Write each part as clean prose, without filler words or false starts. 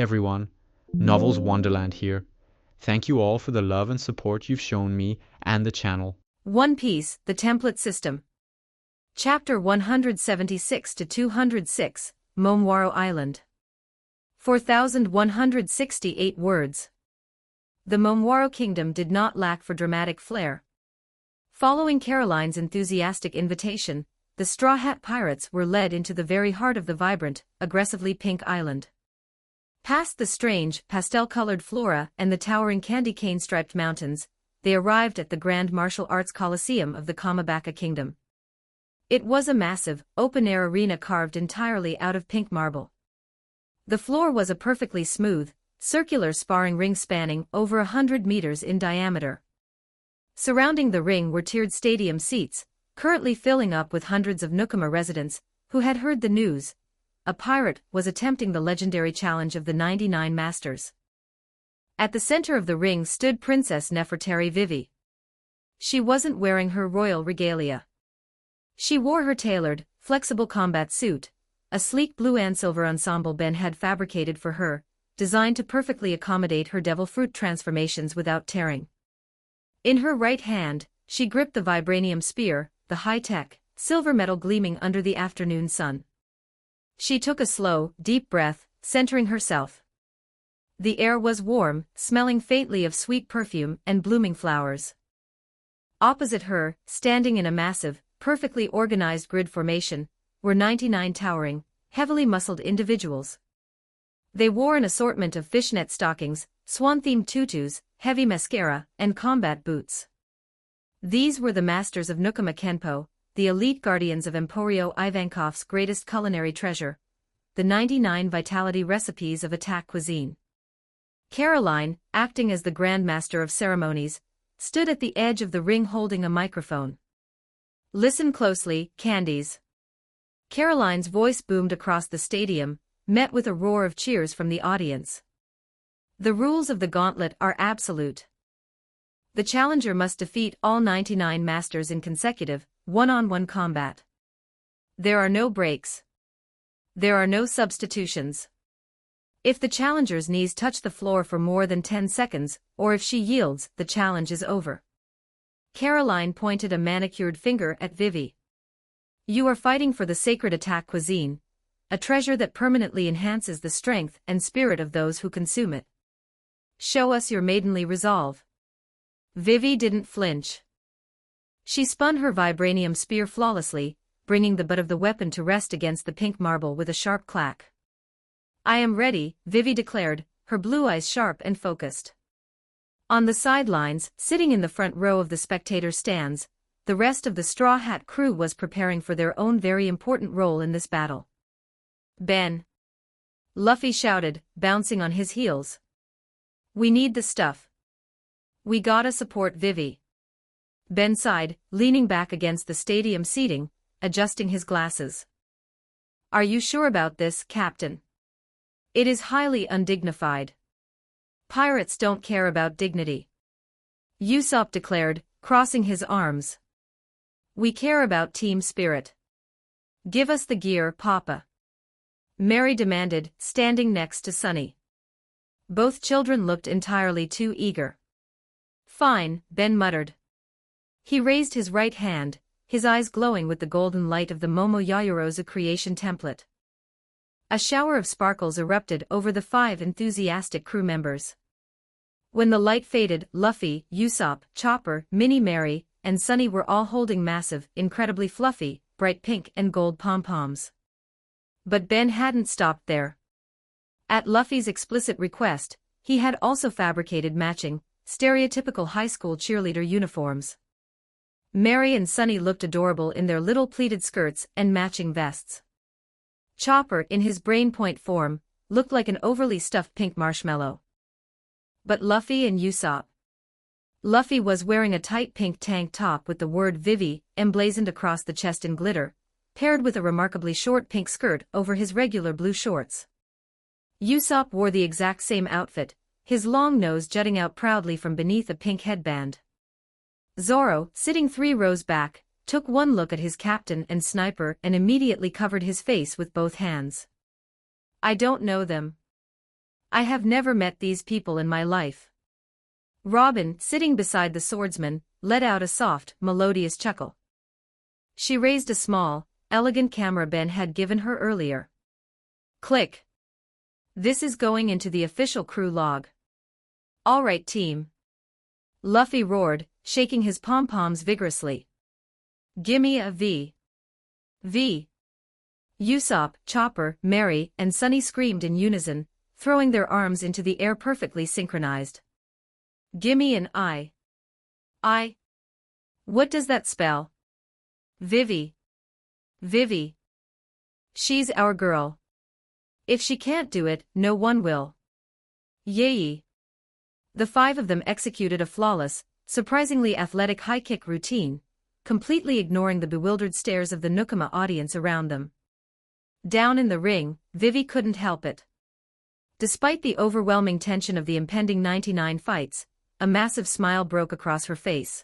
everyone, Novels Wonderland here. Thank you all for the love and support you've shown me and the channel. One Piece, the Template System. Chapter 176 to 206, Momwaro Island. 4,168 words. The Momwaro Kingdom did not lack for dramatic flair. Following Caroline's enthusiastic invitation, the Straw Hat Pirates were led into the very heart of the vibrant, aggressively pink island. Past the strange, pastel-colored flora and the towering candy cane-striped mountains, they arrived at the Grand Martial Arts Coliseum of the Kamabaka Kingdom. It was a massive, open-air arena carved entirely out of pink marble. The floor was a perfectly smooth, circular sparring ring spanning over 100 meters in diameter. Surrounding the ring were tiered stadium seats, currently filling up with hundreds of Nukama residents, who had heard the news. A pirate was attempting the legendary challenge of the 99 Masters. At the center of the ring stood Princess Nefertari Vivi. She wasn't wearing her royal regalia. She wore her tailored, flexible combat suit, a sleek blue and silver ensemble Ben had fabricated for her, designed to perfectly accommodate her devil fruit transformations without tearing. In her right hand, she gripped the vibranium spear, the high-tech, silver metal gleaming under the afternoon sun. She took a slow, deep breath, centering herself. The air was warm, smelling faintly of sweet perfume and blooming flowers. Opposite her, standing in a massive, perfectly organized grid formation, were 99 towering, heavily muscled individuals. They wore an assortment of fishnet stockings, swan-themed tutus, heavy mascara, and combat boots. These were the masters of Nukama Kenpo, the elite guardians of Emporio Ivankov's greatest culinary treasure, the 99 vitality recipes of attack cuisine. Caroline, acting as the Grand Master of Ceremonies, stood at the edge of the ring holding a microphone. Listen closely, Candies. Caroline's voice boomed across the stadium, met with a roar of cheers from the audience. The rules of the gauntlet are absolute. The challenger must defeat all 99 masters in consecutive, one-on-one combat. There are no breaks. There are no substitutions. If the challenger's knees touch the floor for more than 10 seconds, or if she yields, the challenge is over. Caroline pointed a manicured finger at Vivi. You are fighting for the sacred attack cuisine, a treasure that permanently enhances the strength and spirit of those who consume it. Show us your maidenly resolve. Vivi didn't flinch. She spun her vibranium spear flawlessly, bringing the butt of the weapon to rest against the pink marble with a sharp clack. I am ready, Vivi declared, her blue eyes sharp and focused. On the sidelines, sitting in the front row of the spectator stands, the rest of the Straw Hat crew was preparing for their own very important role in this battle. Ben! Luffy shouted, bouncing on his heels. We need the stuff. We gotta support Vivi. Ben sighed, leaning back against the stadium seating, adjusting his glasses. Are you sure about this, Captain? It is highly undignified. Pirates don't care about dignity. Usopp declared, crossing his arms. We care about team spirit. Give us the gear, Papa. Mary demanded, standing next to Sunny. Both children looked entirely too eager. Fine, Ben muttered. He raised his right hand, his eyes glowing with the golden light of the Momo Yaoyorozu creation template. A shower of sparkles erupted over the 5 enthusiastic crew members. When the light faded, Luffy, Usopp, Chopper, Minnie Mary, and Sunny were all holding massive, incredibly fluffy, bright pink and gold pom-poms. But Ben hadn't stopped there. At Luffy's explicit request, he had also fabricated matching, stereotypical high school cheerleader uniforms. Mary and Sunny looked adorable in their little pleated skirts and matching vests. Chopper, in his brain-point form, looked like an overly stuffed pink marshmallow. But Luffy and Usopp. Luffy was wearing a tight pink tank top with the word Vivi emblazoned across the chest in glitter, paired with a remarkably short pink skirt over his regular blue shorts. Usopp wore the exact same outfit, his long nose jutting out proudly from beneath a pink headband. Zoro, sitting 3 rows back, took one look at his captain and sniper and immediately covered his face with both hands. I don't know them. I have never met these people in my life. Robin, sitting beside the swordsman, let out a soft, melodious chuckle. She raised a small, elegant camera Ben had given her earlier. Click. This is going into the official crew log. All right, team. Luffy roared, shaking his pom-poms vigorously. Gimme a V. V. Usopp, Chopper, Mary, and Sunny screamed in unison, throwing their arms into the air perfectly synchronized. Gimme an I. I. What does that spell? Vivi. Vivi. She's our girl. If she can't do it, no one will. Yay! The five of them executed a flawless, surprisingly athletic high kick routine, completely ignoring the bewildered stares of the Nukama audience around them. Down in the ring, Vivi couldn't help it. Despite the overwhelming tension of the impending 99 fights, a massive smile broke across her face.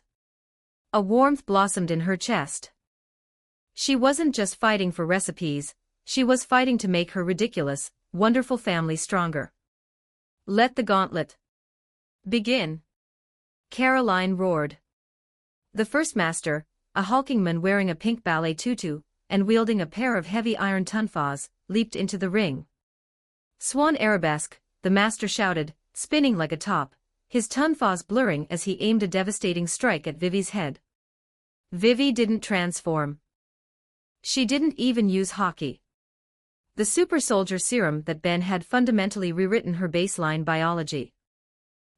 A warmth blossomed in her chest. She wasn't just fighting for recipes, she was fighting to make her ridiculous, wonderful family stronger. Let the gauntlet begin. Caroline roared. The first master, a hulking man wearing a pink ballet tutu, and wielding a pair of heavy iron tonfas, leaped into the ring. Swan arabesque, the master shouted, spinning like a top, his tonfas blurring as he aimed a devastating strike at Vivi's head. Vivi didn't transform. She didn't even use hockey. The super soldier serum that Ben had fundamentally rewritten her baseline biology.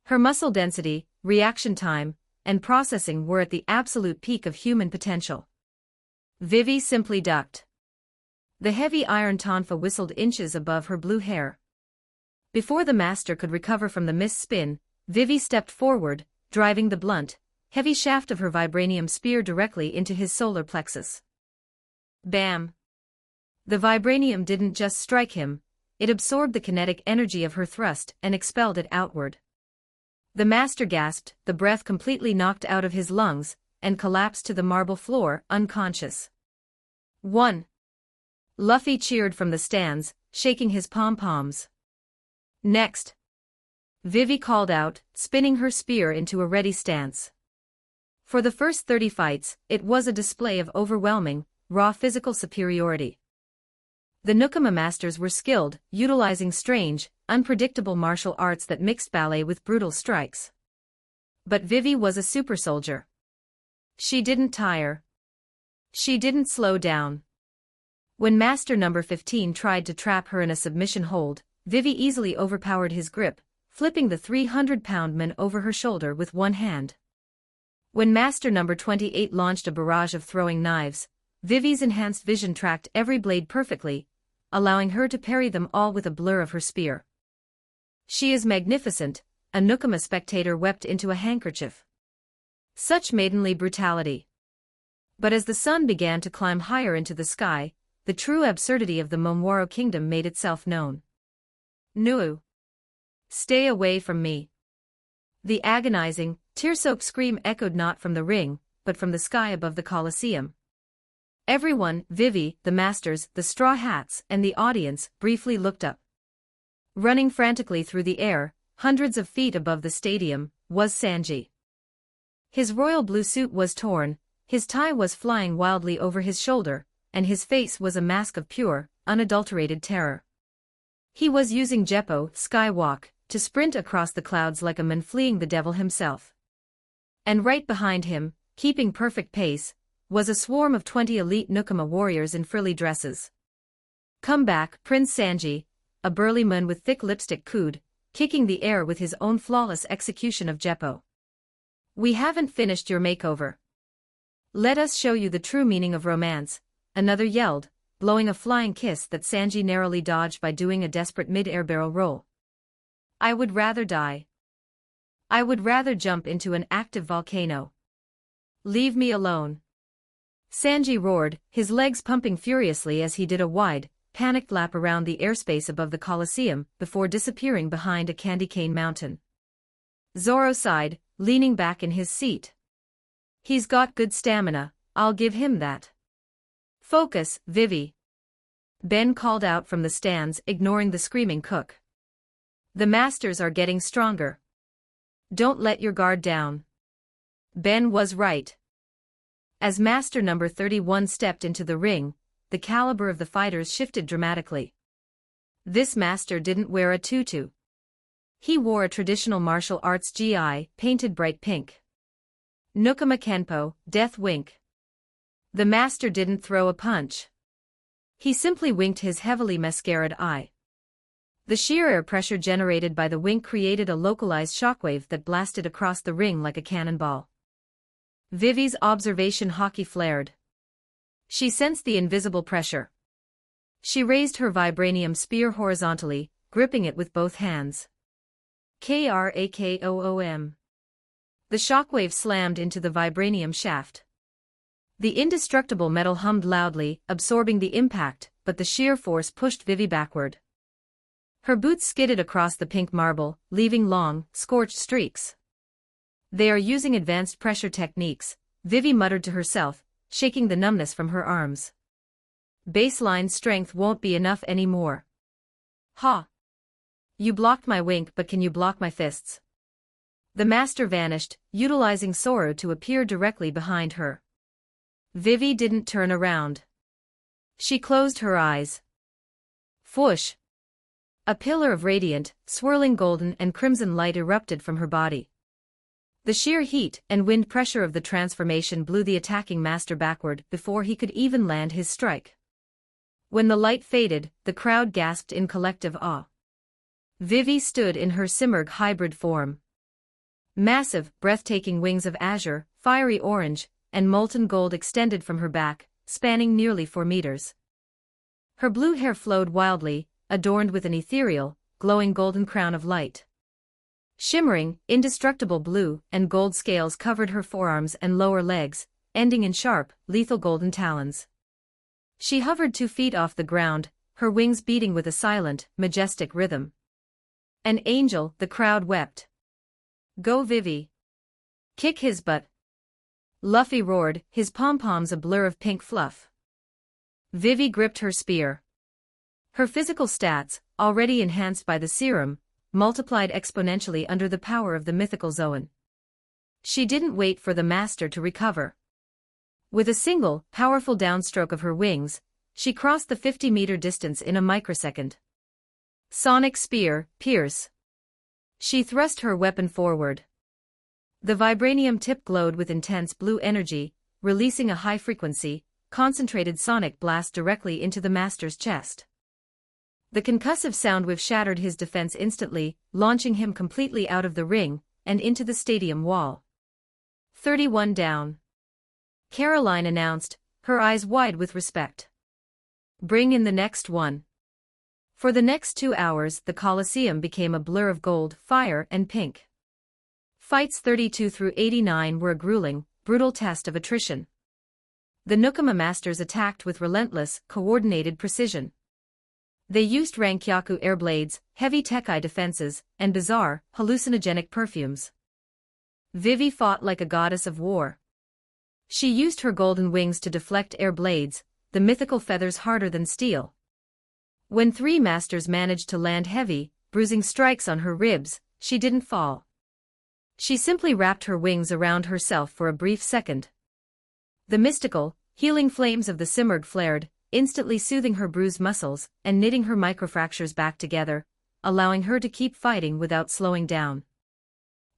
Her muscle density, reaction time, and processing were at the absolute peak of human potential. Vivi simply ducked. The heavy iron tonfa whistled inches above her blue hair. Before the master could recover from the missed spin, Vivi stepped forward, driving the blunt, heavy shaft of her vibranium spear directly into his solar plexus. Bam! The vibranium didn't just strike him, it absorbed the kinetic energy of her thrust and expelled it outward. The master gasped, the breath completely knocked out of his lungs, and collapsed to the marble floor, unconscious. 1. Luffy cheered from the stands, shaking his pom-poms. Next. Vivi called out, spinning her spear into a ready stance. For the first 30 fights, it was a display of overwhelming, raw physical superiority. The Nukama masters were skilled, utilizing strange, unpredictable martial arts that mixed ballet with brutal strikes. But Vivi was a super soldier. She didn't tire. She didn't slow down. When Master Number 15 tried to trap her in a submission hold, Vivi easily overpowered his grip, flipping the 300-pound man over her shoulder with one hand. When Master Number 28 launched a barrage of throwing knives, Vivi's enhanced vision tracked every blade perfectly, allowing her to parry them all with a blur of her spear. She is magnificent, a Nukama spectator wept into a handkerchief. Such maidenly brutality. But as the sun began to climb higher into the sky, the true absurdity of the Momwaro kingdom made itself known. Nuu! Stay away from me! The agonizing, tear-soaked scream echoed not from the ring, but from the sky above the Colosseum. Everyone, Vivi, the masters, the straw hats, and the audience, briefly looked up. Running frantically through the air, hundreds of feet above the stadium, was Sanji. His royal blue suit was torn, his tie was flying wildly over his shoulder, and his face was a mask of pure, unadulterated terror. He was using Jeppo, Skywalk, to sprint across the clouds like a man fleeing the devil himself. And right behind him, keeping perfect pace, was a swarm of 20 elite Nukama warriors in frilly dresses. Come back, Prince Sanji, a burly man with thick lipstick cooed, kicking the air with his own flawless execution of Jeppo. We haven't finished your makeover. Let us show you the true meaning of romance, another yelled, blowing a flying kiss that Sanji narrowly dodged by doing a desperate mid-air barrel roll. I would rather die. I would rather jump into an active volcano. Leave me alone. Sanji roared, his legs pumping furiously as he did a wide, panicked lap around the airspace above the Colosseum before disappearing behind a candy cane mountain. Zoro sighed, leaning back in his seat. He's got good stamina, I'll give him that. Focus, Vivi. Ben called out from the stands, ignoring the screaming cook. The masters are getting stronger. Don't let your guard down. Ben was right. As Master number 31 stepped into the ring, the caliber of the fighters shifted dramatically. This master didn't wear a tutu. He wore a traditional martial arts gi, painted bright pink. Nukama Kenpo, death wink. The master didn't throw a punch. He simply winked his heavily mascaraed eye. The sheer air pressure generated by the wink created a localized shockwave that blasted across the ring like a cannonball. Vivi's observation haki flared. She sensed the invisible pressure. She raised her vibranium spear horizontally, gripping it with both hands. Krakoom. The shockwave slammed into the vibranium shaft. The indestructible metal hummed loudly, absorbing the impact, but the sheer force pushed Vivi backward. Her boots skidded across the pink marble, leaving long, scorched streaks. They are using advanced pressure techniques, Vivi muttered to herself, shaking the numbness from her arms. Baseline strength won't be enough anymore. Ha! You blocked my wink, but can you block my fists? The master vanished, utilizing Soro to appear directly behind her. Vivi didn't turn around. She closed her eyes. Fwoosh! A pillar of radiant, swirling golden and crimson light erupted from her body. The sheer heat and wind pressure of the transformation blew the attacking master backward before he could even land his strike. When the light faded, the crowd gasped in collective awe. Vivi stood in her Simurgh hybrid form. Massive, breathtaking wings of azure, fiery orange, and molten gold extended from her back, spanning nearly 4 meters. Her blue hair flowed wildly, adorned with an ethereal, glowing golden crown of light. Shimmering, indestructible blue and gold scales covered her forearms and lower legs, ending in sharp, lethal golden talons. She hovered 2 feet off the ground, her wings beating with a silent, majestic rhythm. An angel, the crowd wept. Go Vivi! Kick his butt! Luffy roared, his pom-poms a blur of pink fluff. Vivi gripped her spear. Her physical stats, already enhanced by the serum, multiplied exponentially under the power of the mythical Zoan. She didn't wait for the master to recover. With a single, powerful downstroke of her wings, she crossed the 50-meter distance in a microsecond. Sonic spear, pierce. She thrust her weapon forward. The vibranium tip glowed with intense blue energy, releasing a high-frequency, concentrated sonic blast directly into the master's chest. The concussive sound wave shattered his defense instantly, launching him completely out of the ring and into the stadium wall. 31 down. Caroline announced, her eyes wide with respect. Bring in the next one. For the next 2 hours, the Colosseum became a blur of gold, fire, and pink. Fights 32 through 89 were a grueling, brutal test of attrition. The Nukama masters attacked with relentless, coordinated precision. They used Rankyaku air blades, heavy Tekai defenses, and bizarre, hallucinogenic perfumes. Vivi fought like a goddess of war. She used her golden wings to deflect air blades, the mythical feathers harder than steel. When 3 masters managed to land heavy, bruising strikes on her ribs, she didn't fall. She simply wrapped her wings around herself for a brief second. The mystical, healing flames of the Simurgh flared, instantly soothing her bruised muscles and knitting her microfractures back together, allowing her to keep fighting without slowing down.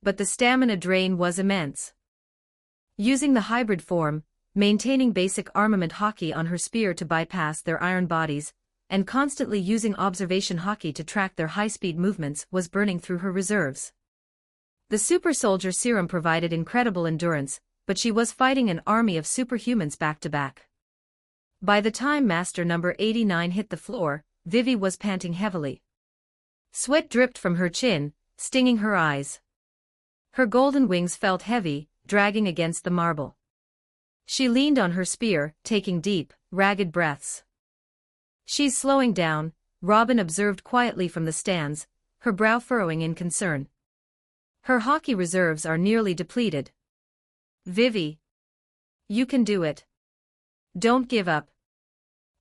But the stamina drain was immense. Using the hybrid form, maintaining basic armament haki on her spear to bypass their iron bodies, and constantly using observation haki to track their high-speed movements was burning through her reserves. The super soldier serum provided incredible endurance, but she was fighting an army of superhumans back-to-back. By the time Master number 89 hit the floor, Vivi was panting heavily. Sweat dripped from her chin, stinging her eyes. Her golden wings felt heavy, dragging against the marble. She leaned on her spear, taking deep, ragged breaths. She's slowing down, Robin observed quietly from the stands, her brow furrowing in concern. Her haki reserves are nearly depleted. Vivi. You can do it. Don't give up.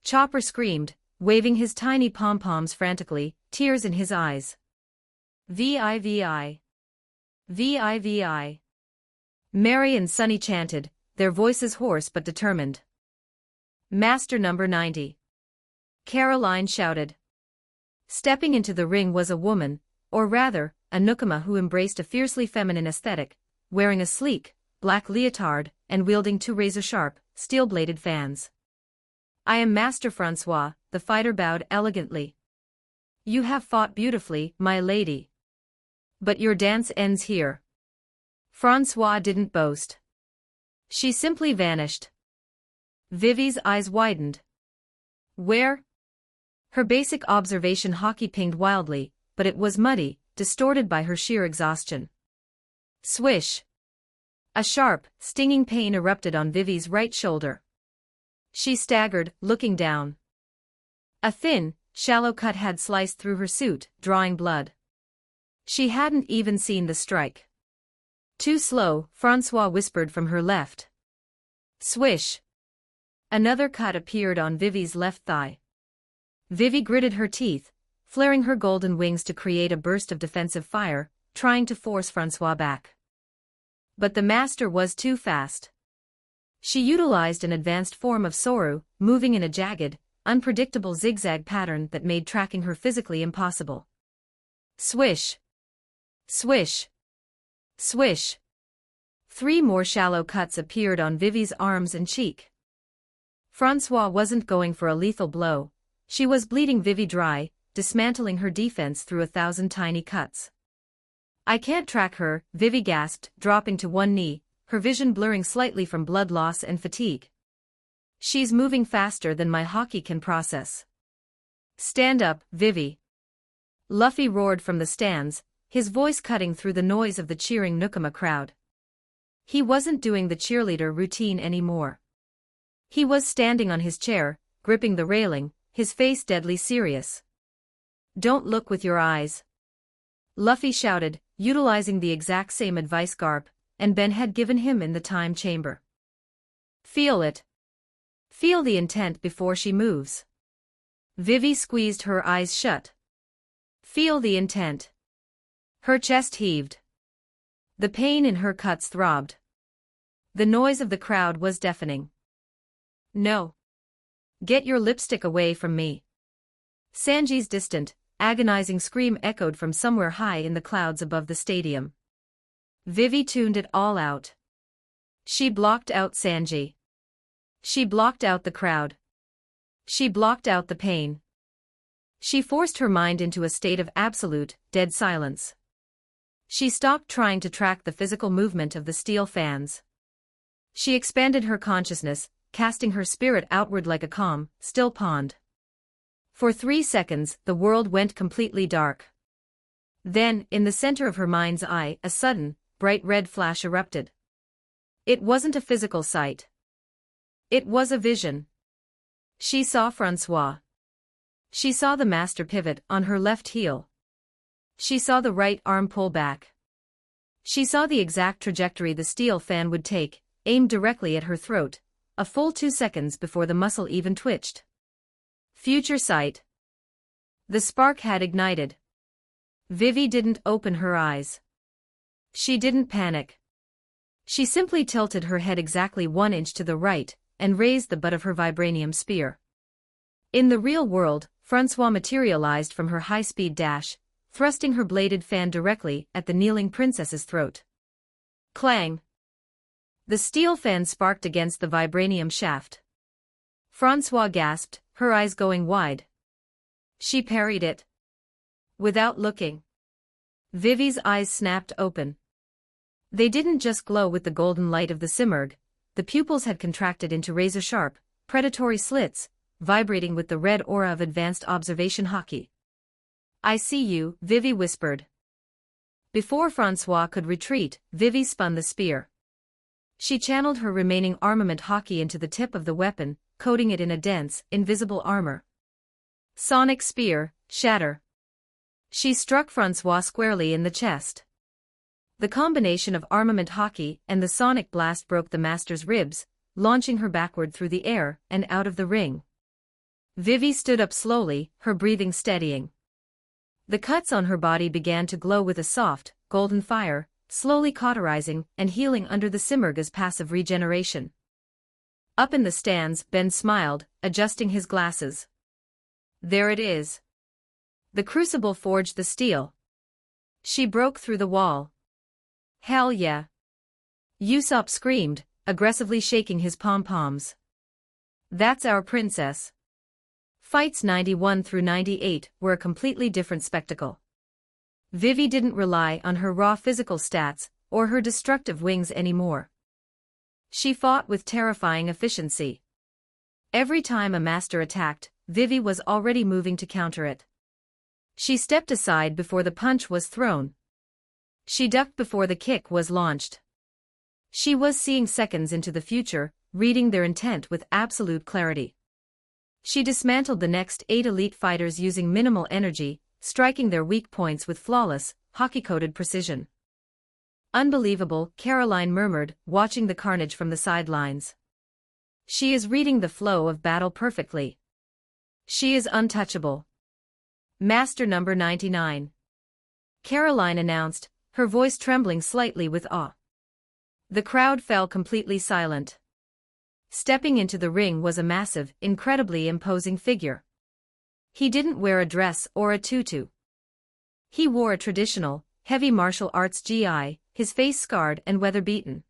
Chopper screamed, waving his tiny pom-poms frantically, tears in his eyes. VIVI. VIVI. Mary and Sunny chanted, their voices hoarse but determined. Master number 90. Caroline shouted. Stepping into the ring was a woman, or rather, a nukama who embraced a fiercely feminine aesthetic, wearing a sleek, black leotard and wielding two razor-sharp, steel-bladed fans. I am Master Francois, the fighter bowed elegantly. You have fought beautifully, my lady. But your dance ends here. Francois didn't boast. She simply vanished. Vivi's eyes widened. Where? Her basic observation hockey pinged wildly, but it was muddy, distorted by her sheer exhaustion. Swish! A sharp, stinging pain erupted on Vivi's right shoulder. She staggered, looking down. A thin, shallow cut had sliced through her suit, drawing blood. She hadn't even seen the strike. Too slow, Francois whispered from her left. Swish! Another cut appeared on Vivi's left thigh. Vivi gritted her teeth, flaring her golden wings to create a burst of defensive fire, trying to force Francois back. But the master was too fast. She utilized an advanced form of Soru, moving in a jagged, unpredictable zigzag pattern that made tracking her physically impossible. Swish! Swish! Swish! 3 more shallow cuts appeared on Vivi's arms and cheek. Francois wasn't going for a lethal blow. She was bleeding Vivi dry, dismantling her defense through 1,000 tiny cuts. I can't track her, Vivi gasped, dropping to one knee, her vision blurring slightly from blood loss and fatigue. She's moving faster than my hockey can process. Stand up, Vivi. Luffy roared from the stands, his voice cutting through the noise of the cheering Nukama crowd. He wasn't doing the cheerleader routine anymore. He was standing on his chair, gripping the railing, his face deadly serious. Don't look with your eyes. Luffy shouted, utilizing the exact same advice Garp and Ben had given him in the time chamber. Feel it. Feel the intent before she moves. Vivi squeezed her eyes shut. Feel the intent. Her chest heaved. The pain in her cuts throbbed. The noise of the crowd was deafening. No. Get your lipstick away from me. Sanji's distant, agonizing scream echoed from somewhere high in the clouds above the stadium. Vivi tuned it all out. She blocked out Sanji. She blocked out the crowd. She blocked out the pain. She forced her mind into a state of absolute, dead silence. She stopped trying to track the physical movement of the steel fans. She expanded her consciousness, casting her spirit outward like a calm, still pond. For 3 seconds, the world went completely dark. Then, in the center of her mind's eye, a sudden, bright red flash erupted. It wasn't a physical sight. It was a vision. She saw Francois. She saw the master pivot on her left heel. She saw the right arm pull back. She saw the exact trajectory the steel fan would take, aimed directly at her throat, a full 2 seconds before the muscle even twitched. Future sight. The spark had ignited. Vivi didn't open her eyes. She didn't panic. She simply tilted her head exactly 1 inch to the right, and raised the butt of her vibranium spear. In the real world, Francois materialized from her high-speed dash, thrusting her bladed fan directly at the kneeling princess's throat. Clang! The steel fan sparked against the vibranium shaft. Francois gasped, her eyes going wide. She parried it. Without looking. Vivi's eyes snapped open. They didn't just glow with the golden light of the Simurgh, the pupils had contracted into razor-sharp, predatory slits, vibrating with the red aura of advanced observation hockey. I see you, Vivi whispered. Before Francois could retreat, Vivi spun the spear. She channeled her remaining armament hockey into the tip of the weapon, coating it in a dense, invisible armor. Sonic spear, shatter. She struck Francois squarely in the chest. The combination of armament hockey and the sonic blast broke the master's ribs, launching her backward through the air and out of the ring. Vivi stood up slowly, her breathing steadying. The cuts on her body began to glow with a soft, golden fire, slowly cauterizing and healing under the Simurgha's passive regeneration. Up in the stands, Ben smiled, adjusting his glasses. There it is. The crucible forged the steel. She broke through the wall. Hell yeah. Usopp screamed, aggressively shaking his pom-poms. That's our princess. Fights 91 through 98 were a completely different spectacle. Vivi didn't rely on her raw physical stats or her destructive wings anymore. She fought with terrifying efficiency. Every time a master attacked, Vivi was already moving to counter it. She stepped aside before the punch was thrown. She ducked before the kick was launched. She was seeing seconds into the future, reading their intent with absolute clarity. She dismantled the next 8 elite fighters using minimal energy, striking their weak points with flawless, hockey-coated precision. Unbelievable, Caroline murmured, watching the carnage from the sidelines. She is reading the flow of battle perfectly. She is untouchable. Master number 99. Caroline announced, her voice trembling slightly with awe. The crowd fell completely silent. Stepping into the ring was a massive, incredibly imposing figure. He didn't wear a dress or a tutu. He wore a traditional, heavy martial arts gi, his face scarred and weather-beaten.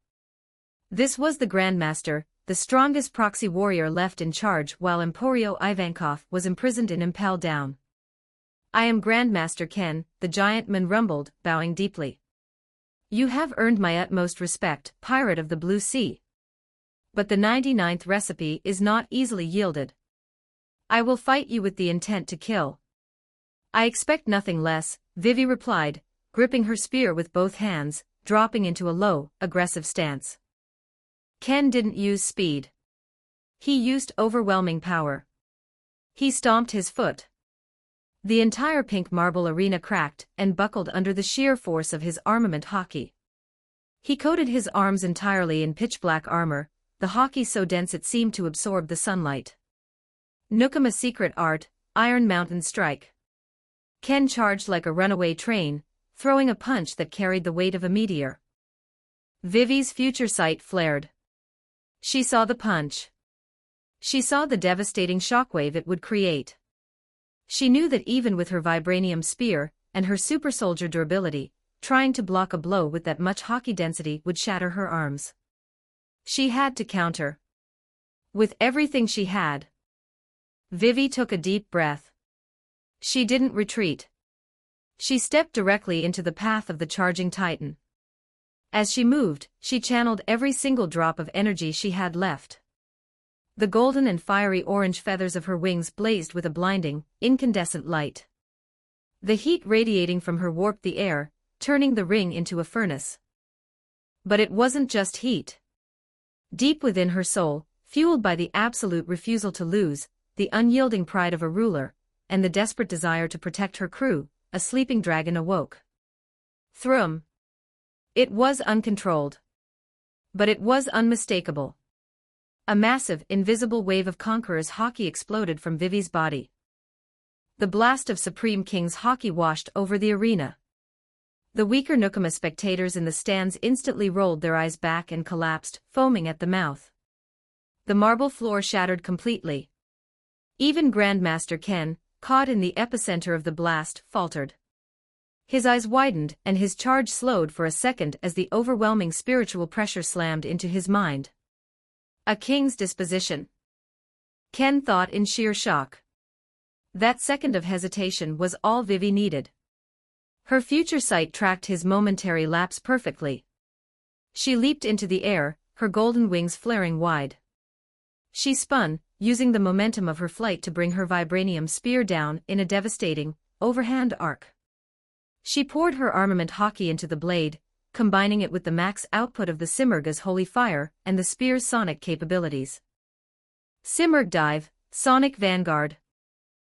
This was the Grandmaster, the strongest proxy warrior left in charge while Emporio Ivankov was imprisoned in Impel Down. I am Grandmaster Ken, the giant man rumbled, bowing deeply. You have earned my utmost respect, Pirate of the Blue Sea. But the 99th recipe is not easily yielded. I will fight you with the intent to kill. I expect nothing less, Vivi replied, gripping her spear with both hands, dropping into a low, aggressive stance. Ken didn't use speed. He used overwhelming power. He stomped his foot. The entire pink marble arena cracked and buckled under the sheer force of his armament hockey. He coated his arms entirely in pitch-black armor, the hockey so dense it seemed to absorb the sunlight. Nukama secret art, Iron Mountain Strike. Ken charged like a runaway train, throwing a punch that carried the weight of a meteor. Vivi's future sight flared. She saw the punch. She saw the devastating shockwave it would create. She knew that even with her vibranium spear and her super soldier durability, trying to block a blow with that much hockey density would shatter her arms. She had to counter. With everything she had. Vivi took a deep breath. She didn't retreat. She stepped directly into the path of the charging titan. As she moved, she channeled every single drop of energy she had left. The golden and fiery orange feathers of her wings blazed with a blinding, incandescent light. The heat radiating from her warped the air, turning the ring into a furnace. But it wasn't just heat. Deep within her soul, fueled by the absolute refusal to lose, the unyielding pride of a ruler, and the desperate desire to protect her crew, a sleeping dragon awoke. Thrum. It was uncontrolled. But it was unmistakable. A massive, invisible wave of Conqueror's hockey exploded from Vivi's body. The blast of Supreme King's hockey washed over the arena. The weaker Nukama spectators in the stands instantly rolled their eyes back and collapsed, foaming at the mouth. The marble floor shattered completely. Even Grandmaster Ken, caught in the epicenter of the blast, faltered. His eyes widened and his charge slowed for a second as the overwhelming spiritual pressure slammed into his mind. A king's disposition. Ken thought in sheer shock. That second of hesitation was all Vivi needed. Her future sight tracked his momentary lapse perfectly. She leaped into the air, her golden wings flaring wide. She spun, using the momentum of her flight to bring her vibranium spear down in a devastating, overhand arc. She poured her armament hockey into the blade, combining it with the max output of the Simurgha's holy fire and the spear's sonic capabilities. Simurgh Dive, Sonic Vanguard.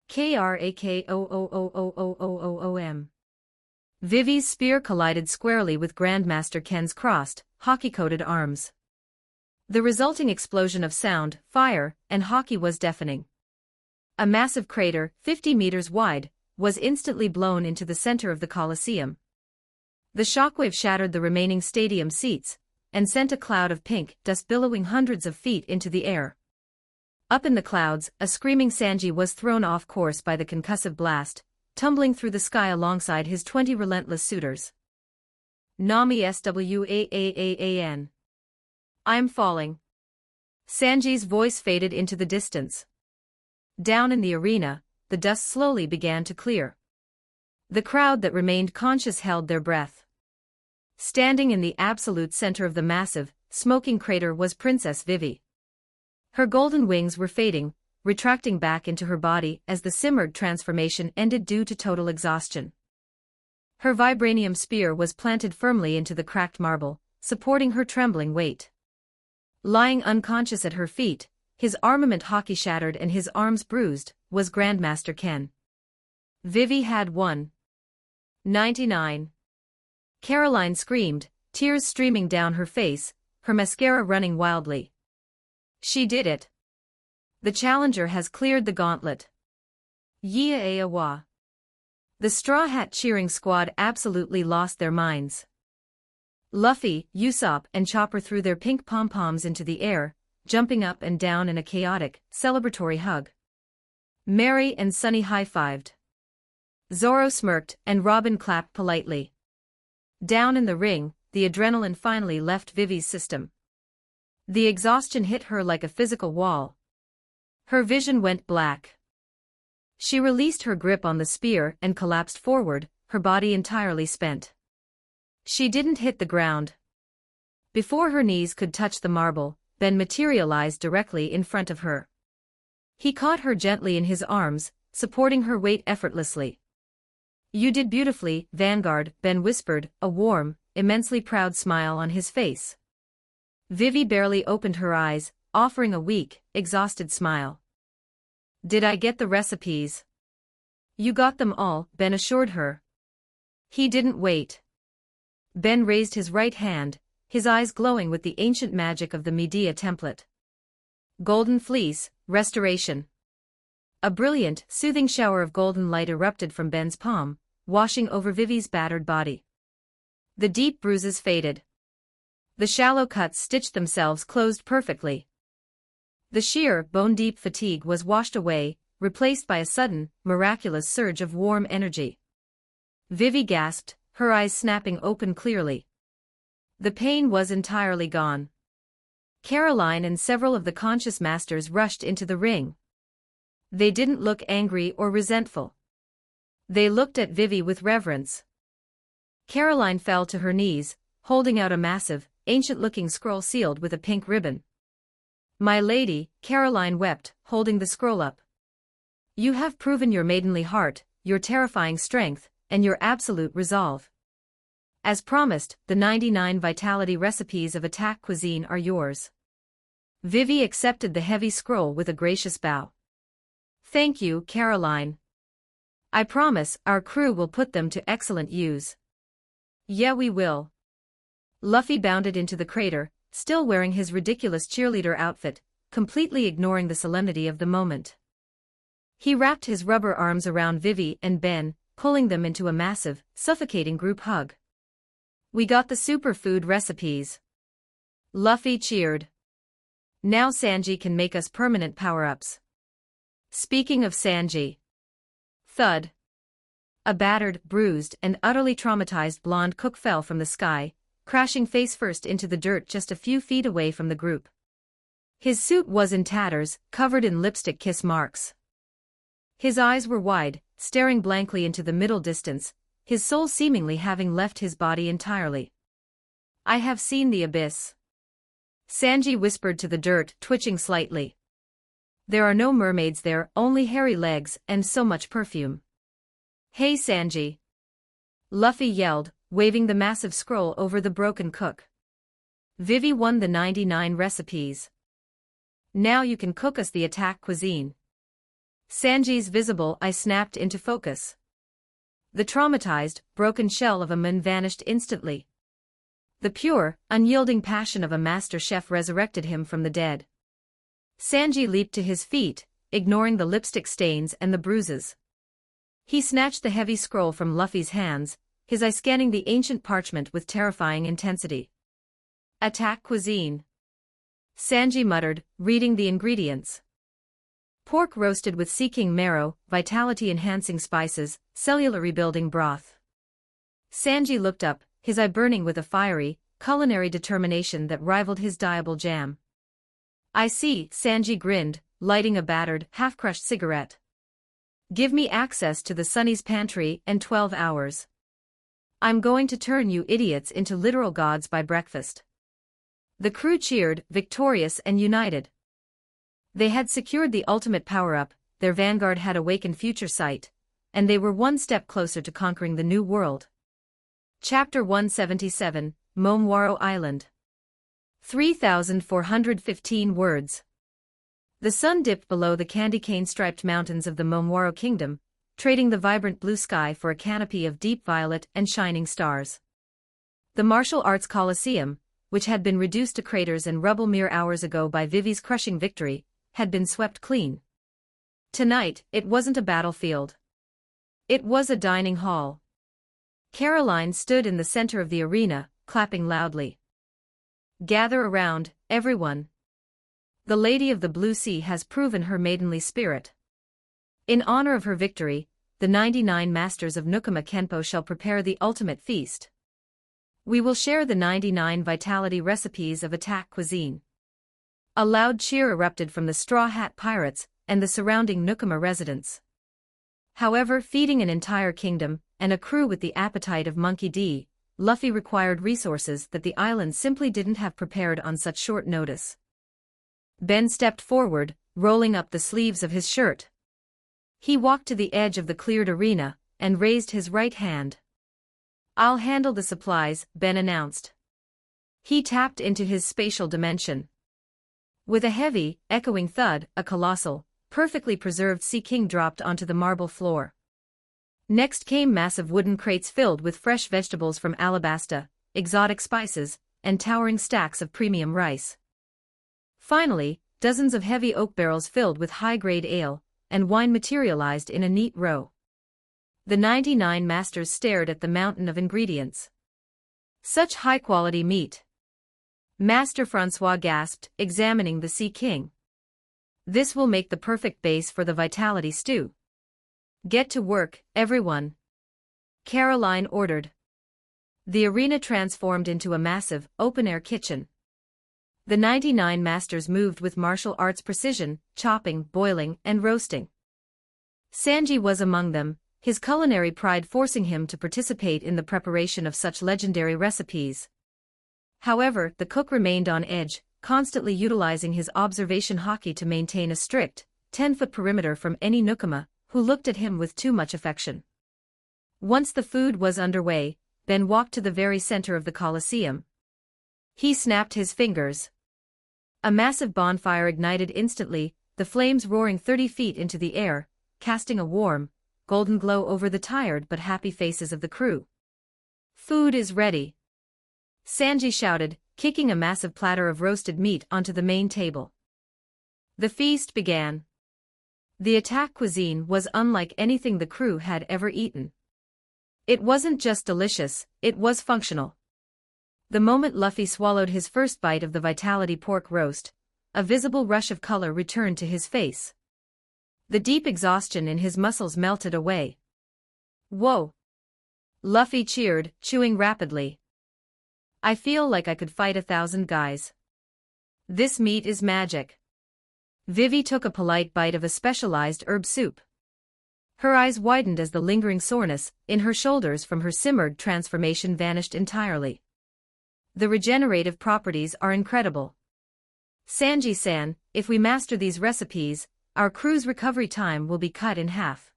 KRAKOOOOOOOOOM. Vivi's spear collided squarely with Grandmaster Ken's crossed, hockey-coated arms. The resulting explosion of sound, fire, and hockey was deafening. A massive crater, 50 meters wide, was instantly blown into the center of the Colosseum. The shockwave shattered the remaining stadium seats, and sent a cloud of pink dust billowing hundreds of feet into the air. Up in the clouds, a screaming Sanji was thrown off course by the concussive blast, tumbling through the sky alongside his 20 relentless suitors. Nami Swaaan. I'm falling. Sanji's voice faded into the distance. Down in the arena, the dust slowly began to clear. The crowd that remained conscious held their breath. Standing in the absolute center of the massive, smoking crater was Princess Vivi. Her golden wings were fading, retracting back into her body as the Simurgh transformation ended due to total exhaustion. Her vibranium spear was planted firmly into the cracked marble, supporting her trembling weight. Lying unconscious at her feet, his armament hockey shattered and his arms bruised, was Grandmaster Ken. Vivi had won. 99. Caroline screamed, tears streaming down her face, her mascara running wildly. She did it. The challenger has cleared the gauntlet. Yea-awa. The Straw Hat cheering squad absolutely lost their minds. Luffy, Usopp and Chopper threw their pink pom-poms into the air, jumping up and down in a chaotic, celebratory hug. Mary and Sunny high-fived. Zoro smirked and Robin clapped politely. Down in the ring, the adrenaline finally left Vivi's system. The exhaustion hit her like a physical wall. Her vision went black. She released her grip on the spear and collapsed forward, her body entirely spent. She didn't hit the ground. Before her knees could touch the marble, Ben materialized directly in front of her. He caught her gently in his arms, supporting her weight effortlessly. You did beautifully, Vanguard, Ben whispered, a warm, immensely proud smile on his face. Vivi barely opened her eyes, offering a weak, exhausted smile. Did I get the recipes? You got them all, Ben assured her. He didn't wait. Ben raised his right hand, his eyes glowing with the ancient magic of the Medea template. Golden Fleece, Restoration. A brilliant, soothing shower of golden light erupted from Ben's palm, washing over Vivi's battered body. The deep bruises faded. The shallow cuts stitched themselves closed perfectly. The sheer, bone-deep fatigue was washed away, replaced by a sudden, miraculous surge of warm energy. Vivi gasped, her eyes snapping open clearly. The pain was entirely gone. Caroline and several of the conscious masters rushed into the ring. They didn't look angry or resentful. They looked at Vivi with reverence. Caroline fell to her knees, holding out a massive, ancient-looking scroll sealed with a pink ribbon. My lady, Caroline wept, holding the scroll up. You have proven your maidenly heart, your terrifying strength, and your absolute resolve. As promised, the 99 vitality recipes of attack cuisine are yours. Vivi accepted the heavy scroll with a gracious bow. Thank you, Caroline. I promise our crew will put them to excellent use. Yeah, we will. Luffy bounded into the crater, still wearing his ridiculous cheerleader outfit, completely ignoring the solemnity of the moment. He wrapped his rubber arms around Vivi and Ben, pulling them into a massive, suffocating group hug. We got the superfood recipes. Luffy cheered. Now Sanji can make us permanent power-ups. Speaking of Sanji. Thud. A battered, bruised, and utterly traumatized blonde cook fell from the sky, crashing face-first into the dirt just a few feet away from the group. His suit was in tatters, covered in lipstick kiss marks. His eyes were wide, staring blankly into the middle distance, his soul seemingly having left his body entirely. I have seen the abyss. Sanji whispered to the dirt, twitching slightly. There are no mermaids there, only hairy legs and so much perfume. Hey Sanji! Luffy yelled, waving the massive scroll over the broken cook. Vivi won the 99 recipes. Now you can cook us the attack cuisine. Sanji's visible eye snapped into focus. The traumatized, broken shell of a man vanished instantly. The pure, unyielding passion of a master chef resurrected him from the dead. Sanji leaped to his feet, ignoring the lipstick stains and the bruises. He snatched the heavy scroll from Luffy's hands, his eyes scanning the ancient parchment with terrifying intensity. Attack cuisine. Sanji muttered, reading the ingredients. Pork roasted with Sea King marrow, vitality-enhancing spices, cellular rebuilding broth. Sanji looked up, his eye burning with a fiery, culinary determination that rivaled his diable jam. I see, Sanji grinned, lighting a battered, half-crushed cigarette. Give me access to the Sunny's pantry and 12 hours. I'm going to turn you idiots into literal gods by breakfast. The crew cheered, victorious and united. They had secured the ultimate power-up, their vanguard had awakened future sight, and they were one step closer to conquering the new world. Chapter 177, Momwaro Island. 3,415 words. The sun dipped below the candy cane-striped mountains of the Momwaro Kingdom, trading the vibrant blue sky for a canopy of deep violet and shining stars. The Martial Arts Coliseum, which had been reduced to craters and rubble mere hours ago by Vivi's crushing victory, had been swept clean. Tonight, it wasn't a battlefield. It was a dining hall. Caroline stood in the center of the arena, clapping loudly. Gather around, everyone. The Lady of the Blue Sea has proven her maidenly spirit. In honor of her victory, the 99 masters of Nukama Kenpo shall prepare the ultimate feast. We will share the 99 vitality recipes of attack cuisine. A loud cheer erupted from the Straw Hat Pirates and the surrounding Nukama residents. However, feeding an entire kingdom and a crew with the appetite of Monkey D, Luffy required resources that the island simply didn't have prepared on such short notice. Ben stepped forward, rolling up the sleeves of his shirt. He walked to the edge of the cleared arena and raised his right hand. I'll handle the supplies, Ben announced. He tapped into his spatial dimension. With a heavy, echoing thud, a colossal, perfectly preserved Sea King dropped onto the marble floor. Next came massive wooden crates filled with fresh vegetables from Alabasta, exotic spices, and towering stacks of premium rice. Finally, dozens of heavy oak barrels filled with high-grade ale and wine materialized in a neat row. The 99 masters stared at the mountain of ingredients. Such high-quality meat. Master Francois gasped, examining the Sea King. This will make the perfect base for the vitality stew. Get to work, everyone. Caroline ordered. The arena transformed into a massive, open-air kitchen. The 99 masters moved with martial arts precision, chopping, boiling, and roasting. Sanji was among them, his culinary pride forcing him to participate in the preparation of such legendary recipes. However, the cook remained on edge, constantly utilizing his observation haki to maintain a strict, 10-foot perimeter from any Nukama who looked at him with too much affection. Once the food was underway, Ben walked to the very center of the Colosseum. He snapped his fingers. A massive bonfire ignited instantly, the flames roaring 30 feet into the air, casting a warm, golden glow over the tired but happy faces of the crew. Food is ready. Sanji shouted, kicking a massive platter of roasted meat onto the main table. The feast began. The attack cuisine was unlike anything the crew had ever eaten. It wasn't just delicious, it was functional. The moment Luffy swallowed his first bite of the vitality pork roast, a visible rush of color returned to his face. The deep exhaustion in his muscles melted away. Whoa! Luffy cheered, chewing rapidly. I feel like I could fight 1,000 guys. This meat is magic. Vivi took a polite bite of a specialized herb soup. Her eyes widened as the lingering soreness in her shoulders from her simmered transformation vanished entirely. The regenerative properties are incredible. Sanji-san, if we master these recipes, our crew's recovery time will be cut in half.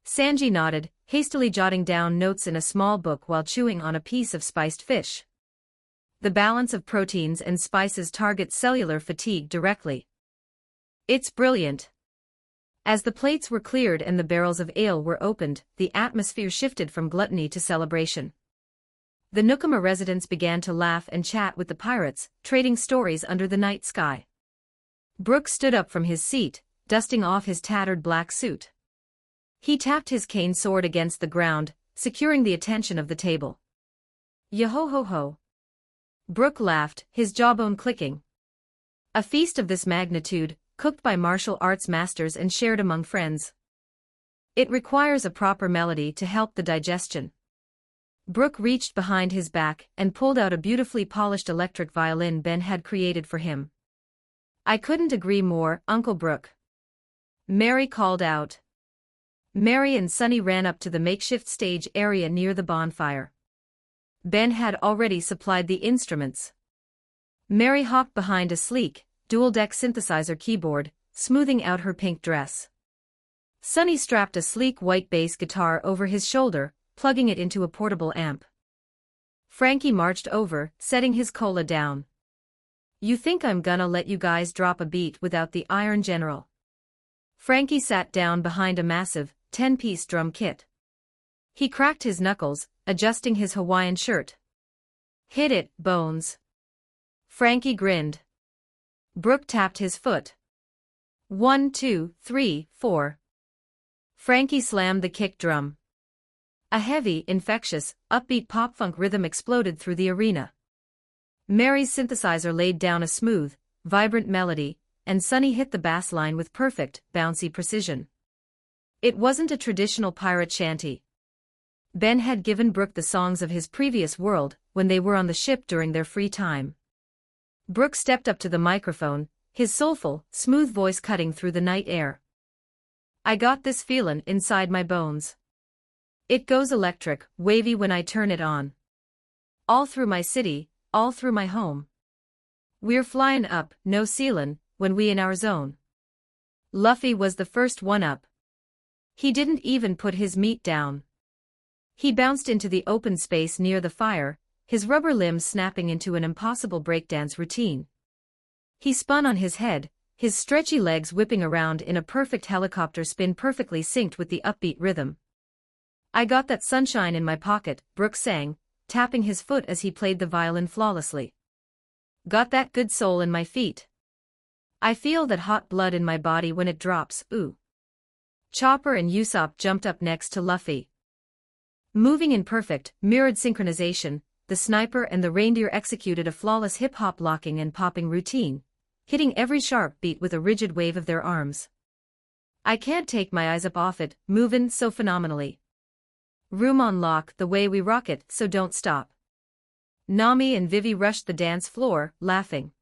Sanji nodded, hastily jotting down notes in a small book while chewing on a piece of spiced fish. The balance of proteins and spices targets cellular fatigue directly. It's brilliant. As the plates were cleared and the barrels of ale were opened, the atmosphere shifted from gluttony to celebration. The Nukama residents began to laugh and chat with the pirates, trading stories under the night sky. Brooke stood up from his seat, dusting off his tattered black suit. He tapped his cane sword against the ground, securing the attention of the table. Yo-ho-ho-ho. Brooke laughed, his jawbone clicking. A feast of this magnitude, cooked by martial arts masters and shared among friends. It requires a proper melody to help the digestion. Brooke reached behind his back and pulled out a beautifully polished electric violin Ben had created for him. I couldn't agree more, Uncle Brooke. Mary called out. Mary and Sonny ran up to the makeshift stage area near the bonfire. Ben had already supplied the instruments. Mary hopped behind a sleek, dual-deck synthesizer keyboard, smoothing out her pink dress. Sonny strapped a sleek white bass guitar over his shoulder, plugging it into a portable amp. Frankie marched over, setting his cola down. You think I'm gonna let you guys drop a beat without the Iron General? Frankie sat down behind a massive, 10-piece drum kit. He cracked his knuckles, adjusting his Hawaiian shirt. Hit it, Bones. Frankie grinned. Brooke tapped his foot. 1, 2, 3, 4. Frankie slammed the kick drum. A heavy, infectious, upbeat pop-funk rhythm exploded through the arena. Mary's synthesizer laid down a smooth, vibrant melody, and Sonny hit the bass line with perfect, bouncy precision. It wasn't a traditional pirate shanty. Ben had given Brooke the songs of his previous world when they were on the ship during their free time. Brooke stepped up to the microphone, his soulful, smooth voice cutting through the night air. I got this feelin' inside my bones. It goes electric, wavy when I turn it on. All through my city, all through my home. We're flyin' up, no ceilin', when we in our zone. Luffy was the first one up. He didn't even put his meat down. He bounced into the open space near the fire, his rubber limbs snapping into an impossible breakdance routine. He spun on his head, his stretchy legs whipping around in a perfect helicopter spin perfectly synced with the upbeat rhythm. I got that sunshine in my pocket, Brooke sang, tapping his foot as he played the violin flawlessly. Got that good soul in my feet. I feel that hot blood in my body when it drops, ooh. Chopper and Usopp jumped up next to Luffy. Moving in perfect, mirrored synchronization, the sniper and the reindeer executed a flawless hip-hop locking and popping routine, hitting every sharp beat with a rigid wave of their arms. I can't take my eyes up off it, movin' so phenomenally. Room on lock the way we rock it, so don't stop. Nami and Vivi rushed the dance floor, laughing.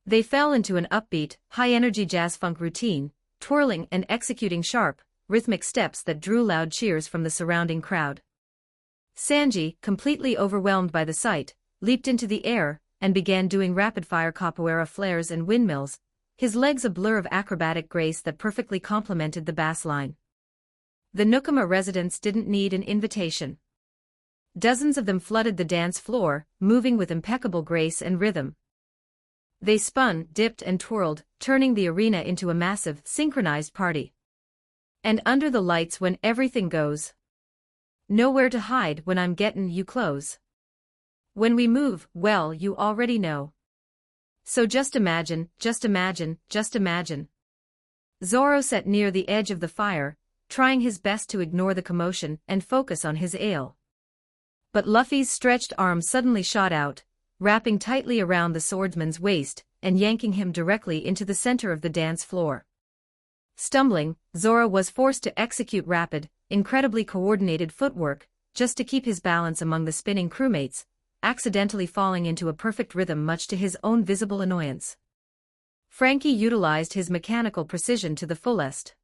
They fell into an upbeat, high-energy jazz-funk routine, twirling and executing sharp, rhythmic steps that drew loud cheers from the surrounding crowd. Sanji, completely overwhelmed by the sight, leaped into the air and began doing rapid-fire capoeira flares and windmills, his legs a blur of acrobatic grace that perfectly complemented the bass line. The Nukama residents didn't need an invitation. Dozens of them flooded the dance floor, moving with impeccable grace and rhythm. They spun, dipped and twirled, turning the arena into a massive, synchronized party. And under the lights when everything goes. Nowhere to hide when I'm gettin' you close. When we move, well, you already know. So just imagine, just imagine, just imagine. Zoro sat near the edge of the fire, trying his best to ignore the commotion and focus on his ale. But Luffy's stretched arm suddenly shot out, wrapping tightly around the swordsman's waist and yanking him directly into the center of the dance floor. Stumbling, Zoro was forced to execute rapid, incredibly coordinated footwork, just to keep his balance among the spinning crewmates, accidentally falling into a perfect rhythm much to his own visible annoyance. Frankie utilized his mechanical precision to the fullest.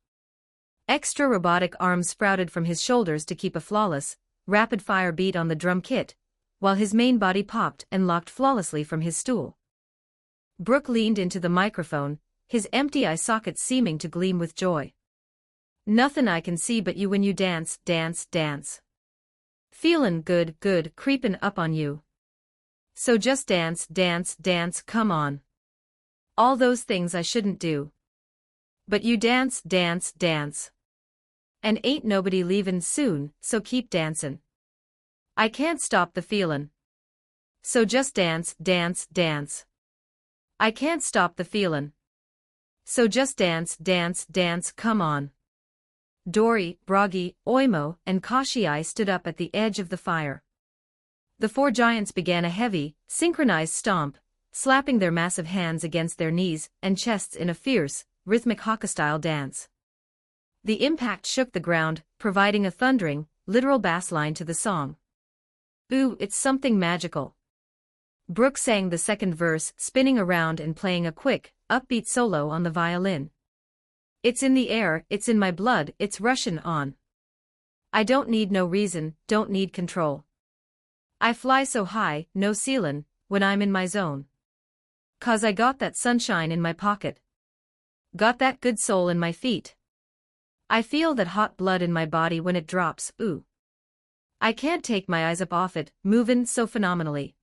Extra robotic arms sprouted from his shoulders to keep a flawless, rapid-fire beat on the drum kit, while his main body popped and locked flawlessly from his stool. Brooke leaned into the microphone, his empty eye sockets seeming to gleam with joy. Nothin' I can see but you when you dance, dance, dance. Feelin' good, good, creepin' up on you. So just dance, dance, dance, come on. All those things I shouldn't do. But you dance, dance, dance. And ain't nobody leavin' soon, so keep dancin'. I can't stop the feelin'. So just dance, dance, dance. I can't stop the feelin'. So just dance, dance, dance, come on. Dori, Bragi, Oimo, and Kashii stood up at the edge of the fire. The four giants began a heavy, synchronized stomp, slapping their massive hands against their knees and chests in a fierce, rhythmic haka-style dance. The impact shook the ground, providing a thundering, literal bass line to the song. Ooh, it's something magical. Brooke sang the second verse, spinning around and playing a quick, upbeat solo on the violin. It's in the air, it's in my blood, it's Russian on. I don't need no reason, don't need control. I fly so high, no ceiling, when I'm in my zone. 'Cause I got that sunshine in my pocket. Got that good soul in my feet. I feel that hot blood in my body when it drops, ooh. I can't take my eyes up off it, movin' so phenomenally.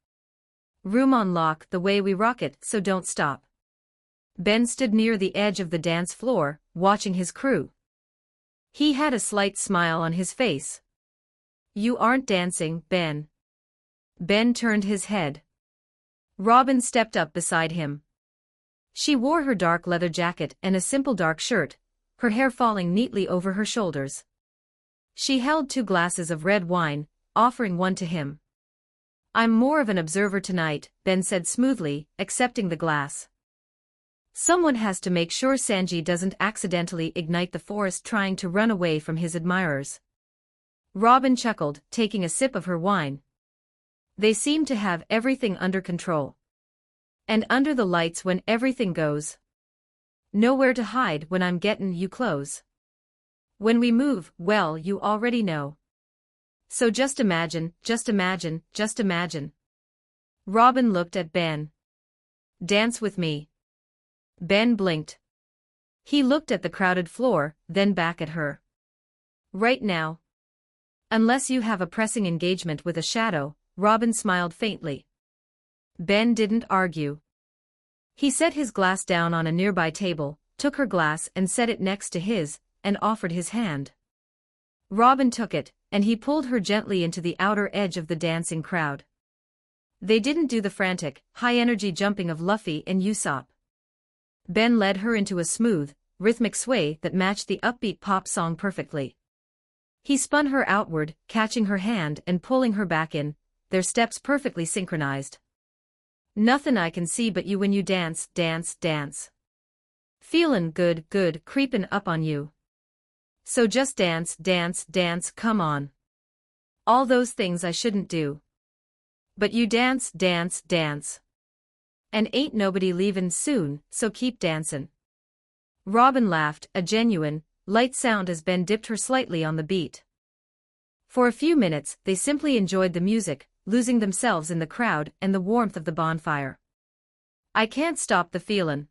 Room on lock the way we rock it, so don't stop. Ben stood near the edge of the dance floor, watching his crew. He had a slight smile on his face. You aren't dancing, Ben. Ben turned his head. Robin stepped up beside him. She wore her dark leather jacket and a simple dark shirt, her hair falling neatly over her shoulders. She held 2 glasses of red wine, offering one to him. I'm more of an observer tonight, Ben said smoothly, accepting the glass. Someone has to make sure Sanji doesn't accidentally ignite the forest trying to run away from his admirers. Robin chuckled, taking a sip of her wine. They seem to have everything under control. And under the lights when everything goes. Nowhere to hide when I'm gettin' you close. When we move, well, you already know. So just imagine, just imagine, just imagine. Robin looked at Ben. Dance with me. Ben blinked. He looked at the crowded floor, then back at her. Right now. Unless you have a pressing engagement with a shadow, Robin smiled faintly. Ben didn't argue. He set his glass down on a nearby table, took her glass and set it next to his, and offered his hand. Robin took it, and he pulled her gently into the outer edge of the dancing crowd. They didn't do the frantic, high-energy jumping of Luffy and Usopp. Ben led her into a smooth, rhythmic sway that matched the upbeat pop song perfectly. He spun her outward, catching her hand and pulling her back in, their steps perfectly synchronized. Nothin' I can see but you when you dance, dance, dance. Feelin' good, good, creepin' up on you. So just dance, dance, dance, come on. All those things I shouldn't do. But you dance, dance, dance. And ain't nobody leavin' soon, so keep dancin'. Robin laughed, a genuine, light sound as Ben dipped her slightly on the beat. For a few minutes, they simply enjoyed the music, losing themselves in the crowd and the warmth of the bonfire. I can't stop the feelin'.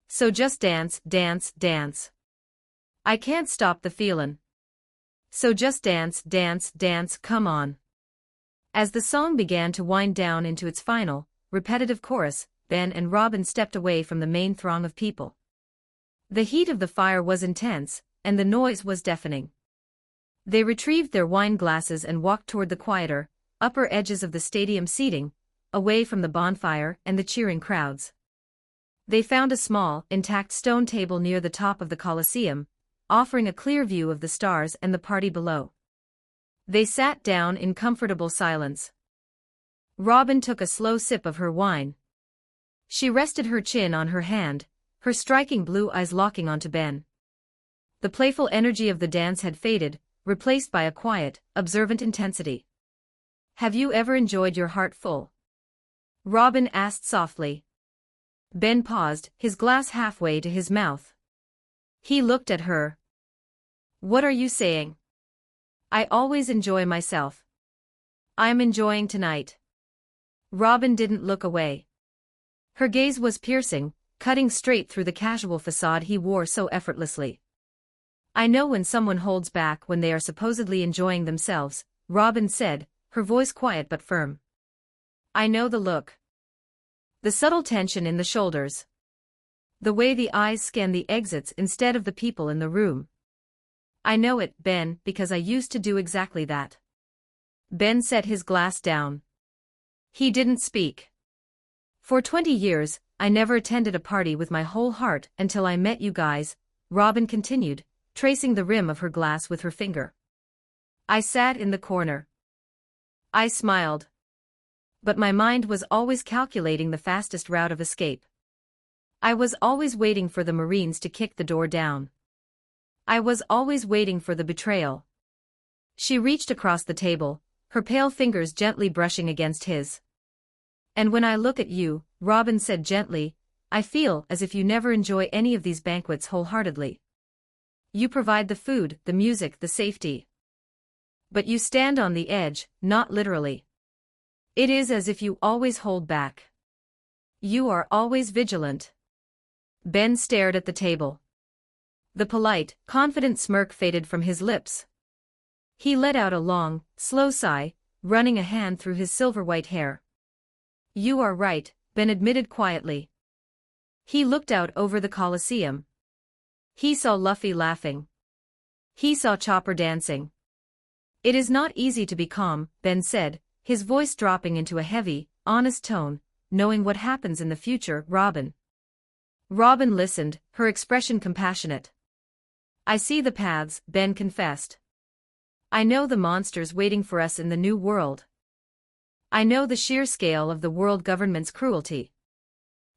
So just dance, dance, dance. I can't stop the feelin'. So just dance, dance, dance, come on. As the song began to wind down into its final, repetitive chorus, Ben and Robin stepped away from the main throng of people. The heat of the fire was intense, and the noise was deafening. They retrieved their wine glasses and walked toward the quieter, upper edges of the stadium seating, away from the bonfire and the cheering crowds. They found a small, intact stone table near the top of the Colosseum, offering a clear view of the stars and the party below. They sat down in comfortable silence. Robin took a slow sip of her wine. She rested her chin on her hand, her striking blue eyes locking onto Ben. The playful energy of the dance had faded, replaced by a quiet, observant intensity. Have you ever enjoyed your heart full? Robin asked softly. Ben paused, his glass halfway to his mouth. He looked at her. What are you saying? I always enjoy myself. I'm enjoying tonight. Robin didn't look away. Her gaze was piercing, cutting straight through the casual facade he wore so effortlessly. I know when someone holds back when they are supposedly enjoying themselves, Robin said, her voice quiet but firm. I know the look. The subtle tension in the shoulders. The way the eyes scan the exits instead of the people in the room. I know it, Ben, because I used to do exactly that. Ben set his glass down. He didn't speak. For 20 years, I never attended a party with my whole heart until I met you guys, Robin continued, tracing the rim of her glass with her finger. I sat in the corner. I smiled. But my mind was always calculating the fastest route of escape. I was always waiting for the Marines to kick the door down. I was always waiting for the betrayal. She reached across the table, her pale fingers gently brushing against his. And when I look at you, Robin said gently, I feel as if you never enjoy any of these banquets wholeheartedly. You provide the food, the music, the safety. But you stand on the edge, not literally. It is as if you always hold back. You are always vigilant. Ben stared at the table. The polite, confident smirk faded from his lips. He let out a long, slow sigh, running a hand through his silver-white hair. You are right, Ben admitted quietly. He looked out over the Colosseum. He saw Luffy laughing. He saw Chopper dancing. It is not easy to be calm, Ben said, his voice dropping into a heavy, honest tone, knowing what happens in the future, Robin. Robin listened, her expression compassionate. I see the paths, Ben confessed. I know the monsters waiting for us in the new world. I know the sheer scale of the world government's cruelty.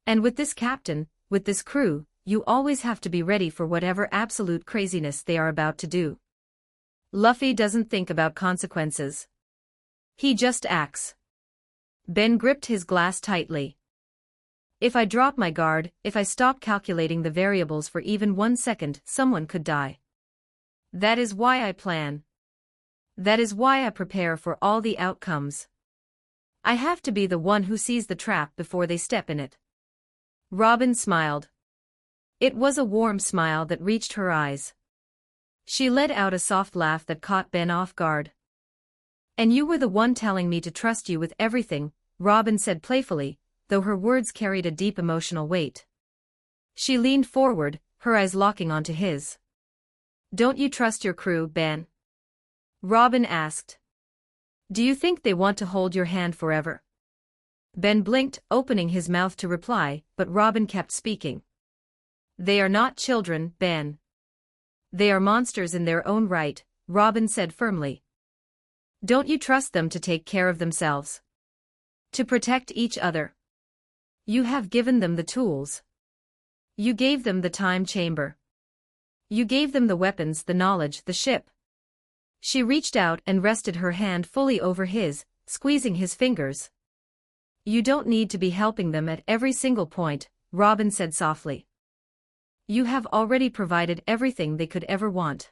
And with this captain, with this crew, you always have to be ready for whatever absolute craziness they are about to do. Luffy doesn't think about consequences. He just acts. Ben gripped his glass tightly. If I drop my guard, if I stop calculating the variables for even 1 second, someone could die. That is why I plan. That is why I prepare for all the outcomes. I have to be the one who sees the trap before they step in it. Robin smiled. It was a warm smile that reached her eyes. She let out a soft laugh that caught Ben off guard. And you were the one telling me to trust you with everything, Robin said playfully, though her words carried a deep emotional weight. She leaned forward, her eyes locking onto his. Don't you trust your crew, Ben? Robin asked. Do you think they want to hold your hand forever? Ben blinked, opening his mouth to reply, but Robin kept speaking. They are not children, Ben. They are monsters in their own right, Robin said firmly. Don't you trust them to take care of themselves? To protect each other? You have given them the tools. You gave them the time chamber. You gave them the weapons, the knowledge, the ship. She reached out and rested her hand fully over his, squeezing his fingers. You don't need to be helping them at every single point, Robin said softly. You have already provided everything they could ever want.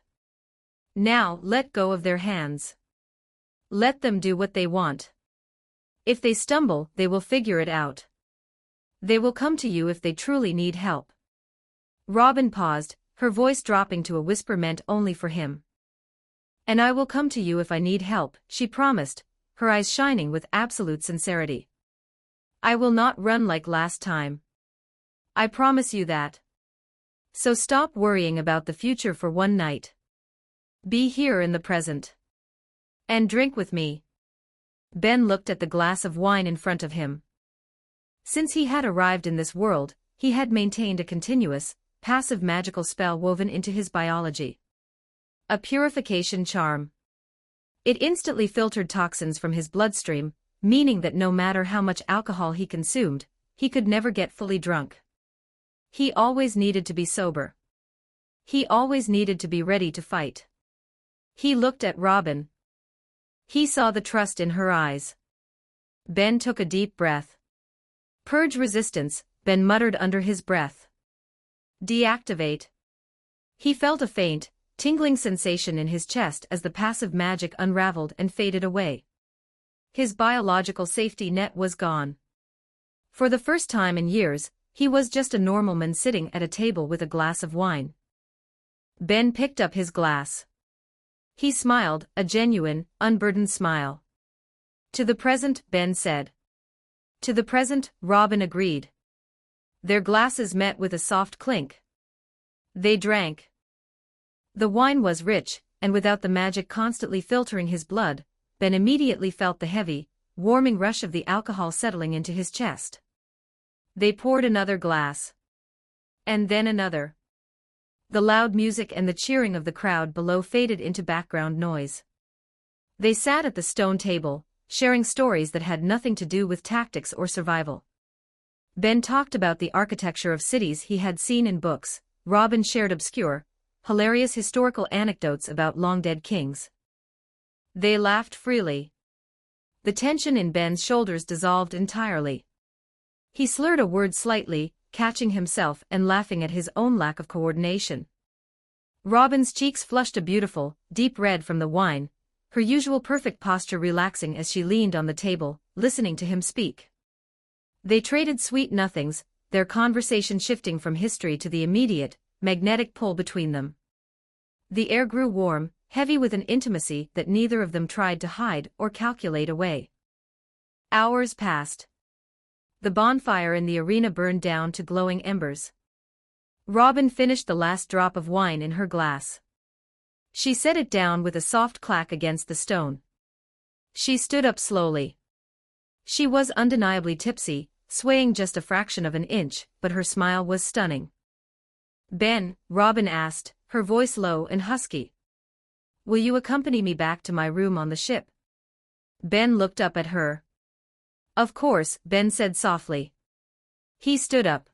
Now let go of their hands. Let them do what they want. If they stumble, they will figure it out. They will come to you if they truly need help. Robin paused, her voice dropping to a whisper meant only for him. And I will come to you if I need help, she promised, her eyes shining with absolute sincerity. I will not run like last time. I promise you that. So stop worrying about the future for one night. Be here in the present. And drink with me. Ben looked at the glass of wine in front of him. Since he had arrived in this world, he had maintained a continuous, passive magical spell woven into his biology. A purification charm. It instantly filtered toxins from his bloodstream, meaning that no matter how much alcohol he consumed, he could never get fully drunk. He always needed to be sober. He always needed to be ready to fight. He looked at Robin. He saw the trust in her eyes. Ben took a deep breath. Purge resistance, Ben muttered under his breath. Deactivate. He felt a faint, tingling sensation in his chest as the passive magic unraveled and faded away. His biological safety net was gone. For the first time in years, he was just a normal man sitting at a table with a glass of wine. Ben picked up his glass. He smiled, a genuine, unburdened smile. To the present, Ben said. To the present, Robin agreed. Their glasses met with a soft clink. They drank. The wine was rich, and without the magic constantly filtering his blood, Ben immediately felt the heavy, warming rush of the alcohol settling into his chest. They poured another glass. And then another. The loud music and the cheering of the crowd below faded into background noise. They sat at the stone table, sharing stories that had nothing to do with tactics or survival. Ben talked about the architecture of cities he had seen in books. Robin shared obscure, hilarious historical anecdotes about long-dead kings. They laughed freely. The tension in Ben's shoulders dissolved entirely. He slurred a word slightly, catching himself and laughing at his own lack of coordination. Robin's cheeks flushed a beautiful, deep red from the wine, her usual perfect posture relaxing as she leaned on the table, listening to him speak. They traded sweet nothings, their conversation shifting from history to the immediate, magnetic pull between them. The air grew warm, heavy with an intimacy that neither of them tried to hide or calculate away. Hours passed. The bonfire in the arena burned down to glowing embers. Robin finished the last drop of wine in her glass. She set it down with a soft clack against the stone. She stood up slowly. She was undeniably tipsy, swaying just a fraction of an inch, but her smile was stunning. "Ben," Robin asked, her voice low and husky. "Will you accompany me back to my room on the ship?" Ben looked up at her. "Of course," Ben said softly. He stood up.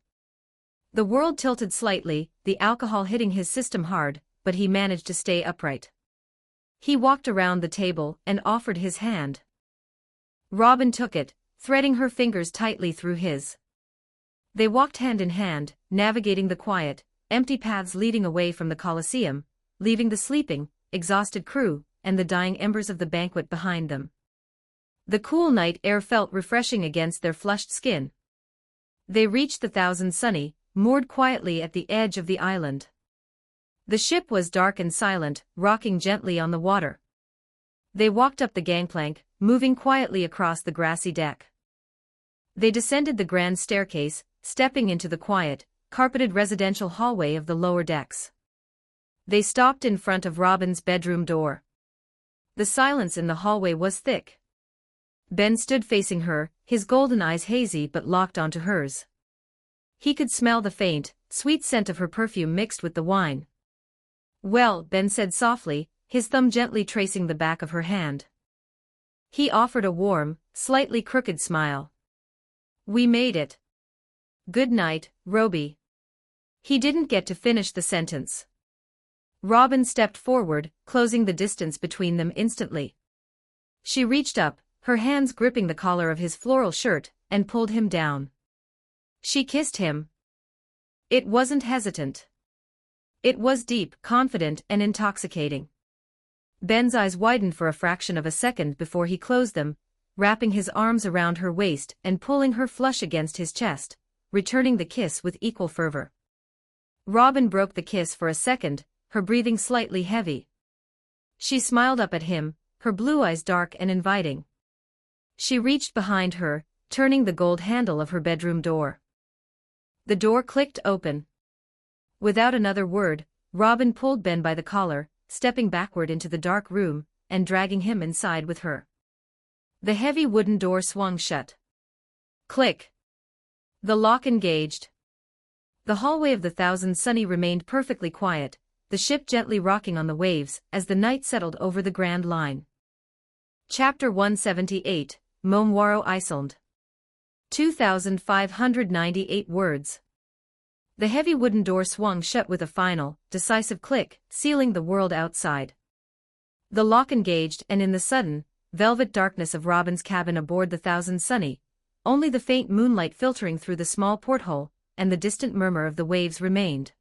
The world tilted slightly, the alcohol hitting his system hard, but he managed to stay upright. He walked around the table and offered his hand. Robin took it, threading her fingers tightly through his. They walked hand in hand, navigating the quiet, empty paths leading away from the Colosseum, leaving the sleeping, exhausted crew, and the dying embers of the banquet behind them. The cool night air felt refreshing against their flushed skin. They reached the Thousand Sunny, moored quietly at the edge of the island. The ship was dark and silent, rocking gently on the water. They walked up the gangplank, moving quietly across the grassy deck. They descended the grand staircase, stepping into the quiet, carpeted residential hallway of the lower decks. They stopped in front of Robin's bedroom door. The silence in the hallway was thick. Ben stood facing her, his golden eyes hazy but locked onto hers. He could smell the faint, sweet scent of her perfume mixed with the wine. "Well," Ben said softly, his thumb gently tracing the back of her hand. He offered a warm, slightly crooked smile. "We made it. Good night, Roby." He didn't get to finish the sentence. Robin stepped forward, closing the distance between them instantly. She reached up, her hands gripping the collar of his floral shirt, and pulled him down. She kissed him. It wasn't hesitant. It was deep, confident, and intoxicating. Ben's eyes widened for a fraction of a second before he closed them, wrapping his arms around her waist and pulling her flush against his chest, returning the kiss with equal fervor. Robin broke the kiss for a second, her breathing slightly heavy. She smiled up at him, her blue eyes dark and inviting. She reached behind her, turning the gold handle of her bedroom door. The door clicked open. Without another word, Robin pulled Ben by the collar, stepping backward into the dark room, and dragging him inside with her. The heavy wooden door swung shut. Click. The lock engaged. The hallway of the Thousand Sunny remained perfectly quiet, the ship gently rocking on the waves as the night settled over the Grand Line. Chapter 178, Momwaro Island. 2,598 words. The heavy wooden door swung shut with a final, decisive click, sealing the world outside. The lock engaged, and in the sudden, velvet darkness of Robin's cabin aboard the Thousand Sunny, only the faint moonlight filtering through the small porthole, and the distant murmur of the waves remained.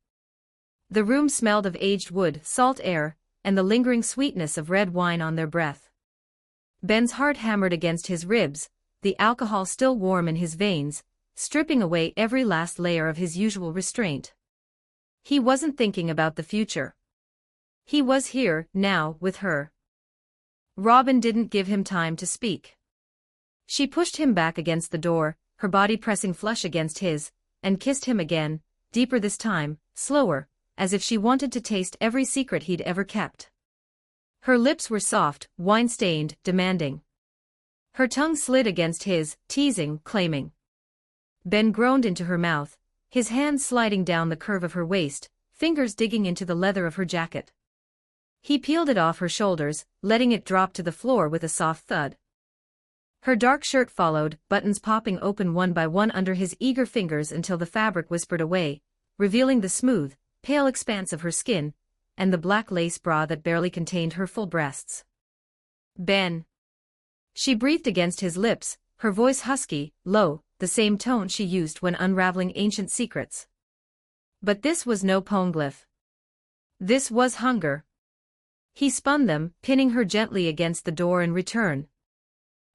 The room smelled of aged wood, salt air, and the lingering sweetness of red wine on their breath. Ben's heart hammered against his ribs, the alcohol still warm in his veins, stripping away every last layer of his usual restraint. He wasn't thinking about the future. He was here, now, with her. Robin didn't give him time to speak. She pushed him back against the door, her body pressing flush against his, and kissed him again, deeper this time, slower, as if she wanted to taste every secret he'd ever kept. Her lips were soft, wine-stained, demanding. Her tongue slid against his, teasing, claiming. Ben groaned into her mouth, his hands sliding down the curve of her waist, fingers digging into the leather of her jacket. He peeled it off her shoulders, letting it drop to the floor with a soft thud. Her dark shirt followed, buttons popping open one by one under his eager fingers until the fabric whispered away, revealing the smooth, pale expanse of her skin, and the black lace bra that barely contained her full breasts. "Ben." She breathed against his lips, her voice husky, low, the same tone she used when unraveling ancient secrets. But this was no poneglyph. This was hunger. He spun them, pinning her gently against the door in return.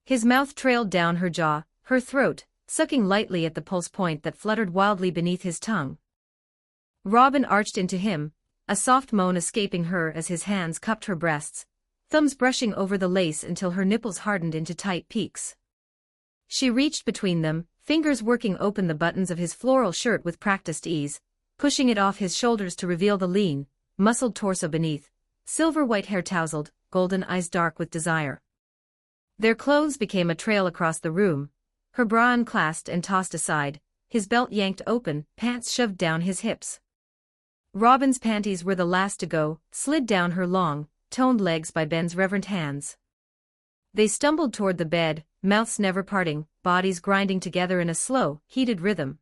His mouth trailed down her jaw, her throat, sucking lightly at the pulse point that fluttered wildly beneath his tongue. Robin arched into him, a soft moan escaping her as his hands cupped her breasts, thumbs brushing over the lace until her nipples hardened into tight peaks. She reached between them, fingers working open the buttons of his floral shirt with practiced ease, pushing it off his shoulders to reveal the lean, muscled torso beneath, silver-white hair tousled, golden eyes dark with desire. Their clothes became a trail across the room, her bra unclasped and tossed aside, his belt yanked open, pants shoved down his hips. Robin's panties were the last to go, slid down her long, toned legs by Ben's reverent hands. They stumbled toward the bed, mouths never parting, bodies grinding together in a slow, heated rhythm.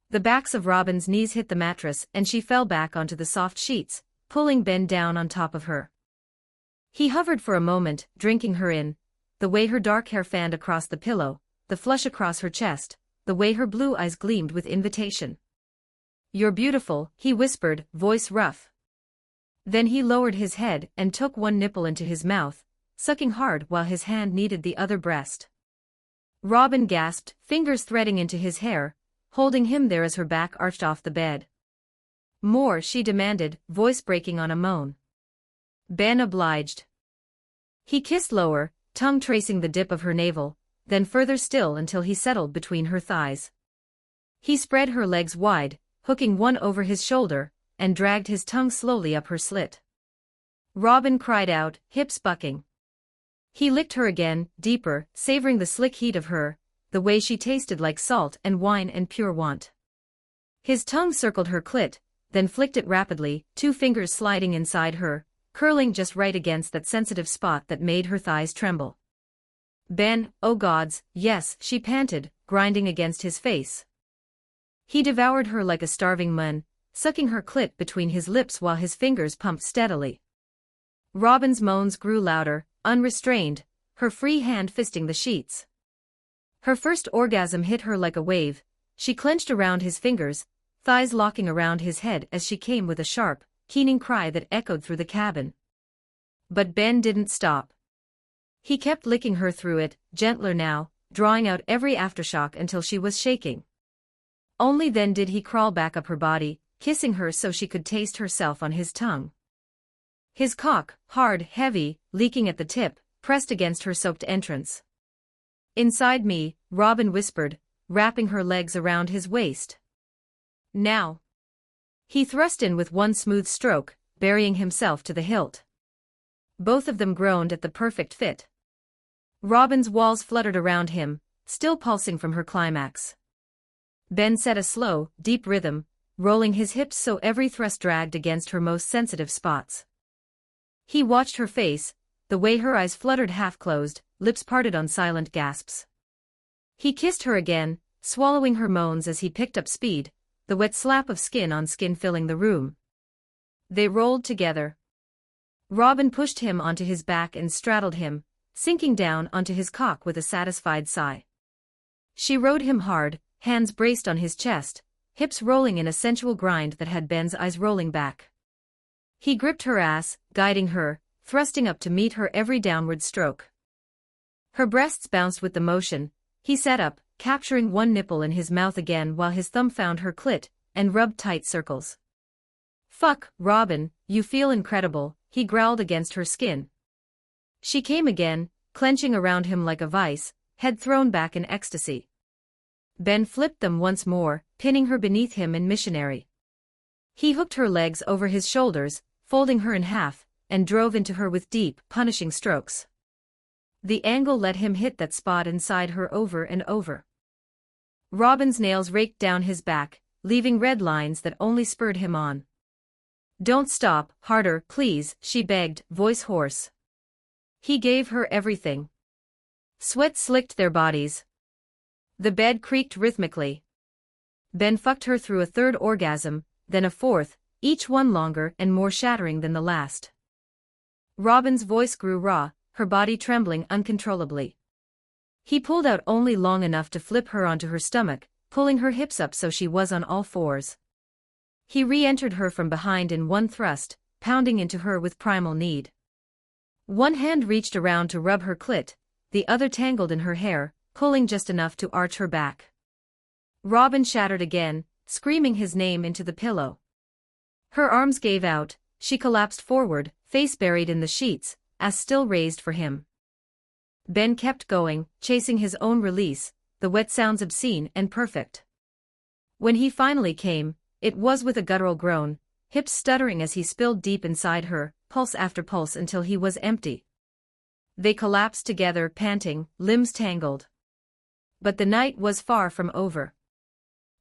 The backs of Robin's knees hit the mattress and she fell back onto the soft sheets, pulling Ben down on top of her. He hovered for a moment, drinking her in, the way her dark hair fanned across the pillow, the flush across her chest, the way her blue eyes gleamed with invitation. "You're beautiful," he whispered, voice rough. Then he lowered his head and took one nipple into his mouth, sucking hard while his hand kneaded the other breast. Robin gasped, fingers threading into his hair, holding him there as her back arched off the bed. "More," she demanded, voice breaking on a moan. Ben obliged. He kissed lower, tongue tracing the dip of her navel, then further still until he settled between her thighs. He spread her legs wide, hooking one over his shoulder, and dragged his tongue slowly up her slit. Robin cried out, hips bucking. He licked her again, deeper, savoring the slick heat of her, the way she tasted like salt and wine and pure want. His tongue circled her clit, then flicked it rapidly, two fingers sliding inside her, curling just right against that sensitive spot that made her thighs tremble. "Ben, oh gods, yes," she panted, grinding against his face. He devoured her like a starving man, sucking her clit between his lips while his fingers pumped steadily. Robin's moans grew louder, unrestrained, her free hand fisting the sheets. Her first orgasm hit her like a wave, she clenched around his fingers, thighs locking around his head as she came with a sharp, keening cry that echoed through the cabin. But Ben didn't stop. He kept licking her through it, gentler now, drawing out every aftershock until she was shaking. Only then did he crawl back up her body, kissing her so she could taste herself on his tongue. His cock, hard, heavy, leaking at the tip, pressed against her soaked entrance. "Inside me," Robin whispered, wrapping her legs around his waist. "Now." He thrust in with one smooth stroke, burying himself to the hilt. Both of them groaned at the perfect fit. Robin's walls fluttered around him, still pulsing from her climax. Ben set a slow, deep rhythm, rolling his hips so every thrust dragged against her most sensitive spots. He watched her face, the way her eyes fluttered half-closed, lips parted on silent gasps. He kissed her again, swallowing her moans as he picked up speed, the wet slap of skin on skin filling the room. They rolled together. Robin pushed him onto his back and straddled him, sinking down onto his cock with a satisfied sigh. She rode him hard, hands braced on his chest, hips rolling in a sensual grind that had Ben's eyes rolling back. He gripped her ass, guiding her, thrusting up to meet her every downward stroke. Her breasts bounced with the motion. He sat up, capturing one nipple in his mouth again while his thumb found her clit, and rubbed tight circles. "Fuck, Robin, you feel incredible," he growled against her skin. She came again, clenching around him like a vice, head thrown back in ecstasy. Ben flipped them once more, pinning her beneath him in missionary. He hooked her legs over his shoulders, folding her in half, and drove into her with deep, punishing strokes. The angle let him hit that spot inside her over and over. Robin's nails raked down his back, leaving red lines that only spurred him on. Don't stop, harder, please, she begged, voice hoarse. He gave her everything. Sweat slicked their bodies. The bed creaked rhythmically. Ben fucked her through a third orgasm, then a fourth, each one longer and more shattering than the last. Robin's voice grew raw, her body trembling uncontrollably. He pulled out only long enough to flip her onto her stomach, pulling her hips up so she was on all fours. He re-entered her from behind in one thrust, pounding into her with primal need. One hand reached around to rub her clit, the other tangled in her hair, pulling just enough to arch her back. Robin shattered again, screaming his name into the pillow. Her arms gave out, she collapsed forward, face buried in the sheets, as still raised for him. Ben kept going, chasing his own release, the wet sounds obscene and perfect. When he finally came, it was with a guttural groan, hips stuttering as he spilled deep inside her, pulse after pulse until he was empty. They collapsed together, panting, limbs tangled. But the night was far from over.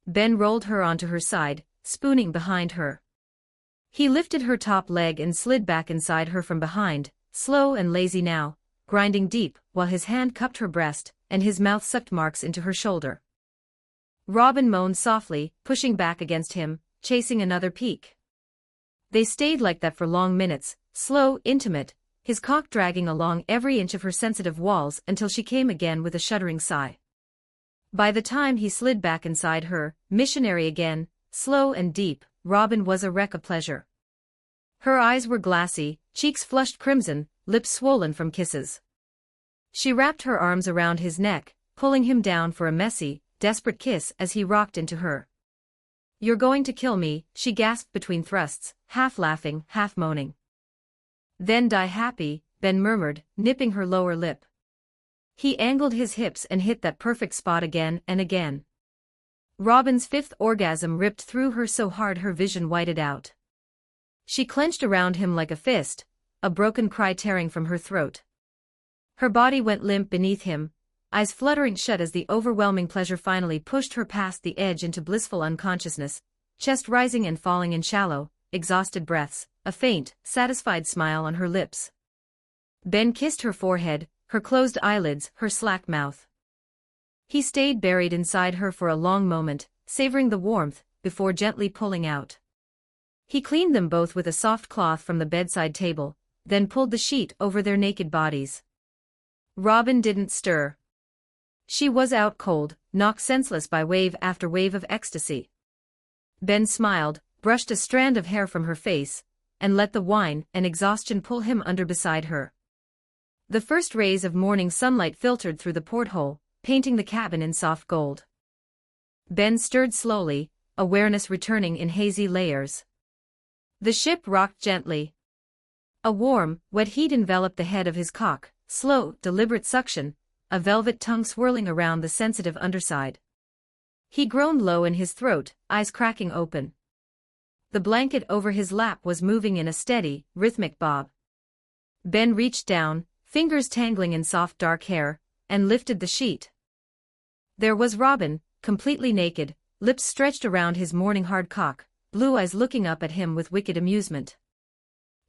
Ben rolled her onto her side, spooning behind her. He lifted her top leg and slid back inside her from behind, slow and lazy now, grinding deep, while his hand cupped her breast, and his mouth sucked marks into her shoulder. Robin moaned softly, pushing back against him, chasing another peek. They stayed like that for long minutes, slow, intimate, his cock dragging along every inch of her sensitive walls until she came again with a shuddering sigh. By the time he slid back inside her, missionary again, slow and deep, Robin was a wreck of pleasure. Her eyes were glassy, cheeks flushed crimson, lips swollen from kisses. She wrapped her arms around his neck, pulling him down for a messy, desperate kiss as he rocked into her. "You're going to kill me," she gasped between thrusts, half laughing, half moaning. "Then die happy," Ben murmured, nipping her lower lip. He angled his hips and hit that perfect spot again and again. Robin's fifth orgasm ripped through her so hard her vision whited out. She clenched around him like a fist, a broken cry tearing from her throat. Her body went limp beneath him, eyes fluttering shut as the overwhelming pleasure finally pushed her past the edge into blissful unconsciousness, chest rising and falling in shallow, exhausted breaths, a faint, satisfied smile on her lips. Ben kissed her forehead, her closed eyelids, her slack mouth. He stayed buried inside her for a long moment, savoring the warmth, before gently pulling out. He cleaned them both with a soft cloth from the bedside table, then pulled the sheet over their naked bodies. Robin didn't stir. She was out cold, knocked senseless by wave after wave of ecstasy. Ben smiled, brushed a strand of hair from her face, and let the wine and exhaustion pull him under beside her. The first rays of morning sunlight filtered through the porthole, painting the cabin in soft gold. Ben stirred slowly, awareness returning in hazy layers. The ship rocked gently. A warm, wet heat enveloped the head of his cock, slow, deliberate suction, a velvet tongue swirling around the sensitive underside. He groaned low in his throat, eyes cracking open. The blanket over his lap was moving in a steady, rhythmic bob. Ben reached down, fingers tangling in soft dark hair, and lifted the sheet. There was Robin, completely naked, lips stretched around his morning-hard cock, blue eyes looking up at him with wicked amusement.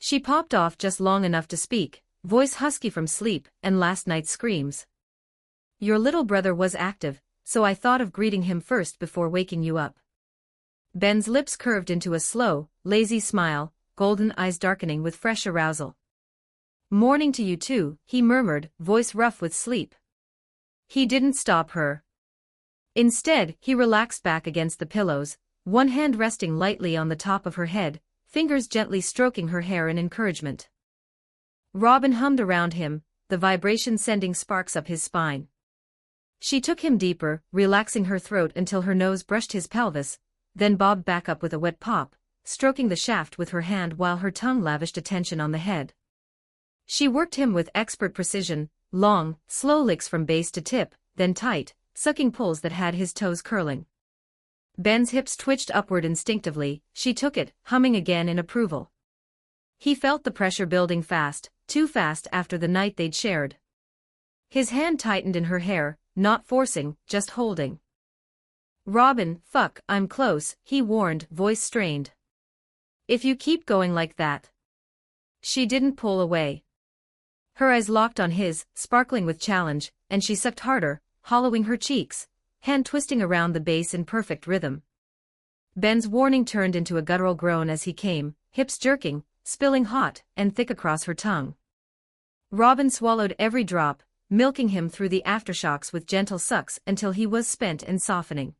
She popped off just long enough to speak, voice husky from sleep and last night's screams. "Your little brother was active, so I thought of greeting him first before waking you up." Ben's lips curved into a slow, lazy smile, golden eyes darkening with fresh arousal. "Morning to you too," he murmured, voice rough with sleep. He didn't stop her. Instead, he relaxed back against the pillows, one hand resting lightly on the top of her head, fingers gently stroking her hair in encouragement. Robin hummed around him, the vibration sending sparks up his spine. She took him deeper, relaxing her throat until her nose brushed his pelvis, then bobbed back up with a wet pop, stroking the shaft with her hand while her tongue lavished attention on the head. She worked him with expert precision, long, slow licks from base to tip, then tight, sucking pulls that had his toes curling. Ben's hips twitched upward instinctively, she took it, humming again in approval. He felt the pressure building fast, too fast after the night they'd shared. His hand tightened in her hair, not forcing, just holding. "Robin, fuck, I'm close," he warned, voice strained. If you keep going like that. She didn't pull away. Her eyes locked on his, sparkling with challenge, and she sucked harder, hollowing her cheeks, hand twisting around the base in perfect rhythm. Ben's warning turned into a guttural groan as he came, hips jerking, spilling hot and thick across her tongue. Robin swallowed every drop, milking him through the aftershocks with gentle sucks until he was spent and softening.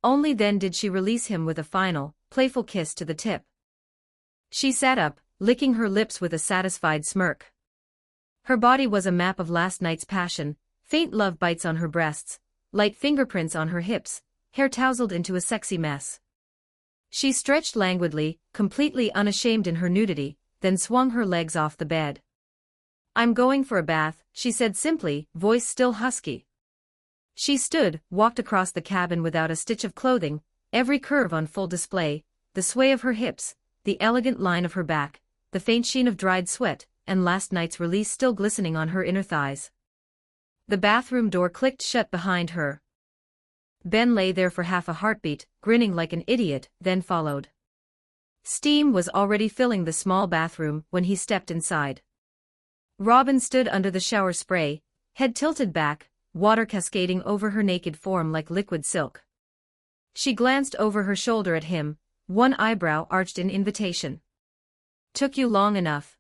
Only then did she release him with a final, playful kiss to the tip. She sat up, licking her lips with a satisfied smirk. Her body was a map of last night's passion, faint love bites on her breasts, light fingerprints on her hips, hair tousled into a sexy mess. She stretched languidly, completely unashamed in her nudity, then swung her legs off the bed. "I'm going for a bath," she said simply, voice still husky. She stood, walked across the cabin without a stitch of clothing, every curve on full display, the sway of her hips, the elegant line of her back, the faint sheen of dried sweat, and last night's release still glistening on her inner thighs. The bathroom door clicked shut behind her. Ben lay there for half a heartbeat, grinning like an idiot, then followed. Steam was already filling the small bathroom when he stepped inside. Robin stood under the shower spray, head tilted back, water cascading over her naked form like liquid silk. She glanced over her shoulder at him, one eyebrow arched in invitation. "Took you long enough."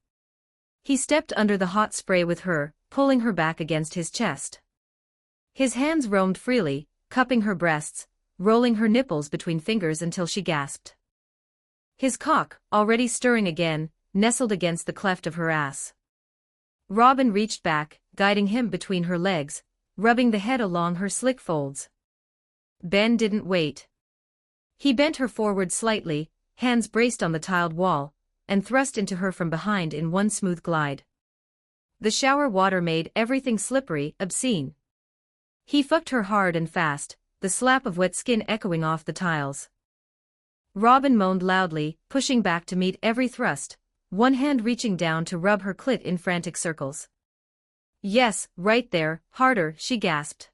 He stepped under the hot spray with her, pulling her back against his chest. His hands roamed freely, cupping her breasts, rolling her nipples between fingers until she gasped. His cock, already stirring again, nestled against the cleft of her ass. Robin reached back, guiding him between her legs, rubbing the head along her slick folds. Ben didn't wait. He bent her forward slightly, hands braced on the tiled wall, and thrust into her from behind in one smooth glide. The shower water made everything slippery, obscene. He fucked her hard and fast, the slap of wet skin echoing off the tiles. Robin moaned loudly, pushing back to meet every thrust, one hand reaching down to rub her clit in frantic circles. "Yes, right there, harder," she gasped.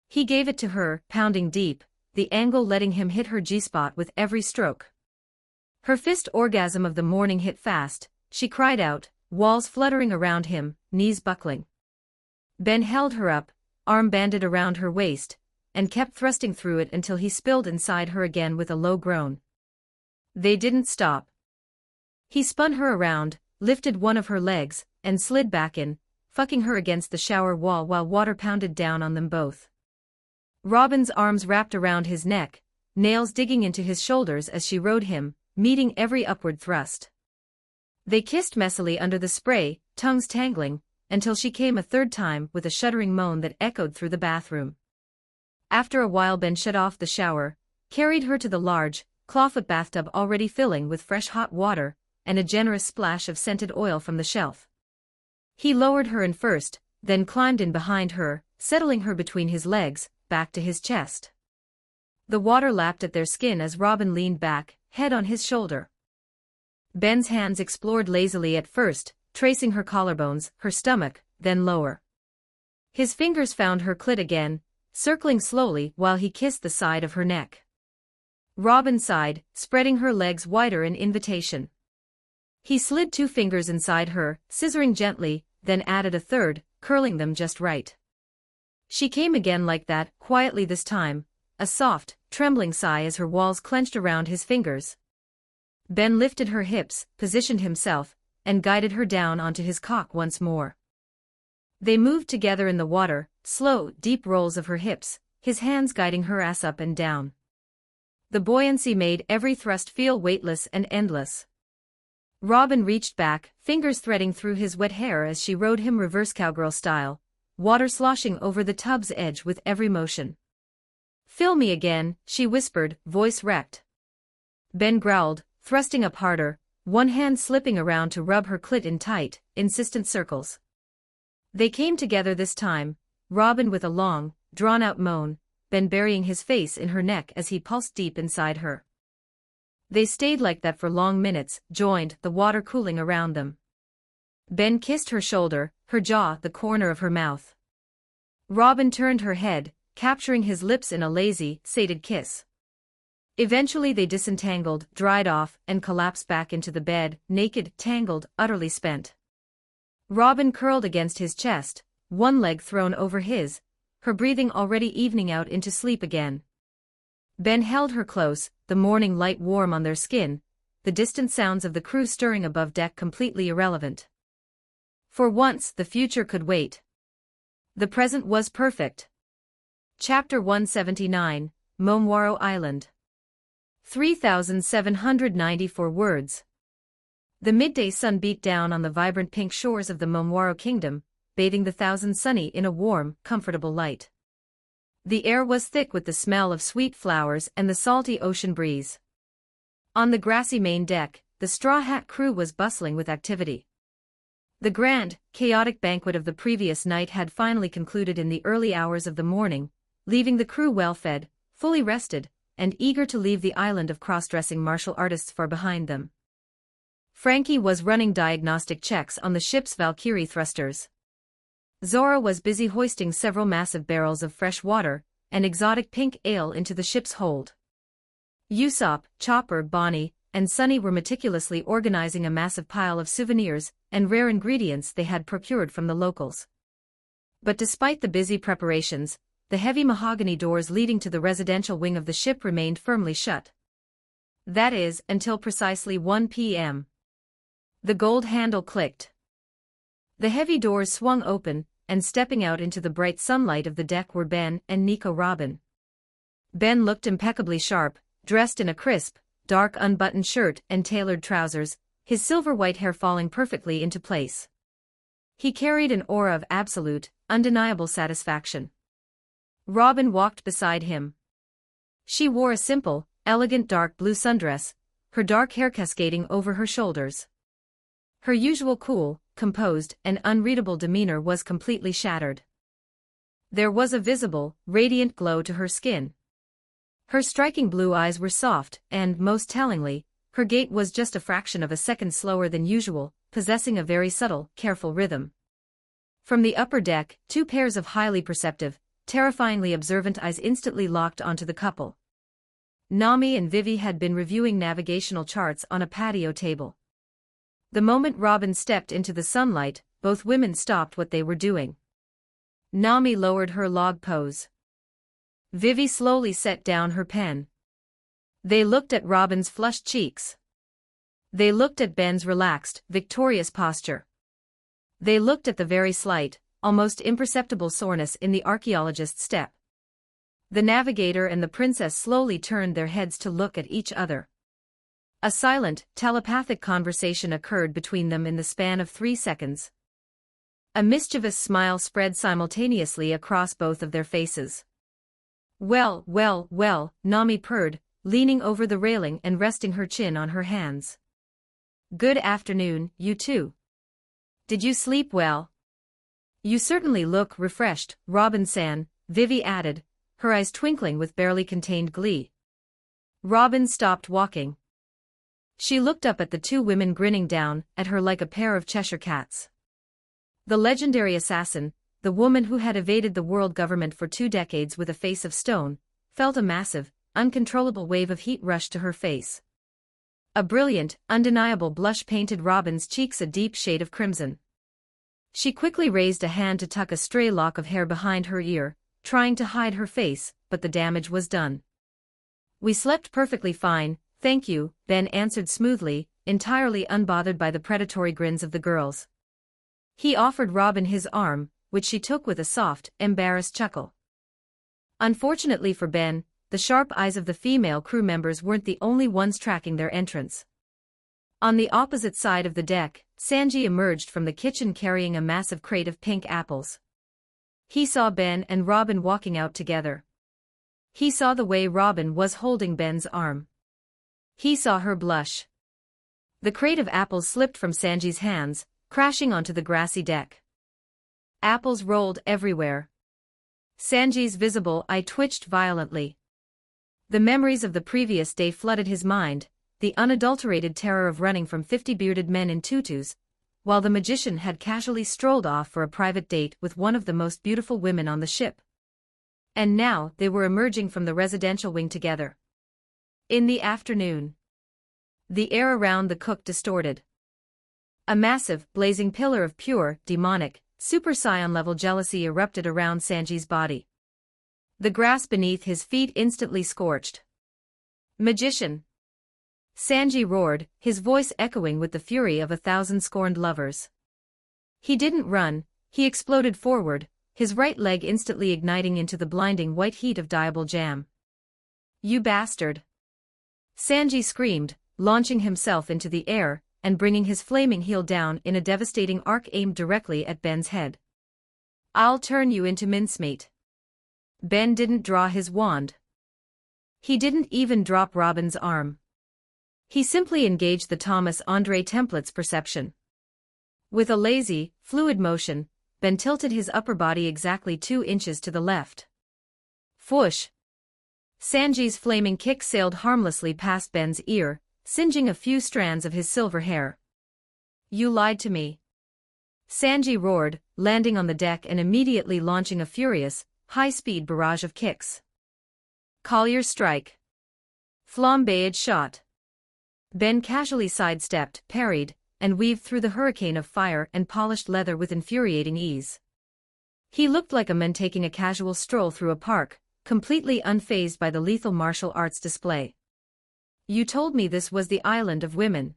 He gave it to her, pounding deep, the angle letting him hit her G-spot with every stroke. Her fist orgasm of the morning hit fast, she cried out, walls fluttering around him, knees buckling. Ben held her up, arm banded around her waist, and kept thrusting through it until he spilled inside her again with a low groan. They didn't stop. He spun her around, lifted one of her legs, and slid back in, fucking her against the shower wall while water pounded down on them both. Robin's arms wrapped around his neck, nails digging into his shoulders as she rode him, meeting every upward thrust. They kissed messily under the spray, tongues tangling, until she came a third time with a shuddering moan that echoed through the bathroom. After a while Ben shut off the shower, carried her to the large, clawfoot bathtub already filling with fresh hot water, and a generous splash of scented oil from the shelf. He lowered her in first, then climbed in behind her, settling her between his legs, back to his chest. The water lapped at their skin as Robin leaned back, head on his shoulder. Ben's hands explored lazily at first, tracing her collarbones, her stomach, then lower. His fingers found her clit again, circling slowly while he kissed the side of her neck. Robin sighed, spreading her legs wider in invitation. He slid 2 fingers inside her, scissoring gently, then added a third, curling them just right. She came again like that, quietly this time, a soft, trembling sigh as her walls clenched around his fingers. Ben lifted her hips, positioned himself, and guided her down onto his cock once more. They moved together in the water, slow, deep rolls of her hips, his hands guiding her ass up and down. The buoyancy made every thrust feel weightless and endless. Robin reached back, fingers threading through his wet hair as she rode him reverse cowgirl style, water sloshing over the tub's edge with every motion. "Fill me again," she whispered, voice wrecked. Ben growled, thrusting up harder, one hand slipping around to rub her clit in tight, insistent circles. They came together this time, Robin with a long, drawn-out moan, Ben burying his face in her neck as he pulsed deep inside her. They stayed like that for long minutes, joined, the water cooling around them. Ben kissed her shoulder, her jaw, the corner of her mouth. Robin turned her head, capturing his lips in a lazy, sated kiss. Eventually they disentangled, dried off, and collapsed back into the bed, naked, tangled, utterly spent. Robin curled against his chest, one leg thrown over his, her breathing already evening out into sleep again. Ben held her close, the morning light warm on their skin, the distant sounds of the crew stirring above deck completely irrelevant. For once, the future could wait. The present was perfect. Chapter 179, Momwaro Island. 3,794 words. The midday sun beat down on the vibrant pink shores of the Momwaro Kingdom, bathing the thousand sunny in a warm, comfortable light. The air was thick with the smell of sweet flowers and the salty ocean breeze. On the grassy main deck, the Straw Hat crew was bustling with activity. The grand, chaotic banquet of the previous night had finally concluded in the early hours of the morning, leaving the crew well-fed, fully rested, and eager to leave the island of cross-dressing martial artists far behind them. Frankie was running diagnostic checks on the ship's Valkyrie thrusters. Zora was busy hoisting several massive barrels of fresh water and exotic pink ale into the ship's hold. Usopp, Chopper, Bonnie, and Sunny were meticulously organizing a massive pile of souvenirs and rare ingredients they had procured from the locals. But despite the busy preparations, the heavy mahogany doors leading to the residential wing of the ship remained firmly shut. That is, until precisely 1 p.m. The gold handle clicked. The heavy doors swung open, and stepping out into the bright sunlight of the deck were Ben and Nico Robin. Ben looked impeccably sharp, dressed in a crisp, dark unbuttoned shirt and tailored trousers, his silver-white hair falling perfectly into place. He carried an aura of absolute, undeniable satisfaction. Robin walked beside him. She wore a simple, elegant dark blue sundress, her dark hair cascading over her shoulders. Her usual cool, composed, and unreadable demeanor was completely shattered. There was a visible, radiant glow to her skin. Her striking blue eyes were soft, and, most tellingly, her gait was just a fraction of a second slower than usual, possessing a very subtle, careful rhythm. From the upper deck, two pairs of highly perceptive, terrifyingly observant eyes instantly locked onto the couple. Nami and Vivi had been reviewing navigational charts on a patio table. The moment Robin stepped into the sunlight, both women stopped what they were doing. Nami lowered her log pose. Vivi slowly set down her pen. They looked at Robin's flushed cheeks. They looked at Ben's relaxed, victorious posture. They looked at the very slight, almost imperceptible soreness in the archaeologist's step. The navigator and the princess slowly turned their heads to look at each other. A silent, telepathic conversation occurred between them in the span of 3 seconds. A mischievous smile spread simultaneously across both of their faces. Well, well, well, Nami purred, leaning over the railing and resting her chin on her hands. Good afternoon, you two. Did you sleep well? You certainly look refreshed, Robin-san, Vivi added, her eyes twinkling with barely contained glee. Robin stopped walking. She looked up at the two women grinning down at her like a pair of Cheshire cats. The legendary assassin, the woman who had evaded the world government for 2 decades with a face of stone, felt a massive, uncontrollable wave of heat rush to her face. A brilliant, undeniable blush painted Robin's cheeks a deep shade of crimson. She quickly raised a hand to tuck a stray lock of hair behind her ear, trying to hide her face, but the damage was done. We slept perfectly fine, thank you, Ben answered smoothly, entirely unbothered by the predatory grins of the girls. He offered Robin his arm, which she took with a soft, embarrassed chuckle. Unfortunately for Ben, the sharp eyes of the female crew members weren't the only ones tracking their entrance. On the opposite side of the deck, Sanji emerged from the kitchen carrying a massive crate of pink apples. He saw Ben and Robin walking out together. He saw the way Robin was holding Ben's arm. He saw her blush. The crate of apples slipped from Sanji's hands, crashing onto the grassy deck. Apples rolled everywhere. Sanji's visible eye twitched violently. The memories of the previous day flooded his mind, the unadulterated terror of running from 50 bearded men in tutus, while the magician had casually strolled off for a private date with one of the most beautiful women on the ship. And now they were emerging from the residential wing together. In the afternoon, the air around the cook distorted. A massive, blazing pillar of pure, demonic, Super Saiyan-level jealousy erupted around Sanji's body. The grass beneath his feet instantly scorched. Magician! Sanji roared, his voice echoing with the fury of 1,000 scorned lovers. He didn't run, he exploded forward, his right leg instantly igniting into the blinding white heat of diable jam. You bastard! Sanji screamed, launching himself into the air, and bringing his flaming heel down in a devastating arc aimed directly at Ben's head. I'll turn you into mincemeat. Ben didn't draw his wand. He didn't even drop Robin's arm. He simply engaged the Thomas Andre template's perception. With a lazy, fluid motion, Ben tilted his upper body exactly 2 inches to the left. Whoosh! Sanji's flaming kick sailed harmlessly past Ben's ear, singeing a few strands of his silver hair. You lied to me. Sanji roared, landing on the deck and immediately launching a furious, high-speed barrage of kicks. Collier's strike. Flambeade shot. Ben casually sidestepped, parried, and weaved through the hurricane of fire and polished leather with infuriating ease. He looked like a man taking a casual stroll through a park, completely unfazed by the lethal martial arts display. You told me this was the island of women.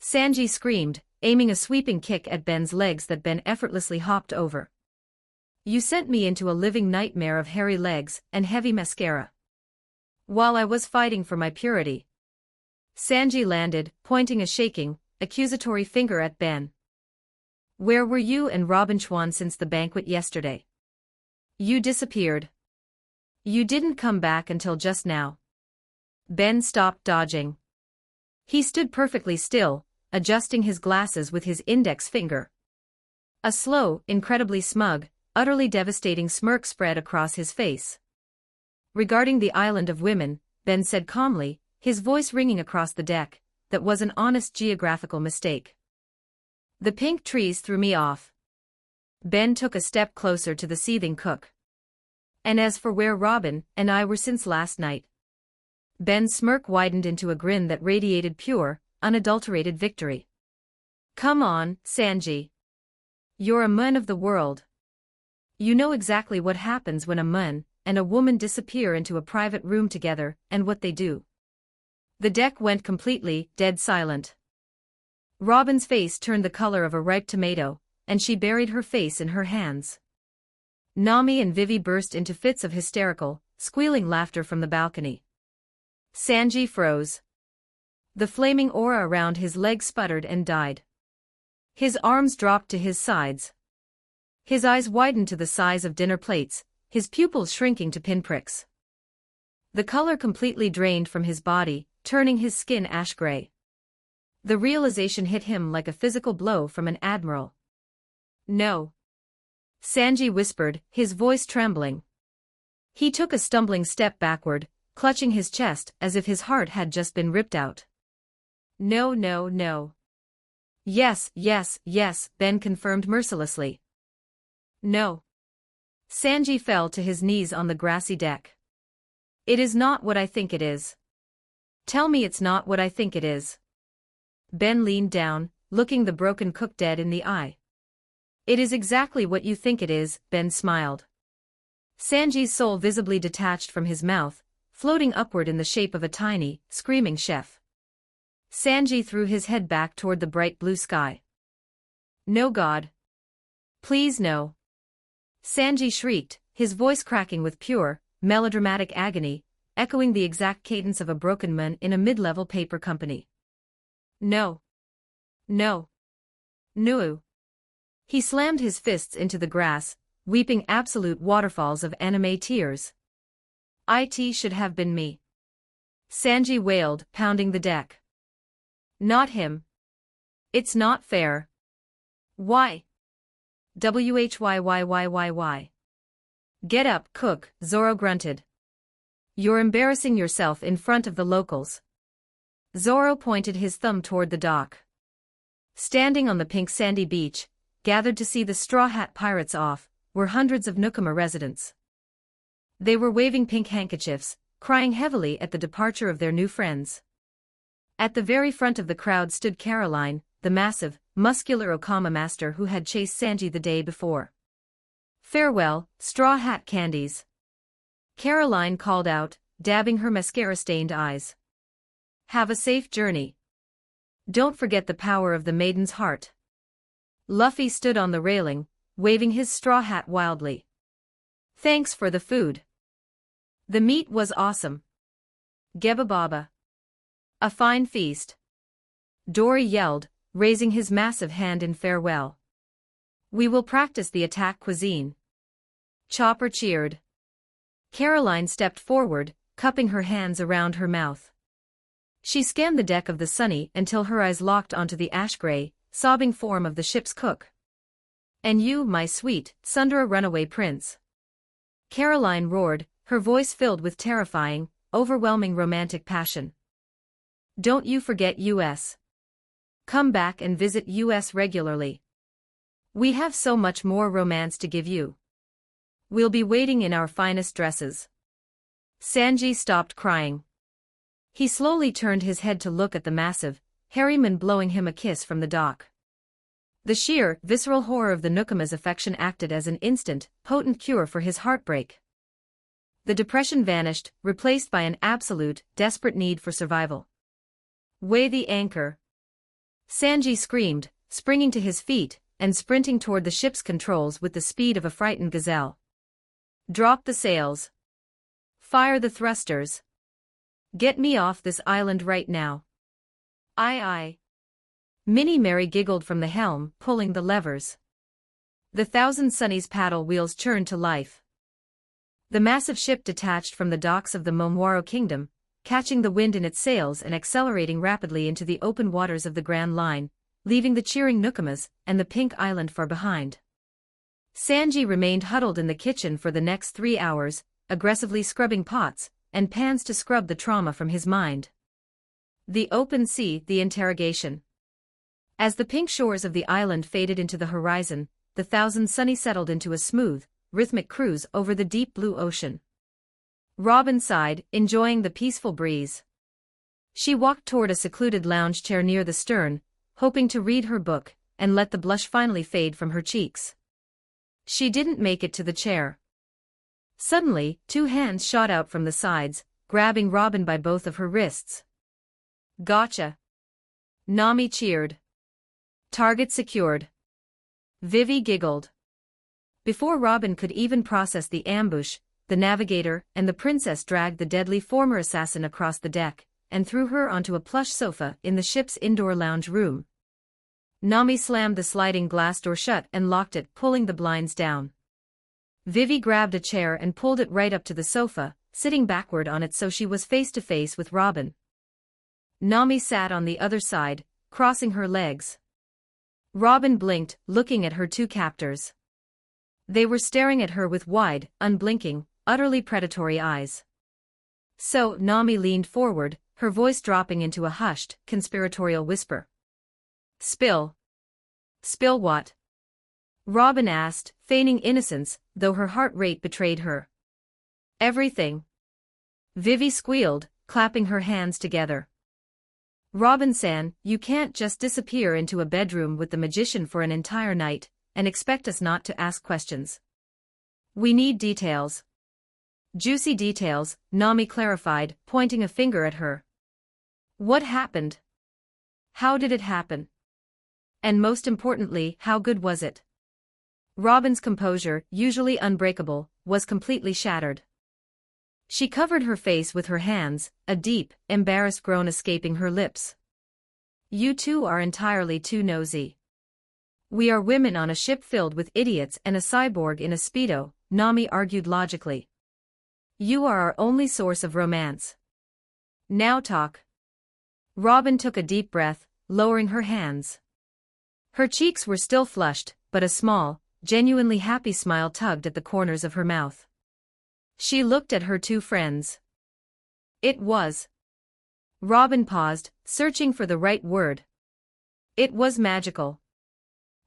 Sanji screamed, aiming a sweeping kick at Ben's legs that Ben effortlessly hopped over. You sent me into a living nightmare of hairy legs and heavy mascara. While I was fighting for my purity. Sanji landed, pointing a shaking, accusatory finger at Ben. Where were you and Robin Chuan since the banquet yesterday? You disappeared. You didn't come back until just now. Ben stopped dodging. He stood perfectly still, adjusting his glasses with his index finger. A slow, incredibly smug, utterly devastating smirk spread across his face. Regarding the island of women, Ben said calmly, his voice ringing across the deck, that was an honest geographical mistake. The pink trees threw me off. Ben took a step closer to the seething cook. And as for where Robin and I were since last night. Ben's smirk widened into a grin that radiated pure, unadulterated victory. Come on, Sanji. You're a man of the world. You know exactly what happens when a man and a woman disappear into a private room together and what they do. The deck went completely dead silent. Robin's face turned the color of a ripe tomato, and she buried her face in her hands. Nami and Vivi burst into fits of hysterical, squealing laughter from the balcony. Sanji froze. The flaming aura around his legs sputtered and died. His arms dropped to his sides. His eyes widened to the size of dinner plates, his pupils shrinking to pinpricks. The color completely drained from his body, turning his skin ash-gray. The realization hit him like a physical blow from an admiral. No. Sanji whispered, his voice trembling. He took a stumbling step backward, clutching his chest as if his heart had just been ripped out. No, no, no. Yes, yes, yes, Ben confirmed mercilessly. No. Sanji fell to his knees on the grassy deck. It is not what I think it is. Tell me it's not what I think it is. Ben leaned down, looking the broken cook dead in the eye. It is exactly what you think it is, Ben smiled. Sanji's soul visibly detached from his mouth, floating upward in the shape of a tiny, screaming chef. Sanji threw his head back toward the bright blue sky. No God. Please no. Sanji shrieked, his voice cracking with pure, melodramatic agony, echoing the exact cadence of a broken man in a mid-level paper company. No. No. No. He slammed his fists into the grass, weeping absolute waterfalls of anime tears. It should have been me. Sanji wailed, pounding the deck. Not him. It's not fair. Why? Why? Get up, cook, Zoro grunted. You're embarrassing yourself in front of the locals. Zoro pointed his thumb toward the dock. Standing on the pink sandy beach, gathered to see the Straw Hat Pirates off, were hundreds of Nukama residents. They were waving pink handkerchiefs, crying heavily at the departure of their new friends. At the very front of the crowd stood Caroline, the massive, muscular Okama master who had chased Sanji the day before. "Farewell, Straw Hat Candies," Caroline called out, dabbing her mascara-stained eyes. "Have a safe journey. Don't forget the power of the maiden's heart." Luffy stood on the railing, waving his straw hat wildly. "Thanks for the food. The meat was awesome. Geba Baba. A fine feast," Dory yelled, raising his massive hand in farewell. "We will practice the attack cuisine." Chopper cheered. Caroline stepped forward, cupping her hands around her mouth. She scanned the deck of the Sunny until her eyes locked onto the ash-gray, sobbing form of the ship's cook. "And you, my sweet, Sundara runaway prince," Caroline roared, her voice filled with terrifying, overwhelming romantic passion. "Don't you forget US. Come back and visit US regularly. We have so much more romance to give you. We'll be waiting in our finest dresses." Sanji stopped crying. He slowly turned his head to look at the massive, hairy man blowing him a kiss from the dock. The sheer, visceral horror of the Nukama's affection acted as an instant, potent cure for his heartbreak. The depression vanished, replaced by an absolute, desperate need for survival. "Weigh the anchor," Sanji screamed, springing to his feet and sprinting toward the ship's controls with the speed of a frightened gazelle. "Drop the sails. Fire the thrusters. Get me off this island right now." "Aye aye." Minnie Mary giggled from the helm, pulling the levers. The Thousand Sunnies paddle wheels churned to life. The massive ship detached from the docks of the Momwaro Kingdom, catching the wind in its sails and accelerating rapidly into the open waters of the Grand Line, leaving the cheering Nukamas and the Pink Island far behind. Sanji remained huddled in the kitchen for the next 3 hours, aggressively scrubbing pots and pans to scrub the trauma from his mind. The open sea, the interrogation. As the pink shores of the island faded into the horizon, the Thousand Sunny settled into a smooth, rhythmic cruise over the deep blue ocean. Robin sighed, enjoying the peaceful breeze. She walked toward a secluded lounge chair near the stern, hoping to read her book and let the blush finally fade from her cheeks. She didn't make it to the chair. Suddenly, 2 hands shot out from the sides, grabbing Robin by both of her wrists. "Gotcha!" Nami cheered. "Target secured." Vivi giggled. Before Robin could even process the ambush, the navigator and the princess dragged the deadly former assassin across the deck and threw her onto a plush sofa in the ship's indoor lounge room. Nami slammed the sliding glass door shut and locked it, pulling the blinds down. Vivi grabbed a chair and pulled it right up to the sofa, sitting backward on it so she was face to face with Robin. Nami sat on the other side, crossing her legs. Robin blinked, looking at her 2 captors. They were staring at her with wide, unblinking, utterly predatory eyes. So, Nami leaned forward, her voice dropping into a hushed, conspiratorial whisper. "Spill." "Spill what?" Robin asked, feigning innocence, though her heart rate betrayed her. "Everything." Vivi squealed, clapping her hands together. "Robin-san, you can't just disappear into a bedroom with the magician for an entire night and expect us not to ask questions. We need details." "Juicy details," Nami clarified, pointing a finger at her. "What happened? How did it happen? And most importantly, how good was it?" Robin's composure, usually unbreakable, was completely shattered. She covered her face with her hands, a deep, embarrassed groan escaping her lips. "You two are entirely too nosy. We are women on a ship filled with idiots and a cyborg in a Speedo," Nami argued logically. "You are our only source of romance. Now talk." Robin took a deep breath, lowering her hands. Her cheeks were still flushed, but a small, genuinely happy smile tugged at the corners of her mouth. She looked at her 2 friends. "It was." Robin paused, searching for the right word. "It was magical."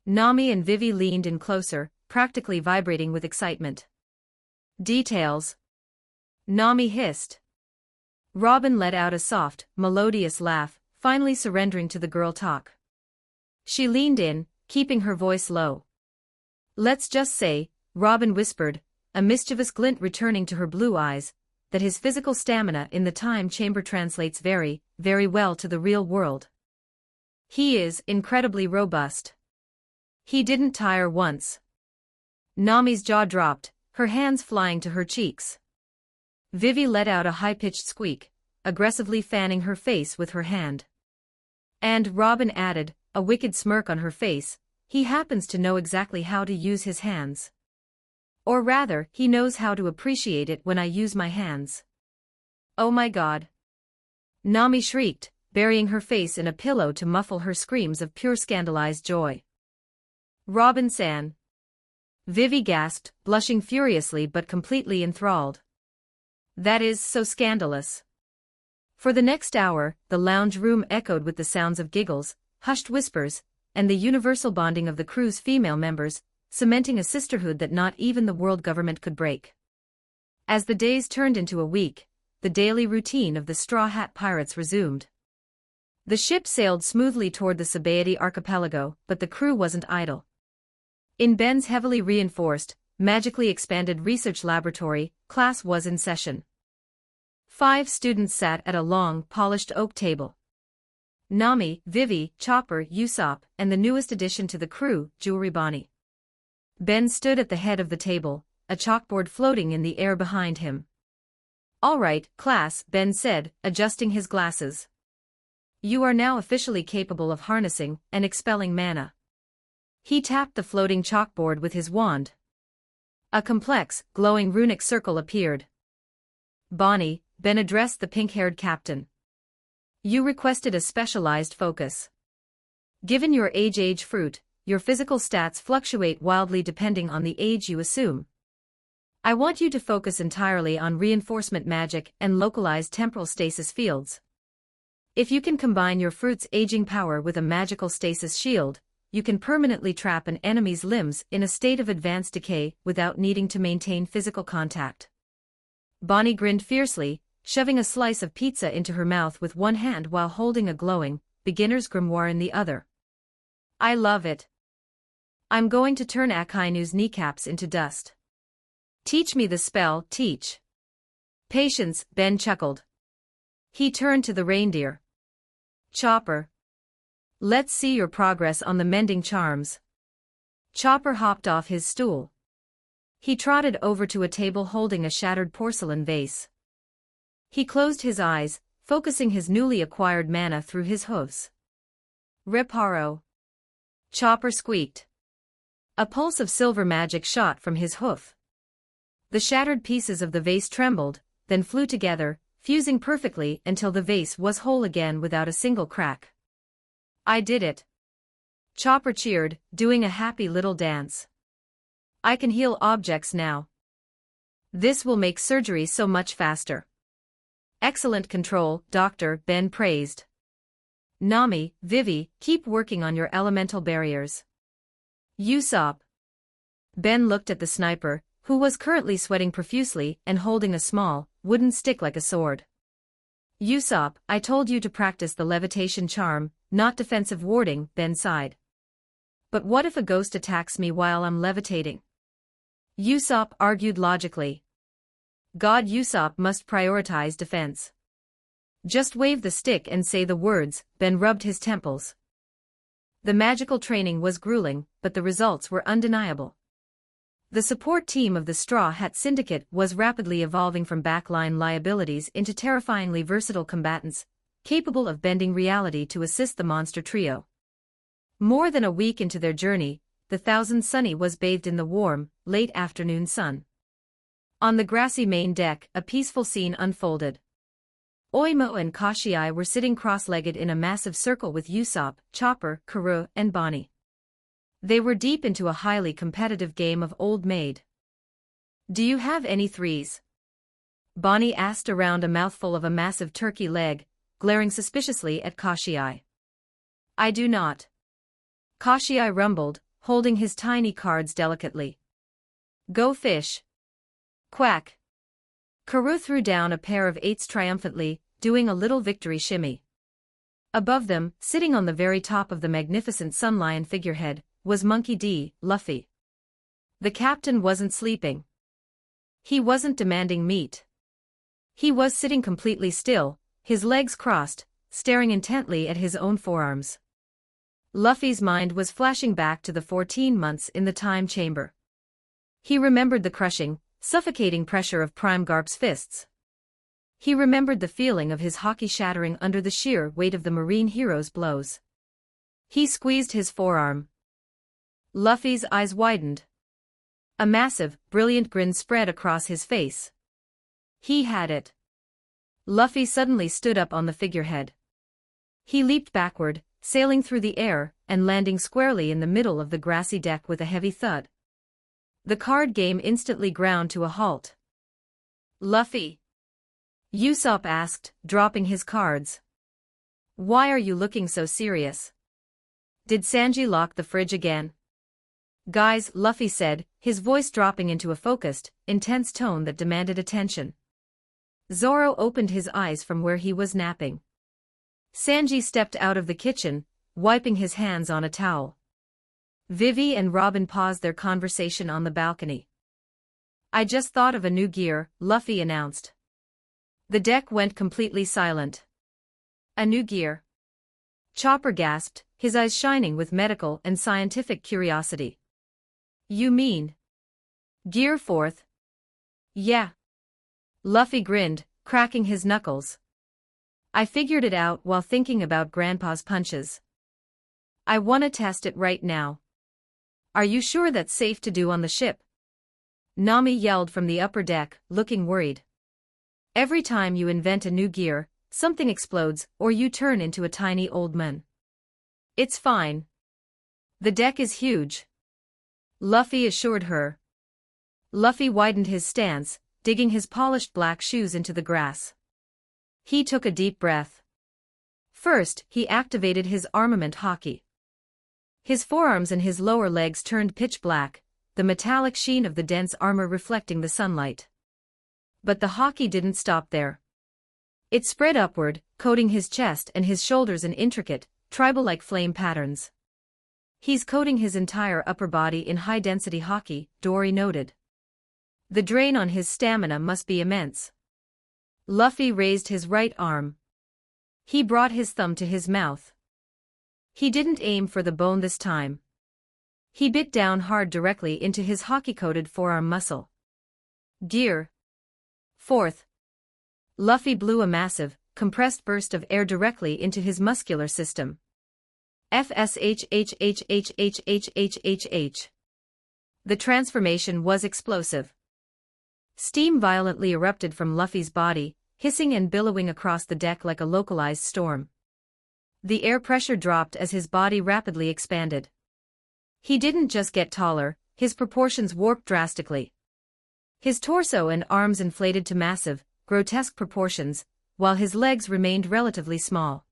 Nami and Vivi leaned in closer, practically vibrating with excitement. "Details." Nami hissed. Robin let out a soft, melodious laugh, finally surrendering to the girl talk. She leaned in, keeping her voice low. Let's just say, Robin whispered, a mischievous glint returning to her blue eyes, that his physical stamina in the time chamber translates very, very well to the real world. He is incredibly robust. He didn't tire once. Nami's jaw dropped, her hands flying to her cheeks. Vivi let out a high-pitched squeak, aggressively fanning her face with her hand. And Robin added, a wicked smirk on her face, he happens to know exactly how to use his hands. Or rather, he knows how to appreciate it when I use my hands. Oh my God. Nami shrieked, burying her face in a pillow to muffle her screams of pure scandalized joy. Robin-san. Vivi gasped, blushing furiously but completely enthralled. That is so scandalous. For the next hour, the lounge room echoed with the sounds of giggles, hushed whispers, and the universal bonding of the crew's female members, cementing a sisterhood that not even the world government could break. As the days turned into a week, the daily routine of the Straw Hat Pirates resumed. The ship sailed smoothly toward the Sabaody archipelago, but the crew wasn't idle. In Ben's heavily reinforced, magically expanded research laboratory, class was in session. 5 students sat at a long, polished oak table. Nami, Vivi, Chopper, Usopp, and the newest addition to the crew, Jewelry Bonnie. Ben stood at the head of the table, a chalkboard floating in the air behind him. All right, class, Ben said, adjusting his glasses. You are now officially capable of harnessing and expelling mana. He tapped the floating chalkboard with his wand. A complex, glowing runic circle appeared. Bonnie, Ben addressed the pink-haired captain. You requested a specialized focus. Given your age fruit, your physical stats fluctuate wildly depending on the age you assume. I want you to focus entirely on reinforcement magic and localized temporal stasis fields. If you can combine your fruit's aging power with a magical stasis shield, you can permanently trap an enemy's limbs in a state of advanced decay without needing to maintain physical contact. Bonnie grinned fiercely, shoving a slice of pizza into her mouth with one hand while holding a glowing, beginner's grimoire in the other. I love it. I'm going to turn Akainu's kneecaps into dust. Teach me the spell, teach. Patience, Ben chuckled. He turned to the reindeer. Chopper. Let's see your progress on the mending charms. Chopper hopped off his stool. He trotted over to a table holding a shattered porcelain vase. He closed his eyes, focusing his newly acquired mana through his hooves. Reparo. Chopper squeaked. A pulse of silver magic shot from his hoof. The shattered pieces of the vase trembled, then flew together, fusing perfectly until the vase was whole again without a single crack. I did it. Chopper cheered, doing a happy little dance. I can heal objects now. This will make surgery so much faster. Excellent control, Doctor, Ben praised. Nami, Vivi, keep working on your elemental barriers. Usopp. Ben looked at the sniper, who was currently sweating profusely and holding a small, wooden stick like a sword. Usopp, I told you to practice the levitation charm, not defensive warding, Ben sighed. But what if a ghost attacks me while I'm levitating? Usopp argued logically. God, Usopp must prioritize defense. Just wave the stick and say the words, Ben rubbed his temples. The magical training was grueling, but the results were undeniable. The support team of the Straw Hat Syndicate was rapidly evolving from backline liabilities into terrifyingly versatile combatants, capable of bending reality to assist the monster trio. More than a week into their journey, the Thousand Sunny was bathed in the warm, late afternoon sun. On the grassy main deck, a peaceful scene unfolded. Oimo and Kashiai were sitting cross-legged in a massive circle with Usopp, Chopper, Karoo, and Bonnie. They were deep into a highly competitive game of Old Maid. Do you have any threes? Bonnie asked around a mouthful of a massive turkey leg, glaring suspiciously at Kashiai. I do not. Kashiai rumbled, holding his tiny cards delicately. Go fish. Quack. Karoo threw down a pair of eights triumphantly, doing a little victory shimmy. Above them, sitting on the very top of the magnificent sun lion figurehead, was Monkey D. Luffy. The captain wasn't sleeping. He wasn't demanding meat. He was sitting completely still, his legs crossed, staring intently at his own forearms. Luffy's mind was flashing back to the 14 months in the time chamber. He remembered the crushing, suffocating pressure of Prime Garp's fists. He remembered the feeling of his hockey shattering under the sheer weight of the marine hero's blows. He squeezed his forearm. Luffy's eyes widened. A massive, brilliant grin spread across his face. He had it. Luffy suddenly stood up on the figurehead. He leaped backward, sailing through the air, and landing squarely in the middle of the grassy deck with a heavy thud. The card game instantly ground to a halt. Luffy? Usopp asked, dropping his cards. Why are you looking so serious? Did Sanji lock the fridge again? Guys, Luffy said, his voice dropping into a focused, intense tone that demanded attention. Zoro opened his eyes from where he was napping. Sanji stepped out of the kitchen, wiping his hands on a towel. Vivi and Robin paused their conversation on the balcony. I just thought of a new gear, Luffy announced. The deck went completely silent. A new gear? Chopper gasped, his eyes shining with medical and scientific curiosity. You mean? Gear fourth? Yeah. Luffy grinned, cracking his knuckles. I figured it out while thinking about Grandpa's punches. I wanna test it right now. Are you sure that's safe to do on the ship? Nami yelled from the upper deck, looking worried. Every time you invent a new gear, something explodes or you turn into a tiny old man. It's fine. The deck is huge. Luffy assured her. Luffy widened his stance, digging his polished black shoes into the grass. He took a deep breath. First, he activated his armament hockey. His forearms and his lower legs turned pitch black, the metallic sheen of the dense armor reflecting the sunlight. But the hockey didn't stop there. It spread upward, coating his chest and his shoulders in intricate, tribal-like flame patterns. He's coating his entire upper body in high-density hockey, Dory noted. The drain on his stamina must be immense. Luffy raised his right arm. He brought his thumb to his mouth. He didn't aim for the bone this time. He bit down hard directly into his hockey-coated forearm muscle. Gear. Fourth. Luffy blew a massive, compressed burst of air directly into his muscular system. FSHHHHHHHHH. The transformation was explosive. Steam violently erupted from Luffy's body, hissing and billowing across the deck like a localized storm. The air pressure dropped as his body rapidly expanded. He didn't just get taller, his proportions warped drastically. His torso and arms inflated to massive, grotesque proportions, while his legs remained relatively small.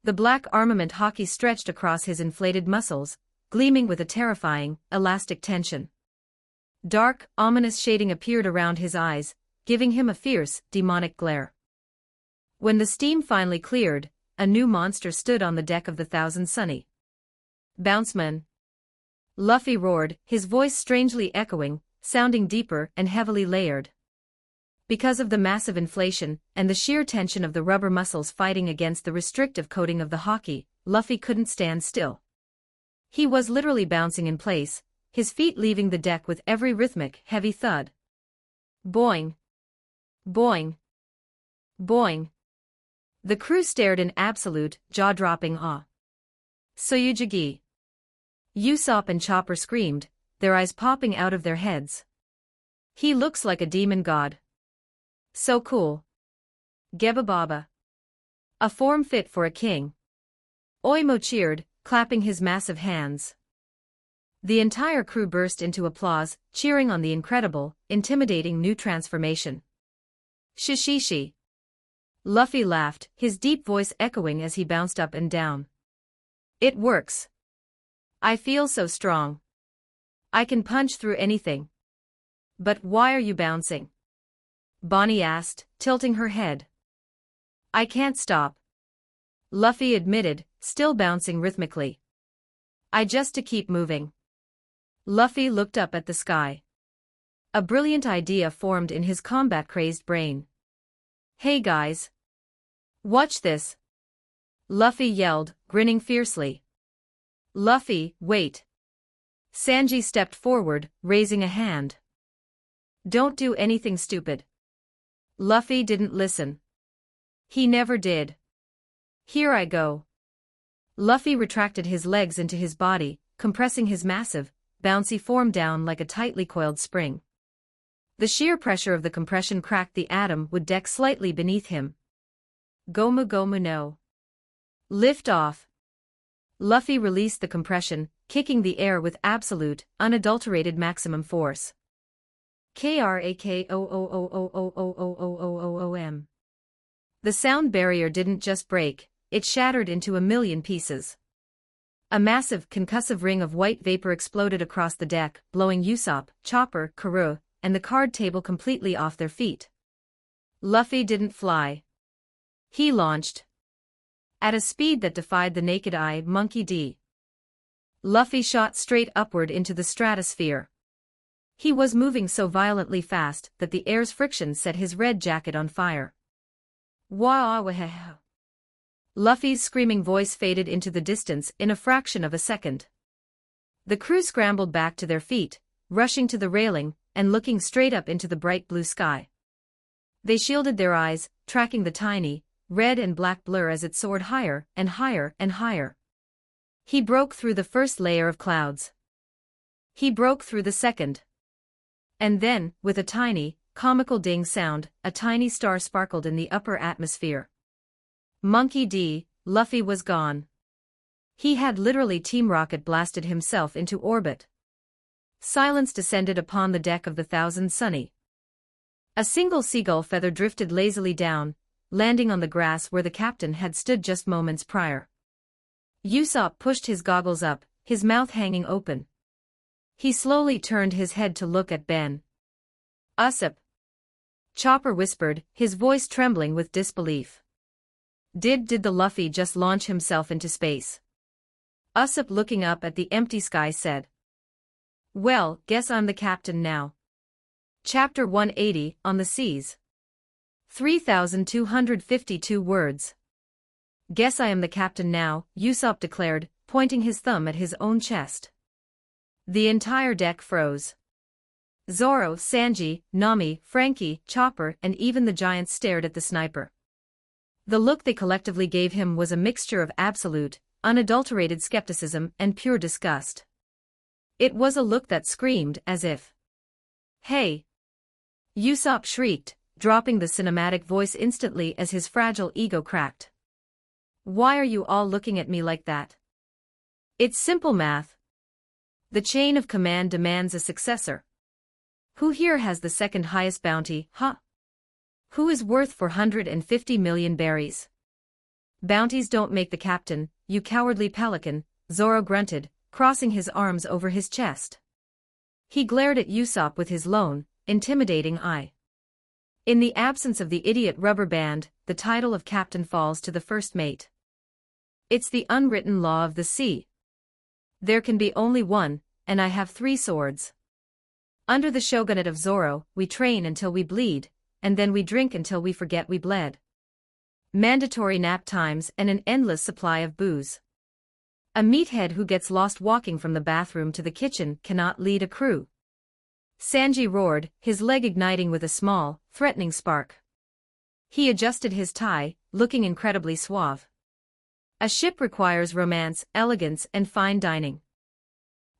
The black armament hockey stretched across his inflated muscles, gleaming with a terrifying, elastic tension. Dark, ominous shading appeared around his eyes, giving him a fierce, demonic glare. When the steam finally cleared, a new monster stood on the deck of the Thousand Sunny. Bounceman! Luffy roared, his voice strangely echoing, sounding deeper and heavily layered. Because of the massive inflation and the sheer tension of the rubber muscles fighting against the restrictive coating of the hockey, Luffy couldn't stand still. He was literally bouncing in place, his feet leaving the deck with every rhythmic, heavy thud. Boing! Boing! Boing! The crew stared in absolute, jaw-dropping awe. Soyujigi! Usopp and Chopper screamed, their eyes popping out of their heads. He looks like a demon god. So cool. Geba Baba. A form fit for a king. Oimo cheered, clapping his massive hands. The entire crew burst into applause, cheering on the incredible, intimidating new transformation. Shishishi. Luffy laughed, his deep voice echoing as he bounced up and down. It works. I feel so strong. I can punch through anything. But why are you bouncing? Bonnie asked, tilting her head. I can't stop, Luffy admitted, still bouncing rhythmically. I just to keep moving. Luffy looked up at the sky. A brilliant idea formed in his combat-crazed brain. Hey guys! Watch this! Luffy yelled, grinning fiercely. Luffy, wait! Sanji stepped forward, raising a hand. Don't do anything stupid. Luffy didn't listen. He never did. Here I go. Luffy retracted his legs into his body, compressing his massive, bouncy form down like a tightly coiled spring. The sheer pressure of the compression cracked the atom wood deck slightly beneath him. Gomu Gomu no. Lift off. Luffy released the compression, kicking the air with absolute, unadulterated maximum force. Krakoom. The sound barrier didn't just break, it shattered into a million pieces. A massive, concussive ring of white vapor exploded across the deck, blowing Usopp, Chopper, Karoo, and the card table completely off their feet. Luffy didn't fly. He launched. At a speed that defied the naked eye, Monkey D. Luffy shot straight upward into the stratosphere. He was moving so violently fast that the air's friction set his red jacket on fire. Wah-wah-wah. Luffy's screaming voice faded into the distance in a fraction of a second. The crew scrambled back to their feet, rushing to the railing, and looking straight up into the bright blue sky. They shielded their eyes, tracking the tiny, red and black blur as it soared higher and higher and higher. He broke through the first layer of clouds. He broke through the second. And then, with a tiny, comical ding sound, a tiny star sparkled in the upper atmosphere. Monkey D. Luffy was gone. He had literally Team Rocket blasted himself into orbit. Silence descended upon the deck of the Thousand Sunny. A single seagull feather drifted lazily down, landing on the grass where the captain had stood just moments prior. Usopp pushed his goggles up, his mouth hanging open. He slowly turned his head to look at Ben. Usopp. Chopper whispered, his voice trembling with disbelief. Did the Luffy just launch himself into space? Usopp, looking up at the empty sky, said. Well, guess I'm the captain now. Chapter 180, On the Seas. 3,252 words. Guess I am the captain now, Usopp declared, pointing his thumb at his own chest. The entire deck froze. Zoro, Sanji, Nami, Frankie, Chopper, and even the giants stared at the sniper. The look they collectively gave him was a mixture of absolute, unadulterated skepticism and pure disgust. It was a look that screamed as if. Hey! Usopp shrieked, dropping the cinematic voice instantly as his fragile ego cracked. Why are you all looking at me like that? It's simple math. The chain of command demands a successor. Who here has the second highest bounty, huh? Who is worth 450 million berries? Bounties don't make the captain, you cowardly pelican, Zoro grunted, crossing his arms over his chest. He glared at Usopp with his lone, intimidating eye. In the absence of the idiot rubber band, the title of captain falls to the first mate. It's the unwritten law of the sea. There can be only one, and I have 3 swords. Under the shogunate of Zoro, we train until we bleed, and then we drink until we forget we bled. Mandatory nap times and an endless supply of booze. A meathead who gets lost walking from the bathroom to the kitchen cannot lead a crew. Sanji roared, his leg igniting with a small, threatening spark. He adjusted his tie, looking incredibly suave. A ship requires romance, elegance, and fine dining.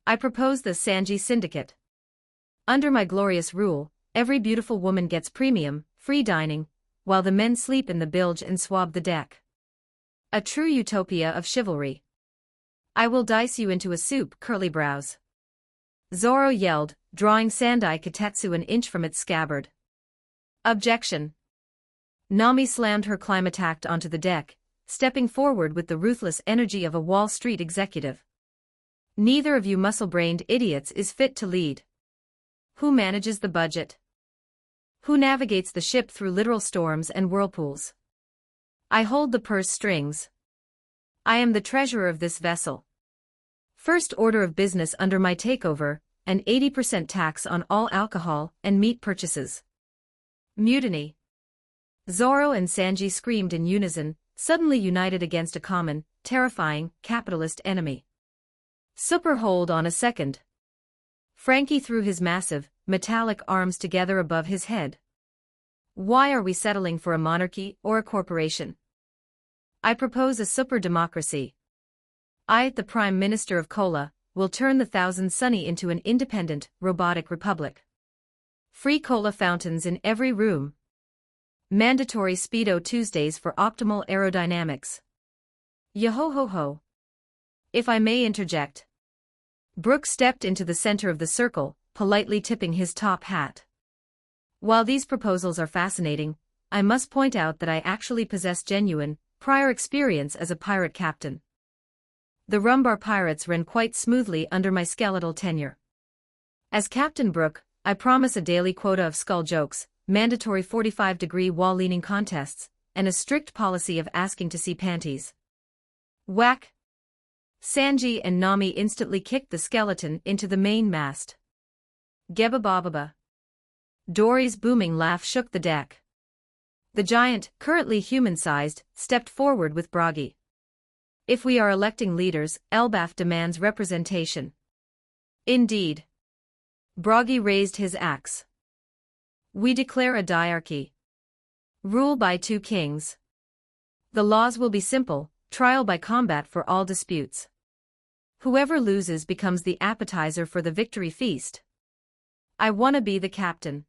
I propose the Sanji Syndicate. Under my glorious rule, every beautiful woman gets premium, free dining, while the men sleep in the bilge and swab the deck. A true utopia of chivalry. I will dice you into a soup, curly brows. Zoro yelled, drawing Sandai Kitetsu an inch from its scabbard. Objection. Nami slammed her climatact onto the deck, stepping forward with the ruthless energy of a Wall Street executive. Neither of you muscle-brained idiots is fit to lead. Who manages the budget? Who navigates the ship through literal storms and whirlpools? I hold the purse strings. I am the treasurer of this vessel. First order of business under my takeover, an 80% tax on all alcohol and meat purchases. Mutiny. Zoro and Sanji screamed in unison, suddenly united against a common, terrifying, capitalist enemy. Super, hold on a second. Frankie threw his massive, metallic arms together above his head. Why are we settling for a monarchy or a corporation? I propose a super democracy. I, the Prime Minister of Kola, will turn the Thousand Sunny into an independent, robotic republic. Free cola fountains in every room. Mandatory Speedo Tuesdays for optimal aerodynamics. Yo-ho-ho-ho. If I may interject. Brooke stepped into the center of the circle, politely tipping his top hat. While these proposals are fascinating, I must point out that I actually possess genuine, prior experience as a pirate captain. The Rumbar Pirates ran quite smoothly under my skeletal tenure. As Captain Brooke, I promise a daily quota of skull jokes, mandatory 45-degree wall-leaning contests, and a strict policy of asking to see panties. Whack! Sanji and Nami instantly kicked the skeleton into the main mast. Gebba-bababa. Dory's booming laugh shook the deck. The giant, currently human-sized, stepped forward with Bragi. If we are electing leaders, Elbaf demands representation. Indeed. Bragi raised his axe. We declare a diarchy. Rule by 2 kings. The laws will be simple, trial by combat for all disputes. Whoever loses becomes the appetizer for the victory feast. I wanna be the captain.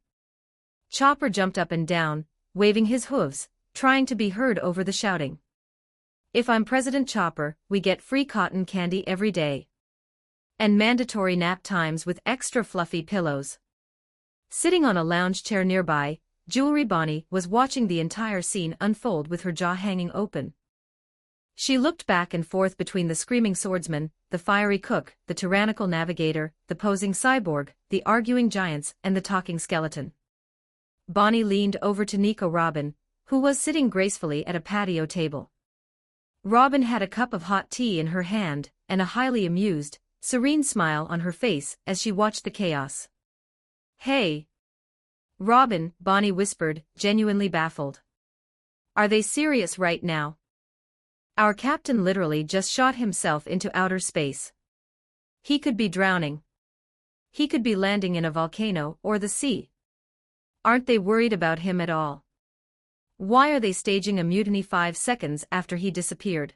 Chopper jumped up and down, waving his hooves, trying to be heard over the shouting. If I'm President Chopper, we get free cotton candy every day. And mandatory nap times with extra fluffy pillows. Sitting on a lounge chair nearby, Jewelry Bonnie was watching the entire scene unfold with her jaw hanging open. She looked back and forth between the screaming swordsman, the fiery cook, the tyrannical navigator, the posing cyborg, the arguing giants, and the talking skeleton. Bonnie leaned over to Nico Robin, who was sitting gracefully at a patio table. Robin had a cup of hot tea in her hand, and a highly amused, serene smile on her face as she watched the chaos. Hey! Robin, Bonnie whispered, genuinely baffled. Are they serious right now? Our captain literally just shot himself into outer space. He could be drowning. He could be landing in a volcano or the sea. Aren't they worried about him at all? Why are they staging a mutiny 5 seconds after he disappeared?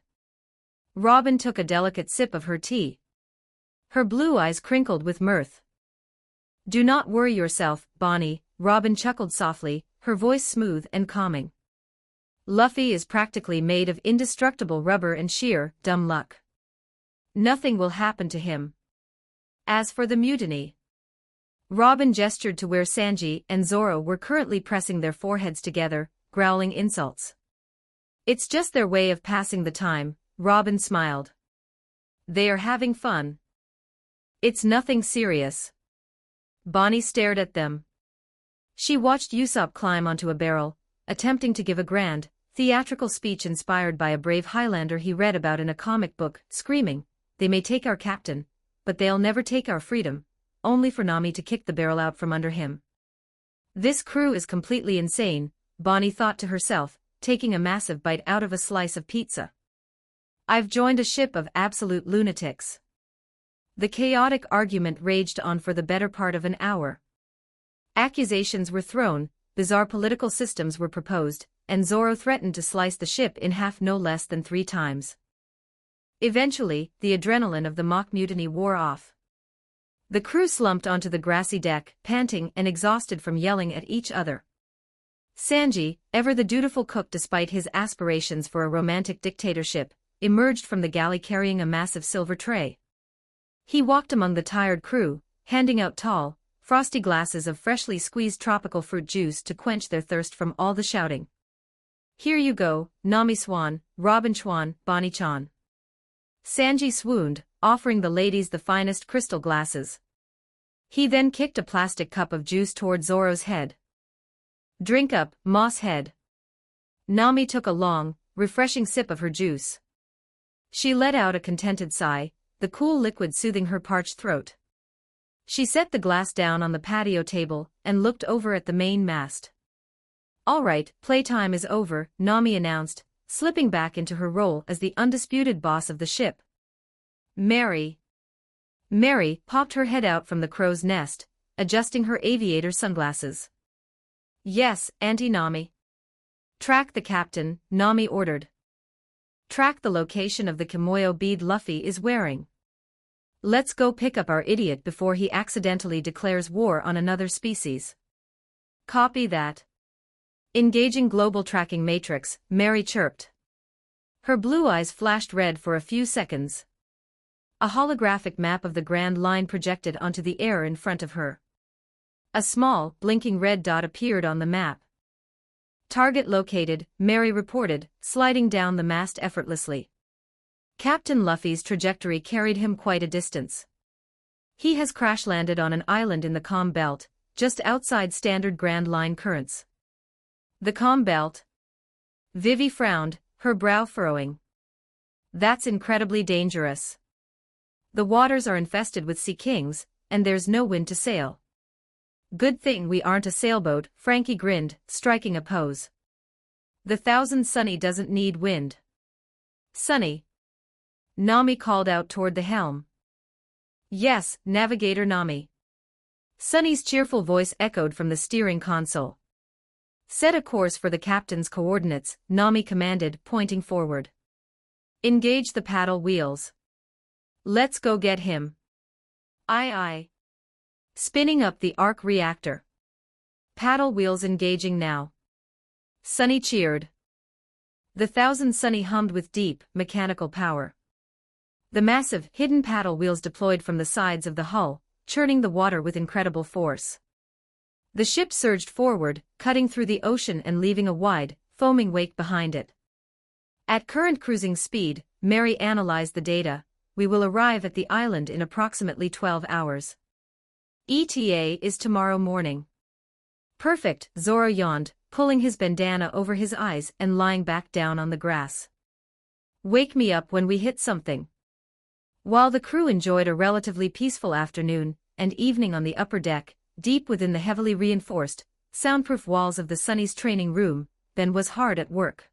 Robin took a delicate sip of her tea. Her blue eyes crinkled with mirth. Do not worry yourself, Bonnie, Robin chuckled softly, her voice smooth and calming. Luffy is practically made of indestructible rubber and sheer, dumb luck. Nothing will happen to him. As for the mutiny, Robin gestured to where Sanji and Zoro were currently pressing their foreheads together, growling insults. It's just their way of passing the time, Robin smiled. They are having fun. It's nothing serious. Bonnie stared at them. She watched Usopp climb onto a barrel, attempting to give a grand, theatrical speech inspired by a brave Highlander he read about in a comic book, screaming, "They may take our captain, but they'll never take our freedom," only for Nami to kick the barrel out from under him. This crew is completely insane, Bonnie thought to herself, taking a massive bite out of a slice of pizza. I've joined a ship of absolute lunatics. The chaotic argument raged on for the better part of an hour. Accusations were thrown, bizarre political systems were proposed, and Zoro threatened to slice the ship in half no less than 3 times. Eventually, the adrenaline of the mock mutiny wore off. The crew slumped onto the grassy deck, panting and exhausted from yelling at each other. Sanji, ever the dutiful cook despite his aspirations for a romantic dictatorship, emerged from the galley carrying a massive silver tray. He walked among the tired crew, handing out tall, frosty glasses of freshly squeezed tropical fruit juice to quench their thirst from all the shouting. Here you go, Nami-swan, Robin-chwan, Bonnie-chan. Sanji swooned, offering the ladies the finest crystal glasses. He then kicked a plastic cup of juice toward Zoro's head. Drink up, moss head. Nami took a long, refreshing sip of her juice. She let out a contented sigh, the cool liquid soothing her parched throat. She set the glass down on the patio table and looked over at the main mast. All right, playtime is over, Nami announced, slipping back into her role as the undisputed boss of the ship. Mary popped her head out from the crow's nest, adjusting her aviator sunglasses. Yes, Auntie Nami. Track the captain, Nami ordered. Track the location of the kimoyo bead Luffy is wearing. Let's go pick up our idiot before he accidentally declares war on another species. Copy that. Engaging global tracking matrix, Mary chirped. Her blue eyes flashed red for a few seconds. A holographic map of the Grand Line projected onto the air in front of her. A small, blinking red dot appeared on the map. Target located, Mary reported, sliding down the mast effortlessly. Captain Luffy's trajectory carried him quite a distance. He has crash-landed on an island in the calm belt, just outside standard Grand Line currents. The calm belt? Vivi frowned, her brow furrowing. That's incredibly dangerous. The waters are infested with sea kings, and there's no wind to sail. Good thing we aren't a sailboat, Frankie grinned, striking a pose. The Thousand Sunny doesn't need wind. Sunny. Nami called out toward the helm. Yes, Navigator Nami. Sunny's cheerful voice echoed from the steering console. Set a course for the captain's coordinates, Nami commanded, pointing forward. Engage the paddle wheels. Let's go get him. Aye aye. Spinning up the arc reactor. Paddle wheels engaging now. Sunny cheered. The Thousand Sunny hummed with deep, mechanical power. The massive, hidden paddle wheels deployed from the sides of the hull, churning the water with incredible force. The ship surged forward, cutting through the ocean and leaving a wide, foaming wake behind it. At current cruising speed, Mary analyzed the data. We will arrive at the island in approximately 12 hours. ETA is tomorrow morning. Perfect, Zoro yawned, pulling his bandana over his eyes and lying back down on the grass. Wake me up when we hit something. While the crew enjoyed a relatively peaceful afternoon and evening on the upper deck, deep within the heavily reinforced, soundproof walls of the Sunny's training room, Ben was hard at work.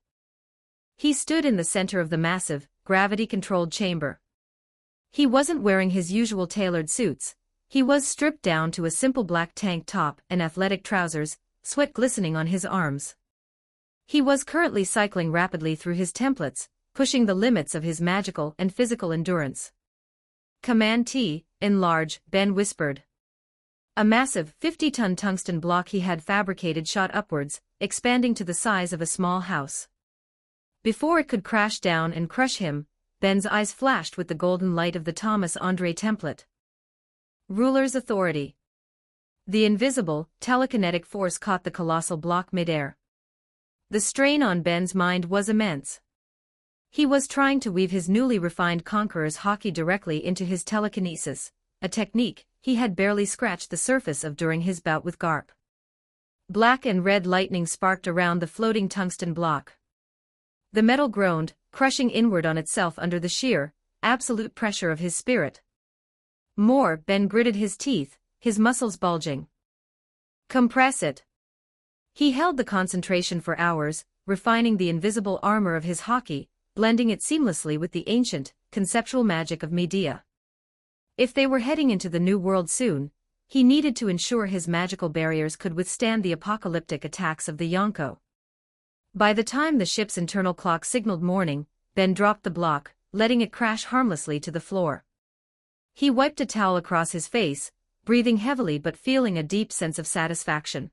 He stood in the center of the massive, gravity-controlled chamber. He wasn't wearing his usual tailored suits. He was stripped down to a simple black tank top and athletic trousers, sweat glistening on his arms. He was currently cycling rapidly through his templates, pushing the limits of his magical and physical endurance. Command T, enlarge, Ben whispered. A massive, 50-ton tungsten block he had fabricated shot upwards, expanding to the size of a small house. Before it could crash down and crush him, Ben's eyes flashed with the golden light of the Thomas André template. Ruler's authority. The invisible, telekinetic force caught the colossal block midair. The strain on Ben's mind was immense. He was trying to weave his newly refined conqueror's haki directly into his telekinesis, a technique he had barely scratched the surface of during his bout with Garp. Black and red lightning sparked around the floating tungsten block. The metal groaned, crushing inward on itself under the sheer, absolute pressure of his spirit. More, Ben gritted his teeth, his muscles bulging. Compress it. He held the concentration for hours, refining the invisible armor of his haki, blending it seamlessly with the ancient, conceptual magic of Medea. If they were heading into the New World soon, he needed to ensure his magical barriers could withstand the apocalyptic attacks of the Yonko. By the time the ship's internal clock signaled morning, Ben dropped the block, letting it crash harmlessly to the floor. He wiped a towel across his face, breathing heavily but feeling a deep sense of satisfaction.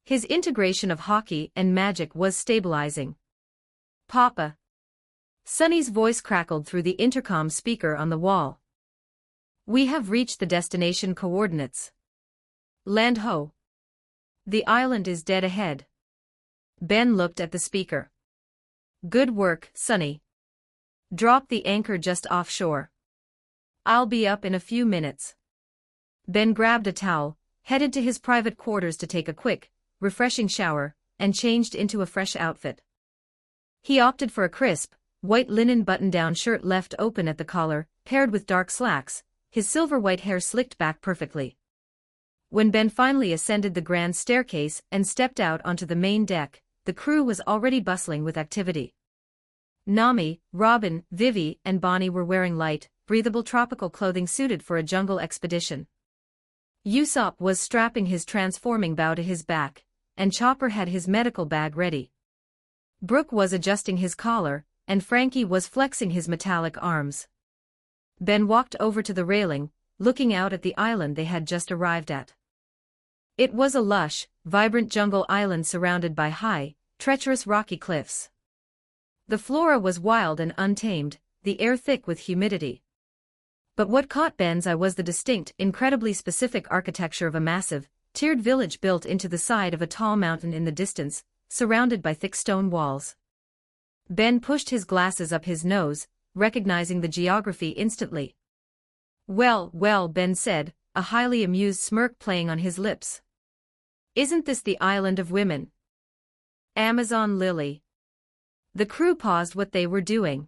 His integration of haki and magic was stabilizing. Papa. Sunny's voice crackled through the intercom speaker on the wall. We have reached the destination coordinates. Land ho. The island is dead ahead. Ben looked at the speaker. Good work, Sunny. Drop the anchor just offshore. I'll be up in a few minutes. Ben grabbed a towel, headed to his private quarters to take a quick, refreshing shower, and changed into a fresh outfit. He opted for a crisp, white linen button-down shirt left open at the collar, paired with dark slacks, his silver-white hair slicked back perfectly. When Ben finally ascended the grand staircase and stepped out onto the main deck, the crew was already bustling with activity. Nami, Robin, Vivi, and Bonnie were wearing light, breathable tropical clothing suited for a jungle expedition. Usopp was strapping his transforming bow to his back, and Chopper had his medical bag ready. Brook was adjusting his collar, and Frankie was flexing his metallic arms. Ben walked over to the railing, looking out at the island they had just arrived at. It was a lush, vibrant jungle island surrounded by high, treacherous rocky cliffs. The flora was wild and untamed, the air thick with humidity. But what caught Ben's eye was the distinct, incredibly specific architecture of a massive, tiered village built into the side of a tall mountain in the distance, surrounded by thick stone walls. Ben pushed his glasses up his nose, recognizing the geography instantly. Well, well, Ben said, a highly amused smirk playing on his lips. Isn't this the island of women? Amazon Lily. The crew paused what they were doing.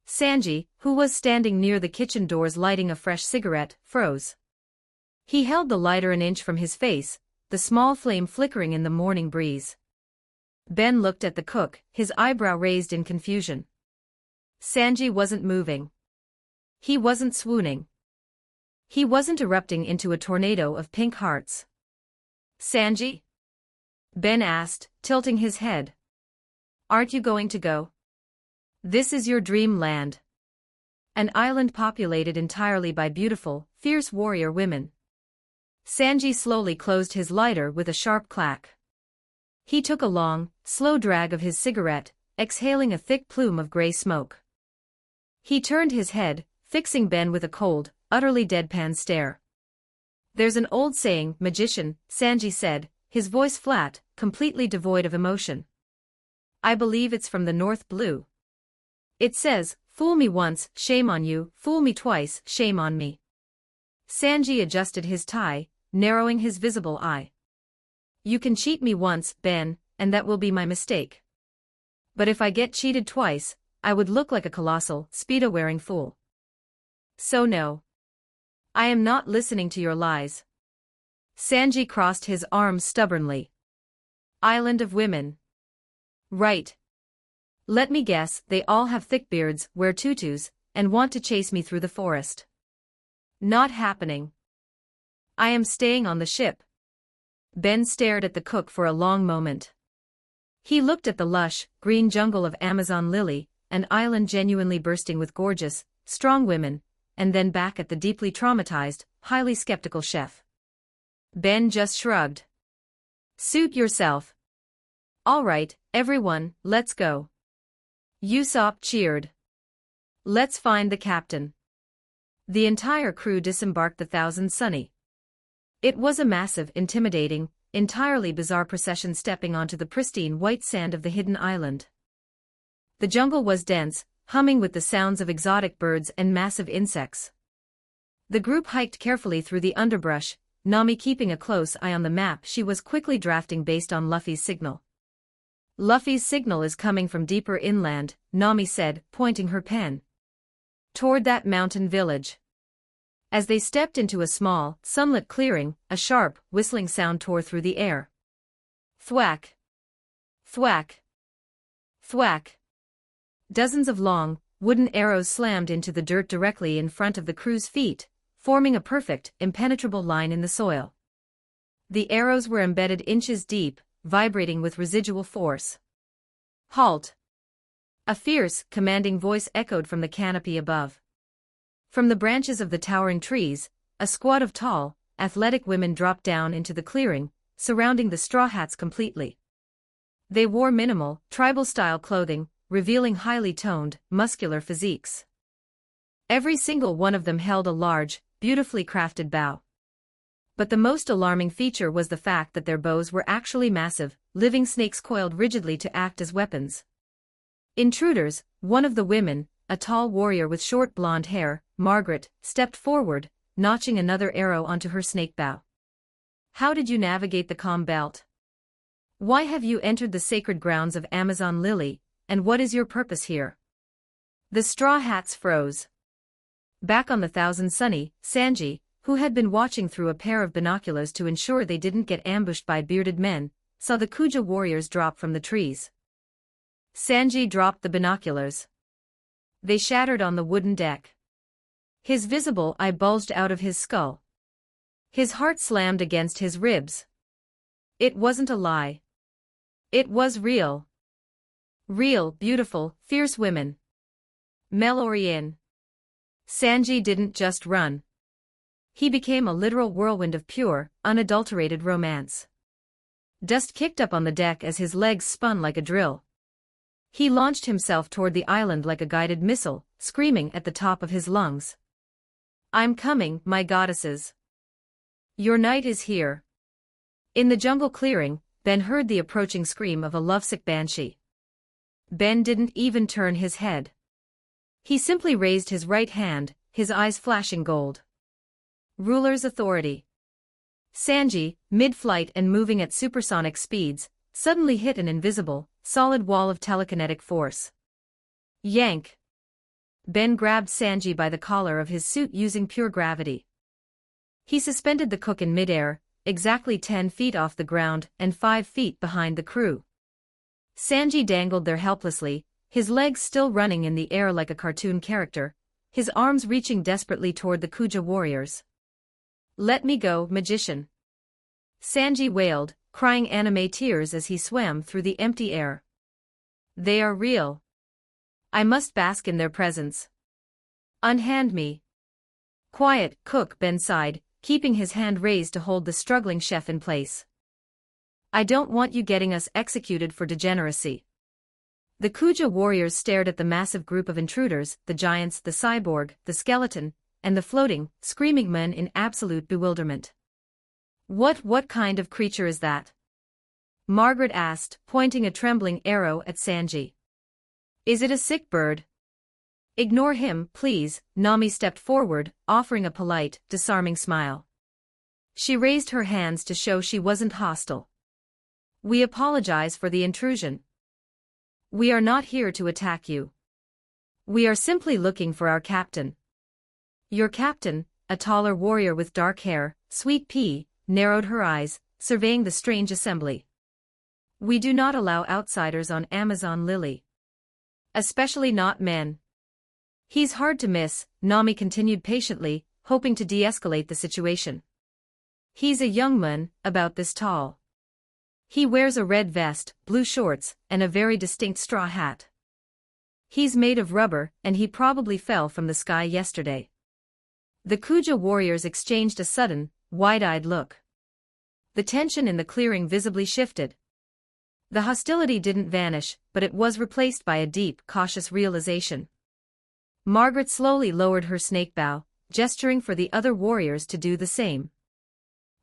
Sanji, who was standing near the kitchen doors lighting a fresh cigarette, froze. He held the lighter an inch from his face, the small flame flickering in the morning breeze. Ben looked at the cook, his eyebrow raised in confusion. Sanji wasn't moving. He wasn't swooning. He wasn't erupting into a tornado of pink hearts. Sanji? Ben asked, tilting his head. Aren't you going to go? This is your dream land. An island populated entirely by beautiful, fierce warrior women. Sanji slowly closed his lighter with a sharp clack. He took a long, slow drag of his cigarette, exhaling a thick plume of gray smoke. He turned his head, fixing Ben with a cold, utterly deadpan stare. There's an old saying, magician, Sanji said, his voice flat, completely devoid of emotion. I believe it's from the North Blue. It says, fool me once, shame on you, fool me twice, shame on me. Sanji adjusted his tie, narrowing his visible eye. You can cheat me once, Ben, and that will be my mistake. But if I get cheated twice, I would look like a colossal, Speedo-wearing fool. So no. I am not listening to your lies. Sanji crossed his arms stubbornly. Island of women. Right. Let me guess, they all have thick beards, wear tutus, and want to chase me through the forest. Not happening. I am staying on the ship. Ben stared at the cook for a long moment. He looked at the lush, green jungle of Amazon Lily, an island genuinely bursting with gorgeous, strong women, and then back at the deeply traumatized, highly skeptical chef. Ben just shrugged. Suit yourself. All right, everyone, let's go. Usopp cheered. Let's find the captain. The entire crew disembarked the Thousand Sunny. It was a massive, intimidating, entirely bizarre procession stepping onto the pristine white sand of the hidden island. The jungle was dense, humming with the sounds of exotic birds and massive insects. The group hiked carefully through the underbrush, Nami keeping a close eye on the map she was quickly drafting based on Luffy's signal. Luffy's signal is coming from deeper inland, Nami said, pointing her pen toward that mountain village. As they stepped into a small, sunlit clearing, a sharp, whistling sound tore through the air. Thwack! Thwack! Thwack! Dozens of long, wooden arrows slammed into the dirt directly in front of the crew's feet, forming a perfect, impenetrable line in the soil. The arrows were embedded inches deep, vibrating with residual force. Halt! A fierce, commanding voice echoed from the canopy above. From the branches of the towering trees, a squad of tall, athletic women dropped down into the clearing, surrounding the straw hats completely. They wore minimal, tribal-style clothing, revealing highly toned, muscular physiques. Every single one of them held a large, beautifully crafted bow. But the most alarming feature was the fact that their bows were actually massive, living snakes coiled rigidly to act as weapons. Intruders, one of the women, a tall warrior with short blonde hair, Margaret, stepped forward, notching another arrow onto her snake bow. How did you navigate the calm belt? Why have you entered the sacred grounds of Amazon Lily, and what is your purpose here? The Straw Hats froze. Back on the Thousand Sunny, Sanji, who had been watching through a pair of binoculars to ensure they didn't get ambushed by bearded men, saw the Kuja warriors drop from the trees. Sanji dropped the binoculars. They shattered on the wooden deck. His visible eye bulged out of his skull. His heart slammed against his ribs. It wasn't a lie. It was real. Real, beautiful, fierce women. Melorian. Sanji didn't just run. He became a literal whirlwind of pure, unadulterated romance. Dust kicked up on the deck as his legs spun like a drill. He launched himself toward the island like a guided missile, screaming at the top of his lungs. I'm coming, my goddesses. Your night is here. In the jungle clearing, Ben heard the approaching scream of a lovesick banshee. Ben didn't even turn his head. He simply raised his right hand, his eyes flashing gold. Ruler's authority. Sanji, mid-flight and moving at supersonic speeds, suddenly hit an invisible, solid wall of telekinetic force. Yank. Ben grabbed Sanji by the collar of his suit using pure gravity. He suspended the cook in midair, exactly 10 feet off the ground and 5 feet behind the crew. Sanji dangled there helplessly, his legs still running in the air like a cartoon character, his arms reaching desperately toward the Kuja warriors. Let me go, magician. Sanji wailed, crying anime tears as he swam through the empty air. They are real. I must bask in their presence. Unhand me. Quiet, cook, Ben sighed, keeping his hand raised to hold the struggling chef in place. I don't want you getting us executed for degeneracy. The Kuja warriors stared at the massive group of intruders, the giants, the cyborg, the skeleton, and the floating, screaming men in absolute bewilderment. What kind of creature is that? Margaret asked, pointing a trembling arrow at Sanji. Is it a sick bird? Ignore him, please, Nami stepped forward, offering a polite, disarming smile. She raised her hands to show she wasn't hostile. We apologize for the intrusion. We are not here to attack you. We are simply looking for our captain. Your captain, a taller warrior with dark hair, Sweet Pea, narrowed her eyes, surveying the strange assembly. We do not allow outsiders on Amazon Lily. Especially not men. He's hard to miss, Nami continued patiently, hoping to de-escalate the situation. He's a young man, about this tall. He wears a red vest, blue shorts, and a very distinct straw hat. He's made of rubber, and he probably fell from the sky yesterday. The Kuja warriors exchanged a sudden, wide-eyed look. The tension in the clearing visibly shifted. The hostility didn't vanish, but it was replaced by a deep, cautious realization. Margaret slowly lowered her snake bow, gesturing for the other warriors to do the same.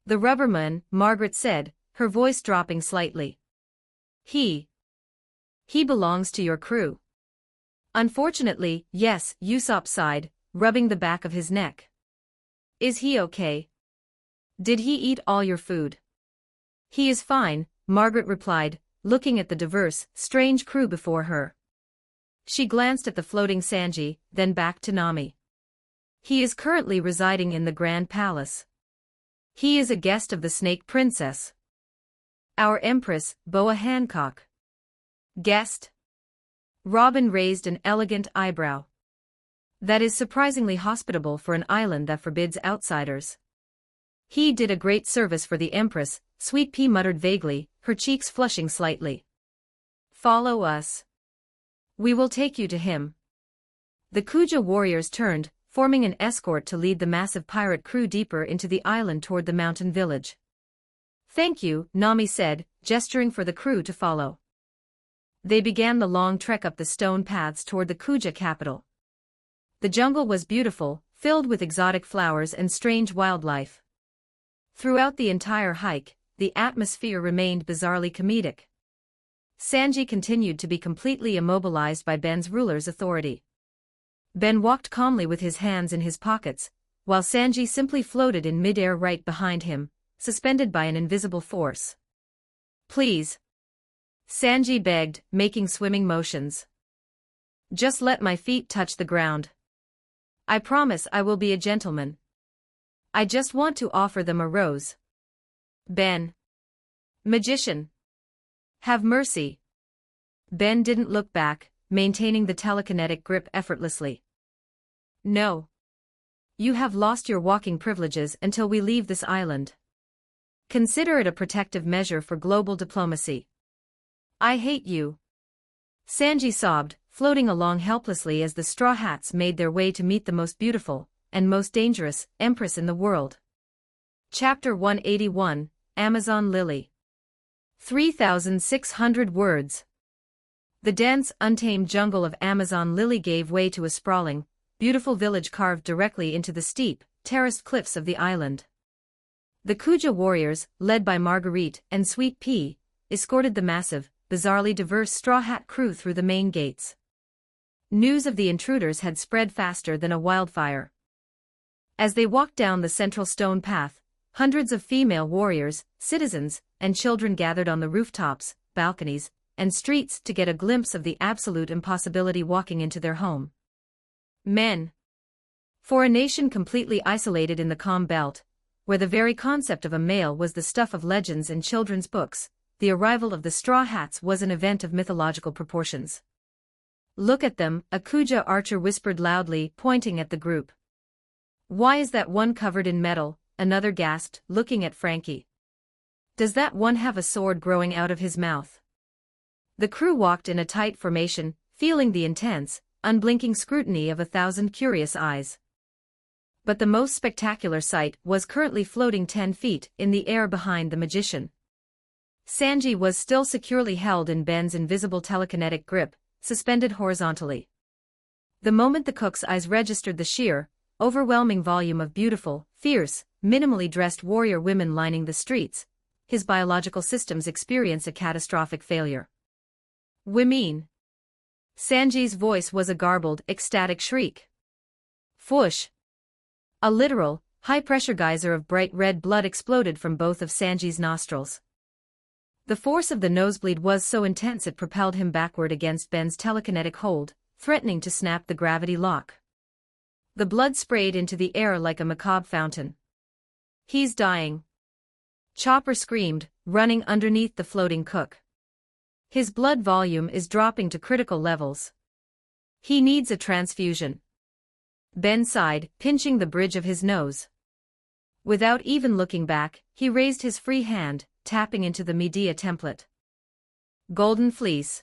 The rubberman, Margaret said, her voice dropping slightly. He belongs to your crew. Unfortunately, yes, Usopp sighed, rubbing the back of his neck. Is he okay? Did he eat all your food? He is fine, Margaret replied, looking at the diverse, strange crew before her. She glanced at the floating Sanji, then back to Nami. He is currently residing in the Grand Palace. He is a guest of the Snake Princess. Our Empress, Boa Hancock. Guest? Robin raised an elegant eyebrow. That is surprisingly hospitable for an island that forbids outsiders. He did a great service for the Empress, Sweet Pea muttered vaguely, her cheeks flushing slightly. Follow us. We will take you to him. The Kuja warriors turned, forming an escort to lead the massive pirate crew deeper into the island toward the mountain village. Thank you, Nami said, gesturing for the crew to follow. They began the long trek up the stone paths toward the Kuja capital. The jungle was beautiful, filled with exotic flowers and strange wildlife. Throughout the entire hike, the atmosphere remained bizarrely comedic. Sanji continued to be completely immobilized by Ben's ruler's authority. Ben walked calmly with his hands in his pockets, while Sanji simply floated in midair right behind him, suspended by an invisible force. Please, Sanji begged, making swimming motions. Just let my feet touch the ground. I promise I will be a gentleman. I just want to offer them a rose. Ben. Magician. Have mercy. Ben didn't look back, maintaining the telekinetic grip effortlessly. No. You have lost your walking privileges until we leave this island. Consider it a protective measure for global diplomacy. I hate you. Sanji sobbed, floating along helplessly as the Straw Hats made their way to meet the most beautiful, and most dangerous, empress in the world. Chapter 181, Amazon Lily. 3,600 words. The dense, untamed jungle of Amazon Lily gave way to a sprawling, beautiful village carved directly into the steep, terraced cliffs of the island. The Kuja warriors, led by Marguerite and Sweet Pea, escorted the massive, bizarrely diverse Straw Hat crew through the main gates. News of the intruders had spread faster than a wildfire. As they walked down the central stone path, hundreds of female warriors, citizens, and children gathered on the rooftops, balconies, and streets to get a glimpse of the absolute impossibility walking into their home. Men. For a nation completely isolated in the calm belt, where the very concept of a male was the stuff of legends and children's books, the arrival of the Straw Hats was an event of mythological proportions. Look at them, a Kuja archer whispered loudly, pointing at the group. Why is that one covered in metal? Another gasped, looking at Frankie. Does that one have a sword growing out of his mouth? The crew walked in a tight formation, feeling the intense, unblinking scrutiny of 1,000 curious eyes. But the most spectacular sight was currently floating 10 feet in the air behind the magician. Sanji was still securely held in Ben's invisible telekinetic grip, suspended horizontally. The moment the cook's eyes registered the sheer, overwhelming volume of beautiful, fierce, minimally dressed warrior women lining the streets, his biological systems experienced a catastrophic failure. Women. Sanji's voice was a garbled, ecstatic shriek. Fwoosh. A literal, high-pressure geyser of bright red blood exploded from both of Sanji's nostrils. The force of the nosebleed was so intense it propelled him backward against Ben's telekinetic hold, threatening to snap the gravity lock. The blood sprayed into the air like a macabre fountain. He's dying. Chopper screamed, running underneath the floating cook. His blood volume is dropping to critical levels. He needs a transfusion. Ben sighed, pinching the bridge of his nose. Without even looking back, he raised his free hand, tapping into the media template. Golden Fleece.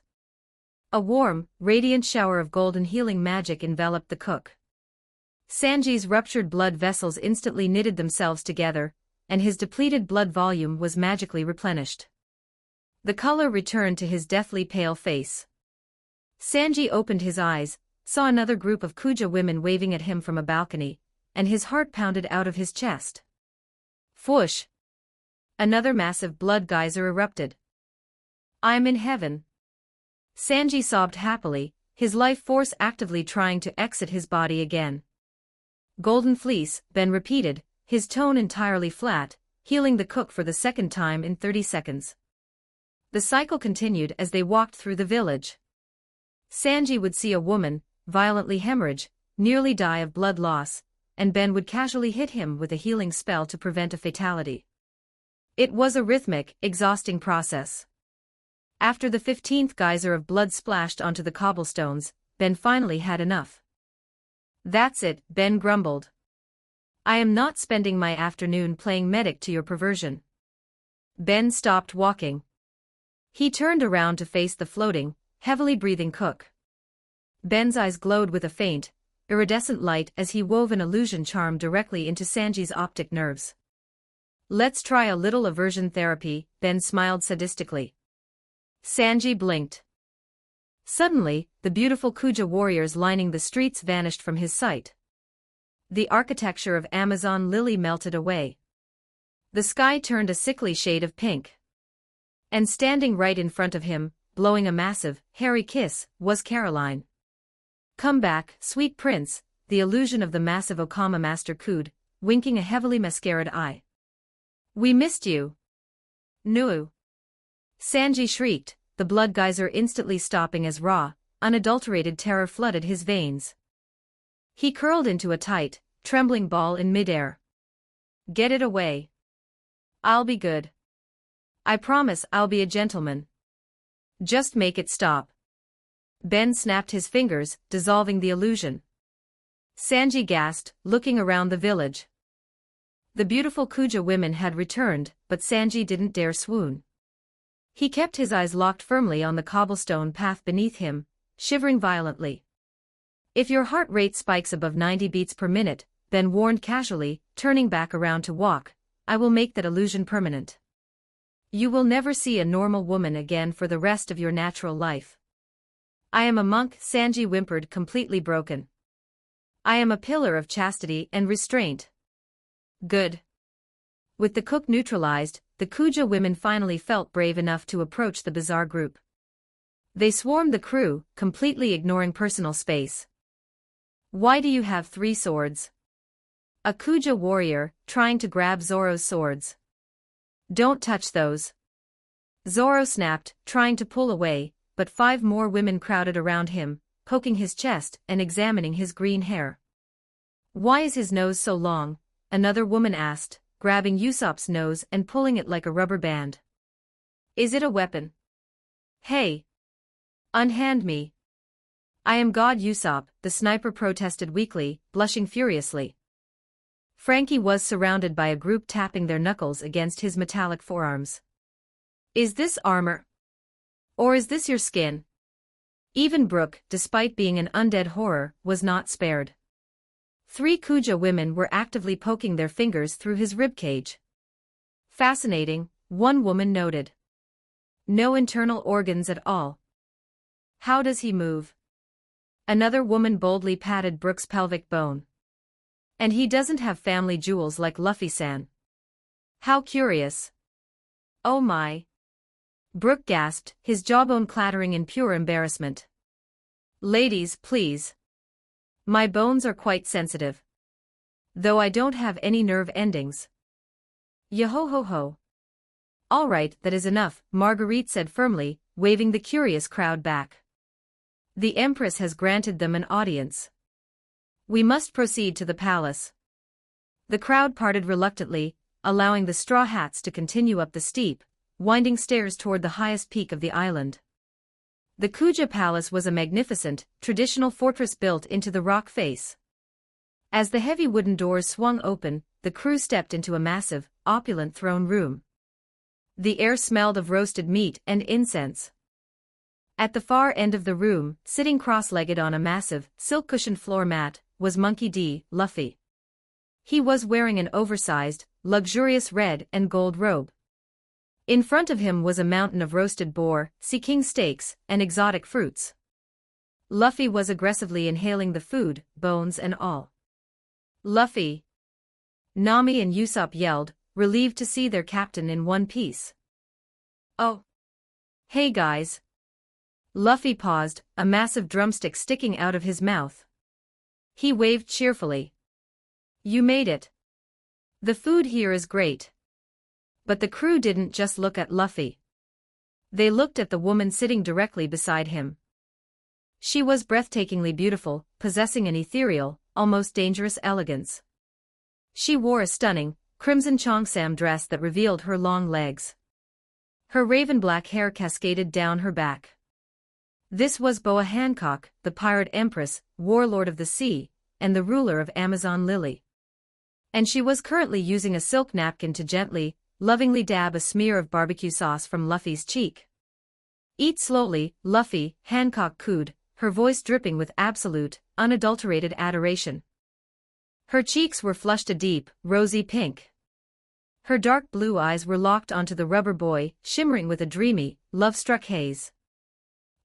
A warm, radiant shower of golden healing magic enveloped the cook. Sanji's ruptured blood vessels instantly knitted themselves together, and his depleted blood volume was magically replenished. The color returned to his deathly pale face. Sanji opened his eyes, saw another group of Kuja women waving at him from a balcony, and his heart pounded out of his chest. Fwoosh! Another massive blood geyser erupted. I'm in heaven. Sanji sobbed happily, his life force actively trying to exit his body again. Golden Fleece, Ben repeated, his tone entirely flat, healing the cook for the second time in 30 seconds. The cycle continued as they walked through the village. Sanji would see a woman, violently hemorrhage, nearly die of blood loss, and Ben would casually hit him with a healing spell to prevent a fatality. It was a rhythmic, exhausting process. After the 15th geyser of blood splashed onto the cobblestones, Ben finally had enough. That's it, Ben grumbled. I am not spending my afternoon playing medic to your perversion. Ben stopped walking. He turned around to face the floating, heavily breathing cook. Ben's eyes glowed with a faint, iridescent light as he wove an illusion charm directly into Sanji's optic nerves. Let's try a little aversion therapy, Ben smiled sadistically. Sanji blinked. Suddenly, the beautiful Kuja warriors lining the streets vanished from his sight. The architecture of Amazon Lily melted away. The sky turned a sickly shade of pink. And standing right in front of him, blowing a massive, hairy kiss, was Caroline. Come back, sweet prince, the illusion of the massive Okama master cooed, winking a heavily mascaraed eye. We missed you. Nu. Sanji shrieked, the blood geyser instantly stopping as raw, unadulterated terror flooded his veins. He curled into a tight, trembling ball in midair. "Get it away. I'll be good. I promise I'll be a gentleman. Just make it stop." Ben snapped his fingers, dissolving the illusion. Sanji gasped, looking around the village. The beautiful Kuja women had returned, but Sanji didn't dare swoon. He kept his eyes locked firmly on the cobblestone path beneath him, shivering violently. "If your heart rate spikes above 90 beats per minute," Ben warned casually, turning back around to walk, "I will make that illusion permanent. You will never see a normal woman again for the rest of your natural life." "I am a monk," Sanji whimpered, completely broken. "I am a pillar of chastity and restraint." "Good." With the cook neutralized, the Kuja women finally felt brave enough to approach the bizarre group. They swarmed the crew, completely ignoring personal space. "Why do you have 3 swords?" A Kuja warrior, trying to grab Zoro's swords. "Don't touch those." Zoro snapped, trying to pull away, but 5 more women crowded around him, poking his chest and examining his green hair. "Why is his nose so long?" another woman asked, grabbing Usopp's nose and pulling it like a rubber band. "Is it a weapon?" "Hey! Unhand me." "I am God Usopp," the sniper protested weakly, blushing furiously. Frankie was surrounded by a group tapping their knuckles against his metallic forearms. "Is this armor? Or is this your skin?" Even Brook, despite being an undead horror, was not spared. 3 Kuja women were actively poking their fingers through his ribcage. "Fascinating," one woman noted. "No internal organs at all. How does he move?" Another woman boldly patted Brook's pelvic bone. "And he doesn't have family jewels like Luffy-san. How curious." "Oh my." Brook gasped, his jawbone clattering in pure embarrassment. "Ladies, please. My bones are quite sensitive. Though I don't have any nerve endings." "Yo-ho-ho-ho. All right, that is enough," Marguerite said firmly, waving the curious crowd back. "The Empress has granted them an audience. We must proceed to the palace." The crowd parted reluctantly, allowing the Straw Hats to continue up the steep, winding stairs toward the highest peak of the island. The Kuja Palace was a magnificent, traditional fortress built into the rock face. As the heavy wooden doors swung open, the crew stepped into a massive, opulent throne room. The air smelled of roasted meat and incense. At the far end of the room, sitting cross-legged on a massive, silk-cushioned floor mat, was Monkey D. Luffy. He was wearing an oversized, luxurious red and gold robe. In front of him was a mountain of roasted boar, sea king steaks, and exotic fruits. Luffy was aggressively inhaling the food, bones and all. "Luffy!" Nami and Usopp yelled, relieved to see their captain in one piece. "Oh! Hey guys!" Luffy paused, a massive drumstick sticking out of his mouth. He waved cheerfully. "You made it. The food here is great." But the crew didn't just look at Luffy. They looked at the woman sitting directly beside him. She was breathtakingly beautiful, possessing an ethereal, almost dangerous elegance. She wore a stunning, crimson cheongsam dress that revealed her long legs. Her raven-black hair cascaded down her back. This was Boa Hancock, the pirate empress, warlord of the sea, and the ruler of Amazon Lily. And she was currently using a silk napkin to gently, lovingly dab a smear of barbecue sauce from Luffy's cheek. "Eat slowly, Luffy," Hancock cooed, her voice dripping with absolute, unadulterated adoration. Her cheeks were flushed a deep, rosy pink. Her dark blue eyes were locked onto the rubber boy, shimmering with a dreamy, love-struck haze.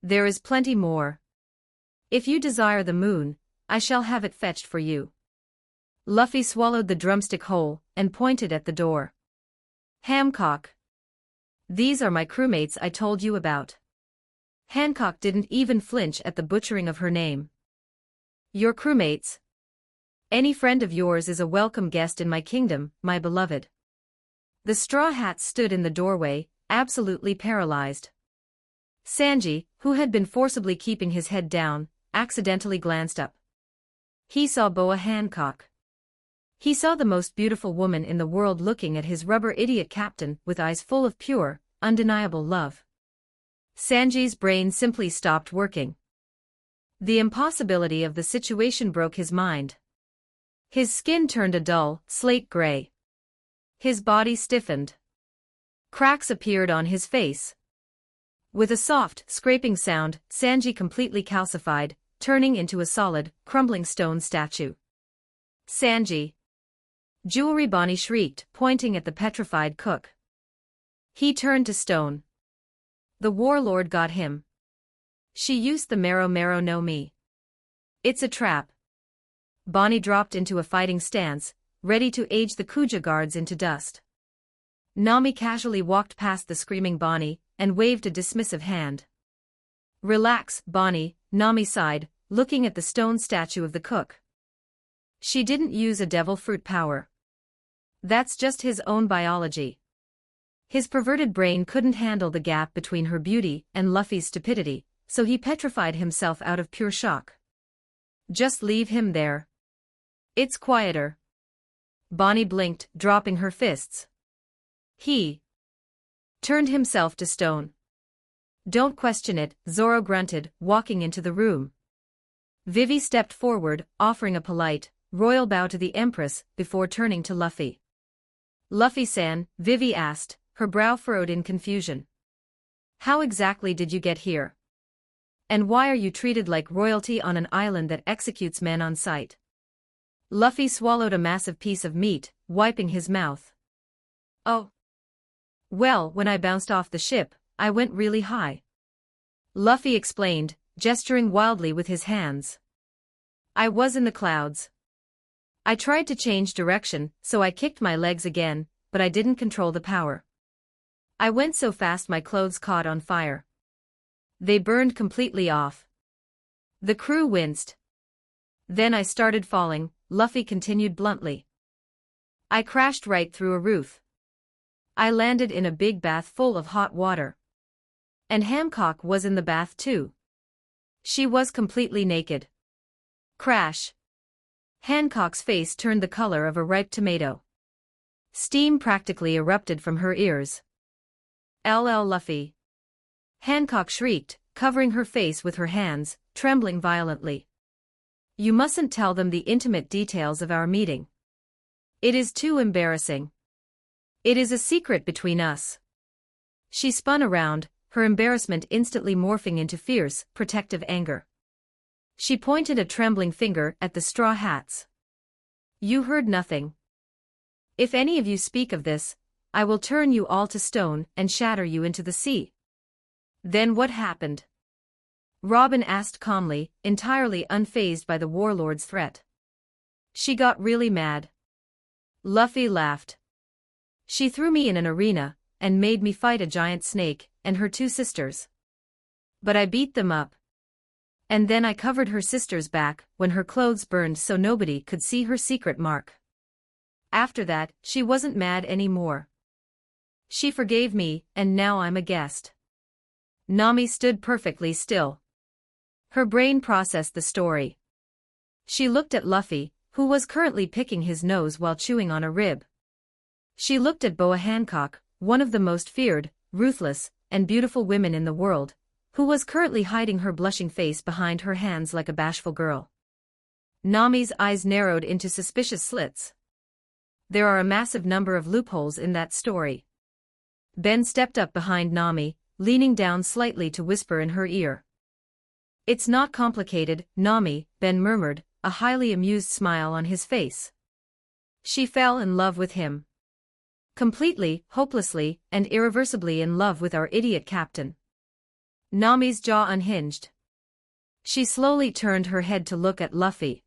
"There is plenty more. If you desire the moon, I shall have it fetched for you." Luffy swallowed the drumstick whole, and pointed at the door. "Hancock. These are my crewmates I told you about." Hancock didn't even flinch at the butchering of her name. "Your crewmates? Any friend of yours is a welcome guest in my kingdom, my beloved." The Straw Hats stood in the doorway, absolutely paralyzed. Sanji, who had been forcibly keeping his head down, accidentally glanced up. He saw Boa Hancock. He saw the most beautiful woman in the world looking at his rubber idiot captain with eyes full of pure, undeniable love. Sanji's brain simply stopped working. The impossibility of the situation broke his mind. His skin turned a dull, slate gray. His body stiffened. Cracks appeared on his face. With a soft, scraping sound, Sanji completely calcified, turning into a solid, crumbling stone statue. Sanji! Jewelry Bonnie shrieked, pointing at the petrified cook. He turned to stone. The warlord got him. She used the Mero Mero no Mi. It's a trap. Bonnie dropped into a fighting stance, ready to age the Kuja guards into dust. Nami casually walked past the screaming Bonnie, and waved a dismissive hand. Relax, Bonnie, Nami sighed, looking at the stone statue of the cook. She didn't use a devil fruit power. That's just his own biology. His perverted brain couldn't handle the gap between her beauty and Luffy's stupidity, so he petrified himself out of pure shock. Just leave him there. It's quieter. Bonnie blinked, dropping her fists. He turned himself to stone. Don't question it, Zoro grunted, walking into the room. Vivi stepped forward, offering a polite, royal bow to the Empress, before turning to Luffy. Luffy-san, Vivi asked, her brow furrowed in confusion. How exactly did you get here? And why are you treated like royalty on an island that executes men on sight? Luffy swallowed a massive piece of meat, wiping his mouth. Oh. Well, when I bounced off the ship, I went really high. Luffy explained, gesturing wildly with his hands. I was in the clouds. I tried to change direction, so I kicked my legs again, but I didn't control the power. I went so fast my clothes caught on fire. They burned completely off. The crew winced. Then I started falling, Luffy continued bluntly. I crashed right through a roof. I landed in a big bath full of hot water. And Hancock was in the bath too. She was completely naked. Crash. Hancock's face turned the color of a ripe tomato. Steam practically erupted from her ears. LL Luffy. Hancock shrieked, covering her face with her hands, trembling violently. You mustn't tell them the intimate details of our meeting. It is too embarrassing. It is a secret between us. She spun around, her embarrassment instantly morphing into fierce, protective anger. She pointed a trembling finger at the straw hats. You heard nothing. If any of you speak of this, I will turn you all to stone and shatter you into the sea. Then what happened? Robin asked calmly, entirely unfazed by the warlord's threat. She got really mad. Luffy laughed. She threw me in an arena, and made me fight a giant snake, and her two sisters. But I beat them up. And then I covered her sister's back when her clothes burned so nobody could see her secret mark. After that, she wasn't mad anymore. She forgave me, and now I'm a guest. Nami stood perfectly still. Her brain processed the story. She looked at Luffy, who was currently picking his nose while chewing on a rib. She looked at Boa Hancock, one of the most feared, ruthless, and beautiful women in the world, who was currently hiding her blushing face behind her hands like a bashful girl. Nami's eyes narrowed into suspicious slits. There are a massive number of loopholes in that story. Ben stepped up behind Nami, leaning down slightly to whisper in her ear. It's not complicated, Nami, Ben murmured, a highly amused smile on his face. She fell in love with him. Completely, hopelessly, and irreversibly in love with our idiot captain. Nami's jaw unhinged. She slowly turned her head to look at Luffy.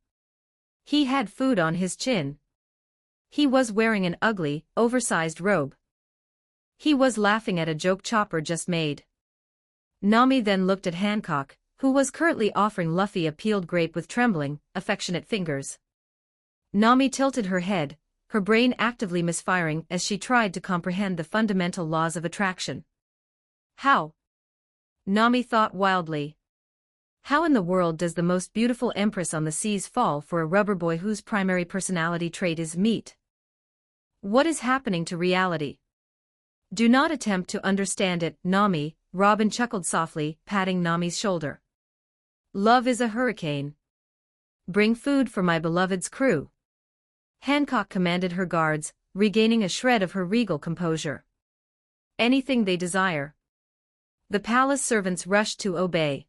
He had food on his chin. He was wearing an ugly, oversized robe. He was laughing at a joke Chopper just made. Nami then looked at Hancock, who was currently offering Luffy a peeled grape with trembling, affectionate fingers. Nami tilted her head, her brain actively misfiring as she tried to comprehend the fundamental laws of attraction. How? Nami thought wildly. How in the world does the most beautiful empress on the seas fall for a rubber boy whose primary personality trait is meat? What is happening to reality? Do not attempt to understand it, Nami, Robin chuckled softly, patting Nami's shoulder. Love is a hurricane. Bring food for my beloved's crew. Hancock commanded her guards, regaining a shred of her regal composure. Anything they desire. The palace servants rushed to obey.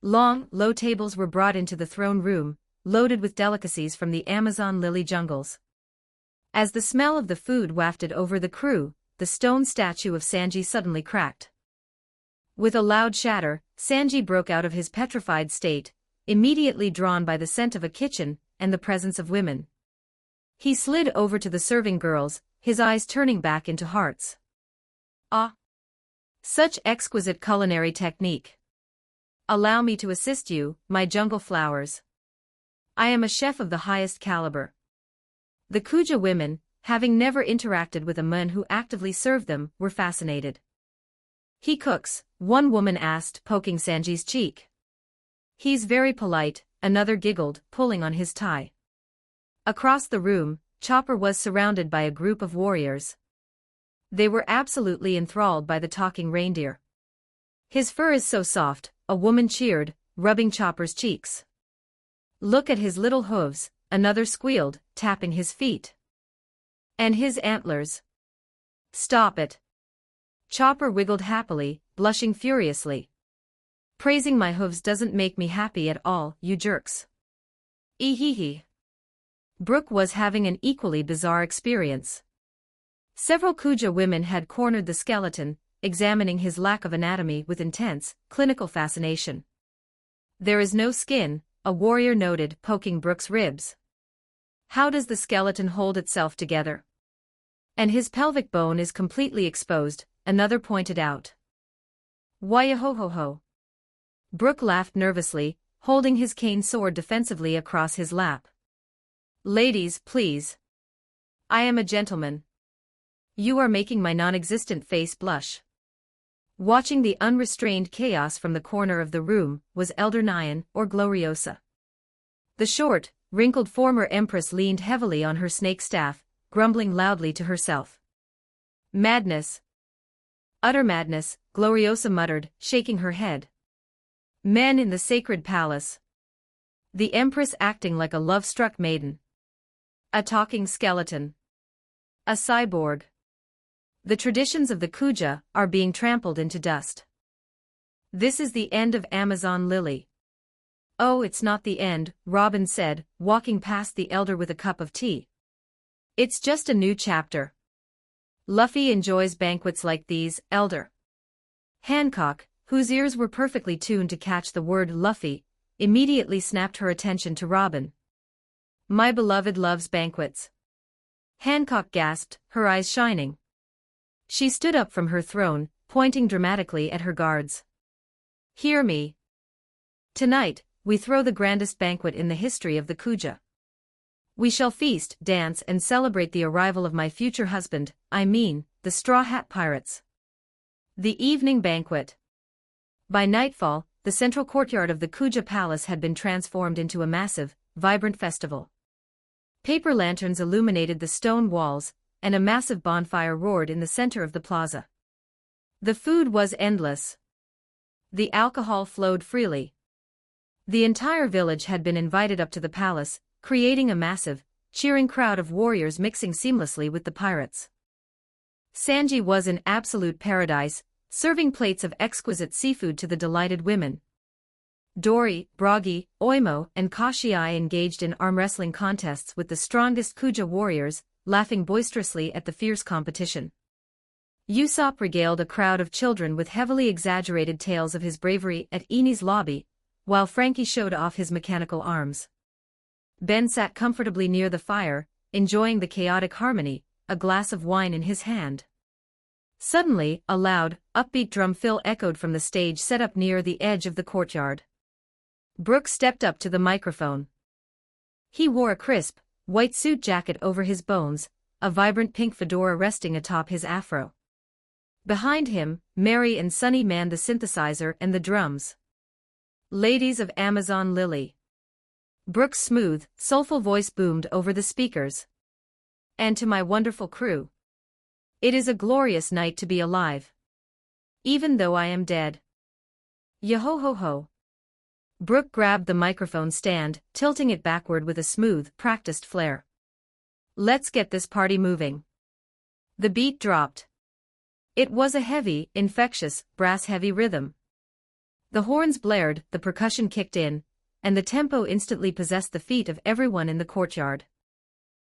Long, low tables were brought into the throne room, loaded with delicacies from the Amazon lily jungles. As the smell of the food wafted over the crew, the stone statue of Sanji suddenly cracked. With a loud shatter, Sanji broke out of his petrified state, immediately drawn by the scent of a kitchen and the presence of women. He slid over to the serving girls, his eyes turning back into hearts. Ah! Such exquisite culinary technique. Allow me to assist you, my jungle flowers. I am a chef of the highest caliber. The Kuja women, having never interacted with a man who actively served them, were fascinated. He cooks, one woman asked, poking Sanji's cheek. He's very polite, another giggled, pulling on his tie. Across the room, Chopper was surrounded by a group of warriors. They were absolutely enthralled by the talking reindeer. His fur is so soft, a woman cheered, rubbing Chopper's cheeks. Look at his little hooves, another squealed, tapping his feet. And his antlers. Stop it. Chopper wiggled happily, blushing furiously. Praising my hooves doesn't make me happy at all, you jerks. Ehehe. Brooke was having an equally bizarre experience. Several Kuja women had cornered the skeleton, examining his lack of anatomy with intense, clinical fascination. There is no skin, a warrior noted, poking Brooke's ribs. How does the skeleton hold itself together? And his pelvic bone is completely exposed, another pointed out. Why-ho-ho-ho. Brooke laughed nervously, holding his cane sword defensively across his lap. Ladies, please. I am a gentleman. You are making my non-existent face blush. Watching the unrestrained chaos from the corner of the room was Elder Nyan, or Gloriosa. The short, wrinkled former empress leaned heavily on her snake staff, grumbling loudly to herself. Madness. Utter madness, Gloriosa muttered, shaking her head. Men in the sacred palace. The empress acting like a love-struck maiden. A talking skeleton. A cyborg. The traditions of the Kuja are being trampled into dust. This is the end of Amazon Lily. Oh, it's not the end, Robin said, walking past the elder with a cup of tea. It's just a new chapter. Luffy enjoys banquets like these, elder. Hancock, whose ears were perfectly tuned to catch the word Luffy, immediately snapped her attention to Robin. My beloved loves banquets. Hancock gasped, her eyes shining. She stood up from her throne, pointing dramatically at her guards. Hear me. Tonight, we throw the grandest banquet in the history of the Kuja. We shall feast, dance and celebrate the arrival of my future husband, I mean, the Straw Hat Pirates. The evening banquet. By nightfall, the central courtyard of the Kuja Palace had been transformed into a massive, vibrant festival. Paper lanterns illuminated the stone walls, and a massive bonfire roared in the center of the plaza. The food was endless. The alcohol flowed freely. The entire village had been invited up to the palace, creating a massive, cheering crowd of warriors mixing seamlessly with the pirates. Sanji was in absolute paradise, serving plates of exquisite seafood to the delighted women. Dory, Bragi, Oimo, and Kashiai engaged in arm wrestling contests with the strongest Kuja warriors, laughing boisterously at the fierce competition. Usopp regaled a crowd of children with heavily exaggerated tales of his bravery at Eni's lobby, while Frankie showed off his mechanical arms. Ben sat comfortably near the fire, enjoying the chaotic harmony, a glass of wine in his hand. Suddenly, a loud, upbeat drum fill echoed from the stage set up near the edge of the courtyard. Brooke stepped up to the microphone. He wore a crisp, white suit jacket over his bones, a vibrant pink fedora resting atop his afro. Behind him, Mary and Sunny manned the synthesizer and the drums. Ladies of Amazon Lily. Brooke's smooth, soulful voice boomed over the speakers. And to my wonderful crew. It is a glorious night to be alive. Even though I am dead. Yo-ho-ho-ho. Brooke grabbed the microphone stand, tilting it backward with a smooth, practiced flair. Let's get this party moving. The beat dropped. It was a heavy, infectious, brass-heavy rhythm. The horns blared, the percussion kicked in, and the tempo instantly possessed the feet of everyone in the courtyard.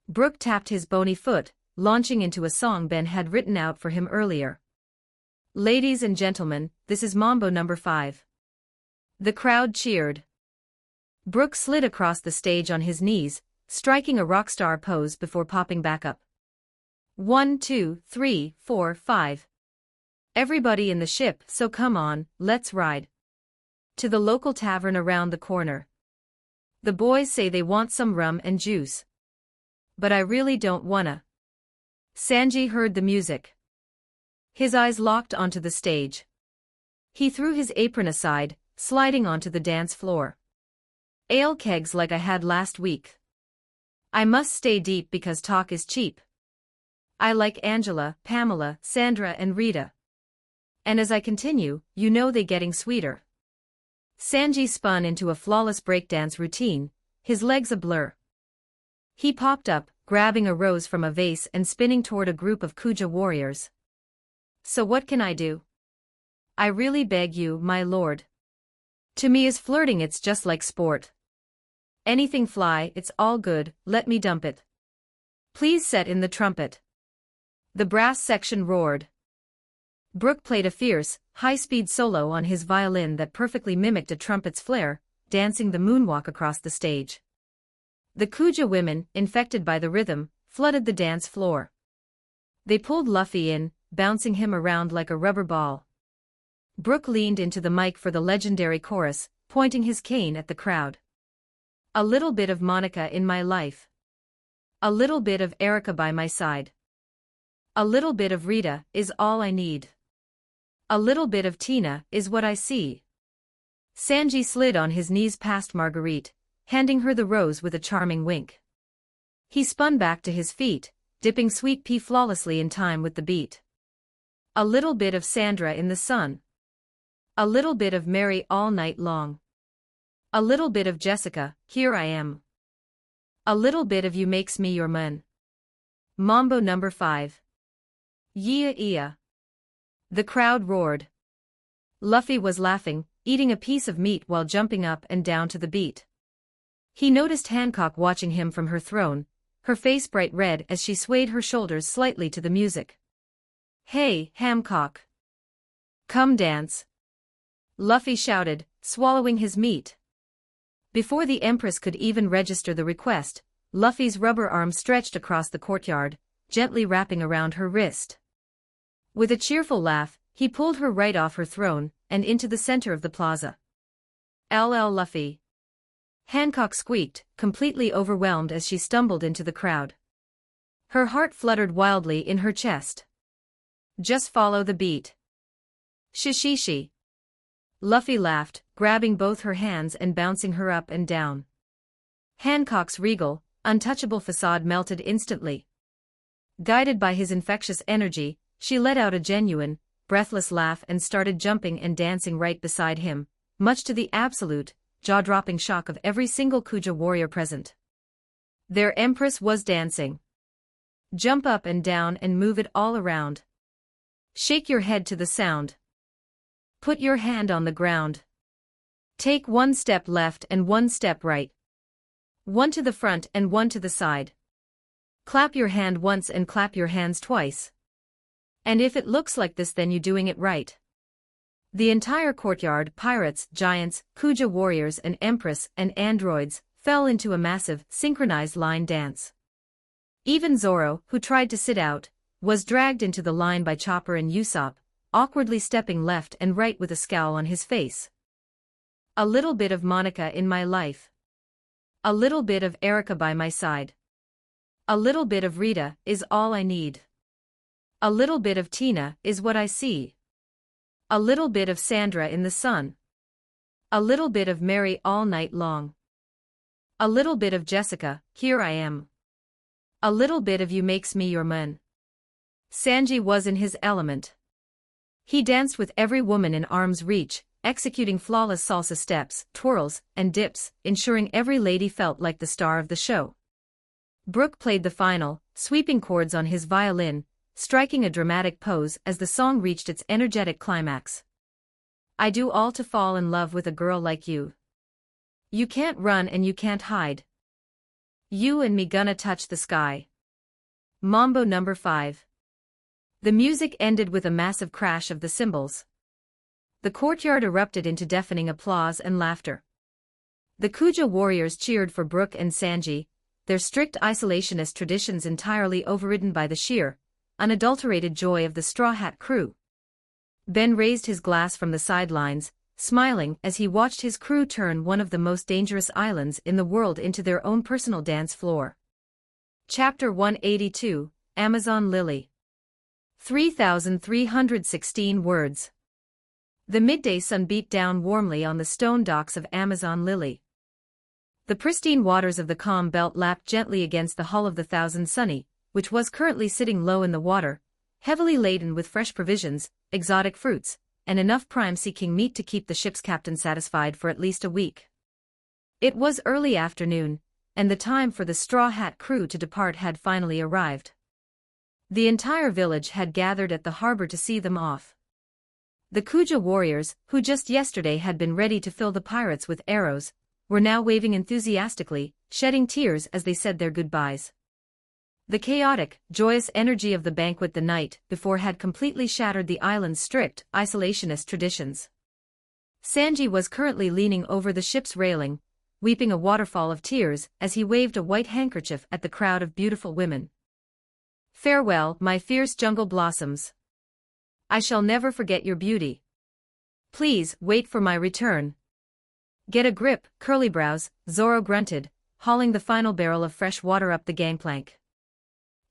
Brooke tapped his bony foot, launching into a song Ben had written out for him earlier. Ladies and gentlemen, this is Mambo number 5. The crowd cheered. Brooke slid across the stage on his knees, striking a rock star pose before popping back up. 1, 2, 3, 4, 5. Everybody in the ship, so come on, let's ride. To the local tavern around the corner. The boys say they want some rum and juice. But I really don't wanna. Sanji heard the music. His eyes locked onto the stage. He threw his apron aside, sliding onto the dance floor. Ale kegs like I had last week. I must stay deep because talk is cheap. I like Angela, Pamela, Sandra and Rita. And as I continue, you know they getting sweeter. Sanji spun into a flawless breakdance routine, his legs a blur. He popped up, grabbing a rose from a vase and spinning toward a group of Kuja warriors. So what can I do? I really beg you, my lord. To me is flirting it's just like sport. Anything fly, it's all good, let me dump it. Please set in the trumpet. The brass section roared. Brooke played a fierce, high-speed solo on his violin that perfectly mimicked a trumpet's flare, dancing the moonwalk across the stage. The Kuja women, infected by the rhythm, flooded the dance floor. They pulled Luffy in, bouncing him around like a rubber ball. Brooke leaned into the mic for the legendary chorus, pointing his cane at the crowd. A little bit of Monica in my life. A little bit of Erica by my side. A little bit of Rita is all I need. A little bit of Tina is what I see. Sanji slid on his knees past Marguerite, handing her the rose with a charming wink. He spun back to his feet, dipping Sweet Pea flawlessly in time with the beat. A little bit of Sandra in the sun. A little bit of Mary all night long. A little bit of Jessica, here I am. A little bit of you makes me your man. Mambo number 5. Yeah. The crowd roared. Luffy was laughing, eating a piece of meat while jumping up and down to the beat. He noticed Hancock watching him from her throne, her face bright red as she swayed her shoulders slightly to the music. Hey, Hancock. Come dance. Luffy shouted, swallowing his meat. Before the Empress could even register the request, Luffy's rubber arm stretched across the courtyard, gently wrapping around her wrist. With a cheerful laugh, he pulled her right off her throne, and into the center of the plaza. LL Luffy. Hancock squeaked, completely overwhelmed as she stumbled into the crowd. Her heart fluttered wildly in her chest. Just follow the beat. Shishishi. Luffy laughed, grabbing both her hands and bouncing her up and down. Hancock's regal, untouchable facade melted instantly. Guided by his infectious energy, she let out a genuine, breathless laugh and started jumping and dancing right beside him, much to the absolute, jaw-dropping shock of every single Kuja warrior present. Their Empress was dancing. Jump up and down and move it all around. Shake your head to the sound. Put your hand on the ground. Take one step left and one step right. One to the front and one to the side. Clap your hand once and clap your hands twice. And if it looks like this then you're doing it right. The entire courtyard, pirates, giants, Kuja warriors and Empress and androids, fell into a massive, synchronized line dance. Even Zoro, who tried to sit out, was dragged into the line by Chopper and Usopp, awkwardly stepping left and right with a scowl on his face. A little bit of Monica in my life. A little bit of Erica by my side. A little bit of Rita is all I need. A little bit of Tina is what I see. A little bit of Sandra in the sun. A little bit of Mary all night long. A little bit of Jessica, here I am. A little bit of you makes me your man. Sanji was in his element. He danced with every woman in arm's reach, executing flawless salsa steps, twirls, and dips, ensuring every lady felt like the star of the show. Brooke played the final, sweeping chords on his violin, striking a dramatic pose as the song reached its energetic climax. I do all to fall in love with a girl like you. You can't run and you can't hide. You and me gonna touch the sky. Mambo number 5. The music ended with a massive crash of the cymbals. The courtyard erupted into deafening applause and laughter. The Kuja warriors cheered for Brooke and Sanji, their strict isolationist traditions entirely overridden by the sheer, unadulterated joy of the Straw Hat crew. Ben raised his glass from the sidelines, smiling as he watched his crew turn one of the most dangerous islands in the world into their own personal dance floor. Chapter 182, Amazon Lily. 3,316 words. The midday sun beat down warmly on the stone docks of Amazon Lily. The pristine waters of the calm belt lapped gently against the hull of the Thousand Sunny, which was currently sitting low in the water, heavily laden with fresh provisions, exotic fruits, and enough prime-seeking meat to keep the ship's captain satisfied for at least a week. It was early afternoon, and the time for the Straw Hat crew to depart had finally arrived. The entire village had gathered at the harbor to see them off. The Kuja warriors, who just yesterday had been ready to fill the pirates with arrows, were now waving enthusiastically, shedding tears as they said their goodbyes. The chaotic, joyous energy of the banquet the night before had completely shattered the island's strict, isolationist traditions. Sanji was currently leaning over the ship's railing, weeping a waterfall of tears as he waved a white handkerchief at the crowd of beautiful women. Farewell, my fierce jungle blossoms. I shall never forget your beauty. Please, wait for my return. Get a grip, Curlybrows, Zoro grunted, hauling the final barrel of fresh water up the gangplank.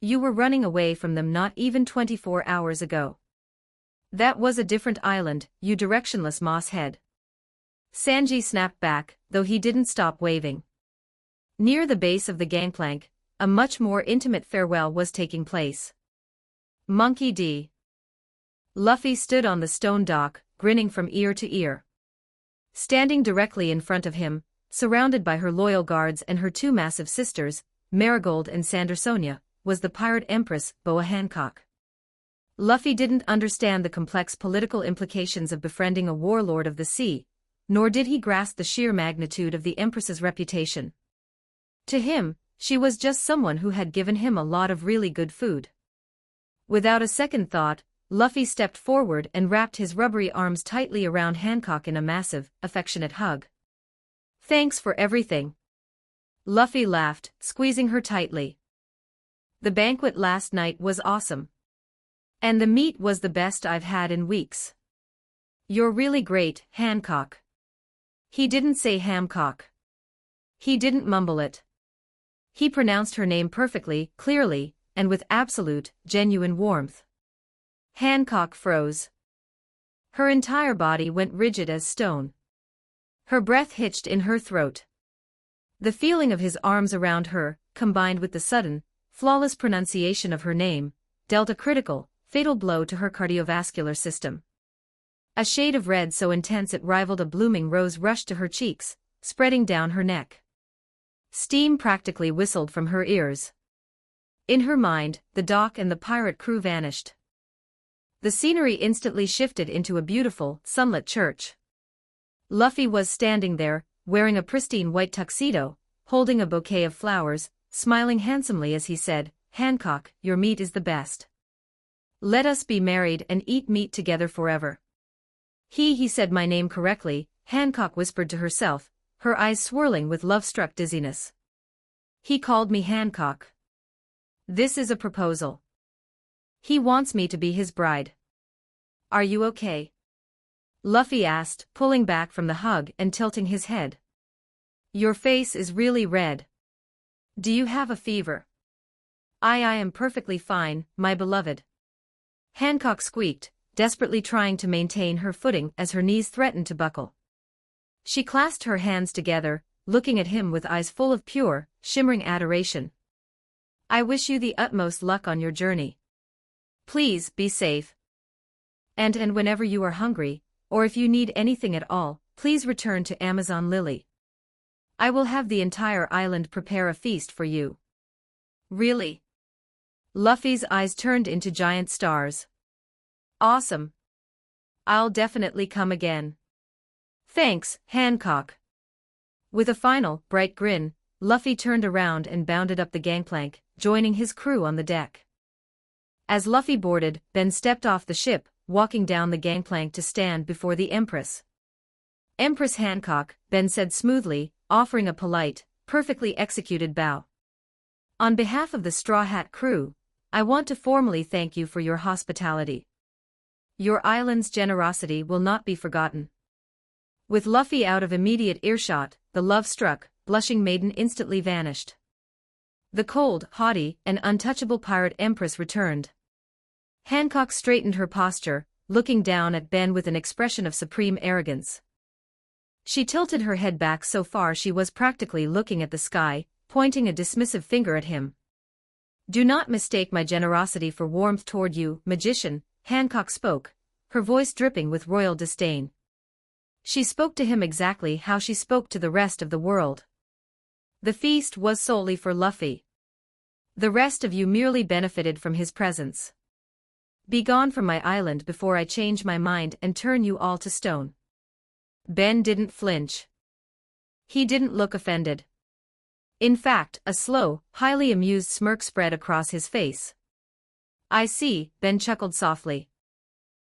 You were running away from them not even 24 hours ago. That was a different island, you directionless moss head. Sanji snapped back, though he didn't stop waving. Near the base of the gangplank, a much more intimate farewell was taking place. Monkey D. Luffy stood on the stone dock, grinning from ear to ear. Standing directly in front of him, surrounded by her loyal guards and her two massive sisters, Marigold and Sandersonia, was the pirate empress, Boa Hancock. Luffy didn't understand the complex political implications of befriending a warlord of the sea, nor did he grasp the sheer magnitude of the empress's reputation. To him, she was just someone who had given him a lot of really good food. Without a second thought, Luffy stepped forward and wrapped his rubbery arms tightly around Hancock in a massive, affectionate hug. Thanks for everything. Luffy laughed, squeezing her tightly. The banquet last night was awesome. And the meat was the best I've had in weeks. You're really great, Hancock. He didn't say Hamcock. He didn't mumble it. He pronounced her name perfectly, clearly, and with absolute, genuine warmth. Hancock froze. Her entire body went rigid as stone. Her breath hitched in her throat. The feeling of his arms around her, combined with the sudden, flawless pronunciation of her name, dealt a critical, fatal blow to her cardiovascular system. A shade of red so intense it rivaled a blooming rose rushed to her cheeks, spreading down her neck. Steam practically whistled from her ears. In her mind, the dock and the pirate crew vanished. The scenery instantly shifted into a beautiful, sunlit church. Luffy was standing there, wearing a pristine white tuxedo, holding a bouquet of flowers, smiling handsomely as he said, "Hancock, your meat is the best. Let us be married and eat meat together forever." He said my name correctly, Hancock whispered to herself, her eyes swirling with love-struck dizziness. He called me Hancock. This is a proposal. He wants me to be his bride. Are you okay? Luffy asked, pulling back from the hug and tilting his head. Your face is really red. Do you have a fever? I am perfectly fine, my beloved. Hancock squeaked, desperately trying to maintain her footing as her knees threatened to buckle. She clasped her hands together, looking at him with eyes full of pure, shimmering adoration. "I wish you the utmost luck on your journey. Please be safe. And whenever you are hungry, or if you need anything at all, please return to Amazon Lily. I will have the entire island prepare a feast for you." "Really?" Luffy's eyes turned into giant stars. "Awesome. I'll definitely come again." "Thanks, Hancock." With a final, bright grin, Luffy turned around and bounded up the gangplank, joining his crew on the deck. As Luffy boarded, Ben stepped off the ship, walking down the gangplank to stand before the Empress. "Empress Hancock," Ben said smoothly, offering a polite, perfectly executed bow. "On behalf of the Straw Hat crew, I want to formally thank you for your hospitality. Your island's generosity will not be forgotten." With Luffy out of immediate earshot, the love-struck, blushing maiden instantly vanished. The cold, haughty, and untouchable pirate Empress returned. Hancock straightened her posture, looking down at Ben with an expression of supreme arrogance. She tilted her head back so far she was practically looking at the sky, pointing a dismissive finger at him. "Do not mistake my generosity for warmth toward you, magician," Hancock spoke, her voice dripping with royal disdain. She spoke to him exactly how she spoke to the rest of the world. The feast was solely for Luffy. The rest of you merely benefited from his presence. Be gone from my island before I change my mind and turn you all to stone." Ben didn't flinch. He didn't look offended. In fact, a slow, highly amused smirk spread across his face. "I see," Ben chuckled softly.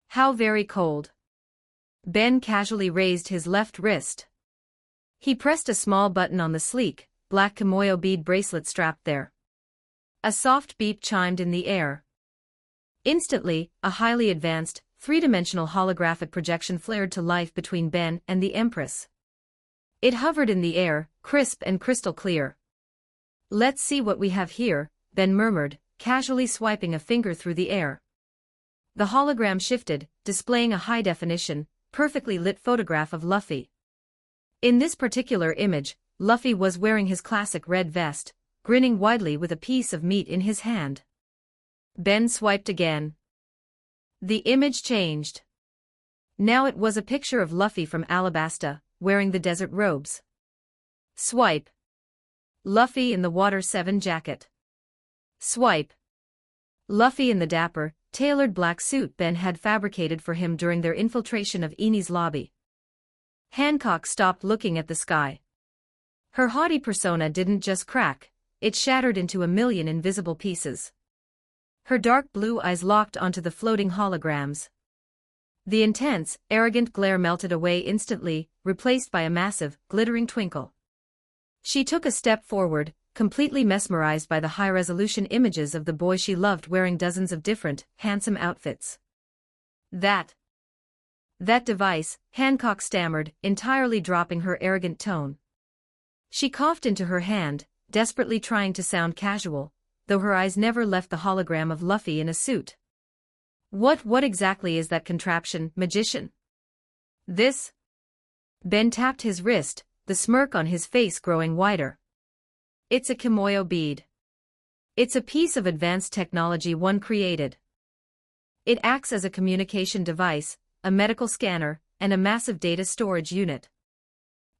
"How very cold." Ben casually raised his left wrist. He pressed a small button on the sleek, black kimoyo bead bracelet strapped there. A soft beep chimed in the air. Instantly, a highly advanced, three-dimensional holographic projection flared to life between Ben and the Empress. It hovered in the air, crisp and crystal clear. "Let's see what we have here," Ben murmured, casually swiping a finger through the air. The hologram shifted, displaying a high-definition, perfectly lit photograph of Luffy. In this particular image, Luffy was wearing his classic red vest, grinning widely with a piece of meat in his hand. Ben swiped again. The image changed. Now it was a picture of Luffy from Alabasta, wearing the desert robes. Swipe. Luffy in the Water 7 jacket. Swipe. Luffy in the dapper, tailored black suit Ben had fabricated for him during their infiltration of Eni's lobby. Hancock stopped looking at the sky. Her haughty persona didn't just crack, it shattered into a million invisible pieces. Her dark blue eyes locked onto the floating holograms. The intense, arrogant glare melted away instantly, replaced by a massive, glittering twinkle. She took a step forward, completely mesmerized by the high-resolution images of the boy she loved wearing dozens of different, handsome outfits. That device," Hancock stammered, entirely dropping her arrogant tone. She coughed into her hand, desperately trying to sound casual, though her eyes never left the hologram of Luffy in a suit. What exactly is that contraption, magician?" "This?" Ben tapped his wrist, the smirk on his face growing wider. "It's a kimoyo bead. It's a piece of advanced technology one created. It acts as a communication device, a medical scanner, and a massive data storage unit.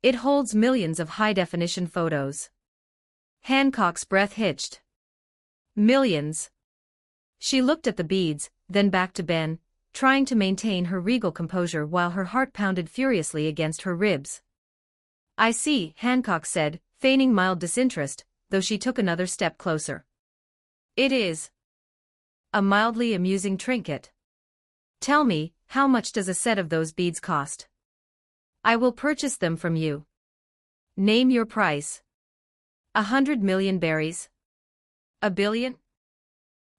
It holds millions of high-definition photos." Hancock's breath hitched. "Millions?" She looked at the beads, then back to Ben, trying to maintain her regal composure while her heart pounded furiously against her ribs. "I see," Hancock said, feigning mild disinterest, though she took another step closer. "It is a mildly amusing trinket. Tell me, how much does a set of those beads cost? I will purchase them from you. Name your price. 100 million berries? A billion?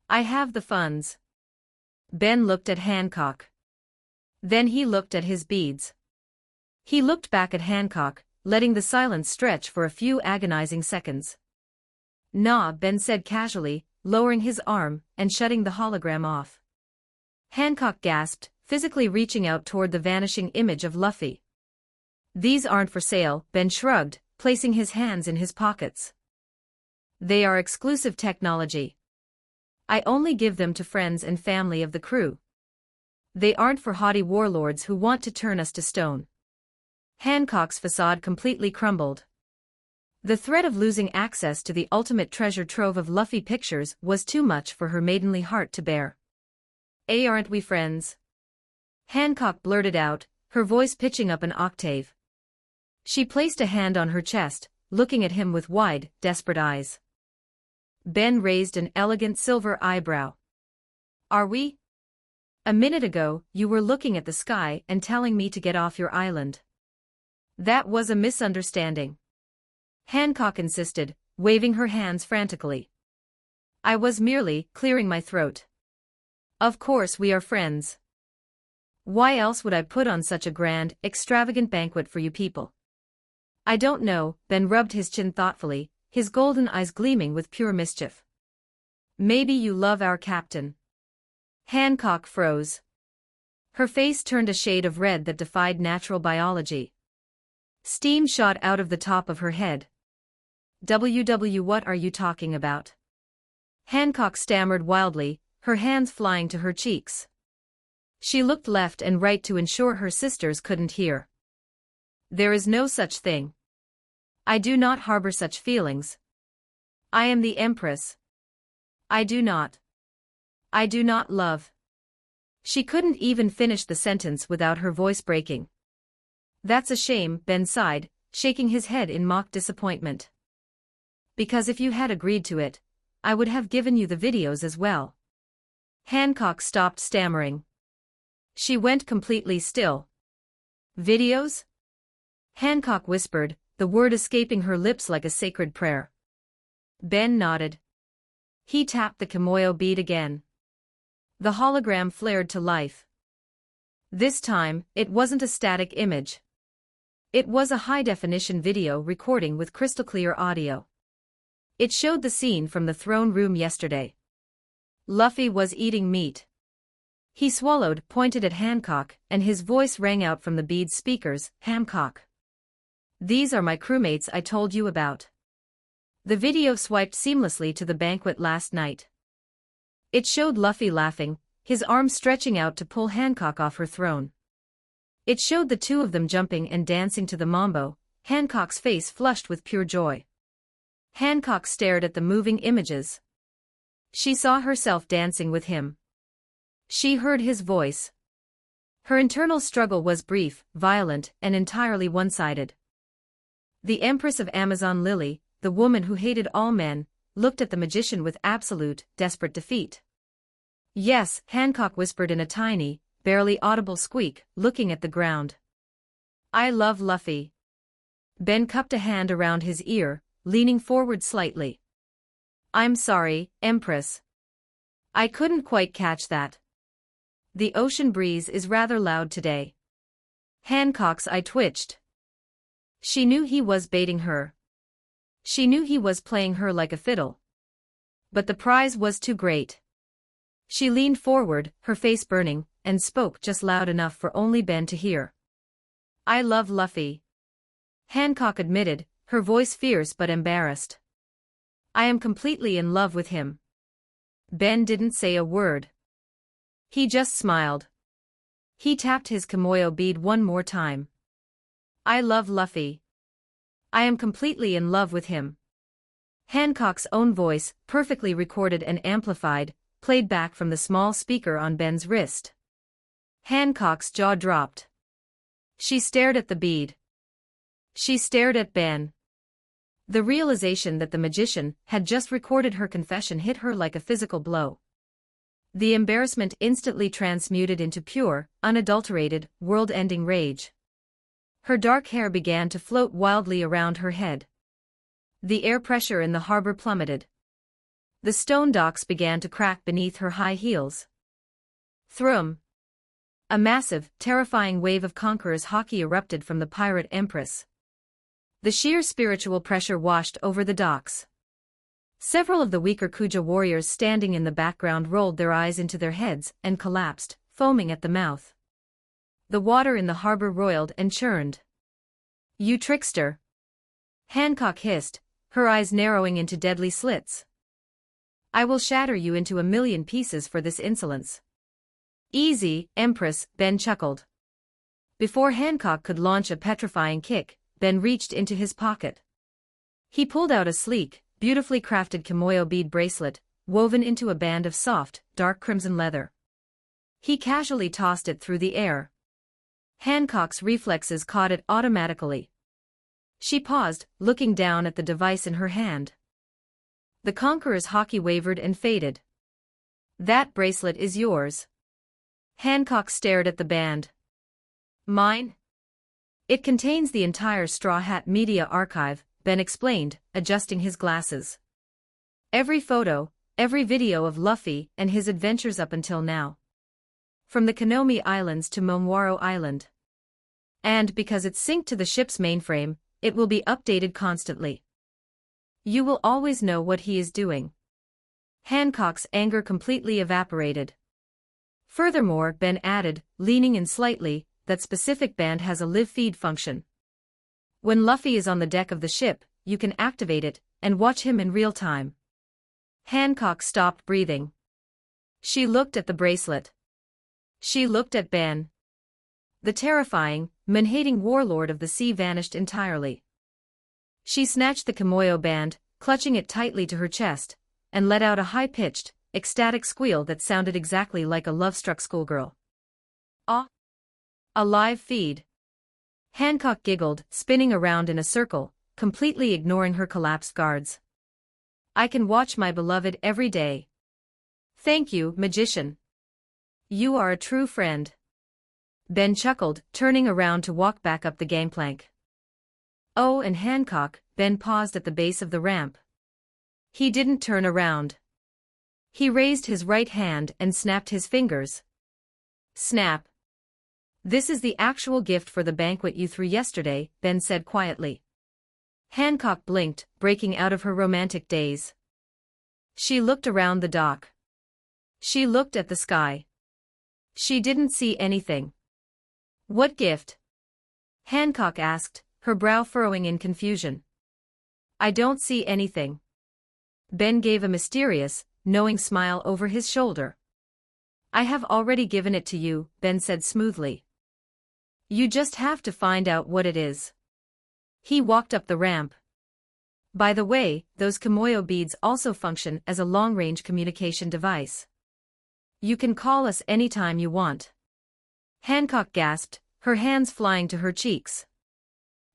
I have the funds." Ben looked at Hancock. Then he looked at his beads. He looked back at Hancock, letting the silence stretch for a few agonizing seconds. "Nah," Ben said casually, lowering his arm and shutting the hologram off. Hancock gasped, physically reaching out toward the vanishing image of Luffy. These aren't for sale, Ben shrugged, placing his hands in his pockets. They are exclusive technology. I only give them to friends and family of the crew. They aren't for haughty warlords who want to turn us to stone. Hancock's facade completely crumbled. The threat of losing access to the ultimate treasure trove of Luffy pictures was too much for her maidenly heart to bear. Aren't we friends? Hancock blurted out, her voice pitching up an octave. She placed a hand on her chest, looking at him with wide, desperate eyes. Ben raised an elegant silver eyebrow. Are we? A minute ago, you were looking at the sky and telling me to get off your island. That was a misunderstanding. Hancock insisted, waving her hands frantically. I was merely clearing my throat. Of course we are friends. Why else would I put on such a grand, extravagant banquet for you people? I don't know, Ben rubbed his chin thoughtfully, his golden eyes gleaming with pure mischief. Maybe you love our captain. Hancock froze. Her face turned a shade of red that defied natural biology. Steam shot out of the top of her head. What are you talking about? Hancock stammered wildly, her hands flying to her cheeks. She looked left and right to ensure her sisters couldn't hear. There is no such thing. I do not harbor such feelings. I am the Empress. I do not love. She couldn't even finish the sentence without her voice breaking. That's a shame, Ben sighed, shaking his head in mock disappointment. Because if you had agreed to it, I would have given you the videos as well. Hancock stopped stammering. She went completely still. Videos? Hancock whispered, the word escaping her lips like a sacred prayer. Ben nodded. He tapped the Kimoyo bead again. The hologram flared to life. This time, it wasn't a static image. It was a high-definition video recording with crystal-clear audio. It showed the scene from the throne room yesterday. Luffy was eating meat. He swallowed, pointed at Hancock, and his voice rang out from the bead's speakers, Hancock. These are my crewmates I told you about. The video swiped seamlessly to the banquet last night. It showed Luffy laughing, his arms stretching out to pull Hancock off her throne. It showed the two of them jumping and dancing to the mambo, Hancock's face flushed with pure joy. Hancock stared at the moving images. She saw herself dancing with him. She heard his voice. Her internal struggle was brief, violent, and entirely one-sided. The Empress of Amazon Lily, the woman who hated all men, looked at the magician with absolute, desperate defeat. Yes, Hancock whispered in a tiny, barely audible squeak, looking at the ground. I love Luffy. Ben cupped a hand around his ear, leaning forward slightly. I'm sorry, Empress. I couldn't quite catch that. The ocean breeze is rather loud today. Hancock's eye twitched. She knew he was baiting her. She knew he was playing her like a fiddle. But the prize was too great. She leaned forward, her face burning, and spoke just loud enough for only Ben to hear. I love Luffy. Hancock admitted, her voice fierce but embarrassed. I am completely in love with him. Ben didn't say a word. He just smiled. He tapped his Kimoyo bead one more time. I love Luffy. I am completely in love with him. Hancock's own voice, perfectly recorded and amplified, played back from the small speaker on Ben's wrist. Hancock's jaw dropped. She stared at the bead. She stared at Ben. The realization that the magician had just recorded her confession hit her like a physical blow. The embarrassment instantly transmuted into pure, unadulterated, world-ending rage. Her dark hair began to float wildly around her head. The air pressure in the harbor plummeted. The stone docks began to crack beneath her high heels. Thrum! A massive, terrifying wave of conqueror's hockey erupted from the pirate empress. The sheer spiritual pressure washed over the docks. Several of the weaker Kuja warriors standing in the background rolled their eyes into their heads and collapsed, foaming at the mouth. The water in the harbor roiled and churned. "You trickster!" Hancock hissed, her eyes narrowing into deadly slits. "I will shatter you into a million pieces for this insolence." "Easy, Empress," Ben chuckled. Before Hancock could launch a petrifying kick, Ben reached into his pocket. He pulled out a sleek, beautifully crafted kimoyo bead bracelet, woven into a band of soft, dark crimson leather. He casually tossed it through the air. Hancock's reflexes caught it automatically. She paused, looking down at the device in her hand. The conqueror's haki wavered and faded. "That bracelet is yours." Hancock stared at the band. "Mine?" "It contains the entire Straw Hat media archive," Ben explained, adjusting his glasses. "Every photo, every video of Luffy and his adventures up until now. From the Konomi Islands to Momwaro Island. And because it's synced to the ship's mainframe, it will be updated constantly. You will always know what he is doing." Hancock's anger completely evaporated. Furthermore, Ben added, leaning in slightly, that specific band has a live feed function. When Luffy is on the deck of the ship, you can activate it and watch him in real time. Hancock stopped breathing. She looked at the bracelet. She looked at Ben. The terrifying, man-hating warlord of the sea vanished entirely. She snatched the kimoyo band, clutching it tightly to her chest, and let out a high-pitched, ecstatic squeal that sounded exactly like a love-struck schoolgirl. "Ah! A live feed." Hancock giggled, spinning around in a circle, completely ignoring her collapsed guards. "I can watch my beloved every day." "Thank you, magician. You are a true friend." Ben chuckled, turning around to walk back up the gangplank. "Oh," and Hancock, Ben paused at the base of the ramp. He didn't turn around. He raised his right hand and snapped his fingers. Snap. "This is the actual gift for the banquet you threw yesterday," Ben said quietly. Hancock blinked, breaking out of her romantic daze. She looked around the dock. She looked at the sky. She didn't see anything. "What gift?" Hancock asked, her brow furrowing in confusion. "I don't see anything." Ben gave a mysterious, knowing smile over his shoulder. "I have already given it to you," Ben said smoothly. "You just have to find out what it is." He walked up the ramp. "By the way, those kimoyo beads also function as a long-range communication device. You can call us anytime you want." Hancock gasped, her hands flying to her cheeks.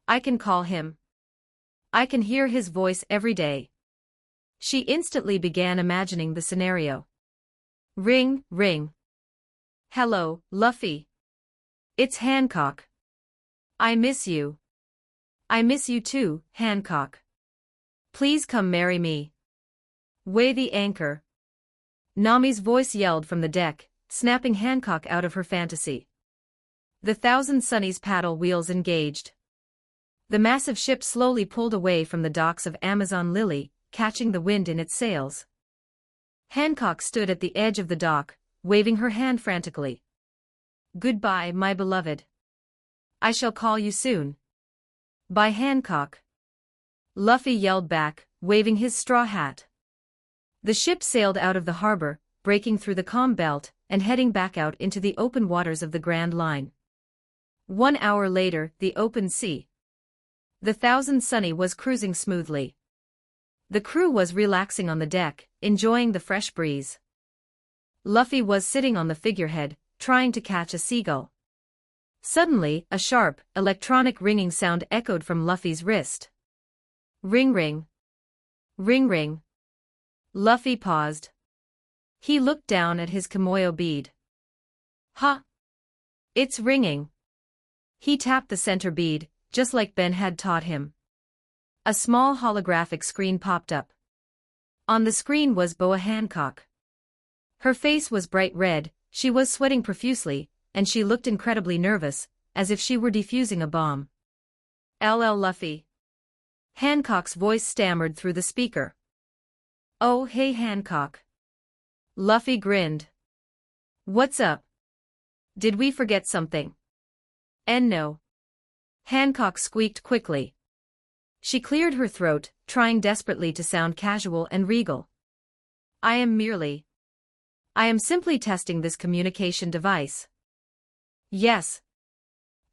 "I can call him. I can hear his voice every day." She instantly began imagining the scenario. Ring, ring. "Hello, Luffy. It's Hancock. I miss you." "I miss you too, Hancock. Please come marry me." "Weigh the anchor." Nami's voice yelled from the deck, snapping Hancock out of her fantasy. The Thousand Sunnies paddle wheels engaged. The massive ship slowly pulled away from the docks of Amazon Lily, catching the wind in its sails. Hancock stood at the edge of the dock, waving her hand frantically. "Goodbye, my beloved. I shall call you soon." "Bye, Hancock." Luffy yelled back, waving his straw hat. The ship sailed out of the harbor, breaking through the calm belt, and heading back out into the open waters of the Grand Line. 1 hour later, the open sea. The Thousand Sunny was cruising smoothly. The crew was relaxing on the deck, enjoying the fresh breeze. Luffy was sitting on the figurehead, trying to catch a seagull. Suddenly, a sharp, electronic ringing sound echoed from Luffy's wrist. Ring ring. Ring ring. Luffy paused. He looked down at his kimoyo bead. "Huh? It's ringing." He tapped the center bead, just like Ben had taught him. A small holographic screen popped up. On the screen was Boa Hancock. Her face was bright red, she was sweating profusely, and she looked incredibly nervous, as if she were defusing a bomb. "LL Luffy." Hancock's voice stammered through the speaker. Oh hey Hancock. Luffy grinned. What's up? Did we forget something? And no. Hancock squeaked quickly. She cleared her throat, trying desperately to sound casual and regal. I am simply testing this communication device. Yes.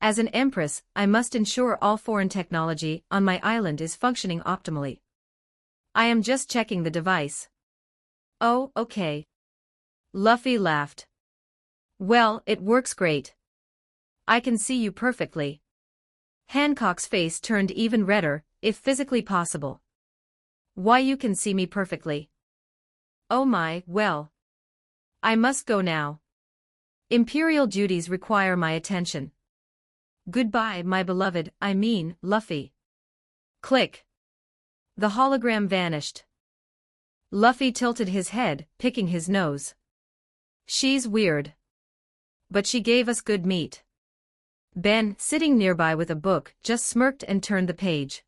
As an empress, I must ensure all foreign technology on my island is functioning optimally. I am just checking the device. Oh, okay. Luffy laughed. Well, it works great. I can see you perfectly. Hancock's face turned even redder, if physically possible. Why you can see me perfectly? Oh my, well. I must go now. Imperial duties require my attention. Goodbye, my beloved, Luffy. Click. The hologram vanished. Luffy tilted his head, picking his nose. She's weird. But she gave us good meat. Ben, sitting nearby with a book, just smirked and turned the page.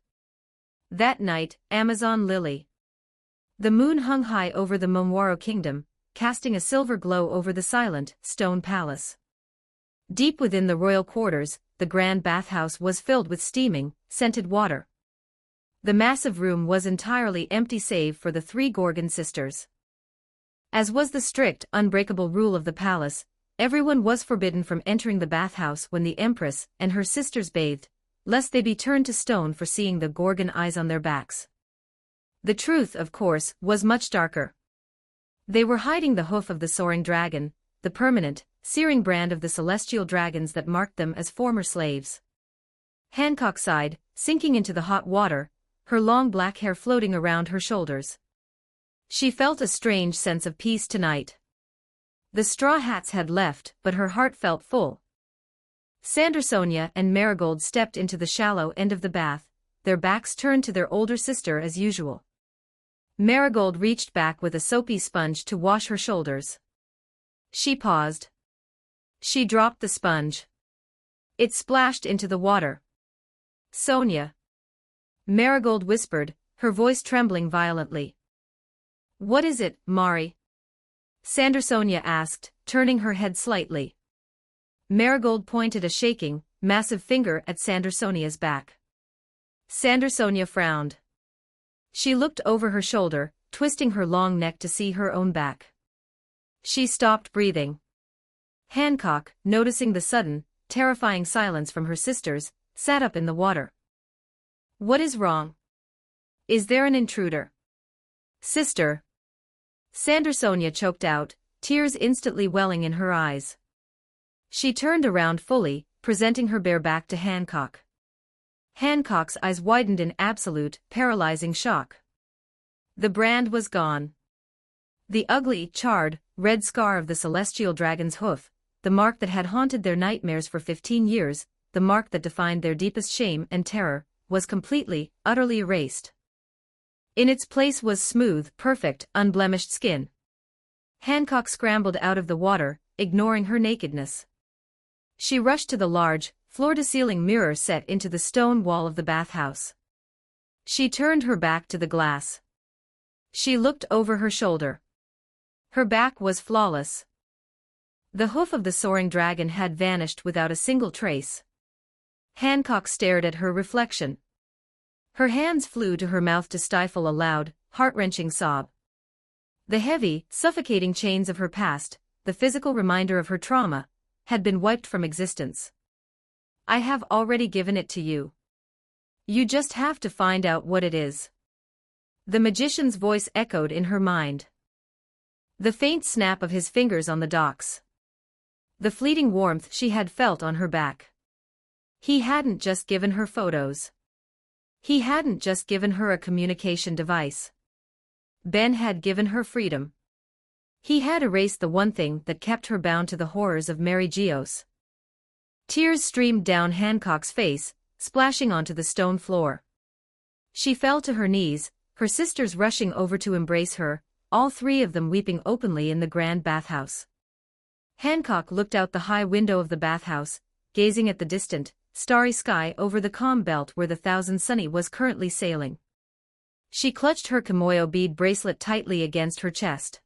That night, Amazon Lily. The moon hung high over the Momwaro kingdom, casting a silver glow over the silent, stone palace. Deep within the royal quarters, the grand bathhouse was filled with steaming, scented water. The massive room was entirely empty save for the three Gorgon sisters. As was the strict, unbreakable rule of the palace, everyone was forbidden from entering the bathhouse when the empress and her sisters bathed, lest they be turned to stone for seeing the Gorgon eyes on their backs. The truth, of course, was much darker. They were hiding the hoof of the soaring dragon, the permanent, searing brand of the celestial dragons that marked them as former slaves. Hancock sighed, sinking into the hot water, her long black hair floating around her shoulders. She felt a strange sense of peace tonight. The Straw Hats had left, but her heart felt full. Sandersonia and Marigold stepped into the shallow end of the bath, their backs turned to their older sister as usual. Marigold reached back with a soapy sponge to wash her shoulders. She paused. She dropped the sponge. It splashed into the water. Sonia. Marigold whispered, her voice trembling violently. What is it, Mari? Sandersonia asked, turning her head slightly. Marigold pointed a shaking, massive finger at Sandersonia's back. Sandersonia frowned. She looked over her shoulder, twisting her long neck to see her own back. She stopped breathing. Hancock, noticing the sudden, terrifying silence from her sisters, sat up in the water. What is wrong? Is there an intruder? Sister. Sandersonia choked out, tears instantly welling in her eyes. She turned around fully, presenting her bare back to Hancock. Hancock's eyes widened in absolute, paralyzing shock. The brand was gone. The ugly, charred, red scar of the celestial dragon's hoof, the mark that had haunted their nightmares for 15 years, the mark that defined their deepest shame and terror, was completely, utterly erased. In its place was smooth, perfect, unblemished skin. Hancock scrambled out of the water, ignoring her nakedness. She rushed to the large, floor-to-ceiling mirror set into the stone wall of the bathhouse. She turned her back to the glass. She looked over her shoulder. Her back was flawless. The hoof of the soaring dragon had vanished without a single trace. Hancock stared at her reflection. Her hands flew to her mouth to stifle a loud, heart-wrenching sob. The heavy, suffocating chains of her past, the physical reminder of her trauma, had been wiped from existence. I have already given it to you. You just have to find out what it is. The magician's voice echoed in her mind. The faint snap of his fingers on the docks. The fleeting warmth she had felt on her back. He hadn't just given her photos. He hadn't just given her a communication device. Ben had given her freedom. He had erased the one thing that kept her bound to the horrors of Mary Geos. Tears streamed down Hancock's face, splashing onto the stone floor. She fell to her knees, her sisters rushing over to embrace her, all three of them weeping openly in the grand bathhouse. Hancock looked out the high window of the bathhouse, gazing at the distant, starry sky over the calm belt where the Thousand Sunny was currently sailing. She clutched her kimoyo bead bracelet tightly against her chest.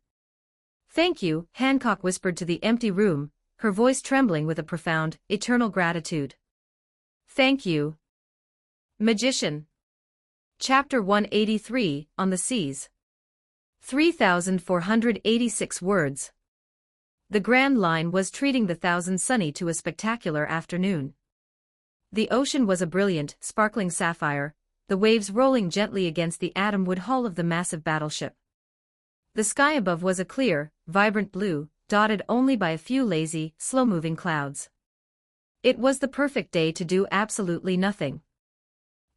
"Thank you," Hancock whispered to the empty room, her voice trembling with a profound, eternal gratitude. "Thank you." Magician. Chapter 183, On the Seas. 3,486 words. The Grand Line was treating the Thousand Sunny to a spectacular afternoon. The ocean was a brilliant, sparkling sapphire, the waves rolling gently against the atom-wood hull of the massive battleship. The sky above was a clear, vibrant blue, dotted only by a few lazy, slow-moving clouds. It was the perfect day to do absolutely nothing.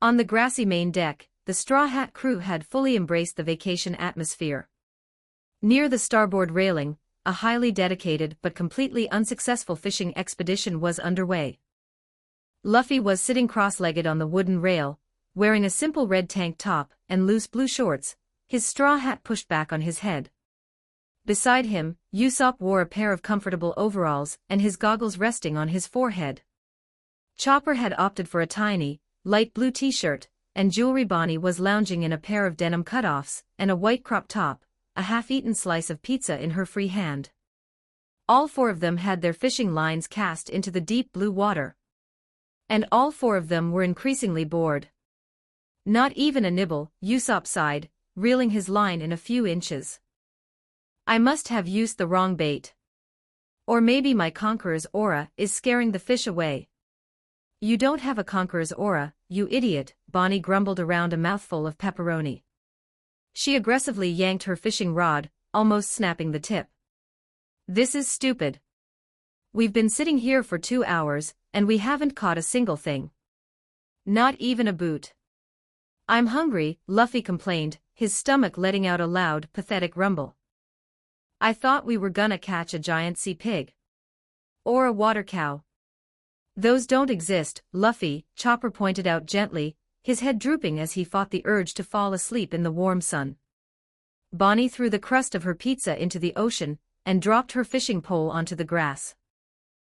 On the grassy main deck, the Straw Hat crew had fully embraced the vacation atmosphere. Near the starboard railing, a highly dedicated but completely unsuccessful fishing expedition was underway. Luffy was sitting cross-legged on the wooden rail, wearing a simple red tank top and loose blue shorts, his straw hat pushed back on his head. Beside him, Usopp wore a pair of comfortable overalls and his goggles resting on his forehead. Chopper had opted for a tiny, light blue t-shirt, and Jewelry Bonnie was lounging in a pair of denim cutoffs and a white crop top, a half-eaten slice of pizza in her free hand. All four of them had their fishing lines cast into the deep blue water. And all four of them were increasingly bored. "Not even a nibble," Usopp sighed, reeling his line in a few inches. "I must have used the wrong bait. Or maybe my conqueror's aura is scaring the fish away." "You don't have a conqueror's aura, you idiot," Bonnie grumbled around a mouthful of pepperoni. She aggressively yanked her fishing rod, almost snapping the tip. "This is stupid. We've been sitting here for 2 hours, and we haven't caught a single thing. Not even a boot." "I'm hungry," Luffy complained, his stomach letting out a loud, pathetic rumble. "I thought we were gonna catch a giant sea pig. Or a water cow." "Those don't exist, Luffy," Chopper pointed out gently, his head drooping as he fought the urge to fall asleep in the warm sun. Bonnie threw the crust of her pizza into the ocean and dropped her fishing pole onto the grass.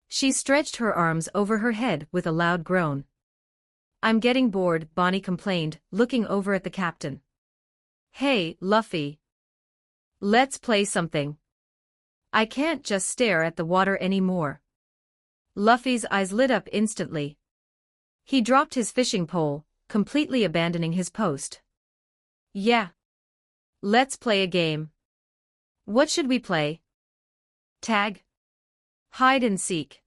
She stretched her arms over her head with a loud groan. "I'm getting bored," Bonnie complained, looking over at the captain. "Hey, Luffy. Let's play something. I can't just stare at the water anymore." Luffy's eyes lit up instantly. He dropped his fishing pole, completely abandoning his post. "Yeah. Let's play a game." "What should we play?" "Tag? Hide and seek?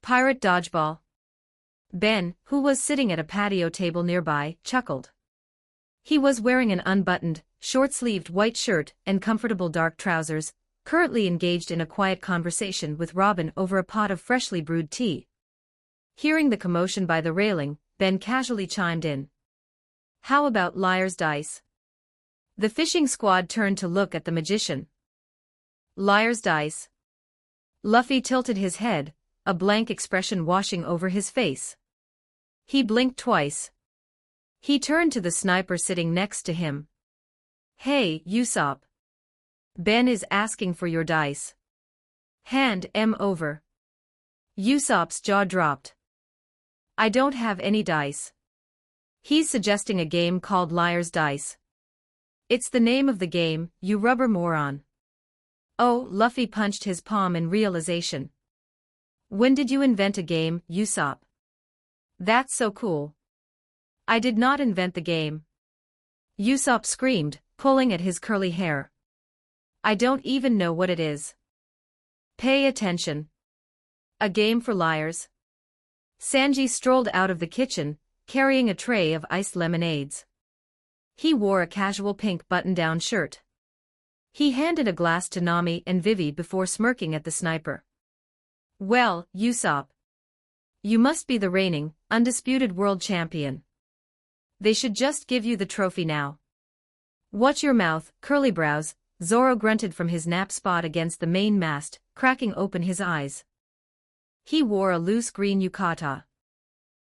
Pirate dodgeball?" Ben, who was sitting at a patio table nearby, chuckled. He was wearing an unbuttoned, short-sleeved white shirt and comfortable dark trousers, currently engaged in a quiet conversation with Robin over a pot of freshly brewed tea. Hearing the commotion by the railing, Ben casually chimed in. "How about liar's dice?" The fishing squad turned to look at the magician. "Liar's dice?" Luffy tilted his head, a blank expression washing over his face. He blinked twice. He turned to the sniper sitting next to him. "Hey, Usopp. Ben is asking for your dice. Hand 'em over." Usopp's jaw dropped. "I don't have any dice." "He's suggesting a game called Liar's Dice." "It's the name of the game, you rubber moron." "Oh," Luffy punched his palm in realization. "When did you invent a game, Usopp?" "That's so cool." "I did not invent the game." Usopp screamed, pulling at his curly hair. "I don't even know what it is." "Pay attention. A game for liars." Sanji strolled out of the kitchen, carrying a tray of iced lemonades. He wore a casual pink button-down shirt. He handed a glass to Nami and Vivi before smirking at the sniper. "Well, Usopp. You must be the reigning, undisputed world champion. They should just give you the trophy now." "Watch your mouth, curly brows," Zoro grunted from his nap spot against the main mast, cracking open his eyes. He wore a loose green yukata.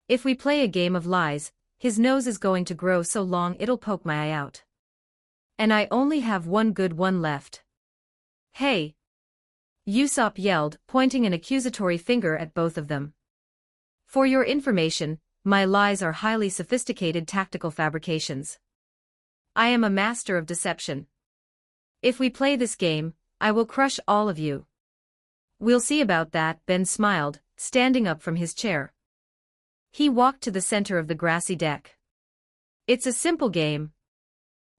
"If we play a game of lies, his nose is going to grow so long it'll poke my eye out. And I only have one good one left." "Hey!" Usopp yelled, pointing an accusatory finger at both of them. "For your information, my lies are highly sophisticated tactical fabrications. I am a master of deception. If we play this game, I will crush all of you. We'll see about that, Ben smiled, standing up from his chair. He walked to the center of the grassy deck. It's a simple game.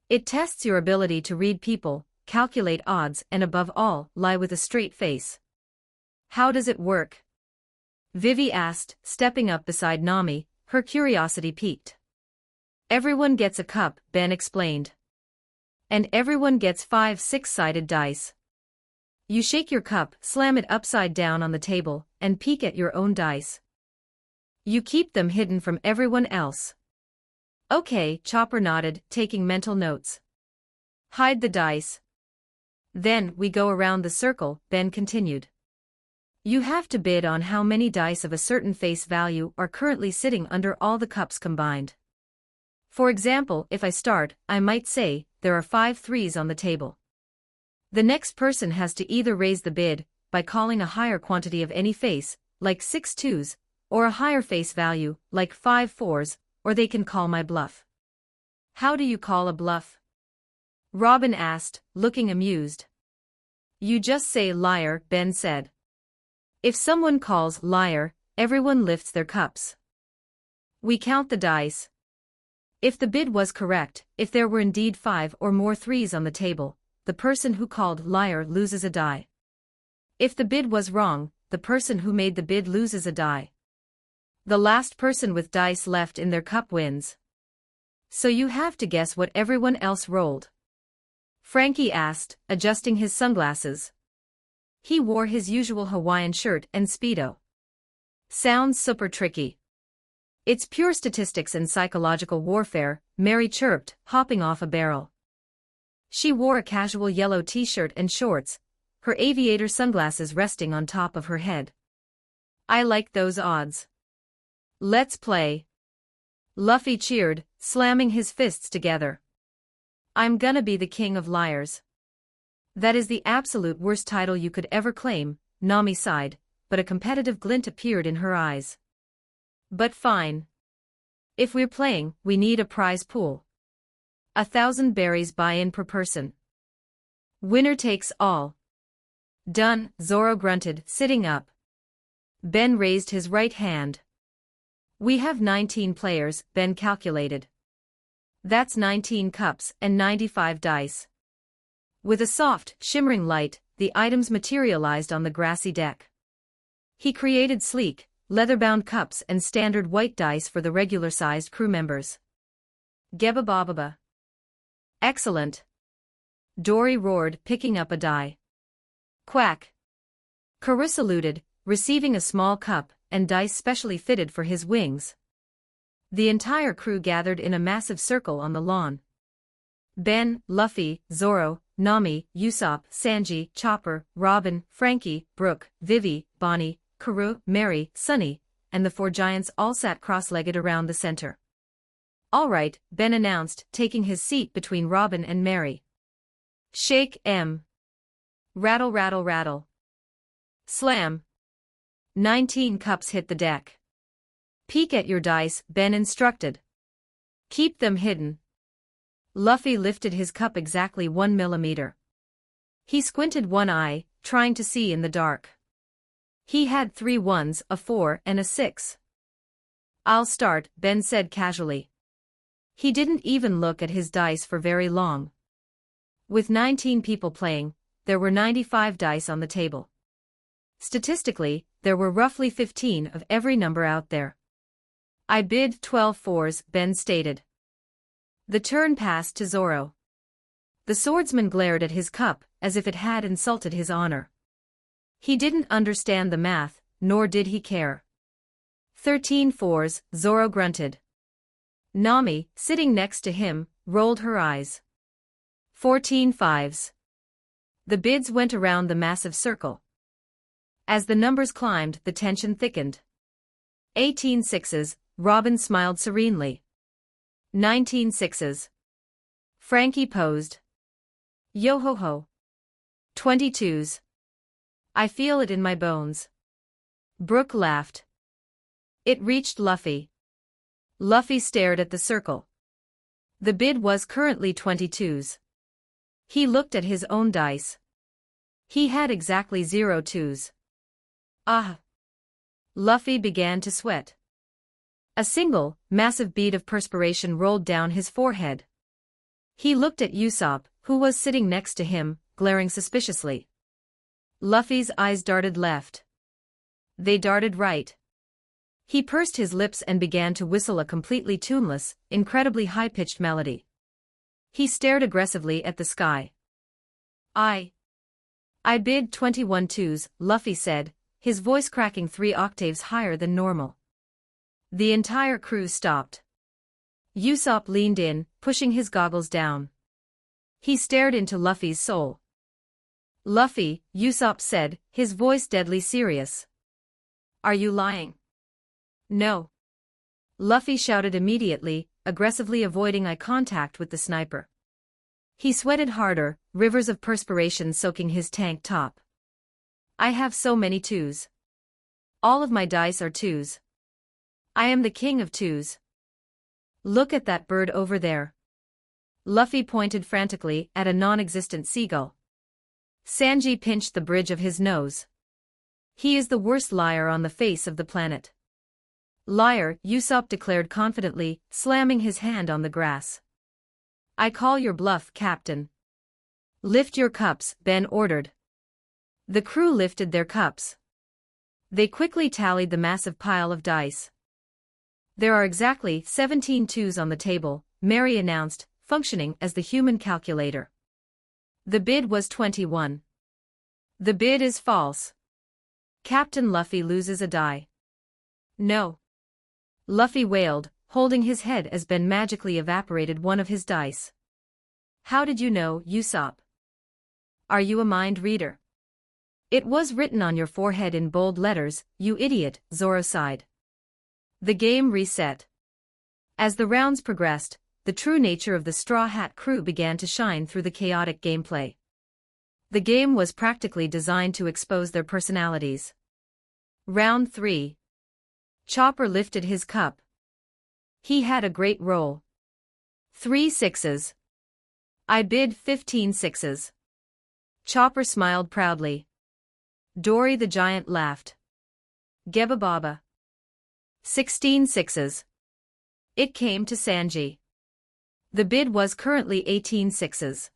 It tests your ability to read people, calculate odds, and above all, lie with a straight face. How does it work? Vivi asked, stepping up beside Nami, her curiosity piqued. Everyone gets a cup, Ben explained. And everyone gets 5 six-sided dice. You shake your cup, slam it upside down on the table, and peek at your own dice. You keep them hidden from everyone else. Okay, Chopper nodded, taking mental notes. Hide the dice. Then, we go around the circle, Ben continued. You have to bid on how many dice of a certain face value are currently sitting under all the cups combined. For example, if I start, I might say, there are 5 threes on the table. The next person has to either raise the bid, by calling a higher quantity of any face, like 6 twos, or a higher face value, like 5 fours, or they can call my bluff. How do you call a bluff? Robin asked, looking amused. You just say liar, Ben said. If someone calls liar, everyone lifts their cups. We count the dice. If the bid was correct, if there were indeed 5 or more threes on the table, the person who called liar loses a die. If the bid was wrong, the person who made the bid loses a die. The last person with dice left in their cup wins. So you have to guess what everyone else rolled. Frankie asked, adjusting his sunglasses. He wore his usual Hawaiian shirt and Speedo. Sounds super tricky. It's pure statistics and psychological warfare, Mary chirped, hopping off a barrel. She wore a casual yellow t-shirt and shorts, her aviator sunglasses resting on top of her head. I like those odds. Let's play. Luffy cheered, slamming his fists together. I'm gonna be the king of liars. That is the absolute worst title you could ever claim, Nami sighed, but a competitive glint appeared in her eyes. But fine. If we're playing, we need a prize pool. 1,000 berries buy-in per person. Winner takes all. Done, Zoro grunted, sitting up. Ben raised his right hand. We have 19 players, Ben calculated. That's 19 cups and 95 dice. With a soft, shimmering light, the items materialized on the grassy deck. He created sleek, leather-bound cups and standard white dice for the regular-sized crew members. Geba bababa. Excellent. Dory roared, picking up a die. Quack. Carissa saluted, receiving a small cup and dice specially fitted for his wings. The entire crew gathered in a massive circle on the lawn. Ben, Luffy, Zoro, Nami, Usopp, Sanji, Chopper, Robin, Frankie, Brooke, Vivi, Bonnie, Karoo, Mary, Sunny, and the 4 giants all sat cross-legged around the center. All right, Ben announced, taking his seat between Robin and Mary. Shake, M. Rattle, rattle, rattle. Slam. 19 cups hit the deck. Peek at your dice, Ben instructed. Keep them hidden. Luffy lifted his cup exactly 1 millimeter. He squinted one eye, trying to see in the dark. He had 3 ones, a 4, and a 6. I'll start, Ben said casually. He didn't even look at his dice for very long. With 19 people playing, there were 95 dice on the table. Statistically, there were roughly 15 of every number out there. I bid 12 fours, Ben stated. The turn passed to Zoro. The swordsman glared at his cup, as if it had insulted his honor. He didn't understand the math, nor did he care. 13 fours, Zoro grunted. Nami, sitting next to him, rolled her eyes. 14 fives. The bids went around the massive circle. As the numbers climbed, the tension thickened. 18 sixes, Robin smiled serenely. 19 sixes. Frankie posed. Yo-ho-ho. 22s. I feel it in my bones. Brooke laughed. It reached Luffy. Luffy stared at the circle. The bid was currently 22s. He looked at his own dice. He had exactly 0 twos. Ah! Luffy began to sweat. A single, massive bead of perspiration rolled down his forehead. He looked at Usopp, who was sitting next to him, glaring suspiciously. Luffy's eyes darted left. They darted right. He pursed his lips and began to whistle a completely tuneless, incredibly high-pitched melody. He stared aggressively at the sky. I bid 21 twos, Luffy said, his voice cracking 3 octaves higher than normal. The entire crew stopped. Usopp leaned in, pushing his goggles down. He stared into Luffy's soul. Luffy, Usopp said, his voice deadly serious. Are you lying? No. Luffy shouted immediately, aggressively avoiding eye contact with the sniper. He sweated harder, rivers of perspiration soaking his tank top. I have so many twos. All of my dice are twos. I am the king of twos. Look at that bird over there. Luffy pointed frantically at a non-existent seagull. Sanji pinched the bridge of his nose. He is the worst liar on the face of the planet. Liar, Usopp declared confidently, slamming his hand on the grass. I call your bluff, Captain. Lift your cups, Ben ordered. The crew lifted their cups. They quickly tallied the massive pile of dice. There are exactly 17 twos on the table, Mary announced, functioning as the human calculator. The bid was 21. The bid is false. Captain Luffy loses a die. No. Luffy wailed, holding his head as Ben magically evaporated one of his dice. How did you know, Usopp? Are you a mind reader? It was written on your forehead in bold letters, you idiot, Zoro sighed. The game reset. As the rounds progressed, the true nature of the Straw Hat crew began to shine through the chaotic gameplay. The game was practically designed to expose their personalities. Round 3. Chopper lifted his cup. He had a great roll. 3 sixes. I bid 15 sixes. Chopper smiled proudly. Dory the Giant laughed. Geba Baba. 16 sixes. It came to Sanji. The bid was currently 18 sixes.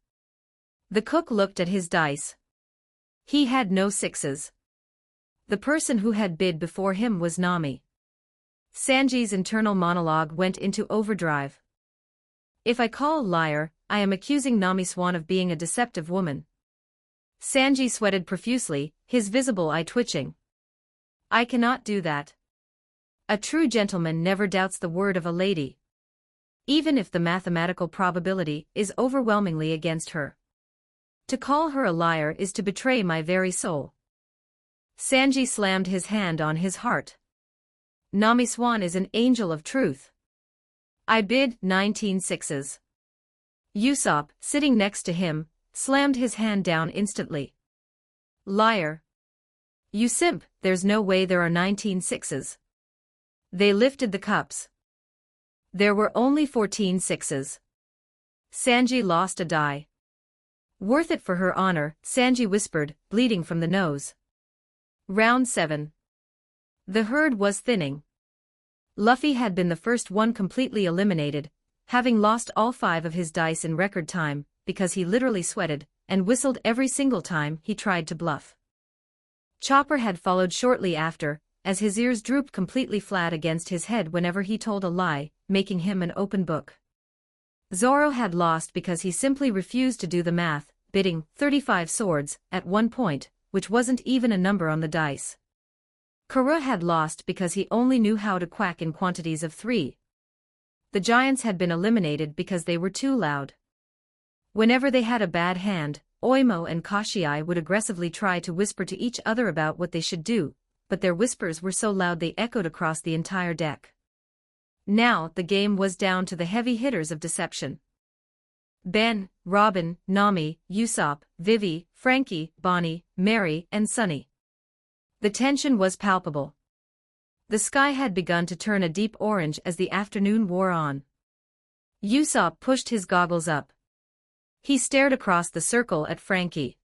The cook looked at his dice. He had no sixes. The person who had bid before him was Nami. Sanji's internal monologue went into overdrive. If I call a liar, I am accusing Nami Swan of being a deceptive woman. Sanji sweated profusely, his visible eye twitching. I cannot do that. A true gentleman never doubts the word of a lady. Even if the mathematical probability is overwhelmingly against her. To call her a liar is to betray my very soul. Sanji slammed his hand on his heart. Nami Swan is an angel of truth. I bid 19 sixes. Usopp, sitting next to him, slammed his hand down instantly. Liar. You simp, there's no way there are 19 sixes. They lifted the cups. There were only 14 sixes. Sanji lost a die. Worth it for her honor, Sanji whispered, bleeding from the nose. Round 7. The herd was thinning. Luffy had been the first one completely eliminated, having lost all 5 of his dice in record time, because he literally sweated and whistled every single time he tried to bluff. Chopper had followed shortly after, as his ears drooped completely flat against his head whenever he told a lie, making him an open book. Zoro had lost because he simply refused to do the math, bidding 35 swords at one point, which wasn't even a number on the dice. Kara had lost because he only knew how to quack in quantities of 3. The giants had been eliminated because they were too loud. Whenever they had a bad hand, Oimo and Kashii would aggressively try to whisper to each other about what they should do, but their whispers were so loud they echoed across the entire deck. Now the game was down to the heavy hitters of deception. Ben, Robin, Nami, Usopp, Vivi, Frankie, Bonnie, Mary, and Sunny. The tension was palpable. The sky had begun to turn a deep orange as the afternoon wore on. Usopp pushed his goggles up. He stared across the circle at Frankie.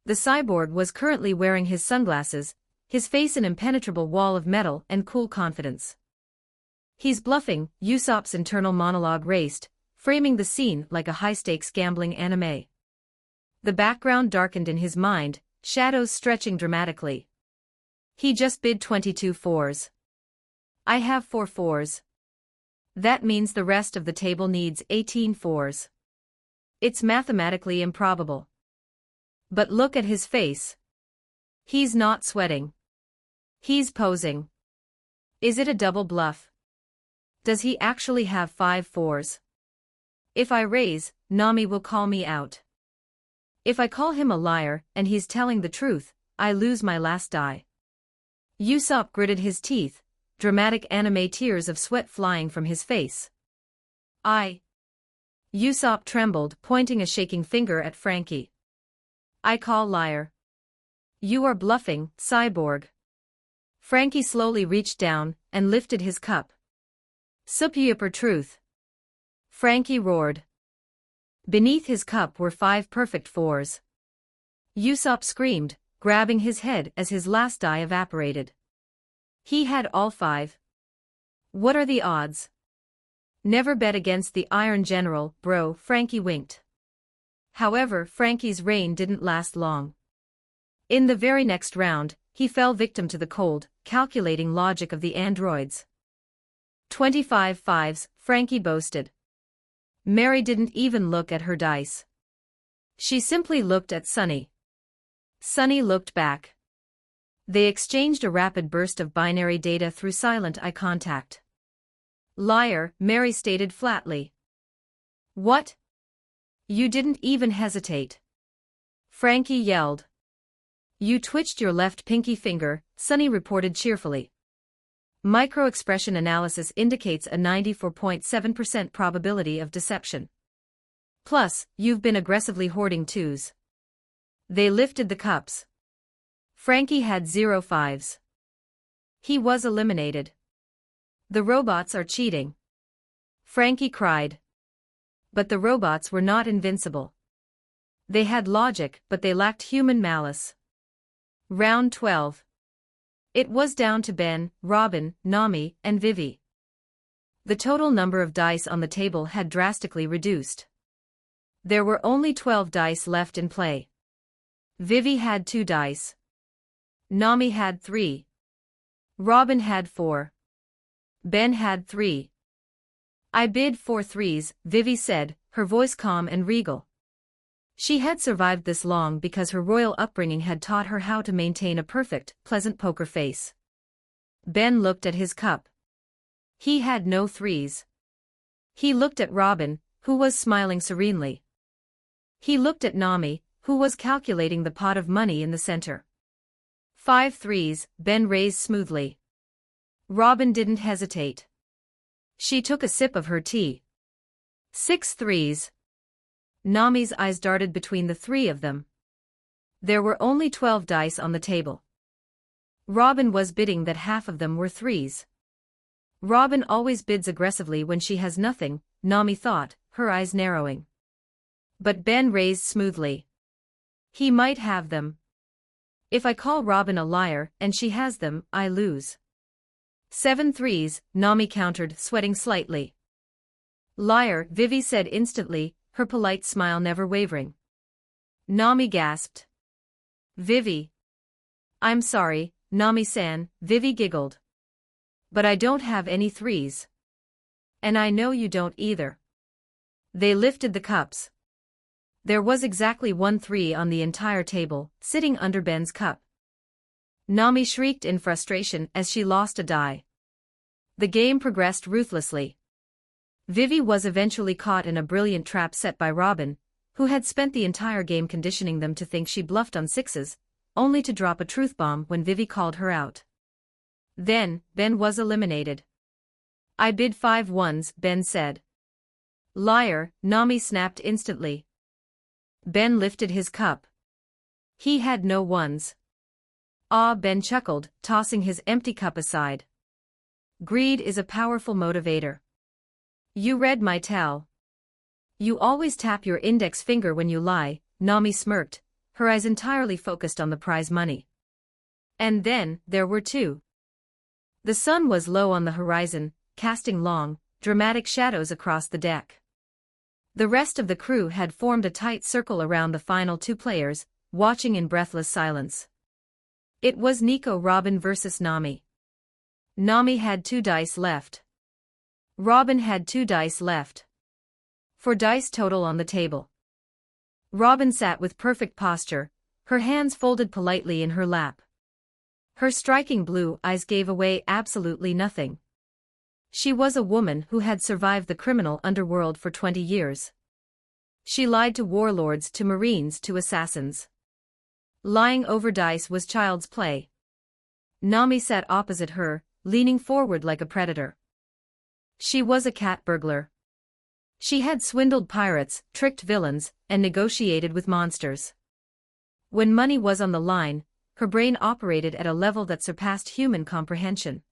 The cyborg was currently wearing his sunglasses, his face an impenetrable wall of metal and cool confidence. He's bluffing, Usopp's internal monologue raced, framing the scene like a high-stakes gambling anime. The background darkened in his mind, shadows stretching dramatically. He just bid 22 fours. I have 4 fours. That means the rest of the table needs 18 fours. It's mathematically improbable. But look at his face. He's not sweating. He's posing. Is it a double bluff? Does he actually have 5 fours? If I raise, Nami will call me out. If I call him a liar and he's telling the truth, I lose my last die. Usopp gritted his teeth, dramatic anime tears of sweat flying from his face. Usopp trembled, pointing a shaking finger at Frankie. I call liar. You are bluffing, cyborg. Frankie slowly reached down and lifted his cup. Super truth. Frankie roared. Beneath his cup were 5 perfect fours. Usopp screamed, grabbing his head as his last die evaporated. He had all 5. What are the odds? Never bet against the Iron General, bro, Frankie winked. However, Frankie's reign didn't last long. In the very next round, he fell victim to the cold, calculating logic of the androids. 25 fives, Frankie boasted. Mary didn't even look at her dice. She simply looked at Sunny. Sunny looked back. They exchanged a rapid burst of binary data through silent eye contact. Liar, Mary stated flatly. What? You didn't even hesitate. Frankie yelled. You twitched your left pinky finger, Sunny reported cheerfully. Micro-expression analysis indicates a 94.7% probability of deception. Plus, you've been aggressively hoarding 2s. They lifted the cups. Frankie had 0 5s. He was eliminated. The robots are cheating. Frankie cried. But the robots were not invincible. They had logic, but they lacked human malice. Round 12. It was down to Ben, Robin, Nami, and Vivi. The total number of dice on the table had drastically reduced. There were only 12 dice left in play. Vivi had 2 dice. Nami had 3. Robin had 4. Ben had 3. I bid 4 threes, Vivi said, her voice calm and regal. She had survived this long because her royal upbringing had taught her how to maintain a perfect, pleasant poker face. Ben looked at his cup. He had no 3s. He looked at Robin, who was smiling serenely. He looked at Nami, who was calculating the pot of money in the center. 5 3s, Ben raised smoothly. Robin didn't hesitate. She took a sip of her tea. 6 3s. Nami's eyes darted between the 3 of them. There were only 12 dice on the table. Robin was bidding that half of them were 3s. Robin always bids aggressively when she has nothing, Nami thought, her eyes narrowing. But Ben raised smoothly. He might have them. If I call Robin a liar and she has them, I lose. 7 3s, Nami countered, sweating slightly. Liar, Vivi said instantly, her polite smile never wavering. Nami gasped. Vivi. I'm sorry, Nami-san, Vivi giggled. But I don't have any 3s. And I know you don't either. They lifted the cups. There was exactly 1 3 on the entire table, sitting under Ben's cup. Nami shrieked in frustration as she lost a die. The game progressed ruthlessly. Vivi was eventually caught in a brilliant trap set by Robin, who had spent the entire game conditioning them to think she bluffed on 6s, only to drop a truth bomb when Vivi called her out. Then, Ben was eliminated. I bid 5 1s, Ben said. Liar, Nami snapped instantly. Ben lifted his cup. He had no 1s. Ah, Ben chuckled, tossing his empty cup aside. Greed is a powerful motivator. You read my tell. You always tap your index finger when you lie, Nami smirked, her eyes entirely focused on the prize money. And then, there were two. The sun was low on the horizon, casting long, dramatic shadows across the deck. The rest of the crew had formed a tight circle around the final two players, watching in breathless silence. It was Nico Robin versus Nami. Nami had 2 dice left. Robin had 2 dice left. 4 dice total on the table. Robin sat with perfect posture, her hands folded politely in her lap. Her striking blue eyes gave away absolutely nothing. She was a woman who had survived the criminal underworld for 20 years. She lied to warlords, to marines, to assassins. Lying over dice was child's play. Nami sat opposite her, leaning forward like a predator. She was a cat burglar. She had swindled pirates, tricked villains, and negotiated with monsters. When money was on the line, her brain operated at a level that surpassed human comprehension.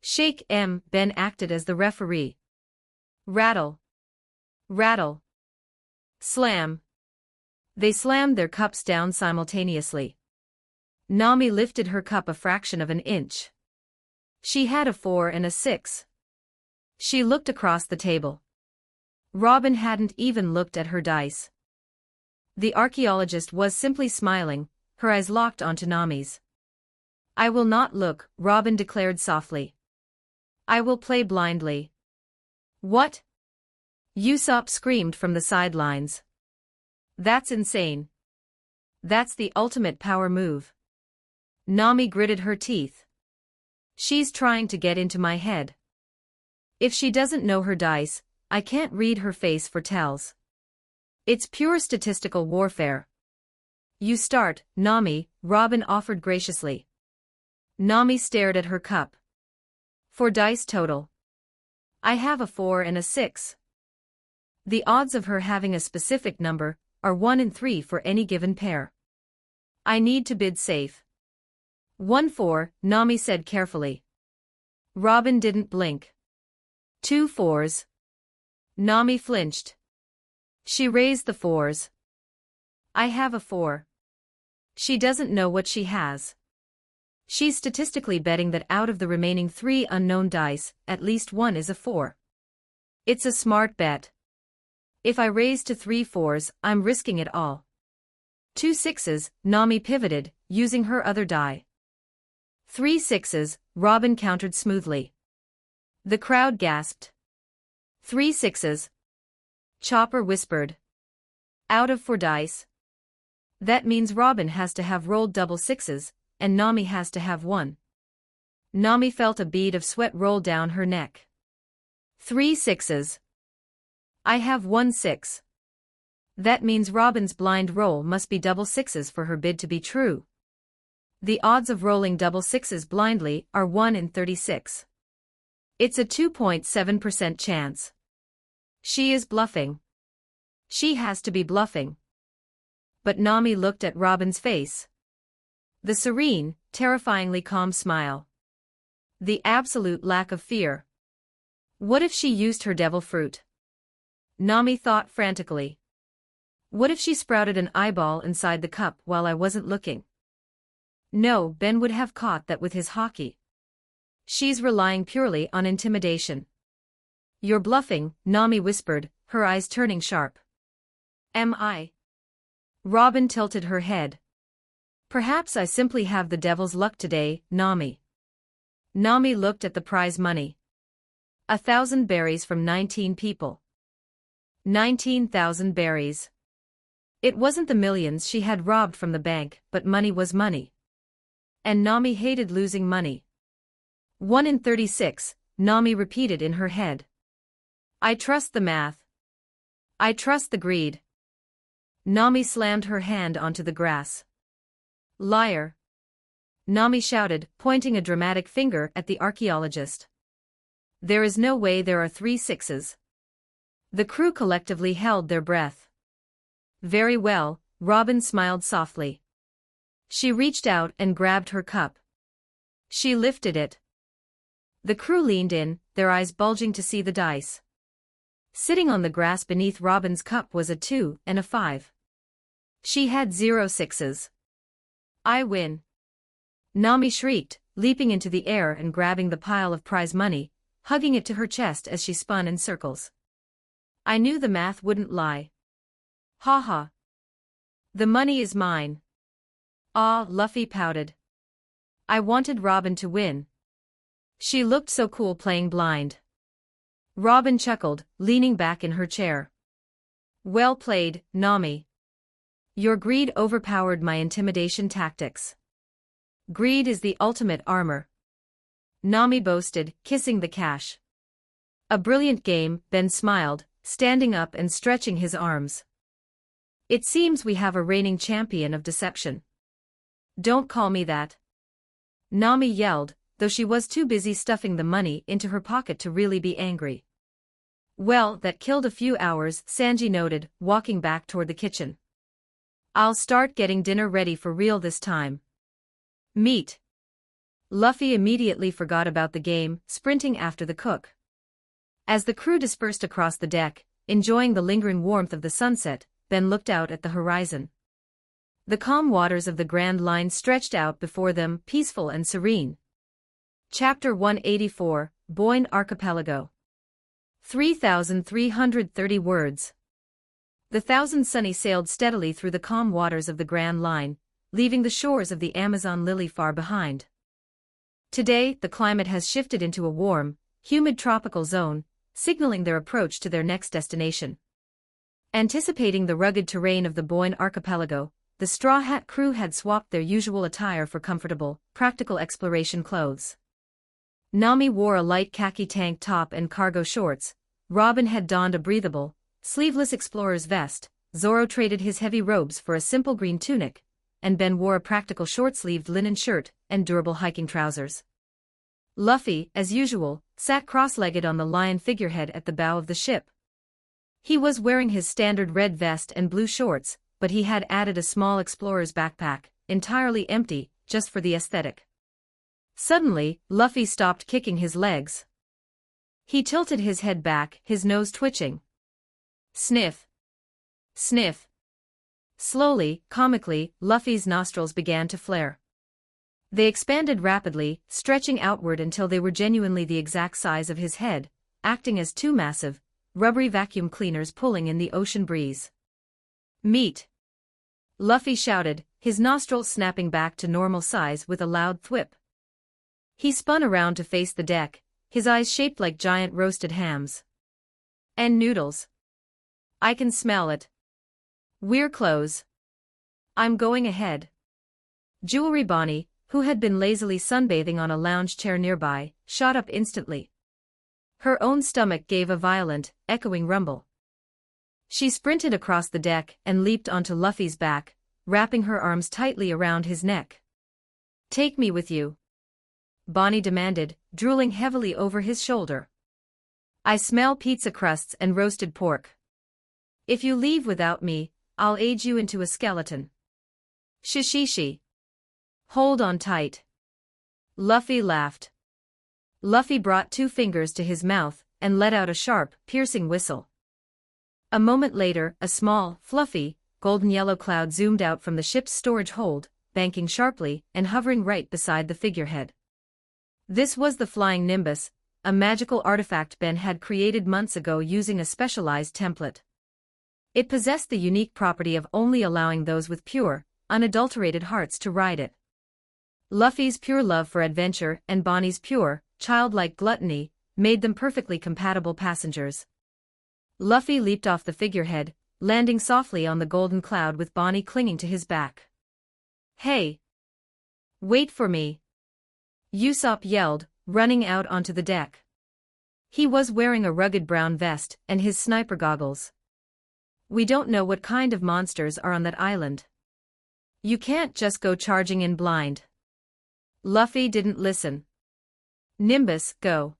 Sheikh M. Ben acted as the referee. Rattle. Rattle. Slam. They slammed their cups down simultaneously. Nami lifted her cup a fraction of an inch. She had a 4 and a 6. She looked across the table. Robin hadn't even looked at her dice. The archaeologist was simply smiling, her eyes locked onto Nami's. I will not look, Robin declared softly. I will play blindly. What? Usopp screamed from the sidelines. That's insane. That's the ultimate power move. Nami gritted her teeth. She's trying to get into my head. If she doesn't know her dice, I can't read her face for tells. It's pure statistical warfare. You start, Nami, Robin offered graciously. Nami stared at her cup. 4 dice total. I have a 4 and a 6. The odds of her having a specific number are 1 in 3 for any given pair. I need to bid safe. 1-4, Nami said carefully. Robin didn't blink. 2 4s. Nami flinched. She raised the 4s. I have a 4. She doesn't know what she has. She's statistically betting that out of the remaining 3 unknown dice, at least 1 is a 4. It's a smart bet. If I raise to 3 4s, I'm risking it all. 2 6s, Nami pivoted, using her other die. 3 6s, Robin countered smoothly. The crowd gasped. 3 6s. Chopper whispered. Out of 4 dice. That means Robin has to have rolled double 6s, and Nami has to have 1. Nami felt a bead of sweat roll down her neck. 3 6s. I have 1 6. That means Robin's blind roll must be double 6s for her bid to be true. The odds of rolling double 6s blindly are 1 in 36. It's a 2.7% chance. She is bluffing. She has to be bluffing. But Nami looked at Robin's face. The serene, terrifyingly calm smile. The absolute lack of fear. What if she used her devil fruit? Nami thought frantically. What if she sprouted an eyeball inside the cup while I wasn't looking? No, Ben would have caught that with his hockey. She's relying purely on intimidation. You're bluffing, Nami whispered, her eyes turning sharp. Am I? Robin tilted her head. Perhaps I simply have the devil's luck today, Nami. Nami looked at the prize money. 1,000 berries from 19 people. 19,000 berries. It wasn't the millions she had robbed from the bank, but money was money. And Nami hated losing money. 1 in 36, Nami repeated in her head. I trust the math. I trust the greed. Nami slammed her hand onto the grass. Liar. Nami shouted, pointing a dramatic finger at the archaeologist. There is no way there are 3 6s. The crew collectively held their breath. Very well, Robin smiled softly. She reached out and grabbed her cup. She lifted it. The crew leaned in, their eyes bulging to see the dice. Sitting on the grass beneath Robin's cup was a 2 and a 5. She had 0 sixes. I win. Nami shrieked, leaping into the air and grabbing the pile of prize money, hugging it to her chest as she spun in circles. I knew the math wouldn't lie. Ha ha. The money is mine. Ah, Luffy pouted. I wanted Robin to win. She looked so cool playing blind. Robin chuckled, leaning back in her chair. Well played, Nami. Your greed overpowered my intimidation tactics. Greed is the ultimate armor. Nami boasted, kissing the cash. A brilliant game, Ben smiled, standing up and stretching his arms. It seems we have a reigning champion of deception. Don't call me that. Nami yelled, though she was too busy stuffing the money into her pocket to really be angry. Well, that killed a few hours, Sanji noted, walking back toward the kitchen. I'll start getting dinner ready for real this time. Meat. Luffy immediately forgot about the game, sprinting after the cook. As the crew dispersed across the deck, enjoying the lingering warmth of the sunset, Ben looked out at the horizon. The calm waters of the Grand Line stretched out before them, peaceful and serene. Chapter 184, Boyne Archipelago. 3,330 words. The Thousand Sunny sailed steadily through the calm waters of the Grand Line, leaving the shores of the Amazon lily far behind. Today, the climate has shifted into a warm, humid tropical zone, signaling their approach to their next destination. Anticipating the rugged terrain of the Boyne Archipelago, the Straw Hat crew had swapped their usual attire for comfortable, practical exploration clothes. Nami wore a light khaki tank top and cargo shorts, Robin had donned a breathable, sleeveless explorer's vest, Zoro traded his heavy robes for a simple green tunic, and Ben wore a practical short-sleeved linen shirt and durable hiking trousers. Luffy, as usual, sat cross-legged on the lion figurehead at the bow of the ship. He was wearing his standard red vest and blue shorts, but he had added a small explorer's backpack, entirely empty, just for the aesthetic. Suddenly, Luffy stopped kicking his legs. He tilted his head back, his nose twitching. Sniff. Sniff. Slowly, comically, Luffy's nostrils began to flare. They expanded rapidly, stretching outward until they were genuinely the exact size of his head, acting as two massive, rubbery vacuum cleaners pulling in the ocean breeze. Meat! Luffy shouted, his nostrils snapping back to normal size with a loud thwip. He spun around to face the deck, his eyes shaped like giant roasted hams. And noodles. I can smell it. We're close. I'm going ahead. Jewelry Bonnie, who had been lazily sunbathing on a lounge chair nearby, shot up instantly. Her own stomach gave a violent, echoing rumble. She sprinted across the deck and leaped onto Luffy's back, wrapping her arms tightly around his neck. Take me with you, Bonnie demanded, drooling heavily over his shoulder. I smell pizza crusts and roasted pork. If you leave without me, I'll age you into a skeleton. Shishishi. Hold on tight. Luffy laughed. Luffy brought 2 fingers to his mouth and let out a sharp, piercing whistle. A moment later, a small, fluffy, golden-yellow cloud zoomed out from the ship's storage hold, banking sharply and hovering right beside the figurehead. This was the Flying Nimbus, a magical artifact Ben had created months ago using a specialized template. It possessed the unique property of only allowing those with pure, unadulterated hearts to ride it. Luffy's pure love for adventure and Bonnie's pure, childlike gluttony made them perfectly compatible passengers. Luffy leaped off the figurehead, landing softly on the golden cloud with Bonnie clinging to his back. Hey! Wait for me! Usopp yelled, running out onto the deck. He was wearing a rugged brown vest and his sniper goggles. We don't know what kind of monsters are on that island. You can't just go charging in blind. Luffy didn't listen. Nimbus, go.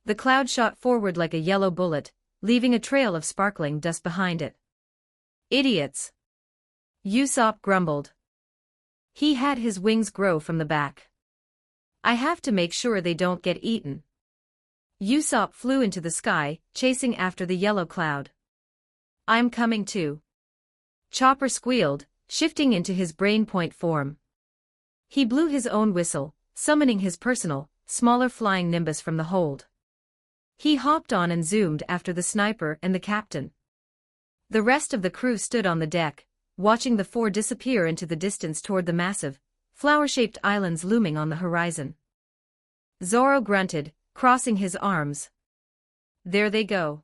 The cloud shot forward like a yellow bullet, leaving a trail of sparkling dust behind it. Idiots! Usopp grumbled. He had his wings grow from the back. I have to make sure they don't get eaten. Usopp flew into the sky, chasing after the yellow cloud. I'm coming too. Chopper squealed, shifting into his brain point form. He blew his own whistle, summoning his personal, smaller flying nimbus from the hold. He hopped on and zoomed after the sniper and the captain. The rest of the crew stood on the deck, watching the four disappear into the distance toward the massive, flower-shaped islands looming on the horizon. Zoro grunted, crossing his arms. There they go.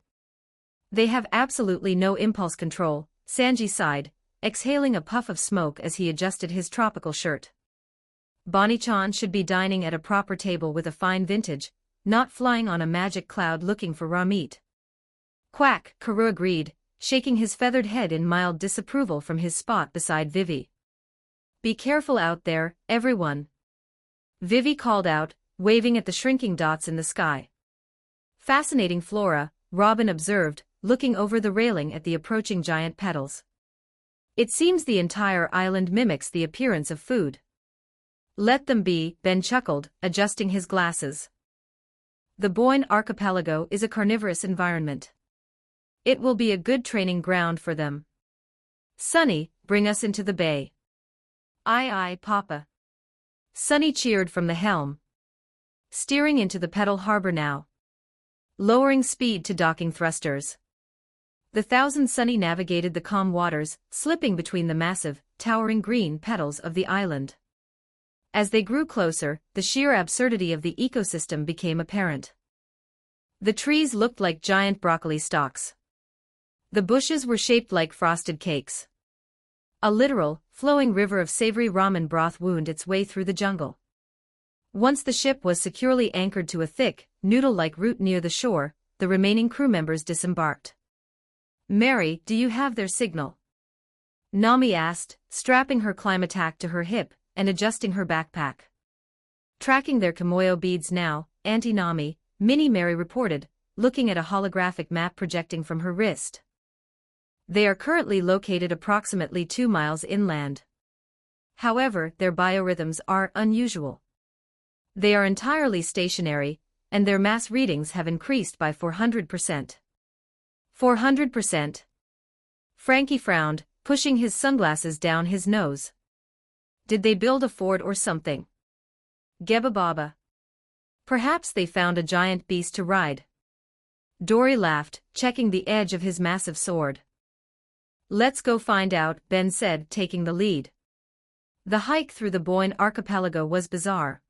They have absolutely no impulse control, Sanji sighed, exhaling a puff of smoke as he adjusted his tropical shirt. Bonnie-chan should be dining at a proper table with a fine vintage, not flying on a magic cloud looking for raw meat. Quack, Karoo agreed, shaking his feathered head in mild disapproval from his spot beside Vivi. Be careful out there, everyone. Vivi called out, waving at the shrinking dots in the sky. Fascinating flora, Robin observed, looking over the railing at the approaching giant petals. It seems the entire island mimics the appearance of food. Let them be, Ben chuckled, adjusting his glasses. The Boyne archipelago is a carnivorous environment. It will be a good training ground for them. Sunny, bring us into the bay. Aye aye, Papa. Sunny cheered from the helm. Steering into the Petal Harbor now. Lowering speed to docking thrusters. The Thousand Sunny navigated the calm waters, slipping between the massive, towering green petals of the island. As they grew closer, the sheer absurdity of the ecosystem became apparent. The trees looked like giant broccoli stalks. The bushes were shaped like frosted cakes. A literal, flowing river of savory ramen broth wound its way through the jungle. Once the ship was securely anchored to a thick, noodle-like root near the shore, the remaining crew members disembarked. Mary, do you have their signal? Nami asked, strapping her Climatak to her hip and adjusting her backpack. Tracking their Kimoyo beads now, Auntie Nami, Minnie Mary reported, looking at a holographic map projecting from her wrist. They are currently located approximately 2 miles inland. However, their biorhythms are unusual. They are entirely stationary, and their mass readings have increased by 400%. 400%. Frankie frowned, pushing his sunglasses down his nose. Did they build a fort or something? Geba Baba. Perhaps they found a giant beast to ride. Dory laughed, checking the edge of his massive sword. Let's go find out, Ben said, taking the lead. The hike through the Boyne archipelago was bizarre.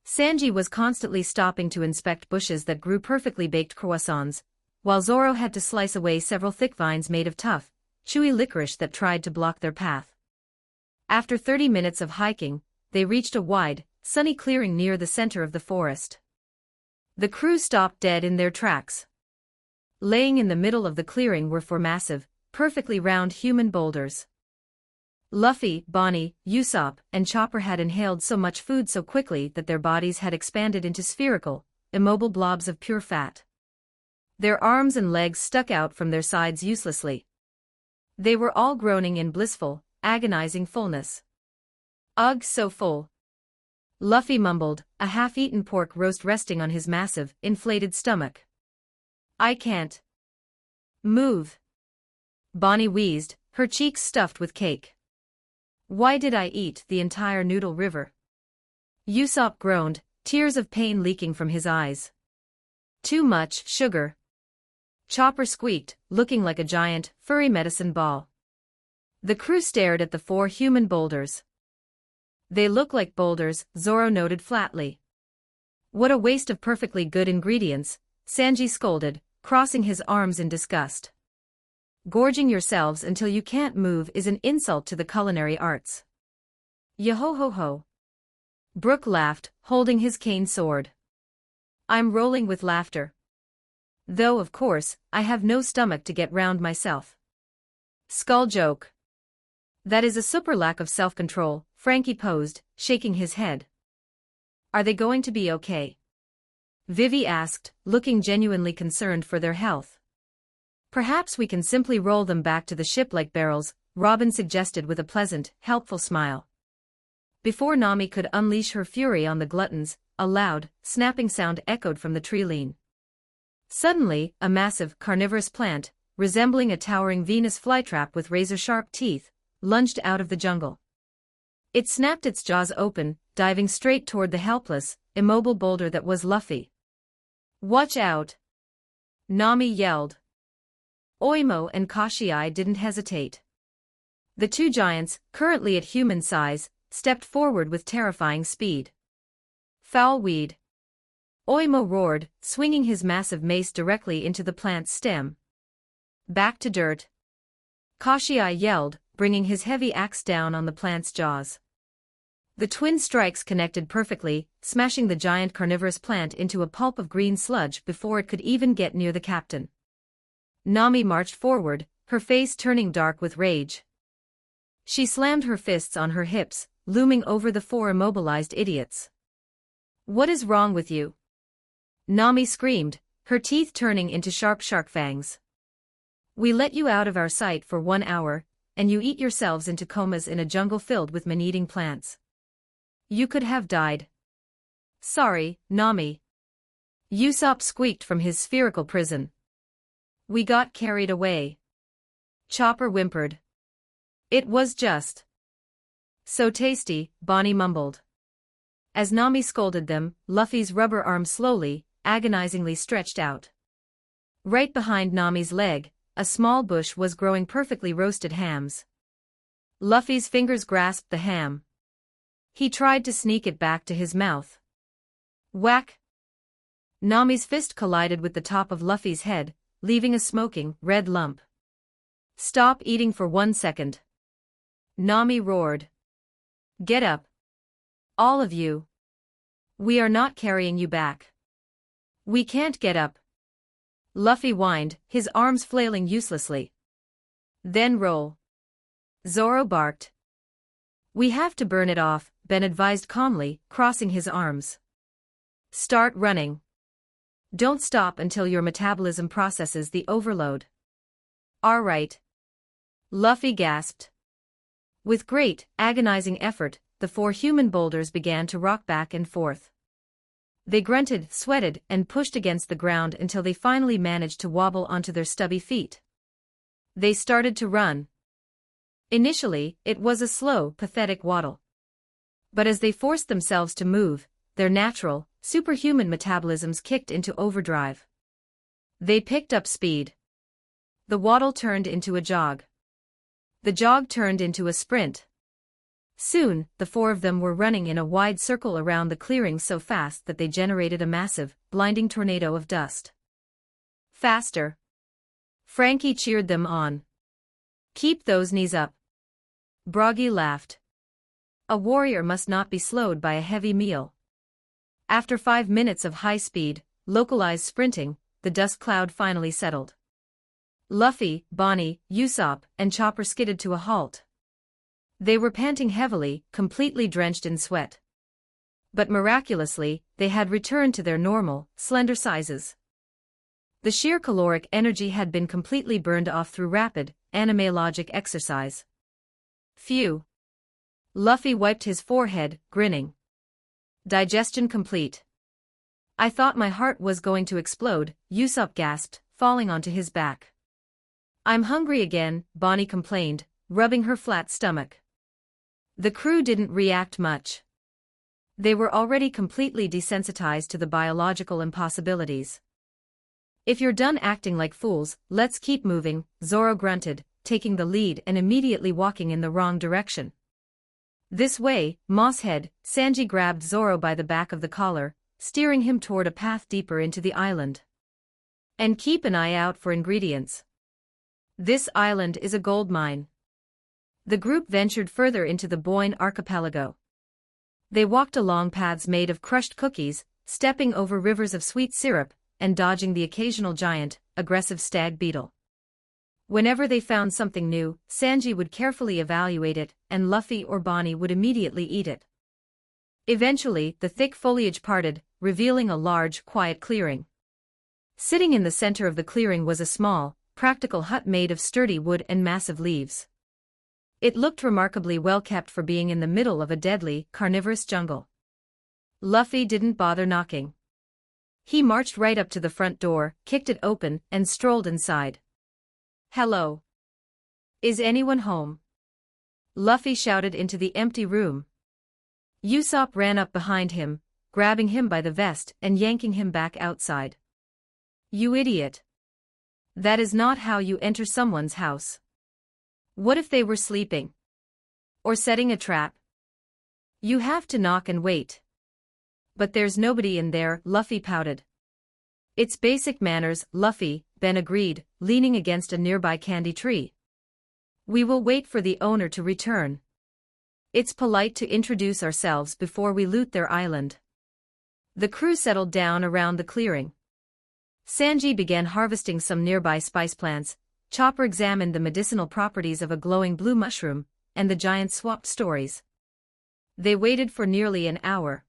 Sanji was constantly stopping to inspect bushes that grew perfectly baked croissants, while Zoro had to slice away several thick vines made of tough, chewy licorice that tried to block their path. After 30 minutes of hiking, they reached a wide, sunny clearing near the center of the forest. The crew stopped dead in their tracks. Laying in the middle of the clearing were 4 massive, perfectly round human boulders. Luffy, Bonnie, Usopp, and Chopper had inhaled so much food so quickly that their bodies had expanded into spherical, immobile blobs of pure fat. Their arms and legs stuck out from their sides uselessly. They were all groaning in blissful, agonizing fullness. Ugh, so full. Luffy mumbled, a half-eaten pork roast resting on his massive, inflated stomach. I can't move. Bonnie wheezed, her cheeks stuffed with cake. Why did I eat the entire noodle river? Usopp groaned, tears of pain leaking from his eyes. Too much sugar. Chopper squeaked, looking like a giant, furry medicine ball. The crew stared at the 4 human boulders. They look like boulders, Zoro noted flatly. What a waste of perfectly good ingredients, Sanji scolded, crossing his arms in disgust. Gorging yourselves until you can't move is an insult to the culinary arts. Yo-ho-ho-ho. Brook laughed, holding his cane sword. I'm rolling with laughter. Though of course, I have no stomach to get round myself. Skull joke. That is a super lack of self-control, Frankie posed, shaking his head. Are they going to be okay? Vivi asked, looking genuinely concerned for their health. Perhaps we can simply roll them back to the ship like barrels, Robin suggested with a pleasant, helpful smile. Before Nami could unleash her fury on the gluttons, a loud, snapping sound echoed from the tree-line. Suddenly, a massive, carnivorous plant, resembling a towering Venus flytrap with razor-sharp teeth, lunged out of the jungle. It snapped its jaws open, diving straight toward the helpless, immobile boulder that was Luffy. "Watch out!" Nami yelled. Oimo and Kashii didn't hesitate. The two giants, currently at human size, stepped forward with terrifying speed. "Foul weed!" Oimo roared, swinging his massive mace directly into the plant's stem. "Back to dirt!" Kashii yelled, bringing his heavy axe down on the plant's jaws. The twin strikes connected perfectly, smashing the giant carnivorous plant into a pulp of green sludge before it could even get near the captain. Nami marched forward, her face turning dark with rage. She slammed her fists on her hips, looming over the four immobilized idiots. "What is wrong with you?" Nami screamed, her teeth turning into sharp shark fangs. "We let you out of our sight for 1 hour, and you eat yourselves into comas in a jungle filled with man-eating plants. You could have died." "Sorry, Nami." Usopp squeaked from his spherical prison. "We got carried away." Chopper whimpered. "It was just so tasty," Bonnie mumbled. As Nami scolded them, Luffy's rubber arm slowly, agonizingly stretched out. Right behind Nami's leg, a small bush was growing perfectly roasted hams. Luffy's fingers grasped the ham. He tried to sneak it back to his mouth. Whack! Nami's fist collided with the top of Luffy's head, leaving a smoking, red lump. "Stop eating for 1 second." Nami roared. "Get up. All of you. We are not carrying you back." "We can't get up." Luffy whined, his arms flailing uselessly. "Then roll." Zoro barked. "We have to burn it off," Ben advised calmly, crossing his arms. "Start running. Don't stop until your metabolism processes the overload." "All right." Luffy gasped. With great, agonizing effort, the 4 human boulders began to rock back and forth. They grunted, sweated, and pushed against the ground until they finally managed to wobble onto their stubby feet. They started to run. Initially, it was a slow, pathetic waddle. But as they forced themselves to move, their natural, superhuman metabolisms kicked into overdrive. They picked up speed. The waddle turned into a jog. The jog turned into a sprint. Soon, the 4 of them were running in a wide circle around the clearing so fast that they generated a massive, blinding tornado of dust. "Faster!" Frankie cheered them on. "Keep those knees up." Broggy laughed. A warrior must not be slowed by a heavy meal. After 5 minutes of high-speed, localized sprinting, the dust cloud finally settled. Luffy, Bonnie, Usopp, and Chopper skidded to a halt. They were panting heavily, completely drenched in sweat. But miraculously, they had returned to their normal, slender sizes. The sheer caloric energy had been completely burned off through rapid, anime-logic exercise. Phew. Luffy wiped his forehead, grinning. Digestion complete. "I thought my heart was going to explode," Usopp gasped, falling onto his back. "I'm hungry again," Bonnie complained, rubbing her flat stomach. The crew didn't react much. They were already completely desensitized to the biological impossibilities. "If you're done acting like fools, let's keep moving," Zoro grunted, taking the lead and immediately walking in the wrong direction. "This way, Mosshead," Sanji grabbed Zoro by the back of the collar, steering him toward a path deeper into the island. "And keep an eye out for ingredients. This island is a gold mine." The group ventured further into the Boyne archipelago. They walked along paths made of crushed cookies, stepping over rivers of sweet syrup, and dodging the occasional giant, aggressive stag beetle. Whenever they found something new, Sanji would carefully evaluate it, and Luffy or Bonnie would immediately eat it. Eventually, the thick foliage parted, revealing a large, quiet clearing. Sitting in the center of the clearing was a small, practical hut made of sturdy wood and massive leaves. It looked remarkably well kept for being in the middle of a deadly, carnivorous jungle. Luffy didn't bother knocking. He marched right up to the front door, kicked it open, and strolled inside. "Hello. Is anyone home?" Luffy shouted into the empty room. Usopp ran up behind him, grabbing him by the vest and yanking him back outside. "You idiot. That is not how you enter someone's house. What if they were sleeping? Or setting a trap? You have to knock and wait." "But there's nobody in there," Luffy pouted. "It's basic manners, Luffy," Ben agreed, leaning against a nearby candy tree. "We will wait for the owner to return. It's polite to introduce ourselves before we loot their island." The crew settled down around the clearing. Sanji began harvesting some nearby spice plants, Chopper examined the medicinal properties of a glowing blue mushroom, and the giants swapped stories. They waited for nearly an hour.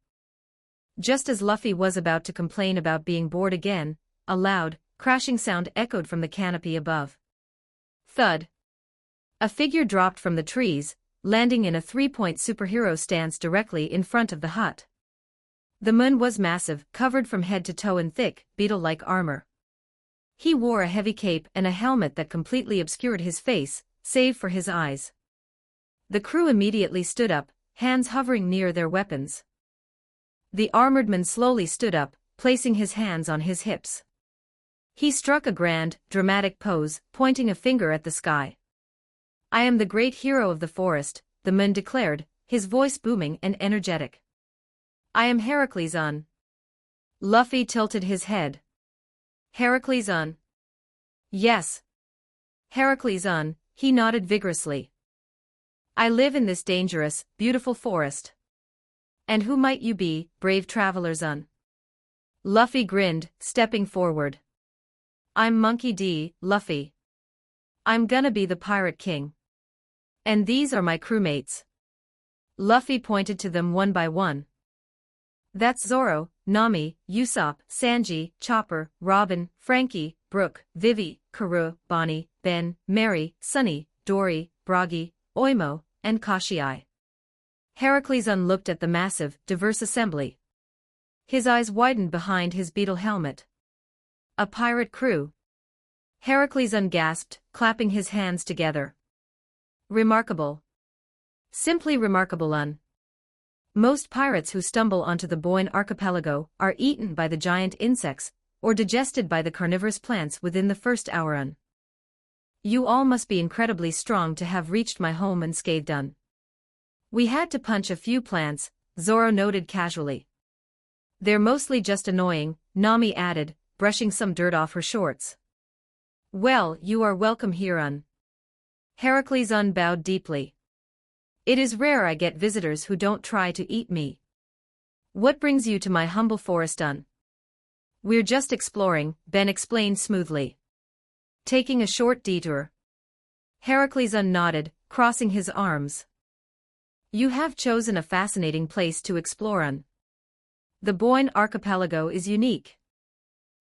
Just as Luffy was about to complain about being bored again, a loud, crashing sound echoed from the canopy above. Thud. A figure dropped from the trees, landing in a three-point superhero stance directly in front of the hut. The moon was massive, covered from head to toe in thick, beetle-like armor. He wore a heavy cape and a helmet that completely obscured his face, save for his eyes. The crew immediately stood up, hands hovering near their weapons. The armored man slowly stood up, placing his hands on his hips. He struck a grand, dramatic pose, pointing a finger at the sky. "I am the great hero of the forest," the man declared, his voice booming and energetic. "I am Heracles Un." Luffy tilted his head. "Heracles Un?" "Yes. Heracles Un," he nodded vigorously. "I live in this dangerous, beautiful forest." "And who might you be, brave travelers Un?" Luffy grinned, stepping forward. "I'm Monkey D. Luffy. I'm gonna be the Pirate King. And these are my crewmates." Luffy pointed to them one by one. "That's Zoro, Nami, Usopp, Sanji, Chopper, Robin, Frankie, Brook, Vivi, Karoo, Bonnie, Ben, Mary, Sunny, Dory, Bragi, Oimo, and Kashii." Heracles Un looked at the massive, diverse assembly. His eyes widened behind his beetle helmet. "A pirate crew?" Heracles Un gasped, clapping his hands together. "Remarkable. Simply remarkable Un. Most pirates who stumble onto the Boyne archipelago are eaten by the giant insects, or digested by the carnivorous plants within the first hour Un. You all must be incredibly strong to have reached my home unscathed Un. We had to punch a few plants," Zoro noted casually. "They're mostly just annoying," Nami added, brushing some dirt off her shorts. "Well, you are welcome here Un." Heracles Un bowed deeply. "It is rare I get visitors who don't try to eat me. What brings you to my humble forest Un?" "We're just exploring," Ben explained smoothly. "Taking a short detour." Heracles Un nodded, crossing his arms. "You have chosen a fascinating place to explore Un. The Boyne archipelago is unique.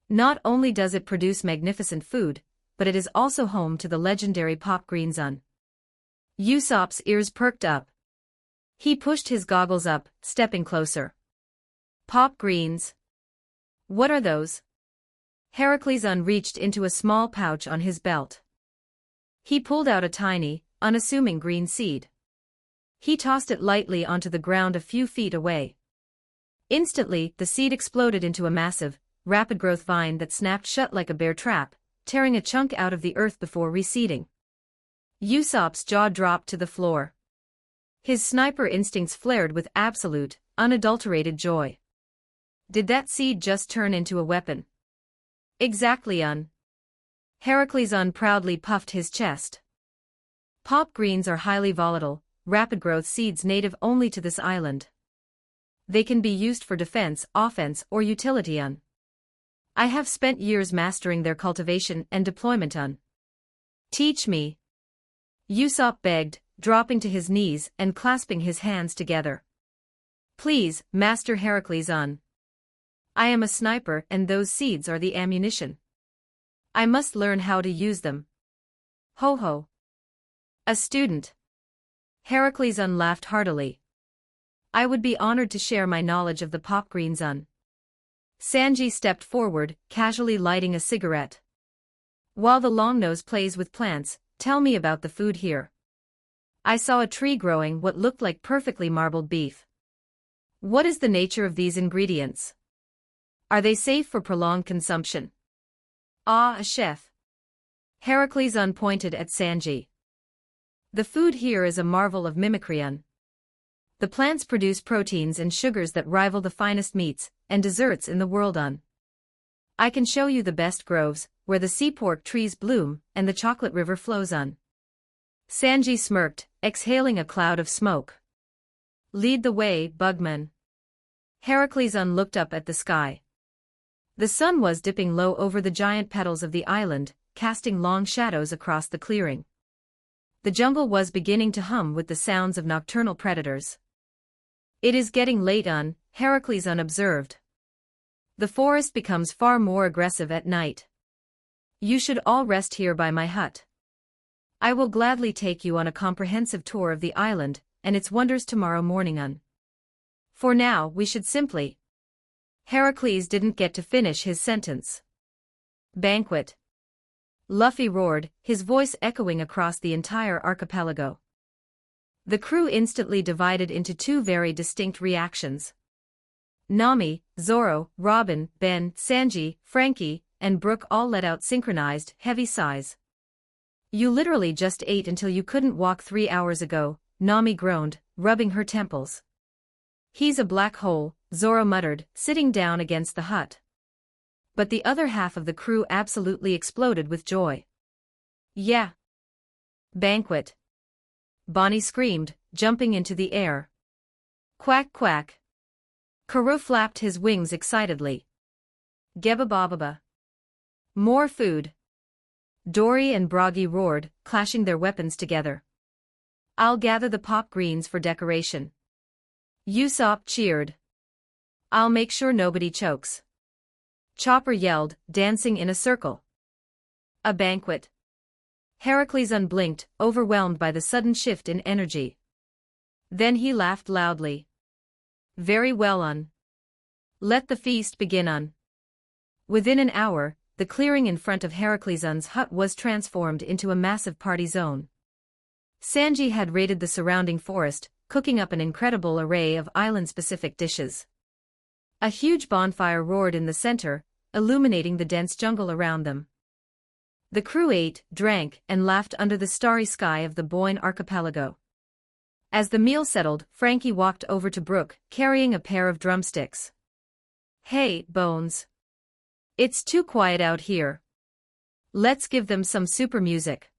Not only does it produce magnificent food, but it is also home to the legendary pop greens Un." Usopp's ears perked up. He pushed his goggles up, stepping closer. "Pop greens? What are those?" Heracles Un reached into a small pouch on his belt. He pulled out a tiny, unassuming green seed. He tossed it lightly onto the ground a few feet away. Instantly, the seed exploded into a massive, rapid-growth vine that snapped shut like a bear trap, tearing a chunk out of the earth before reseeding. Usopp's jaw dropped to the floor. His sniper instincts flared with absolute, unadulterated joy. Did that seed just turn into a weapon? Exactly Un. Heracles Un proudly puffed his chest. Pop greens are highly volatile, rapid-growth seeds native only to this island. They can be used for defense, offense, or utility Un. I have spent years mastering their cultivation and deployment Un. Teach me. Usopp begged, dropping to his knees and clasping his hands together. Please, Master Heracles Un. I am a sniper and those seeds are the ammunition. I must learn how to use them. Ho ho. A student. Heracles Un laughed heartily. I would be honored to share my knowledge of the pop green zone. Sanji stepped forward, casually lighting a cigarette. While the longnose plays with plants, tell me about the food here. I saw a tree growing what looked like perfectly marbled beef. What is the nature of these ingredients? Are they safe for prolonged consumption? Ah, a chef. Heracles pointed at Sanji. The food here is a marvel of mimicry. The plants produce proteins and sugars that rival the finest meats and desserts in the world. I can show you the best groves, where the seaport trees bloom and the chocolate river flows. Sanji smirked, exhaling a cloud of smoke. Lead the way, Bugman. Heracles looked up at the sky. The sun was dipping low over the giant petals of the island, casting long shadows across the clearing. The jungle was beginning to hum with the sounds of nocturnal predators. It is getting late, Heracles observed. The forest becomes far more aggressive at night. You should all rest here by my hut. I will gladly take you on a comprehensive tour of the island and its wonders tomorrow morning. For now, we should simply. Heracles didn't get to finish his sentence. Banquet. Luffy roared, his voice echoing across the entire archipelago. The crew instantly divided into two very distinct reactions. Nami, Zoro, Robin, Ben, Sanji, Frankie, and Brook all let out synchronized, heavy sighs. You literally just ate until you couldn't walk 3 hours ago, Nami groaned, rubbing her temples. He's a black hole, Zoro muttered, sitting down against the hut. But the other half of the crew absolutely exploded with joy. Yeah. Banquet. Bonnie screamed, jumping into the air. Quack quack. Karoo flapped his wings excitedly. Gebba-baba. More food. Dory and Broggy roared, clashing their weapons together. I'll gather the pop greens for decoration. Usopp cheered. I'll make sure nobody chokes. Chopper yelled, dancing in a circle. A banquet. Heracles unblinked, overwhelmed by the sudden shift in energy. Then he laughed loudly. Very well. Let the feast begin. Within an hour, the clearing in front of Heracles' hut was transformed into a massive party zone. Sanji had raided the surrounding forest, cooking up an incredible array of island-specific dishes. A huge bonfire roared in the center, illuminating the dense jungle around them. The crew ate, drank, and laughed under the starry sky of the Boyne archipelago. As the meal settled, Frankie walked over to Brook, carrying a pair of drumsticks. Hey, Bones. It's too quiet out here. Let's give them some super music.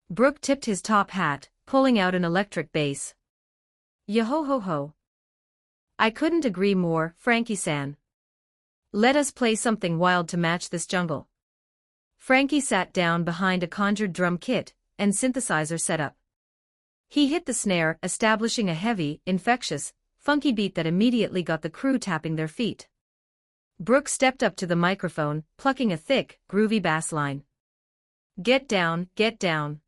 Brook tipped his top hat, pulling out an electric bass. Yo-ho-ho-ho. I couldn't agree more, Frankie-san. Let us play something wild to match this jungle. Frankie sat down behind a conjured drum kit and synthesizer setup. He hit the snare, establishing a heavy, infectious, funky beat that immediately got the crew tapping their feet. Brook stepped up to the microphone, plucking a thick, groovy bass line. Get down, get down.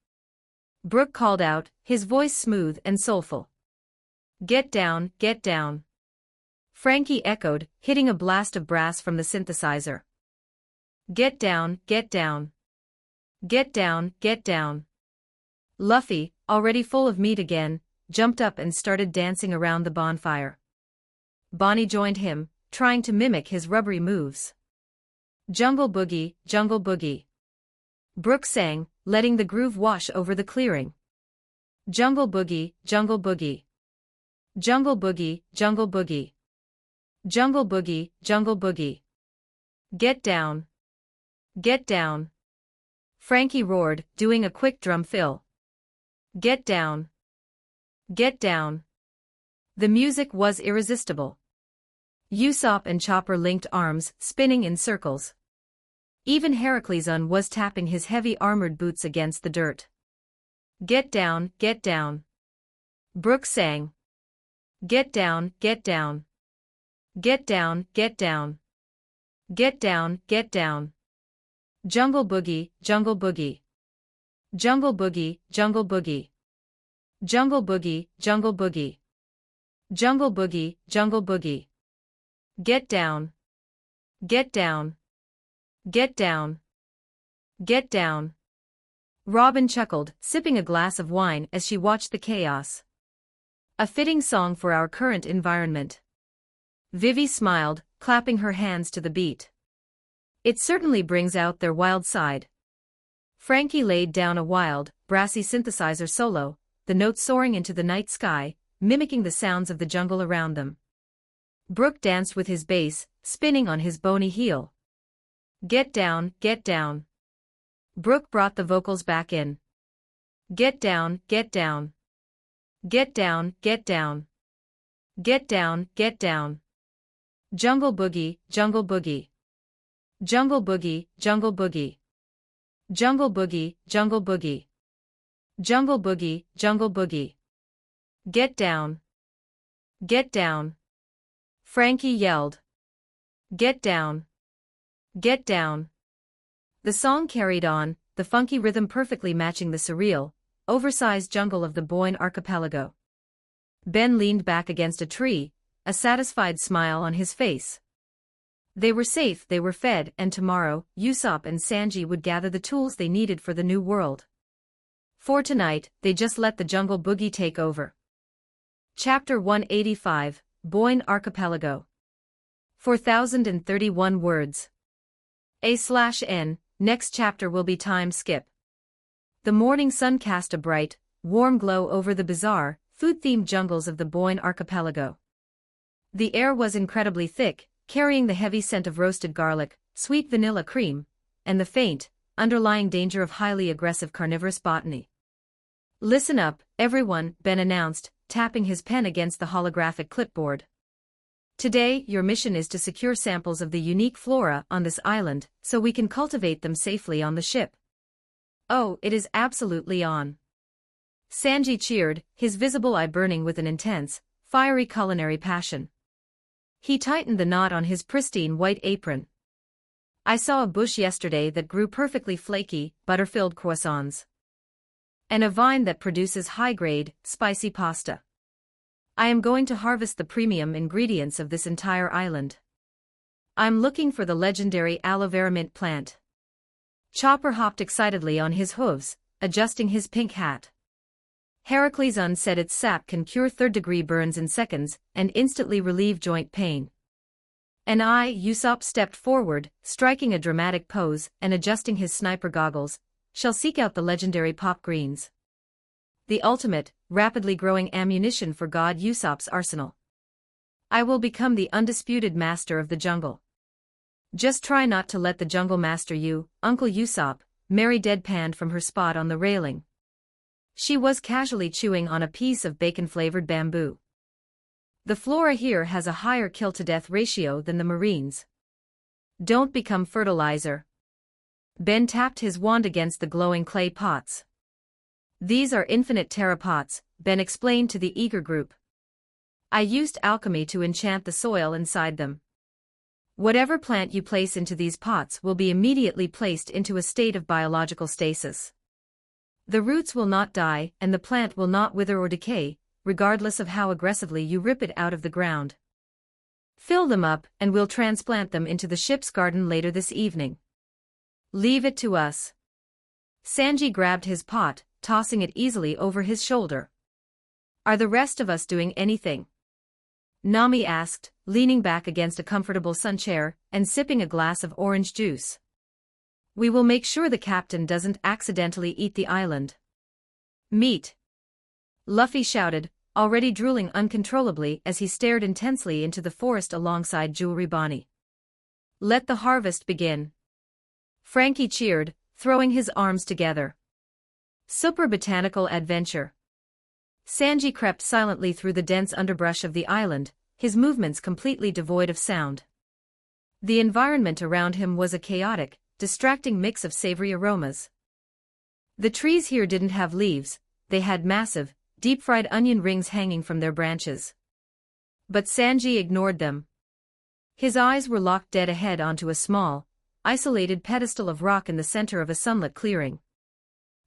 Brook called out, his voice smooth and soulful. Get down, get down. Frankie echoed, hitting a blast of brass from the synthesizer. Get down, get down. Get down, get down. Luffy, already full of meat again, jumped up and started dancing around the bonfire. Bonnie joined him, trying to mimic his rubbery moves. Jungle boogie, jungle boogie. Brook sang, letting the groove wash over the clearing. Jungle boogie, jungle boogie. Jungle boogie, jungle boogie. Jungle boogie, jungle boogie. Get down. Get down. Frankie roared, doing a quick drum fill. Get down. Get down. The music was irresistible. Usopp and Chopper linked arms, spinning in circles. Even Heracles was tapping his heavy armored boots against the dirt. Get down, get down. Brook sang. Get down, get down. Get down, get down. Get down, get down. Jungle boogie, jungle boogie. Jungle boogie, jungle boogie. Jungle boogie, jungle boogie. Jungle boogie, jungle boogie. Get down. Get down. Get down. Get down. Robin chuckled, sipping a glass of wine as she watched the chaos. A fitting song for our current environment. Vivi smiled, clapping her hands to the beat. It certainly brings out their wild side. Frankie laid down a wild, brassy synthesizer solo, the notes soaring into the night sky, mimicking the sounds of the jungle around them. Brooke danced with his bass, spinning on his bony heel. Get down, get down. Brooke brought the vocals back in. Get down, get down. Get down, get down. Get down, get down. Jungle boogie, jungle boogie. Jungle boogie, jungle boogie. Jungle boogie, jungle boogie. Jungle boogie, jungle boogie. Get down. Get down. Frankie yelled. Get down. Get down. The song carried on, the funky rhythm perfectly matching the surreal, oversized jungle of the Boyne archipelago. Ben leaned back against a tree, a satisfied smile on his face. They were safe, they were fed, and tomorrow, Usopp and Sanji would gather the tools they needed for the new world. For tonight, they just let the jungle boogie take over. Chapter 185, Boyne Archipelago. 4031 words. A/N, next chapter will be time skip. The morning sun cast a bright, warm glow over the bizarre, food-themed jungles of the Boyne Archipelago. The air was incredibly thick, carrying the heavy scent of roasted garlic, sweet vanilla cream, and the faint, underlying danger of highly aggressive carnivorous botany. Listen up, everyone, Ben announced, tapping his pen against the holographic clipboard. Today, your mission is to secure samples of the unique flora on this island, so we can cultivate them safely on the ship. Oh, it is absolutely on. Sanji cheered, his visible eye burning with an intense, fiery culinary passion. He tightened the knot on his pristine white apron. I saw a bush yesterday that grew perfectly flaky, butter-filled croissants. And a vine that produces high-grade, spicy pasta. I am going to harvest the premium ingredients of this entire island. I'm looking for the legendary aloe vera mint plant. Chopper hopped excitedly on his hooves, adjusting his pink hat. Heracles said its sap can cure third-degree burns in seconds and instantly relieve joint pain. And Usopp stepped forward, striking a dramatic pose and adjusting his sniper goggles, shall seek out the legendary pop greens. The ultimate, rapidly growing ammunition for God Usopp's arsenal. I will become the undisputed master of the jungle. Just try not to let the jungle master you, Uncle Usopp, Mary deadpanned from her spot on the railing. She was casually chewing on a piece of bacon-flavored bamboo. The flora here has a higher kill-to-death ratio than the marines. Don't become fertilizer. Ben tapped his wand against the glowing clay pots. These are infinite terra pots, Ben explained to the eager group. I used alchemy to enchant the soil inside them. Whatever plant you place into these pots will be immediately placed into a state of biological stasis. The roots will not die and the plant will not wither or decay, regardless of how aggressively you rip it out of the ground. Fill them up and we'll transplant them into the ship's garden later this evening. Leave it to us. Sanji grabbed his pot, tossing it easily over his shoulder. Are the rest of us doing anything? Nami asked, leaning back against a comfortable sun chair and sipping a glass of orange juice. We will make sure the captain doesn't accidentally eat the island. Meat. Luffy shouted, already drooling uncontrollably as he stared intensely into the forest alongside Jewelry Bonnie. Let the harvest begin. Frankie cheered, throwing his arms together. Super botanical adventure. Sanji crept silently through the dense underbrush of the island, his movements completely devoid of sound. The environment around him was a chaotic, distracting mix of savory aromas. The trees here didn't have leaves, they had massive, deep-fried onion rings hanging from their branches. But Sanji ignored them. His eyes were locked dead ahead onto a small, isolated pedestal of rock in the center of a sunlit clearing.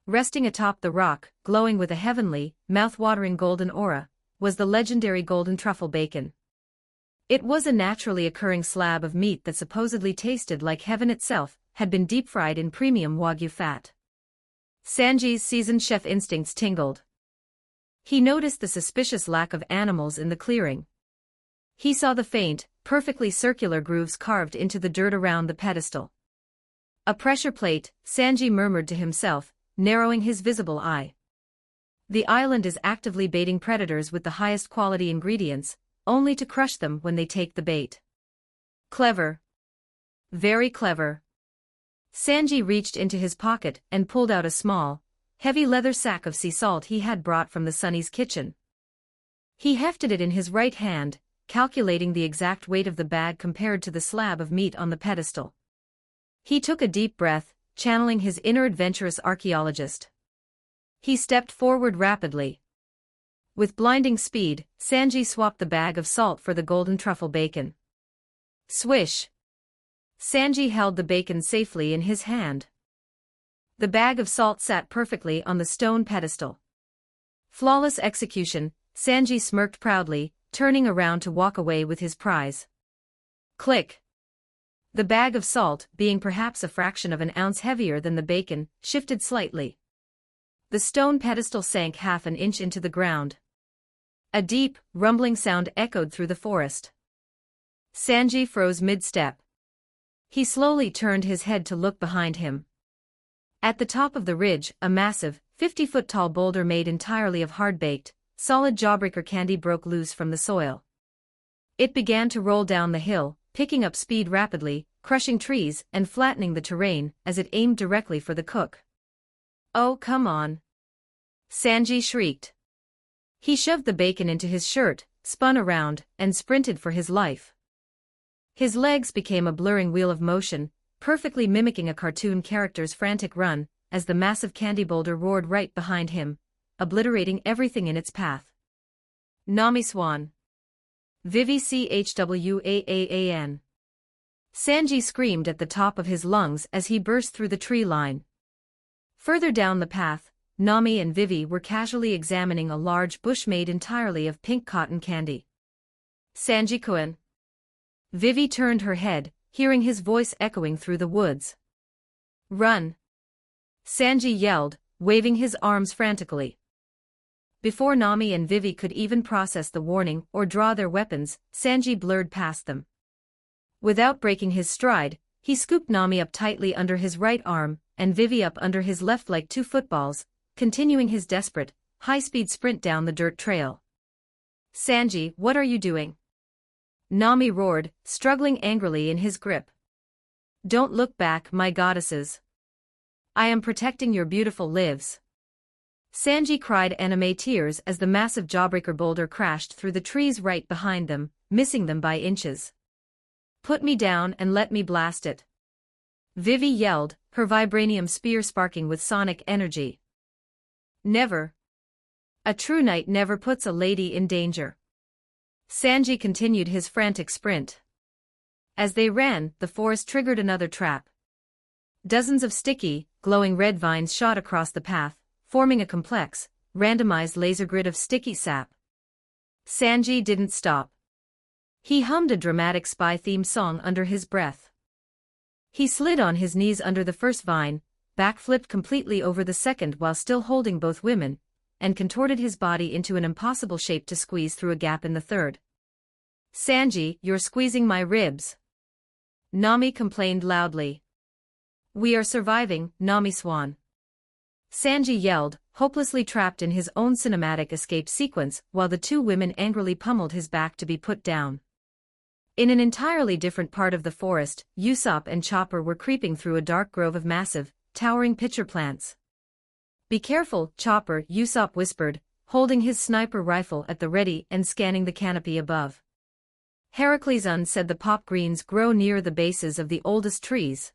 Resting atop the rock, glowing with a heavenly, mouth-watering golden aura, was the legendary golden truffle bacon. It was a naturally occurring slab of meat that supposedly tasted like heaven itself, had been deep-fried in premium Wagyu fat. Sanji's seasoned chef instincts tingled. He noticed the suspicious lack of animals in the clearing. He saw the faint, perfectly circular grooves carved into the dirt around the pedestal. A pressure plate, Sanji murmured to himself, narrowing his visible eye. The island is actively baiting predators with the highest quality ingredients, only to crush them when they take the bait. Clever. Very clever. Sanji reached into his pocket and pulled out a small, heavy leather sack of sea salt he had brought from the Sunny's kitchen. He hefted it in his right hand, calculating the exact weight of the bag compared to the slab of meat on the pedestal. He took a deep breath, channeling his inner adventurous archaeologist. He stepped forward rapidly. With blinding speed, Sanji swapped the bag of salt for the golden truffle bacon. Swish! Sanji held the bacon safely in his hand. The bag of salt sat perfectly on the stone pedestal. Flawless execution, Sanji smirked proudly, turning around to walk away with his prize. Click! The bag of salt, being perhaps a fraction of an ounce heavier than the bacon, shifted slightly. The stone pedestal sank half an inch into the ground. A deep, rumbling sound echoed through the forest. Sanji froze mid-step. He slowly turned his head to look behind him. At the top of the ridge, a massive, 50-foot-tall boulder made entirely of hard-baked, solid jawbreaker candy broke loose from the soil. It began to roll down the hill, picking up speed rapidly, crushing trees and flattening the terrain as it aimed directly for the cook. "Oh, come on!" Sanji shrieked. He shoved the bacon into his shirt, spun around, and sprinted for his life. His legs became a blurring wheel of motion, perfectly mimicking a cartoon character's frantic run, as the massive candy boulder roared right behind him, obliterating everything in its path. Nami Swan. Vivi Chwaan. Sanji screamed at the top of his lungs as he burst through the tree line. Further down the path, Nami and Vivi were casually examining a large bush made entirely of pink cotton candy. Sanji-kun. Vivi turned her head, hearing his voice echoing through the woods. Run! Sanji yelled, waving his arms frantically. Before Nami and Vivi could even process the warning or draw their weapons, Sanji blurred past them. Without breaking his stride, he scooped Nami up tightly under his right arm, and Vivi up under his left like two footballs, continuing his desperate, high-speed sprint down the dirt trail. Sanji, what are you doing? Nami roared, struggling angrily in his grip. Don't look back, my goddesses. I am protecting your beautiful lives. Sanji cried anime tears as the massive jawbreaker boulder crashed through the trees right behind them, missing them by inches. Put me down and let me blast it. Vivi yelled, her vibranium spear sparking with sonic energy. Never. A true knight never puts a lady in danger. Sanji continued his frantic sprint. As they ran, the forest triggered another trap. Dozens of sticky, glowing red vines shot across the path, forming a complex, randomized laser grid of sticky sap. Sanji didn't stop. He hummed a dramatic spy-themed song under his breath. He slid on his knees under the first vine, backflipped completely over the second while still holding both women, and contorted his body into an impossible shape to squeeze through a gap in the third. Sanji, you're squeezing my ribs. Nami complained loudly. We are surviving, Nami Swan. Sanji yelled, hopelessly trapped in his own cinematic escape sequence while the two women angrily pummeled his back to be put down. In an entirely different part of the forest, Usopp and Chopper were creeping through a dark grove of massive, towering pitcher plants. Be careful, Chopper, Usopp whispered, holding his sniper rifle at the ready and scanning the canopy above. Heracles said the pop greens grow near the bases of the oldest trees.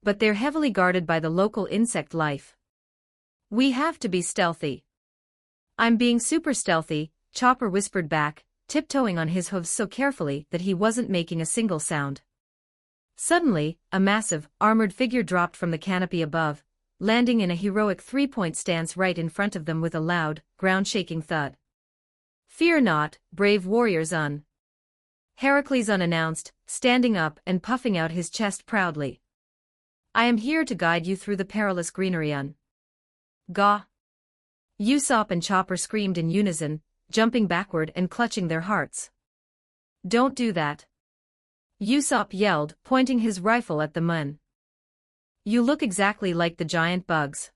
But they're heavily guarded by the local insect life. We have to be stealthy. I'm being super stealthy, Chopper whispered back, tiptoeing on his hooves so carefully that he wasn't making a single sound. Suddenly, a massive, armored figure dropped from the canopy above, landing in a heroic three-point stance right in front of them with a loud, ground-shaking thud. Fear not, brave warriors Heracles announced, standing up and puffing out his chest proudly. I am here to guide you through the perilous greenery Gah! Usopp and Chopper screamed in unison, jumping backward and clutching their hearts. Don't do that. Usopp yelled, pointing his rifle at the men. You look exactly like the giant bugs.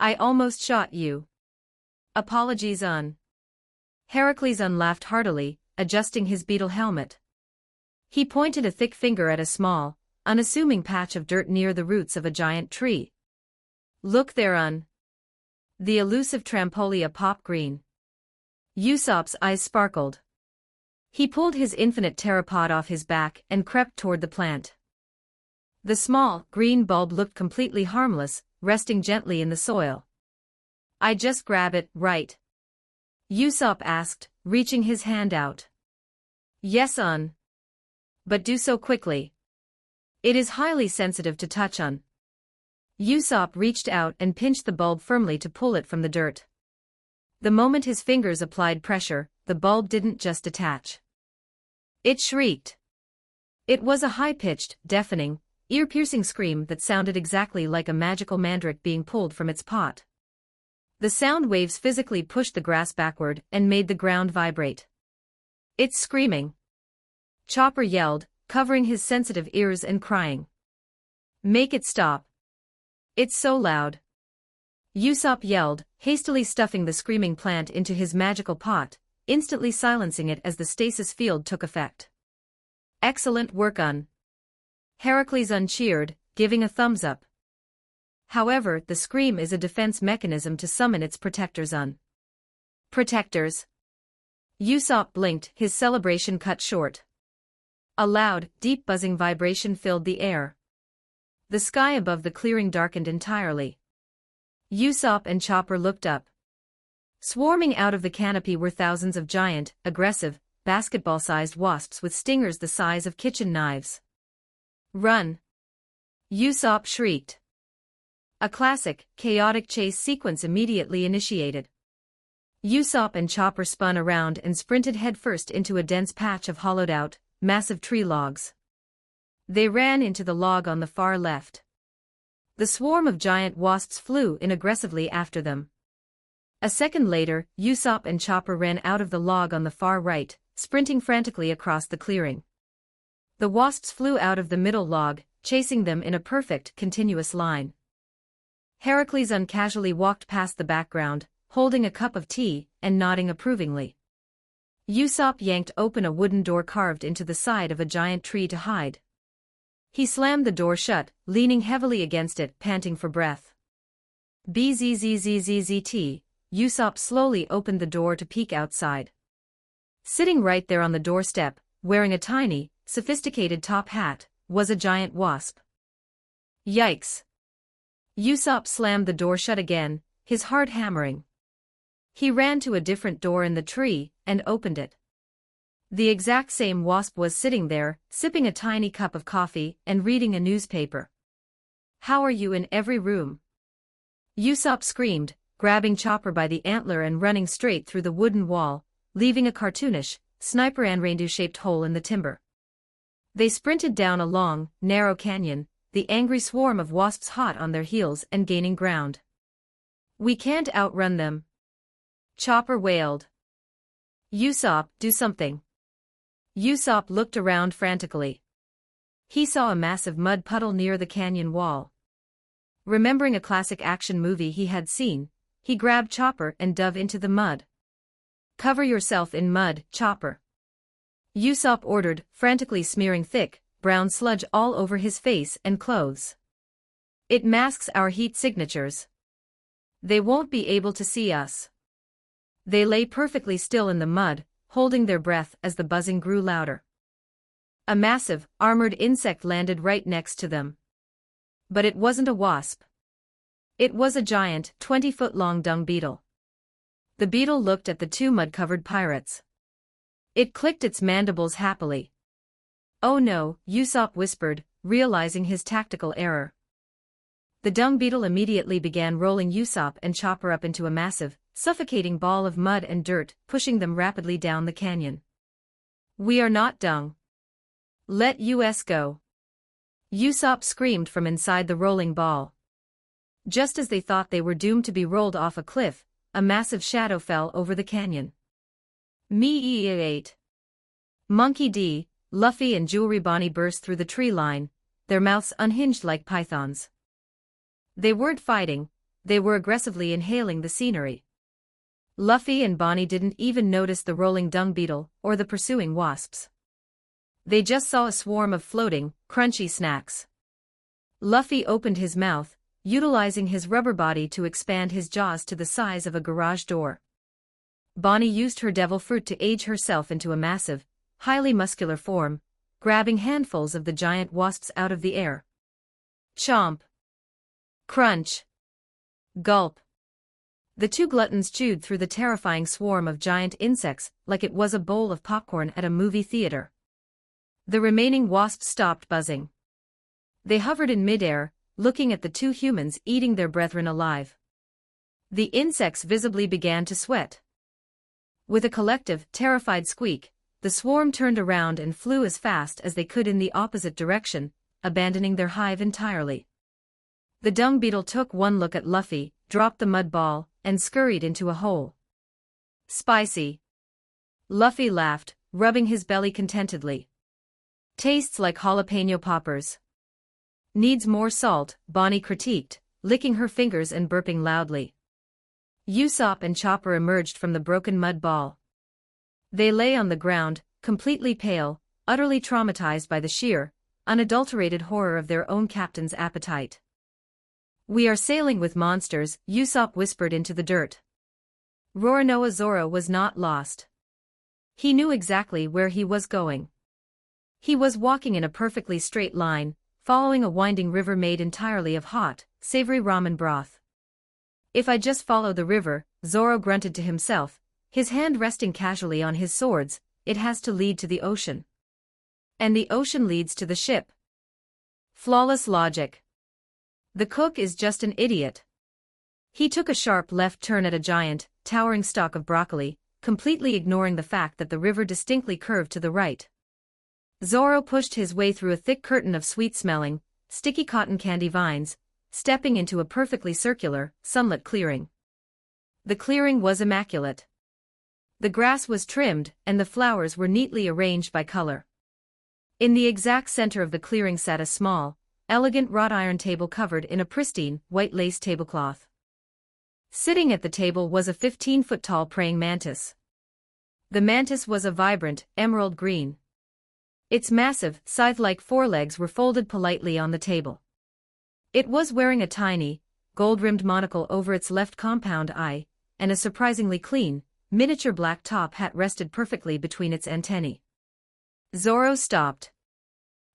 I almost shot you. Apologies Heracles laughed heartily, adjusting his beetle helmet. He pointed a thick finger at a small, unassuming patch of dirt near the roots of a giant tree. Look there The elusive Trampolia pop green. Usopp's eyes sparkled. He pulled his infinite pteropod off his back and crept toward the plant. The small, green bulb looked completely harmless, resting gently in the soil. I just grab it, right? Usopp asked, reaching his hand out. Yes, but do so quickly. It is highly sensitive to touch Usopp reached out and pinched the bulb firmly to pull it from the dirt. The moment his fingers applied pressure, the bulb didn't just detach. It shrieked. It was a high-pitched, deafening, ear-piercing scream that sounded exactly like a magical mandrake being pulled from its pot. The sound waves physically pushed the grass backward and made the ground vibrate. It's screaming. Chopper yelled, covering his sensitive ears and crying. Make it stop. It's so loud. Usopp yelled, hastily stuffing the screaming plant into his magical pot, instantly silencing it as the stasis field took effect. Excellent work Heracles cheered, giving a thumbs up. However, the scream is a defense mechanism to summon its protectors Protectors? Usopp blinked, his celebration cut short. A loud, deep buzzing vibration filled the air. The sky above the clearing darkened entirely. Usopp and Chopper looked up. Swarming out of the canopy were thousands of giant, aggressive, basketball-sized wasps with stingers the size of kitchen knives. Run! Usopp shrieked. A classic, chaotic chase sequence immediately initiated. Usopp and Chopper spun around and sprinted headfirst into a dense patch of hollowed-out, massive tree logs. They ran into the log on the far left. The swarm of giant wasps flew in aggressively after them. A second later, Usopp and Chopper ran out of the log on the far right, sprinting frantically across the clearing. The wasps flew out of the middle log, chasing them in a perfect, continuous line. Heracles casually walked past the background, holding a cup of tea, and nodding approvingly. Usopp yanked open a wooden door carved into the side of a giant tree to hide. He slammed the door shut, leaning heavily against it, panting for breath. Bzzzt, Usopp slowly opened the door to peek outside. Sitting right there on the doorstep, wearing a tiny, sophisticated top hat, was a giant wasp. Yikes! Usopp slammed the door shut again, his heart hammering. He ran to a different door in the tree, and opened it. The exact same wasp was sitting there, sipping a tiny cup of coffee and reading a newspaper. How are you in every room? Usopp screamed, grabbing Chopper by the antler and running straight through the wooden wall, leaving a cartoonish, sniper and reindeer-shaped hole in the timber. They sprinted down a long, narrow canyon, the angry swarm of wasps hot on their heels and gaining ground. We can't outrun them. Chopper wailed. Usopp, do something. Usopp looked around frantically. He saw a massive mud puddle near the canyon wall. Remembering a classic action movie he had seen, he grabbed Chopper and dove into the mud. Cover yourself in mud, Chopper. Usopp ordered, frantically smearing thick, brown sludge all over his face and clothes. It masks our heat signatures. They won't be able to see us. They lay perfectly still in the mud, holding their breath as the buzzing grew louder. A massive, armored insect landed right next to them. But it wasn't a wasp. It was a giant, 20-foot-long dung beetle. The beetle looked at the two mud-covered pirates. It clicked its mandibles happily. Oh no, Usopp whispered, realizing his tactical error. The dung beetle immediately began rolling Usopp and Chopper up into a massive, suffocating ball of mud and dirt, pushing them rapidly down the canyon. "We are not dung. Let us go." Usopp screamed from inside the rolling ball. Just as they thought they were doomed to be rolled off a cliff, a massive shadow fell over the canyon. Me 8. Monkey D, Luffy and Jewelry Bonnie burst through the tree line, their mouths unhinged like pythons. They weren't fighting, they were aggressively inhaling the scenery. Luffy and Bonnie didn't even notice the rolling dung beetle or the pursuing wasps. They just saw a swarm of floating, crunchy snacks. Luffy opened his mouth, utilizing his rubber body to expand his jaws to the size of a garage door. Bonnie used her devil fruit to age herself into a massive, highly muscular form, grabbing handfuls of the giant wasps out of the air. Chomp. Crunch. Gulp. The two gluttons chewed through the terrifying swarm of giant insects like it was a bowl of popcorn at a movie theater. The remaining wasps stopped buzzing. They hovered in midair, looking at the two humans eating their brethren alive. The insects visibly began to sweat. With a collective, terrified squeak, the swarm turned around and flew as fast as they could in the opposite direction, abandoning their hive entirely. The dung beetle took one look at Luffy, dropped the mud ball, and scurried into a hole. "Spicy." Luffy laughed, rubbing his belly contentedly. "Tastes like jalapeno poppers." "Needs more salt," Bonnie critiqued, licking her fingers and burping loudly. Usopp and Chopper emerged from the broken mud ball. They lay on the ground, completely pale, utterly traumatized by the sheer, unadulterated horror of their own captain's appetite. "We are sailing with monsters," Usopp whispered into the dirt. Roronoa Zoro was not lost. He knew exactly where he was going. He was walking in a perfectly straight line, following a winding river made entirely of hot, savory ramen broth. "If I just follow the river," Zoro grunted to himself, his hand resting casually on his swords, "it has to lead to the ocean. And the ocean leads to the ship." Flawless logic. The cook is just an idiot. He took a sharp left turn at a giant, towering stalk of broccoli, completely ignoring the fact that the river distinctly curved to the right. Zoro pushed his way through a thick curtain of sweet-smelling, sticky cotton candy vines, stepping into a perfectly circular, sunlit clearing. The clearing was immaculate. The grass was trimmed, and the flowers were neatly arranged by color. In the exact center of the clearing sat a small, elegant wrought iron table covered in a pristine, white lace tablecloth. Sitting at the table was a 15-foot-tall praying mantis. The mantis was a vibrant, emerald green. Its massive, scythe-like forelegs were folded politely on the table. It was wearing a tiny, gold-rimmed monocle over its left compound eye, and a surprisingly clean, miniature black top hat rested perfectly between its antennae. Zoro stopped.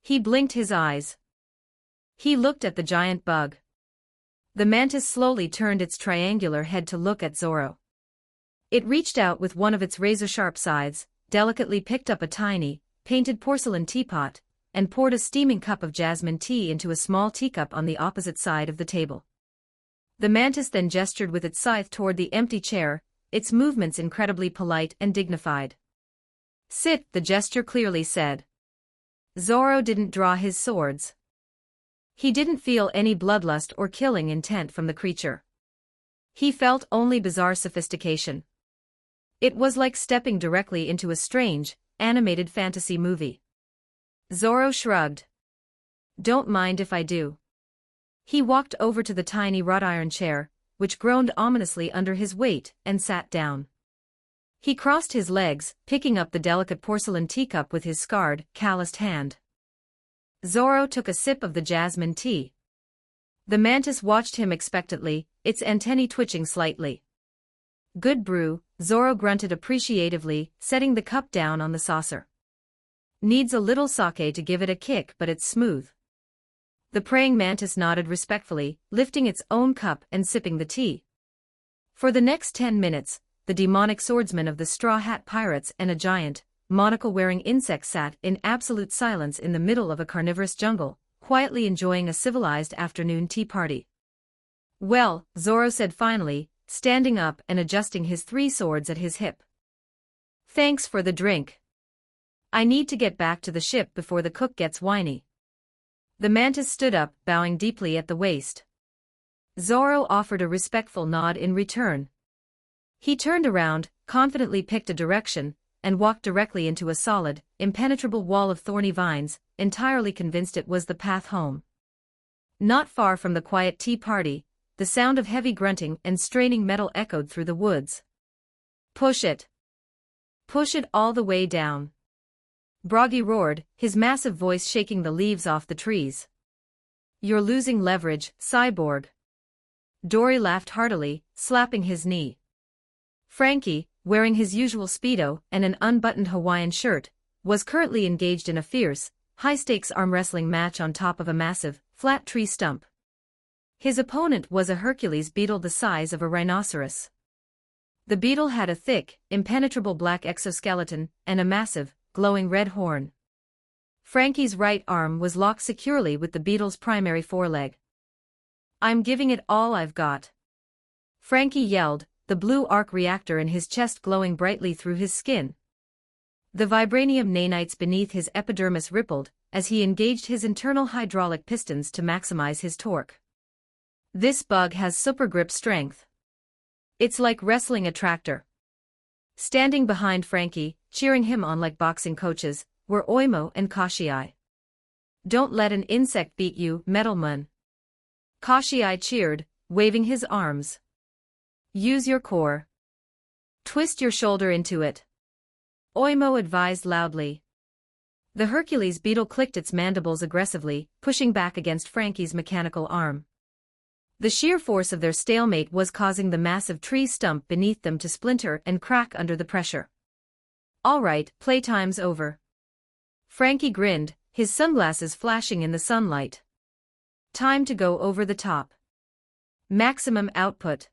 He blinked his eyes. He looked at the giant bug. The mantis slowly turned its triangular head to look at Zoro. It reached out with one of its razor-sharp scythes, delicately picked up a tiny, painted porcelain teapot, and poured a steaming cup of jasmine tea into a small teacup on the opposite side of the table. The mantis then gestured with its scythe toward the empty chair, its movements incredibly polite and dignified. "Sit," the gesture clearly said. Zoro didn't draw his swords. He didn't feel any bloodlust or killing intent from the creature. He felt only bizarre sophistication. It was like stepping directly into a strange, animated fantasy movie. Zoro shrugged. "Don't mind if I do." He walked over to the tiny wrought iron chair, which groaned ominously under his weight, and sat down. He crossed his legs, picking up the delicate porcelain teacup with his scarred, calloused hand. Zoro took a sip of the jasmine tea. The mantis watched him expectantly, its antennae twitching slightly. "Good brew," Zoro grunted appreciatively, setting the cup down on the saucer. "Needs a little sake to give it a kick, but it's smooth." The praying mantis nodded respectfully, lifting its own cup and sipping the tea. For the next 10 minutes, the demonic swordsman of the Straw Hat Pirates and a giant, monocle-wearing insect sat in absolute silence in the middle of a carnivorous jungle, quietly enjoying a civilized afternoon tea party. "Well," Zoro said finally, standing up and adjusting his 3 swords at his hip. "Thanks for the drink. I need to get back to the ship before the cook gets whiny." The mantis stood up, bowing deeply at the waist. Zoro offered a respectful nod in return. He turned around, confidently picked a direction, and walked directly into a solid, impenetrable wall of thorny vines, entirely convinced it was the path home. Not far from the quiet tea party, the sound of heavy grunting and straining metal echoed through the woods. "Push it! Push it all the way down!" Broggy roared, his massive voice shaking the leaves off the trees. "You're losing leverage, cyborg." Dory laughed heartily, slapping his knee. Frankie, wearing his usual Speedo and an unbuttoned Hawaiian shirt, was currently engaged in a fierce, high-stakes arm wrestling match on top of a massive, flat tree stump. His opponent was a Hercules beetle the size of a rhinoceros. The beetle had a thick, impenetrable black exoskeleton and a massive, glowing red horn. Frankie's right arm was locked securely with the beetle's primary foreleg. "I'm giving it all I've got," Frankie yelled, the blue arc reactor in his chest glowing brightly through his skin. The vibranium nanites beneath his epidermis rippled as he engaged his internal hydraulic pistons to maximize his torque. "This bug has super grip strength. It's like wrestling a tractor." Standing behind Frankie, cheering him on like boxing coaches, were Oimo and Kashii. "Don't let an insect beat you, Metalman." Kashii cheered, waving his arms. "Use your core. Twist your shoulder into it," Oimo advised loudly. The Hercules beetle clicked its mandibles aggressively, pushing back against Frankie's mechanical arm. The sheer force of their stalemate was causing the massive tree stump beneath them to splinter and crack under the pressure. "All right, playtime's over." Frankie grinned, his sunglasses flashing in the sunlight. "Time to go over the top. Maximum output."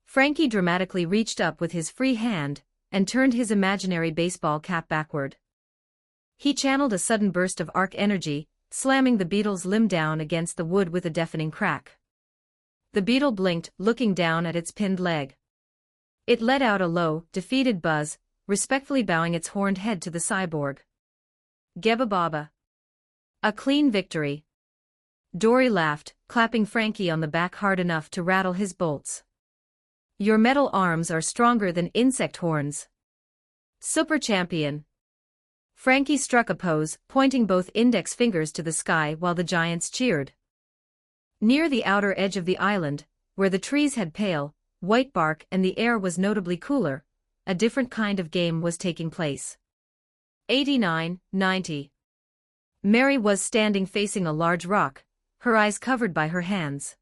Frankie dramatically reached up with his free hand and turned his imaginary baseball cap backward. He channeled a sudden burst of arc energy, slamming the beetle's limb down against the wood with a deafening crack. The beetle blinked, looking down at its pinned leg. It let out a low, defeated buzz, respectfully bowing its horned head to the cyborg. "Geba Baba. A clean victory." Dory laughed, clapping Frankie on the back hard enough to rattle his bolts. "Your metal arms are stronger than insect horns. Super champion." Frankie struck a pose, pointing both index fingers to the sky while the giants cheered. Near the outer edge of the island, where the trees had pale, white bark and the air was notably cooler, a different kind of game was taking place. 89-90. Mary was standing facing a large rock, her eyes covered by her hands.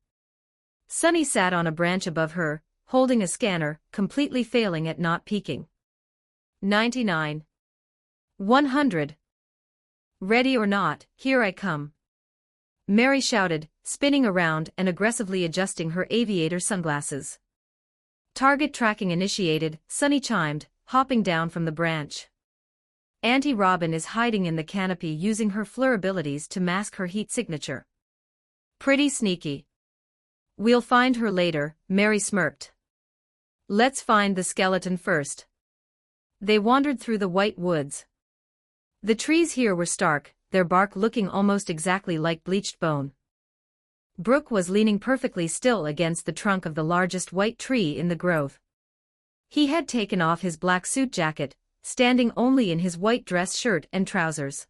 Sunny sat on a branch above her, holding a scanner, completely failing at not peeking. 99. 100. "Ready or not, here I come," Mary shouted, spinning around and aggressively adjusting her aviator sunglasses. "Target tracking initiated," Sunny chimed, hopping down from the branch. "Auntie Robin is hiding in the canopy using her fleur abilities to mask her heat signature. Pretty sneaky." "We'll find her later," Mary smirked. "Let's find the skeleton first." They wandered through the white woods. The trees here were stark, their bark looking almost exactly like bleached bone. Brooke was leaning perfectly still against the trunk of the largest white tree in the grove. He had taken off his black suit jacket, standing only in his white dress shirt and trousers.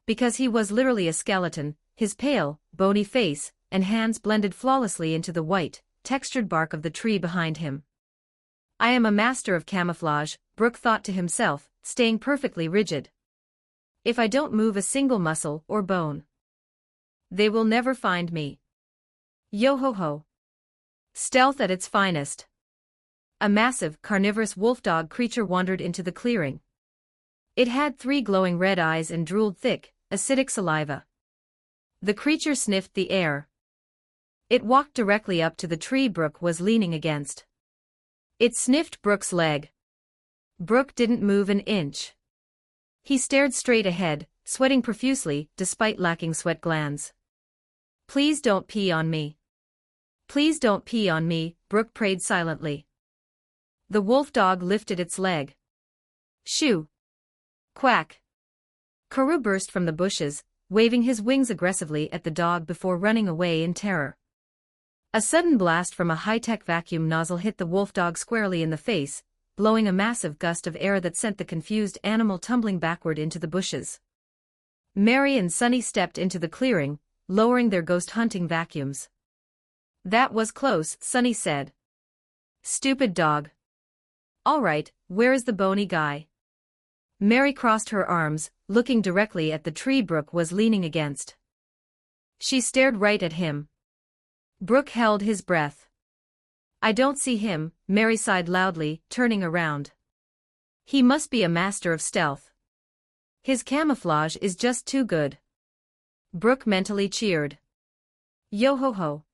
Because he was literally a skeleton, his pale, bony face and hands blended flawlessly into the white, textured bark of the tree behind him. "I am a master of camouflage," Brooke thought to himself, staying perfectly rigid. "If I don't move a single muscle or bone, they will never find me." Yo-ho-ho. Stealth at its finest. A massive, carnivorous wolf-dog creature wandered into the clearing. It had 3 glowing red eyes and drooled thick, acidic saliva. The creature sniffed the air. It walked directly up to the tree Brooke was leaning against. It sniffed Brooke's leg. Brooke didn't move an inch. He stared straight ahead, sweating profusely, despite lacking sweat glands. "Please don't pee on me." Please don't pee on me, Brooke prayed silently. The wolf dog lifted its leg. Shoo! Quack! Karoo burst from the bushes, waving his wings aggressively at the dog before running away in terror. A sudden blast from a high-tech vacuum nozzle hit the wolf dog squarely in the face, blowing a massive gust of air that sent the confused animal tumbling backward into the bushes. Mary and Sunny stepped into the clearing, lowering their ghost-hunting vacuums. That was close, Sunny said. Stupid dog. All right, where is the bony guy? Mary crossed her arms, looking directly at the tree Brooke was leaning against. She stared right at him. Brooke held his breath. I don't see him, Mary sighed loudly, turning around. He must be a master of stealth. His camouflage is just too good. Brooke mentally cheered. Yo-ho-ho.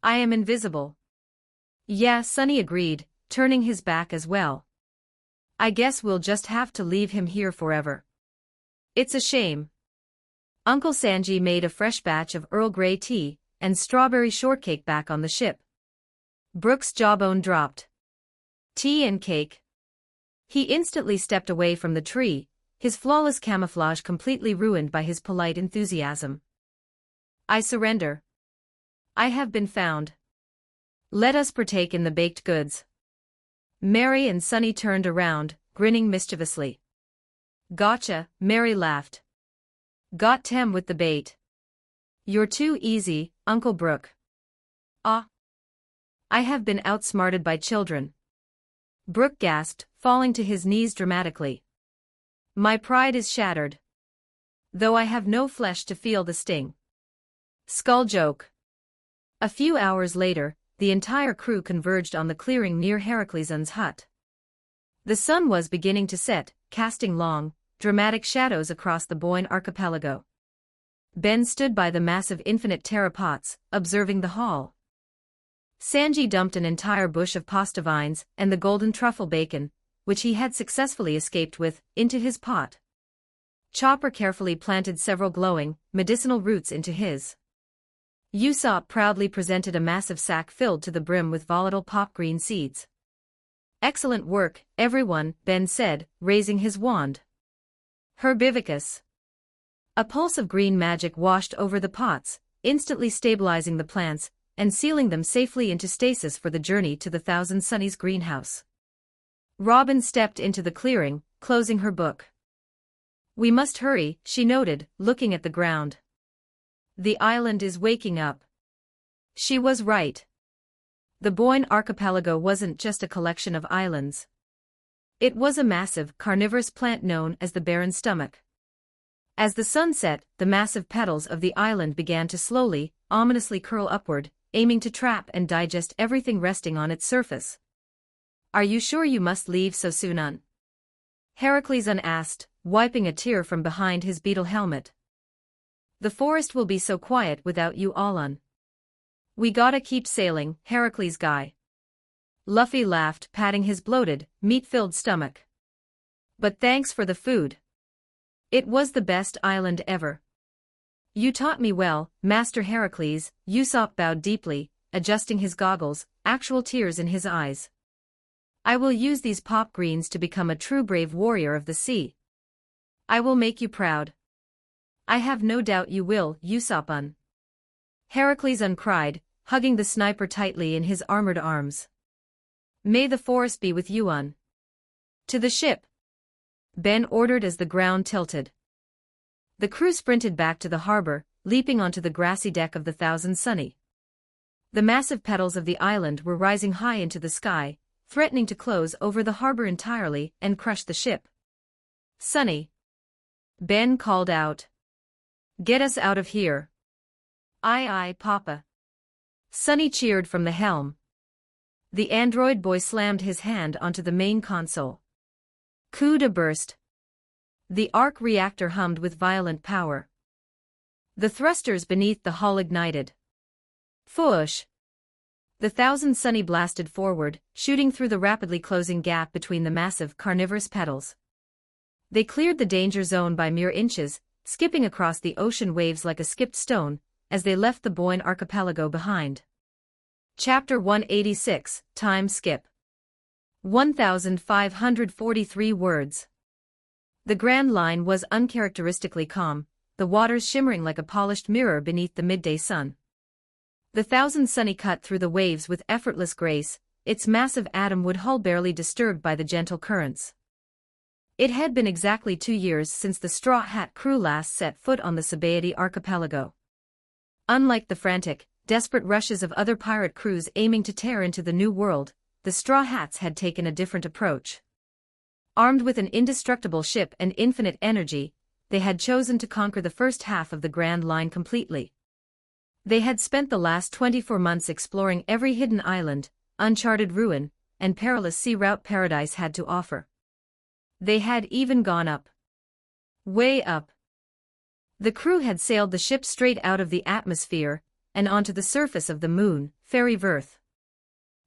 I am invisible. Yeah, Sunny agreed, turning his back as well. I guess we'll just have to leave him here forever. It's a shame. Uncle Sanji made a fresh batch of Earl Grey tea and strawberry shortcake back on the ship. Brooke's jawbone dropped. Tea and cake. He instantly stepped away from the tree, his flawless camouflage completely ruined by his polite enthusiasm. I surrender. I have been found. Let us partake in the baked goods. Mary and Sunny turned around, grinning mischievously. Gotcha, Mary laughed. Got Tem with the bait. You're too easy, Uncle Brooke. Ah. I have been outsmarted by children. Brooke gasped, falling to his knees dramatically. My pride is shattered. Though I have no flesh to feel the sting. Skull joke. A few hours later, the entire crew converged on the clearing near Heracleson's hut. The sun was beginning to set, casting long, dramatic shadows across the Boyne archipelago. Ben stood by the massive infinite terra pots, observing the haul. Sanji dumped an entire bush of pasta vines and the golden truffle bacon, which he had successfully escaped with, into his pot. Chopper carefully planted several glowing, medicinal roots into his. Usopp proudly presented a massive sack filled to the brim with volatile pop green seeds. Excellent work, everyone, Ben said, raising his wand. Herbivicus. A pulse of green magic washed over the pots, instantly stabilizing the plants and sealing them safely into stasis for the journey to the Thousand Sunnies greenhouse. Robin stepped into the clearing, closing her book. We must hurry, she noted, looking at the ground. The island is waking up. She was right. The Boyne archipelago wasn't just a collection of islands. It was a massive, carnivorous plant known as the Barren Stomach. As the sun set, the massive petals of the island began to slowly, ominously curl upward, aiming to trap and digest everything resting on its surface. Are you sure you must leave so soon? Heracleson asked, wiping a tear from behind his beetle helmet. The forest will be so quiet without you all. We gotta keep sailing, Heracles guy. Luffy laughed, patting his bloated, meat-filled stomach. But thanks for the food. It was the best island ever. You taught me well, Master Heracles, Usopp bowed deeply, adjusting his goggles, actual tears in his eyes. I will use these pop greens to become a true brave warrior of the sea. I will make you proud. I have no doubt you will, Usopp. Heracles cried, hugging the sniper tightly in his armored arms. May the forest be with you. To the ship. Ben ordered as the ground tilted. The crew sprinted back to the harbor, leaping onto the grassy deck of the Thousand Sunny. The massive petals of the island were rising high into the sky, threatening to close over the harbor entirely and crush the ship. Sunny. Ben called out. Get us out of here. Aye aye, Papa. Sunny cheered from the helm. The android boy slammed his hand onto the main console. Coup de burst. The arc reactor hummed with violent power. The thrusters beneath the hull ignited. Foosh! The Thousand Sunny blasted forward, shooting through the rapidly closing gap between the massive carnivorous petals. They cleared the danger zone by mere inches, skipping across the ocean waves like a skipped stone, as they left the Boyne archipelago behind. Chapter 186, Time Skip. 1,543 words. The Grand Line was uncharacteristically calm, the waters shimmering like a polished mirror beneath the midday sun. The Thousand Sunny cut through the waves with effortless grace, its massive atom-wood hull barely disturbed by the gentle currents. It had been exactly 2 years since the Straw Hat crew last set foot on the Sabaody archipelago. Unlike the frantic, desperate rushes of other pirate crews aiming to tear into the New World, the Straw Hats had taken a different approach. Armed with an indestructible ship and infinite energy, they had chosen to conquer the first half of the Grand Line completely. They had spent the last 24 months exploring every hidden island, uncharted ruin, and perilous sea route paradise had to offer. They had even gone up. Way up. The crew had sailed the ship straight out of the atmosphere, and onto the surface of the moon, fairy Verth.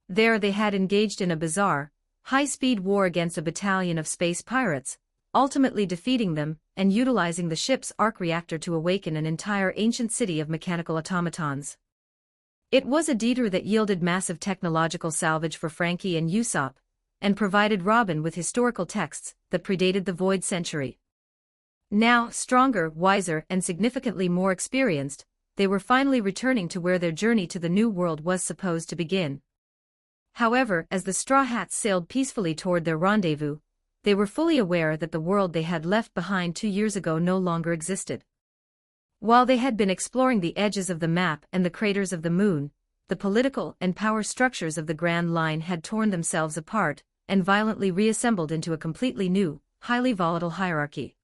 There they had engaged in a bizarre, high-speed war against a battalion of space pirates, ultimately defeating them, and utilizing the ship's arc reactor to awaken an entire ancient city of mechanical automatons. It was a detour that yielded massive technological salvage for Frankie and Usopp, and provided Robin with historical texts that predated the Void Century. Now, stronger, wiser, and significantly more experienced, they were finally returning to where their journey to the New World was supposed to begin. However, as the Straw Hats sailed peacefully toward their rendezvous, they were fully aware that the world they had left behind 2 years ago no longer existed. While they had been exploring the edges of the map and the craters of the moon, the political and power structures of the Grand Line had torn themselves apart and violently reassembled into a completely new, highly volatile hierarchy.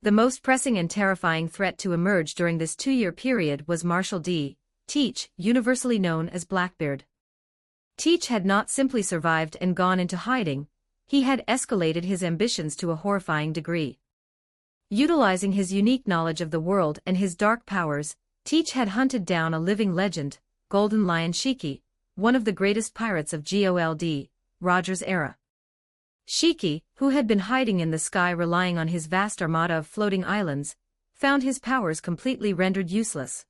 The most pressing and terrifying threat to emerge during this 2-year period was Marshal D. Teach, universally known as Blackbeard. Teach had not simply survived and gone into hiding, he had escalated his ambitions to a horrifying degree. Utilizing his unique knowledge of the world and his dark powers, Teach had hunted down a living legend, Golden Lion Shiki, one of the greatest pirates of Gold. Roger's era. Shiki, who had been hiding in the sky relying on his vast armada of floating islands, found his powers completely rendered useless.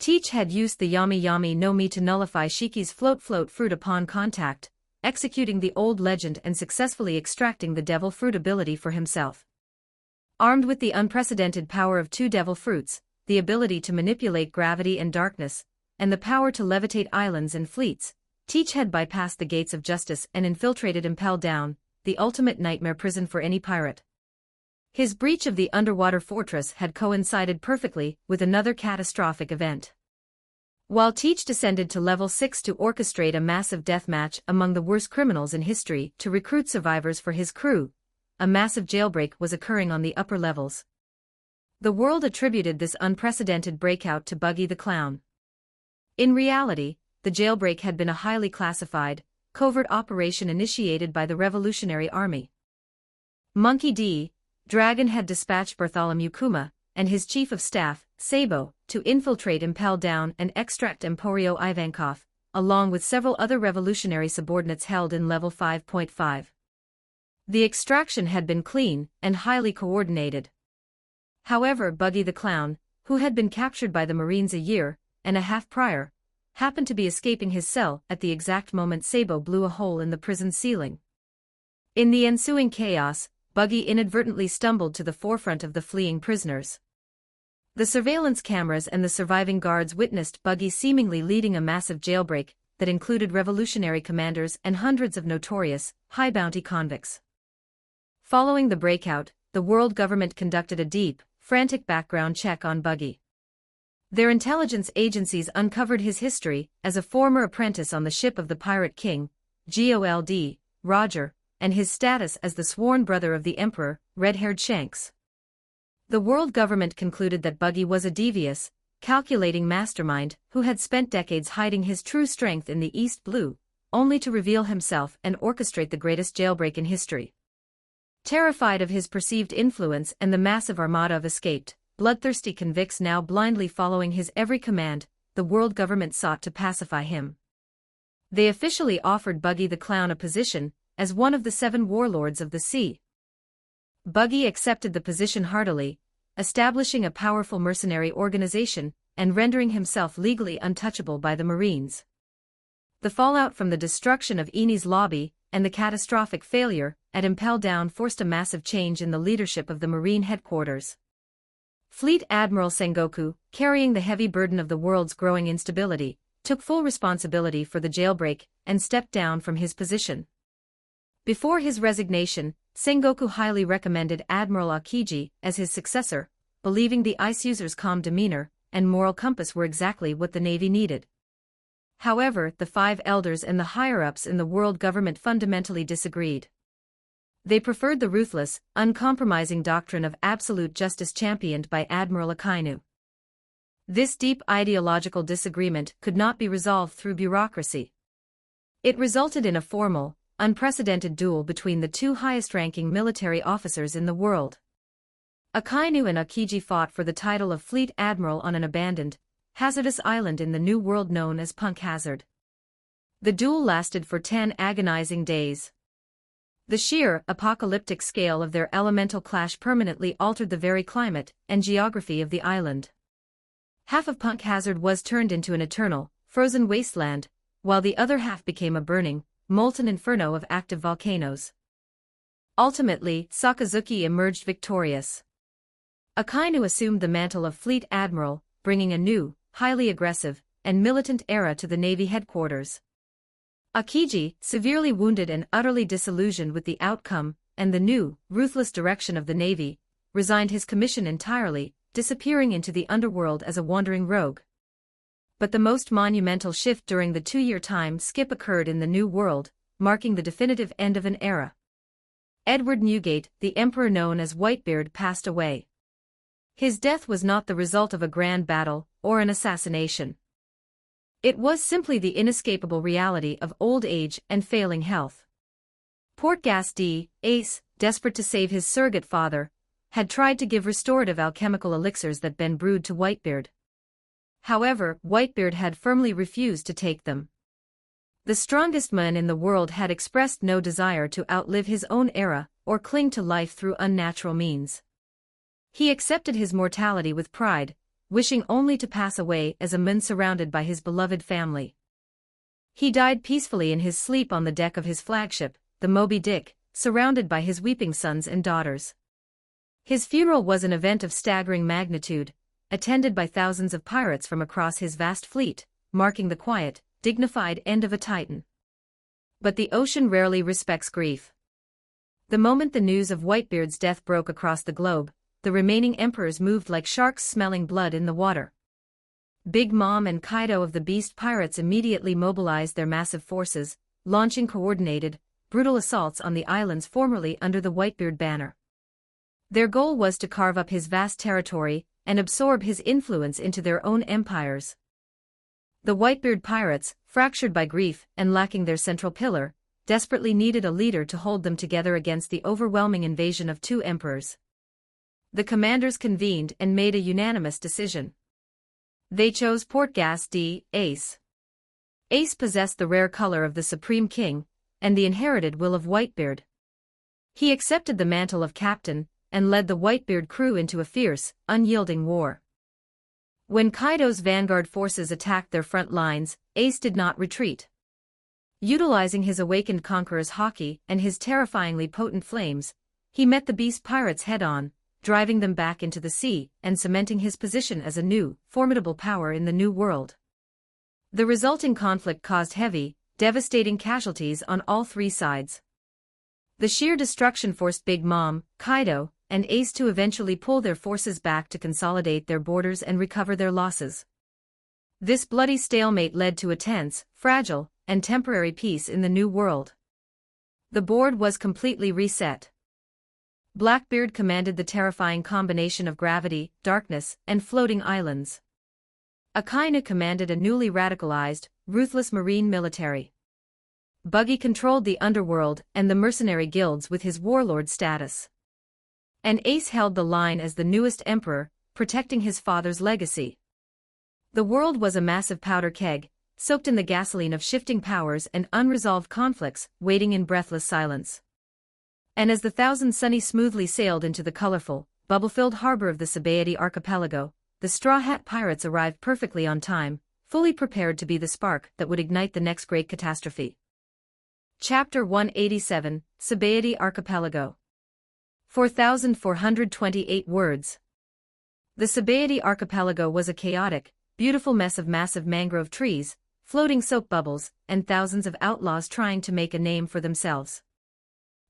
Teach had used the Yami Yami no Mi to nullify Shiki's float fruit upon contact, executing the old legend and successfully extracting the devil fruit ability for himself. Armed with the unprecedented power of 2 devil fruits, the ability to manipulate gravity and darkness, and the power to levitate islands and fleets, Teach had bypassed the gates of justice and infiltrated Impel Down, the ultimate nightmare prison for any pirate. His breach of the underwater fortress had coincided perfectly with another catastrophic event. While Teach descended to level 6 to orchestrate a massive deathmatch among the worst criminals in history to recruit survivors for his crew, a massive jailbreak was occurring on the upper levels. The world attributed this unprecedented breakout to Buggy the Clown. In reality, the jailbreak had been a highly classified, covert operation initiated by the Revolutionary Army. Monkey D. Dragon had dispatched Bartholomew Kuma and his chief of staff, Sabo, to infiltrate Impel Down and extract Emporio Ivankov, along with several other revolutionary subordinates held in level 5.5. The extraction had been clean and highly coordinated. However, Buggy the Clown, who had been captured by the Marines a year and a half prior, happened to be escaping his cell at the exact moment Sabo blew a hole in the prison ceiling. In the ensuing chaos, Buggy inadvertently stumbled to the forefront of the fleeing prisoners. The surveillance cameras and the surviving guards witnessed Buggy seemingly leading a massive jailbreak that included revolutionary commanders and hundreds of notorious, high-bounty convicts. Following the breakout, the world government conducted a deep, frantic background check on Buggy. Their intelligence agencies uncovered his history as a former apprentice on the ship of the Pirate King, Gold. Roger, and his status as the sworn brother of the Emperor, red-haired Shanks. The world government concluded that Buggy was a devious, calculating mastermind who had spent decades hiding his true strength in the East Blue, only to reveal himself and orchestrate the greatest jailbreak in history. Terrified of his perceived influence and the massive armada of escaped, bloodthirsty convicts now blindly following his every command, the world government sought to pacify him. They officially offered Buggy the Clown a position as one of the 7 warlords of the sea. Buggy accepted the position heartily, establishing a powerful mercenary organization and rendering himself legally untouchable by the Marines. The fallout from the destruction of Eni's lobby and the catastrophic failure at Impel Down forced a massive change in the leadership of the Marine headquarters. Fleet Admiral Sengoku, carrying the heavy burden of the world's growing instability, took full responsibility for the jailbreak and stepped down from his position. Before his resignation, Sengoku highly recommended Admiral Akiji as his successor, believing the ice user's calm demeanor and moral compass were exactly what the Navy needed. However, the five elders and the higher-ups in the world government fundamentally disagreed. They preferred the ruthless, uncompromising doctrine of absolute justice championed by Admiral Akainu. This deep ideological disagreement could not be resolved through bureaucracy. It resulted in a formal, unprecedented duel between the two highest-ranking military officers in the world. Akainu and Akiji fought for the title of Fleet Admiral on an abandoned, hazardous island in the New World known as Punk Hazard. The duel lasted for 10 agonizing days. The sheer, apocalyptic scale of their elemental clash permanently altered the very climate and geography of the island. Half of Punk Hazard was turned into an eternal, frozen wasteland, while the other half became a burning, molten inferno of active volcanoes. Ultimately, Sakazuki emerged victorious. Akainu assumed the mantle of Fleet Admiral, bringing a new, highly aggressive, and militant era to the Navy headquarters. Akiji, severely wounded and utterly disillusioned with the outcome and the new, ruthless direction of the Navy, resigned his commission entirely, disappearing into the underworld as a wandering rogue. But the most monumental shift during the 2-year time skip occurred in the New World, marking the definitive end of an era. Edward Newgate, the emperor known as Whitebeard, passed away. His death was not the result of a grand battle or an assassination. It was simply the inescapable reality of old age and failing health. Portgas D. Ace, desperate to save his surrogate father, had tried to give restorative alchemical elixirs that Ben brewed to Whitebeard. However, Whitebeard had firmly refused to take them. The strongest man in the world had expressed no desire to outlive his own era or cling to life through unnatural means. He accepted his mortality with pride, wishing only to pass away as a man surrounded by his beloved family. He died peacefully in his sleep on the deck of his flagship, the Moby Dick, surrounded by his weeping sons and daughters. His funeral was an event of staggering magnitude, attended by thousands of pirates from across his vast fleet, marking the quiet, dignified end of a titan. But the ocean rarely respects grief. The moment the news of Whitebeard's death broke across the globe, the remaining emperors moved like sharks smelling blood in the water. Big Mom and Kaido of the Beast Pirates immediately mobilized their massive forces, launching coordinated, brutal assaults on the islands formerly under the Whitebeard banner. Their goal was to carve up his vast territory and absorb his influence into their own empires. The Whitebeard pirates, fractured by grief and lacking their central pillar, desperately needed a leader to hold them together against the overwhelming invasion of two emperors. The commanders convened and made a unanimous decision. They chose Portgas D. Ace. Ace possessed the rare color of the Supreme King, and the inherited will of Whitebeard. He accepted the mantle of captain, and led the Whitebeard crew into a fierce, unyielding war. When Kaido's vanguard forces attacked their front lines, Ace did not retreat. Utilizing his awakened conqueror's haki and his terrifyingly potent flames, he met the beast pirates head-on, driving them back into the sea and cementing his position as a new, formidable power in the New World. The resulting conflict caused heavy, devastating casualties on all three sides. The sheer destruction forced Big Mom, Kaido, and Ace to eventually pull their forces back to consolidate their borders and recover their losses. This bloody stalemate led to a tense, fragile, and temporary peace in the New World. The board was completely reset. Blackbeard commanded the terrifying combination of gravity, darkness, and floating islands. Akainu commanded a newly radicalized, ruthless marine military. Buggy controlled the underworld and the mercenary guilds with his warlord status. And Ace held the line as the newest emperor, protecting his father's legacy. The world was a massive powder keg, soaked in the gasoline of shifting powers and unresolved conflicts, waiting in breathless silence. And as the Thousand Sunny smoothly sailed into the colorful, bubble-filled harbor of the Sabaody archipelago, the Straw Hat Pirates arrived perfectly on time, fully prepared to be the spark that would ignite the next great catastrophe. Chapter 187, Sabaody Archipelago. 4,428 words. The Sabaody Archipelago was a chaotic, beautiful mess of massive mangrove trees, floating soap bubbles, and thousands of outlaws trying to make a name for themselves.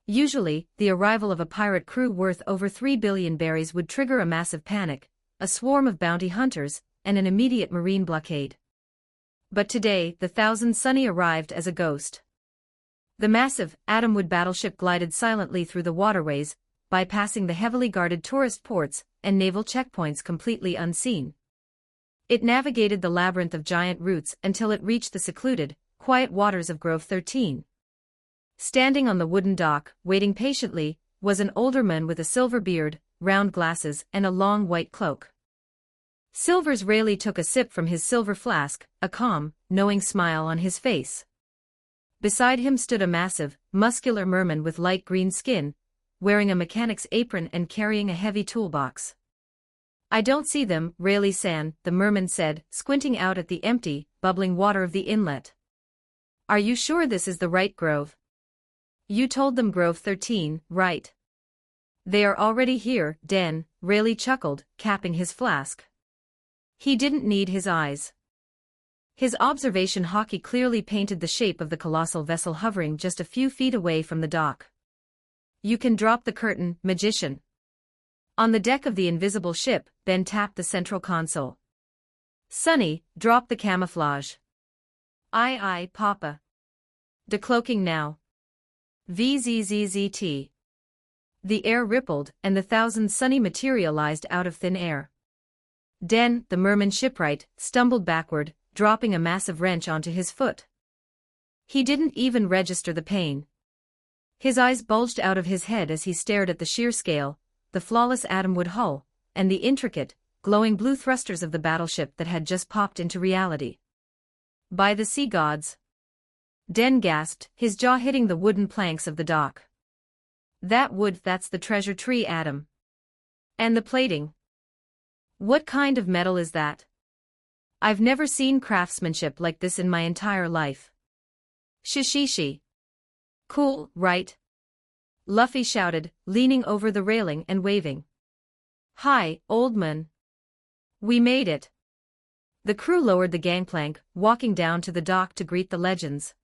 Usually, the arrival of a pirate crew worth over 3 billion berries would trigger a massive panic, a swarm of bounty hunters, and an immediate marine blockade. But today, the Thousand Sunny arrived as a ghost. The massive, atom-wood battleship glided silently through the waterways, bypassing the heavily guarded tourist ports and naval checkpoints completely unseen. It navigated the labyrinth of giant roots until it reached the secluded, quiet waters of Grove 13. Standing on the wooden dock, waiting patiently, was an older man with a silver beard, round glasses, and a long white cloak. Silvers rarely took a sip from his silver flask, a calm, knowing smile on his face. Beside him stood a massive, muscular merman with light green skin, wearing a mechanic's apron and carrying a heavy toolbox. "I don't see them, Rayleigh-san," the merman said, squinting out at the empty, bubbling water of the inlet. "Are you sure this is the right grove? You told them Grove 13, right?" "They are already here, Den," Rayleigh chuckled, capping his flask. He didn't need his eyes. His observation hockey clearly painted the shape of the colossal vessel hovering just a few feet away from the dock. "You can drop the curtain, magician." On the deck of the invisible ship, Ben tapped the central console. "Sonny, drop the camouflage." "Aye aye, Papa." "Decloaking now." VZZZT. The air rippled, and the Thousand Sunny materialized out of thin air. Den, the merman shipwright, stumbled backward, dropping a massive wrench onto his foot. He didn't even register the pain. His eyes bulged out of his head as he stared at the sheer scale, the flawless atom-wood hull, and the intricate, glowing blue thrusters of the battleship that had just popped into reality. "By the sea gods!" Den gasped, his jaw hitting the wooden planks of the dock. That's the treasure tree, Adam. And the plating. What kind of metal is that? I've never seen craftsmanship like this in my entire life. Shishishi. Cool, right? Luffy shouted, leaning over the railing and waving. "Hi, old man. We made it." The crew lowered the gangplank, walking down to the dock to greet the legends.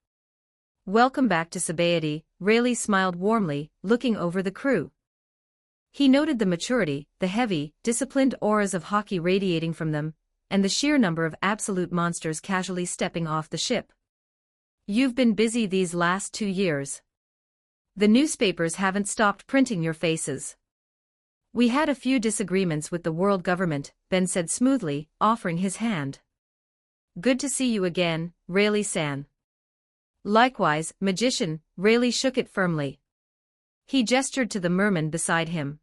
"Welcome back to Sabaody," Rayleigh smiled warmly, looking over the crew. He noted the maturity, the heavy, disciplined auras of hockey radiating from them, and the sheer number of absolute monsters casually stepping off the ship. "You've been busy these last 2 years. The newspapers haven't stopped printing your faces." "We had a few disagreements with the world government," Ben said smoothly, offering his hand. "Good to see you again, Rayleigh-san." "Likewise, magician," Rayleigh shook it firmly. He gestured to the merman beside him.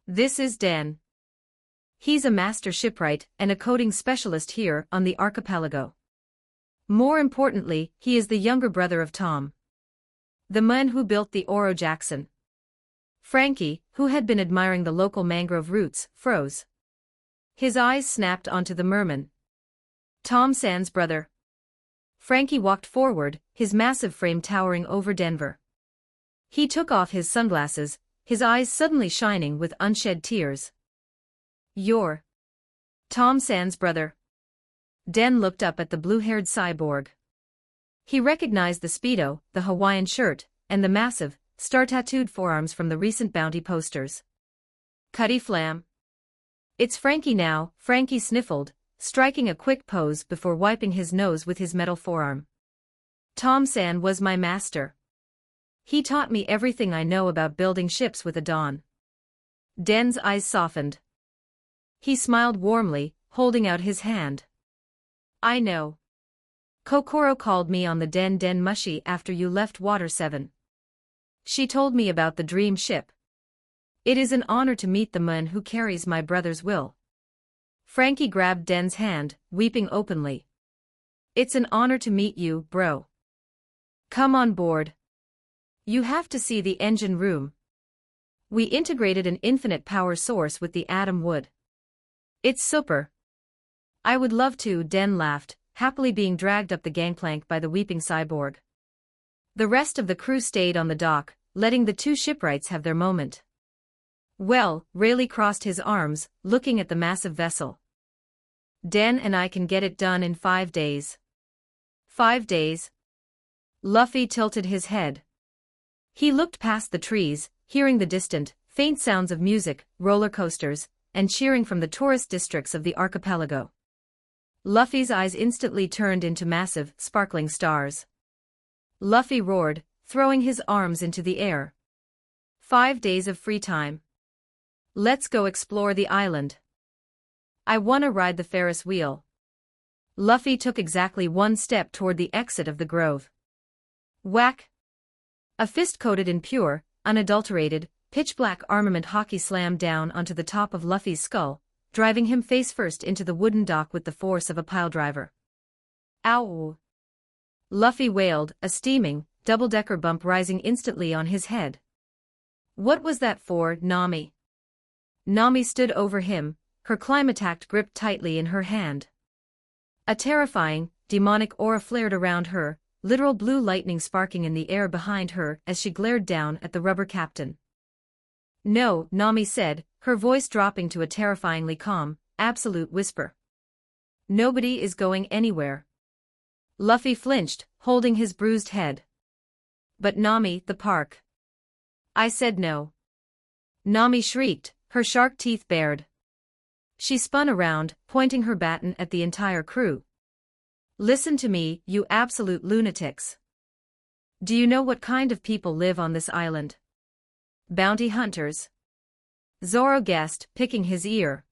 "This is Den. He's a master shipwright and a coding specialist here on the archipelago. More importantly, he is the younger brother of Tom, the man who built the Oro Jackson." Frankie, who had been admiring the local mangrove roots, froze. His eyes snapped onto the merman. "Tom San's brother." Frankie walked forward, his massive frame towering over Denver. He took off his sunglasses, his eyes suddenly shining with unshed tears. "You're Tom San's brother." Den looked up at the blue-haired cyborg. He recognized the Speedo, the Hawaiian shirt, and the massive, star-tattooed forearms from the recent bounty posters. "Cutty flam." "It's Frankie now," Frankie sniffled, striking a quick pose before wiping his nose with his metal forearm. "Tom San was my master. He taught me everything I know about building ships with a dawn." Den's eyes softened. He smiled warmly, holding out his hand. "I know. Kokoro called me on the Den Mushi after you left Water 7. She told me about the dream ship. It is an honor to meet the man who carries my brother's will." Frankie grabbed Den's hand, weeping openly. "It's an honor to meet you, bro. Come on board. You have to see the engine room. We integrated an infinite power source with the atom wood. It's super. I would love to, Den laughed, happily being dragged up the gangplank by the weeping cyborg. The rest of the crew stayed on the dock, letting the two shipwrights have their moment. Well, Rayleigh crossed his arms, looking at the massive vessel. Den and I can get it done in 5 days. 5 days? Luffy tilted his head. He looked past the trees, hearing the distant, faint sounds of music, roller coasters, and cheering from the tourist districts of the archipelago. Luffy's eyes instantly turned into massive, sparkling stars. Luffy roared, throwing his arms into the air. 5 days of free time. Let's go explore the island. I wanna ride the Ferris wheel. Luffy took exactly 1 step toward the exit of the grove. Whack! A fist coated in pure, unadulterated, pitch-black armament hockey slammed down onto the top of Luffy's skull, driving him face-first into the wooden dock with the force of a piledriver. Ow! Luffy wailed, a steaming, double-decker bump rising instantly on his head. What was that for, Nami? Nami stood over him, her climatact gripped tightly in her hand. A terrifying, demonic aura flared around her, literal blue lightning sparking in the air behind her as she glared down at the rubber captain. No, Nami said, her voice dropping to a terrifyingly calm, absolute whisper. Nobody is going anywhere. Luffy flinched, holding his bruised head. But Nami, the park. I said no. Nami shrieked, her shark teeth bared. She spun around, pointing her baton at the entire crew. Listen to me, you absolute lunatics. Do you know what kind of people live on this island? Bounty hunters. Zoro guessed, picking his ear.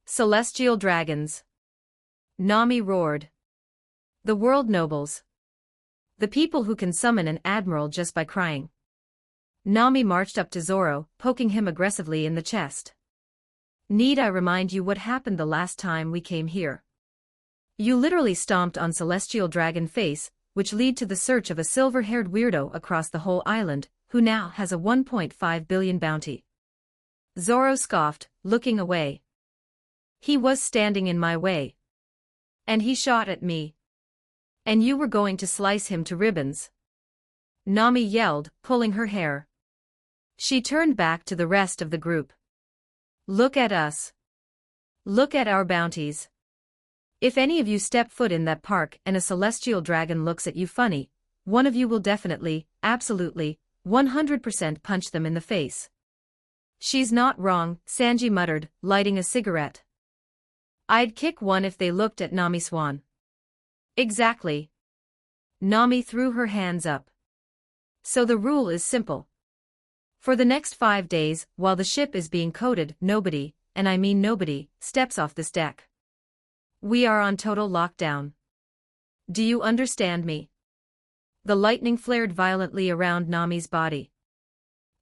Celestial dragons. Nami roared. The world nobles. The people who can summon an admiral just by crying. Nami marched up to Zoro, poking him aggressively in the chest. Need I remind you what happened the last time we came here? You literally stomped on Celestial Dragon Face, which led to the search of a silver-haired weirdo across the whole island, who now has a 1.5 billion bounty. Zoro scoffed, looking away. He was standing in my way. And he shot at me. And you were going to slice him to ribbons. Nami yelled, pulling her hair. She turned back to the rest of the group. Look at us. Look at our bounties. If any of you step foot in that park and a celestial dragon looks at you funny, one of you will definitely, absolutely, 100% punch them in the face. She's not wrong, Sanji muttered, lighting a cigarette. I'd kick one if they looked at Nami Swan. Exactly. Nami threw her hands up. So the rule is simple. For the next 5 days, while the ship is being coated, nobody, and I mean nobody, steps off this deck. We are on total lockdown. Do you understand me? The lightning flared violently around Nami's body.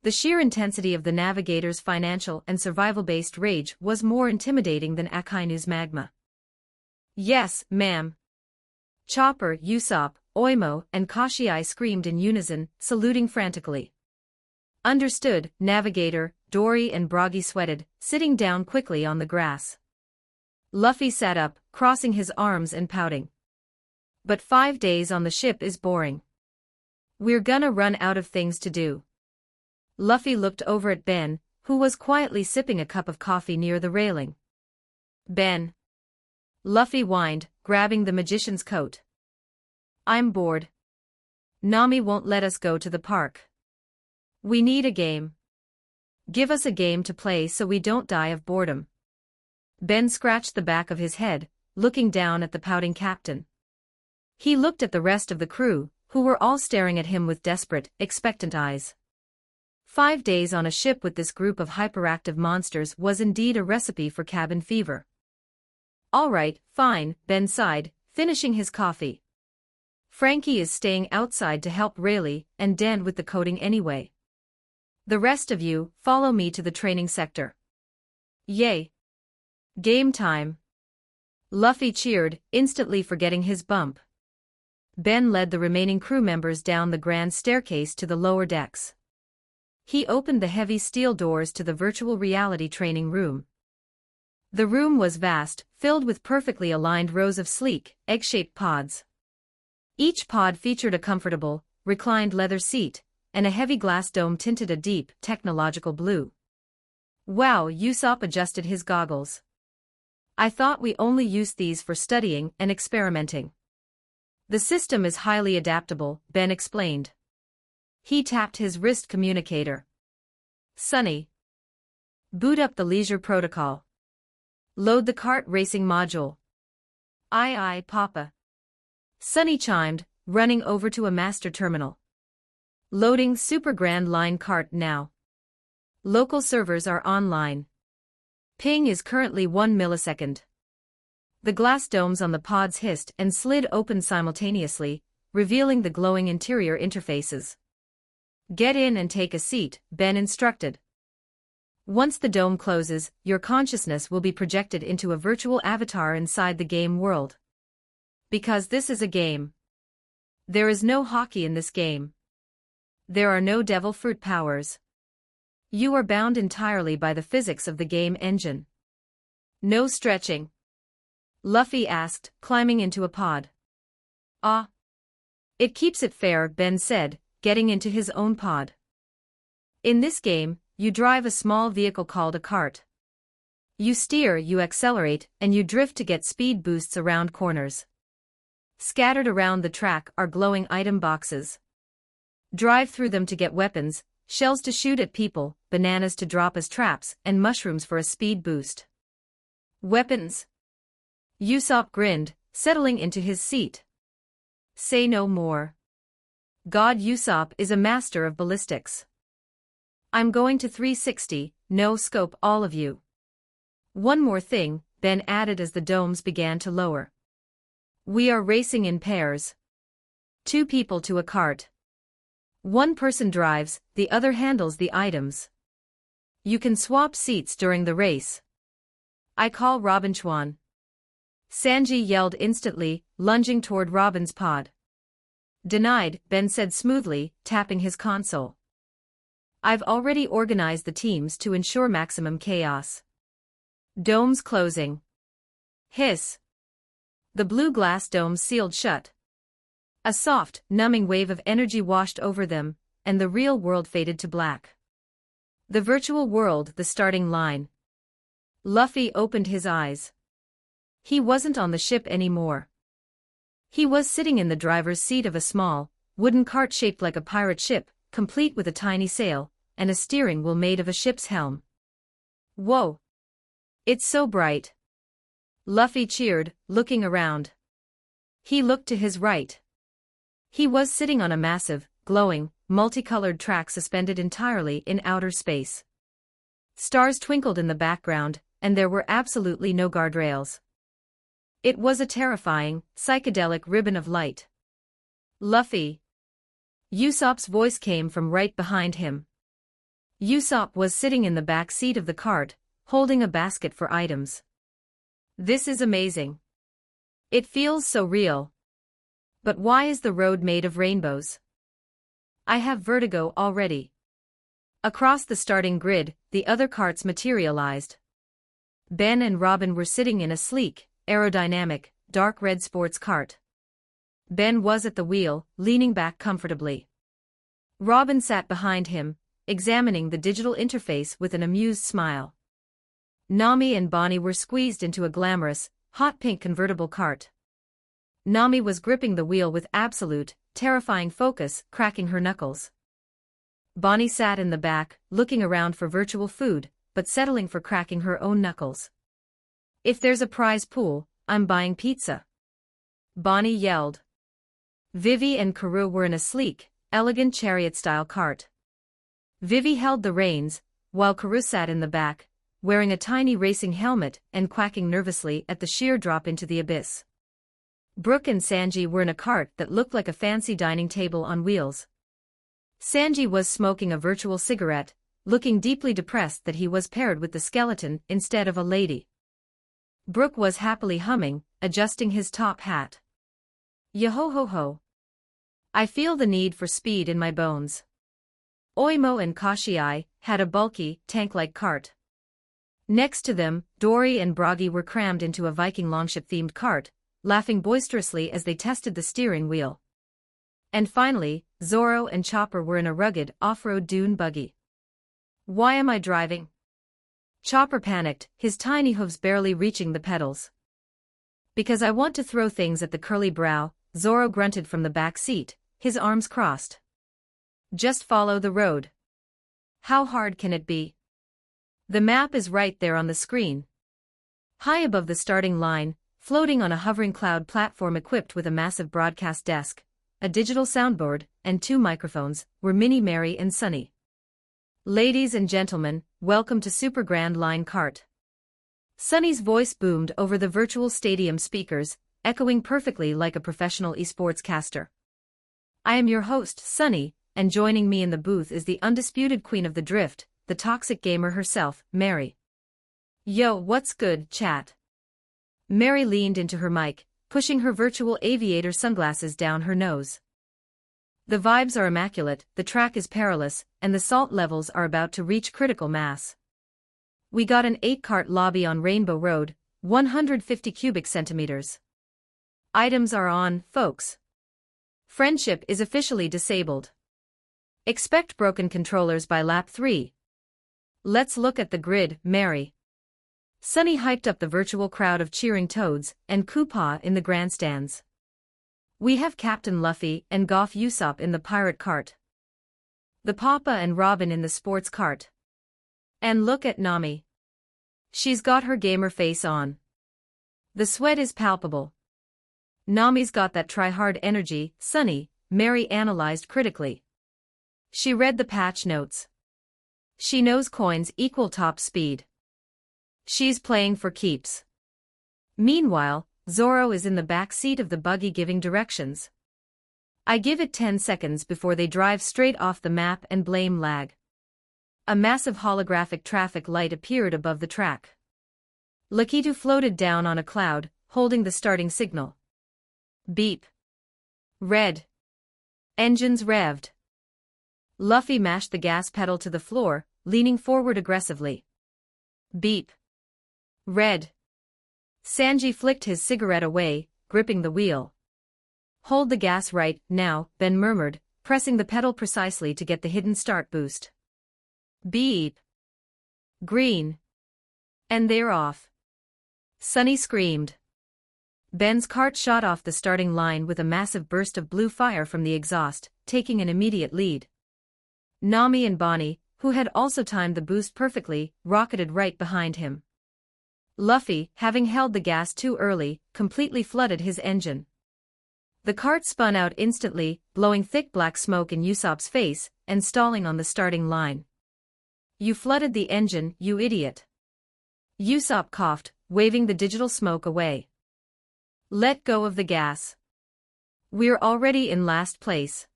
The sheer intensity of the navigator's financial and survival-based rage was more intimidating than Akainu's magma. Yes, ma'am. Chopper, Usopp, Oimo, and Kashiai screamed in unison, saluting frantically. Understood, Navigator, Dory and Broggy sweated, sitting down quickly on the grass. Luffy sat up, crossing his arms and pouting. But 5 days on the ship is boring. We're gonna run out of things to do. Luffy looked over at Ben, who was quietly sipping a cup of coffee near the railing. Ben. Luffy whined, grabbing the magician's coat. I'm bored. Nami won't let us go to the park. We need a game. Give us a game to play so we don't die of boredom. Ben scratched the back of his head, looking down at the pouting captain. He looked at the rest of the crew, who were all staring at him with desperate, expectant eyes. 5 days on a ship with this group of hyperactive monsters was indeed a recipe for cabin fever. All right, fine, Ben sighed, finishing his coffee. Frankie is staying outside to help Rayleigh and Den with the coding anyway. The rest of you, follow me to the training sector. Yay! Game time! Luffy cheered, instantly forgetting his bump. Ben led the remaining crew members down the grand staircase to the lower decks. He opened the heavy steel doors to the virtual reality training room. The room was vast, filled with perfectly aligned rows of sleek, egg-shaped pods. Each pod featured a comfortable, reclined leather seat, and a heavy glass dome tinted a deep, technological blue. Wow, Usopp adjusted his goggles. I thought we only used these for studying and experimenting. The system is highly adaptable, Ben explained. He tapped his wrist communicator. Sunny. Boot up the leisure protocol. Load the kart racing module. Aye aye, Papa. Sunny chimed, running over to a master terminal. Loading Super Grand Line kart now. Local servers are online. Ping is currently 1 millisecond. The glass domes on the pods hissed and slid open simultaneously, revealing the glowing interior interfaces. Get in and take a seat, Ben instructed. Once the dome closes, your consciousness will be projected into a virtual avatar inside the game world. Because this is a game. There is no hockey in this game. There are no devil fruit powers. You are bound entirely by the physics of the game engine. No stretching. Luffy asked, climbing into a pod. Ah. It keeps it fair, Ben said, getting into his own pod. In this game, you drive a small vehicle called a kart. You steer, you accelerate, and you drift to get speed boosts around corners. Scattered around the track are glowing item boxes. Drive through them to get weapons, shells to shoot at people, bananas to drop as traps, and mushrooms for a speed boost. Weapons? Usopp grinned, settling into his seat. Say no more. God, Usopp is a master of ballistics. I'm going to 360, no scope all of you. One more thing, Ben added as the domes began to lower. We are racing in pairs. 2 people to a cart. One person drives, the other handles the items. You can swap seats during the race. I call Robin Chuan. Sanji yelled instantly, lunging toward Robin's pod. Denied, Ben said smoothly, tapping his console. I've already organized the teams to ensure maximum chaos. Domes closing. Hiss. The blue glass domes sealed shut. A soft, numbing wave of energy washed over them, and the real world faded to black. The virtual world, the starting line. Luffy opened his eyes. He wasn't on the ship anymore. He was sitting in the driver's seat of a small, wooden cart shaped like a pirate ship, complete with a tiny sail, and a steering wheel made of a ship's helm. Whoa! It's so bright! Luffy cheered, looking around. He looked to his right. He was sitting on a massive, glowing, multicolored track suspended entirely in outer space. Stars twinkled in the background, and there were absolutely no guardrails. It was a terrifying, psychedelic ribbon of light. Luffy. Usopp's voice came from right behind him. Usopp was sitting in the back seat of the cart, holding a basket for items. This is amazing. It feels so real. But why is the road made of rainbows? I have vertigo already. Across the starting grid, the other carts materialized. Ben and Robin were sitting in a sleek, aerodynamic, dark red sports cart. Ben was at the wheel, leaning back comfortably. Robin sat behind him, examining the digital interface with an amused smile. Nami and Bonnie were squeezed into a glamorous, hot pink convertible cart. Nami was gripping the wheel with absolute, terrifying focus, cracking her knuckles. Bonnie sat in the back, looking around for virtual food, but settling for cracking her own knuckles. If there's a prize pool, I'm buying pizza. Bonnie yelled. Vivi and Karoo were in a sleek, elegant chariot-style cart. Vivi held the reins, while Karoo sat in the back, wearing a tiny racing helmet and quacking nervously at the sheer drop into the abyss. Brook and Sanji were in a cart that looked like a fancy dining table on wheels. Sanji was smoking a virtual cigarette, looking deeply depressed that he was paired with the skeleton instead of a lady. Brook was happily humming, adjusting his top hat. Yo-ho-ho-ho. I feel the need for speed in my bones. Oimo and Kashiai had a bulky, tank-like cart. Next to them, Dory and Bragi were crammed into a Viking longship-themed cart, laughing boisterously as they tested the steering wheel. And finally, Zoro and Chopper were in a rugged, off-road dune buggy. "Why am I driving?" Chopper panicked, his tiny hooves barely reaching the pedals. "Because I want to throw things at the curly brow," Zoro grunted from the back seat, his arms crossed. "Just follow the road. How hard can it be? The map is right there on the screen." High above the starting line, floating on a hovering cloud platform equipped with a massive broadcast desk, a digital soundboard, and 2 microphones, were Minnie, Mary and Sunny. "Ladies and gentlemen, welcome to Super Grand Line Kart." Sunny's voice boomed over the virtual stadium speakers, echoing perfectly like a professional esports caster. "I am your host, Sunny, and joining me in the booth is the undisputed queen of the drift, the toxic gamer herself, Mary." "Yo, what's good, chat?" Mary leaned into her mic, pushing her virtual aviator sunglasses down her nose. "The vibes are immaculate, the track is perilous, and the salt levels are about to reach critical mass. We got an 8-cart lobby on Rainbow Road, 150 cubic centimeters. Items are on, folks. Friendship is officially disabled. Expect broken controllers by lap 3. Let's look at the grid, Mary." Sunny hyped up the virtual crowd of cheering toads and Koopa in the grandstands. "We have Captain Luffy and Goff Usopp in the pirate cart. The Papa and Robin in the sports cart. And look at Nami. She's got her gamer face on. The sweat is palpable. Nami's got that try-hard energy," Sunny, Mary analyzed critically. She read the patch notes. She knows coins equal top speed. She's playing for keeps. Meanwhile, Zoro is in the back seat of the buggy giving directions. "I give it 10 seconds before they drive straight off the map and blame lag." A massive holographic traffic light appeared above the track. Lakitu floated down on a cloud, holding the starting signal. Beep. Red. Engines revved. Luffy mashed the gas pedal to the floor, leaning forward aggressively. Beep. Red. Sanji flicked his cigarette away, gripping the wheel. "Hold the gas right now," Ben murmured, pressing the pedal precisely to get the hidden start boost. Beep. Green. And they're off. Sunny screamed. Ben's cart shot off the starting line with a massive burst of blue fire from the exhaust, taking an immediate lead. Nami and Bonnie, who had also timed the boost perfectly, rocketed right behind him. Luffy, having held the gas too early, completely flooded his engine. The cart spun out instantly, blowing thick black smoke in Usopp's face, and stalling on the starting line. "You flooded the engine, you idiot." Usopp coughed, waving the digital smoke away. "Let go of the gas. We're already in last place.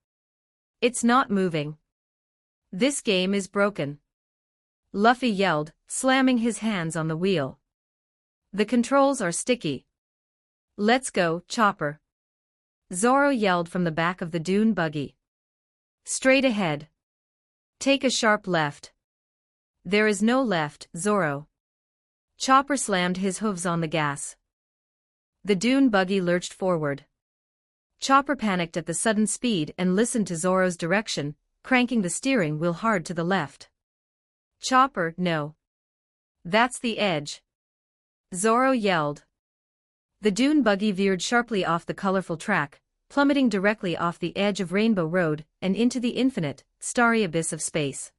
It's not moving. This game is broken." Luffy yelled, slamming his hands on the wheel. "The controls are sticky. Let's go, Chopper." Zoro yelled from the back of the dune buggy. "Straight ahead. Take a sharp left." "There is no left, Zoro." Chopper slammed his hooves on the gas. The dune buggy lurched forward. Chopper panicked at the sudden speed and listened to Zoro's direction, cranking the steering wheel hard to the left. "Chopper, no. That's the edge." Zoro yelled. The dune buggy veered sharply off the colorful track, plummeting directly off the edge of Rainbow Road and into the infinite, starry abyss of space.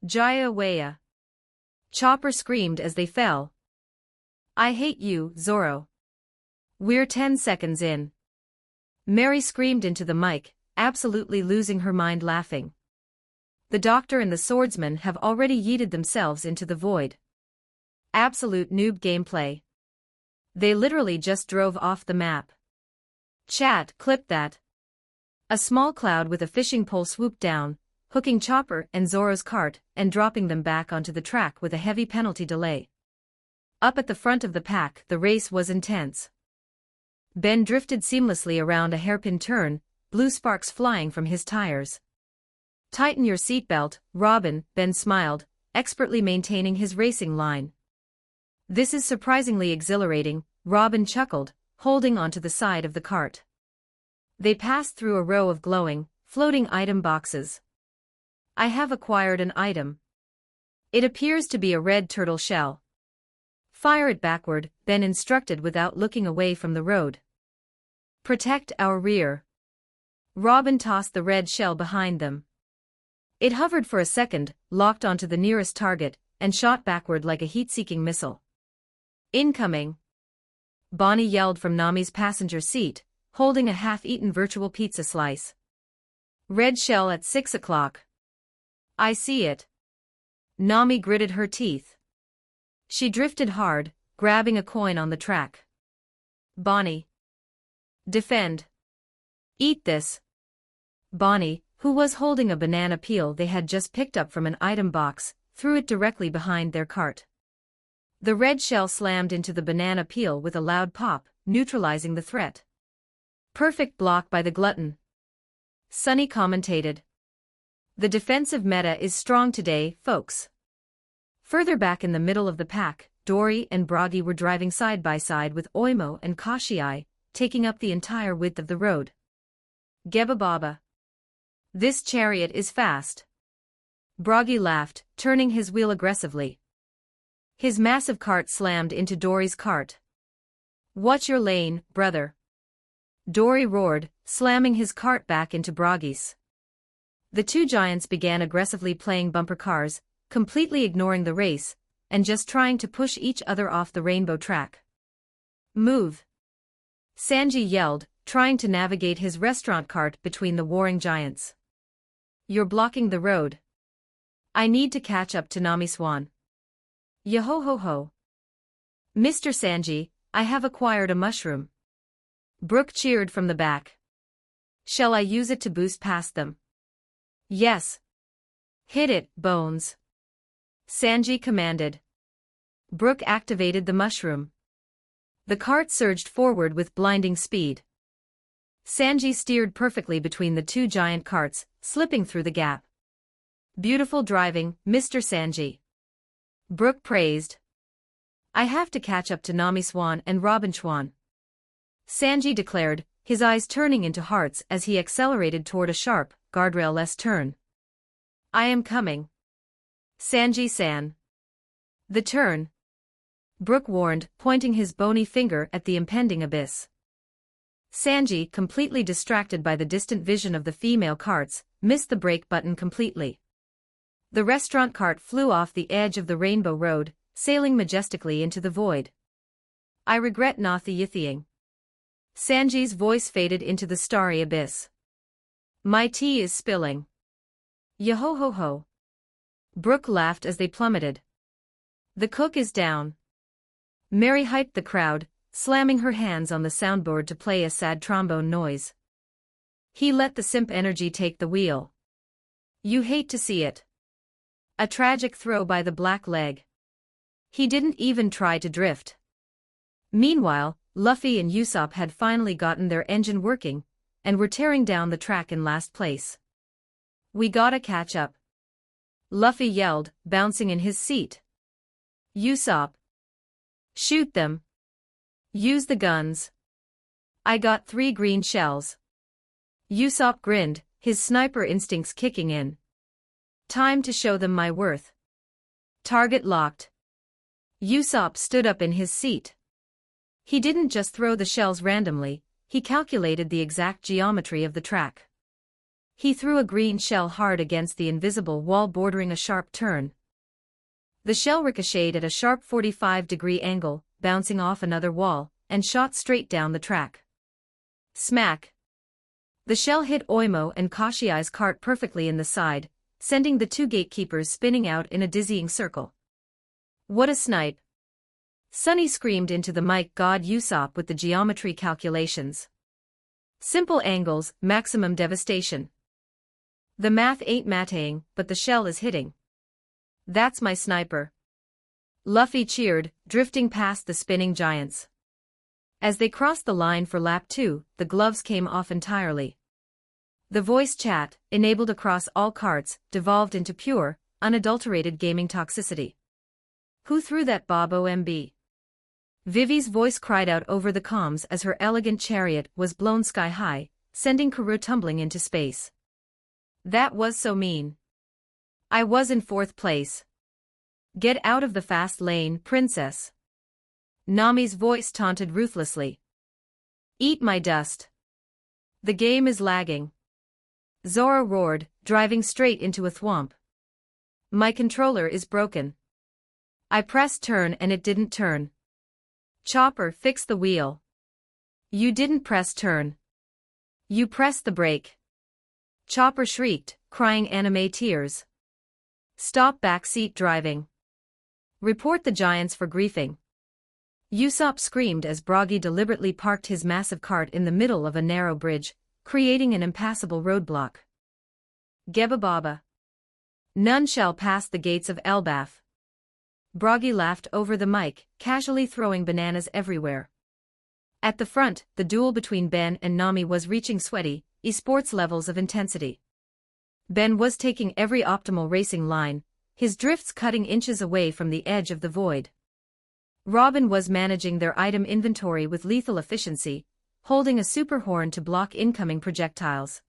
"Jaya Waya." Chopper screamed as they fell. "I hate you, Zoro. We're 10 seconds in." Mary screamed into the mic, absolutely losing her mind laughing. The doctor and the swordsman have already yeeted themselves into the void. Absolute noob gameplay. They literally just drove off the map. Chat, clip that. A small cloud with a fishing pole swooped down, hooking Chopper and Zoro's cart and dropping them back onto the track with a heavy penalty delay. Up at the front of the pack, the race was intense. Ben drifted seamlessly around a hairpin turn, blue sparks flying from his tires. "Tighten your seatbelt, Robin," Ben smiled, expertly maintaining his racing line. This is surprisingly exhilarating, Robin chuckled, holding onto the side of the cart. They passed through a row of glowing, floating item boxes. I have acquired an item. It appears to be a red turtle shell. Fire it backward, Ben instructed without looking away from the road. Protect our rear. Robin tossed the red shell behind them. It hovered for a second, locked onto the nearest target, and shot backward like a heat-seeking missile. Incoming! Bonnie yelled from Nami's passenger seat, holding a half-eaten virtual pizza slice. Red shell at 6 o'clock. I see it. Nami gritted her teeth. She drifted hard, grabbing a coin on the track. Bonnie. Defend. Eat this. Bonnie, who was holding a banana peel they had just picked up from an item box, threw it directly behind their cart. The red shell slammed into the banana peel with a loud pop, neutralizing the threat. Perfect block by the glutton. Sunny commentated. The defensive meta is strong today, folks. Further back in the middle of the pack, Dory and Bragi were driving side by side with Oimo and Kashiai, taking up the entire width of the road. Geba Baba. This chariot is fast. Bragi laughed, turning his wheel aggressively. His massive cart slammed into Dory's cart. Watch your lane, brother. Dory roared, slamming his cart back into Bragi's. The two giants began aggressively playing bumper cars, completely ignoring the race, and just trying to push each other off the rainbow track. Move! Sanji yelled, trying to navigate his restaurant cart between the warring giants. You're blocking the road. I need to catch up to Nami Swan. Yo-ho-ho-ho. Mr. Sanji, I have acquired a mushroom. Brook cheered from the back. Shall I use it to boost past them? Yes. Hit it, Bones. Sanji commanded. Brook activated the mushroom. The cart surged forward with blinding speed. Sanji steered perfectly between the two giant carts, slipping through the gap. Beautiful driving, Mr. Sanji. Brook praised. I have to catch up to Nami Swan and Robin Swan. Sanji declared, his eyes turning into hearts as he accelerated toward a sharp, guardrail-less turn. I am coming. Sanji-san. The turn. Brook warned, pointing his bony finger at the impending abyss. Sanji, completely distracted by the distant vision of the female carts, missed the brake button completely. The restaurant cart flew off the edge of the rainbow road, sailing majestically into the void. I regret not the yithying. Sanji's voice faded into the starry abyss. My tea is spilling. Yo-ho-ho-ho. Brook laughed as they plummeted. The cook is down. Mary hyped the crowd, slamming her hands on the soundboard to play a sad trombone noise. He let the simp energy take the wheel. You hate to see it. A tragic throw by the black leg. He didn't even try to drift. Meanwhile, Luffy and Usopp had finally gotten their engine working, and were tearing down the track in last place. We gotta catch up. Luffy yelled, bouncing in his seat. Usopp. Shoot them. Use the guns. I got 3 green shells. Usopp grinned, his sniper instincts kicking in. Time to show them my worth. Target locked. Usopp stood up in his seat. He didn't just throw the shells randomly, he calculated the exact geometry of the track. He threw a green shell hard against the invisible wall bordering a sharp turn. The shell ricocheted at a sharp 45-degree angle, bouncing off another wall, and shot straight down the track. Smack! The shell hit Oimo and Kashiai's cart perfectly in the side, sending the two gatekeepers spinning out in a dizzying circle. What a snipe! Sunny screamed into the mic. God, Usopp with the geometry calculations. Simple angles, maximum devastation. The math ain't mathing, but the shell is hitting. That's my sniper. Luffy cheered, drifting past the spinning giants. As they crossed the line for lap 2, the gloves came off entirely. The voice chat, enabled across all carts, devolved into pure, unadulterated gaming toxicity. Who threw that Bob OMB? Vivi's voice cried out over the comms as her elegant chariot was blown sky-high, sending Karoo tumbling into space. That was so mean. I was in 4th place. Get out of the fast lane, princess. Nami's voice taunted ruthlessly. Eat my dust. The game is lagging. Zoro roared, driving straight into a thwomp. My controller is broken. I pressed turn and it didn't turn. Chopper, fix the wheel. You didn't press turn. You pressed the brake. Chopper shrieked, crying anime tears. Stop backseat driving. Report the giants for griefing. Usopp screamed as Broggy deliberately parked his massive cart in the middle of a narrow bridge, creating an impassable roadblock. Geba Baba. None shall pass the gates of Elbaf. Broggy laughed over the mic, casually throwing bananas everywhere. At the front, the duel between Ben and Nami was reaching sweaty, esports levels of intensity. Ben was taking every optimal racing line, his drifts cutting inches away from the edge of the void. Robin was managing their item inventory with lethal efficiency, holding a super horn to block incoming projectiles.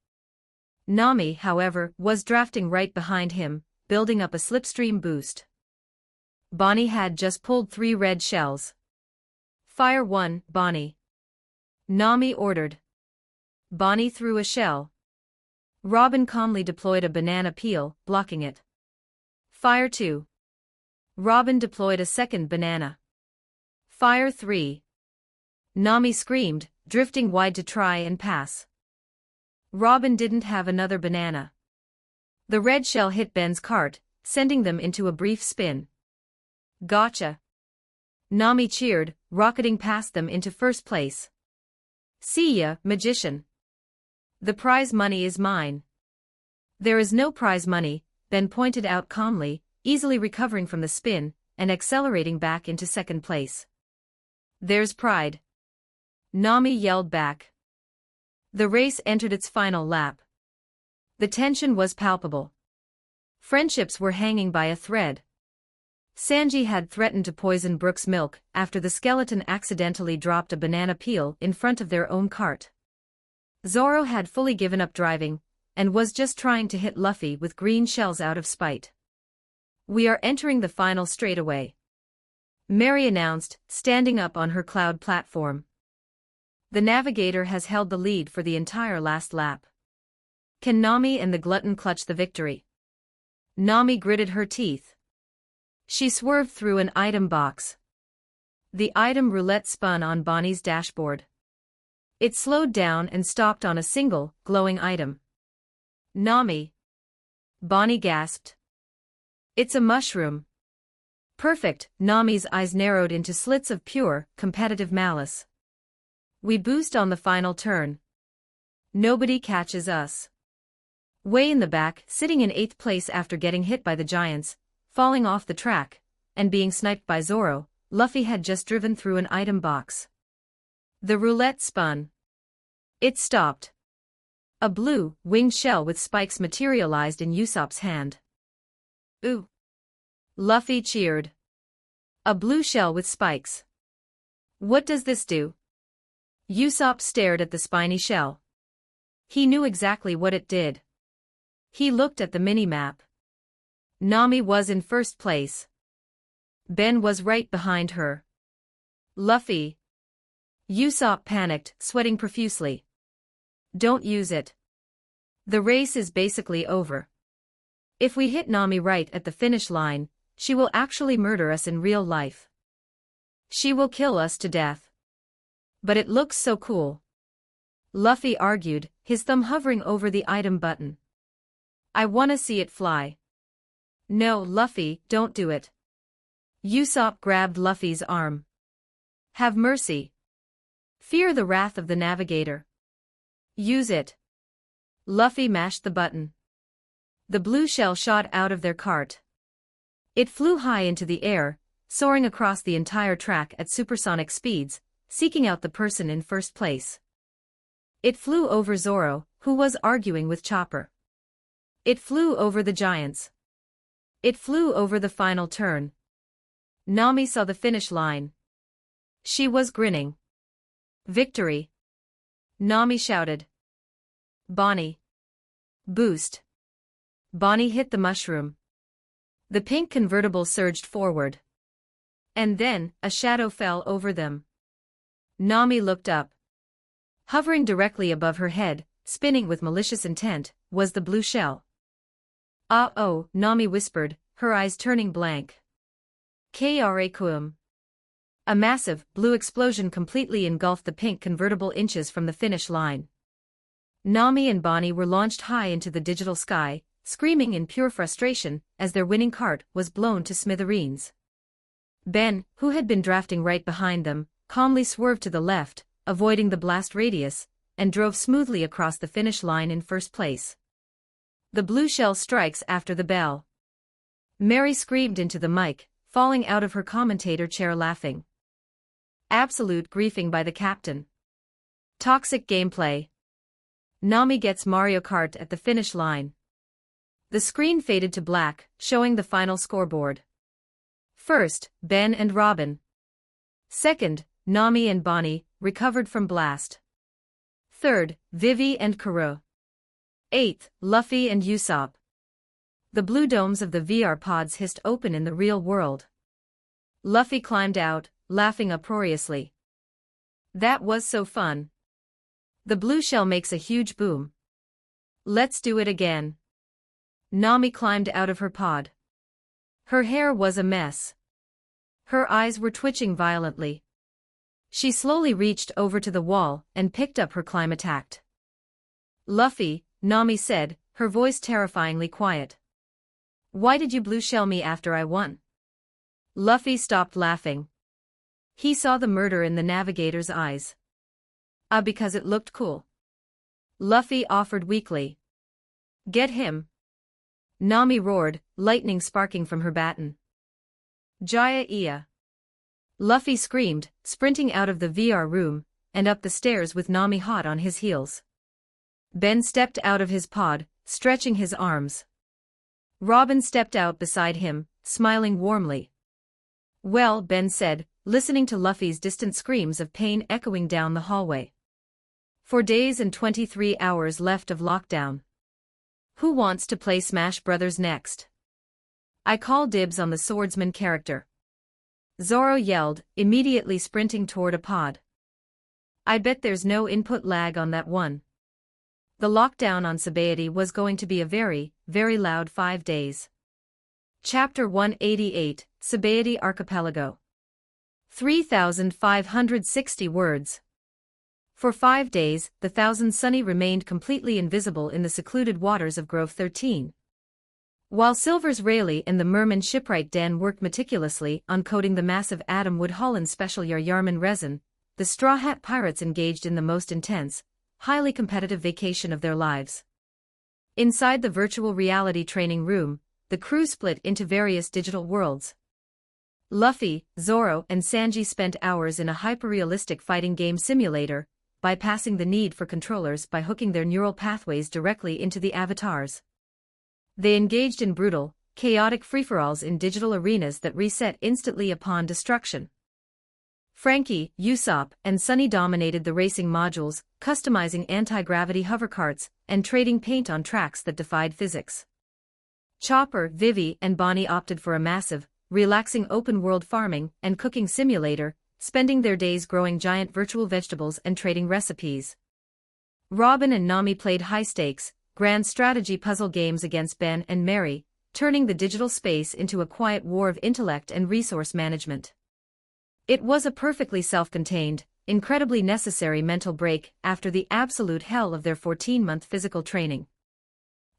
Nami, however, was drafting right behind him, building up a slipstream boost. Bonnie had just pulled 3 red shells. Fire 1, Bonnie. Nami ordered. Bonnie threw a shell. Robin calmly deployed a banana peel, blocking it. Fire 2. Robin deployed a second banana. Fire 3. Nami screamed, drifting wide to try and pass. Robin didn't have another banana. The red shell hit Ben's cart, sending them into a brief spin. Gotcha. Nami cheered, rocketing past them into 1st place. See ya, magician. The prize money is mine. There is no prize money, Ben pointed out calmly, easily recovering from the spin, and accelerating back into 2nd place. There's pride. Nami yelled back. The race entered its final lap. The tension was palpable. Friendships were hanging by a thread. Sanji had threatened to poison Brooke's milk after the skeleton accidentally dropped a banana peel in front of their own cart. Zoro had fully given up driving, and was just trying to hit Luffy with green shells out of spite. We are entering the final straightaway, Mary announced, standing up on her cloud platform. The navigator has held the lead for the entire last lap. Can Nami and the glutton clutch the victory? Nami gritted her teeth. She swerved through an item box. The item roulette spun on Bonnie's dashboard. It slowed down and stopped on a single, glowing item. Nami. Bonnie gasped. It's a mushroom. Perfect, Nami's eyes narrowed into slits of pure, competitive malice. We boost on the final turn. Nobody catches us. Way in the back, sitting in 8th place after getting hit by the giants, falling off the track, and being sniped by Zoro, Luffy had just driven through an item box. The roulette spun. It stopped. A blue, winged shell with spikes materialized in Usopp's hand. Ooh! Luffy cheered. A blue shell with spikes. What does this do? Usopp stared at the spiny shell. He knew exactly what it did. He looked at the mini-map. Nami was in 1st place. Ben was right behind her. Luffy. Usopp panicked, sweating profusely. Don't use it. The race is basically over. If we hit Nami right at the finish line, she will actually murder us in real life. She will kill us to death. But it looks so cool. Luffy argued, his thumb hovering over the item button. I wanna see it fly. No, Luffy, don't do it. Usopp grabbed Luffy's arm. Have mercy. Fear the wrath of the navigator. Use it. Luffy mashed the button. The blue shell shot out of their cart. It flew high into the air, soaring across the entire track at supersonic speeds, seeking out the person in 1st place. It flew over Zoro, who was arguing with Chopper. It flew over the giants. It flew over the final turn. Nami saw the finish line. She was grinning. Victory! Nami shouted. Bonnie. Boost. Bonnie hit the mushroom. The pink convertible surged forward. And then, a shadow fell over them. Nami looked up. Hovering directly above her head, spinning with malicious intent, was the blue shell. "Ah-oh," Nami whispered, her eyes turning blank. Krakum. A massive, blue explosion completely engulfed the pink convertible inches from the finish line. Nami and Bonnie were launched high into the digital sky, screaming in pure frustration as their winning cart was blown to smithereens. Ben, who had been drafting right behind them, calmly swerved to the left, avoiding the blast radius, and drove smoothly across the finish line in first place. The blue shell strikes after the bell. Mary screamed into the mic, falling out of her commentator chair laughing. Absolute griefing by the captain. Toxic gameplay. Nami gets Mario Kart at the finish line. The screen faded to black, showing the final scoreboard. First, Ben and Robin. Second, Nami and Bonnie, recovered from blast. Third, Vivi and Kuro. Eighth, Luffy and Usopp. The blue domes of the VR pods hissed open in the real world. Luffy climbed out, laughing uproariously. That was so fun. The blue shell makes a huge boom. Let's do it again. Nami climbed out of her pod. Her hair was a mess. Her eyes were twitching violently. She slowly reached over to the wall and picked up her climb attack. Luffy, Nami said, her voice terrifyingly quiet. Why did you blue shell me after I won? Luffy stopped laughing. He saw the murder in the navigator's eyes. Because it looked cool. Luffy offered weakly. Get him. Nami roared, lightning sparking from her baton. Jaya-iya. Luffy screamed, sprinting out of the VR room, and up the stairs with Nami hot on his heels. Ben stepped out of his pod, stretching his arms. Robin stepped out beside him, smiling warmly. Well, Ben said, listening to Luffy's distant screams of pain echoing down the hallway. 4 days and 23 hours left of lockdown. Who wants to play Smash Brothers next? I call dibs on the swordsman character. Zoro yelled, immediately sprinting toward a pod. I bet there's no input lag on that one. The lockdown on Sabaody was going to be a very, very loud 5 days. Chapter 188, Sabaody Archipelago. 3,560 words. For 5 days, the Thousand Sunny remained completely invisible in the secluded waters of Grove 13. While Silver's Rayleigh and the Merman shipwright Dan worked meticulously on coating the massive Adam Wood Holland special Yarman resin, the Straw Hat Pirates engaged in the most intense, highly competitive vacation of their lives. Inside the virtual reality training room, the crew split into various digital worlds. Luffy, Zoro, and Sanji spent hours in a hyper-realistic fighting game simulator, bypassing the need for controllers by hooking their neural pathways directly into the avatars. They engaged in brutal, chaotic free-for-alls in digital arenas that reset instantly upon destruction. Frankie, Usopp, and Sunny dominated the racing modules, customizing anti-gravity hovercarts and trading paint on tracks that defied physics. Chopper, Vivi, and Bonnie opted for a massive, relaxing open-world farming and cooking simulator, spending their days growing giant virtual vegetables and trading recipes. Robin and Nami played high-stakes, grand strategy puzzle games against Ben and Mary, turning the digital space into a quiet war of intellect and resource management. It was a perfectly self-contained, incredibly necessary mental break after the absolute hell of their 14-month physical training.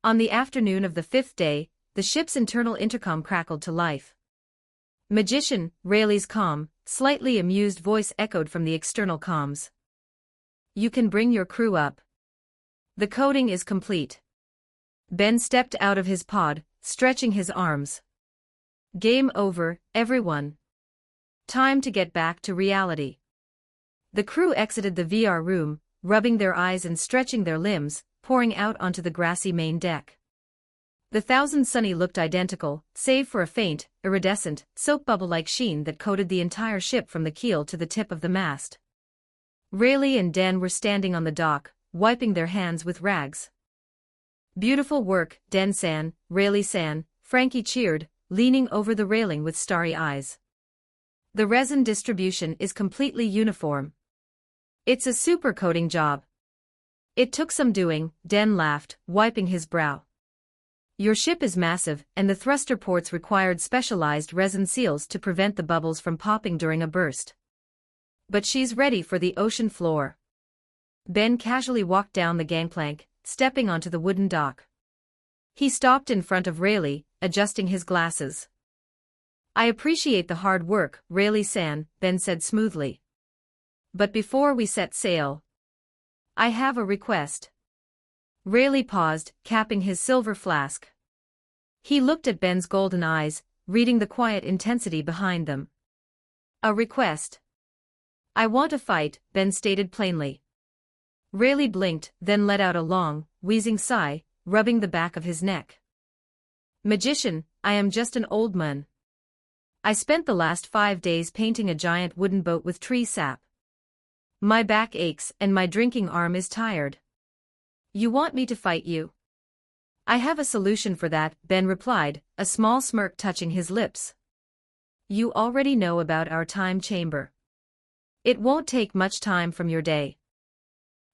On the afternoon of the 5th day, the ship's internal intercom crackled to life. Magician, Rayleigh's calm, slightly amused voice echoed from the external comms. You can bring your crew up. The coding is complete. Ben stepped out of his pod, stretching his arms. Game over, everyone. Time to get back to reality. The crew exited the VR room, rubbing their eyes and stretching their limbs, pouring out onto the grassy main deck. The Thousand Sunny looked identical, save for a faint, iridescent, soap bubble-like sheen that coated the entire ship from the keel to the tip of the mast. Rayleigh and Den were standing on the dock, wiping their hands with rags. "Beautiful work, Den-san, Rayleigh-san," Frankie cheered, leaning over the railing with starry eyes. "The resin distribution is completely uniform. It's a super coating job." "It took some doing," Den laughed, wiping his brow. "Your ship is massive, and the thruster ports required specialized resin seals to prevent the bubbles from popping during a burst. But she's ready for the ocean floor." Ben casually walked down the gangplank, stepping onto the wooden dock. He stopped in front of Rayleigh, adjusting his glasses. "I appreciate the hard work, Rayleigh-san," Ben said smoothly. "But before we set sail, I have a request." Rayleigh paused, capping his silver flask. He looked at Ben's golden eyes, reading the quiet intensity behind them. "A request?" "I want a fight," Ben stated plainly. Rayleigh blinked, then let out a long, wheezing sigh, rubbing the back of his neck. "Magician, I am just an old man. I spent the last 5 days painting a giant wooden boat with tree sap. My back aches and my drinking arm is tired. You want me to fight you?" "I have a solution for that," Ben replied, a small smirk touching his lips. "You already know about our time chamber. It won't take much time from your day.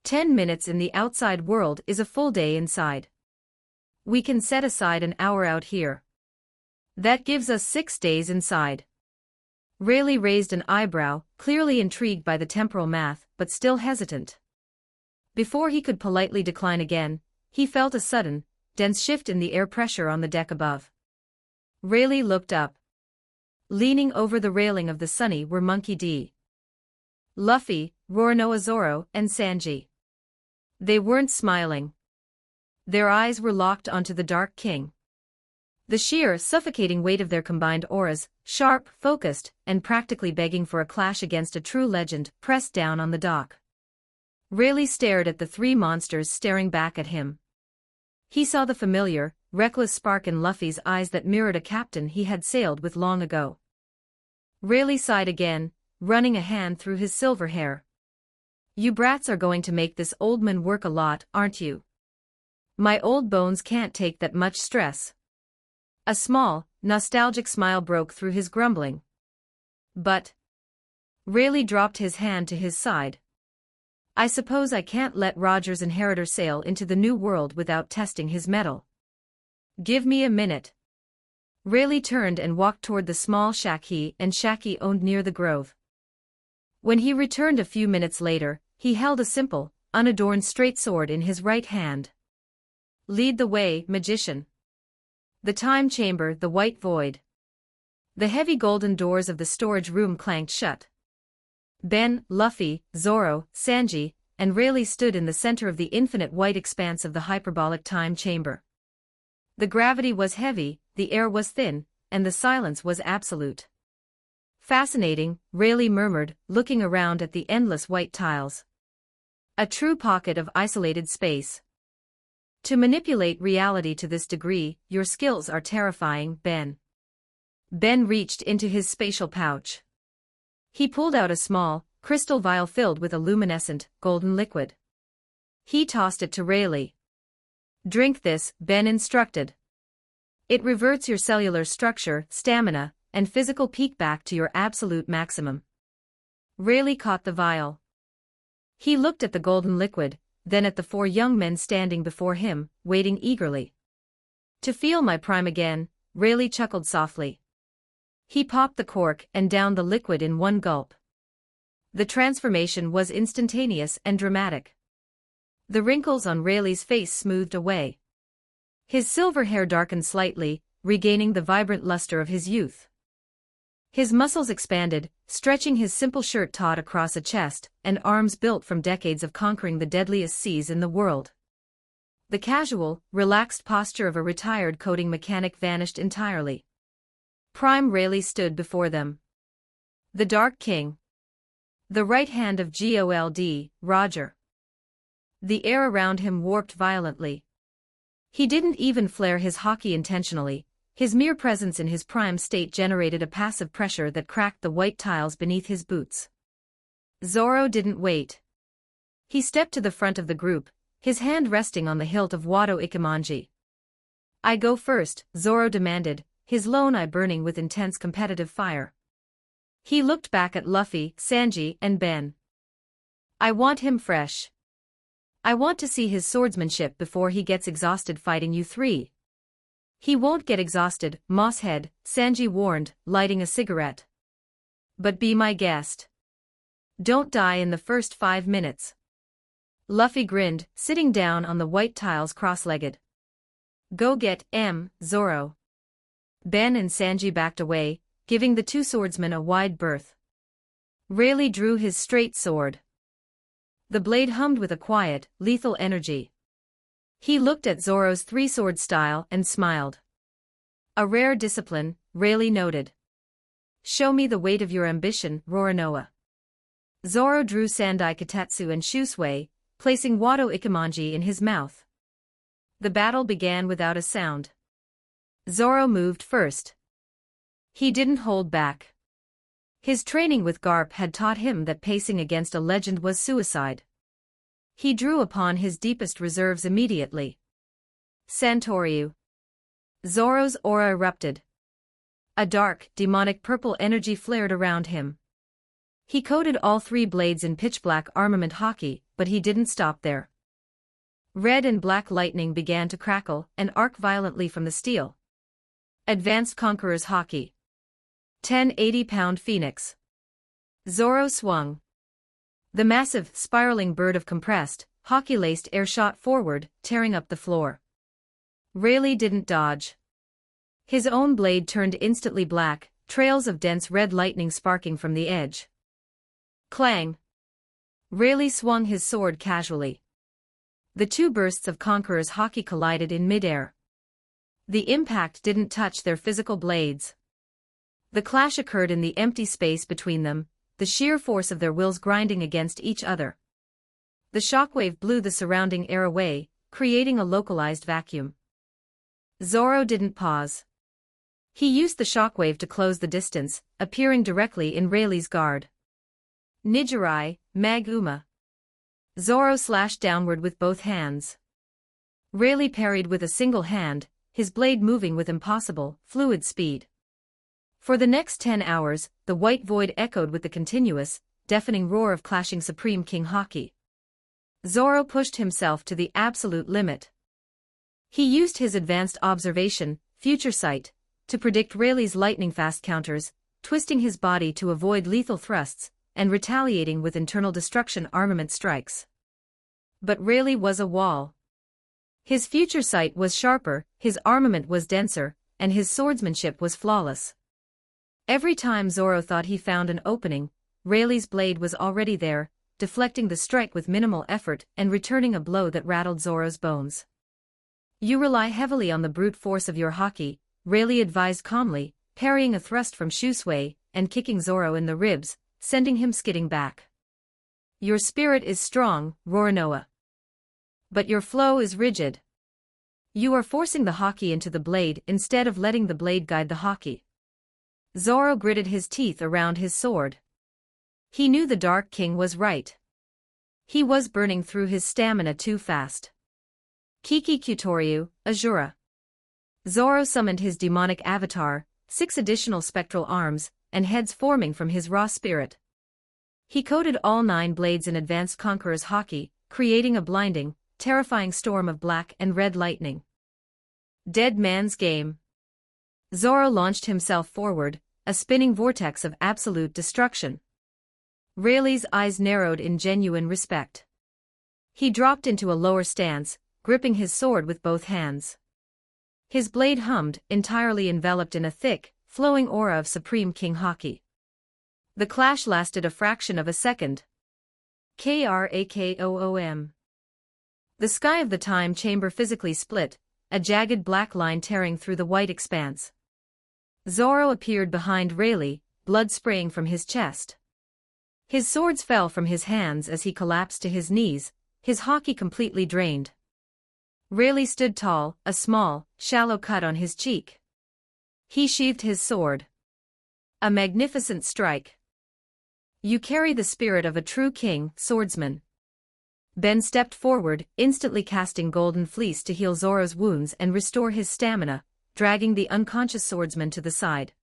10 minutes in the outside world is a full day inside. We can set aside an hour out here. That gives us 6 days inside." Rayleigh raised an eyebrow, clearly intrigued by the temporal math, but still hesitant. Before he could politely decline again, he felt a sudden, dense shift in the air pressure on the deck above. Rayleigh looked up. Leaning over the railing of the Sunny were Monkey D., Luffy, Roronoa Zoro, and Sanji. They weren't smiling. Their eyes were locked onto the Dark King. The sheer, suffocating weight of their combined auras, sharp, focused, and practically begging for a clash against a true legend, pressed down on the dock. Rayleigh stared at the three monsters staring back at him. He saw the familiar, reckless spark in Luffy's eyes that mirrored a captain he had sailed with long ago. Rayleigh sighed again, running a hand through his silver hair. "You brats are going to make this old man work a lot, aren't you? My old bones can't take that much stress." A small, nostalgic smile broke through his grumbling. "But..." Rayleigh dropped his hand to his side. "I suppose I can't let Roger's inheritor sail into the new world without testing his mettle. Give me a minute." Rayleigh turned and walked toward the small shack he and Shaki owned near the grove. When he returned a few minutes later, he held a simple, unadorned straight sword in his right hand. "Lead the way, magician." The time chamber, the white void. The heavy golden doors of the storage room clanked shut. Ben, Luffy, Zoro, Sanji, and Rayleigh stood in the center of the infinite white expanse of the hyperbolic time chamber. The gravity was heavy, the air was thin, and the silence was absolute. "Fascinating," Rayleigh murmured, looking around at the endless white tiles. "A true pocket of isolated space. To manipulate reality to this degree, your skills are terrifying, Ben." Ben reached into his spatial pouch. He pulled out a small, crystal vial filled with a luminescent, golden liquid. He tossed it to Rayleigh. "Drink this," Ben instructed. "It reverts your cellular structure, stamina, and physical peak back to your absolute maximum." Rayleigh caught the vial. He looked at the golden liquid, then at the 4 young men standing before him, waiting eagerly. "To feel my prime again," Rayleigh chuckled softly. He popped the cork and downed the liquid in one gulp. The transformation was instantaneous and dramatic. The wrinkles on Rayleigh's face smoothed away. His silver hair darkened slightly, regaining the vibrant luster of his youth. His muscles expanded, stretching his simple shirt taut across a chest and arms built from decades of conquering the deadliest seas in the world. The casual, relaxed posture of a retired coding mechanic vanished entirely. Prime Rayleigh stood before them. The Dark King. The right hand of Gold, Roger. The air around him warped violently. He didn't even flare his haki intentionally. His mere presence in his prime state generated a passive pressure that cracked the white tiles beneath his boots. Zoro didn't wait. He stepped to the front of the group, his hand resting on the hilt of Wado Ikemanji. "I go first," Zoro demanded, his lone eye burning with intense competitive fire. He looked back at Luffy, Sanji, and Ben. "I want him fresh. I want to see his swordsmanship before he gets exhausted fighting you three." "He won't get exhausted, Mosshead," Sanji warned, lighting a cigarette. "But be my guest. Don't die in the first 5 minutes." Luffy grinned, sitting down on the white tiles cross-legged. "Go get Zoro." Ben and Sanji backed away, giving the two swordsmen a wide berth. Rayleigh drew his straight sword. The blade hummed with a quiet, lethal energy. He looked at Zoro's three-sword style and smiled. "A rare discipline," Rayleigh noted. "Show me the weight of your ambition, Roronoa." Zoro drew Sandai Katatsu and Shusui, placing Wado Ikemanji in his mouth. The battle began without a sound. Zoro moved first. He didn't hold back. His training with Garp had taught him that pacing against a legend was suicide. He drew upon his deepest reserves immediately. Santoryu. Zoro's aura erupted. A dark, demonic purple energy flared around him. He coated all three blades in pitch-black armament haki, but he didn't stop there. Red and black lightning began to crackle and arc violently from the steel. Advanced Conqueror's haki. 10 80-pound phoenix. Zoro swung. The massive, spiraling bird of compressed, haki-laced air shot forward, tearing up the floor. Rayleigh didn't dodge. His own blade turned instantly black, trails of dense red lightning sparking from the edge. Clang. Rayleigh swung his sword casually. The two bursts of Conqueror's haki collided in midair. The impact didn't touch their physical blades. The clash occurred in the empty space between them, the sheer force of their wills grinding against each other. The shockwave blew the surrounding air away, creating a localized vacuum. Zoro didn't pause. He used the shockwave to close the distance, appearing directly in Rayleigh's guard. Nijirai, Mag-uma. Zoro slashed downward with both hands. Rayleigh parried with a single hand, his blade moving with impossible, fluid speed. For the next 10 hours, the white void echoed with the continuous, deafening roar of clashing Supreme King haki. Zoro pushed himself to the absolute limit. He used his advanced observation, future sight, to predict Rayleigh's lightning-fast counters, twisting his body to avoid lethal thrusts, and retaliating with internal destruction armament strikes. But Rayleigh was a wall. His future sight was sharper, his armament was denser, and his swordsmanship was flawless. Every time Zoro thought he found an opening, Rayleigh's blade was already there, deflecting the strike with minimal effort and returning a blow that rattled Zoro's bones. "You rely heavily on the brute force of your haki," Rayleigh advised calmly, parrying a thrust from Shusui and kicking Zoro in the ribs, sending him skidding back. "Your spirit is strong, Roronoa. But your flow is rigid. You are forcing the haki into the blade instead of letting the blade guide the haki." Zoro gritted his teeth around his sword. He knew the Dark King was right. He was burning through his stamina too fast. Kiki Kutoryu, Azura. Zoro summoned his demonic avatar, 6 additional spectral arms, and heads forming from his raw spirit. He coated all 9 blades in Advanced Conqueror's haki, creating a blinding, terrifying storm of black and red lightning. Dead man's game. Zoro launched himself forward, a spinning vortex of absolute destruction. Rayleigh's eyes narrowed in genuine respect. He dropped into a lower stance, gripping his sword with both hands. His blade hummed, entirely enveloped in a thick, flowing aura of Supreme King haki. The clash lasted a fraction of a second. Krakoom. The sky of the time chamber physically split, a jagged black line tearing through the white expanse. Zoro appeared behind Rayleigh, blood spraying from his chest. His swords fell from his hands as he collapsed to his knees, his haki completely drained. Rayleigh stood tall, a small, shallow cut on his cheek. He sheathed his sword. A magnificent strike. You carry the spirit of a true king, swordsman. Ben stepped forward, instantly casting Golden Fleece to heal Zoro's wounds and restore his stamina, dragging the unconscious swordsman to the side.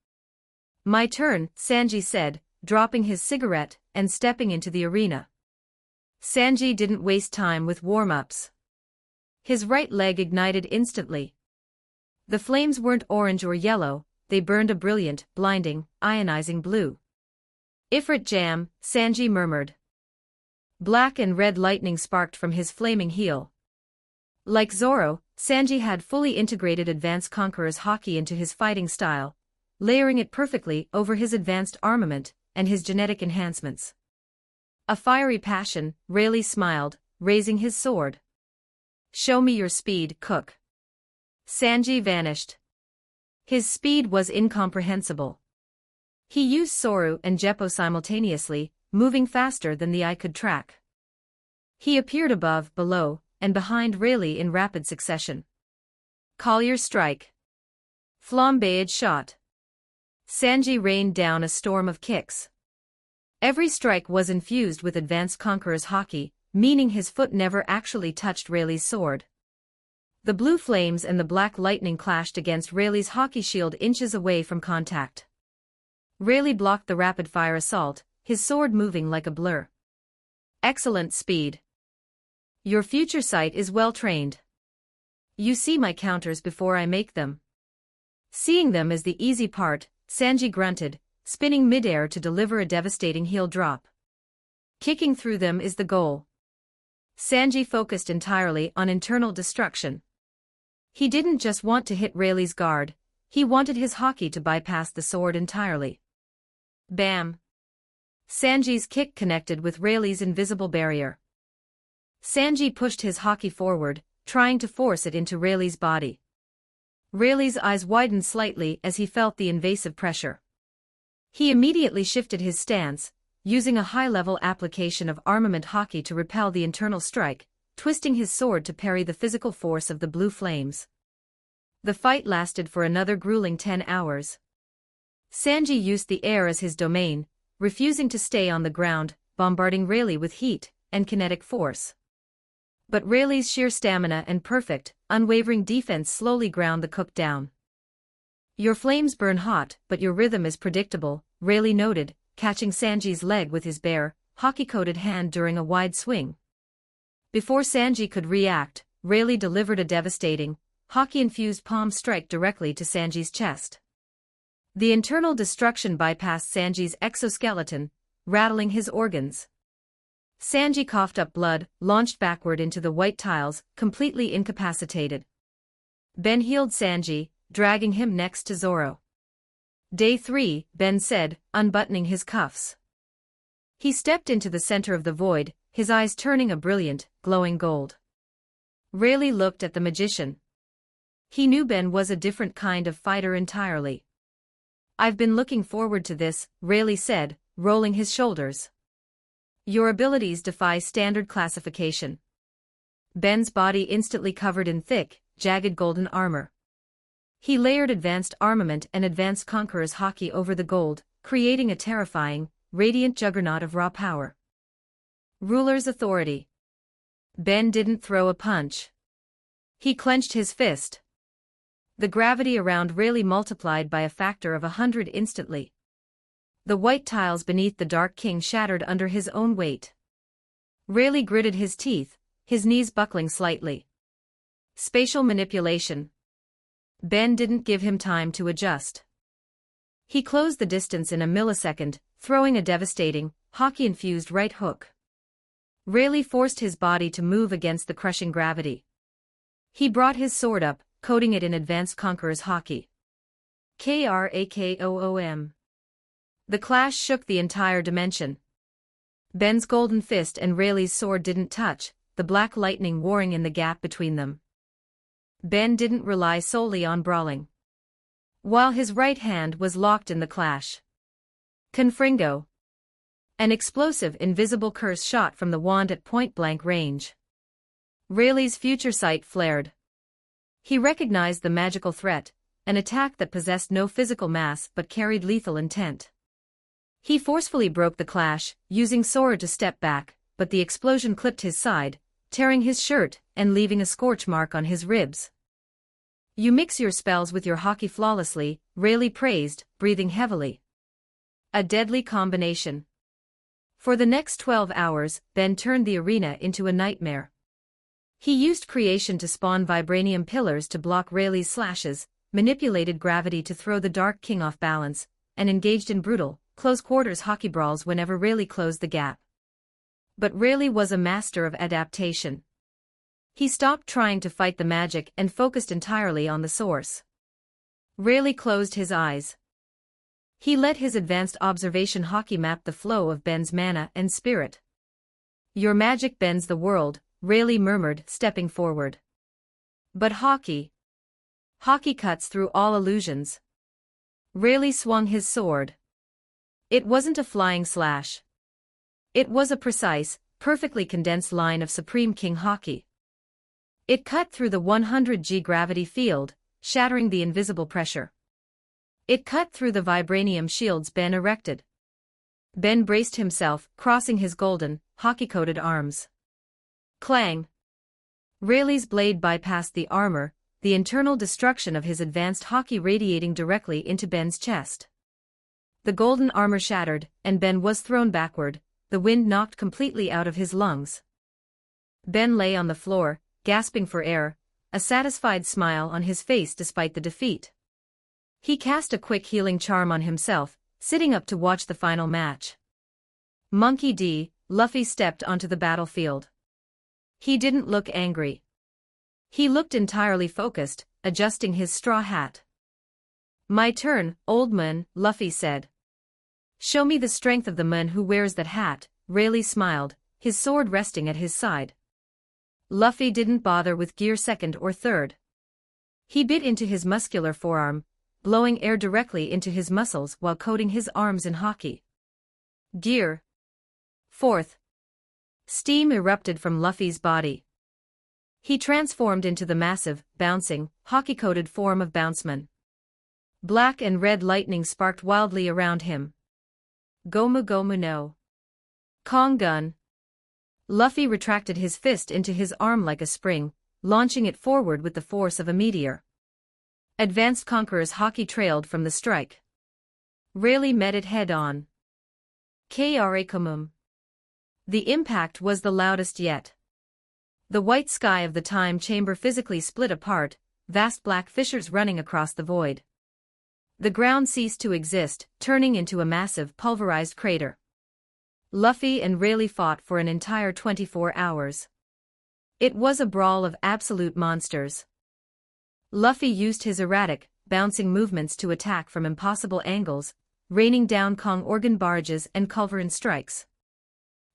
My turn, Sanji said, dropping his cigarette and stepping into the arena. Sanji didn't waste time with warm-ups. His right leg ignited instantly. The flames weren't orange or yellow, they burned a brilliant, blinding, ionizing blue. Ifrit jam, Sanji murmured. Black and red lightning sparked from his flaming heel. Like Zoro, Sanji had fully integrated Advanced Conqueror's Haki into his fighting style, layering it perfectly over his advanced armament and his genetic enhancements. A fiery passion, Rayleigh smiled, raising his sword. Show me your speed, Cook. Sanji vanished. His speed was incomprehensible. He used Soru and Jeppo simultaneously, moving faster than the eye could track. He appeared above, below, and behind Rayleigh in rapid succession. Collier strike. Flambéade shot. Sanji rained down a storm of kicks. Every strike was infused with Advanced Conqueror's Haki, meaning his foot never actually touched Rayleigh's sword. The blue flames and the black lightning clashed against Rayleigh's Haki shield inches away from contact. Rayleigh blocked the rapid-fire assault, his sword moving like a blur. Excellent speed. Your future sight is well trained. You see my counters before I make them. Seeing them is the easy part, Sanji grunted, spinning midair to deliver a devastating heel drop. Kicking through them is the goal. Sanji focused entirely on internal destruction. He didn't just want to hit Rayleigh's guard, he wanted his Haki to bypass the sword entirely. Bam! Sanji's kick connected with Rayleigh's invisible barrier. Sanji pushed his Haki forward, trying to force it into Rayleigh's body. Rayleigh's eyes widened slightly as he felt the invasive pressure. He immediately shifted his stance, using a high-level application of armament Haki to repel the internal strike, twisting his sword to parry the physical force of the blue flames. The fight lasted for another grueling 10 hours. Sanji used the air as his domain, refusing to stay on the ground, bombarding Rayleigh with heat and kinetic force. But Rayleigh's sheer stamina and perfect, unwavering defense slowly ground the cook down. Your flames burn hot, but your rhythm is predictable, Rayleigh noted, catching Sanji's leg with his bare, Haki-coated hand during a wide swing. Before Sanji could react, Rayleigh delivered a devastating, Haki-infused palm strike directly to Sanji's chest. The internal destruction bypassed Sanji's exoskeleton, rattling his organs. Sanji coughed up blood, launched backward into the white tiles, completely incapacitated. Ben healed Sanji, dragging him next to Zoro. Day 3, Ben said, unbuttoning his cuffs. He stepped into the center of the void, his eyes turning a brilliant, glowing gold. Rayleigh looked at the magician. He knew Ben was a different kind of fighter entirely. I've been looking forward to this, Rayleigh said, rolling his shoulders. Your abilities defy standard classification. Ben's body instantly covered in thick, jagged golden armor. He layered advanced armament and Advanced Conqueror's Haki over the gold, creating a terrifying, radiant juggernaut of raw power. Ruler's authority. Ben didn't throw a punch. He clenched his fist. The gravity around Rayleigh multiplied by a factor of 100 instantly. The white tiles beneath the Dark King shattered under his own weight. Rayleigh gritted his teeth, his knees buckling slightly. Spatial manipulation. Ben didn't give him time to adjust. He closed the distance in a millisecond, throwing a devastating, Haki-infused right hook. Rayleigh forced his body to move against the crushing gravity. He brought his sword up, coating it in Advanced Conqueror's Haki. Krakoom. The clash shook the entire dimension. Ben's golden fist and Rayleigh's sword didn't touch, the black lightning warring in the gap between them. Ben didn't rely solely on brawling. While his right hand was locked in the clash. Confringo. An explosive invisible curse shot from the wand at point-blank range. Rayleigh's future sight flared. He recognized the magical threat, an attack that possessed no physical mass but carried lethal intent. He forcefully broke the clash, using sword to step back, but the explosion clipped his side, tearing his shirt and leaving a scorch mark on his ribs. "You mix your spells with your hockey flawlessly," Rayleigh praised, breathing heavily. A deadly combination. For the next 12 hours, Ben turned the arena into a nightmare. He used creation to spawn vibranium pillars to block Rayleigh's slashes, manipulated gravity to throw the Dark King off balance, and engaged in brutal, close-quarters hockey brawls whenever Rayleigh closed the gap. But Rayleigh was a master of adaptation. He stopped trying to fight the magic and focused entirely on the source. Rayleigh closed his eyes. He let his advanced observation hockey map the flow of Ben's mana and spirit. "Your magic bends the world," Rayleigh murmured, stepping forward. "But hockey cuts through all illusions." Rayleigh swung his sword. It wasn't a flying slash. It was a precise, perfectly condensed line of Supreme King hockey. It cut through the 100G gravity field, shattering the invisible pressure. It cut through the vibranium shields Ben erected. Ben braced himself, crossing his golden, hockey-coated arms. Clang! Rayleigh's blade bypassed the armor, the internal destruction of his advanced hockey radiating directly into Ben's chest. The golden armor shattered, and Ben was thrown backward, the wind knocked completely out of his lungs. Ben lay on the floor, gasping for air, a satisfied smile on his face despite the defeat. He cast a quick healing charm on himself, sitting up to watch the final match. Monkey D. Luffy stepped onto the battlefield. He didn't look angry. He looked entirely focused, adjusting his straw hat. "My turn, old man," Luffy said. "Show me the strength of the man who wears that hat," Rayleigh smiled, his sword resting at his side. Luffy didn't bother with gear second or third. He bit into his muscular forearm, blowing air directly into his muscles while coating his arms in hockey. Gear fourth. Steam erupted from Luffy's body. He transformed into the massive, bouncing, hockey-coated form of Bounceman. Black and red lightning sparked wildly around him. Gomu Gomu no Kong Gun. Luffy retracted his fist into his arm like a spring, launching it forward with the force of a meteor. Advanced Conqueror's hockey trailed from the strike. Rayleigh met it head-on. Kra Kamum. The impact was the loudest yet. The white sky of the time chamber physically split apart, vast black fissures running across the void. The ground ceased to exist, turning into a massive, pulverized crater. Luffy and Rayleigh fought for an entire 24 hours. It was a brawl of absolute monsters. Luffy used his erratic, bouncing movements to attack from impossible angles, raining down Kong organ barrages and culverin strikes.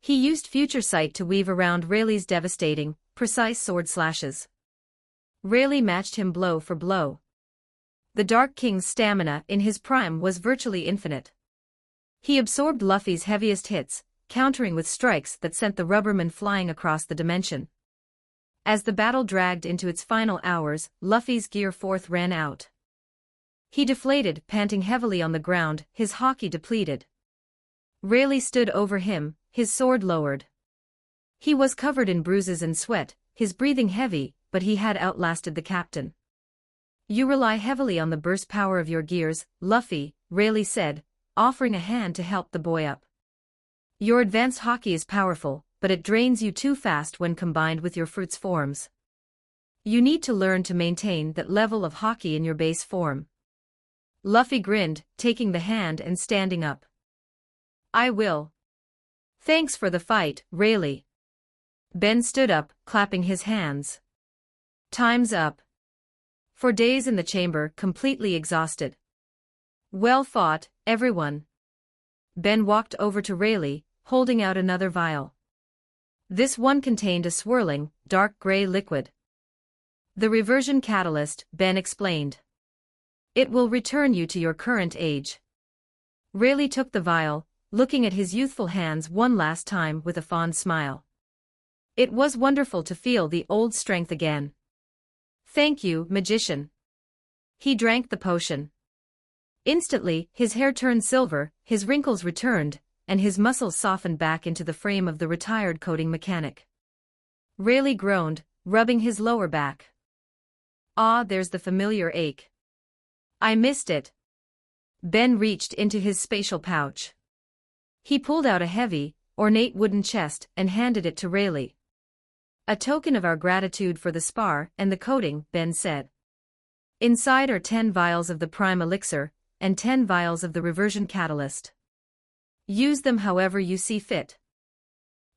He used future sight to weave around Rayleigh's devastating, precise sword slashes. Rayleigh matched him blow for blow. The Dark King's stamina in his prime was virtually infinite. He absorbed Luffy's heaviest hits, countering with strikes that sent the rubberman flying across the dimension. As the battle dragged into its final hours, Luffy's gear fourth ran out. He deflated, panting heavily on the ground, his hockey depleted. Rayleigh stood over him, his sword lowered. He was covered in bruises and sweat, his breathing heavy, but he had outlasted the captain. "You rely heavily on the burst power of your gears, Luffy," Rayleigh said, offering a hand to help the boy up. "Your advanced hockey is powerful, but it drains you too fast when combined with your fruits forms. You need to learn to maintain that level of hockey in your base form." Luffy grinned, taking the hand and standing up. "I will. Thanks for the fight, Rayleigh." Ben stood up, clapping his hands. "Time's up." For days in the chamber, completely exhausted. "Well fought, everyone." Ben walked over to Rayleigh, holding out another vial. This one contained a swirling, dark gray liquid. "The reversion catalyst," Ben explained. "It will return you to your current age." Rayleigh took the vial, looking at his youthful hands one last time with a fond smile. It was wonderful to feel the old strength again. Thank you, magician. He drank the potion. Instantly, his hair turned silver, his wrinkles returned, and his muscles softened back into the frame of the retired coding mechanic. Rayleigh groaned, rubbing his lower back. Ah, there's the familiar ache. I missed it. Ben reached into his spatial pouch. He pulled out a heavy, ornate wooden chest and handed it to Rayleigh. A token of our gratitude for the spar and the coating, Ben said. Inside are 10 vials of the prime elixir, and 10 vials of the reversion catalyst. Use them however you see fit.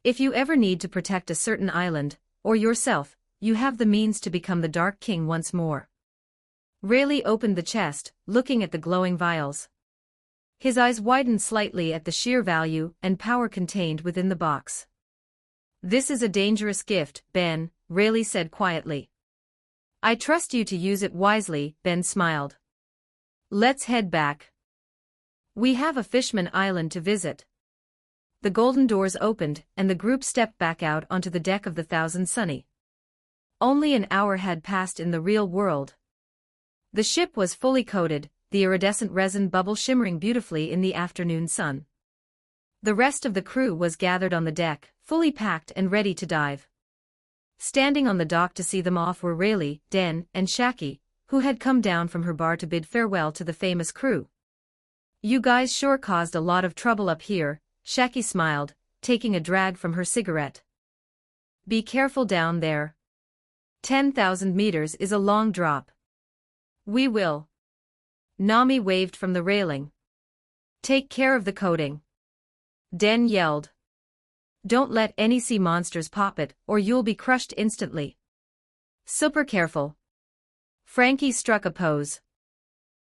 If you ever need to protect a certain island, or yourself, you have the means to become the Dark King once more. Rayleigh opened the chest, looking at the glowing vials. His eyes widened slightly at the sheer value and power contained within the box. This is a dangerous gift, Ben, Rayleigh said quietly. I trust you to use it wisely, Ben smiled. Let's head back. We have a Fishman Island to visit. The golden doors opened, and the group stepped back out onto the deck of the Thousand Sunny. Only an hour had passed in the real world. The ship was fully coated, the iridescent resin bubble shimmering beautifully in the afternoon sun. The rest of the crew was gathered on the deck, fully packed and ready to dive. Standing on the dock to see them off were Rayleigh, Den, and Shaki, who had come down from her bar to bid farewell to the famous crew. You guys sure caused a lot of trouble up here, Shaki smiled, taking a drag from her cigarette. Be careful down there. 10,000 meters is a long drop. We will. Nami waved from the railing. Take care of the coating. Den yelled. Don't let any sea monsters pop it, or you'll be crushed instantly. Super careful. Frankie struck a pose.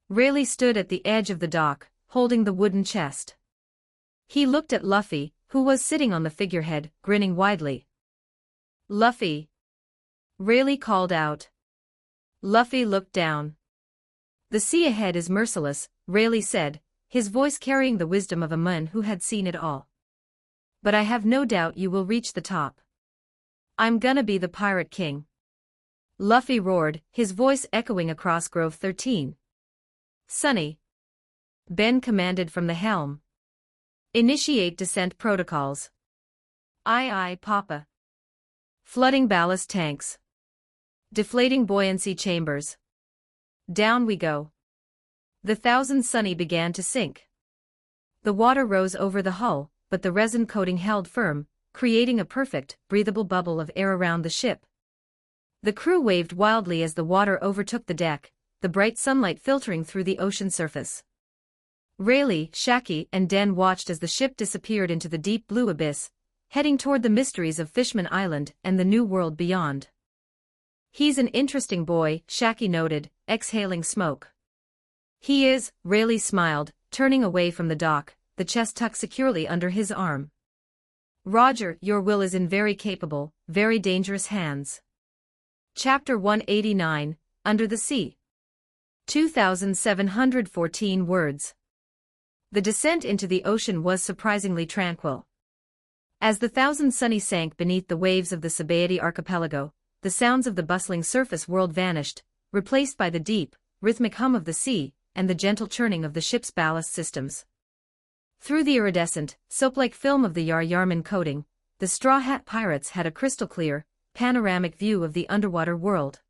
Rayleigh stood at the edge of the dock, holding the wooden chest. He looked at Luffy, who was sitting on the figurehead, grinning widely. Luffy. Rayleigh called out. Luffy looked down. The sea ahead is merciless, Rayleigh said, his voice carrying the wisdom of a man who had seen it all. But I have no doubt you will reach the top. I'm gonna be the Pirate King. Luffy roared, his voice echoing across Grove 13. Sunny. Ben commanded from the helm. Initiate descent protocols. Aye aye, Papa. Flooding ballast tanks. Deflating buoyancy chambers. Down we go. The Thousand Sunny began to sink. The water rose over the hull, but the resin coating held firm, creating a perfect, breathable bubble of air around the ship. The crew waved wildly as the water overtook the deck, the bright sunlight filtering through the ocean surface. Rayleigh, Shaki, and Den watched as the ship disappeared into the deep blue abyss, heading toward the mysteries of Fishman Island and the new world beyond. He's an interesting boy, Shaki noted, exhaling smoke. He is, Rayleigh smiled, turning away from the dock, the chest tucked securely under his arm. Roger, your will is in very capable, very dangerous hands. Chapter 189, Under the Sea. 2,714 words. The descent into the ocean was surprisingly tranquil. As the Thousand Sunny sank beneath the waves of the Sabaody archipelago, the sounds of the bustling surface world vanished, replaced by the deep, rhythmic hum of the sea, and the gentle churning of the ship's ballast systems. Through the iridescent, soap-like film of the Yar-Yarman coating, the Straw Hat Pirates had a crystal-clear, panoramic view of the underwater world.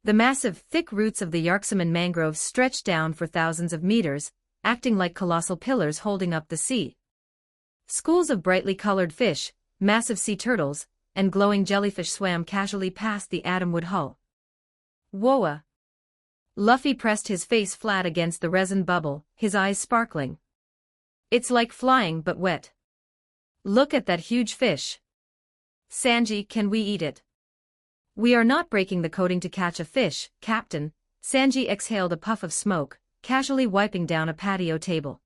The massive, thick roots of the Yarksaman mangroves stretched down for thousands of meters, acting like colossal pillars holding up the sea. Schools of brightly colored fish, massive sea turtles, and glowing jellyfish swam casually past the atomwood hull. Whoa! Luffy pressed his face flat against the resin bubble, his eyes sparkling. It's like flying but wet. Look at that huge fish. Sanji, can we eat it? We are not breaking the coating to catch a fish, Captain. Sanji exhaled a puff of smoke, casually wiping down a patio table.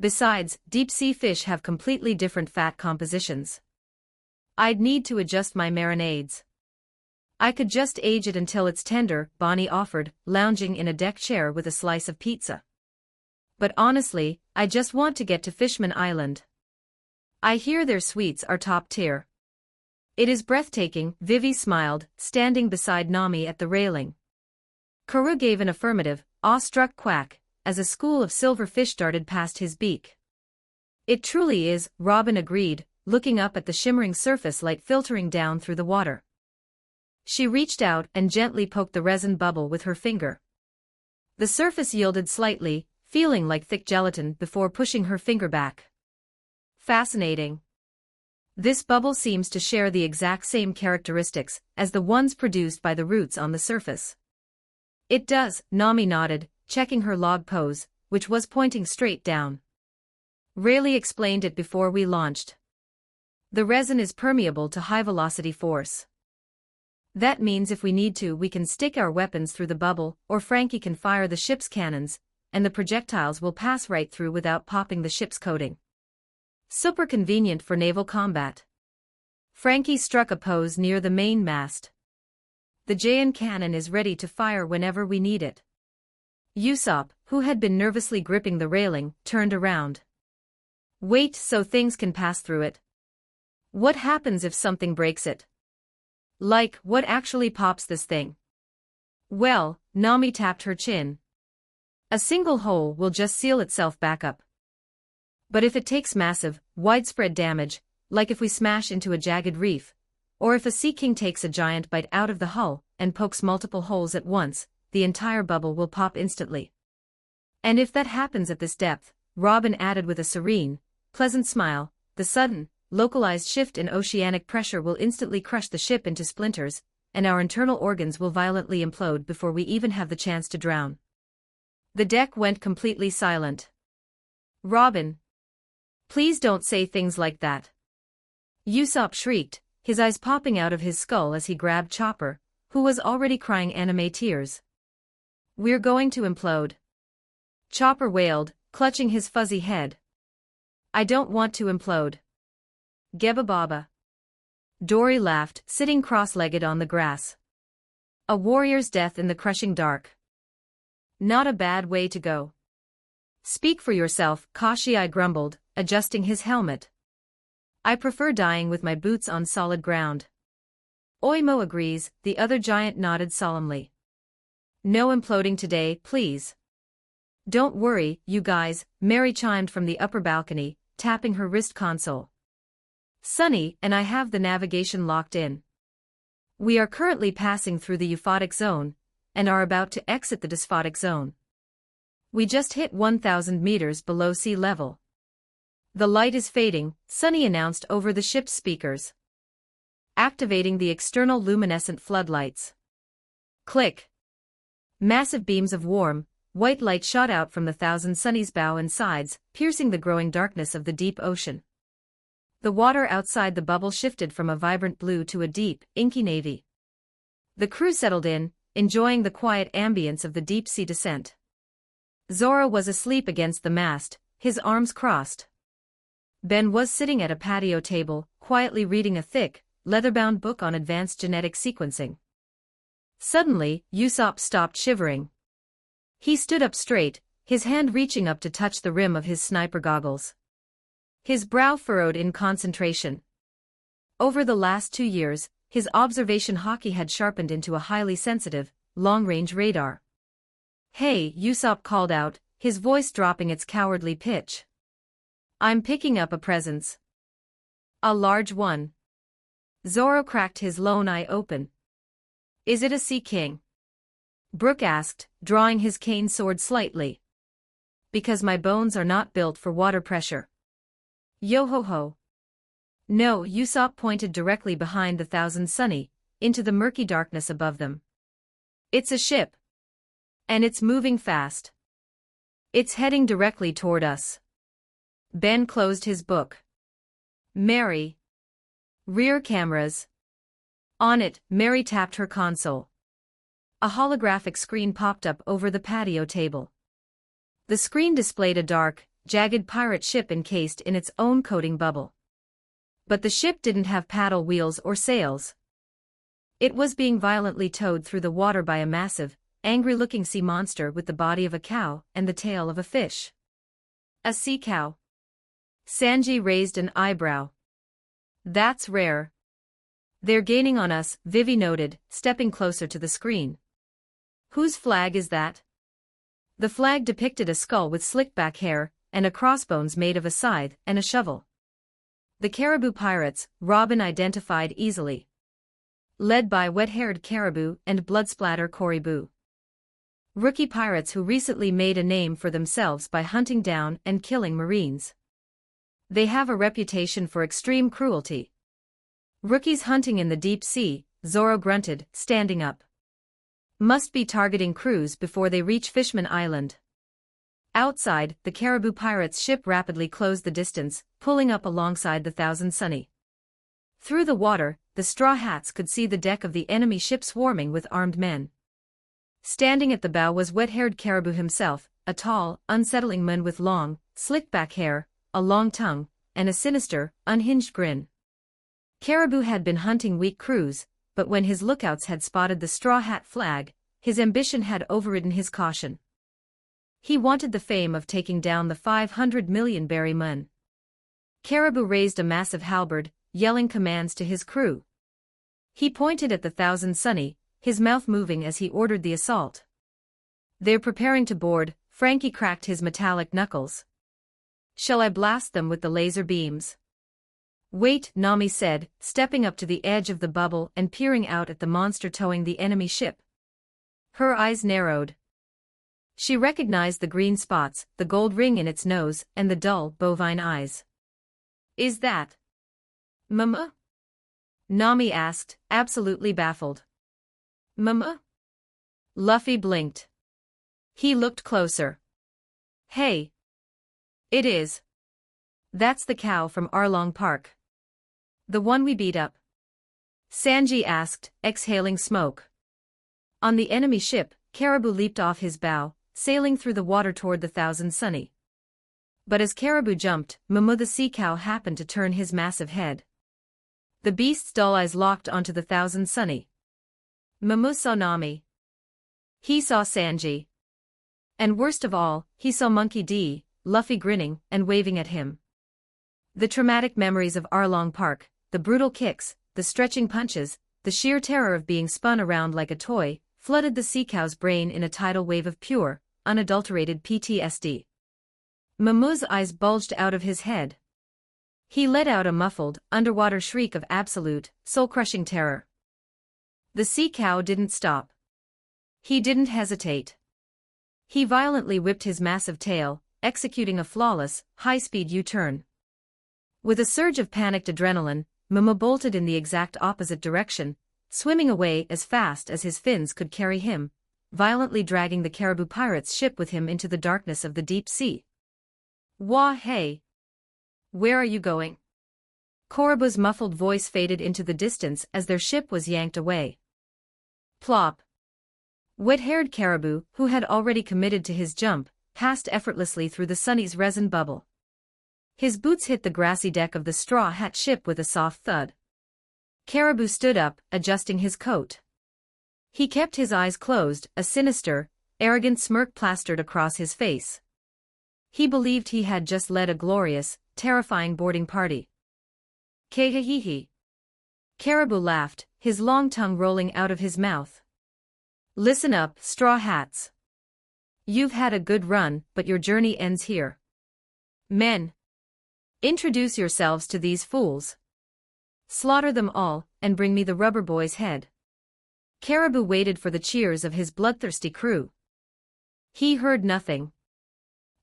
Besides, deep-sea fish have completely different fat compositions. I'd need to adjust my marinades. I could just age it until it's tender, Bonnie offered, lounging in a deck chair with a slice of pizza. But honestly, I just want to get to Fishman Island. I hear their sweets are top tier. It is breathtaking, Vivi smiled, standing beside Nami at the railing. Karu gave an affirmative, awe-struck quack, as a school of silver fish darted past his beak. It truly is, Robin agreed, looking up at the shimmering surface light filtering down through the water. She reached out and gently poked the resin bubble with her finger. The surface yielded slightly, feeling like thick gelatin before pushing her finger back. Fascinating. This bubble seems to share the exact same characteristics as the ones produced by the roots on the surface. It does, Nami nodded, checking her log pose, which was pointing straight down. Rayleigh explained it before we launched. The resin is permeable to high-velocity force. That means if we need to, we can stick our weapons through the bubble, or Frankie can fire the ship's cannons, and the projectiles will pass right through without popping the ship's coating. Super convenient for naval combat. Frankie struck a pose near the main mast. The Jayan cannon is ready to fire whenever we need it. Usopp, who had been nervously gripping the railing, turned around. Wait, so things can pass through it. What happens if something breaks it? Like, what actually pops this thing? Well, Nami tapped her chin. A single hole will just seal itself back up. But if it takes massive, widespread damage, like if we smash into a jagged reef, or if a sea king takes a giant bite out of the hull and pokes multiple holes at once, the entire bubble will pop instantly. And if that happens at this depth, Robin added with a serene, pleasant smile, the sudden, localized shift in oceanic pressure will instantly crush the ship into splinters, and our internal organs will violently implode before we even have the chance to drown. The deck went completely silent. Robin. Please don't say things like that. Usopp shrieked, his eyes popping out of his skull as he grabbed Chopper, who was already crying anime tears. We're going to implode. Chopper wailed, clutching his fuzzy head. I don't want to implode. Geba Baba. Dory laughed, sitting cross-legged on the grass. A warrior's death in the crushing dark. Not a bad way to go. Speak for yourself, Kashii grumbled, adjusting his helmet. I prefer dying with my boots on solid ground. Oimo agrees, the other giant nodded solemnly. No imploding today, please. Don't worry, you guys, Mary chimed from the upper balcony, tapping her wrist console. Sunny and I have the navigation locked in. We are currently passing through the euphotic zone, and are about to exit the dysphotic zone. We just hit 1,000 meters below sea level. The light is fading, Sunny announced over the ship's speakers. Activating the external luminescent floodlights. Click. Massive beams of warm, white light shot out from the Thousand Sunny's bow and sides, piercing the growing darkness of the deep ocean. The water outside the bubble shifted from a vibrant blue to a deep, inky navy. The crew settled in, enjoying the quiet ambience of the deep-sea descent. Zoro was asleep against the mast, his arms crossed. Ben was sitting at a patio table, quietly reading a thick, leather-bound book on advanced genetic sequencing. Suddenly, Usopp stopped shivering. He stood up straight, his hand reaching up to touch the rim of his sniper goggles. His brow furrowed in concentration. Over the last 2 years, his observation hockey had sharpened into a highly sensitive, long-range radar. Hey, Usopp called out, his voice dropping its cowardly pitch. I'm picking up a presence. A large one. Zoro cracked his lone eye open. Is it a sea king? Brook asked, drawing his cane sword slightly. Because my bones are not built for water pressure. Yo-ho-ho. No, Usopp pointed directly behind the Thousand Sunny, into the murky darkness above them. It's a ship. And it's moving fast. It's heading directly toward us. Ben closed his book. Mary. Rear cameras. On it, Mary tapped her console. A holographic screen popped up over the patio table. The screen displayed a dark, jagged pirate ship encased in its own coating bubble. But the ship didn't have paddle wheels or sails. It was being violently towed through the water by a massive, angry-looking sea monster with the body of a cow and the tail of a fish. A sea cow. Sanji raised an eyebrow. That's rare. They're gaining on us, Vivi noted, stepping closer to the screen. Whose flag is that? The flag depicted a skull with slick-back hair, and a crossbones made of a scythe and a shovel. The Caribou Pirates, Robin identified easily. Led by wet-haired Caribou and bloodsplatter Coribou. Rookie pirates who recently made a name for themselves by hunting down and killing Marines. They have a reputation for extreme cruelty. Rookies hunting in the deep sea, Zoro grunted, standing up. Must be targeting crews before they reach Fishman Island. Outside, the Caribou Pirates' ship rapidly closed the distance, pulling up alongside the Thousand Sunny. Through the water, the Straw Hats could see the deck of the enemy ship swarming with armed men. Standing at the bow was wet-haired Caribou himself, a tall, unsettling man with long, slick-back hair, a long tongue, and a sinister, unhinged grin. Caribou had been hunting weak crews, but when his lookouts had spotted the Straw Hat flag, his ambition had overridden his caution. He wanted the fame of taking down the 500 million berry mun. Caribou raised a massive halberd, yelling commands to his crew. He pointed at the Thousand Sunny, his mouth moving as he ordered the assault. They're preparing to board, Frankie cracked his metallic knuckles. Shall I blast them with the laser beams? Wait, Nami said, stepping up to the edge of the bubble and peering out at the monster towing the enemy ship. Her eyes narrowed. She recognized the green spots, the gold ring in its nose, and the dull, bovine eyes. Is that Mama? Nami asked, absolutely baffled. Mama? Luffy blinked. He looked closer. Hey. It is. That's the cow from Arlong Park. The one we beat up. Sanji asked, exhaling smoke. On the enemy ship, Caribou leaped off his bow, sailing through the water toward the Thousand Sunny. But as Caribou jumped, Momo the sea cow happened to turn his massive head. The beast's dull eyes locked onto the Thousand Sunny. Momo saw Nami. He saw Sanji. And worst of all, he saw Monkey D, Luffy grinning and waving at him. The traumatic memories of Arlong Park, the brutal kicks, the stretching punches, the sheer terror of being spun around like a toy, flooded the sea cow's brain in a tidal wave of pure, unadulterated PTSD. Momo's eyes bulged out of his head. He let out a muffled, underwater shriek of absolute, soul-crushing terror. The sea cow didn't stop. He didn't hesitate. He violently whipped his massive tail, executing a flawless, high-speed U-turn. With a surge of panicked adrenaline, Momo bolted in the exact opposite direction, swimming away as fast as his fins could carry him, violently dragging the Caribou Pirates' ship with him into the darkness of the deep sea. Wah hey! Where are you going? Coribou's muffled voice faded into the distance as their ship was yanked away. Plop! Wet-haired Caribou, who had already committed to his jump, passed effortlessly through the Sunny's resin bubble. His boots hit the grassy deck of the Straw Hat ship with a soft thud. Caribou stood up, adjusting his coat. He kept his eyes closed, a sinister, arrogant smirk plastered across his face. He believed he had just led a glorious, terrifying boarding party. Kehehehe. Caribou laughed, his long tongue rolling out of his mouth. Listen up, Straw Hats. You've had a good run, but your journey ends here. Men. Introduce yourselves to these fools. Slaughter them all, and bring me the rubber boy's head. Caribou waited for the cheers of his bloodthirsty crew. He heard nothing.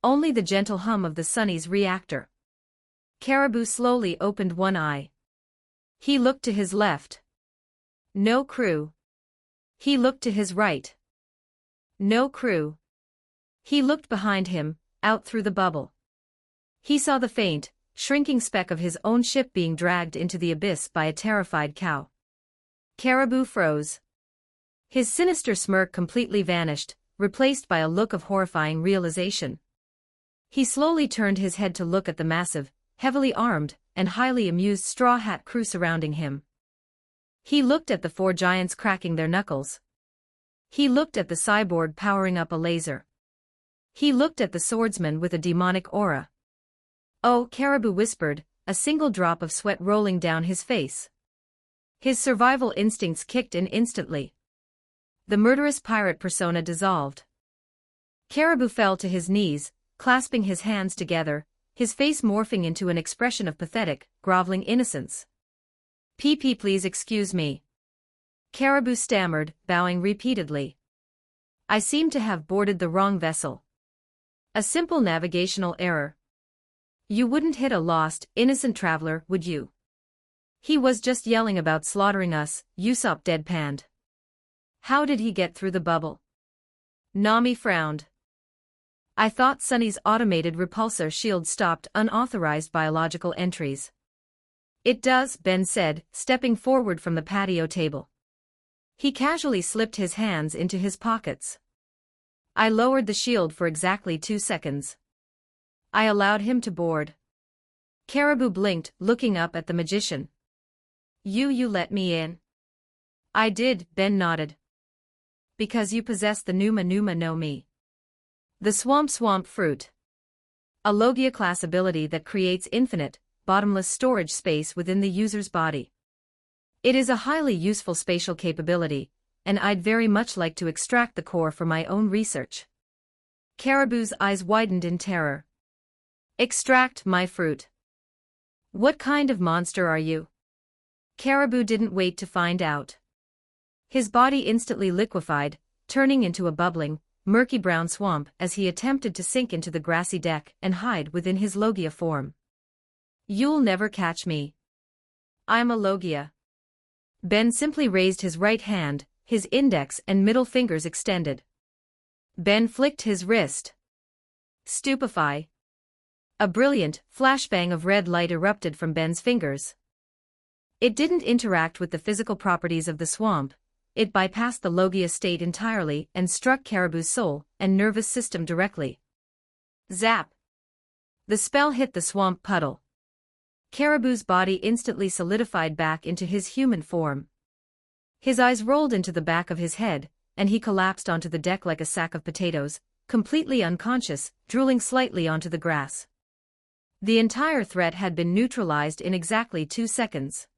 Only the gentle hum of the Sunny's reactor. Caribou slowly opened one eye. He looked to his left. No crew. He looked to his right. No crew. He looked behind him, out through the bubble. He saw the faint, shrinking speck of his own ship being dragged into the abyss by a terrified cow. Caribou froze. His sinister smirk completely vanished, replaced by a look of horrifying realization. He slowly turned his head to look at the massive, heavily armed, and highly amused Straw Hat crew surrounding him. He looked at the four giants cracking their knuckles. He looked at the cyborg powering up a laser. He looked at the swordsman with a demonic aura. Oh, Caribou whispered, a single drop of sweat rolling down his face. His survival instincts kicked in instantly. The murderous pirate persona dissolved. Caribou fell to his knees, clasping his hands together, his face morphing into an expression of pathetic, groveling innocence. "PP, please excuse me," Caribou stammered, bowing repeatedly. "I seem to have boarded the wrong vessel. A simple navigational error. You wouldn't hit a lost, innocent traveler, would you? He was just yelling about slaughtering us," Usopp deadpanned. "How did he get through the bubble?" Nami frowned. "I thought Sunny's automated repulsor shield stopped unauthorized biological entries." "It does," Ben said, stepping forward from the patio table. He casually slipped his hands into his pockets. "I lowered the shield for exactly 2 seconds. I allowed him to board." Caribou blinked, looking up at the magician. You let me in?" "I did," Ben nodded. "Because you possess the Numa no Mi. The swamp fruit. A Logia class ability that creates infinite, bottomless storage space within the user's body. It is a highly useful spatial capability, and I'd very much like to extract the core for my own research." Caribou's eyes widened in terror. "Extract my fruit? What kind of monster are you?" Caribou didn't wait to find out. His body instantly liquefied, turning into a bubbling, murky brown swamp as he attempted to sink into the grassy deck and hide within his Logia form. "You'll never catch me. I'm a Logia." Ben simply raised his right hand, his index and middle fingers extended. Ben flicked his wrist. Stupefy. A brilliant, flashbang of red light erupted from Ben's fingers. It didn't interact with the physical properties of the swamp. It bypassed the Logia state entirely and struck Caribou's soul and nervous system directly. Zap! The spell hit the swamp puddle. Caribou's body instantly solidified back into his human form. His eyes rolled into the back of his head, and he collapsed onto the deck like a sack of potatoes, completely unconscious, drooling slightly onto the grass. The entire threat had been neutralized in exactly 2 seconds.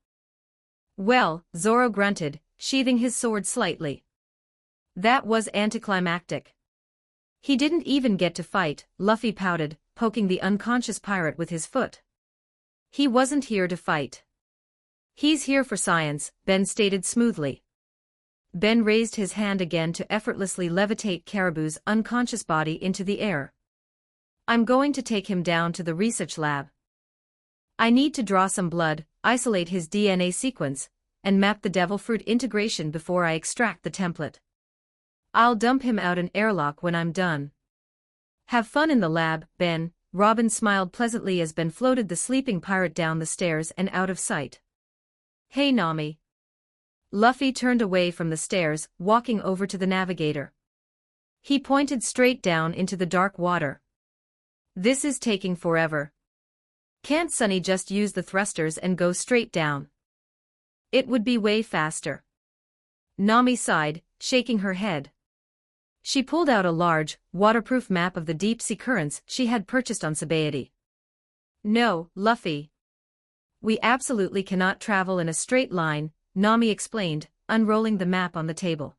"Well," Zoro grunted, sheathing his sword slightly. "That was anticlimactic." "He didn't even get to fight," Luffy pouted, poking the unconscious pirate with his foot. "He wasn't here to fight. He's here for science," Ben stated smoothly. Ben raised his hand again to effortlessly levitate Caribou's unconscious body into the air. "I'm going to take him down to the research lab. I need to draw some blood, isolate his DNA sequence, and map the devil fruit integration before I extract the template. I'll dump him out an airlock when I'm done." "Have fun in the lab, Ben," Robin smiled pleasantly as Ben floated the sleeping pirate down the stairs and out of sight. "Hey Nami." Luffy turned away from the stairs, walking over to the navigator. He pointed straight down into the dark water. "This is taking forever. Can't Sunny just use the thrusters and go straight down? It would be way faster." Nami sighed, shaking her head. She pulled out a large, waterproof map of the deep-sea currents she had purchased on Sabaody. "No, Luffy. We absolutely cannot travel in a straight line," Nami explained, unrolling the map on the table.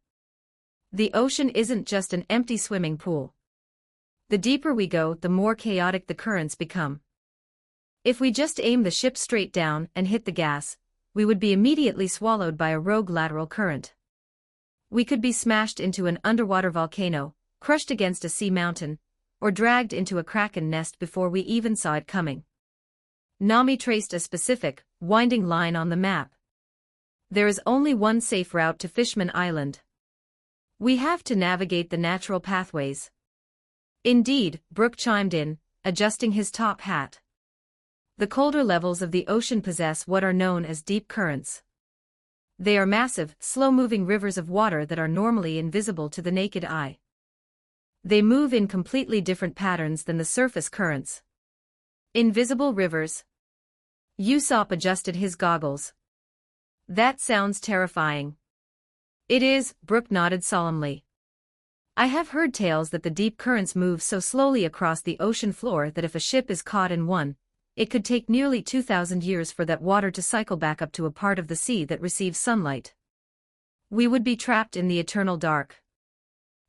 "The ocean isn't just an empty swimming pool. The deeper we go, the more chaotic the currents become. If we just aim the ship straight down and hit the gas, we would be immediately swallowed by a rogue lateral current. We could be smashed into an underwater volcano, crushed against a sea mountain, or dragged into a kraken nest before we even saw it coming." Nami traced a specific, winding line on the map. "There is only one safe route to Fishman Island. We have to navigate the natural pathways." "Indeed," Brook chimed in, adjusting his top hat. "The colder levels of the ocean possess what are known as deep currents. They are massive, slow-moving rivers of water that are normally invisible to the naked eye. They move in completely different patterns than the surface currents." "Invisible rivers?" Usopp adjusted his goggles. "That sounds terrifying." "It is," Brook nodded solemnly. "I have heard tales that the deep currents move so slowly across the ocean floor that if a ship is caught in one, it could take nearly 2,000 years for that water to cycle back up to a part of the sea that receives sunlight. We would be trapped in the eternal dark.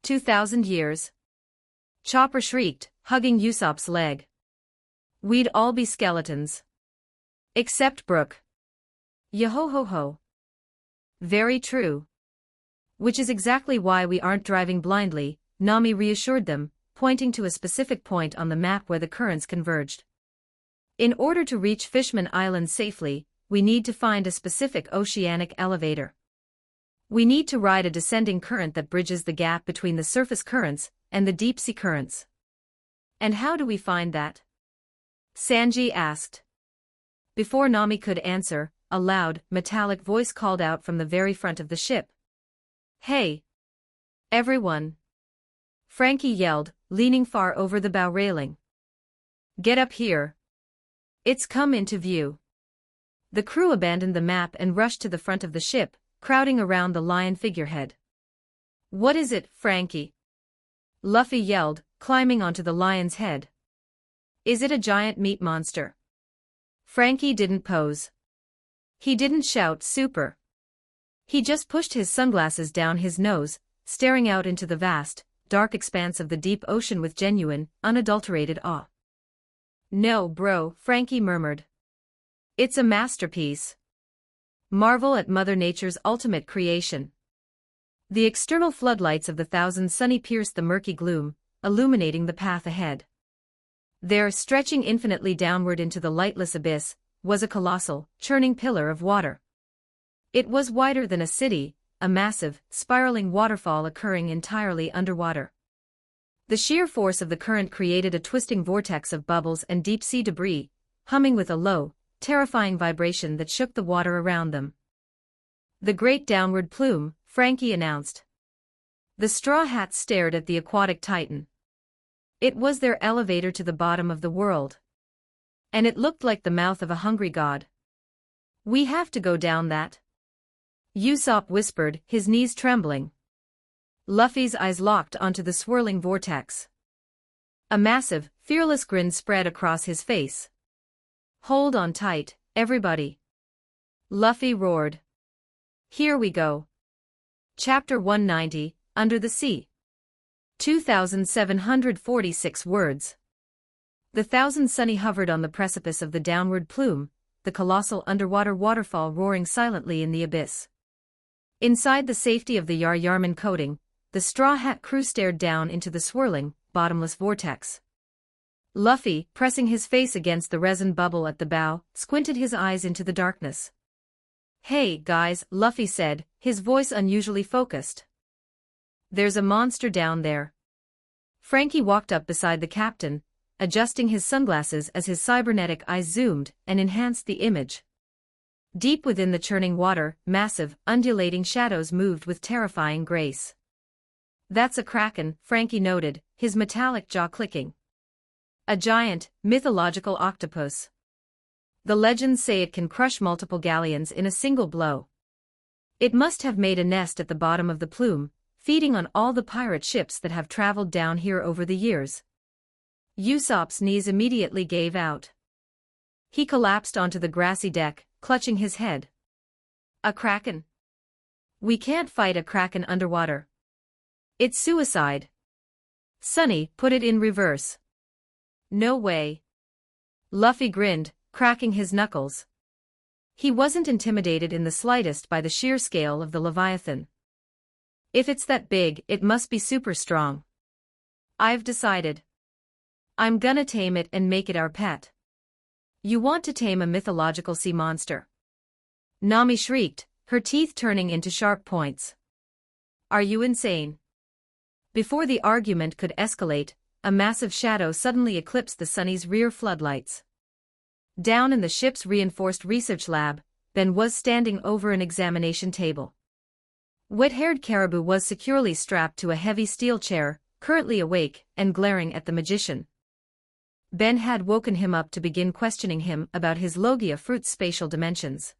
2,000 years? Chopper shrieked, hugging Usopp's leg. We'd all be skeletons. Except Brook. Yo-ho-ho-ho. Very true. Which is exactly why we aren't driving blindly, Nami reassured them, pointing to a specific point on the map where the currents converged. In order to reach Fishman Island safely, we need to find a specific oceanic elevator. We need to ride a descending current that bridges the gap between the surface currents and the deep-sea currents. And how do we find that? Sanji asked. Before Nami could answer, a loud, metallic voice called out from the very front of the ship. Hey! Everyone! Frankie yelled, leaning far over the bow railing. Get up here! It's come into view. The crew abandoned the map and rushed to the front of the ship, crowding around the lion figurehead. What is it, Frankie? Luffy yelled, climbing onto the lion's head. Is it a giant meat monster? Frankie didn't pose. He didn't shout super. He just pushed his sunglasses down his nose, staring out into the vast, dark expanse of the deep ocean with genuine, unadulterated awe. No, bro, Frankie murmured. It's a masterpiece. Marvel at Mother Nature's ultimate creation. The external floodlights of the thousand sunny pierced the murky gloom, illuminating the path ahead. There, stretching infinitely downward into the lightless abyss, was a colossal, churning pillar of water. It was wider than a city, a massive, spiraling waterfall occurring entirely underwater. The sheer force of the current created a twisting vortex of bubbles and deep-sea debris, humming with a low, terrifying vibration that shook the water around them. The great downward plume, Frankie announced. The Straw Hats stared at the aquatic titan. It was their elevator to the bottom of the world. And it looked like the mouth of a hungry god. We have to go down that. Usopp whispered, his knees trembling. Luffy's eyes locked onto the swirling vortex. A massive, fearless grin spread across his face. Hold on tight, everybody. Luffy roared. Here we go. Chapter 190, Under the Sea. 2,746 words. The thousand sunny hovered on the precipice of the downward plume, the colossal underwater waterfall roaring silently in the abyss. Inside the safety of the Yar-Yarman coating, the Straw Hat crew stared down into the swirling, bottomless vortex. Luffy, pressing his face against the resin bubble at the bow, squinted his eyes into the darkness. Hey, guys, Luffy said, his voice unusually focused. There's a monster down there. Frankie walked up beside the captain, adjusting his sunglasses as his cybernetic eyes zoomed and enhanced the image. Deep within the churning water, massive, undulating shadows moved with terrifying grace. That's a kraken, Frankie noted, his metallic jaw clicking. A giant, mythological octopus. The legends say it can crush multiple galleons in a single blow. It must have made a nest at the bottom of the plume, feeding on all the pirate ships that have traveled down here over the years. Usopp's knees immediately gave out. He collapsed onto the grassy deck, clutching his head. A kraken? We can't fight a kraken underwater. It's suicide. Sunny, put it in reverse. No way. Luffy grinned, cracking his knuckles. He wasn't intimidated in the slightest by the sheer scale of the Leviathan. If it's that big, it must be super strong. I've decided. I'm gonna tame it and make it our pet. You want to tame a mythological sea monster? Nami shrieked, her teeth turning into sharp points. Are you insane? Before the argument could escalate, a massive shadow suddenly eclipsed the Sunny's rear floodlights. Down in the ship's reinforced research lab, Ben was standing over an examination table. Wet-haired Caribou was securely strapped to a heavy steel chair, currently awake and glaring at the magician. Ben had woken him up to begin questioning him about his Logia fruit's spatial dimensions.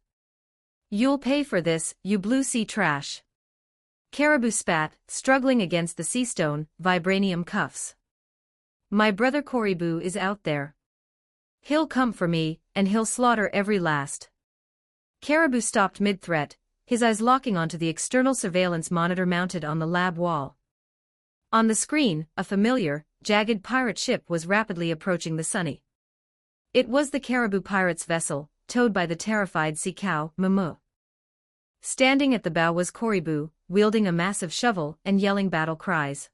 You'll pay for this, you blue sea trash. Caribou spat, struggling against the sea stone, vibranium cuffs. My brother Koribou is out there. He'll come for me, and he'll slaughter every last. Caribou stopped mid-threat, his eyes locking onto the external surveillance monitor mounted on the lab wall. On the screen, a familiar, jagged pirate ship was rapidly approaching the Sunny. It was the Caribou pirates' vessel, towed by the terrified sea cow, Mumu. Standing at the bow was Caribou, wielding a massive shovel and yelling battle cries.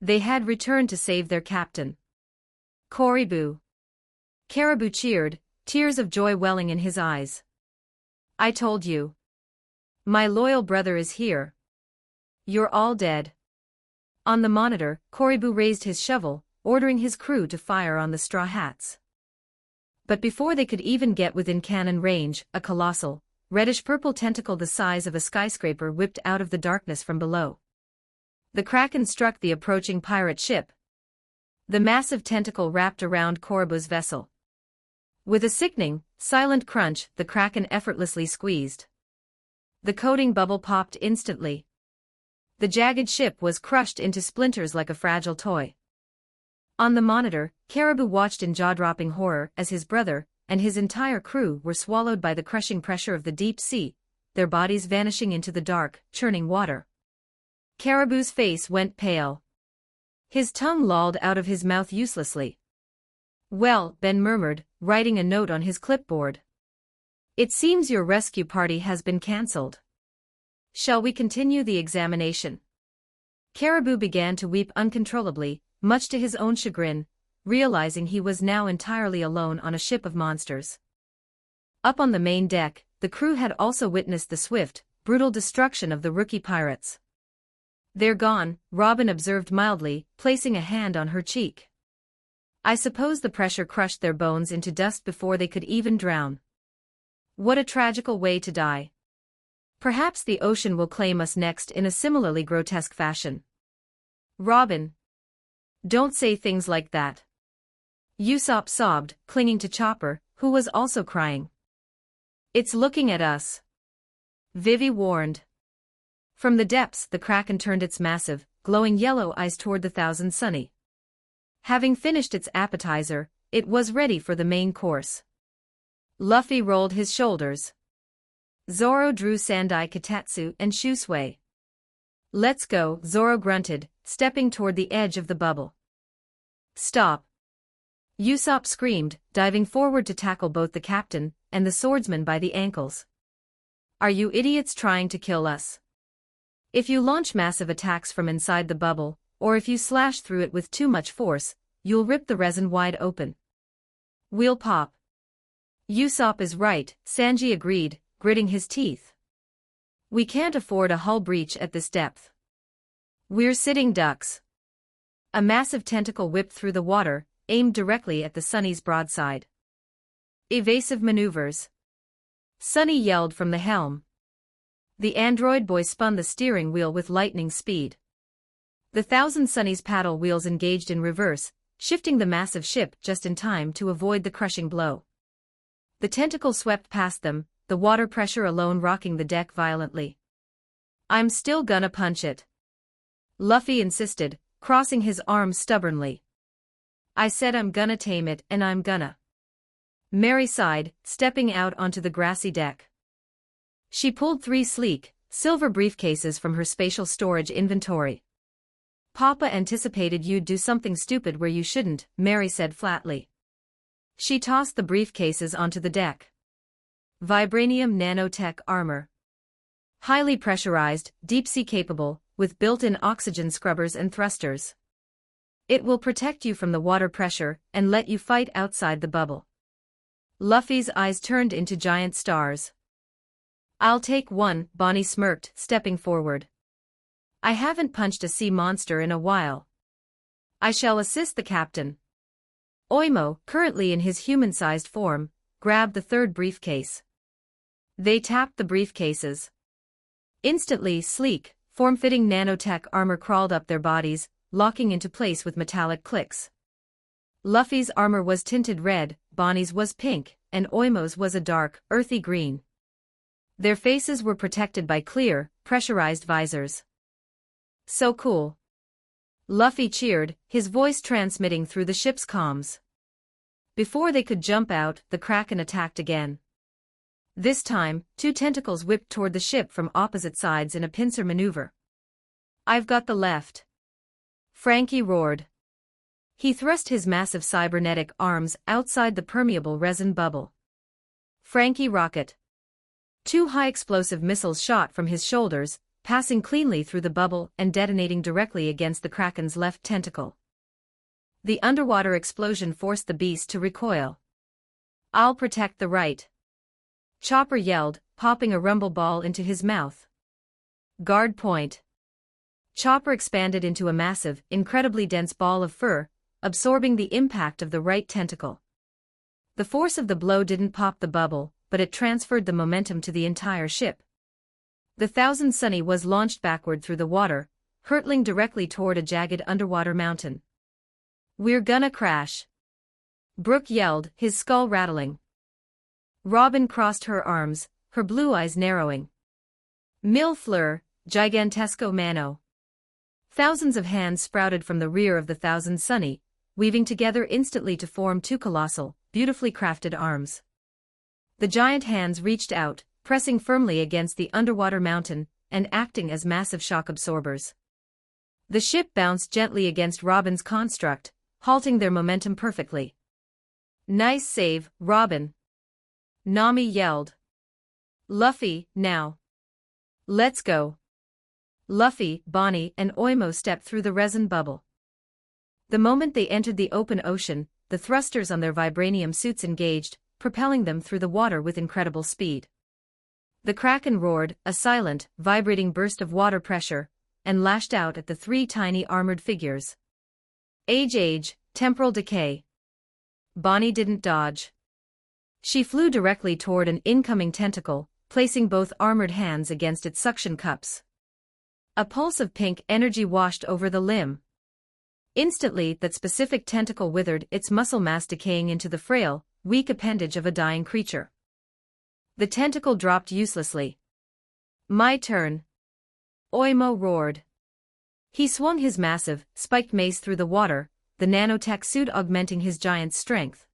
They had returned to save their captain. Caribou. Caribou cheered, tears of joy welling in his eyes. I told you. My loyal brother is here. You're all dead. On the monitor, Caribou raised his shovel, ordering his crew to fire on the Straw Hats. But before they could even get within cannon range, a colossal, reddish-purple tentacle the size of a skyscraper whipped out of the darkness from below. The Kraken struck the approaching pirate ship. The massive tentacle wrapped around Caribou's vessel. With a sickening, silent crunch, the Kraken effortlessly squeezed. The coating bubble popped instantly. The jagged ship was crushed into splinters like a fragile toy. On the monitor, Caribou watched in jaw-dropping horror as his brother and his entire crew were swallowed by the crushing pressure of the deep sea, their bodies vanishing into the dark, churning water. Caribou's face went pale. His tongue lolled out of his mouth uselessly. Well, Ben murmured, writing a note on his clipboard. It seems your rescue party has been cancelled. Shall we continue the examination? Caribou began to weep uncontrollably, much to his own chagrin, realizing he was now entirely alone on a ship of monsters. Up on the main deck, the crew had also witnessed the swift, brutal destruction of the rookie pirates. They're gone, Robin observed mildly, placing a hand on her cheek. I suppose the pressure crushed their bones into dust before they could even drown. What a tragical way to die. Perhaps the ocean will claim us next in a similarly grotesque fashion. Robin. Don't say things like that. Usopp sobbed, clinging to Chopper, who was also crying. It's looking at us. Vivi warned. From the depths the Kraken turned its massive, glowing yellow eyes toward the Thousand Sunny. Having finished its appetizer, it was ready for the main course. Luffy rolled his shoulders. Zoro drew Sandai Katatsu and Shusui. Let's go, Zoro grunted, stepping toward the edge of the bubble. Stop. Usopp screamed, diving forward to tackle both the captain and the swordsman by the ankles. Are you idiots trying to kill us? If you launch massive attacks from inside the bubble, or if you slash through it with too much force, you'll rip the resin wide open. We'll pop. Usopp is right, Sanji agreed, gritting his teeth. We can't afford a hull breach at this depth. We're sitting ducks. A massive tentacle whipped through the water, aimed directly at the Sunny's broadside. Evasive maneuvers. Sunny yelled from the helm. The android boy spun the steering wheel with lightning speed. The Thousand Sunny's paddle wheels engaged in reverse, shifting the massive ship just in time to avoid the crushing blow. The tentacle swept past them, the water pressure alone rocking the deck violently. I'm still gonna punch it. Luffy insisted, crossing his arms stubbornly. I said I'm gonna tame it and I'm gonna. Mary sighed, stepping out onto the grassy deck. She pulled 3 sleek, silver briefcases from her spatial storage inventory. Papa anticipated you'd do something stupid where you shouldn't, Mary said flatly. She tossed the briefcases onto the deck. Vibranium nanotech armor. Highly pressurized, deep-sea capable, with built-in oxygen scrubbers and thrusters. It will protect you from the water pressure and let you fight outside the bubble. Luffy's eyes turned into giant stars. I'll take one, Bonnie smirked, stepping forward. I haven't punched a sea monster in a while. I shall assist the captain. Oimo, currently in his human-sized form, grabbed the 3rd briefcase. They tapped the briefcases. Instantly, sleek, form-fitting nanotech armor crawled up their bodies, locking into place with metallic clicks. Luffy's armor was tinted red, Bonnie's was pink, and Oimo's was a dark, earthy green. Their faces were protected by clear, pressurized visors. So cool. Luffy cheered, his voice transmitting through the ship's comms. Before they could jump out, the Kraken attacked again. This time, two tentacles whipped toward the ship from opposite sides in a pincer maneuver. "I've got the left," Frankie roared. He thrust his massive cybernetic arms outside the permeable resin bubble. Frankie rocket. Two high-explosive missiles shot from his shoulders, passing cleanly through the bubble and detonating directly against the Kraken's left tentacle. The underwater explosion forced the beast to recoil. "I'll protect the right," Chopper yelled, popping a rumble ball into his mouth. "Guard point." Chopper expanded into a massive, incredibly dense ball of fur, absorbing the impact of the right tentacle. The force of the blow didn't pop the bubble, but it transferred the momentum to the entire ship. The Thousand Sunny was launched backward through the water, hurtling directly toward a jagged underwater mountain. "We're gonna crash," Brooke yelled, his skull rattling. Robin crossed her arms, her blue eyes narrowing. "Mille fleurs, gigantesco mano." Thousands of hands sprouted from the rear of the Thousand Sunny, weaving together instantly to form two colossal, beautifully crafted arms. The giant hands reached out, pressing firmly against the underwater mountain, and acting as massive shock absorbers. The ship bounced gently against Robin's construct, halting their momentum perfectly. "Nice save, Robin," Nami yelled. "Luffy, now. Let's go." Luffy, Bonnie, and Oimo stepped through the resin bubble. The moment they entered the open ocean, the thrusters on their vibranium suits engaged, propelling them through the water with incredible speed. The Kraken roared, a silent, vibrating burst of water pressure, and lashed out at the three tiny armored figures. Age, temporal decay. Bonnie didn't dodge. She flew directly toward an incoming tentacle, placing both armored hands against its suction cups. A pulse of pink energy washed over the limb. Instantly, that specific tentacle withered, its muscle mass decaying into the frail, weak appendage of a dying creature. The tentacle dropped uselessly. "My turn," Oimo roared. He swung his massive, spiked mace through the water, the nanotech suit augmenting his giant's strength.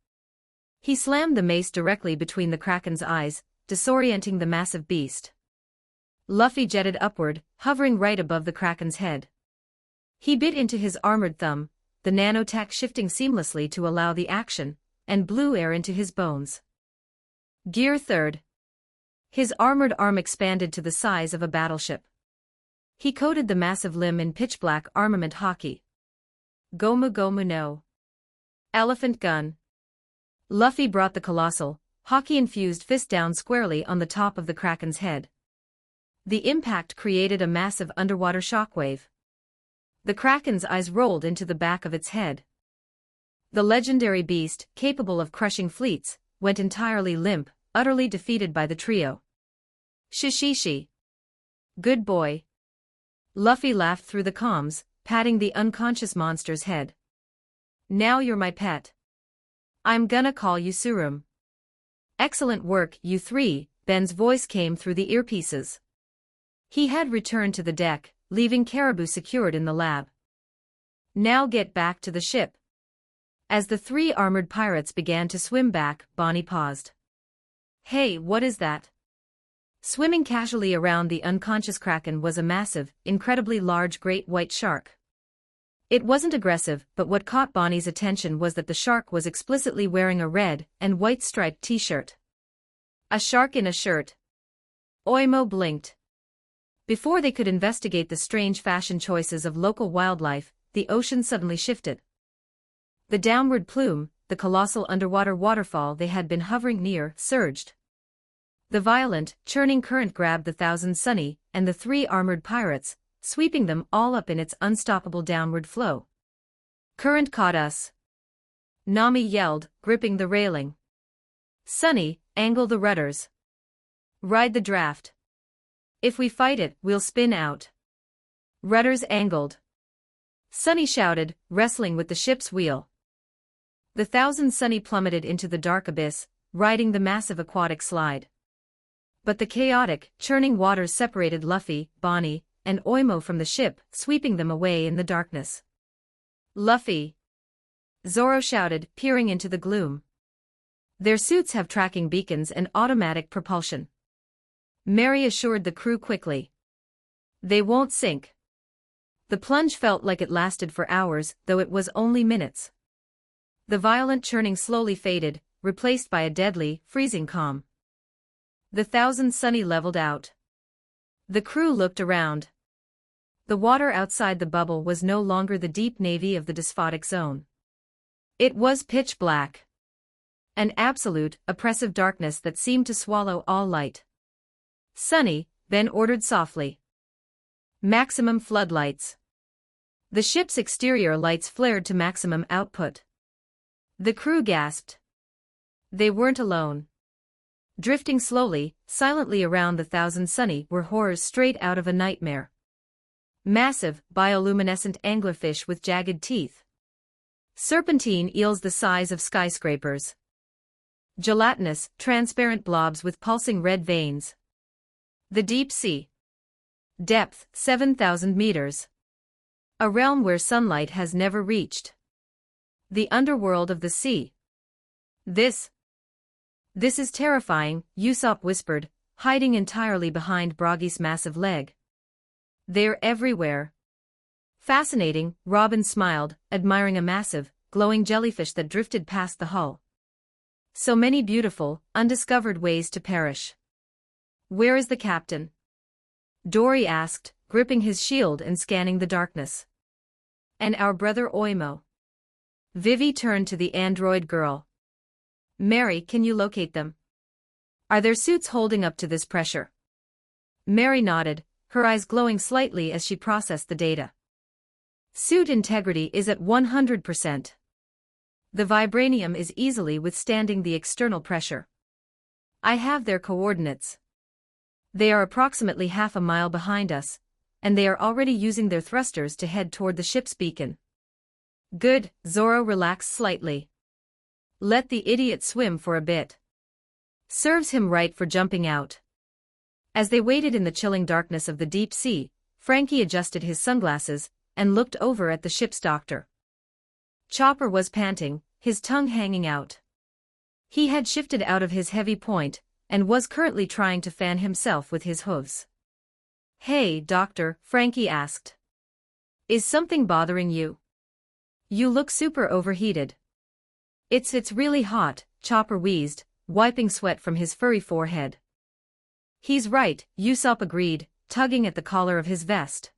He slammed the mace directly between the Kraken's eyes, disorienting the massive beast. Luffy jetted upward, hovering right above the Kraken's head. He bit into his armored thumb, the nanotech shifting seamlessly to allow the action, and blew air into his bones. Gear third. His armored arm expanded to the size of a battleship. He coated the massive limb in pitch-black armament hockey. Gomu Gomu no. Elephant gun. Luffy brought the colossal, hockey-infused fist down squarely on the top of the Kraken's head. The impact created a massive underwater shockwave. The Kraken's eyes rolled into the back of its head. The legendary beast, capable of crushing fleets, went entirely limp, utterly defeated by the trio. "Shishishi. Good boy." Luffy laughed through the comms, patting the unconscious monster's head. "Now you're my pet. I'm gonna call you Surum." "Excellent work, you three," Ben's voice came through the earpieces. He had returned to the deck, leaving Caribou secured in the lab. "Now get back to the ship." As the three armored pirates began to swim back, Bonnie paused. "Hey, what is that?" Swimming casually around the unconscious Kraken was a massive, incredibly large great white shark. It wasn't aggressive, but what caught Bonnie's attention was that the shark was explicitly wearing a red and white striped t-shirt. "A shark in a shirt." Oimo blinked. Before they could investigate the strange fashion choices of local wildlife, the ocean suddenly shifted. The downward plume, the colossal underwater waterfall they had been hovering near, surged. The violent, churning current grabbed the Thousand Sunny and the three armored pirates, sweeping them all up in its unstoppable downward flow. "Current caught us," Nami yelled, gripping the railing. "Sunny, angle the rudders. Ride the draft. If we fight it, we'll spin out." Rudders angled. Sunny shouted, wrestling with the ship's wheel. The Thousand Sunny plummeted into the dark abyss, riding the massive aquatic slide. But the chaotic, churning waters separated Luffy, Bonnie, and Oimo from the ship, sweeping them away in the darkness. "Luffy!" Zoro shouted, peering into the gloom. Their suits have tracking beacons and automatic propulsion. Mary assured the crew quickly. They won't sink. The plunge felt like it lasted for hours, though it was only minutes. The violent churning slowly faded, replaced by a deadly, freezing calm. The Thousand Sunny leveled out. The crew looked around. The water outside the bubble was no longer the deep navy of the despotic zone. It was pitch black. An absolute, oppressive darkness that seemed to swallow all light. Sunny, Ben ordered softly. Maximum floodlights. The ship's exterior lights flared to maximum output. The crew gasped. They weren't alone. Drifting slowly, silently around the Thousand Sunny were horrors straight out of a nightmare. Massive, bioluminescent anglerfish with jagged teeth. Serpentine eels the size of skyscrapers. Gelatinous, transparent blobs with pulsing red veins. The deep sea. Depth, 7,000 meters. A realm where sunlight has never reached. The underworld of the sea. This is terrifying, Usopp whispered, hiding entirely behind Broggy's massive leg. They're everywhere. Fascinating, Robin smiled, admiring a massive, glowing jellyfish that drifted past the hull. So many beautiful, undiscovered ways to perish. Where is the captain? Dory asked, gripping his shield and scanning the darkness. And our brother Oimo? Vivi turned to the android girl. Mary, can you locate them? Are their suits holding up to this pressure? Mary nodded, her eyes glowing slightly as she processed the data. Suit integrity is at 100%. The vibranium is easily withstanding the external pressure. I have their coordinates. They are approximately half a mile behind us, and they are already using their thrusters to head toward the ship's beacon. Good, Zoro relaxed slightly. Let the idiot swim for a bit. Serves him right for jumping out. As they waited in the chilling darkness of the deep sea, Frankie adjusted his sunglasses and looked over at the ship's doctor. Chopper was panting, his tongue hanging out. He had shifted out of his heavy point and was currently trying to fan himself with his hooves. Hey, doctor, Frankie asked. Is something bothering you? You look super overheated. It's really hot, Chopper wheezed, wiping sweat from his furry forehead. He's right, Usopp agreed, tugging at the collar of his vest.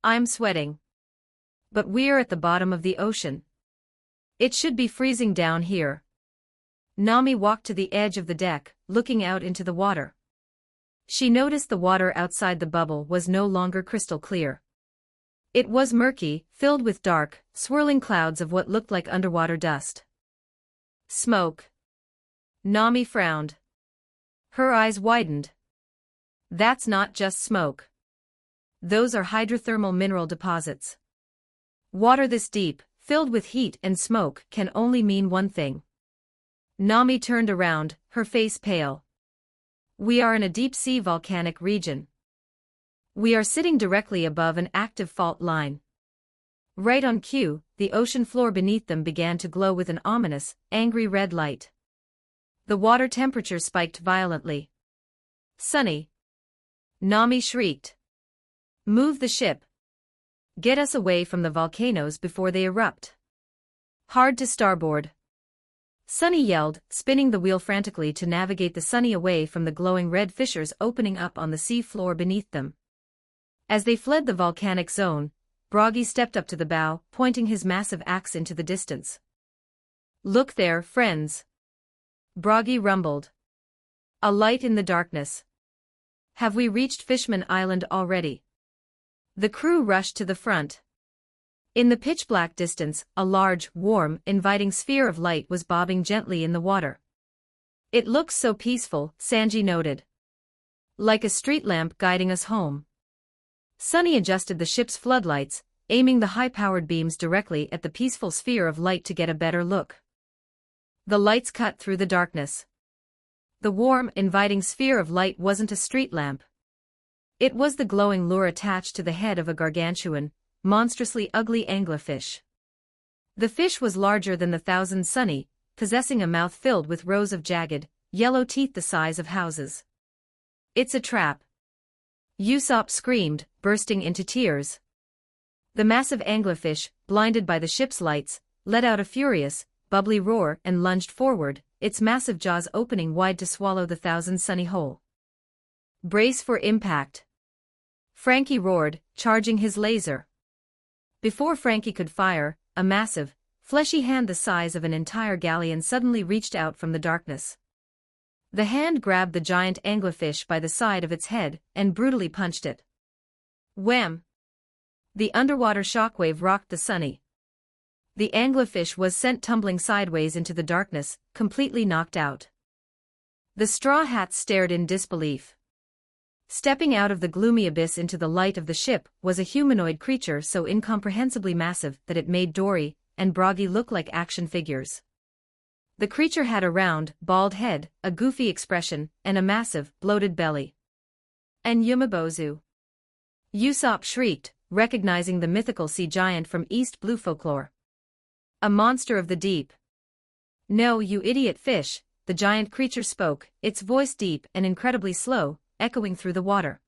I'm sweating. But we're at the bottom of the ocean. It should be freezing down here. Nami walked to the edge of the deck, looking out into the water. She noticed the water outside the bubble was no longer crystal clear. It was murky, filled with dark, swirling clouds of what looked like underwater dust. Smoke. Nami frowned. Her eyes widened. That's not just smoke. Those are hydrothermal mineral deposits. Water this deep, filled with heat and smoke, can only mean one thing. Nami turned around, her face pale. We are in a deep-sea volcanic region. We are sitting directly above an active fault line. Right on cue, the ocean floor beneath them began to glow with an ominous, angry red light. The water temperature spiked violently. Sunny! Nami shrieked. Move the ship. Get us away from the volcanoes before they erupt. Hard to starboard. Sunny yelled, spinning the wheel frantically to navigate the Sunny away from the glowing red fissures opening up on the sea floor beneath them. As they fled the volcanic zone, Broggy stepped up to the bow, pointing his massive axe into the distance. Look there, friends. Broggy rumbled. A light in the darkness. Have we reached Fishman Island already? The crew rushed to the front. In the pitch-black distance, a large, warm, inviting sphere of light was bobbing gently in the water. It looks so peaceful, Sanji noted. Like a street lamp guiding us home. Sunny adjusted the ship's floodlights, aiming the high-powered beams directly at the peaceful sphere of light to get a better look. The lights cut through the darkness. The warm, inviting sphere of light wasn't a street lamp. It was the glowing lure attached to the head of a gargantuan, monstrously ugly anglerfish. The fish was larger than the Thousand Sunny, possessing a mouth filled with rows of jagged, yellow teeth the size of houses. "It's a trap!" Usopp screamed, bursting into tears. The massive anglerfish, blinded by the ship's lights, let out a furious, bubbly roar and lunged forward, its massive jaws opening wide to swallow the Thousand Sunny whole. "Brace for impact!" Frankie roared, charging his laser. Before Frankie could fire, a massive, fleshy hand the size of an entire galleon suddenly reached out from the darkness. The hand grabbed the giant anglerfish by the side of its head and brutally punched it. Wham! The underwater shockwave rocked the Sunny. The anglerfish was sent tumbling sideways into the darkness, completely knocked out. The Straw Hats stared in disbelief. Stepping out of the gloomy abyss into the light of the ship was a humanoid creature so incomprehensibly massive that it made Dory and Broggy look like action figures. The creature had a round, bald head, a goofy expression, and a massive, bloated belly. "And Yumabozu!" Usopp shrieked, recognizing the mythical sea giant from East Blue folklore. "A monster of the deep." "No, you idiot fish," the giant creature spoke, its voice deep and incredibly slow, echoing through the water.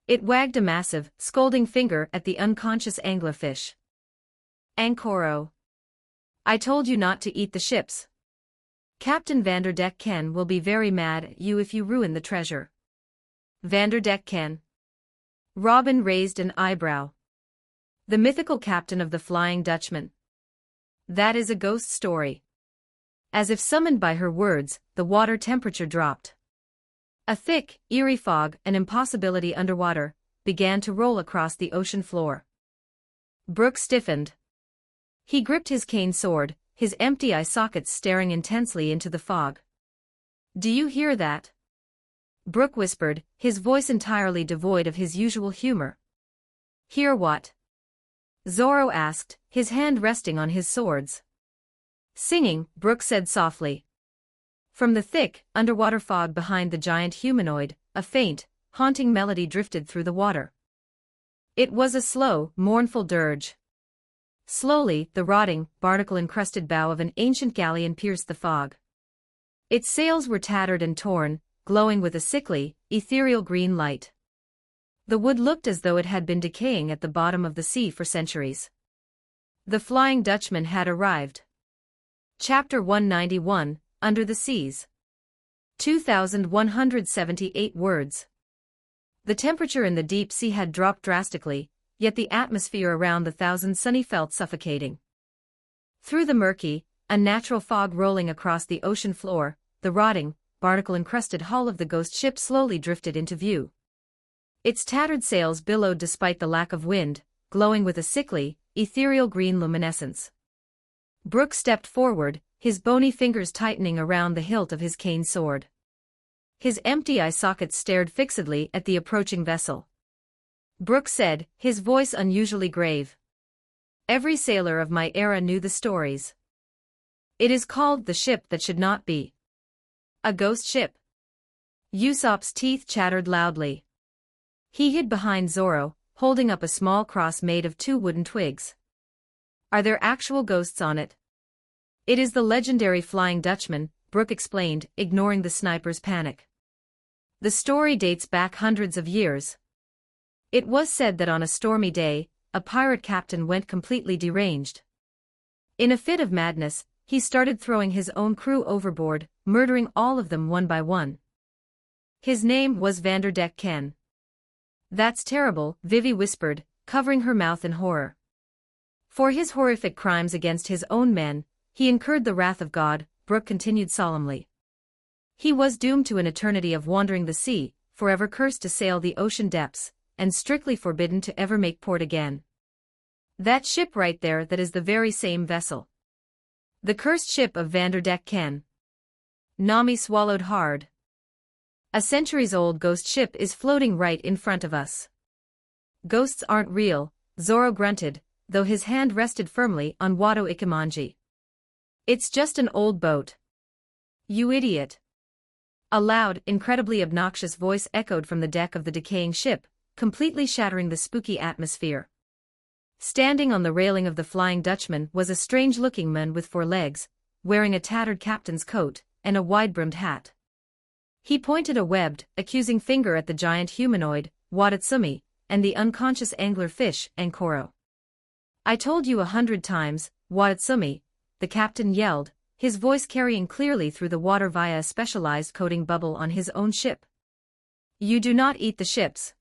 It wagged a massive, scolding finger at the unconscious anglerfish. "Ankoro. I told you not to eat the ships. Captain Vanderdeck Ken will be very mad at you if you ruin the treasure." "Vanderdeck Ken?" Robin raised an eyebrow. "The mythical captain of the Flying Dutchman. That is a ghost story." As if summoned by her words, the water temperature dropped. A thick, eerie fog, an impossibility underwater, began to roll across the ocean floor. Brook stiffened. He gripped his cane sword, his empty eye sockets staring intensely into the fog. "Do you hear that?" Brook whispered, his voice entirely devoid of his usual humor. "Hear what?" Zoro asked, his hand resting on his swords. "Singing," Brook said softly. From the thick, underwater fog behind the giant humanoid, a faint, haunting melody drifted through the water. It was a slow, mournful dirge. Slowly, the rotting, barnacle-encrusted bow of an ancient galleon pierced the fog. Its sails were tattered and torn, glowing with a sickly, ethereal green light. The wood looked as though it had been decaying at the bottom of the sea for centuries. The Flying Dutchman had arrived. Chapter 191, Under the Seas. 2,178 words. The temperature in the deep sea had dropped drastically, yet the atmosphere around the Thousand Sunny felt suffocating. Through the murky, unnatural fog rolling across the ocean floor, the rotting, barnacle-encrusted hull of the ghost ship slowly drifted into view. Its tattered sails billowed despite the lack of wind, glowing with a sickly, ethereal green luminescence. Brook stepped forward, his bony fingers tightening around the hilt of his cane sword. His empty eye sockets stared fixedly at the approaching vessel. Brook said, his voice unusually grave. "Every sailor of my era knew the stories. It is called the ship that should not be. A ghost ship." Usopp's teeth chattered loudly. He hid behind Zoro, holding up a small cross made of 2 wooden twigs. "Are there actual ghosts on it?" "It is the legendary Flying Dutchman," Brook explained, ignoring the sniper's panic. "The story dates back hundreds of years. It was said that on a stormy day, a pirate captain went completely deranged. In a fit of madness, he started throwing his own crew overboard, murdering all of them one by one. His name was Vanderdeck Ken." "That's terrible," Vivi whispered, covering her mouth in horror. "For his horrific crimes against his own men, he incurred the wrath of God," Brook continued solemnly. "He was doomed to an eternity of wandering the sea, forever cursed to sail the ocean depths, and strictly forbidden to ever make port again. That ship right there, that is the very same vessel. The cursed ship of Vanderdeck Ken." Nami swallowed hard. "A centuries-old ghost ship is floating right in front of us." "Ghosts aren't real," Zoro grunted, though his hand rested firmly on Wado Ikimonji. "It's just an old boat." "You idiot." A loud, incredibly obnoxious voice echoed from the deck of the decaying ship, completely shattering the spooky atmosphere. Standing on the railing of the Flying Dutchman was a strange-looking man with 4 legs, wearing a tattered captain's coat and a wide-brimmed hat. He pointed a webbed, accusing finger at the giant humanoid, Watatsumi, and the unconscious anglerfish, Ankoro. "I told you 100 times, Watatsumi," the captain yelled, his voice carrying clearly through the water via a specialized coating bubble on his own ship. "You do not eat the ships.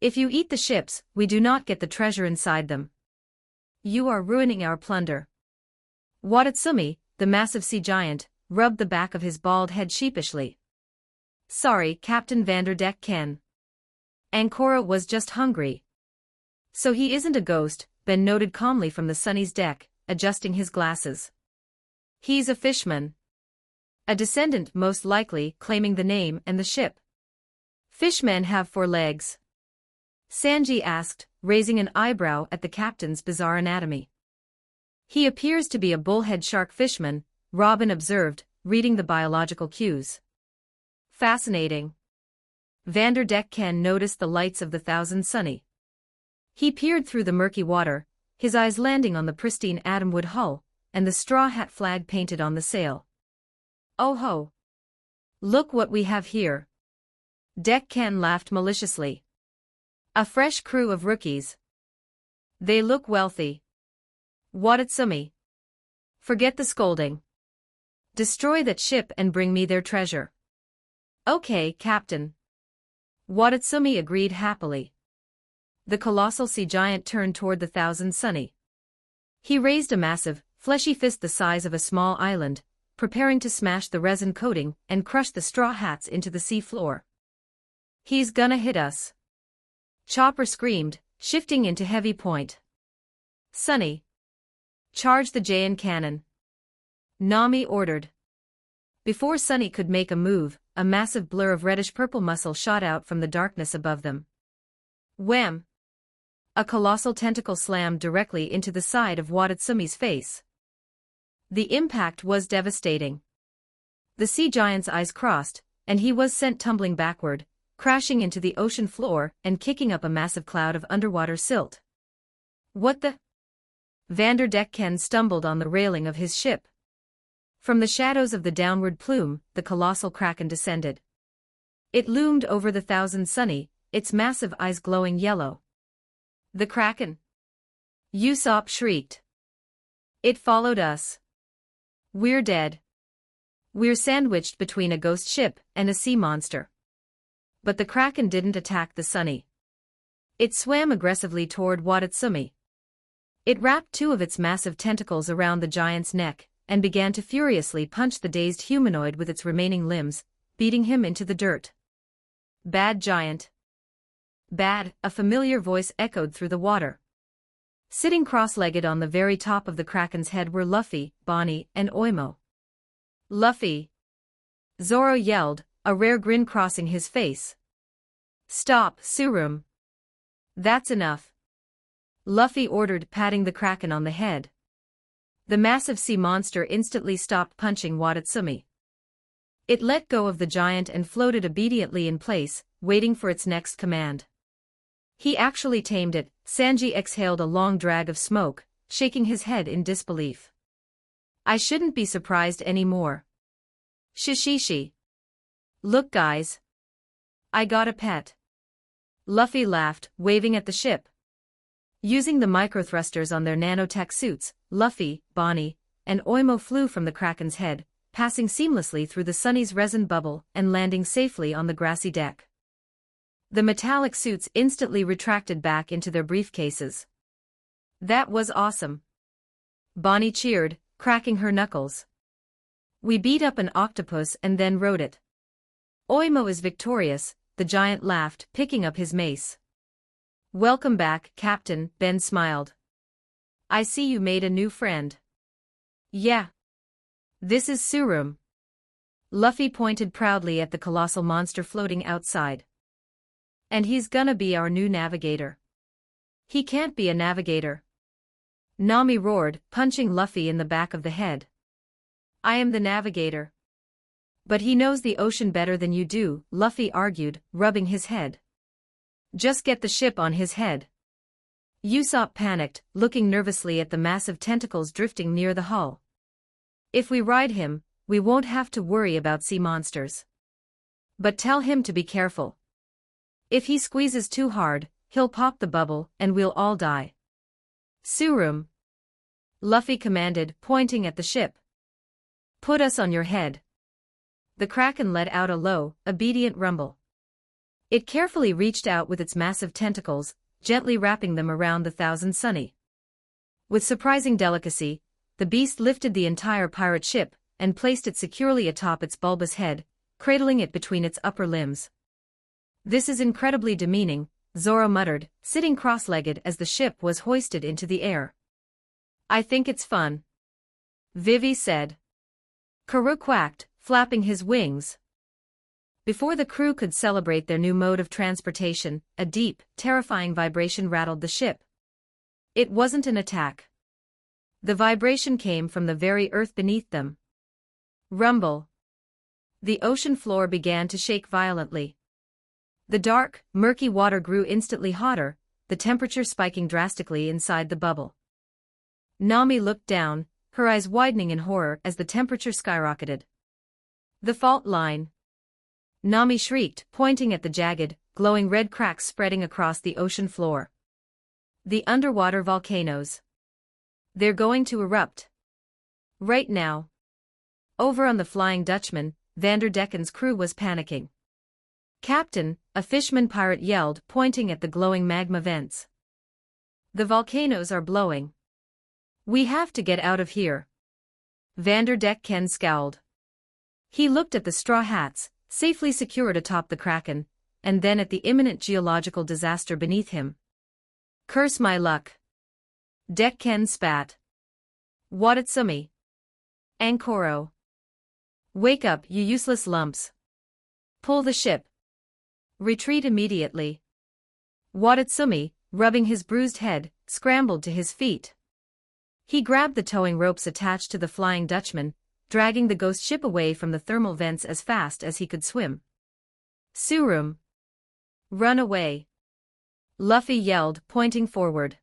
If you eat the ships, we do not get the treasure inside them. You are ruining our plunder." Watatsumi, the massive sea giant, rubbed the back of his bald head sheepishly. "Sorry, Captain Vanderdeck Ken. Ankoro was just hungry." "So he isn't a ghost," Ben noted calmly from the Sunny's deck, adjusting his glasses. "He's a fishman. A descendant most likely, claiming the name and the ship." "Fishmen have 4 legs?" Sanji asked, raising an eyebrow at the captain's bizarre anatomy. "He appears to be a bullhead shark fishman," Robin observed, reading the biological cues. "Fascinating." Vanderdeck Ken noticed the lights of the Thousand Sunny. He peered through the murky water, his eyes landing on the pristine Atomwood hull, and the straw hat flag painted on the sail. "Oh ho! Look what we have here." Deck Ken laughed maliciously. "A fresh crew of rookies. They look wealthy. Watatsumi. Forget the scolding. Destroy that ship and bring me their treasure." "Okay, Captain." Watatsumi agreed happily. The colossal sea giant turned toward the Thousand Sunny. He raised a massive, fleshy fist the size of a small island, preparing to smash the resin coating and crush the straw hats into the sea floor. "He's gonna hit us!" Chopper screamed, shifting into heavy point. "Sunny! Charge the Jayan cannon!" Nami ordered. Before Sunny could make a move, a massive blur of reddish-purple muscle shot out from the darkness above them. Wham! A colossal tentacle slammed directly into the side of Watatsumi's face. The impact was devastating. The sea giant's eyes crossed, and he was sent tumbling backward, crashing into the ocean floor and kicking up a massive cloud of underwater silt. "What the?" Vanderdeck Ken stumbled on the railing of his ship. From the shadows of the downward plume, the colossal kraken descended. It loomed over the Thousand Sunny, its massive eyes glowing yellow. "The kraken!" Usopp shrieked. "It followed us. We're dead. We're sandwiched between a ghost ship and a sea monster." But the kraken didn't attack the Sunny. It swam aggressively toward Watatsumi. It wrapped 2 of its massive tentacles around the giant's neck, and began to furiously punch the dazed humanoid with its remaining limbs, beating him into the dirt. "Bad giant. Bad," a familiar voice echoed through the water. Sitting cross-legged on the very top of the kraken's head were Luffy, Bonnie, and Oimo. "Luffy!" Zoro yelled, a rare grin crossing his face. "Stop, Surum. That's enough," Luffy ordered, patting the kraken on the head. The massive sea monster instantly stopped punching Watatsumi. It let go of the giant and floated obediently in place, waiting for its next command. He actually tamed it. Sanji exhaled a long drag of smoke, shaking his head in disbelief. "I shouldn't be surprised anymore. Shishishi. Look guys. I got a pet." Luffy laughed, waving at the ship. Using the microthrusters on their nanotech suits, Luffy, Bonnie, and Oimo flew from the kraken's head, passing seamlessly through the Sunny's resin bubble and landing safely on the grassy deck. The metallic suits instantly retracted back into their briefcases. "That was awesome," Bonnie cheered, cracking her knuckles. "We beat up an octopus and then rode it." "Oimo is victorious," the giant laughed, picking up his mace. "Welcome back, Captain," Ben smiled. "I see you made a new friend." "Yeah. This is Surum." Luffy pointed proudly at the colossal monster floating outside. "And he's gonna be our new navigator." "He can't be a navigator," Nami roared, punching Luffy in the back of the head. "I am the navigator." "But he knows the ocean better than you do," Luffy argued, rubbing his head. "Just get the ship on his head." Usopp panicked, looking nervously at the massive tentacles drifting near the hull. If we ride him, we won't have to worry about sea monsters. But tell him to be careful. If he squeezes too hard, he'll pop the bubble and we'll all die. Surum, Luffy commanded, pointing at the ship. Put us on your head. The Kraken let out a low, obedient rumble. It carefully reached out with its massive tentacles, gently wrapping them around the Thousand Sunny. With surprising delicacy, the beast lifted the entire pirate ship and placed it securely atop its bulbous head, cradling it between its upper limbs. This is incredibly demeaning, Zoro muttered, sitting cross-legged as the ship was hoisted into the air. I think it's fun, Vivi said. Karoo quacked, flapping his wings. Before the crew could celebrate their new mode of transportation, a deep, terrifying vibration rattled the ship. It wasn't an attack. The vibration came from the very earth beneath them. Rumble. The ocean floor began to shake violently. The dark, murky water grew instantly hotter, the temperature spiking drastically inside the bubble. Nami looked down, her eyes widening in horror as the temperature skyrocketed. The fault line. Nami shrieked, pointing at the jagged, glowing red cracks spreading across the ocean floor. The underwater volcanoes. They're going to erupt. Right now. Over on the Flying Dutchman, Vanderdecken's crew was panicking. Captain, a fisherman pirate yelled, pointing at the glowing magma vents. The volcanoes are blowing. We have to get out of here. Vanderdecken scowled. He looked at the straw hats, safely secured atop the Kraken, and then at the imminent geological disaster beneath him. Curse my luck. Decken spat. Watatsumi. Ankoro. Wake up, you useless lumps. Pull the ship. Retreat immediately. Watatsumi, rubbing his bruised head, scrambled to his feet. He grabbed the towing ropes attached to the Flying Dutchman, dragging the ghost ship away from the thermal vents as fast as he could swim. Surum. Run away. Luffy yelled, pointing forward.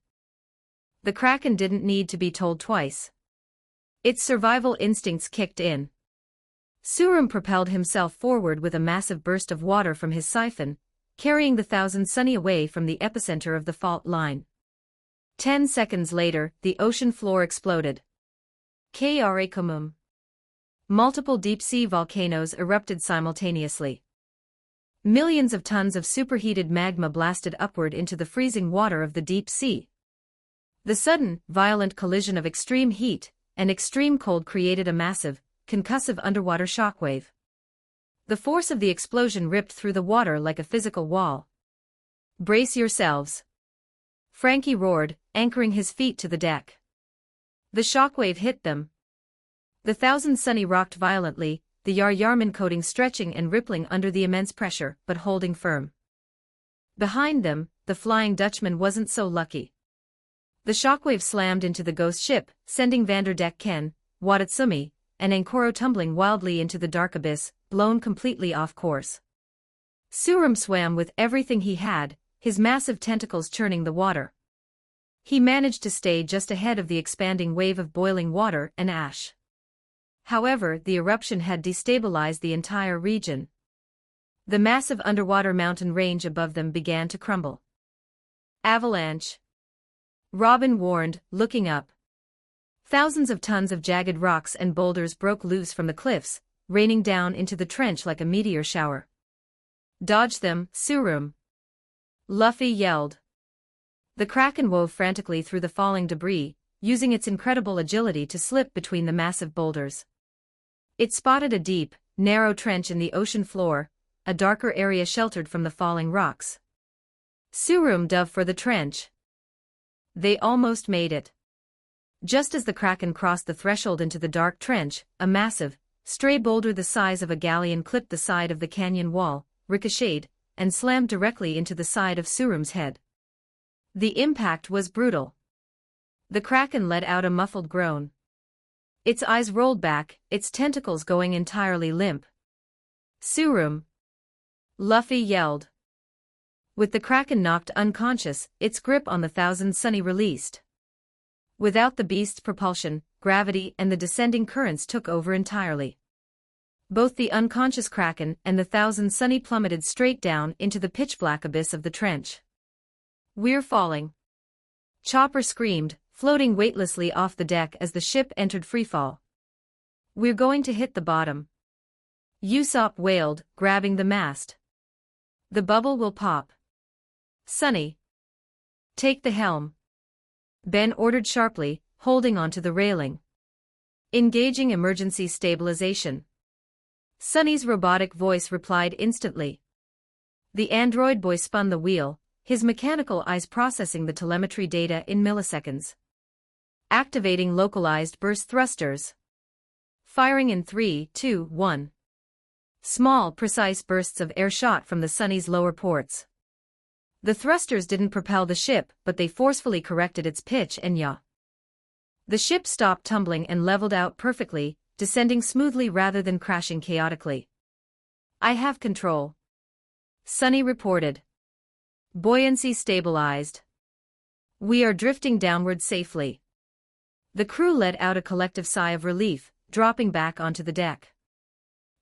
The Kraken didn't need to be told twice. Its survival instincts kicked in. Surum propelled himself forward with a massive burst of water from his siphon, carrying the Thousand Sunny away from the epicenter of the fault line. 10 seconds later, the ocean floor exploded. Karakumum. Multiple deep-sea volcanoes erupted simultaneously. Millions of tons of superheated magma blasted upward into the freezing water of the deep sea. The sudden, violent collision of extreme heat and extreme cold created a massive, concussive underwater shockwave. The force of the explosion ripped through the water like a physical wall. Brace yourselves. Frankie roared, anchoring his feet to the deck. The shockwave hit them. The Thousand Sunny rocked violently, the Yar-Yarman coating stretching and rippling under the immense pressure, but holding firm. Behind them, the Flying Dutchman wasn't so lucky. The shockwave slammed into the ghost ship, sending Vanderdecken, Watatsumi, and Ankoro tumbling wildly into the dark abyss, blown completely off course. Surum swam with everything he had, his massive tentacles churning the water. He managed to stay just ahead of the expanding wave of boiling water and ash. However, the eruption had destabilized the entire region. The massive underwater mountain range above them began to crumble. Avalanche. Robin warned, looking up. Thousands of tons of jagged rocks and boulders broke loose from the cliffs, raining down into the trench like a meteor shower. Dodge them, Surum. Luffy yelled. The Kraken wove frantically through the falling debris, using its incredible agility to slip between the massive boulders. It spotted a deep, narrow trench in the ocean floor, a darker area sheltered from the falling rocks. Surum dove for the trench. They almost made it. Just as the Kraken crossed the threshold into the dark trench, a massive, stray boulder the size of a galleon clipped the side of the canyon wall, ricocheted, and slammed directly into the side of Surum's head. The impact was brutal. The Kraken let out a muffled groan. Its eyes rolled back, its tentacles going entirely limp. Surum. Luffy yelled. With the Kraken knocked unconscious, its grip on the Thousand Sunny released. Without the beast's propulsion, gravity and the descending currents took over entirely. Both the unconscious Kraken and the Thousand Sunny plummeted straight down into the pitch-black abyss of the trench. "We're falling!" Chopper screamed, floating weightlessly off the deck as the ship entered freefall. "We're going to hit the bottom," Usopp wailed, grabbing the mast. "The bubble will pop." "Sunny, take the helm," Ben ordered sharply, holding onto the railing. "Engaging emergency stabilization." Sunny's robotic voice replied instantly. The android boy spun the wheel, his mechanical eyes processing the telemetry data in milliseconds. Activating localized burst thrusters. Firing in 3, 2, 1. Small, precise bursts of air shot from the Sunny's lower ports. The thrusters didn't propel the ship, but they forcefully corrected its pitch and yaw. The ship stopped tumbling and leveled out perfectly, descending smoothly rather than crashing chaotically. "I have control," Sunny reported. "Buoyancy stabilized. We are drifting downward safely." The crew let out a collective sigh of relief, dropping back onto the deck.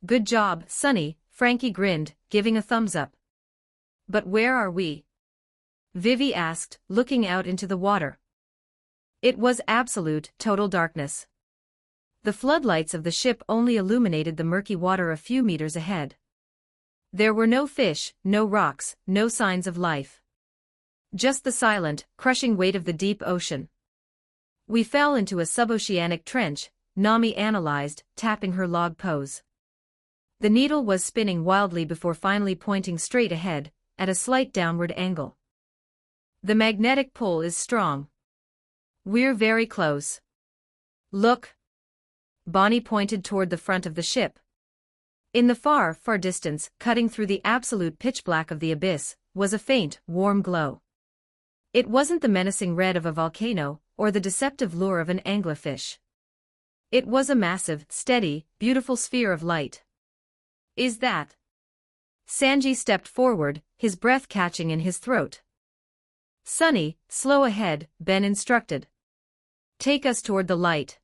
"Good job, Sunny," Frankie grinned, giving a thumbs up. "But where are we?" Vivi asked, looking out into the water. It was absolute, total darkness. The floodlights of the ship only illuminated the murky water a few meters ahead. There were no fish, no rocks, no signs of life. Just the silent, crushing weight of the deep ocean. "We fell into a suboceanic trench," Nami analyzed, tapping her log pose. The needle was spinning wildly before finally pointing straight ahead, at a slight downward angle. "The magnetic pull is strong. We're very close. Look." Bonnie pointed toward the front of the ship. In the far, far distance, cutting through the absolute pitch-black of the abyss, was a faint, warm glow. It wasn't the menacing red of a volcano, or the deceptive lure of an anglerfish. It was a massive, steady, beautiful sphere of light. "Is that?" Sanji stepped forward, his breath catching in his throat. "Sunny, slow ahead," Ben instructed. "Take us toward the light."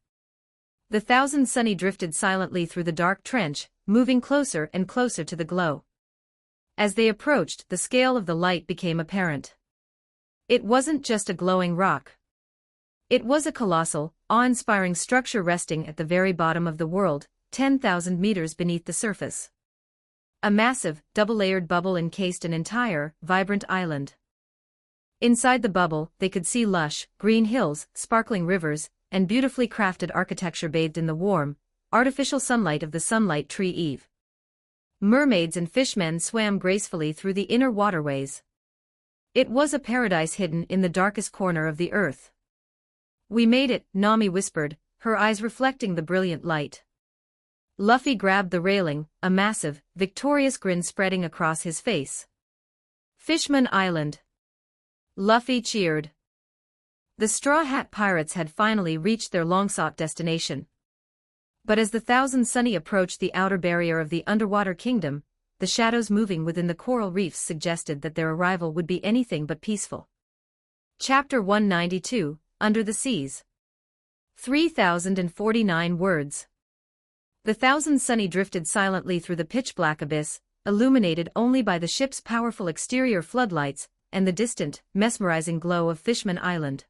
The Thousand Sunny drifted silently through the dark trench, moving closer and closer to the glow. As they approached, the scale of the light became apparent. It wasn't just a glowing rock. It was a colossal, awe-inspiring structure resting at the very bottom of the world, 10,000 meters beneath the surface. A massive, double-layered bubble encased an entire, vibrant island. Inside the bubble, they could see lush, green hills, sparkling rivers, and beautifully crafted architecture bathed in the warm, artificial sunlight of the Sunlight Tree Eve. Mermaids and fishmen swam gracefully through the inner waterways. It was a paradise hidden in the darkest corner of the earth. "We made it," Nami whispered, her eyes reflecting the brilliant light. Luffy grabbed the railing, a massive, victorious grin spreading across his face. "Fishman Island." Luffy cheered. The Straw Hat Pirates had finally reached their long-sought destination. But as the Thousand Sunny approached the outer barrier of the underwater kingdom, the shadows moving within the coral reefs suggested that their arrival would be anything but peaceful. Chapter 192, Under the Seas. 3,049 words. The Thousand Sunny drifted silently through the pitch-black abyss, illuminated only by the ship's powerful exterior floodlights and the distant, mesmerizing glow of Fishman Island.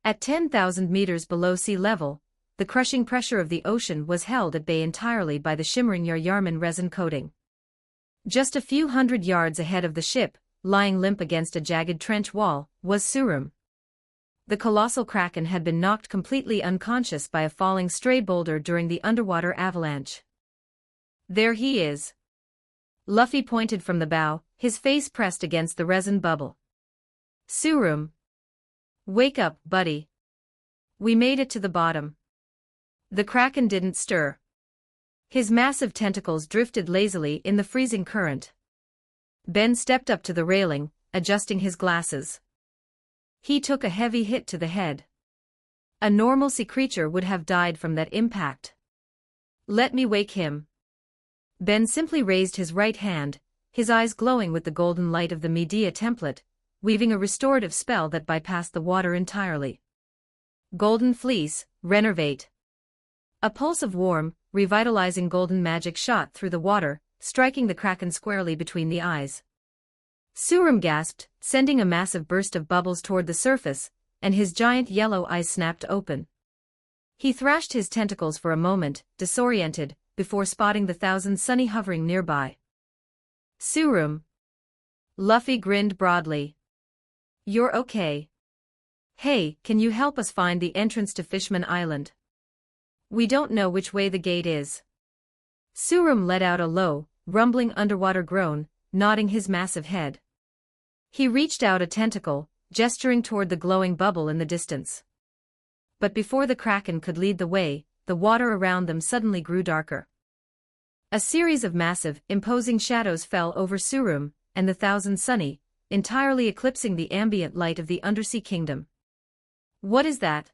At 10,000 meters below sea level, the crushing pressure of the ocean was held at bay entirely by the shimmering Yaryaman resin coating. Just a few hundred yards ahead of the ship, lying limp against a jagged trench wall, was Surum. The colossal Kraken had been knocked completely unconscious by a falling stray boulder during the underwater avalanche. "There he is." Luffy pointed from the bow, his face pressed against the resin bubble. "Surum. Wake up, buddy. We made it to the bottom." The Kraken didn't stir. His massive tentacles drifted lazily in the freezing current. Ben stepped up to the railing, adjusting his glasses. He took a heavy hit to the head. A normal sea creature would have died from that impact. "Let me wake him." Ben simply raised his right hand, his eyes glowing with the golden light of the Medea template, weaving a restorative spell that bypassed the water entirely. Golden fleece, renervate. A pulse of warm, revitalizing golden magic shot through the water, striking the kraken squarely between the eyes. Surum gasped, sending a massive burst of bubbles toward the surface, and his giant yellow eyes snapped open. He thrashed his tentacles for a moment, disoriented, before spotting the thousand sunny hovering nearby. Surum. Luffy grinned broadly. You're okay. Hey, can you help us find the entrance to Fishman Island? We don't know which way the gate is. Surum let out a low, rumbling underwater groan, nodding his massive head. He reached out a tentacle, gesturing toward the glowing bubble in the distance. But before the kraken could lead the way, the water around them suddenly grew darker. A series of massive, imposing shadows fell over Surum and the thousand sunny, entirely eclipsing the ambient light of the undersea kingdom. What is that?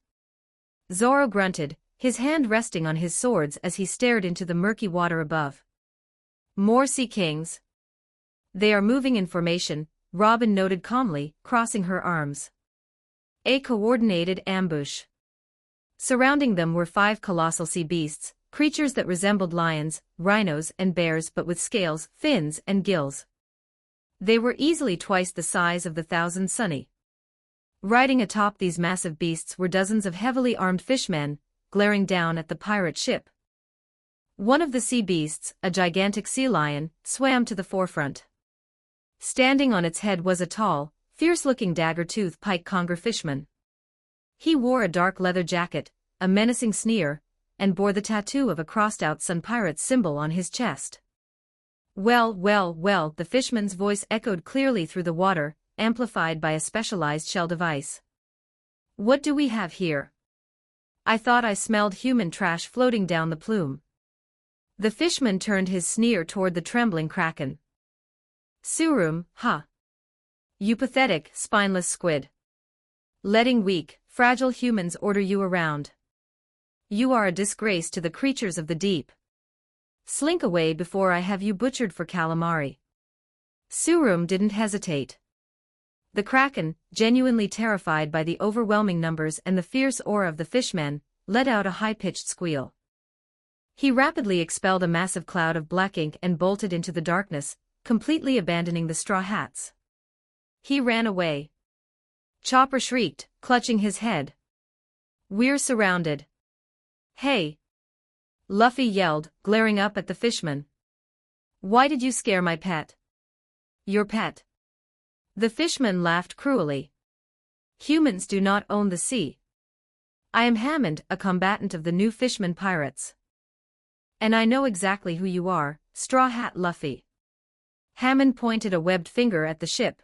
Zoro grunted, his hand resting on his swords as he stared into the murky water above. More sea kings. They are moving in formation, Robin noted calmly, crossing her arms. A coordinated ambush. Surrounding them were 5 colossal sea beasts, creatures that resembled lions, rhinos and bears but with scales, fins and gills. They were easily twice the size of the thousand sunny. Riding atop these massive beasts were dozens of heavily armed fishmen, glaring down at the pirate ship. One of the sea beasts, a gigantic sea lion, swam to the forefront. Standing on its head was a tall, fierce-looking dagger-toothed pike conger fishman. He wore a dark leather jacket, a menacing sneer, and bore the tattoo of a crossed-out sun pirate's symbol on his chest. Well, well, well, the fishman's voice echoed clearly through the water, amplified by a specialized shell device. What do we have here? I thought I smelled human trash floating down the plume. The fishman turned his sneer toward the trembling kraken. Surum, huh? You pathetic, spineless squid. Letting weak, fragile humans order you around. You are a disgrace to the creatures of the deep. Slink away before I have you butchered for calamari. Surum didn't hesitate. The kraken, genuinely terrified by the overwhelming numbers and the fierce aura of the fishmen, let out a high-pitched squeal. He rapidly expelled a massive cloud of black ink and bolted into the darkness, completely abandoning the straw hats. He ran away. Chopper shrieked, clutching his head. We're surrounded. Hey! Luffy yelled, glaring up at the fishman. Why did you scare my pet? Your pet? The fishman laughed cruelly. Humans do not own the sea. I am Hammond, a combatant of the new Fishman Pirates. And I know exactly who you are, Straw Hat Luffy. Hammond pointed a webbed finger at the ship.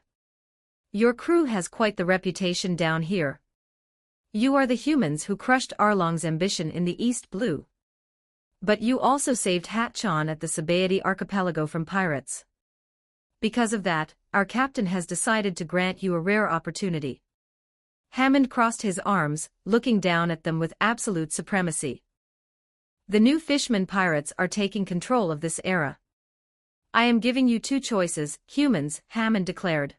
Your crew has quite the reputation down here. You are the humans who crushed Arlong's ambition in the East Blue. But you also saved Hatchan at the Sabaody archipelago from pirates. Because of that, our captain has decided to grant you a rare opportunity. Hammond crossed his arms, looking down at them with absolute supremacy. The new Fishman Pirates are taking control of this era. I am giving you 2 choices, humans, Hammond declared.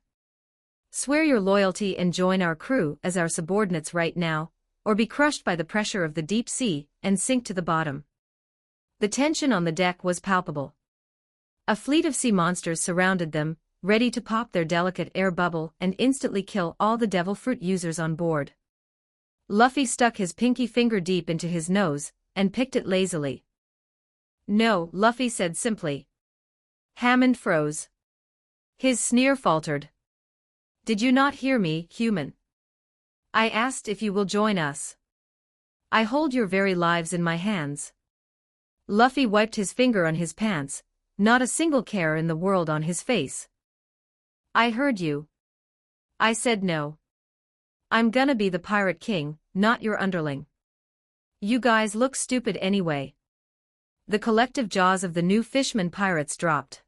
Swear your loyalty and join our crew as our subordinates right now, or be crushed by the pressure of the deep sea and sink to the bottom. The tension on the deck was palpable. A fleet of sea monsters surrounded them, ready to pop their delicate air bubble and instantly kill all the devil fruit users on board. Luffy stuck his pinky finger deep into his nose and picked it lazily. No, Luffy said simply. Hammond froze. His sneer faltered. Did you not hear me, human? I asked if you will join us. I hold your very lives in my hands. Luffy wiped his finger on his pants, not a single care in the world on his face. I heard you. I said no. I'm gonna be the Pirate King, not your underling. You guys look stupid anyway. The collective jaws of the new Fishman Pirates dropped.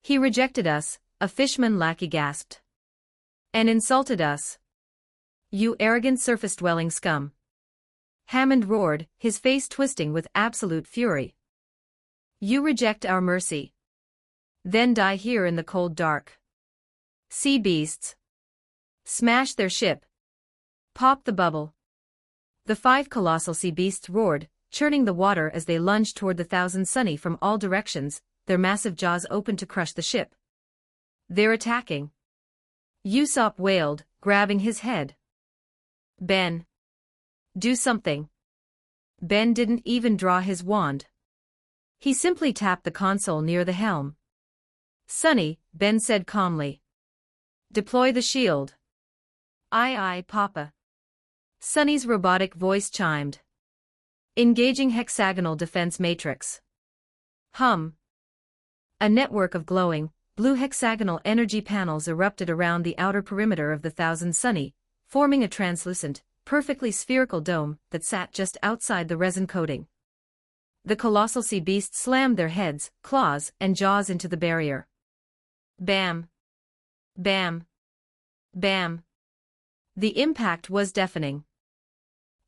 He rejected us, a Fishman lackey gasped. And insulted us. You arrogant surface-dwelling scum. Hammond roared, his face twisting with absolute fury. You reject our mercy. Then die here in the cold dark. Sea beasts. Smash their ship. Pop the bubble. The 5 colossal sea beasts roared, churning the water as they lunged toward the Thousand Sunny from all directions, their massive jaws open to crush the ship. "They're attacking!" Usopp wailed, grabbing his head. "Ben! Do something!" Ben didn't even draw his wand. He simply tapped the console near the helm. "Sunny," Ben said calmly. "Deploy the shield." "Aye aye, Papa." Sunny's robotic voice chimed. "Engaging hexagonal defense matrix." Hum. A network of glowing, blue hexagonal energy panels erupted around the outer perimeter of the Thousand Sunny, forming a translucent, perfectly spherical dome that sat just outside the resin coating. The colossal sea beasts slammed their heads, claws, and jaws into the barrier. Bam! Bam! Bam! The impact was deafening.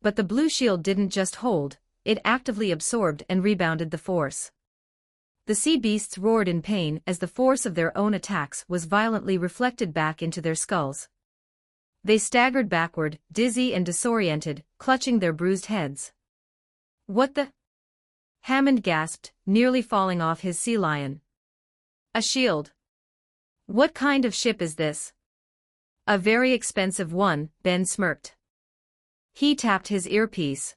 But the blue shield didn't just hold, it actively absorbed and rebounded the force. The sea beasts roared in pain as the force of their own attacks was violently reflected back into their skulls. They staggered backward, dizzy and disoriented, clutching their bruised heads. "What the?" Hammond gasped, nearly falling off his sea lion. "A shield. What kind of ship is this?" "A very expensive one," Ben smirked. He tapped his earpiece.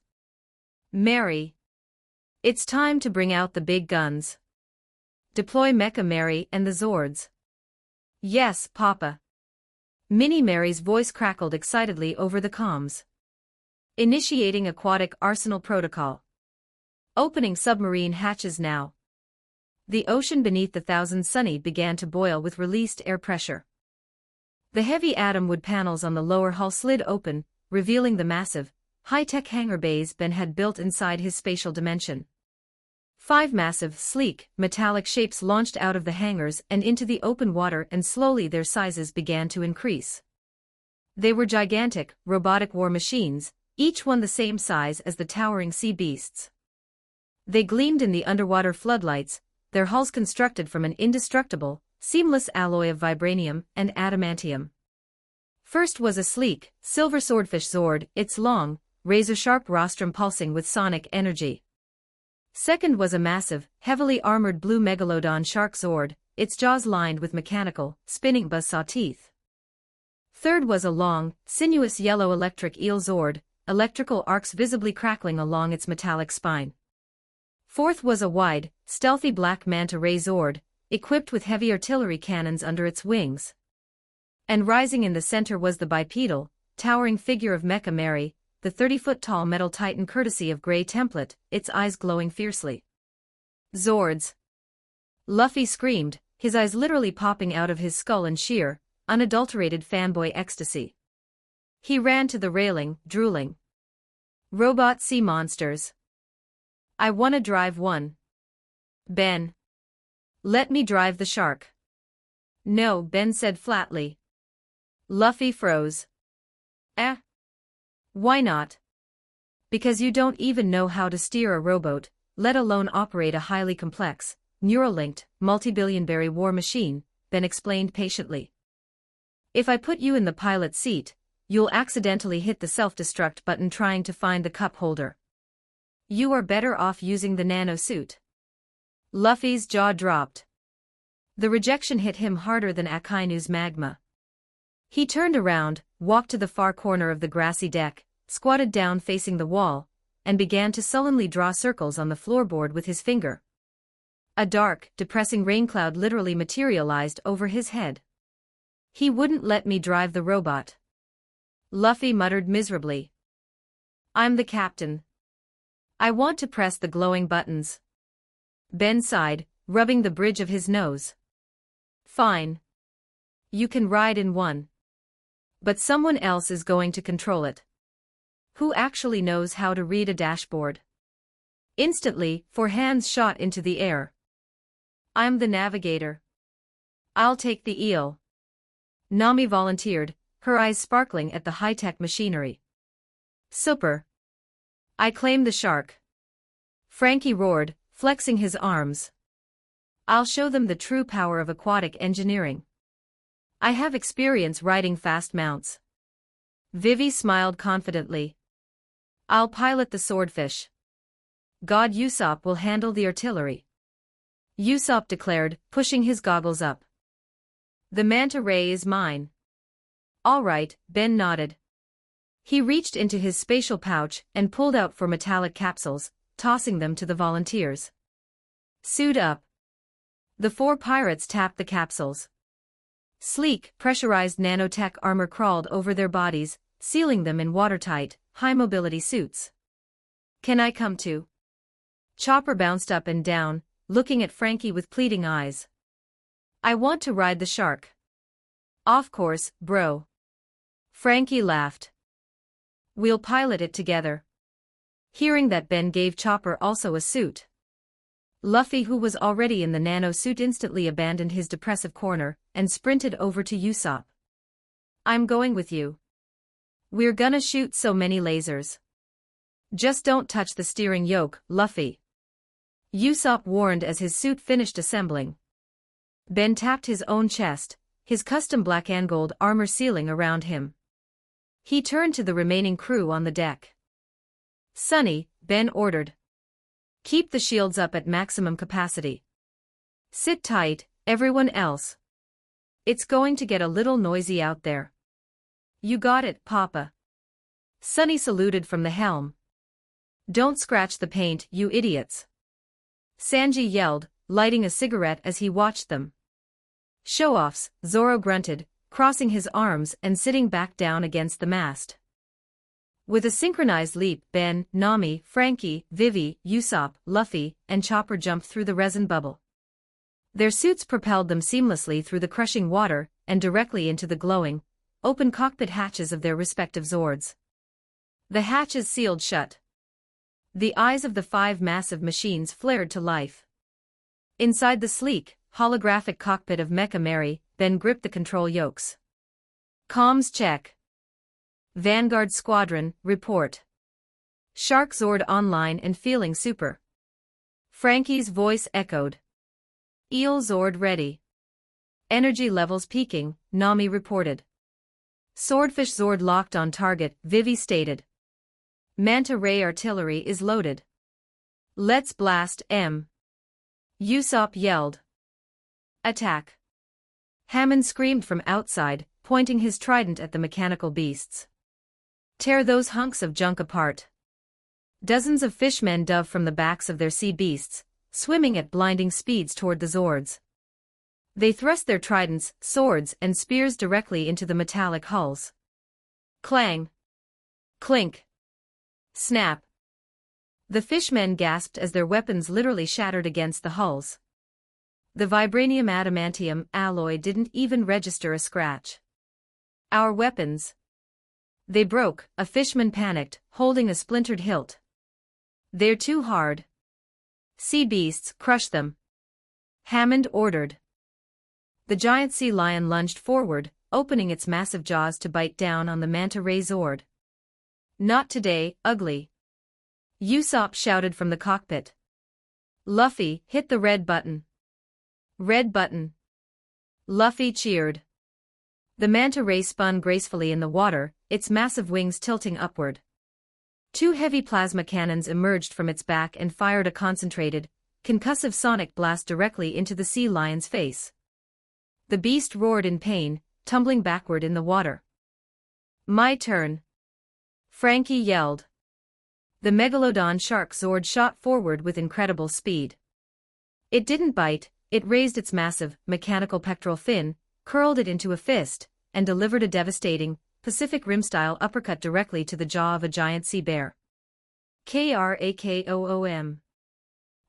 "Mary. It's time to bring out the big guns. Deploy Mecha Mary and the Zords." "Yes, Papa." Mini Mary's voice crackled excitedly over the comms. "Initiating aquatic arsenal protocol. Opening submarine hatches now." The ocean beneath the Thousand Sunny began to boil with released air pressure. The heavy atom wood panels on the lower hull slid open, revealing the massive, high-tech hangar bays Ben had built inside his spatial dimension. 5 massive, sleek, metallic shapes launched out of the hangars and into the open water, and slowly their sizes began to increase. They were gigantic, robotic war machines, each one the same size as the towering sea beasts. They gleamed in the underwater floodlights, their hulls constructed from an indestructible, seamless alloy of vibranium and adamantium. First was a sleek, silver swordfish Zord, its long, razor-sharp rostrum pulsing with sonic energy. Second was a massive, heavily armored blue megalodon shark Zord, its jaws lined with mechanical, spinning buzzsaw teeth. Third was a long, sinuous yellow electric eel Zord, electrical arcs visibly crackling along its metallic spine. Fourth was a wide, stealthy black manta ray Zord, equipped with heavy artillery cannons under its wings. And rising in the center was the bipedal, towering figure of Mecha Mary, the 30-foot-tall metal titan courtesy of Grey Template, its eyes glowing fiercely. "Zords!" Luffy screamed, his eyes literally popping out of his skull in sheer, unadulterated fanboy ecstasy. He ran to the railing, drooling. "Robot sea monsters. I wanna drive one." "Ben. Let me drive the shark." "No," Ben said flatly. Luffy froze. "Eh? Why not?" "Because you don't even know how to steer a rowboat, let alone operate a highly complex, neural-linked, multi-billion-berry war machine," Ben explained patiently. "If I put you in the pilot's seat, you'll accidentally hit the self-destruct button trying to find the cup holder. You are better off using the nano-suit." Luffy's jaw dropped. The rejection hit him harder than Akainu's magma. He turned around, walked to the far corner of the grassy deck, squatted down facing the wall, and began to sullenly draw circles on the floorboard with his finger. A dark, depressing raincloud literally materialized over his head. "He wouldn't let me drive the robot." Luffy muttered miserably. "I'm the captain. I want to press the glowing buttons." Ben sighed, rubbing the bridge of his nose. "Fine. You can ride in one. But someone else is going to control it. Who actually knows how to read a dashboard?" Instantly, 4 hands shot into the air. "I'm the navigator. I'll take the eel." Nami volunteered, her eyes sparkling at the high-tech machinery. "Super. I claim the shark." Frankie roared, flexing his arms. "I'll show them the true power of aquatic engineering. I have experience riding fast mounts." Vivi smiled confidently. I'll pilot the swordfish. God Usopp will handle the artillery. Usopp declared, pushing his goggles up. The manta ray is mine. All right, Ben nodded. He reached into his spatial pouch and pulled out 4 metallic capsules, tossing them to the volunteers. Suit up. The 4 pirates tapped the capsules. Sleek, pressurized nanotech armor crawled over their bodies, sealing them in watertight, high-mobility suits. Can I come too? Chopper bounced up and down, looking at Frankie with pleading eyes. I want to ride the shark. Of course, bro. Frankie laughed. We'll pilot it together. Hearing that, Ben gave Chopper also a suit. Luffy, who was already in the nano suit, instantly abandoned his depressive corner and sprinted over to Usopp. I'm going with you. We're gonna shoot so many lasers. Just don't touch the steering yoke, Luffy. Usopp warned as his suit finished assembling. Ben tapped his own chest, his custom black and gold armor sealing around him. He turned to the remaining crew on the deck. Sunny, Ben ordered. Keep the shields up at maximum capacity. Sit tight, everyone else. It's going to get a little noisy out there. You got it, Papa. Sunny saluted from the helm. Don't scratch the paint, you idiots. Sanji yelled, lighting a cigarette as he watched them. Show-offs, Zoro grunted, crossing his arms and sitting back down against the mast. With a synchronized leap, Ben, Nami, Frankie, Vivi, Usopp, Luffy, and Chopper jumped through the resin bubble. Their suits propelled them seamlessly through the crushing water and directly into the glowing, open cockpit hatches of their respective Zords. The hatches sealed shut. The eyes of the 5 massive machines flared to life. Inside the sleek, holographic cockpit of Mecha Mary, Ben gripped the control yokes. Comms check. Vanguard Squadron, report. Shark Zord online and feeling super. Frankie's voice echoed. Eel Zord ready. Energy levels peaking, Nami reported. Swordfish Zord locked on target, Vivi stated. Manta Ray artillery is loaded. Let's blast M. Usopp yelled. Attack. Hammond screamed from outside, pointing his trident at the mechanical beasts. Tear those hunks of junk apart. Dozens of fishmen dove from the backs of their sea beasts, swimming at blinding speeds toward the Zords. They thrust their tridents, swords, and spears directly into the metallic hulls. Clang. Clink. Snap. The fishmen gasped as their weapons literally shattered against the hulls. The vibranium adamantium alloy didn't even register a scratch. Our weapons. They broke, a fishman panicked, holding a splintered hilt. They're too hard. Sea beasts, crush them. Hammond ordered. The giant sea lion lunged forward, opening its massive jaws to bite down on the manta ray Zord. Not today, ugly. Usopp shouted from the cockpit. Luffy, hit the red button. Red button. Luffy cheered. The manta ray spun gracefully in the water, its massive wings tilting upward. 2 heavy plasma cannons emerged from its back and fired a concentrated, concussive sonic blast directly into the sea lion's face. The beast roared in pain, tumbling backward in the water. My turn. Frankie yelled. The megalodon shark Zord shot forward with incredible speed. It didn't bite, it raised its massive, mechanical pectoral fin, curled it into a fist, and delivered a devastating, Pacific Rim-style uppercut directly to the jaw of a giant sea bear. Krakoom.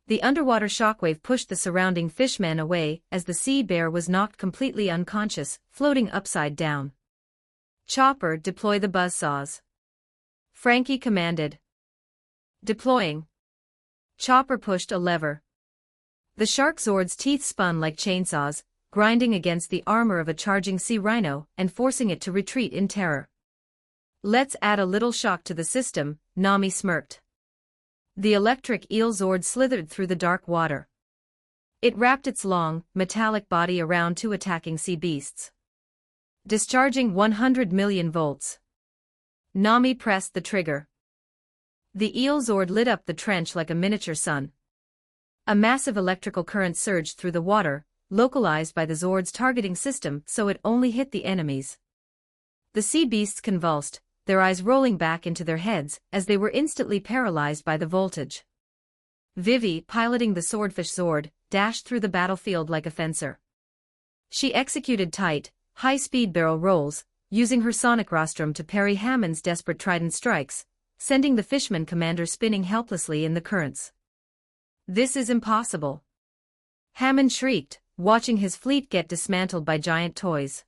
The underwater shockwave pushed the surrounding fishmen away as the sea bear was knocked completely unconscious, floating upside down. Chopper, deploy the buzzsaws. Frankie commanded. Deploying. Chopper pushed a lever. The shark Zord's teeth spun like chainsaws, grinding against the armor of a charging sea rhino and forcing it to retreat in terror. Let's add a little shock to the system, Nami smirked. The electric eel Zord slithered through the dark water. It wrapped its long, metallic body around 2 attacking sea beasts. Discharging 100 million volts. Nami pressed the trigger. The eel Zord lit up the trench like a miniature sun. A massive electrical current surged through the water, localized by the Zord's targeting system so it only hit the enemies. The sea beasts convulsed, their eyes rolling back into their heads as they were instantly paralyzed by the voltage. Vivi, piloting the swordfish Zord, dashed through the battlefield like a fencer. She executed tight, high-speed barrel rolls, using her sonic rostrum to parry Hammond's desperate trident strikes, sending the fishman commander spinning helplessly in the currents. "This is impossible," Hammond shrieked, watching his fleet get dismantled by giant toys.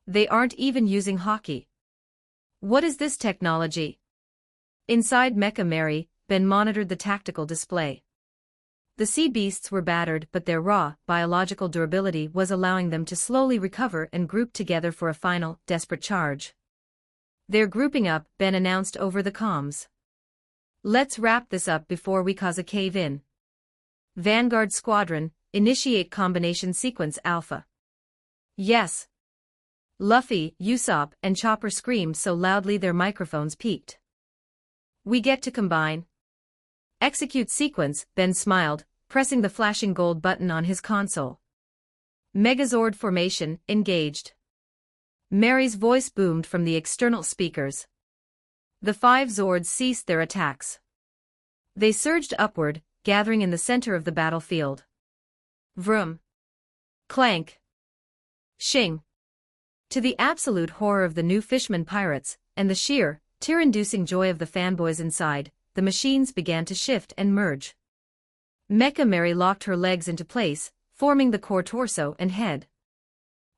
"They aren't even using hockey. What is this technology?" Inside Mecha Mary, Ben monitored the tactical display. The sea beasts were battered, but their raw, biological durability was allowing them to slowly recover and group together for a final, desperate charge. "They're grouping up," Ben announced over the comms. "Let's wrap this up before we cause a cave-in. Vanguard Squadron, initiate combination sequence Alpha." "Yes." Luffy, Usopp, and Chopper screamed so loudly their microphones peaked. "We get to combine." "Execute sequence," Ben smiled, pressing the flashing gold button on his console. Megazord formation, engaged. Mary's voice boomed from the external speakers. The 5 Zords ceased their attacks. They surged upward, gathering in the center of the battlefield. Vroom. Clank. Shing. To the absolute horror of the new Fishman pirates, and the sheer, tear-inducing joy of the fanboys inside, the machines began to shift and merge. Mecha Mary locked her legs into place, forming the core torso and head.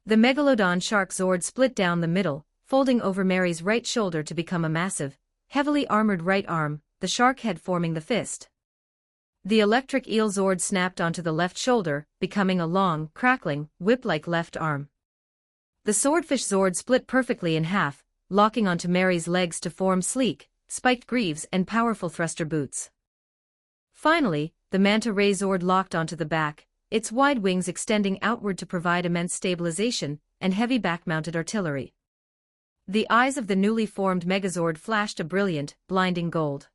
The Megalodon Shark Zord split down the middle, folding over Mary's right shoulder to become a massive, heavily armored right arm, the shark head forming the fist. The Electric Eel Zord snapped onto the left shoulder, becoming a long, crackling, whip-like left arm. The Swordfish Zord split perfectly in half, locking onto Mary's legs to form sleek, spiked greaves and powerful thruster boots. Finally, the Manta Ray Zord locked onto the back, its wide wings extending outward to provide immense stabilization and heavy back-mounted artillery. The eyes of the newly formed Megazord flashed a brilliant, blinding gold.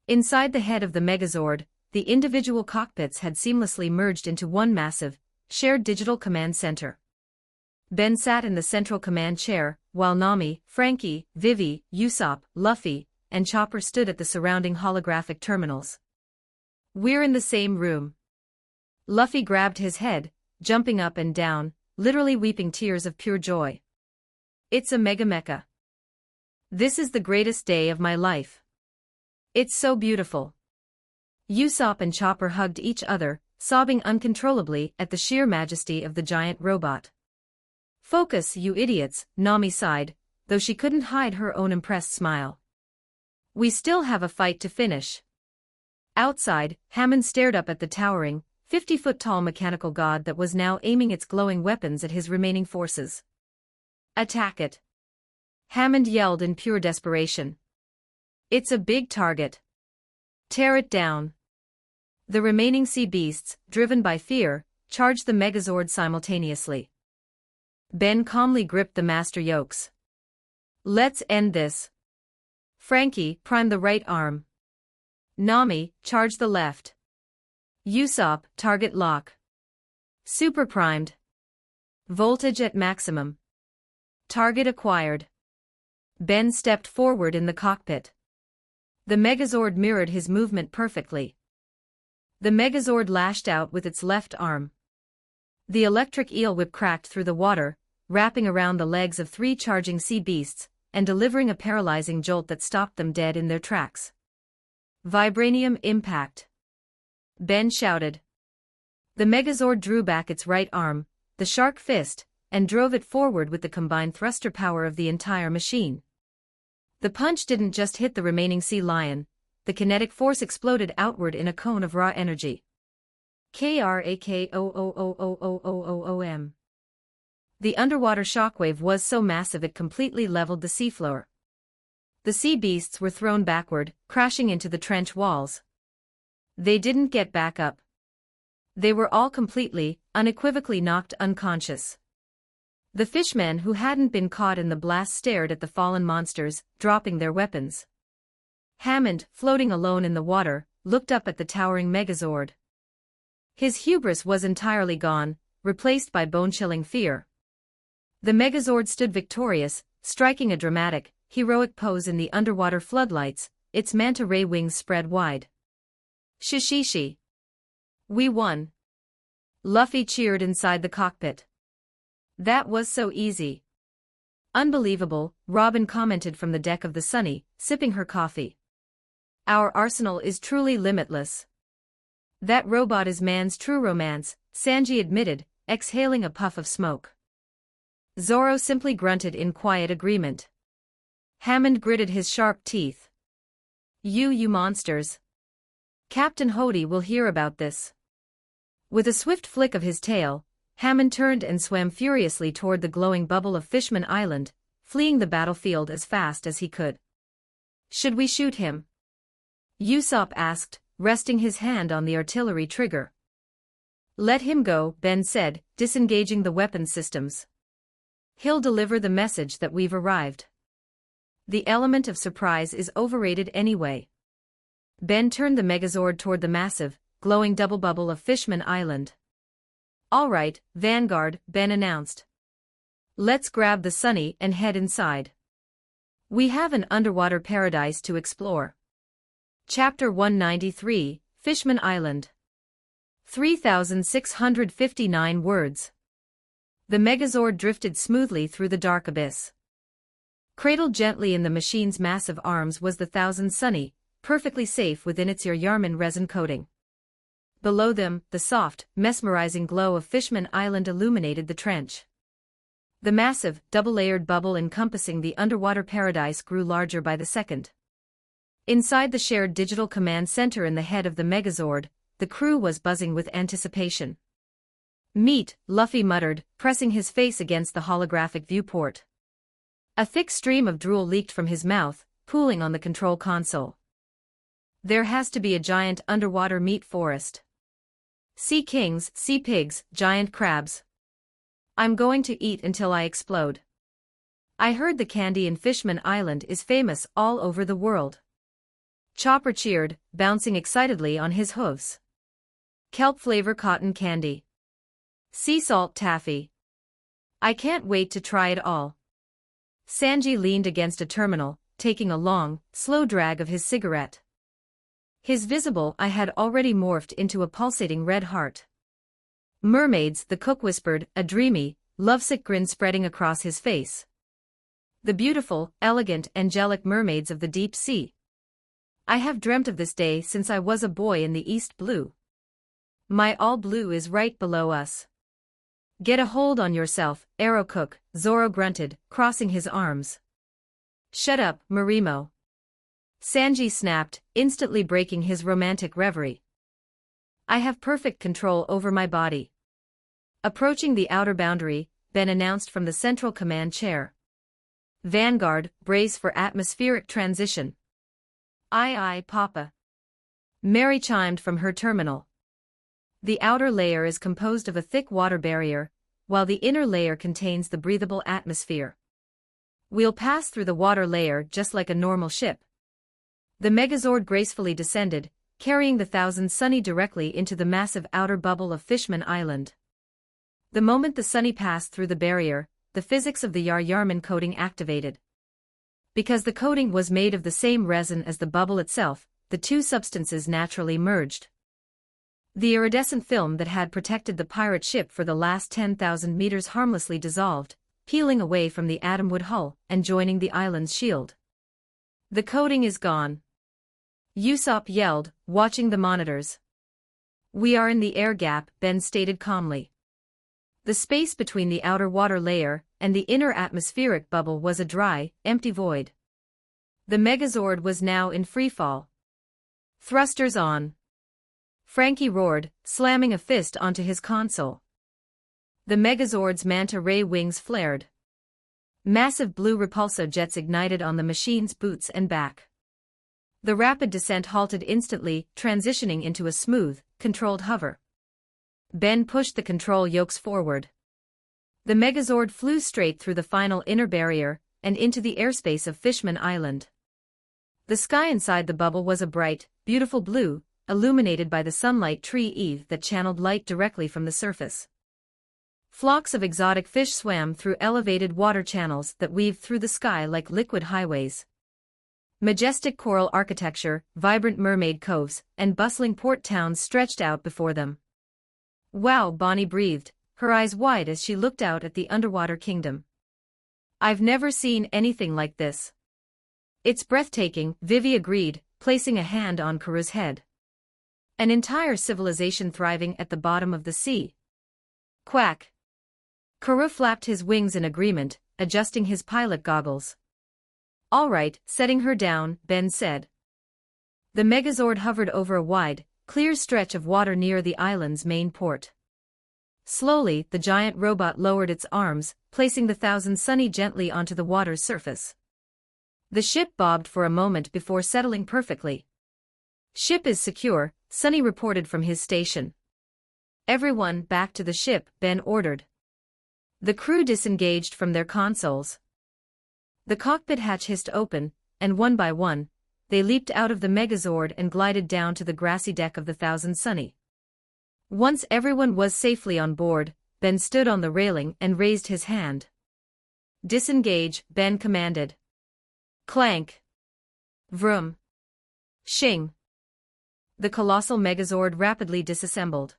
Inside the head of the Megazord, the individual cockpits had seamlessly merged into one massive, shared digital command center. Ben sat in the central command chair, while Nami, Frankie, Vivi, Usopp, Luffy, and Chopper stood at the surrounding holographic terminals. "We're in the same room." Luffy grabbed his head, jumping up and down, literally weeping tears of pure joy. "It's a mega mecha. This is the greatest day of my life. It's so beautiful." Usopp and Chopper hugged each other, sobbing uncontrollably at the sheer majesty of the giant robot. "Focus, you idiots," Nami sighed, though she couldn't hide her own impressed smile. "We still have a fight to finish." Outside, Hammond stared up at the towering, 50-foot-tall mechanical god that was now aiming its glowing weapons at his remaining forces. "Attack it!" Hammond yelled in pure desperation. "It's a big target. Tear it down." The remaining sea beasts, driven by fear, charged the Megazord simultaneously. Ben calmly gripped the master yokes. "Let's end this." Frankie, prime the right arm. Nami, charge the left. Usopp, target lock. Super primed. Voltage at maximum. Target acquired. Ben stepped forward in the cockpit. The Megazord mirrored his movement perfectly. The Megazord lashed out with its left arm. The electric eel whip cracked through the water, wrapping around the legs of 3 charging sea beasts, and delivering a paralyzing jolt that stopped them dead in their tracks. "Vibranium impact!" Ben shouted. The Megazord drew back its right arm, the shark fist, and drove it forward with the combined thruster power of the entire machine. The punch didn't just hit the remaining sea lion, the kinetic force exploded outward in a cone of raw energy. KRAKOOOOOOOOM. The underwater shockwave was so massive it completely leveled the seafloor. The sea beasts were thrown backward, crashing into the trench walls. They didn't get back up. They were all completely, unequivocally knocked unconscious. The fishmen who hadn't been caught in the blast stared at the fallen monsters, dropping their weapons. Hammond, floating alone in the water, looked up at the towering Megazord. His hubris was entirely gone, replaced by bone-chilling fear. The Megazord stood victorious, striking a dramatic, heroic pose in the underwater floodlights, its manta ray wings spread wide. Shishishi. We won. Luffy cheered inside the cockpit. That was so easy. Unbelievable, Robin commented from the deck of the Sunny, sipping her coffee. Our arsenal is truly limitless. That robot is man's true romance, Sanji admitted, exhaling a puff of smoke. Zoro simply grunted in quiet agreement. Hammond gritted his sharp teeth. You monsters. Captain Hody will hear about this. With a swift flick of his tail, Hammond turned and swam furiously toward the glowing bubble of Fishman Island, fleeing the battlefield as fast as he could. Should we shoot him? Usopp asked, resting his hand on the artillery trigger. Let him go, Ben said, disengaging the weapon systems. He'll deliver the message that we've arrived. The element of surprise is overrated anyway. Ben turned the Megazord toward the massive, glowing double bubble of Fishman Island. All right, Vanguard, Ben announced. Let's grab the Sunny and head inside. We have an underwater paradise to explore. Chapter 193, Fishman Island. 3,659 words. The Megazord drifted smoothly through the dark abyss. Cradled gently in the machine's massive arms was the Thousand Sunny, perfectly safe within its Yarman resin coating. Below them, the soft, mesmerizing glow of Fishman Island illuminated the trench. The massive, double-layered bubble encompassing the underwater paradise grew larger by the second. Inside the shared digital command center in the head of the Megazord, the crew was buzzing with anticipation. Meet, Luffy muttered, pressing his face against the holographic viewport. A thick stream of drool leaked from his mouth, pooling on the control console. There has to be a giant underwater meat forest. Sea kings, sea pigs, giant crabs. I'm going to eat until I explode. I heard the candy in Fishman Island is famous all over the world. Chopper cheered, bouncing excitedly on his hooves. Kelp flavor cotton candy. Sea salt taffy. I can't wait to try it all. Sanji leaned against a terminal, taking a long, slow drag of his cigarette. His visible eye had already morphed into a pulsating red heart. Mermaids, the cook whispered, a dreamy, lovesick grin spreading across his face. The beautiful, elegant, angelic mermaids of the deep sea. I have dreamt of this day since I was a boy in the East Blue. My all blue is right below us. Get a hold on yourself, Arrow Cook, Zoro grunted, crossing his arms. Shut up, Marimo. Sanji snapped, instantly breaking his romantic reverie. I have perfect control over my body. Approaching the outer boundary, Ben announced from the central command chair. Vanguard, brace for atmospheric transition. Aye aye, Papa. Mary chimed from her terminal. The outer layer is composed of a thick water barrier, while the inner layer contains the breathable atmosphere. We'll pass through the water layer just like a normal ship. The Megazord gracefully descended, carrying the Thousand Sunny directly into the massive outer bubble of Fishman Island. The moment the Sunny passed through the barrier, the physics of the Yarman coating activated. Because the coating was made of the same resin as the bubble itself, the two substances naturally merged. The iridescent film that had protected the pirate ship for the last 10,000 meters harmlessly dissolved, peeling away from the atomwood hull and joining the island's shield. The coating is gone. Usopp yelled, watching the monitors. We are in the air gap, Ben stated calmly. The space between the outer water layer and the inner atmospheric bubble was a dry, empty void. The Megazord was now in freefall. Thrusters on. Frankie roared, slamming a fist onto his console. The Megazord's manta ray wings flared. Massive blue repulsor jets ignited on the machine's boots and back. The rapid descent halted instantly, transitioning into a smooth, controlled hover. Ben pushed the control yokes forward. The Megazord flew straight through the final inner barrier and into the airspace of Fishman Island. The sky inside the bubble was a bright, beautiful blue, illuminated by the sunlight tree eve that channeled light directly from the surface. Flocks of exotic fish swam through elevated water channels that weaved through the sky like liquid highways. Majestic coral architecture, vibrant mermaid coves, and bustling port towns stretched out before them. Wow, Bonnie breathed, her eyes wide as she looked out at the underwater kingdom. I've never seen anything like this. It's breathtaking, Vivi agreed, placing a hand on Karoo's head. An entire civilization thriving at the bottom of the sea. Quack. Karoo flapped his wings in agreement, adjusting his pilot goggles. All right, setting her down, Ben said. The Megazord hovered over a wide, clear stretch of water near the island's main port. Slowly, the giant robot lowered its arms, placing the Thousand Sunny gently onto the water's surface. The ship bobbed for a moment before settling perfectly. Ship is secure, Sunny reported from his station. Everyone back to the ship, Ben ordered. The crew disengaged from their consoles. The cockpit hatch hissed open, and one by one, they leaped out of the Megazord and glided down to the grassy deck of the Thousand Sunny. Once everyone was safely on board, Ben stood on the railing and raised his hand. Disengage, Ben commanded. Clank. Vroom. Shing. The colossal Megazord rapidly disassembled.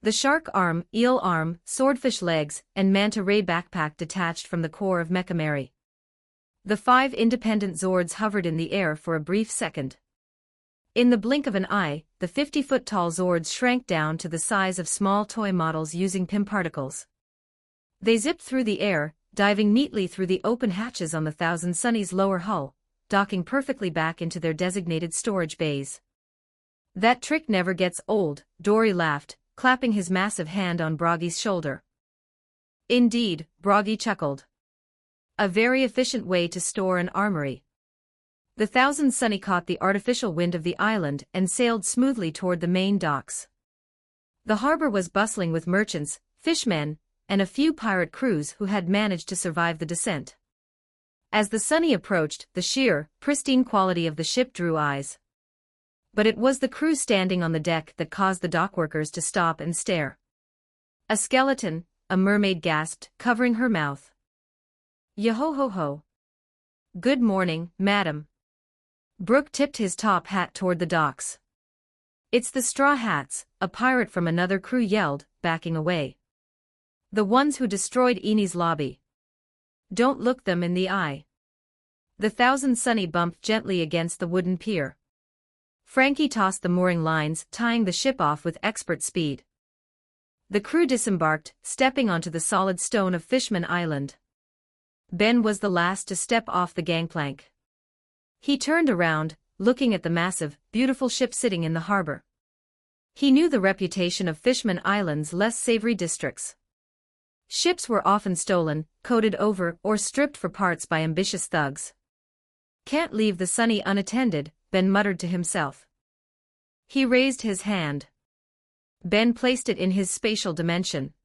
The shark arm, eel arm, swordfish legs, and manta ray backpack detached from the core of Mechamary. The 5 independent Zords hovered in the air for a brief second. In the blink of an eye, the 50-foot-tall Zords shrank down to the size of small toy models using PIM particles. They zipped through the air, diving neatly through the open hatches on the Thousand Sunny's lower hull, docking perfectly back into their designated storage bays. That trick never gets old, Dory laughed, clapping his massive hand on Broggy's shoulder. Indeed, Broggy chuckled. A very efficient way to store an armory. The Thousand Sunny caught the artificial wind of the island and sailed smoothly toward the main docks. The harbor was bustling with merchants, fishermen, and a few pirate crews who had managed to survive the descent. As the Sunny approached, the sheer, pristine quality of the ship drew eyes. But it was the crew standing on the deck that caused the dockworkers to stop and stare. A skeleton, a mermaid gasped, covering her mouth. Yo-ho-ho-ho. Good morning, madam. Brooke tipped his top hat toward the docks. It's the Straw Hats, a pirate from another crew yelled, backing away. The ones who destroyed Eni's lobby. Don't look them in the eye. The Thousand Sunny bumped gently against the wooden pier. Frankie tossed the mooring lines, tying the ship off with expert speed. The crew disembarked, stepping onto the solid stone of Fishman Island. Ben was the last to step off the gangplank. He turned around, looking at the massive, beautiful ship sitting in the harbor. He knew the reputation of Fishman Island's less savory districts. Ships were often stolen, coated over, or stripped for parts by ambitious thugs. Can't leave the Sunny unattended, Ben muttered to himself. He raised his hand. Ben placed it in his spatial dimension.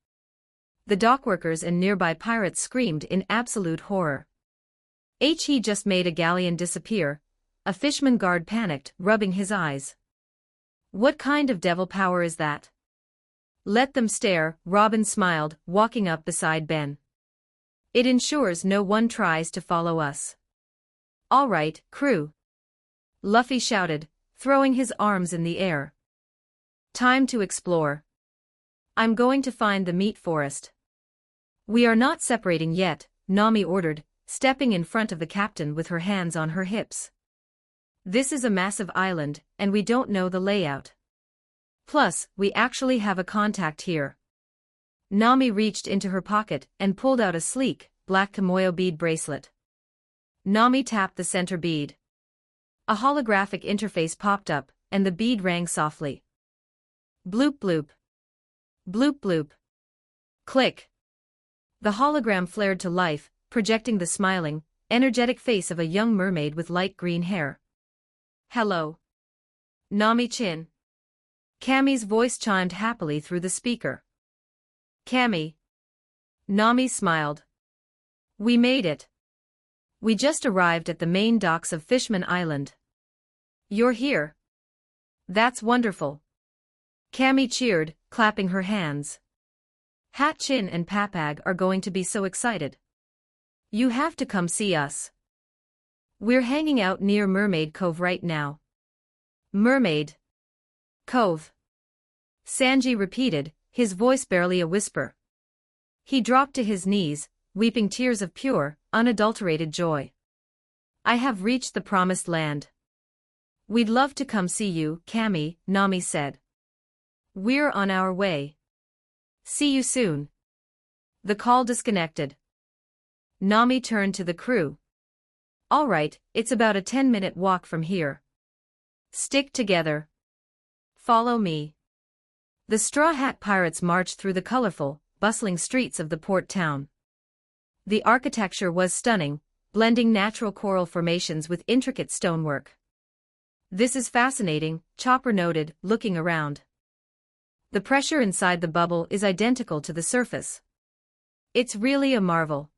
The dockworkers and nearby pirates screamed in absolute horror. He just made a galleon disappear. A fishman guard panicked, rubbing his eyes. What kind of devil power is that? Let them stare, Robin smiled, walking up beside Ben. It ensures no one tries to follow us. All right, crew. Luffy shouted, throwing his arms in the air. Time to explore. I'm going to find the meat forest. We are not separating yet, Nami ordered, stepping in front of the captain with her hands on her hips. This is a massive island, and we don't know the layout. Plus, we actually have a contact here. Nami reached into her pocket and pulled out a sleek, black Kimoyo bead bracelet. Nami tapped the center bead. A holographic interface popped up, and the bead rang softly. Bloop bloop. Bloop bloop. Click. The hologram flared to life, projecting the smiling, energetic face of a young mermaid with light green hair. Hello. Nami-chin. Cammy's voice chimed happily through the speaker. Cammy. Nami smiled. We made it. We just arrived at the main docks of Fishman Island. You're here. That's wonderful. Cammy cheered, clapping her hands. Hat-Chin and Papag are going to be so excited. You have to come see us. We're hanging out near Mermaid Cove right now. Mermaid Cove. Sanji repeated, his voice barely a whisper. He dropped to his knees, weeping tears of pure, unadulterated joy. I have reached the promised land. We'd love to come see you, Cammy, Nami said. We're on our way. See you soon. The call disconnected. Nami turned to the crew. All right, it's about a 10-minute walk from here. Stick together. Follow me. The Straw Hat Pirates marched through the colorful, bustling streets of the port town. The architecture was stunning, blending natural coral formations with intricate stonework. This is fascinating, Chopper noted, looking around. The pressure inside the bubble is identical to the surface. It's really a marvel.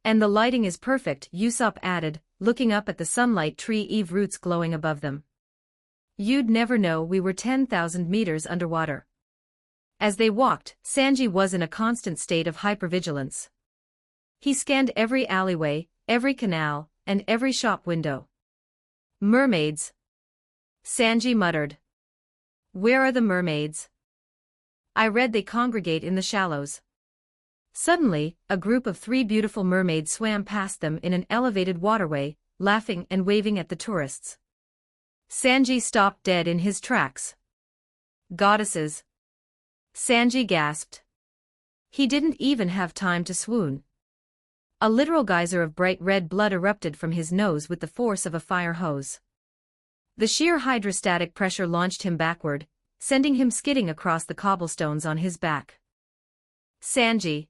And the lighting is perfect, Usopp added, looking up at the sunlight tree eve roots glowing above them. You'd never know we were 10,000 meters underwater. As they walked, Sanji was in a constant state of hypervigilance. He scanned every alleyway, every canal, and every shop window. Mermaids. Sanji muttered. Where are the mermaids? I read they congregate in the shallows. Suddenly, a group of 3 beautiful mermaids swam past them in an elevated waterway, laughing and waving at the tourists. Sanji stopped dead in his tracks. Goddesses. Sanji gasped. He didn't even have time to swoon. A literal geyser of bright red blood erupted from his nose with the force of a fire hose. The sheer hydrostatic pressure launched him backward, sending him skidding across the cobblestones on his back. Sanji!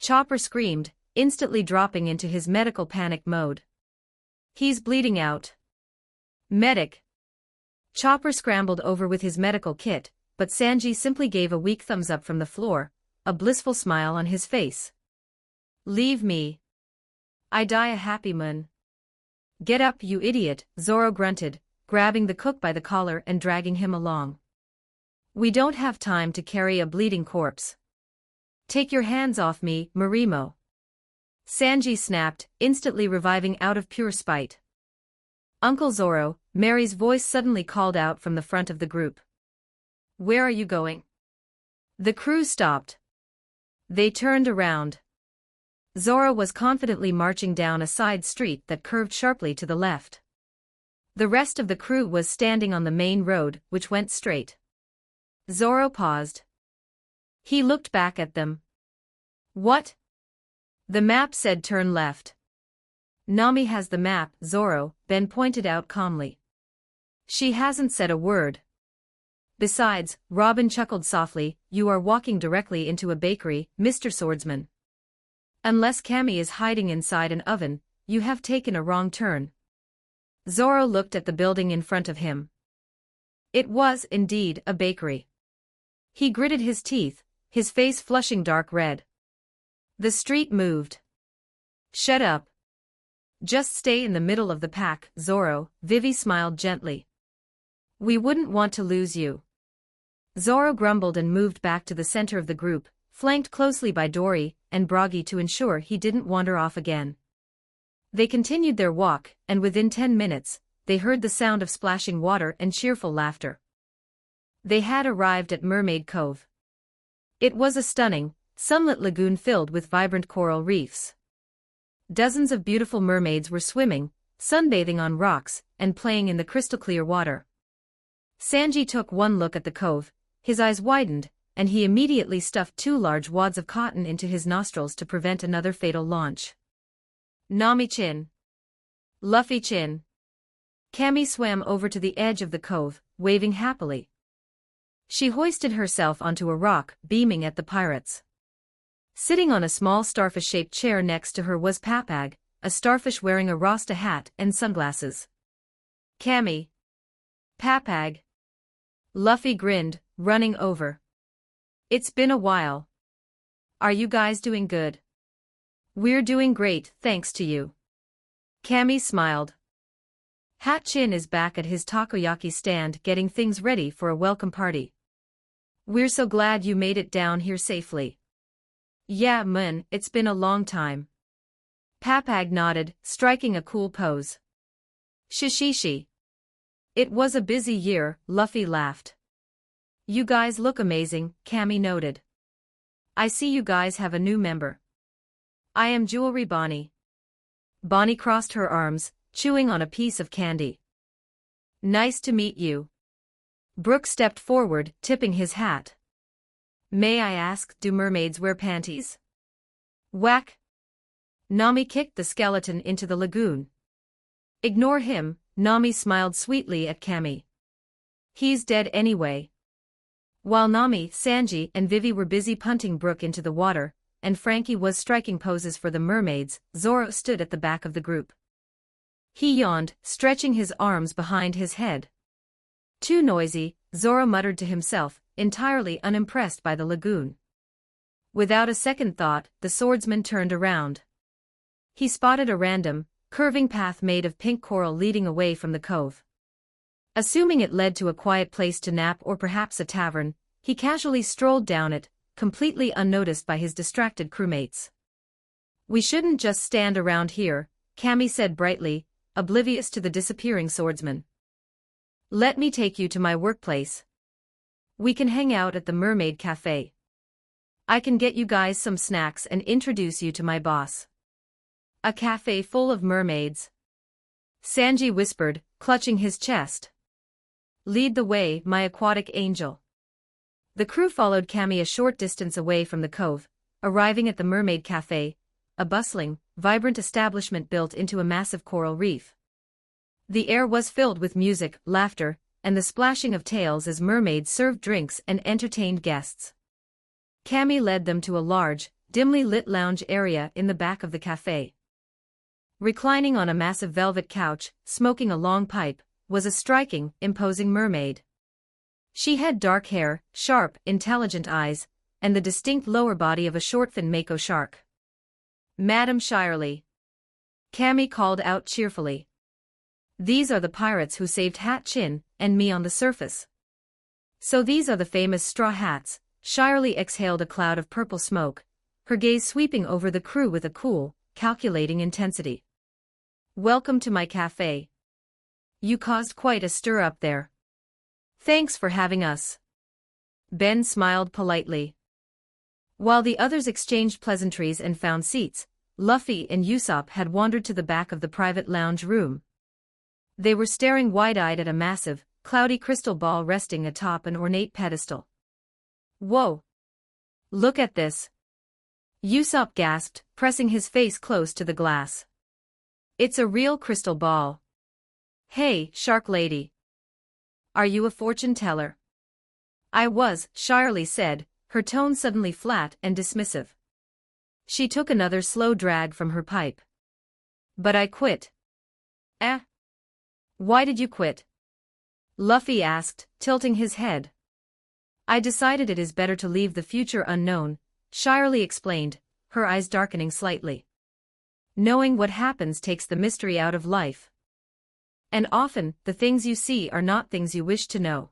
Chopper screamed, instantly dropping into his medical panic mode. He's bleeding out. Medic! Chopper scrambled over with his medical kit, but Sanji simply gave a weak thumbs up from the floor, a blissful smile on his face. Leave me. I die a happy man. Get up, you idiot, Zoro grunted, grabbing the cook by the collar and dragging him along. We don't have time to carry a bleeding corpse. Take your hands off me, Marimo. Sanji snapped, instantly reviving out of pure spite. Uncle Zoro, Mary's voice suddenly called out from the front of the group. Where are you going? The crew stopped. They turned around. Zoro was confidently marching down a side street that curved sharply to the left. The rest of the crew was standing on the main road, which went straight. Zoro paused. He looked back at them. What? The map said turn left. Nami has the map, Zoro, Ben pointed out calmly. She hasn't said a word. Besides, Robin chuckled softly, you are walking directly into a bakery, Mr. Swordsman. Unless Cammy is hiding inside an oven, you have taken a wrong turn. Zoro looked at the building in front of him. It was, indeed, a bakery. He gritted his teeth, his face flushing dark red. The street moved. Shut up. Just stay in the middle of the pack, Zoro, Vivi smiled gently. We wouldn't want to lose you. Zoro grumbled and moved back to the center of the group, flanked closely by Dory and Broggy to ensure he didn't wander off again. They continued their walk, and within 10 minutes, they heard the sound of splashing water and cheerful laughter. They had arrived at Mermaid Cove. It was a stunning, sunlit lagoon filled with vibrant coral reefs. Dozens of beautiful mermaids were swimming, sunbathing on rocks, and playing in the crystal-clear water. Sanji took one look at the cove, his eyes widened, and he immediately stuffed 2 large wads of cotton into his nostrils to prevent another fatal launch. Nami-chin. Luffy-chin. Cammy swam over to the edge of the cove, waving happily. She hoisted herself onto a rock, beaming at the pirates. Sitting on a small starfish-shaped chair next to her was Papag, a starfish wearing a Rasta hat and sunglasses. Cammy. Papag. Luffy grinned, running over. It's been a while. Are you guys doing good? We're doing great, thanks to you. Cammy smiled. Hat-chin is back at his takoyaki stand getting things ready for a welcome party. We're so glad you made it down here safely. Yeah, man, it's been a long time. Papag nodded, striking a cool pose. Shishishi. It was a busy year, Luffy laughed. You guys look amazing, Cammy noted. I see you guys have a new member. I am Jewelry Bonnie. Bonnie crossed her arms, chewing on a piece of candy. Nice to meet you. Brook stepped forward, tipping his hat. May I ask, do mermaids wear panties? Whack! Nami kicked the skeleton into the lagoon. Ignore him, Nami smiled sweetly at Cammy. He's dead anyway. While Nami, Sanji, and Vivi were busy punting Brook into the water, and Frankie was striking poses for the mermaids, Zoro stood at the back of the group. He yawned, stretching his arms behind his head. Too noisy, Zoro muttered to himself, entirely unimpressed by the lagoon. Without a second thought, the swordsman turned around. He spotted a random, curving path made of pink coral leading away from the cove. Assuming it led to a quiet place to nap or perhaps a tavern, he casually strolled down it, completely unnoticed by his distracted crewmates. We shouldn't just stand around here, Cammy said brightly, oblivious to the disappearing swordsman. Let me take you to my workplace. We can hang out at the Mermaid Cafe. I can get you guys some snacks and introduce you to my boss. A cafe full of mermaids. Sanji whispered, clutching his chest. Lead the way, my aquatic angel. The crew followed Cammy a short distance away from the cove, arriving at the Mermaid Cafe, a bustling, vibrant establishment built into a massive coral reef. The air was filled with music, laughter, and the splashing of tails as mermaids served drinks and entertained guests. Cammy led them to a large, dimly lit lounge area in the back of the cafe. Reclining on a massive velvet couch, smoking a long pipe, was a striking, imposing mermaid. She had dark hair, sharp, intelligent eyes, and the distinct lower body of a shortfin mako shark. Madam Shirley. Cammy called out cheerfully. These are the pirates who saved Hat-chin and me on the surface. So these are the famous straw hats. Shirley exhaled a cloud of purple smoke, her gaze sweeping over the crew with a cool, calculating intensity. Welcome to my cafe. You caused quite a stir up there. Thanks for having us. Ben smiled politely. While the others exchanged pleasantries and found seats, Luffy and Usopp had wandered to the back of the private lounge room. They were staring wide-eyed at a massive, cloudy crystal ball resting atop an ornate pedestal. Whoa! Look at this! Usopp gasped, pressing his face close to the glass. It's a real crystal ball. Hey, Shark Lady. Are you a fortune teller? I was, Shirley said, her tone suddenly flat and dismissive. She took another slow drag from her pipe. But I quit. Eh? Why did you quit? Luffy asked, tilting his head. I decided it is better to leave the future unknown, Shirley explained, her eyes darkening slightly. Knowing what happens takes the mystery out of life. And often, the things you see are not things you wish to know.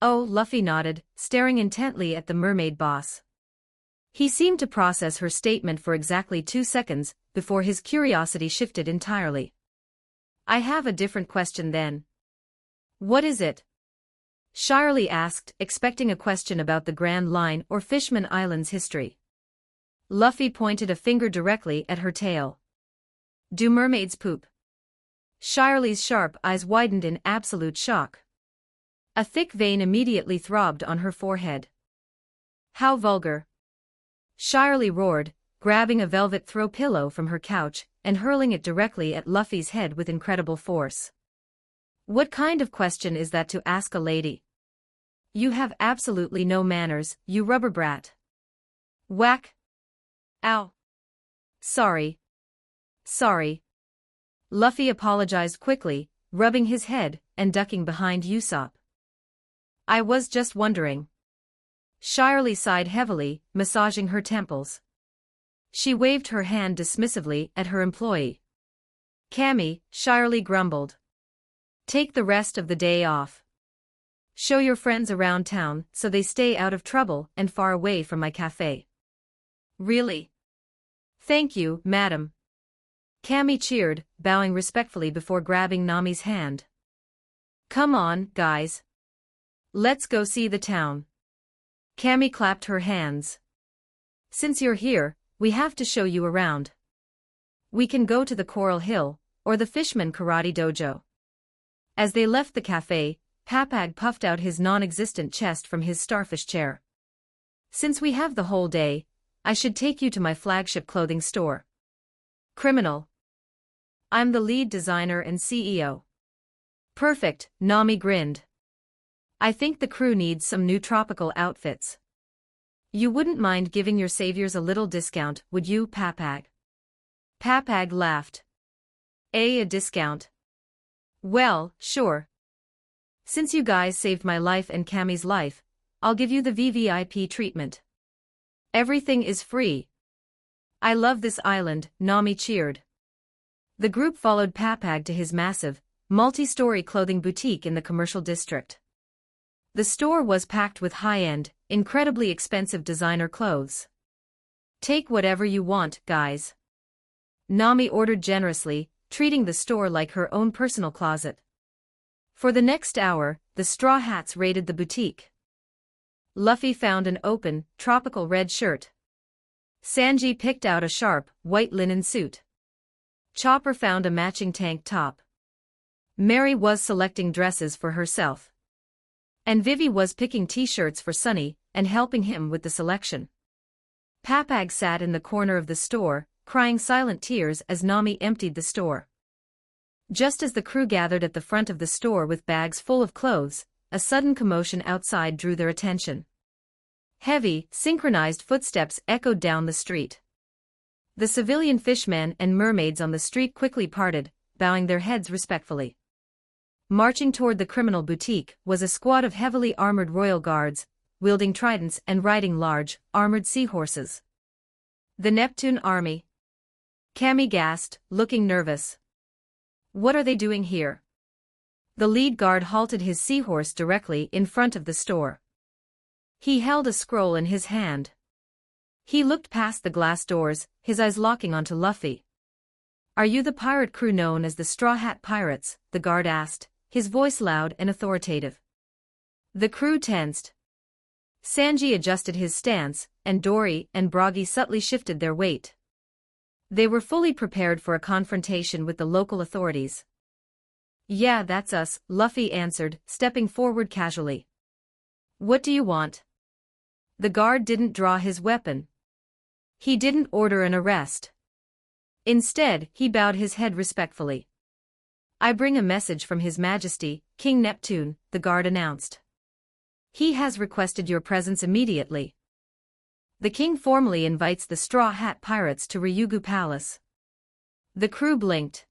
Oh, Luffy nodded, staring intently at the mermaid boss. He seemed to process her statement for exactly 2 seconds, before his curiosity shifted entirely. I have a different question then. What is it? Shirley asked, expecting a question about the Grand Line or Fishman Island's history. Luffy pointed a finger directly at her tail. Do mermaids poop? Shirley's sharp eyes widened in absolute shock. A thick vein immediately throbbed on her forehead. How vulgar! Shirley roared, grabbing a velvet throw pillow from her couch and hurling it directly at Luffy's head with incredible force. What kind of question is that to ask a lady? You have absolutely no manners, you rubber brat. Whack! Ow! Sorry. Sorry. Luffy apologized quickly, rubbing his head and ducking behind Usopp. I was just wondering. Shirley sighed heavily, massaging her temples. She waved her hand dismissively at her employee. Cammy shyly grumbled. Take the rest of the day off. Show your friends around town so they stay out of trouble and far away from my cafe. Really? Thank you, madam. Cammy cheered, bowing respectfully before grabbing Nami's hand. Come on, guys. Let's go see the town. Cammy clapped her hands. Since you're here, we have to show you around. We can go to the Coral Hill, or the Fishman Karate Dojo. As they left the cafe, Papag puffed out his non-existent chest from his starfish chair. Since we have the whole day, I should take you to my flagship clothing store. Criminal. I'm the lead designer and CEO. Perfect, Nami grinned. I think the crew needs some new tropical outfits. You wouldn't mind giving your saviors a little discount, would you, Papag? Papag laughed. A discount? Well, sure. Since you guys saved my life and Cammy's life, I'll give you the VVIP treatment. Everything is free. I love this island, Nami cheered. The group followed Papag to his massive, multi-story clothing boutique in the commercial district. The store was packed with high-end, incredibly expensive designer clothes. Take whatever you want, guys. Nami ordered generously, treating the store like her own personal closet. For the next hour, the Straw Hats raided the boutique. Luffy found an open, tropical red shirt. Sanji picked out a sharp, white linen suit. Chopper found a matching tank top. Mary was selecting dresses for herself. And Vivi was picking t-shirts for Sunny, and helping him with the selection. Papag sat in the corner of the store, crying silent tears as Nami emptied the store. Just as the crew gathered at the front of the store with bags full of clothes, a sudden commotion outside drew their attention. Heavy, synchronized footsteps echoed down the street. The civilian fishmen and mermaids on the street quickly parted, bowing their heads respectfully. Marching toward the criminal boutique was a squad of heavily armored royal guards, wielding tridents and riding large, armored seahorses. The Neptune Army. Cammy gasped, looking nervous. What are they doing here? The lead guard halted his seahorse directly in front of the store. He held a scroll in his hand. He looked past the glass doors, his eyes locking onto Luffy. Are you the pirate crew known as the Straw Hat Pirates? The guard asked, his voice loud and authoritative. The crew tensed. Sanji adjusted his stance, and Dory and Broggy subtly shifted their weight. They were fully prepared for a confrontation with the local authorities. Yeah, that's us, Luffy answered, stepping forward casually. What do you want? The guard didn't draw his weapon. He didn't order an arrest. Instead, he bowed his head respectfully. I bring a message from His Majesty, King Neptune, the guard announced. He has requested your presence immediately. The king formally invites the Straw Hat Pirates to Ryugu Palace. The crew blinked.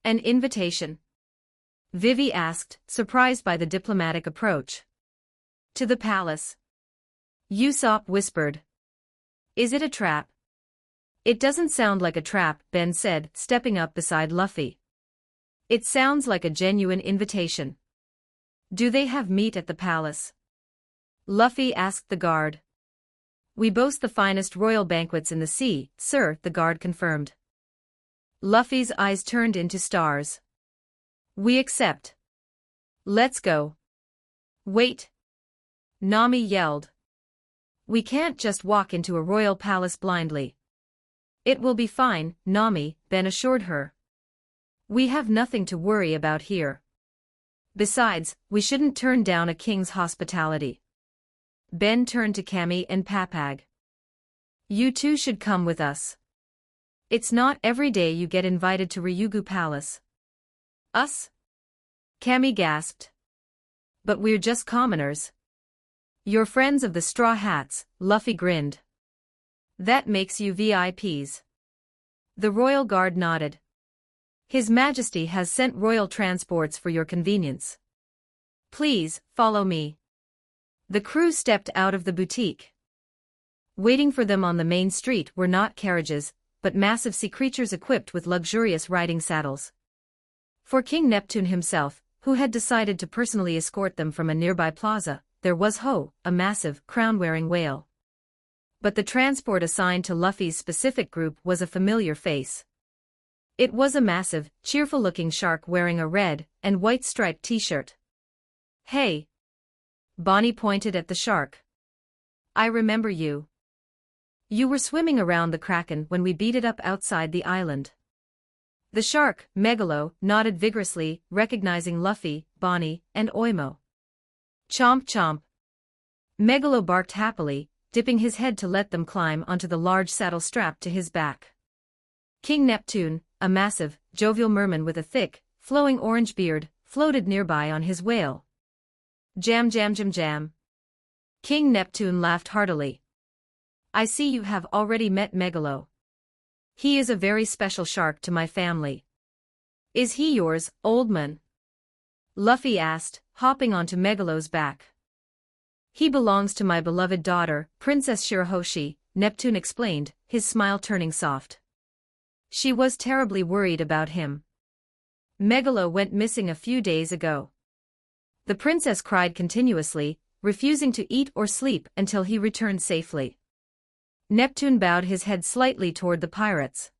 An invitation? Vivi asked, surprised by the diplomatic approach. To the palace. Usopp whispered. Is it a trap? It doesn't sound like a trap, Ben said, stepping up beside Luffy. It sounds like a genuine invitation. Do they have meat at the palace? Luffy asked the guard. We boast the finest royal banquets in the sea, sir, the guard confirmed. Luffy's eyes turned into stars. We accept. Let's go. Wait. Nami yelled. We can't just walk into a royal palace blindly. It will be fine, Nami, Ben assured her. We have nothing to worry about here. Besides, we shouldn't turn down a king's hospitality. Ben turned to Cammy and Papag. You two should come with us. It's not every day you get invited to Ryugu Palace. Us? Cammy gasped. But we're just commoners. You're friends of the Straw Hats, Luffy grinned. That makes you VIPs. The royal guard nodded. His Majesty has sent royal transports for your convenience. Please, follow me. The crew stepped out of the boutique. Waiting for them on the main street were not carriages, but massive sea creatures equipped with luxurious riding saddles. For King Neptune himself, who had decided to personally escort them from a nearby plaza, there was a massive, crown-wearing whale. But the transport assigned to Luffy's specific group was a familiar face. It was a massive, cheerful-looking shark wearing a red and white striped t-shirt. "Hey!" Bonnie pointed at the shark. "I remember you. You were swimming around the Kraken when we beat it up outside the island." The shark, Megalo, nodded vigorously, recognizing Luffy, Bonnie, and Oimo. "Chomp chomp." Megalo barked happily, dipping his head to let them climb onto the large saddle strapped to his back. King Neptune, a massive, jovial merman with a thick, flowing orange beard, floated nearby on his whale. "Jam jam jam jam." King Neptune laughed heartily. "I see you have already met Megalo. He is a very special shark to my family." "Is he yours, old man?" Luffy asked, hopping onto Megalo's back. "He belongs to my beloved daughter, Princess Shirahoshi," Neptune explained, his smile turning soft. "She was terribly worried about him. Megalo went missing a few days ago. The princess cried continuously, refusing to eat or sleep until he returned safely." Neptune bowed his head slightly toward the pirates.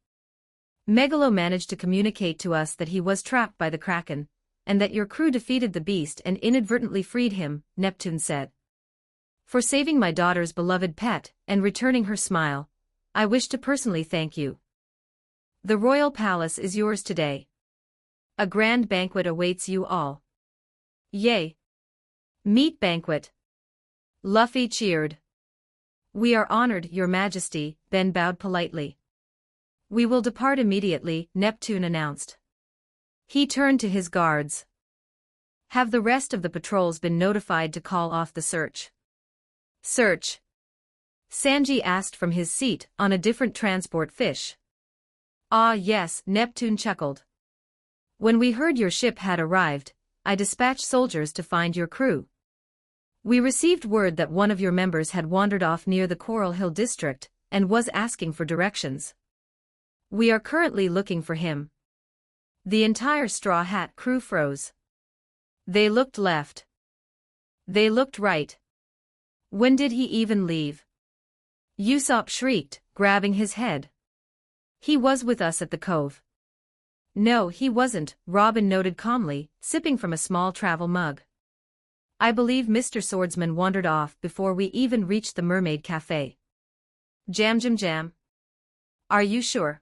"Megalo managed to communicate to us that he was trapped by the Kraken, and that your crew defeated the beast and inadvertently freed him," Neptune said. "For saving my daughter's beloved pet and returning her smile, I wish to personally thank you. The royal palace is yours today. A grand banquet awaits you all." "Yay! Meat banquet!" Luffy cheered. "We are honored, Your Majesty," Ben bowed politely. "We will depart immediately," Neptune announced. He turned to his guards. "Have the rest of the patrols been notified to call off the search?" "Search?" Sanji asked from his seat on a different transport fish. "Ah yes," Neptune chuckled. "When we heard your ship had arrived, I dispatched soldiers to find your crew. We received word that one of your members had wandered off near the Coral Hill district and was asking for directions. We are currently looking for him." The entire Straw Hat crew froze. They looked left. They looked right. When did he even leave? Usopp shrieked, grabbing his head. "He was with us at the cove." "No, he wasn't," Robin noted calmly, sipping from a small travel mug. "I believe Mr. Swordsman wandered off before we even reached the Mermaid Cafe." "Jam jam jam." "Are you sure?"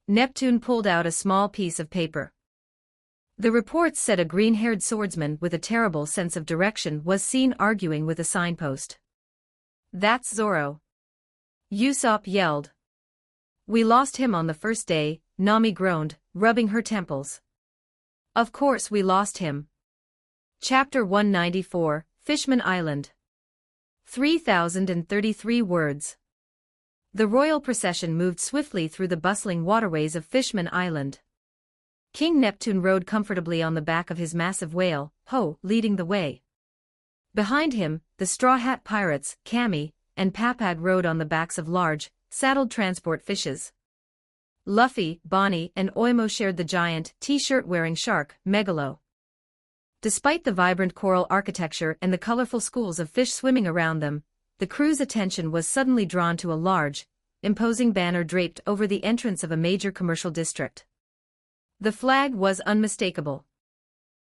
Neptune pulled out a small piece of paper. The reports said a green-haired swordsman with a terrible sense of direction was seen arguing with a signpost. "That's Zoro." Usopp yelled. "We lost him on the first day," Nami groaned, rubbing her temples. "Of course we lost him." Chapter 194, Fishman Island. 3033 words. The royal procession moved swiftly through the bustling waterways of Fishman Island. King Neptune rode comfortably on the back of his massive whale, leading the way. Behind him, the Straw Hat Pirates, Kami, and Papag rode on the backs of large, saddled transport fishes. Luffy, Bonnie, and Oimo shared the giant, t-shirt-wearing shark, Megalo. Despite the vibrant coral architecture and the colorful schools of fish swimming around them, the crew's attention was suddenly drawn to a large, imposing banner draped over the entrance of a major commercial district. The flag was unmistakable.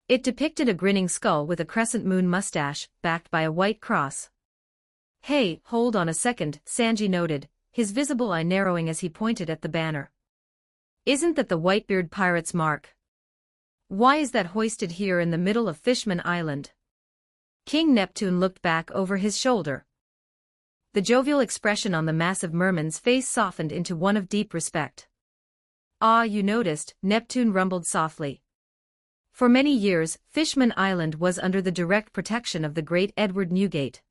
It depicted a grinning skull with a crescent moon mustache, backed by a white cross. "Hey, hold on a second," Sanji noted, his visible eye narrowing as he pointed at the banner. "Isn't that the Whitebeard pirate's mark? Why is that hoisted here in the middle of Fishman Island?" King Neptune looked back over his shoulder. The jovial expression on the massive merman's face softened into one of deep respect. "Ah, you noticed," Neptune rumbled softly. "For many years, Fishman Island was under the direct protection of the great Edward Newgate.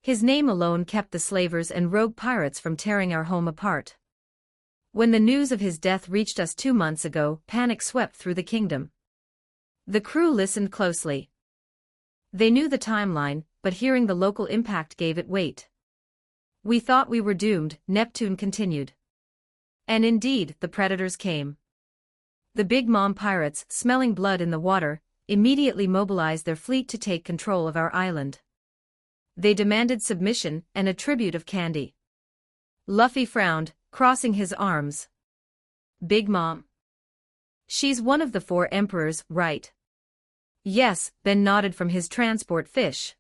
His name alone kept the slavers and rogue pirates from tearing our home apart. When the news of his death reached us 2 months ago, panic swept through the kingdom." The crew listened closely. They knew the timeline, but hearing the local impact gave it weight. "We thought we were doomed," Neptune continued. And indeed, the predators came. The Big Mom pirates, smelling blood in the water, immediately mobilized their fleet to take control of our island. They demanded submission and a tribute of candy. Luffy frowned, crossing his arms. Big Mom. She's one of the 4 emperors, right? Yes, Ben nodded from his transport fish.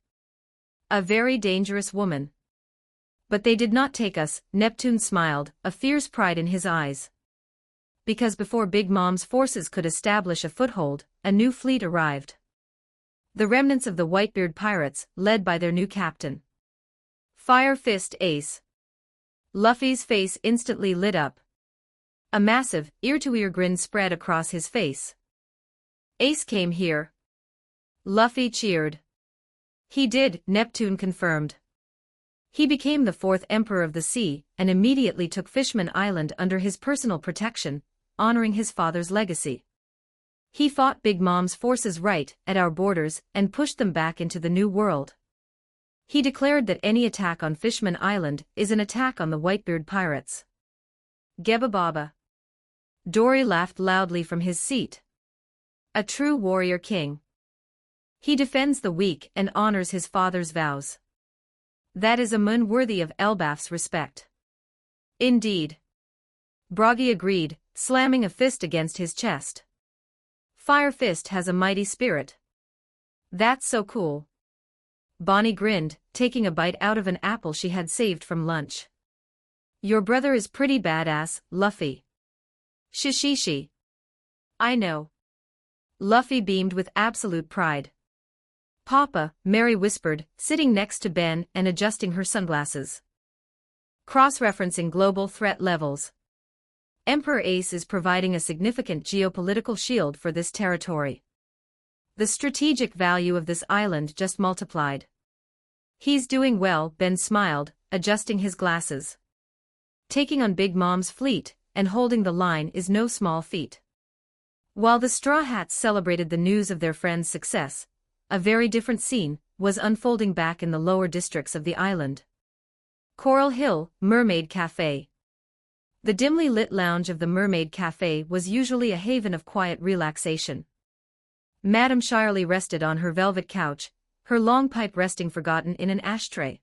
A very dangerous woman. But they did not take us, Neptune smiled, a fierce pride in his eyes. Because before Big Mom's forces could establish a foothold, a new fleet arrived. The remnants of the Whitebeard pirates, led by their new captain. Fire Fist Ace. Luffy's face instantly lit up. A massive, ear-to-ear grin spread across his face. Ace came here. Luffy cheered. He did, Neptune confirmed. He became the 4th Emperor of the Sea, and immediately took Fishman Island under his personal protection, honoring his father's legacy. He fought Big Mom's forces right at our borders and pushed them back into the New World. He declared that any attack on Fishman Island is an attack on the Whitebeard pirates. Geba Baba. Dory laughed loudly from his seat. A true warrior king. He defends the weak and honors his father's vows. That is a man worthy of Elbaf's respect. Indeed. Broggy agreed, slamming a fist against his chest. Fire Fist has a mighty spirit. That's so cool. Bonnie grinned, taking a bite out of an apple she had saved from lunch. Your brother is pretty badass, Luffy. Shishishi. I know. Luffy beamed with absolute pride. Papa, Mary whispered, sitting next to Ben and adjusting her sunglasses. Cross-referencing global threat levels. Emperor Ace is providing a significant geopolitical shield for this territory. The strategic value of this island just multiplied. He's doing well, Ben smiled, adjusting his glasses. Taking on Big Mom's fleet and holding the line is no small feat. While the Straw Hats celebrated the news of their friend's success, a very different scene was unfolding back in the lower districts of the island. Coral Hill, Mermaid Café. The dimly lit lounge of the Mermaid Café was usually a haven of quiet relaxation. Madame Shirley rested on her velvet couch, her long pipe resting forgotten in an ashtray.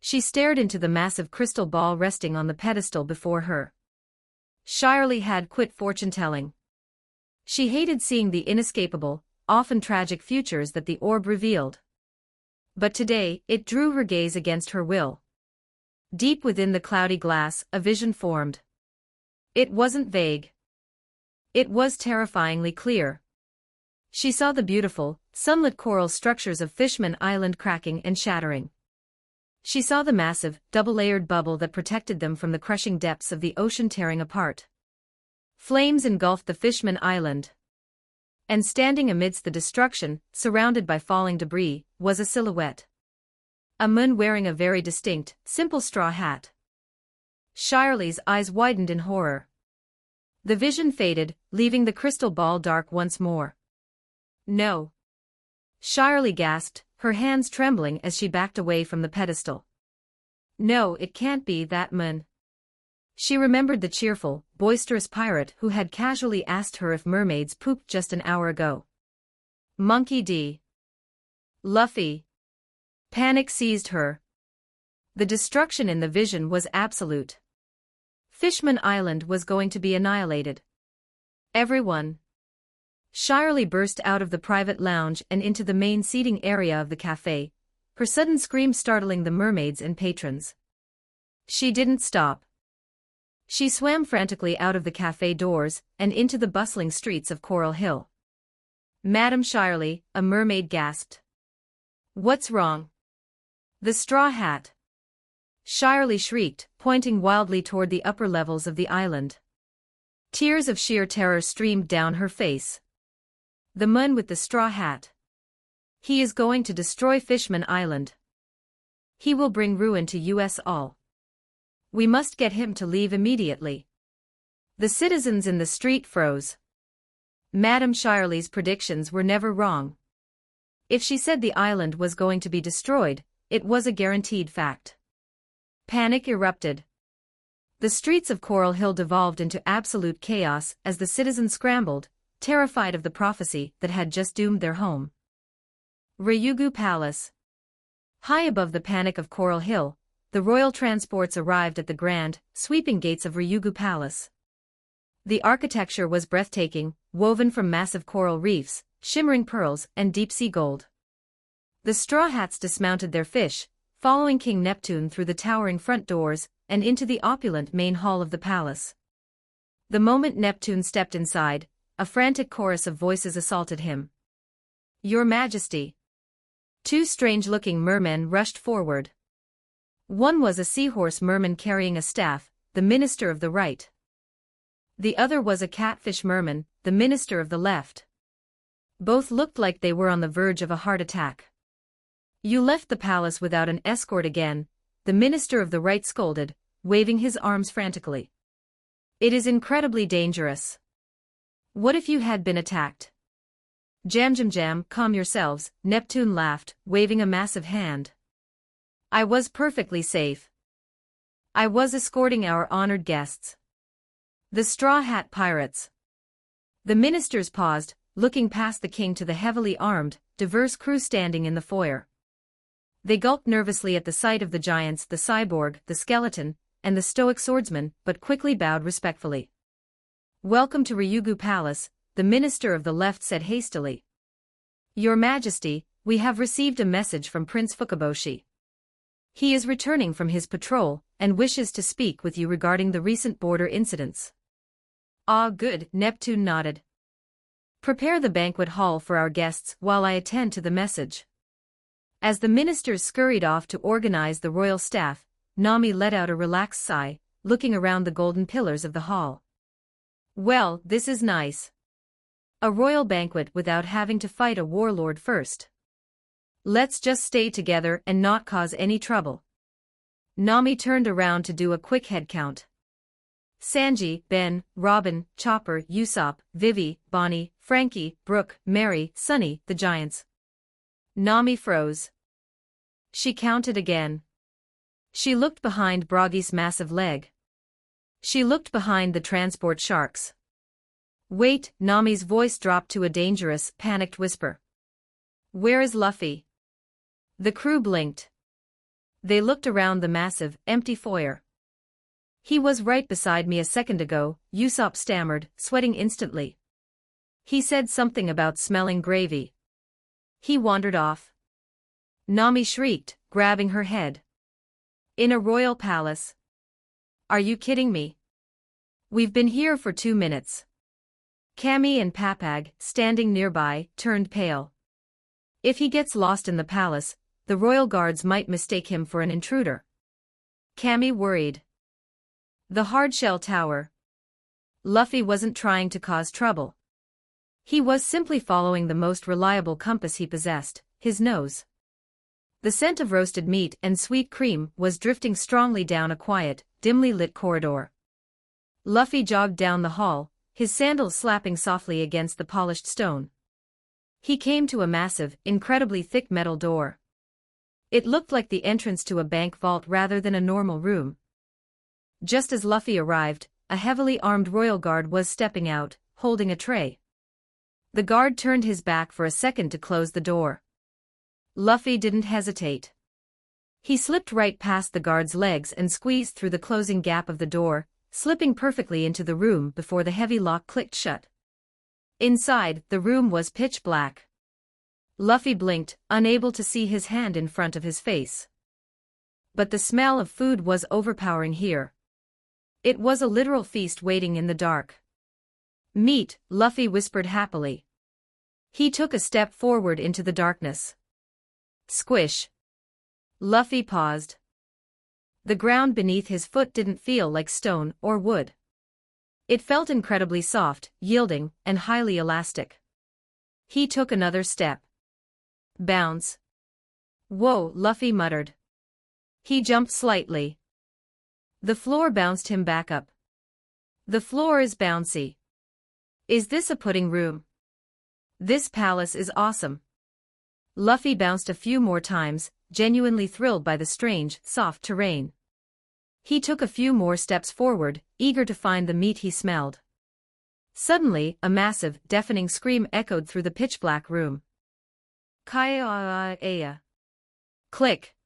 She stared into the massive crystal ball resting on the pedestal before her. Shirley had quit fortune-telling. She hated seeing the inescapable, often tragic futures that the orb revealed. But today, it drew her gaze against her will. Deep within the cloudy glass, a vision formed. It wasn't vague. It was terrifyingly clear. She saw the beautiful, sunlit coral structures of Fishman Island cracking and shattering. She saw the massive, double-layered bubble that protected them from the crushing depths of the ocean tearing apart. Flames engulfed the Fishman Island. And standing amidst the destruction, surrounded by falling debris, was a silhouette. A man wearing a very distinct, simple straw hat. Shirley's eyes widened in horror. The vision faded, leaving the crystal ball dark once more. No. Shirley gasped, her hands trembling as she backed away from the pedestal. No, it can't be that man. She remembered the cheerful, boisterous pirate who had casually asked her if mermaids pooped just an hour ago. Monkey D. Luffy. Panic seized her. The destruction in the vision was absolute. Fishman Island was going to be annihilated. Everyone. Shirley burst out of the private lounge and into the main seating area of the cafe, her sudden scream startling the mermaids and patrons. She didn't stop. She swam frantically out of the cafe doors and into the bustling streets of Coral Hill. Madame Shirley, a mermaid gasped. What's wrong? The straw hat. Shirley shrieked, pointing wildly toward the upper levels of the island. Tears of sheer terror streamed down her face. The man with the straw hat. He is going to destroy Fishman Island. He will bring ruin to us all. We must get him to leave immediately. The citizens in the street froze. Madame Shirley's predictions were never wrong. If she said the island was going to be destroyed, it was a guaranteed fact. Panic erupted. The streets of Coral Hill devolved into absolute chaos as the citizens scrambled, terrified of the prophecy that had just doomed their home. Ryugu Palace. High above the panic of Coral Hill, the royal transports arrived at the grand, sweeping gates of Ryugu Palace. The architecture was breathtaking, woven from massive coral reefs, shimmering pearls, and deep-sea gold. The Straw Hats dismounted their fish, following King Neptune through the towering front doors and into the opulent main hall of the palace. The moment Neptune stepped inside, a frantic chorus of voices assaulted him. "Your Majesty!" Two strange-looking mermen rushed forward. One was a seahorse merman carrying a staff, the Minister of the Right. The other was a catfish merman, the Minister of the Left. Both looked like they were on the verge of a heart attack. "You left the palace without an escort again," the Minister of the Right scolded, waving his arms frantically. "It is incredibly dangerous. What if you had been attacked?" Jam, calm yourselves," Neptune laughed, waving a massive hand. "I was perfectly safe. I was escorting our honored guests. The Straw Hat Pirates." The ministers paused, looking past the king to the heavily armed, diverse crew standing in the foyer. They gulped nervously at the sight of the giants, the cyborg, the skeleton, and the stoic swordsman, but quickly bowed respectfully. "Welcome to Ryugu Palace," the Minister of the Left said hastily. "Your Majesty, we have received a message from Prince Fukaboshi. He is returning from his patrol and wishes to speak with you regarding the recent border incidents." "Ah, good," Neptune nodded. "Prepare the banquet hall for our guests while I attend to the message." As the ministers scurried off to organize the royal staff, Nami let out a relaxed sigh, looking around the golden pillars of the hall. "Well, this is nice. A royal banquet without having to fight a warlord first. Let's just stay together and not cause any trouble." Nami turned around to do a quick head count. Sanji, Ben, Robin, Chopper, Usopp, Vivi, Bonnie, Frankie, Brooke, Mary, Sunny, the giants. Nami froze. She counted again. She looked behind Broggy's massive leg. She looked behind the transport sharks. "Wait," Nami's voice dropped to a dangerous, panicked whisper. "Where is Luffy?" The crew blinked. They looked around the massive, empty foyer. "He was right beside me a second ago," Usopp stammered, sweating instantly. "He said something about smelling gravy. He wandered off." Nami shrieked, grabbing her head. "In a royal palace? Are you kidding me? We've been here for 2 minutes." Cammy and Papag, standing nearby, turned pale. "If he gets lost in the palace, the royal guards might mistake him for an intruder." Cammy worried. "The hardshell tower." Luffy wasn't trying to cause trouble. He was simply following the most reliable compass he possessed, his nose. The scent of roasted meat and sweet cream was drifting strongly down a quiet, dimly lit corridor. Luffy jogged down the hall, his sandals slapping softly against the polished stone. He came to a massive, incredibly thick metal door. It looked like the entrance to a bank vault rather than a normal room. Just as Luffy arrived, a heavily armed royal guard was stepping out, holding a tray. The guard turned his back for a second to close the door. Luffy didn't hesitate. He slipped right past the guard's legs and squeezed through the closing gap of the door, slipping perfectly into the room before the heavy lock clicked shut. Inside, the room was pitch black. Luffy blinked, unable to see his hand in front of his face. But the smell of food was overpowering here. It was a literal feast waiting in the dark. "Meat," Luffy whispered happily. He took a step forward into the darkness. Squish. Luffy paused. The ground beneath his foot didn't feel like stone or wood. It felt incredibly soft, yielding, and highly elastic. He took another step. Bounce. "Whoa," Luffy muttered. He jumped slightly. The floor bounced him back up. The floor is bouncy. Is this a pudding room? This palace is awesome. Luffy bounced a few more times, genuinely thrilled by the strange, soft terrain. He took a few more steps forward, eager to find the meat he smelled. Suddenly, a massive, deafening scream echoed through the pitch-black room. Kaya. Click.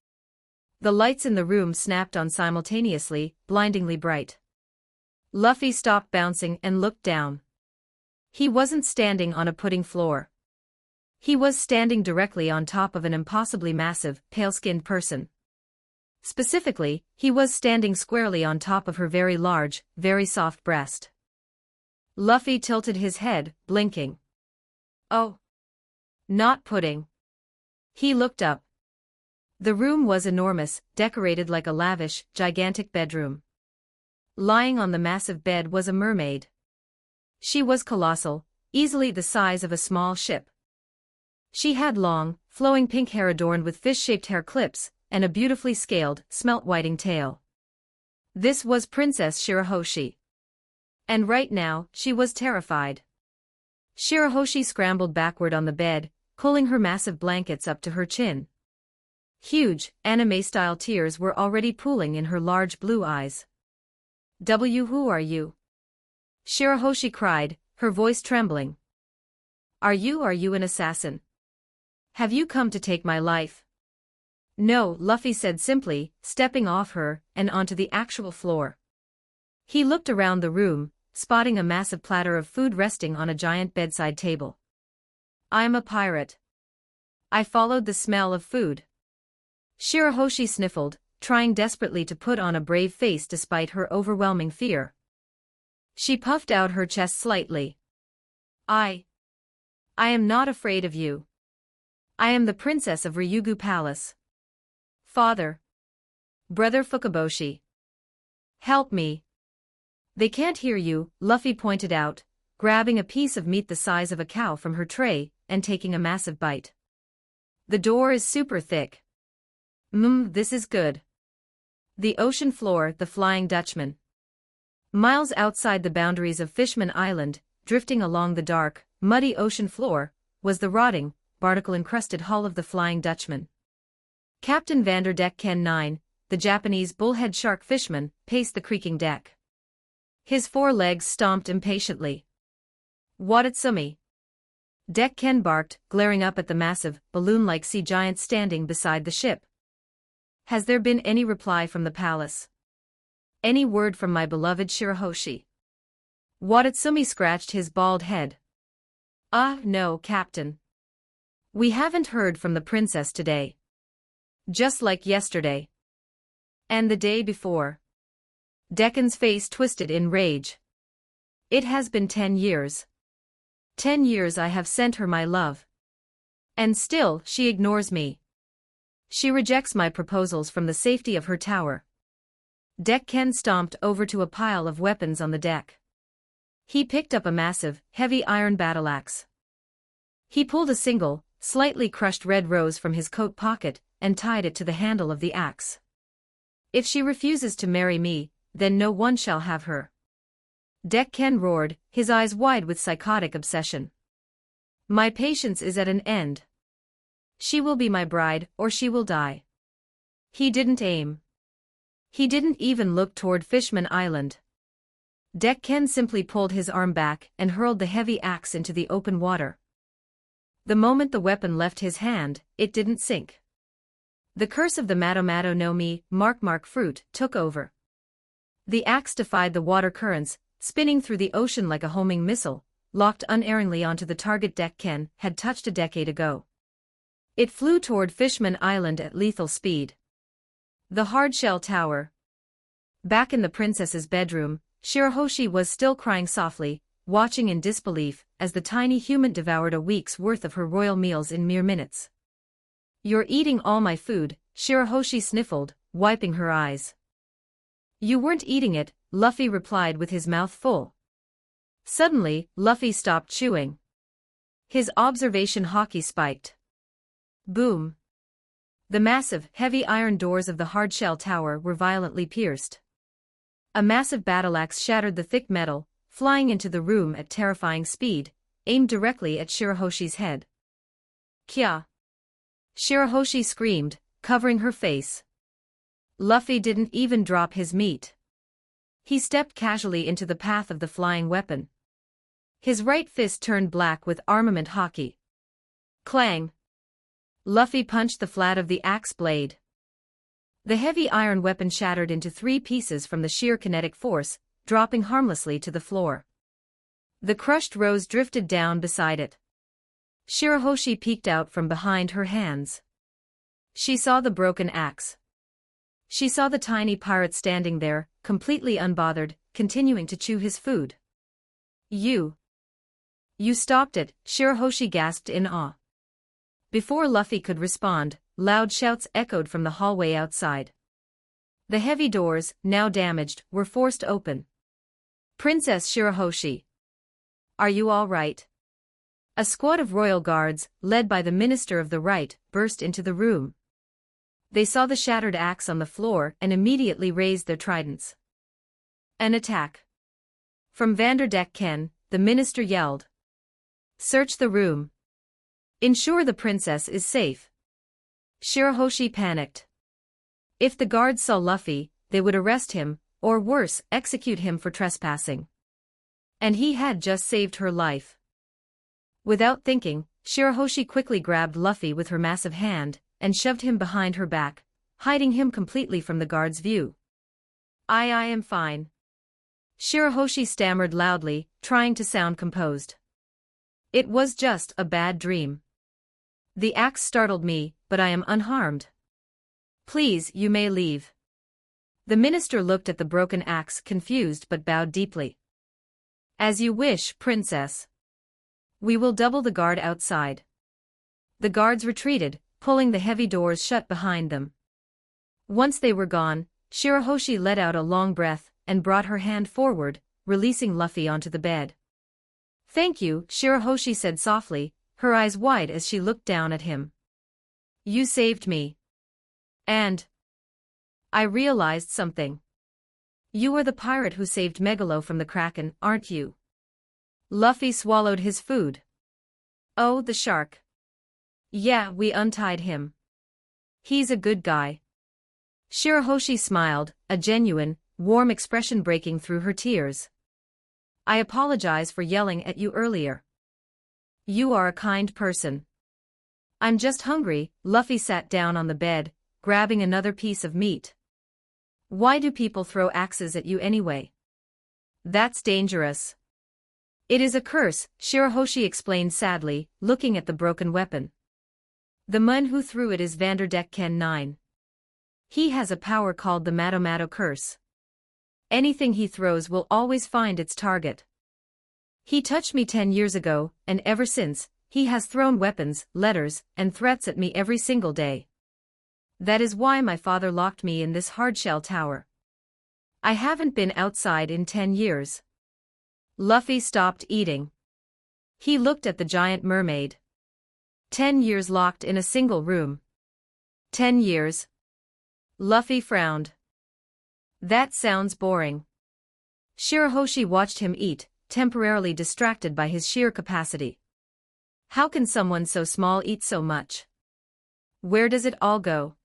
The lights in the room snapped on simultaneously, blindingly bright. Luffy stopped bouncing and looked down. He wasn't standing on a pudding floor. He was standing directly on top of an impossibly massive, pale-skinned person. Specifically, he was standing squarely on top of her very large, very soft breast. Luffy tilted his head, blinking. Oh. Not pudding. He looked up. The room was enormous, decorated like a lavish, gigantic bedroom. Lying on the massive bed was a mermaid. She was colossal, easily the size of a small ship. She had long, flowing pink hair adorned with fish-shaped hair clips, and a beautifully scaled, smelt-whiting tail. This was Princess Shirahoshi. And right now, she was terrified. Shirahoshi scrambled backward on the bed, pulling her massive blankets up to her chin. Huge, anime-style tears were already pooling in her large blue eyes. Who are you? Shirahoshi cried, her voice trembling. Are you an assassin? Have you come to take my life? No, Luffy said simply, stepping off her, and onto the actual floor. He looked around the room, spotting a massive platter of food resting on a giant bedside table. I'm a pirate. I followed the smell of food. Shirahoshi sniffled, trying desperately to put on a brave face despite her overwhelming fear. She puffed out her chest slightly. I am not afraid of you. I am the princess of Ryugu Palace. Father. Brother Fukaboshi. Help me. They can't hear you, Luffy pointed out, grabbing a piece of meat the size of a cow from her tray, and taking a massive bite. The door is super thick. This is good. The ocean floor, the Flying Dutchman. Miles outside the boundaries of Fishman Island, drifting along the dark, muddy ocean floor, was the rotting, barnacle-encrusted hull of the Flying Dutchman. Captain Vanderdeck Ken 9, the Japanese bullhead shark fisherman, paced the creaking deck. His four legs stomped impatiently. Watatsumi. Deck Ken barked, glaring up at the massive, balloon-like sea giant standing beside the ship. Has there been any reply from the palace? Any word from my beloved Shirahoshi? Watatsumi scratched his bald head. No, Captain. We haven't heard from the princess today. Just like yesterday. And the day before. Deccan's face twisted in rage. It has been 10 years. 10 years I have sent her my love. And still, she ignores me. She rejects my proposals from the safety of her tower. Deck Ken stomped over to a pile of weapons on the deck. He picked up a massive, heavy iron battle-axe. He pulled a single, slightly crushed red rose from his coat pocket, and tied it to the handle of the axe. If she refuses to marry me, then no one shall have her. Deck Ken roared, his eyes wide with psychotic obsession. My patience is at an end. She will be my bride, or she will die. He didn't aim. He didn't even look toward Fishman Island. Deck Ken simply pulled his arm back and hurled the heavy axe into the open water. The moment the weapon left his hand, it didn't sink. The curse of the Mato no Mi, mark fruit, took over. The axe defied the water currents, spinning through the ocean like a homing missile, locked unerringly onto the target Deck Ken had touched a decade ago. It flew toward Fishman Island at lethal speed. The hardshell tower. Back in the princess's bedroom, Shirahoshi was still crying softly, watching in disbelief as the tiny human devoured a week's worth of her royal meals in mere minutes. You're eating all my food, Shirahoshi sniffled, wiping her eyes. You weren't eating it, Luffy replied with his mouth full. Suddenly, Luffy stopped chewing. His observation hockey spiked. Boom. The massive, heavy iron doors of the hardshell tower were violently pierced. A massive battle-axe shattered the thick metal, flying into the room at terrifying speed, aimed directly at Shirahoshi's head. Kya! Shirahoshi screamed, covering her face. Luffy didn't even drop his meat. He stepped casually into the path of the flying weapon. His right fist turned black with armament hockey. Clang! Luffy punched the flat of the axe blade. The heavy iron weapon shattered into 3 pieces from the sheer kinetic force, dropping harmlessly to the floor. The crushed rose drifted down beside it. Shirahoshi peeked out from behind her hands. She saw the broken axe. She saw the tiny pirate standing there, completely unbothered, continuing to chew his food. You stopped it, Shirahoshi gasped in awe. Before Luffy could respond, loud shouts echoed from the hallway outside. The heavy doors, now damaged, were forced open. Princess Shirahoshi. Are you all right? A squad of royal guards, led by the Minister of the Right, burst into the room. They saw the shattered axe on the floor and immediately raised their tridents. An attack. From Vanderdeck Ken, the minister yelled. Search the room. Ensure the princess is safe. Shirahoshi panicked. If the guards saw Luffy, they would arrest him, or worse, execute him for trespassing. And he had just saved her life. Without thinking, Shirahoshi quickly grabbed Luffy with her massive hand, and shoved him behind her back, hiding him completely from the guard's view. I am fine. Shirahoshi stammered loudly, trying to sound composed. It was just a bad dream. The axe startled me, but I am unharmed. Please, you may leave. The minister looked at the broken axe, confused but bowed deeply. As you wish, princess. We will double the guard outside. The guards retreated, pulling the heavy doors shut behind them. Once they were gone, Shirahoshi let out a long breath and brought her hand forward, releasing Luffy onto the bed. Thank you, Shirahoshi said softly, her eyes wide as she looked down at him. You saved me. And I realized something. You are the pirate who saved Megalo from the Kraken, aren't you? Luffy swallowed his food. Oh, the shark. Yeah, we untied him. He's a good guy. Shirahoshi smiled, a genuine, warm expression breaking through her tears. I apologize for yelling at you earlier. You are a kind person. I'm just hungry. Luffy sat down on the bed, grabbing another piece of meat. Why do people throw axes at you anyway? That's dangerous. It is a curse, Shirahoshi explained sadly, looking at the broken weapon. The man who threw it is Vanderdeck Ken 9. He has a power called the Mato curse. Anything he throws will always find its target. He touched me 10 years ago, and ever since, he has thrown weapons, letters, and threats at me every single day. That is why my father locked me in this hardshell tower. I haven't been outside in 10 years. Luffy stopped eating. He looked at the giant mermaid. 10 years locked in a single room. 10 years. Luffy frowned. That sounds boring. Shirahoshi watched him eat, temporarily distracted by his sheer capacity. How can someone so small eat so much? Where does it all go?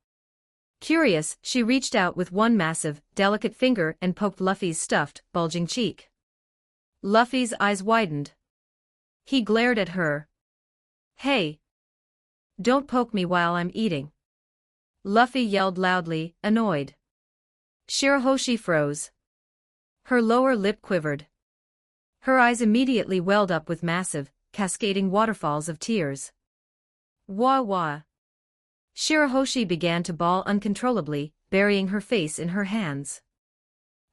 Curious, she reached out with one massive, delicate finger and poked Luffy's stuffed, bulging cheek. Luffy's eyes widened. He glared at her. Hey! Don't poke me while I'm eating. Luffy yelled loudly, annoyed. Shirahoshi froze. Her lower lip quivered. Her eyes immediately welled up with massive, cascading waterfalls of tears. Wah wah. Shirahoshi began to bawl uncontrollably, burying her face in her hands.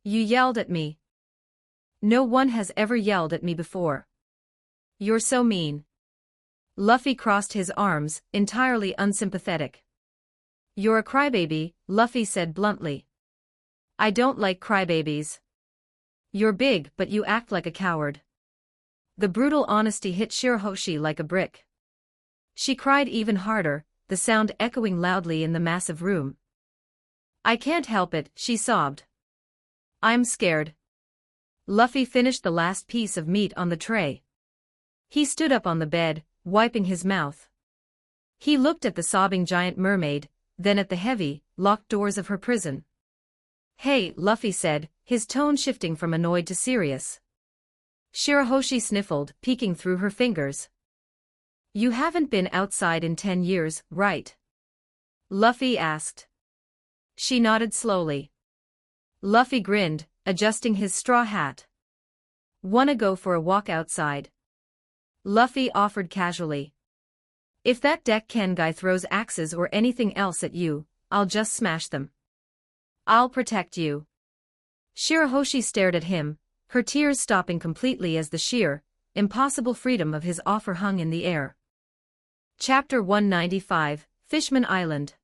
You yelled at me. No one has ever yelled at me before. You're so mean. Luffy crossed his arms, entirely unsympathetic. You're a crybaby, Luffy said bluntly. I don't like crybabies. You're big but you act like a coward. The brutal honesty hit Shirahoshi like a brick. She cried even harder, the sound echoing loudly in the massive room. I can't help it, she sobbed. I'm scared. Luffy finished the last piece of meat on the tray. He stood up on the bed, wiping his mouth. He looked at the sobbing giant mermaid, then at the heavy, locked doors of her prison. Hey, Luffy said, his tone shifting from annoyed to serious. Shirahoshi sniffled, peeking through her fingers. You haven't been outside in 10 years, right? Luffy asked. She nodded slowly. Luffy grinned, adjusting his straw hat. Wanna go for a walk outside? Luffy offered casually. If that Deck-Ken guy throws axes or anything else at you, I'll just smash them. I'll protect you. Shirahoshi stared at him, her tears stopping completely as the sheer, impossible freedom of his offer hung in the air. Chapter 195, Fishman Island.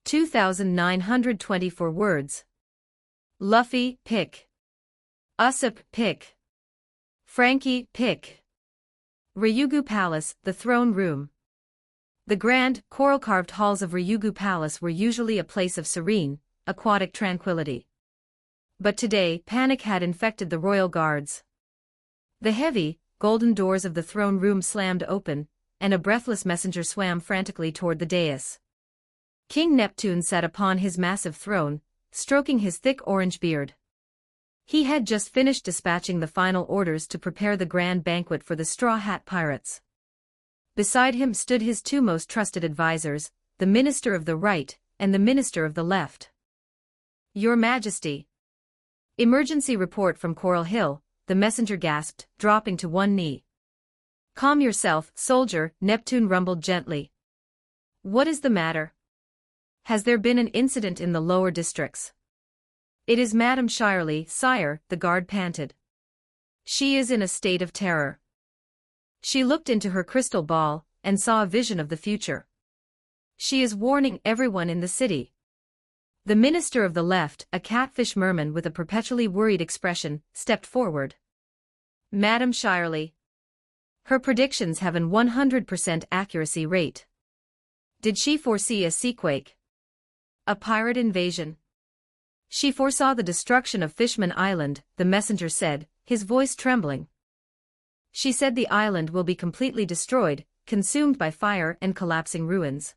2,924 words. Luffy, pick. Usopp, pick. Frankie, pick. Ryugu Palace, the throne room. The grand, coral-carved halls of Ryugu Palace were usually a place of serene, aquatic tranquility. But today, panic had infected the royal guards. The heavy, golden doors of the throne room slammed open, and a breathless messenger swam frantically toward the dais. King Neptune sat upon his massive throne, stroking his thick orange beard. He had just finished dispatching the final orders to prepare the grand banquet for the Straw Hat Pirates. Beside him stood his two most trusted advisors, the Minister of the Right and the Minister of the Left. Your Majesty. Emergency report from Coral Hill, the messenger gasped, dropping to one knee. Calm yourself, soldier, Neptune rumbled gently. What is the matter? Has there been an incident in the lower districts? It is Madame Shirley, sire, the guard panted. She is in a state of terror. She looked into her crystal ball, and saw a vision of the future. She is warning everyone in the city. The Minister of the Left, a catfish merman with a perpetually worried expression, stepped forward. Madame Shirley. Her predictions have an 100% accuracy rate. Did she foresee a seaquake? A pirate invasion? She foresaw the destruction of Fishman Island, the messenger said, his voice trembling. She said the island will be completely destroyed, consumed by fire and collapsing ruins.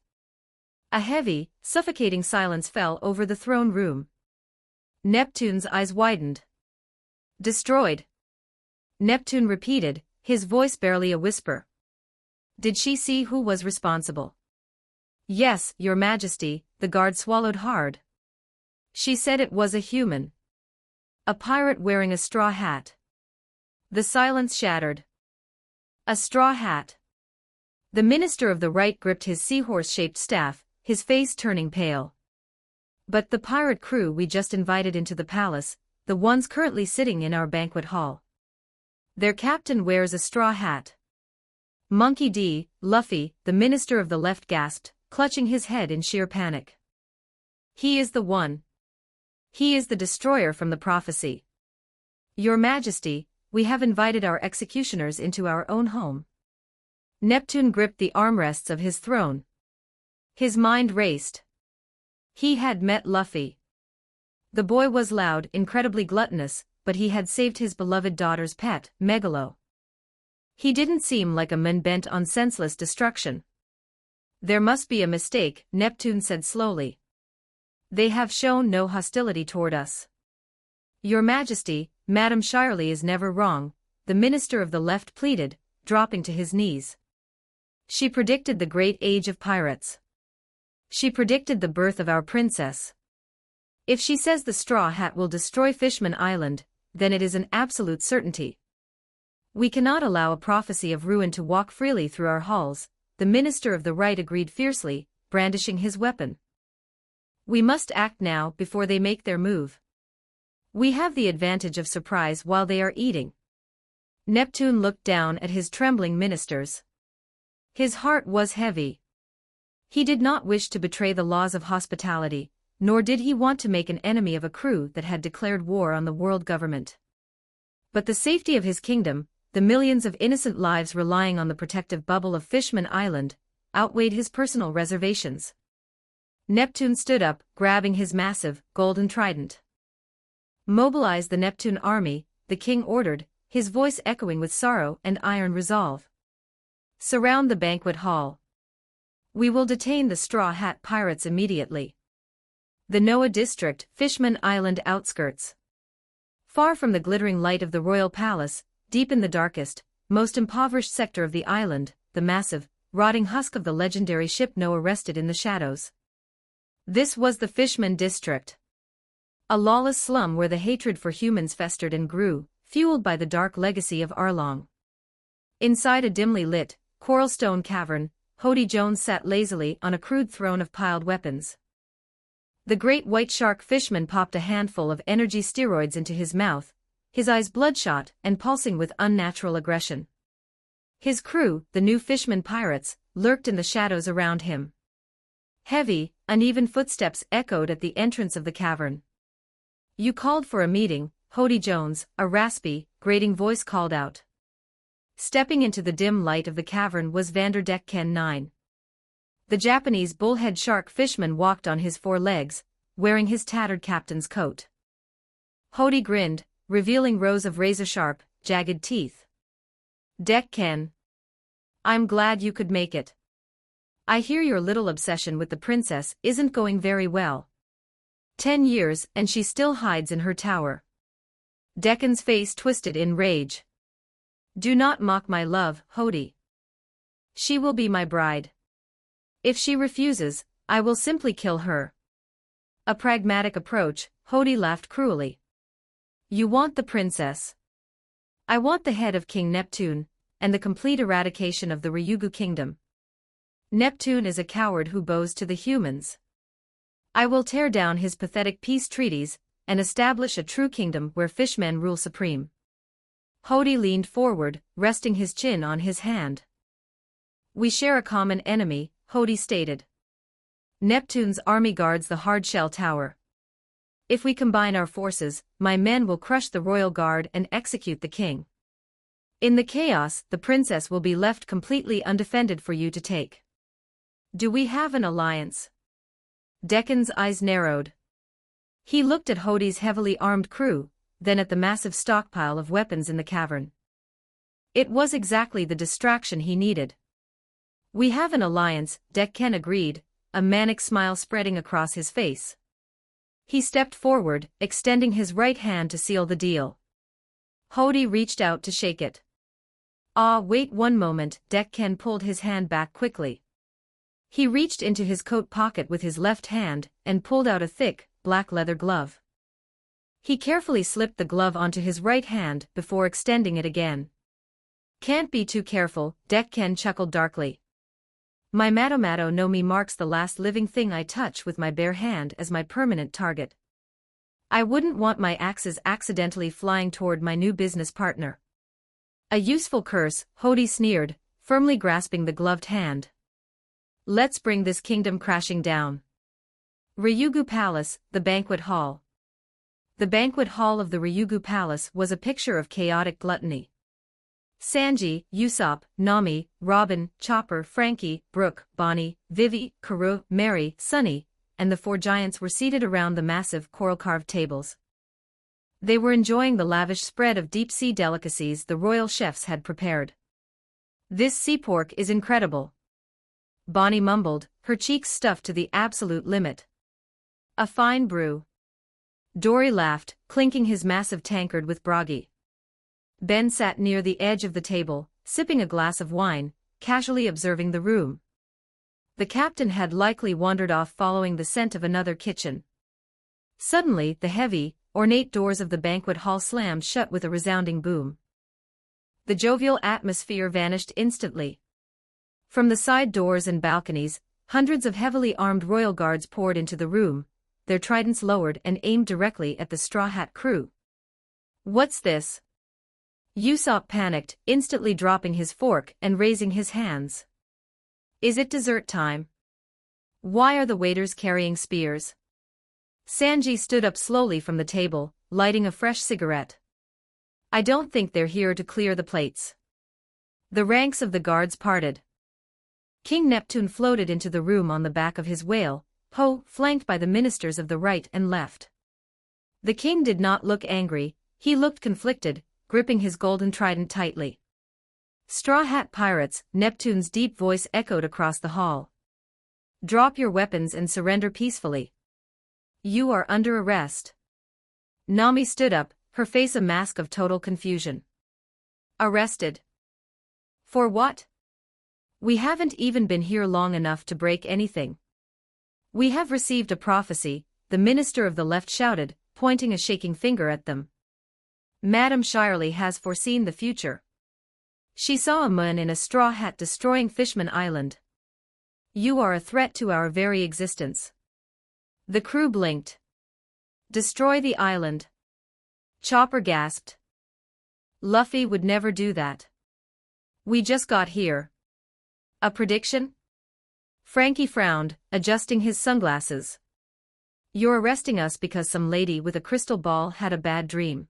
A heavy, suffocating silence fell over the throne room. Neptune's eyes widened. Destroyed. Neptune repeated, his voice barely a whisper. Did she see who was responsible? Yes, Your Majesty, the guard swallowed hard. She said it was a human. A pirate wearing a straw hat. The silence shattered. A straw hat. The Minister of the Right gripped his seahorse-shaped staff, his face turning pale. But the pirate crew we just invited into the palace, the ones currently sitting in our banquet hall. Their captain wears a straw hat. Monkey D. Luffy, the Minister of the Left gasped, clutching his head in sheer panic. He is the one. He is the destroyer from the prophecy. Your Majesty, we have invited our executioners into our own home. Neptune gripped the armrests of his throne. His mind raced. He had met Luffy. The boy was loud, incredibly gluttonous, but he had saved his beloved daughter's pet, Megalo. He didn't seem like a man bent on senseless destruction. There must be a mistake, Neptune said slowly. They have shown no hostility toward us. Your Majesty, Madame Shirley is never wrong, the Minister of the Left pleaded, dropping to his knees. She predicted the great age of pirates. She predicted the birth of our princess. If she says the Straw Hat will destroy Fishman Island, then it is an absolute certainty. We cannot allow a prophecy of ruin to walk freely through our halls, the Minister of the Right agreed fiercely, brandishing his weapon. We must act now before they make their move. We have the advantage of surprise while they are eating. Neptune looked down at his trembling ministers. His heart was heavy. He did not wish to betray the laws of hospitality, nor did he want to make an enemy of a crew that had declared war on the world government. But the safety of his kingdom, the millions of innocent lives relying on the protective bubble of Fishman Island, outweighed his personal reservations. Neptune stood up, grabbing his massive, golden trident. Mobilize the Neptune army, the king ordered, his voice echoing with sorrow and iron resolve. Surround the banquet hall. We will detain the Straw Hat Pirates immediately. The Noa district, Fishman Island outskirts. Far from the glittering light of the royal palace, deep in the darkest, most impoverished sector of the island, the massive, rotting husk of the legendary ship Noa rested in the shadows. This was the Fishman district. A lawless slum where the hatred for humans festered and grew, fueled by the dark legacy of Arlong. Inside a dimly lit, coralstone cavern, Hody Jones sat lazily on a crude throne of piled weapons. The great white shark Fishman popped a handful of energy steroids into his mouth, his eyes bloodshot and pulsing with unnatural aggression. His crew, the new Fishman pirates, lurked in the shadows around him. Heavy, uneven footsteps echoed at the entrance of the cavern. "You called for a meeting," Hody Jones, a raspy, grating voice called out. Stepping into the dim light of the cavern was Vanderdecken 9. The Japanese bullhead shark Fishman walked on his 4 legs, wearing his tattered captain's coat. Hody grinned, revealing rows of razor-sharp, jagged teeth. "Decken. I'm glad you could make it. I hear your little obsession with the princess isn't going very well. 10 years and she still hides in her tower." Deccan's face twisted in rage. "Do not mock my love, Hody. She will be my bride. If she refuses, I will simply kill her." A pragmatic approach, Hody laughed cruelly. "You want the princess. I want the head of King Neptune, and the complete eradication of the Ryugu kingdom. Neptune is a coward who bows to the humans. I will tear down his pathetic peace treaties, and establish a true kingdom where fishmen rule supreme." Hody leaned forward, resting his chin on his hand. "We share a common enemy," Hody stated. "Neptune's army guards the hardshell tower. If we combine our forces, my men will crush the royal guard and execute the king. In the chaos, the princess will be left completely undefended for you to take. Do we have an alliance?" Deccan's eyes narrowed. He looked at Hody's heavily armed crew, then at the massive stockpile of weapons in the cavern. It was exactly the distraction he needed. "We have an alliance," Decken agreed, a manic smile spreading across his face. He stepped forward, extending his right hand to seal the deal. Hody reached out to shake it. "Ah, wait one moment," Decken pulled his hand back quickly. He reached into his coat pocket with his left hand and pulled out a thick, black leather glove. He carefully slipped the glove onto his right hand before extending it again. "Can't be too careful," Decken chuckled darkly. "My Mato no Mi marks the last living thing I touch with my bare hand as my permanent target. I wouldn't want my axes accidentally flying toward my new business partner." "A useful curse," Hody sneered, firmly grasping the gloved hand. "Let's bring this kingdom crashing down." Ryugu Palace, the banquet hall. The banquet hall of the Ryugu Palace was a picture of chaotic gluttony. Sanji, Usopp, Nami, Robin, Chopper, Frankie, Brooke, Bonnie, Vivi, Karoo, Mary, Sunny, and the 4 giants were seated around the massive coral-carved tables. They were enjoying the lavish spread of deep-sea delicacies the royal chefs had prepared. "This sea pork is incredible," Bonnie mumbled, her cheeks stuffed to the absolute limit. "A fine brew." Dory laughed, clinking his massive tankard with bragi. Ben sat near the edge of the table, sipping a glass of wine, casually observing the room. The captain had likely wandered off following the scent of another kitchen. Suddenly, the heavy, ornate doors of the banquet hall slammed shut with a resounding boom. The jovial atmosphere vanished instantly. From the side doors and balconies, hundreds of heavily armed royal guards poured into the room, their tridents lowered and aimed directly at the Straw Hat crew. "What's this?" Usopp panicked, instantly dropping his fork and raising his hands. "Is it dessert time? Why are the waiters carrying spears?" Sanji stood up slowly from the table, lighting a fresh cigarette. "I don't think they're here to clear the plates." The ranks of the guards parted. King Neptune floated into the room on the back of his whale, Po, flanked by the ministers of the right and left. The king did not look angry, he looked conflicted, gripping his golden trident tightly. "Straw Hat pirates," Neptune's deep voice echoed across the hall. "Drop your weapons and surrender peacefully. You are under arrest. Nami stood up, her face a mask of total confusion. Arrested? For what? We haven't even been here long enough to break anything. We have received a prophecy, the minister of the left shouted, pointing a shaking finger at them. Madame Shirley has foreseen the future. She saw a man in a straw hat destroying Fishman Island. You are a threat to our very existence. The crew blinked. Destroy the island. Chopper gasped. Luffy would never do that. We just got here. A prediction? Frankie frowned, adjusting his sunglasses. You're arresting us because some lady with a crystal ball had a bad dream.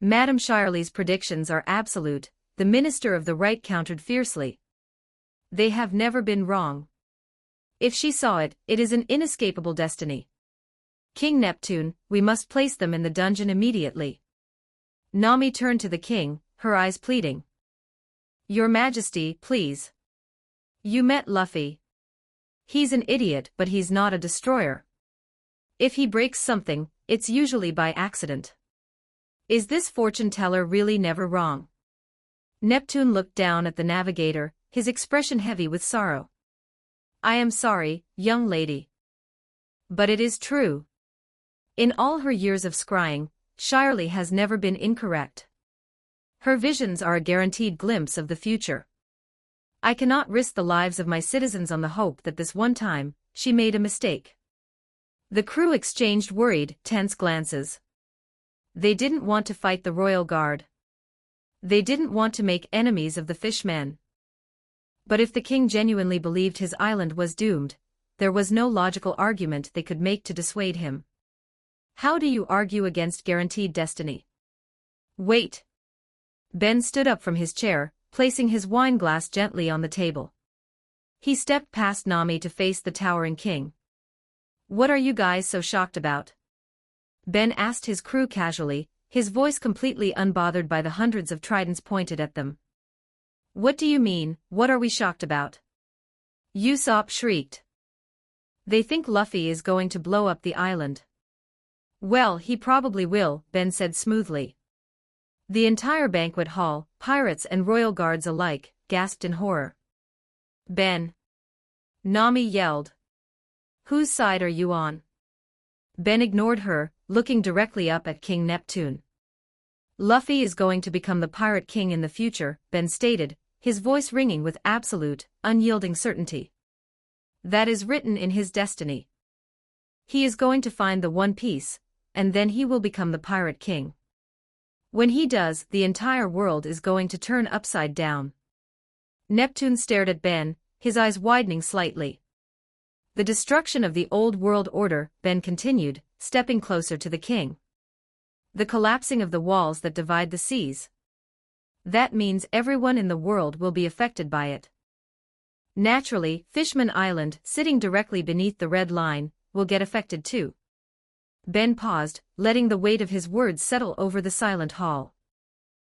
Madame Shirley's predictions are absolute, the minister of the right countered fiercely. They have never been wrong. If she saw it, it is an inescapable destiny. King Neptune, we must place them in the dungeon immediately. Nami turned to the king, her eyes pleading. Your Majesty, please. You met Luffy. He's an idiot, but he's not a destroyer. If he breaks something, it's usually by accident. Is this fortune teller really never wrong? Neptune looked down at the navigator, his expression heavy with sorrow. I am sorry, young lady. But it is true. In all her years of scrying, Shirley has never been incorrect. Her visions are a guaranteed glimpse of the future. I cannot risk the lives of my citizens on the hope that this one time, she made a mistake. The crew exchanged worried, tense glances. They didn't want to fight the royal guard. They didn't want to make enemies of the fishmen. But if the king genuinely believed his island was doomed, there was no logical argument they could make to dissuade him. How do you argue against guaranteed destiny? Wait. Ben stood up from his chair, placing his wine glass gently on the table. He stepped past Nami to face the towering king. What are you guys so shocked about? Ben asked his crew casually, his voice completely unbothered by the hundreds of tridents pointed at them. What do you mean, what are we shocked about? Usopp shrieked. They think Luffy is going to blow up the island. Well, he probably will, Ben said smoothly. The entire banquet hall, pirates and royal guards alike, gasped in horror. Ben. Nami yelled. Whose side are you on? Ben ignored her, looking directly up at King Neptune. Luffy is going to become the pirate king in the future, Ben stated, his voice ringing with absolute, unyielding certainty. That is written in his destiny. He is going to find the One Piece, and then he will become the pirate king. When he does, the entire world is going to turn upside down. Neptune stared at Ben, his eyes widening slightly. The destruction of the old world order, Ben continued, stepping closer to the king. The collapsing of the walls that divide the seas. That means everyone in the world will be affected by it. Naturally, Fishman Island, sitting directly beneath the red line, will get affected too. Ben paused, letting the weight of his words settle over the silent hall.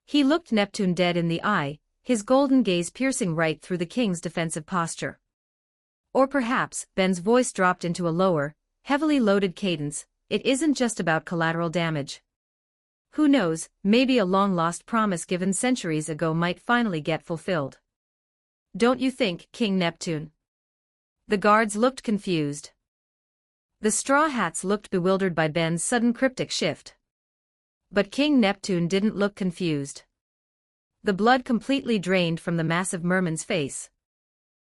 He looked Neptune dead in the eye, his golden gaze piercing right through the king's defensive posture. Or perhaps, Ben's voice dropped into a lower, heavily loaded cadence, it isn't just about collateral damage. Who knows, maybe a long-lost promise given centuries ago might finally get fulfilled. Don't you think, King Neptune? The guards looked confused. The Straw Hats looked bewildered by Ben's sudden cryptic shift. But King Neptune didn't look confused. The blood completely drained from the massive merman's face.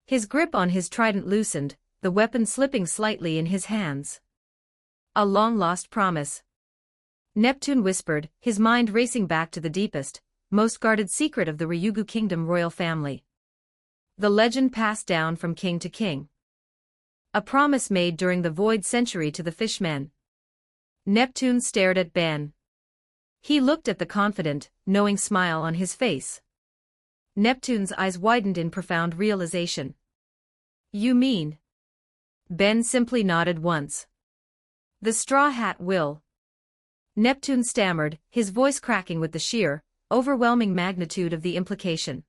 His grip on his trident loosened, the weapon slipping slightly in his hands. A long-lost promise. Neptune whispered, his mind racing back to the deepest, most guarded secret of the Ryugu Kingdom royal family. The legend passed down from king to king. A promise made during the Void Century to the fishmen. Neptune stared at Ben. He looked at the confident, knowing smile on his face. Neptune's eyes widened in profound realization. You mean? Ben simply nodded once. The Straw Hat will. Neptune stammered, his voice cracking with the sheer, overwhelming magnitude of the implication.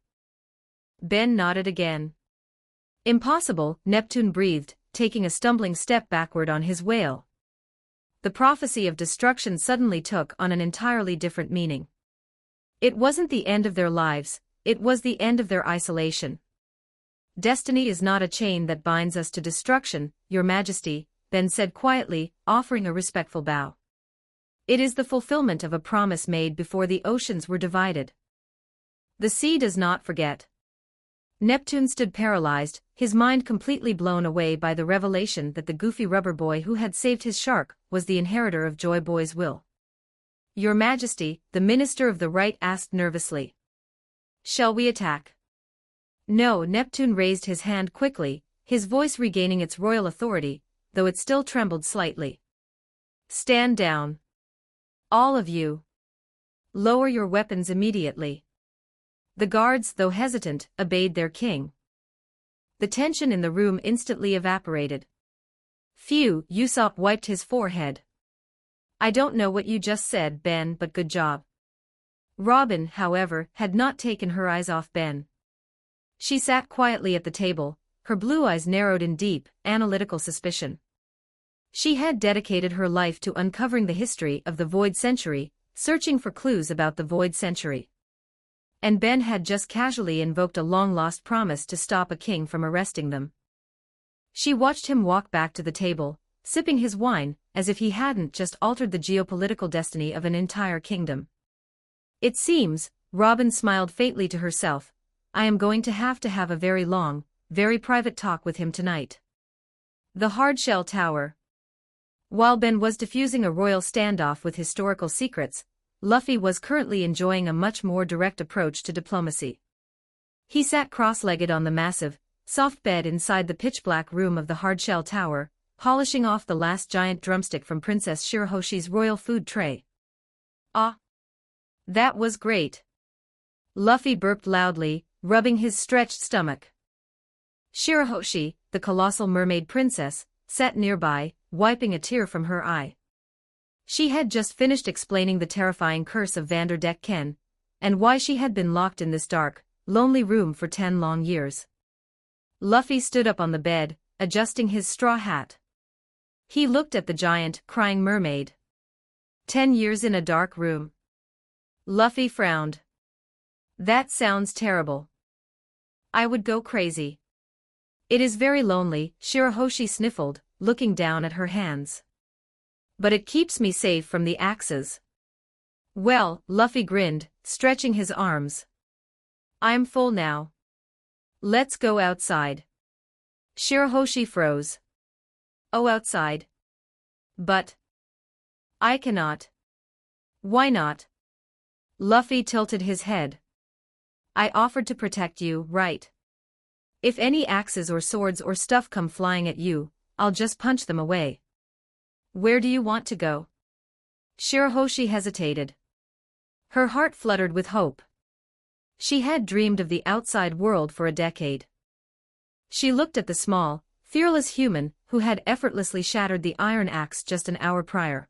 Ben nodded again. Impossible, Neptune breathed, taking a stumbling step backward on his whale. the prophecy of destruction suddenly took on an entirely different meaning. It wasn't the end of their lives, it was the end of their isolation. Destiny is not a chain that binds us to destruction, Your Majesty, Ben said quietly, offering a respectful bow. It is the fulfillment of a promise made before the oceans were divided. The sea does not forget. Neptune stood paralyzed, his mind completely blown away by the revelation that the goofy rubber boy who had saved his shark was the inheritor of Joy Boy's will. Your Majesty, the Minister of the Right asked nervously. Shall we attack? No, Neptune raised his hand quickly, his voice regaining its royal authority, though it still trembled slightly. Stand down. All of you. Lower your weapons immediately. The guards, though hesitant, obeyed their king. The tension in the room instantly evaporated. Phew, Usopp wiped his forehead. I don't know what you just said, Ben, but good job. Robin, however, had not taken her eyes off Ben. She sat quietly at the table, her blue eyes narrowed in deep, analytical suspicion. She had dedicated her life to uncovering the history of the Void Century, searching for clues about the Void Century. And Ben had just casually invoked a long-lost promise to stop a king from arresting them. She watched him walk back to the table, sipping his wine, as if he hadn't just altered the geopolitical destiny of an entire kingdom. It seems, Robin smiled faintly to herself, I am going to have a very long, very private talk with him tonight. The Hardshell Tower. While Ben was diffusing a royal standoff with historical secrets, Luffy was currently enjoying a much more direct approach to diplomacy. He sat cross-legged on the massive, soft bed inside the pitch-black room of the Hardshell Tower, polishing off the last giant drumstick from Princess Shirahoshi's royal food tray. Ah! That was great! Luffy burped loudly, rubbing his stretched stomach. Shirahoshi, the colossal mermaid princess, sat nearby, wiping a tear from her eye. She had just finished explaining the terrifying curse of Vanderdecken, and why she had been locked in this dark, lonely room for 10 long years. Luffy stood up on the bed, adjusting his straw hat. He looked at the giant, crying mermaid. 10 years in a dark room. Luffy frowned. That sounds terrible. I would go crazy. It is very lonely, Shirahoshi sniffled, looking down at her hands. But it keeps me safe from the axes. Well, Luffy grinned, stretching his arms. I'm full now. Let's go outside. Shirahoshi froze. Oh, outside. But I cannot. Why not? Luffy tilted his head. I offered to protect you, right? If any axes or swords or stuff come flying at you, I'll just punch them away. Where do you want to go? Shirahoshi hesitated. Her heart fluttered with hope. She had dreamed of the outside world for a decade. She looked at the small, fearless human who had effortlessly shattered the iron axe just an hour prior.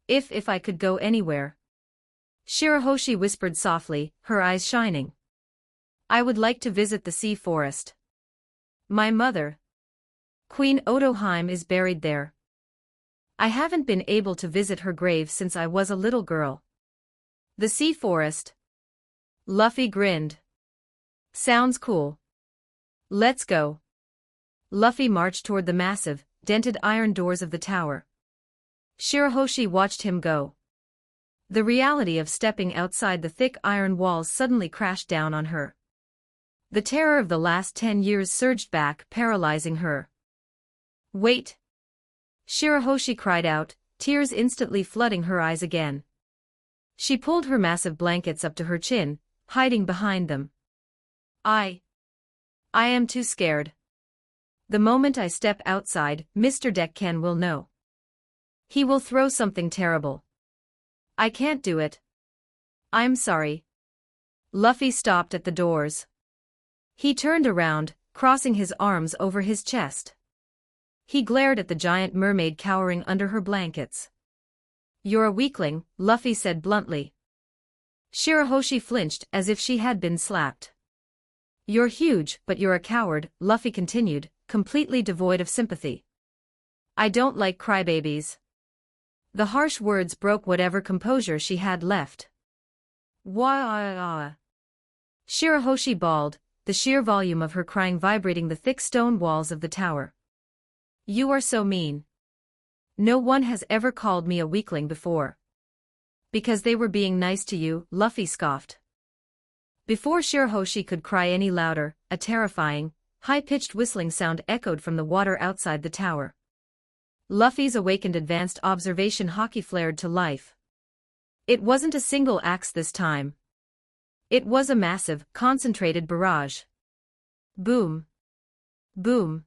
If I could go anywhere. Shirahoshi whispered softly, her eyes shining. I would like to visit the sea forest. My mother, Queen Otoheim, is buried there. I haven't been able to visit her grave since I was a little girl. The sea forest. Luffy grinned. Sounds cool. Let's go. Luffy marched toward the massive, dented iron doors of the tower. Shirahoshi watched him go. The reality of stepping outside the thick iron walls suddenly crashed down on her. The terror of the last 10 years surged back, paralyzing her. Wait! Shirahoshi cried out, tears instantly flooding her eyes again. She pulled her massive blankets up to her chin, hiding behind them. I am too scared. The moment I step outside, Mr. Decken will know. He will throw something terrible. I can't do it. I'm sorry. Luffy stopped at the doors. He turned around, crossing his arms over his chest. He glared at the giant mermaid cowering under her blankets. You're a weakling, Luffy said bluntly. Shirahoshi flinched as if she had been slapped. You're huge, but you're a coward, Luffy continued, completely devoid of sympathy. I don't like crybabies. The harsh words broke whatever composure she had left. Why? Shirahoshi bawled, the sheer volume of her crying vibrating the thick stone walls of the tower. You are so mean. No one has ever called me a weakling before. Because they were being nice to you, Luffy scoffed. Before Shirahoshi could cry any louder, a terrifying, high-pitched whistling sound echoed from the water outside the tower. Luffy's awakened advanced observation hockey flared to life. It wasn't a single axe this time. It was a massive, concentrated barrage. Boom. Boom.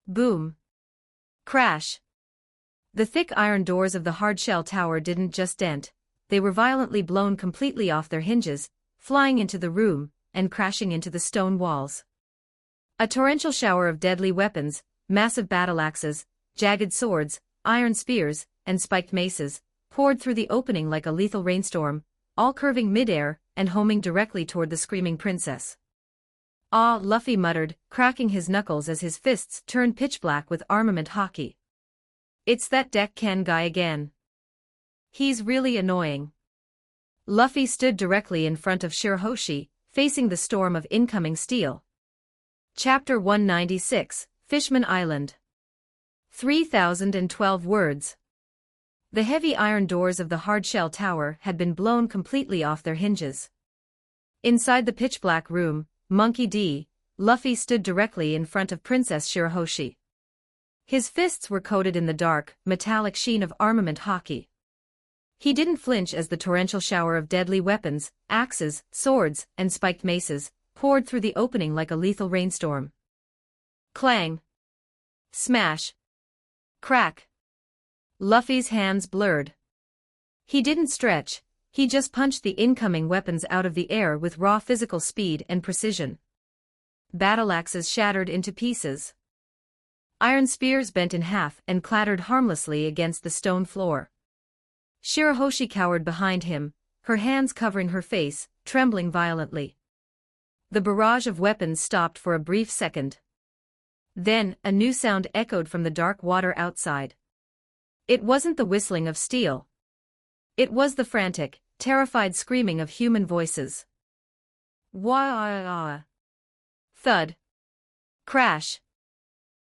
Boom. Crash. The thick iron doors of the hard-shell tower didn't just dent, they were violently blown completely off their hinges, flying into the room, and crashing into the stone walls. A torrential shower of deadly weapons, massive battle-axes, jagged swords, iron spears, and spiked maces, poured through the opening like a lethal rainstorm, all curving mid-air and homing directly toward the screaming princess. Ah, Luffy muttered, cracking his knuckles as his fists turned pitch-black with armament hockey. It's that deck-can guy again. He's really annoying. Luffy stood directly in front of Shirahoshi, facing the storm of incoming steel. Chapter 196, Fishman Island. 3012 words. The heavy iron doors of the hard-shell tower had been blown completely off their hinges. Inside the pitch-black room, Monkey D., Luffy stood directly in front of Princess Shirahoshi. His fists were coated in the dark, metallic sheen of armament hockey. He didn't flinch as the torrential shower of deadly weapons, axes, swords, and spiked maces, poured through the opening like a lethal rainstorm. Clang. Smash. Crack. Luffy's hands blurred. He didn't stretch, he just punched the incoming weapons out of the air with raw physical speed and precision. Battle-axes shattered into pieces. Iron spears bent in half and clattered harmlessly against the stone floor. Shirahoshi cowered behind him, her hands covering her face, trembling violently. The barrage of weapons stopped for a brief second. Then, a new sound echoed from the dark water outside. It wasn't the whistling of steel. It was the frantic, terrified screaming of human voices. Wah! Thud. Crash.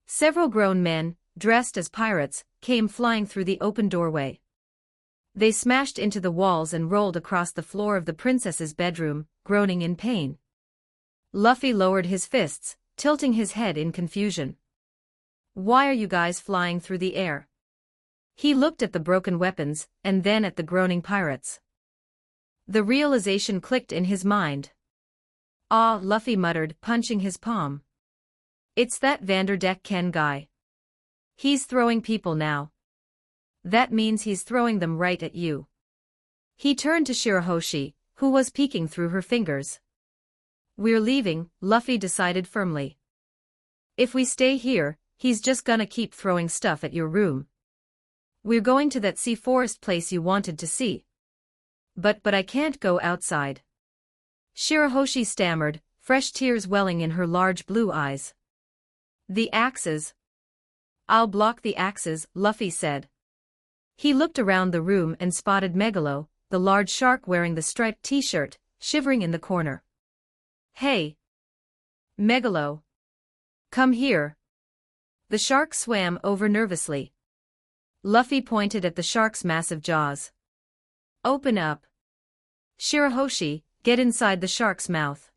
Several grown men, dressed as pirates, came flying through the open doorway. They smashed into the walls and rolled across the floor of the princess's bedroom, groaning in pain. Luffy lowered his fists, tilting his head in confusion. Why are you guys flying through the air? He looked at the broken weapons, and then at the groaning pirates. The realization clicked in his mind. Ah, Luffy muttered, punching his palm. It's that Vanderdeck-Ken guy. He's throwing people now. That means he's throwing them right at you. He turned to Shirahoshi, who was peeking through her fingers. We're leaving, Luffy decided firmly. If we stay here, he's just gonna keep throwing stuff at your room. We're going to that sea forest place you wanted to see. But I can't go outside. Shirahoshi stammered, fresh tears welling in her large blue eyes. The axes. I'll block the axes, Luffy said. He looked around the room and spotted Megalo, the large shark wearing the striped t-shirt, shivering in the corner. Hey! Megalo! Come here! The shark swam over nervously. Luffy pointed at the shark's massive jaws. Open up. Shirahoshi, get inside the shark's mouth.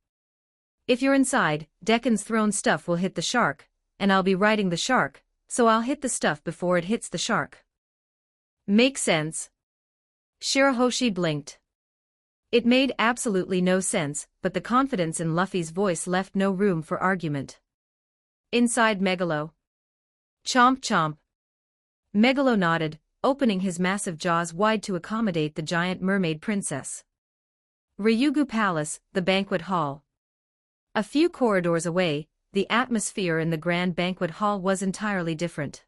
If you're inside, Dekkan's thrown stuff will hit the shark, and I'll be riding the shark, so I'll hit the stuff before it hits the shark. Makes sense. Shirahoshi blinked. It made absolutely no sense, but the confidence in Luffy's voice left no room for argument. Inside Megalo. Chomp chomp. Megalo nodded, opening his massive jaws wide to accommodate the giant mermaid princess. Ryugu Palace, the banquet hall. A few corridors away, the atmosphere in the grand banquet hall was entirely different.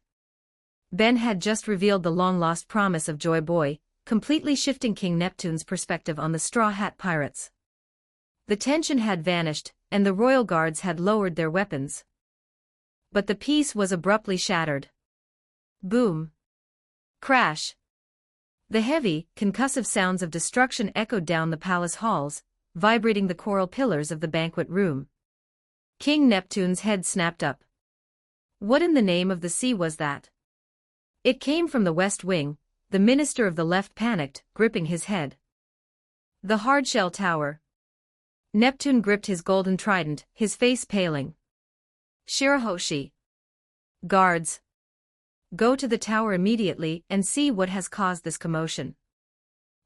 Ben had just revealed the long-lost promise of Joy Boy, completely shifting King Neptune's perspective on the Straw Hat Pirates. The tension had vanished, and the royal guards had lowered their weapons. But the peace was abruptly shattered. Boom. Crash. The heavy, concussive sounds of destruction echoed down the palace halls, vibrating the coral pillars of the banquet room. King Neptune's head snapped up. What in the name of the sea was that? It came from the west wing. The minister of the left panicked, gripping his head. The hardshell tower. Neptune gripped his golden trident, his face paling. Shirahoshi. Guards. Go to the tower immediately and see what has caused this commotion.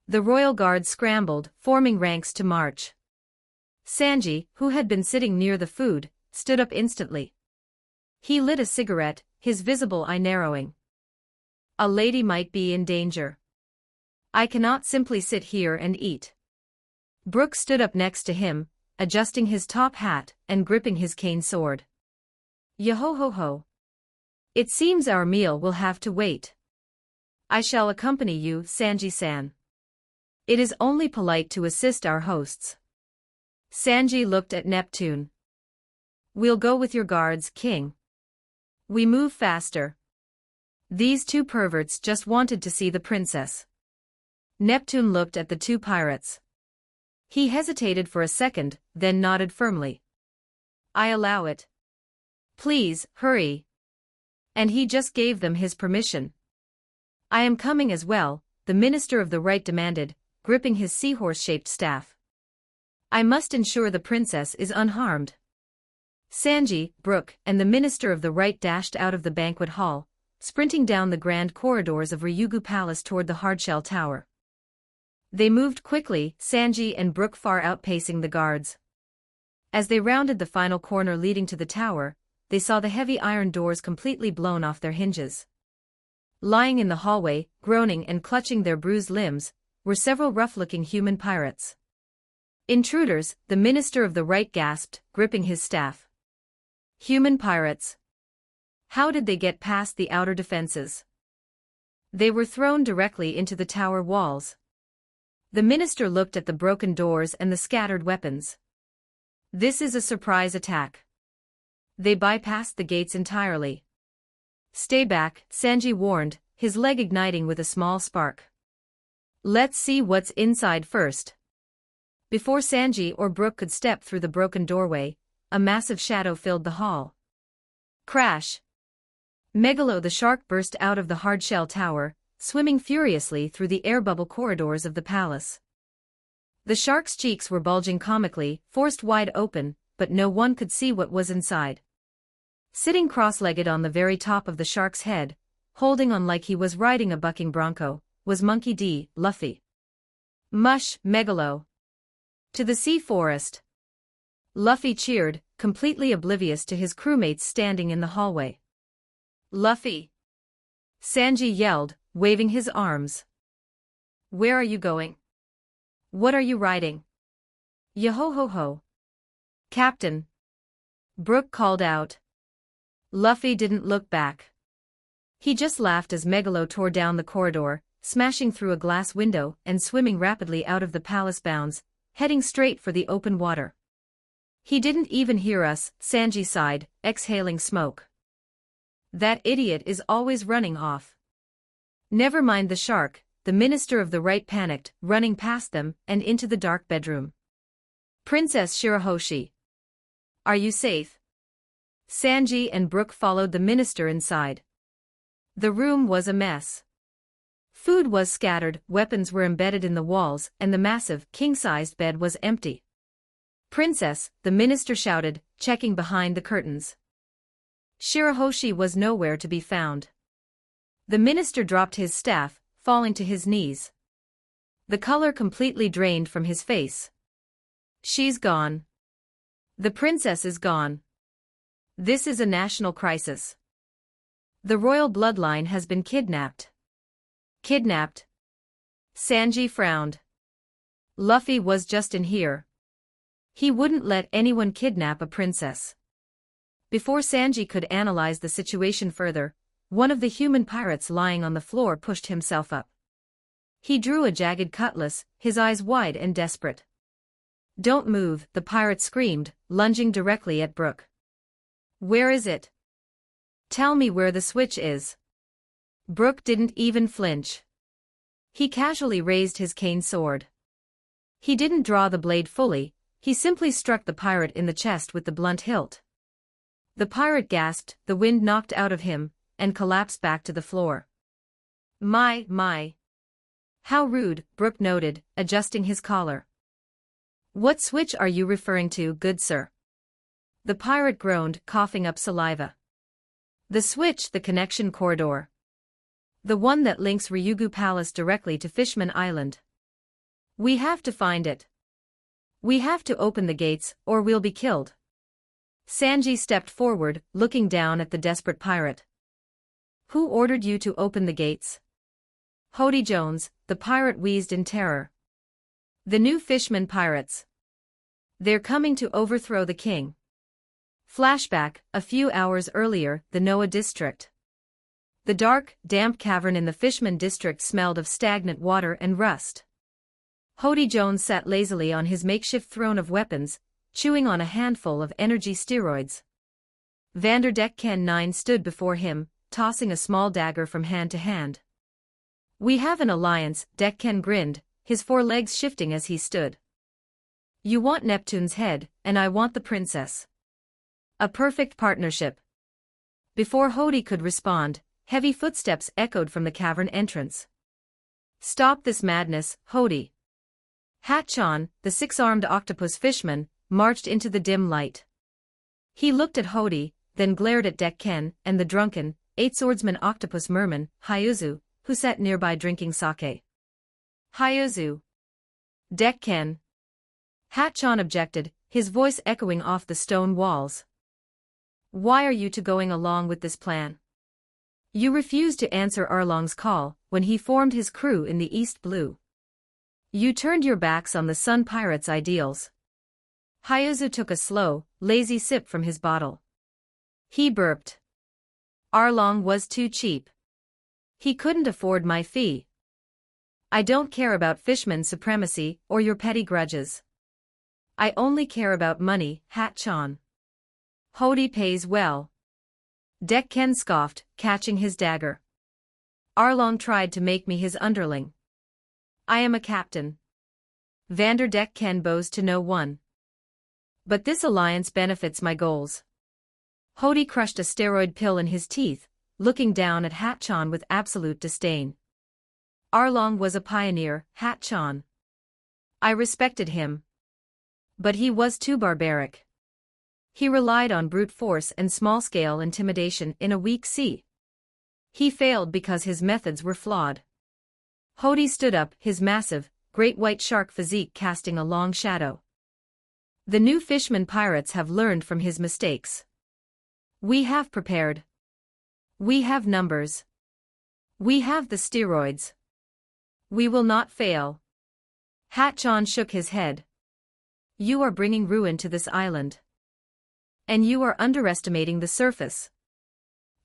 The royal guards scrambled, forming ranks to march. Sanji, who had been sitting near the food, stood up instantly. He lit a cigarette, his visible eye narrowing. A lady might be in danger. I cannot simply sit here and eat. Brook stood up next to him, adjusting his top hat and gripping his cane sword. Yo-ho-ho-ho. It seems our meal will have to wait. I shall accompany you, Sanji-san. It is only polite to assist our hosts. Sanji looked at Neptune. We'll go with your guards, King. We move faster. These two perverts just wanted to see the princess. Neptune looked at the two pirates. He hesitated for a second, then nodded firmly. I allow it. Please, hurry. And he just gave them his permission. I am coming as well, the minister of the right demanded, gripping his seahorse-shaped staff. I must ensure the princess is unharmed. Sanji, Brook, and the minister of the right dashed out of the banquet hall, sprinting down the grand corridors of Ryugu Palace toward the hardshell tower. They moved quickly, Sanji and Brook far outpacing the guards. As they rounded the final corner leading to the tower, they saw the heavy iron doors completely blown off their hinges. Lying in the hallway, groaning and clutching their bruised limbs, were several rough-looking human pirates. Intruders, the minister of the right gasped, gripping his staff. Human pirates. How did they get past the outer defenses? They were thrown directly into the tower walls. The minister looked at the broken doors and the scattered weapons. This is a surprise attack. They bypassed the gates entirely. Stay back, Sanji warned, his leg igniting with a small spark. Let's see what's inside first. Before Sanji or Brook could step through the broken doorway, a massive shadow filled the hall. Crash! Megalo the shark burst out of the hardshell tower, swimming furiously through the air bubble corridors of the palace. The shark's cheeks were bulging comically, forced wide open, but no one could see what was inside. Sitting cross-legged on the very top of the shark's head, holding on like he was riding a bucking bronco, was Monkey D. Luffy. Mush, Megalo! To the sea forest! Luffy cheered, completely oblivious to his crewmates standing in the hallway. Luffy! Sanji yelled, waving his arms. Where are you going? What are you riding? Yo-ho-ho-ho! Captain! Brook called out. Luffy didn't look back. He just laughed as Megalo tore down the corridor, smashing through a glass window and swimming rapidly out of the palace bounds, heading straight for the open water. He didn't even hear us, Sanji sighed, exhaling smoke. That idiot is always running off. Never mind the shark, the minister of the right panicked, running past them and into the dark bedroom. Princess Shirahoshi. Are you safe? Sanji and Brook followed the minister inside. The room was a mess. Food was scattered, weapons were embedded in the walls, and the massive, king-sized bed was empty. Princess, the minister shouted, checking behind the curtains. Shirahoshi was nowhere to be found. The minister dropped his staff, falling to his knees. The color completely drained from his face. She's gone. The princess is gone. This is a national crisis. The royal bloodline has been kidnapped. Kidnapped? Sanji frowned. Luffy was just in here. He wouldn't let anyone kidnap a princess. Before Sanji could analyze the situation further, one of the human pirates lying on the floor pushed himself up. He drew a jagged cutlass, his eyes wide and desperate. Don't move, the pirate screamed, lunging directly at Brook. Where is it? Tell me where the switch is. Brook didn't even flinch. He casually raised his cane sword. He didn't draw the blade fully, he simply struck the pirate in the chest with the blunt hilt. The pirate gasped, the wind knocked out of him, and collapsed back to the floor. My. How rude, Brooke noted, adjusting his collar. What switch are you referring to, good sir? The pirate groaned, coughing up saliva. The switch, the connection corridor. The one that links Ryugu Palace directly to Fishman Island. We have to find it. We have to open the gates, or we'll be killed. Sanji stepped forward, looking down at the desperate pirate. Who ordered you to open the gates? Hody Jones, the pirate wheezed in terror. The new Fishman pirates. They're coming to overthrow the king. Flashback, a few hours earlier, the Noah district. The dark, damp cavern in the Fishman district smelled of stagnant water and rust. Hody Jones sat lazily on his makeshift throne of weapons, chewing on a handful of energy steroids. Vanderdecken 9 stood before him, tossing a small dagger from hand to hand. We have an alliance, Decken grinned, his forelegs shifting as he stood. You want Neptune's head, and I want the princess. A perfect partnership. Before Hody could respond, heavy footsteps echoed from the cavern entrance. Stop this madness, Hody. Hatchan, the six-armed octopus fishman, marched into the dim light. He looked at Hody, then glared at Decken and the drunken, eight-swordsman octopus merman, Hyuzu, who sat nearby drinking sake. Hyuzu. Decken. Hatchan objected, his voice echoing off the stone walls. Why are you two going along with this plan? You refused to answer Arlong's call when he formed his crew in the East Blue. You turned your backs on the Sun Pirates' ideals. Hyuzu took a slow, lazy sip from his bottle. He burped. Arlong was too cheap. He couldn't afford my fee. I don't care about Fishman supremacy or your petty grudges. I only care about money, Hatchan. Hody pays well. Decken scoffed, catching his dagger. Arlong tried to make me his underling. I am a captain. Vanderdecken bows to no one. But this alliance benefits my goals. Hody crushed a steroid pill in his teeth, looking down at Hatchan with absolute disdain. Arlong was a pioneer, Hatchan. I respected him. But he was too barbaric. He relied on brute force and small-scale intimidation in a weak sea. He failed because his methods were flawed. Hody stood up, his massive, great white shark physique casting a long shadow. The new Fishman pirates have learned from his mistakes. We have prepared. We have numbers. We have the steroids. We will not fail. Hatchan shook his head. You are bringing ruin to this island. And you are underestimating the surface.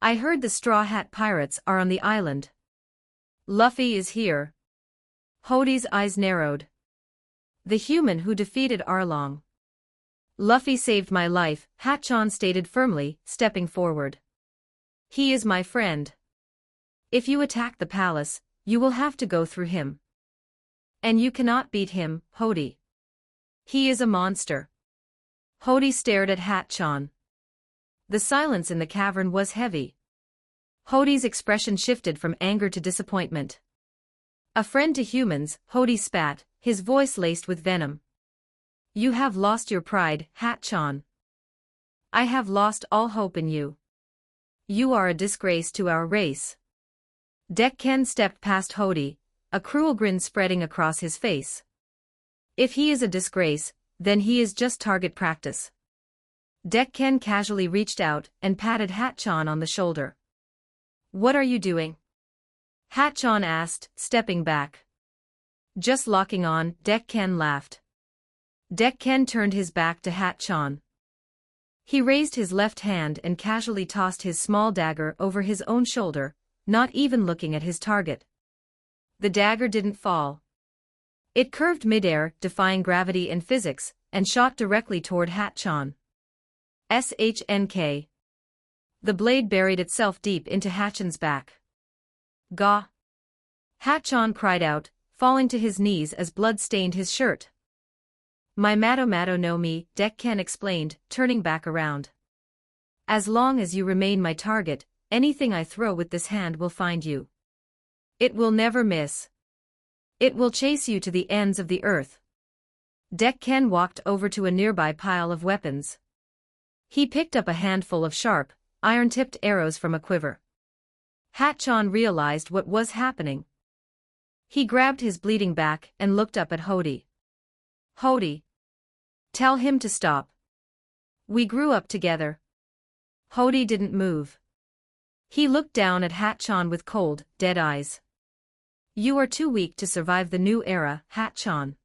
I heard the Straw Hat Pirates are on the island. Luffy is here. Hody's eyes narrowed. The human who defeated Arlong. Luffy saved my life, Hatchan stated firmly, stepping forward. He is my friend. If you attack the palace, you will have to go through him. And you cannot beat him, Hody. He is a monster. Hody stared at Hatchan. The silence in the cavern was heavy. Hody's expression shifted from anger to disappointment. A friend to humans, Hody spat, his voice laced with venom. You have lost your pride, Hatchan. I have lost all hope in you. You are a disgrace to our race. Decken stepped past Hody, a cruel grin spreading across his face. If he is a disgrace, then he is just target practice. Decken casually reached out and patted Hatchan on the shoulder. What are you doing? Hatchan asked, stepping back. Just locking on, Decken laughed. Decken turned his back to Hatchan. He raised his left hand and casually tossed his small dagger over his own shoulder, not even looking at his target. The dagger didn't fall. It curved midair, defying gravity and physics, and shot directly toward Hatchan. SHNK. The blade buried itself deep into Hatchan's back. Gah! Hatchan cried out, falling to his knees as blood stained his shirt. My Mato no Mi, Deck-ken explained, turning back around. As long as you remain my target, anything I throw with this hand will find you. It will never miss. It will chase you to the ends of the earth. Deck-ken walked over to a nearby pile of weapons. He picked up a handful of sharp, iron-tipped arrows from a quiver. Hatchan realized what was happening. He grabbed his bleeding back and looked up at Hody. Hody. Tell him to stop. We grew up together. Hody didn't move. He looked down at Hatchan with cold, dead eyes. You are too weak to survive the new era, Hatchan.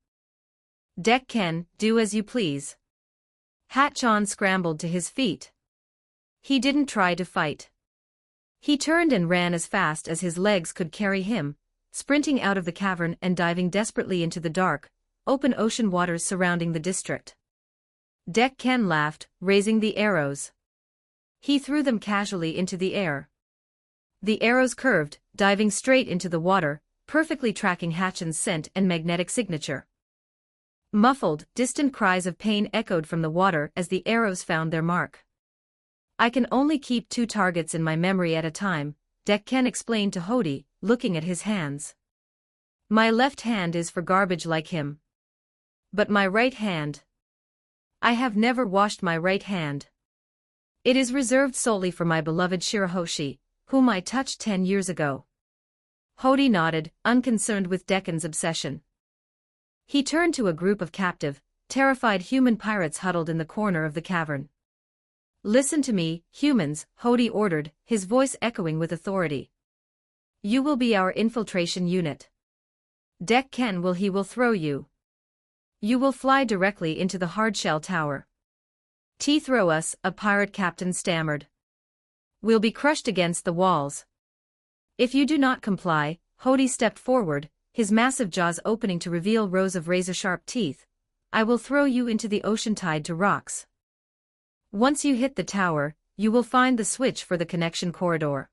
Deck-ken, do as you please. Hatchan scrambled to his feet. He didn't try to fight. He turned and ran as fast as his legs could carry him, sprinting out of the cavern and diving desperately into the dark, open ocean waters surrounding the district. Deck-ken laughed, raising the arrows. He threw them casually into the air. The arrows curved, diving straight into the water, perfectly tracking Hatchan's scent and magnetic signature. Muffled, distant cries of pain echoed from the water as the arrows found their mark. I can only keep 2 targets in my memory at a time, Deck-ken explained to Hody, looking at his hands. My left hand is for garbage like him. But my right hand. I have never washed my right hand. It is reserved solely for my beloved Shirahoshi, whom I touched 10 years ago. Hody nodded, unconcerned with Deck-ken's obsession. He turned to a group of captive, terrified human pirates huddled in the corner of the cavern. Listen to me, humans, Hody ordered, his voice echoing with authority. You will be our infiltration unit. Deck-ken will throw you. You will fly directly into the hardshell tower. Throw us, a pirate captain stammered. We'll be crushed against the walls. If you do not comply, Hody stepped forward, his massive jaws opening to reveal rows of razor-sharp teeth. I will throw you into the ocean tied to rocks. Once you hit the tower, you will find the switch for the connection corridor.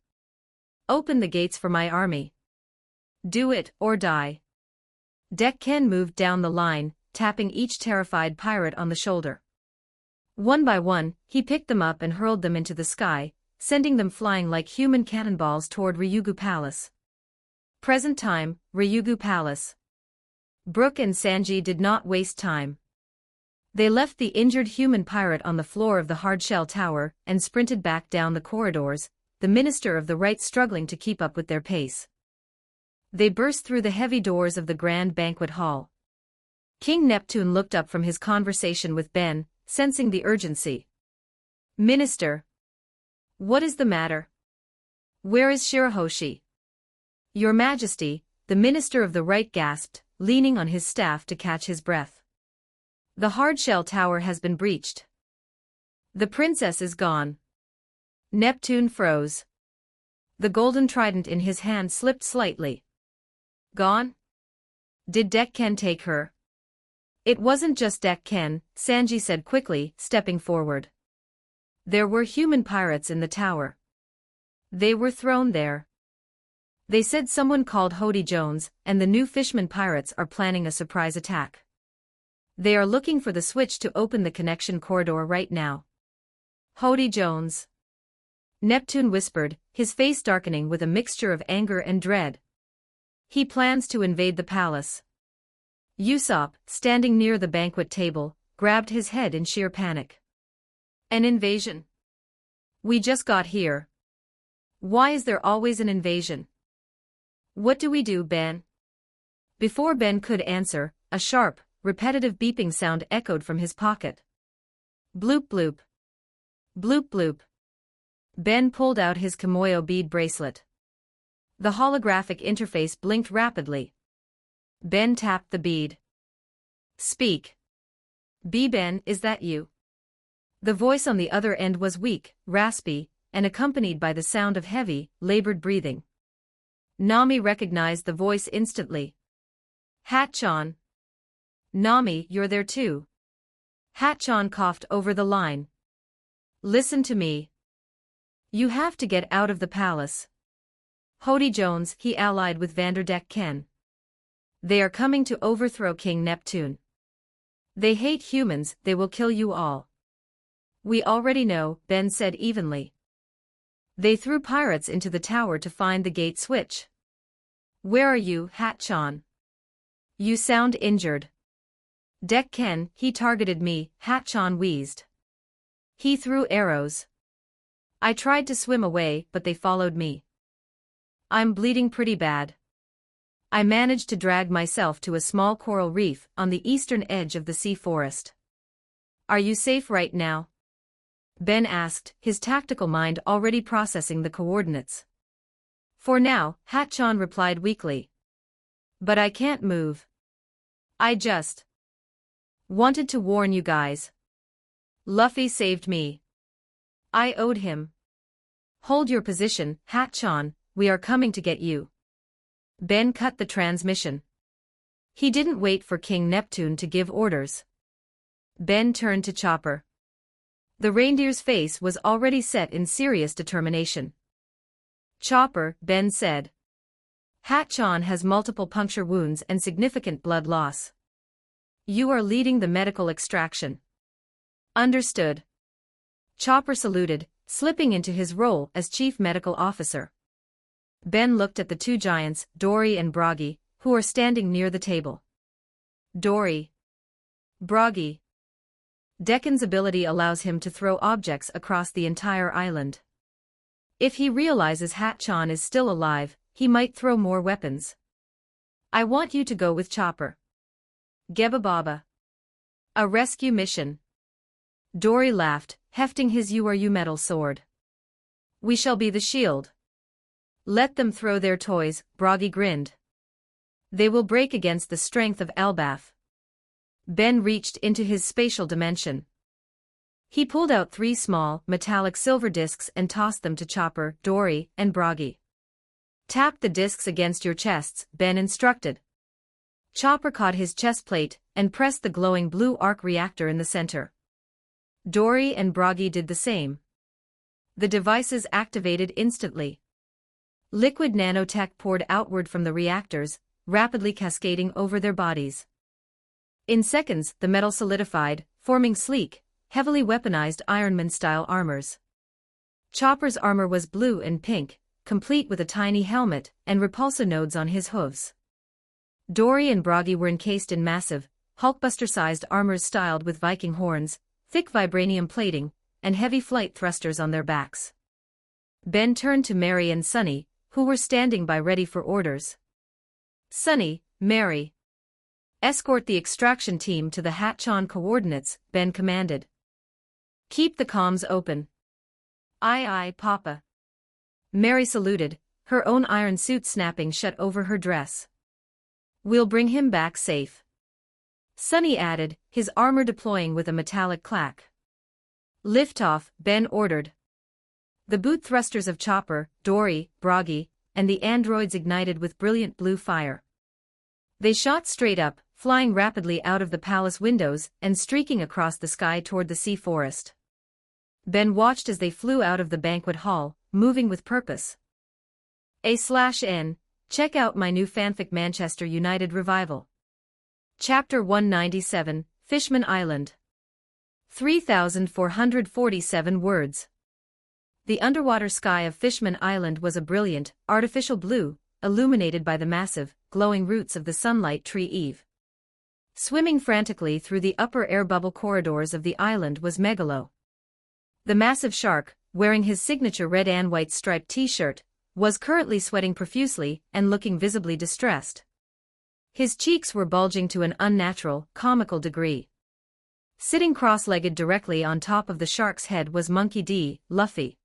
Open the gates for my army. Do it, or die. Deck-ken moved down the line, tapping each terrified pirate on the shoulder. One by one, he picked them up and hurled them into the sky, sending them flying like human cannonballs toward Ryugu Palace. Present time, Ryugu Palace. Brook and Sanji did not waste time. They left the injured human pirate on the floor of the hardshell tower and sprinted back down the corridors, the Minister of the Right struggling to keep up with their pace. They burst through the heavy doors of the grand banquet hall. King Neptune looked up from his conversation with Ben, sensing the urgency. Minister. What is the matter? Where is Shirahoshi? Your Majesty, the Minister of the Right gasped, leaning on his staff to catch his breath. The hardshell tower has been breached. The princess is gone. Neptune froze. The golden trident in his hand slipped slightly. Gone? Did Deck-ken take her? It wasn't just Deck-ken, Sanji said quickly, stepping forward. There were human pirates in the tower. They were thrown there. They said someone called Hody Jones, and the new Fishman pirates are planning a surprise attack. They are looking for the switch to open the connection corridor right now. Hody Jones. Neptune whispered, his face darkening with a mixture of anger and dread. He plans to invade the palace. Usopp, standing near the banquet table, grabbed his head in sheer panic. An invasion? We just got here. Why is there always an invasion? What do we do, Ben? Before Ben could answer, a sharp, repetitive beeping sound echoed from his pocket. Bloop bloop. Bloop bloop. Ben pulled out his Kimoyo bead bracelet. The holographic interface blinked rapidly. Ben tapped the bead. Speak. Ben, is that you? The voice on the other end was weak, raspy, and accompanied by the sound of heavy, labored breathing. Nami recognized the voice instantly. Hatchan. Nami, you're there too. Hatchan coughed over the line. Listen to me. You have to get out of the palace. Hody Jones, he allied with Vanderdeck Ken. They are coming to overthrow King Neptune. They hate humans, they will kill you all. We already know, Ben said evenly. They threw pirates into the tower to find the gate switch. Where are you, Hatchan? You sound injured. Deck Ken, he targeted me, Hatchan wheezed. He threw arrows. I tried to swim away, but they followed me. I'm bleeding pretty bad. I managed to drag myself to a small coral reef on the eastern edge of the sea forest. Are you safe right now? Ben asked, his tactical mind already processing the coordinates. For now, Hatchan replied weakly. But I can't move. I just wanted to warn you guys. Luffy saved me. I owed him. Hold your position, Hatchan, we are coming to get you. Ben cut the transmission. He didn't wait for King Neptune to give orders. Ben turned to Chopper. The reindeer's face was already set in serious determination. Chopper, Ben said. Hatchan has multiple puncture wounds and significant blood loss. You are leading the medical extraction. Understood. Chopper saluted, slipping into his role as chief medical officer. Ben looked at the two giants, Dory and Bragi, who are standing near the table. Dory. Bragi. Deccan's ability allows him to throw objects across the entire island. If he realizes Hatchan is still alive, he might throw more weapons. I want you to go with Chopper. Geba Baba. A rescue mission. Dory laughed, hefting his URU metal sword. We shall be the shield. Let them throw their toys, Bragi grinned. They will break against the strength of Elbaf. Ben reached into his spatial dimension. He pulled out 3 small, metallic silver discs and tossed them to Chopper, Dory, and Bragi. Tap the discs against your chests, Ben instructed. Chopper caught his chest plate and pressed the glowing blue arc reactor in the center. Dory and Bragi did the same. The devices activated instantly. Liquid nanotech poured outward from the reactors, rapidly cascading over their bodies. In seconds, the metal solidified, forming sleek, heavily weaponized Ironman-style armors. Chopper's armor was blue and pink, complete with a tiny helmet and repulsor nodes on his hooves. Dory and Bragi were encased in massive, Hulkbuster-sized armors styled with Viking horns, thick vibranium plating, and heavy flight thrusters on their backs. Ben turned to Mary and Sunny, who were standing by ready for orders. Sunny, Mary. Escort the extraction team to the Hatchan coordinates, Ben commanded. Keep the comms open. Aye aye, Papa. Mary saluted, her own iron suit snapping shut over her dress. We'll bring him back safe. Sunny added, his armor deploying with a metallic clack. Lift off, Ben ordered. The boot thrusters of Chopper, Dory, Bragi, and the androids ignited with brilliant blue fire. They shot straight up, flying rapidly out of the palace windows and streaking across the sky toward the sea forest. Ben watched as they flew out of the banquet hall, moving with purpose. A/N, check out my new fanfic Manchester United revival. Chapter 197, Fishman Island. 3,447 words. The underwater sky of Fishman Island was a brilliant, artificial blue, illuminated by the massive, glowing roots of the sunlight tree Eve. Swimming frantically through the upper air bubble corridors of the island was Megalo. The massive shark, wearing his signature red and white striped t-shirt, was currently sweating profusely and looking visibly distressed. His cheeks were bulging to an unnatural, comical degree. Sitting cross-legged directly on top of the shark's head was Monkey D. Luffy.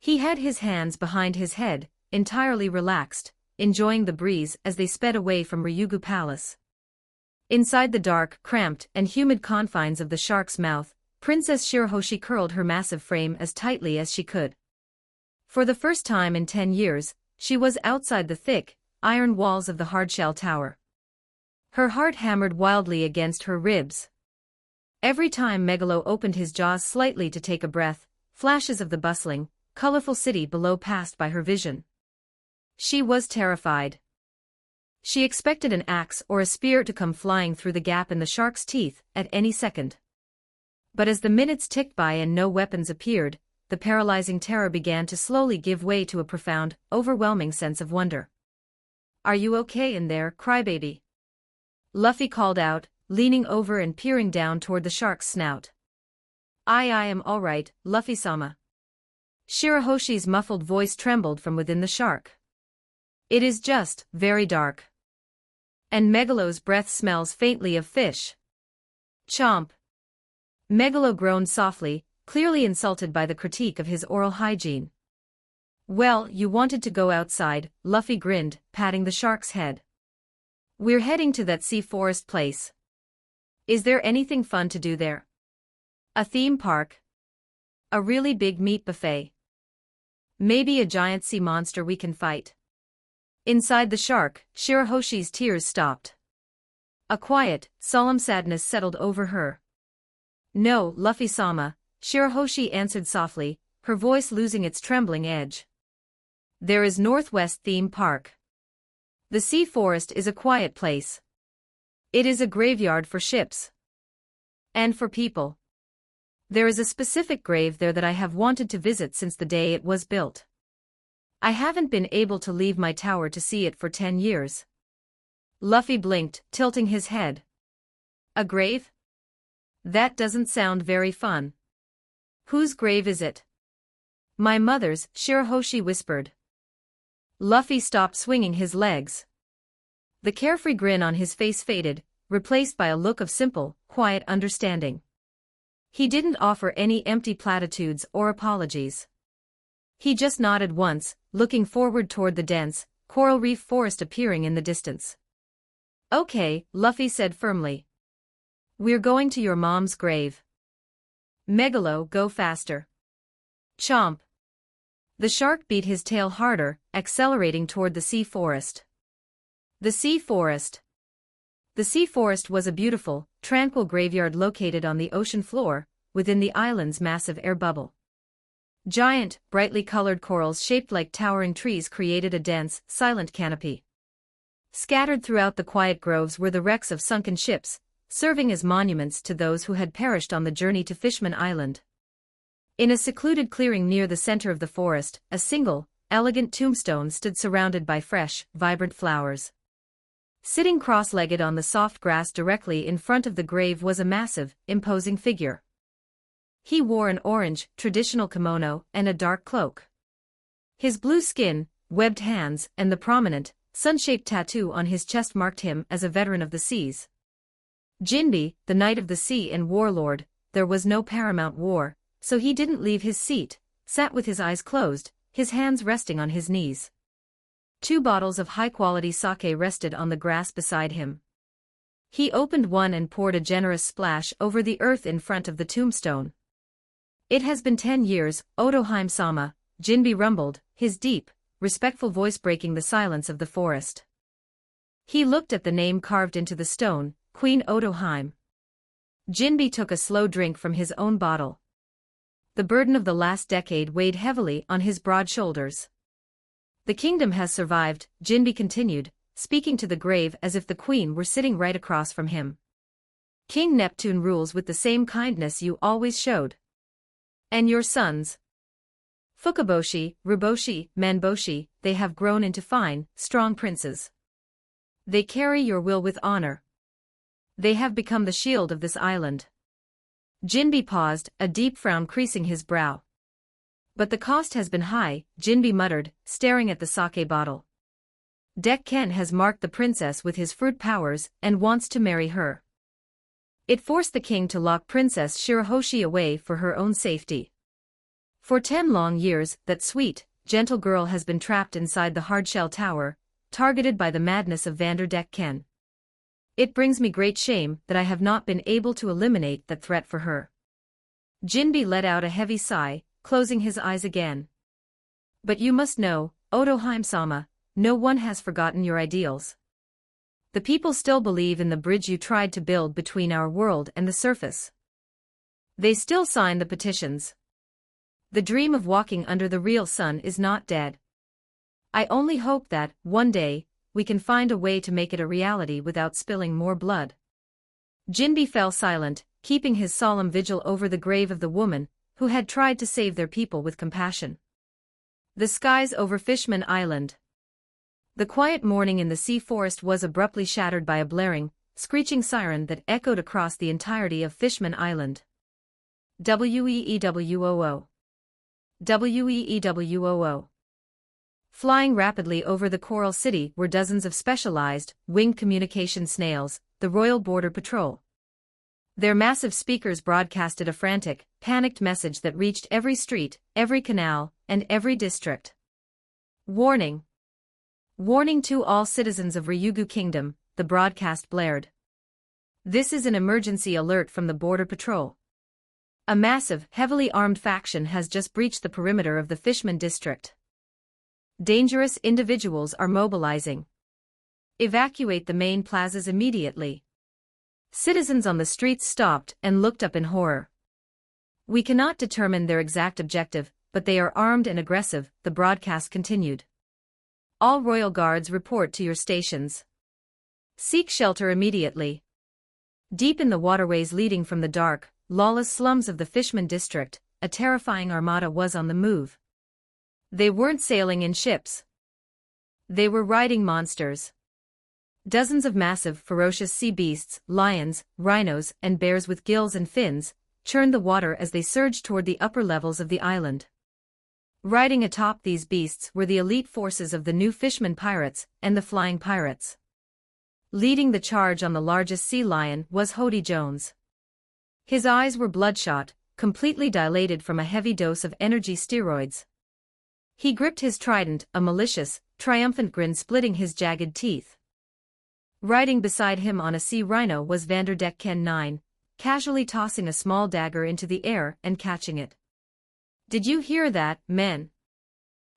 He had his hands behind his head, entirely relaxed, enjoying the breeze as they sped away from Ryugu Palace. Inside the dark, cramped, and humid confines of the shark's mouth, Princess Shirahoshi curled her massive frame as tightly as she could. For the first time in 10 years, she was outside the thick, iron walls of the hardshell tower. Her heart hammered wildly against her ribs. Every time Megalo opened his jaws slightly to take a breath, flashes of the bustling, colorful city below passed by her vision. She was terrified. She expected an axe or a spear to come flying through the gap in the shark's teeth at any second. But as the minutes ticked by and no weapons appeared, the paralyzing terror began to slowly give way to a profound, overwhelming sense of wonder. "Are you okay in there, crybaby?" Luffy called out, leaning over and peering down toward the shark's snout. I am all right, Luffy-sama." Shirahoshi's muffled voice trembled from within the shark. "It is just very dark. And Megalo's breath smells faintly of fish." Chomp. Megalo groaned softly, clearly insulted by the critique of his oral hygiene. "Well, you wanted to go outside," Luffy grinned, patting the shark's head. "We're heading to that sea forest place. Is there anything fun to do there? A theme park? A really big meat buffet? Maybe a giant sea monster we can fight?" Inside the shark, Shirahoshi's tears stopped. A quiet, solemn sadness settled over her. "No, Luffy-sama," Shirahoshi answered softly, her voice losing its trembling edge. "There is Northwest Theme Park. The sea forest is a quiet place. It is a graveyard for ships. And for people. There is a specific grave there that I have wanted to visit since the day it was built. I haven't been able to leave my tower to see it for 10 years. Luffy blinked, tilting his head. "A grave? That doesn't sound very fun. Whose grave is it?" "My mother's," Shirahoshi whispered. Luffy stopped swinging his legs. The carefree grin on his face faded, replaced by a look of simple, quiet understanding. He didn't offer any empty platitudes or apologies. He just nodded once, looking forward toward the dense, coral reef forest appearing in the distance. "Okay," Luffy said firmly. "We're going to your mom's grave. Megalo, go faster." Chomp. The shark beat his tail harder, accelerating toward the sea forest. The sea forest. The sea forest was a beautiful, tranquil graveyard located on the ocean floor, within the island's massive air bubble. Giant, brightly colored corals shaped like towering trees created a dense, silent canopy. Scattered throughout the quiet groves were the wrecks of sunken ships, serving as monuments to those who had perished on the journey to Fishman Island. In a secluded clearing near the center of the forest, a single, elegant tombstone stood surrounded by fresh, vibrant flowers. Sitting cross-legged on the soft grass directly in front of the grave was a massive, imposing figure. He wore an orange, traditional kimono and a dark cloak. His blue skin, webbed hands, and the prominent, sun-shaped tattoo on his chest marked him as a veteran of the seas. Jinbe, the Knight of the Sea and warlord, there was no paramount war, so he didn't leave his seat, sat with his eyes closed, his hands resting on his knees. 2 bottles of high-quality sake rested on the grass beside him. He opened one and poured a generous splash over the earth in front of the tombstone. "It has been 10 years, Otoheim-sama," Jinbe rumbled, his deep, respectful voice breaking the silence of the forest. He looked at the name carved into the stone, Queen Otoheim. Jinbe took a slow drink from his own bottle. The burden of the last decade weighed heavily on his broad shoulders. "The kingdom has survived," Jinbe continued, speaking to the grave as if the queen were sitting right across from him. "King Neptune rules with the same kindness you always showed. And your sons? Fukaboshi, Ruboshi, Manboshi, they have grown into fine, strong princes. They carry your will with honor. They have become the shield of this island." Jinbe paused, a deep frown creasing his brow. "But the cost has been high," Jinbe muttered, staring at the sake bottle. "Dekken has marked the princess with his fruit powers and wants to marry her. It forced the king to lock Princess Shirahoshi away for her own safety. For 10 long years, that sweet, gentle girl has been trapped inside the hardshell tower, targeted by the madness of Vanderdecken. It brings me great shame that I have not been able to eliminate that threat for her." Jinbe let out a heavy sigh, closing his eyes again. "But you must know, Otoheim-sama, no one has forgotten your ideals. The people still believe in the bridge you tried to build between our world and the surface. They still sign the petitions. The dream of walking under the real sun is not dead. I only hope that, one day, we can find a way to make it a reality without spilling more blood. Jinbi fell silent, keeping his solemn vigil over the grave of the woman who had tried to save their people with compassion. The skies over Fishman Island. The quiet morning in the sea forest was abruptly shattered by a blaring, screeching siren that echoed across the entirety of Fishman Island. Weewoo. Weewoo. Flying rapidly over the coral city were dozens of specialized, winged communication snails, the Royal Border Patrol. Their massive speakers broadcasted a frantic, panicked message that reached every street, every canal, and every district. Warning! Warning to all citizens of Ryugu Kingdom, the broadcast blared. This is an emergency alert from the Border Patrol. A massive, heavily armed faction has just breached the perimeter of the Fishman district. Dangerous individuals are mobilizing. Evacuate the main plazas immediately. Citizens on the streets stopped and looked up in horror. We cannot determine their exact objective, but they are armed and aggressive, the broadcast continued. All royal guards report to your stations. Seek shelter immediately. Deep in the waterways leading from the dark, lawless slums of the Fishman district, a terrifying armada was on the move. They weren't sailing in ships. They were riding monsters. Dozens of massive, ferocious sea beasts, lions, rhinos, and bears with gills and fins, churned the water as they surged toward the upper levels of the island. Riding atop these beasts were the elite forces of the new Fishman pirates and the Flying Pirates. Leading the charge on the largest sea lion was Hody Jones. His eyes were bloodshot, completely dilated from a heavy dose of energy steroids. He gripped his trident, a malicious, triumphant grin splitting his jagged teeth. Riding beside him on a sea rhino was Vanderdecken 9, casually tossing a small dagger into the air and catching it. Did you hear that, men?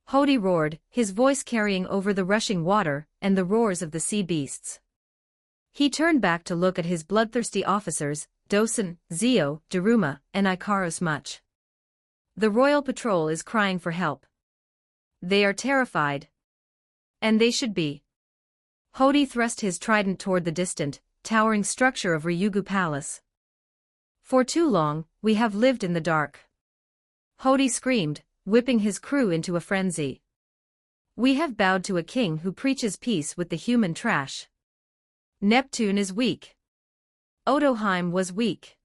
Hody roared, his voice carrying over the rushing water and the roars of the sea beasts. He turned back to look at his bloodthirsty officers, Dosen, Zio, Daruma, and Ikaros Much. The Royal Patrol is crying for help. They are terrified. And they should be. Hody thrust his trident toward the distant, towering structure of Ryugu Palace. For too long, we have lived in the dark. Hody screamed, whipping his crew into a frenzy. We have bowed to a king who preaches peace with the human trash. Neptune is weak. Odoheim was weak.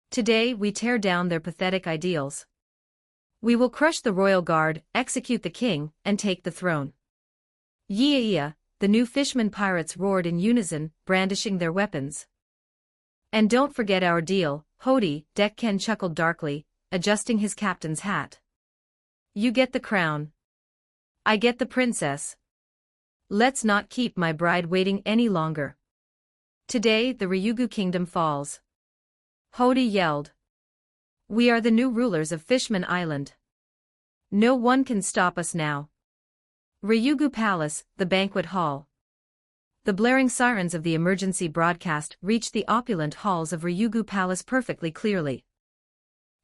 Today we tear down their pathetic ideals. We will crush the royal guard, execute the king, and take the throne. Yeah, the new Fishman pirates roared in unison, brandishing their weapons. And don't forget our deal, Hody, Decken chuckled darkly, adjusting his captain's hat. You get the crown. I get the princess. Let's not keep my bride waiting any longer. Today the Ryugu kingdom falls. Hody yelled. We are the new rulers of Fishman Island. No one can stop us now. Ryugu Palace, the banquet hall. The blaring sirens of the emergency broadcast reached the opulent halls of Ryugu Palace perfectly clearly.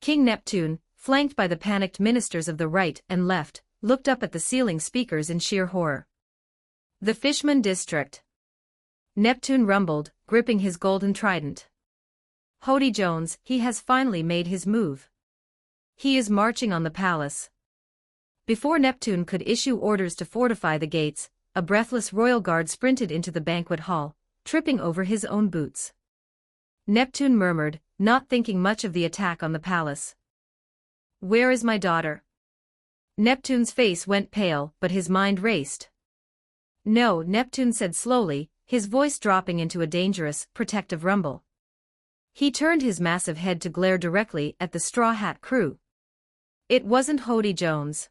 King Neptune, flanked by the panicked ministers of the right and left, looked up at the ceiling speakers in sheer horror. The Fishman district. Neptune rumbled, gripping his golden trident. Hody Jones, he has finally made his move. He is marching on the palace. Before Neptune could issue orders to fortify the gates, a breathless royal guard sprinted into the banquet hall, tripping over his own boots. Neptune murmured, not thinking much of the attack on the palace. Where is my daughter? Neptune's face went pale, but his mind raced. No, Neptune said slowly, his voice dropping into a dangerous, protective rumble. He turned his massive head to glare directly at the Straw Hat crew. It wasn't Hody Jones.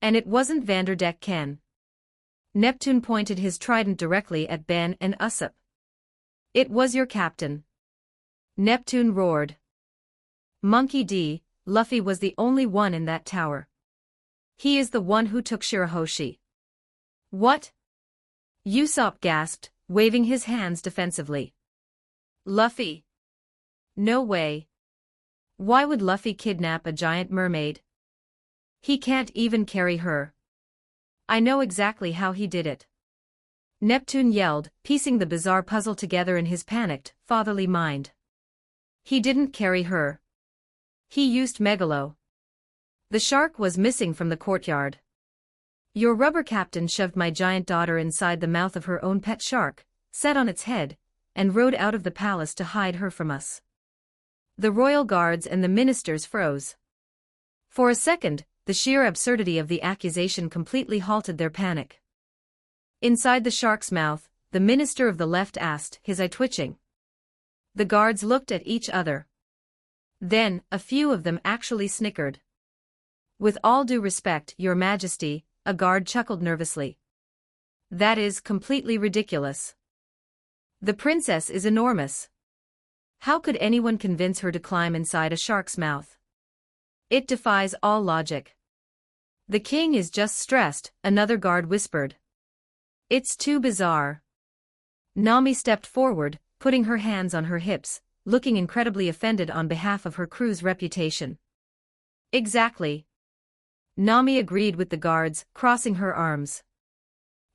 And it wasn't Vanderdecken. Neptune pointed his trident directly at Ben and Usopp. It was your captain. Neptune roared. Monkey D, Luffy was the only one in that tower. He is the one who took Shirahoshi. What? Usopp gasped, waving his hands defensively. Luffy. No way. Why would Luffy kidnap a giant mermaid? He can't even carry her. I know exactly how he did it. Neptune yelled, piecing the bizarre puzzle together in his panicked, fatherly mind. He didn't carry her. He used Megalo. The shark was missing from the courtyard. Your rubber captain shoved my giant daughter inside the mouth of her own pet shark, sat on its head, and rode out of the palace to hide her from us. The royal guards and the ministers froze. For a second, the sheer absurdity of the accusation completely halted their panic. Inside the shark's mouth, the minister of the left asked, his eye twitching. The guards looked at each other. Then, a few of them actually snickered. With all due respect, Your Majesty, a guard chuckled nervously. That is completely ridiculous. The princess is enormous. How could anyone convince her to climb inside a shark's mouth? It defies all logic. The king is just stressed, another guard whispered. It's too bizarre. Nami stepped forward, putting her hands on her hips, looking incredibly offended on behalf of her crew's reputation. Exactly. Nami agreed with the guards, crossing her arms.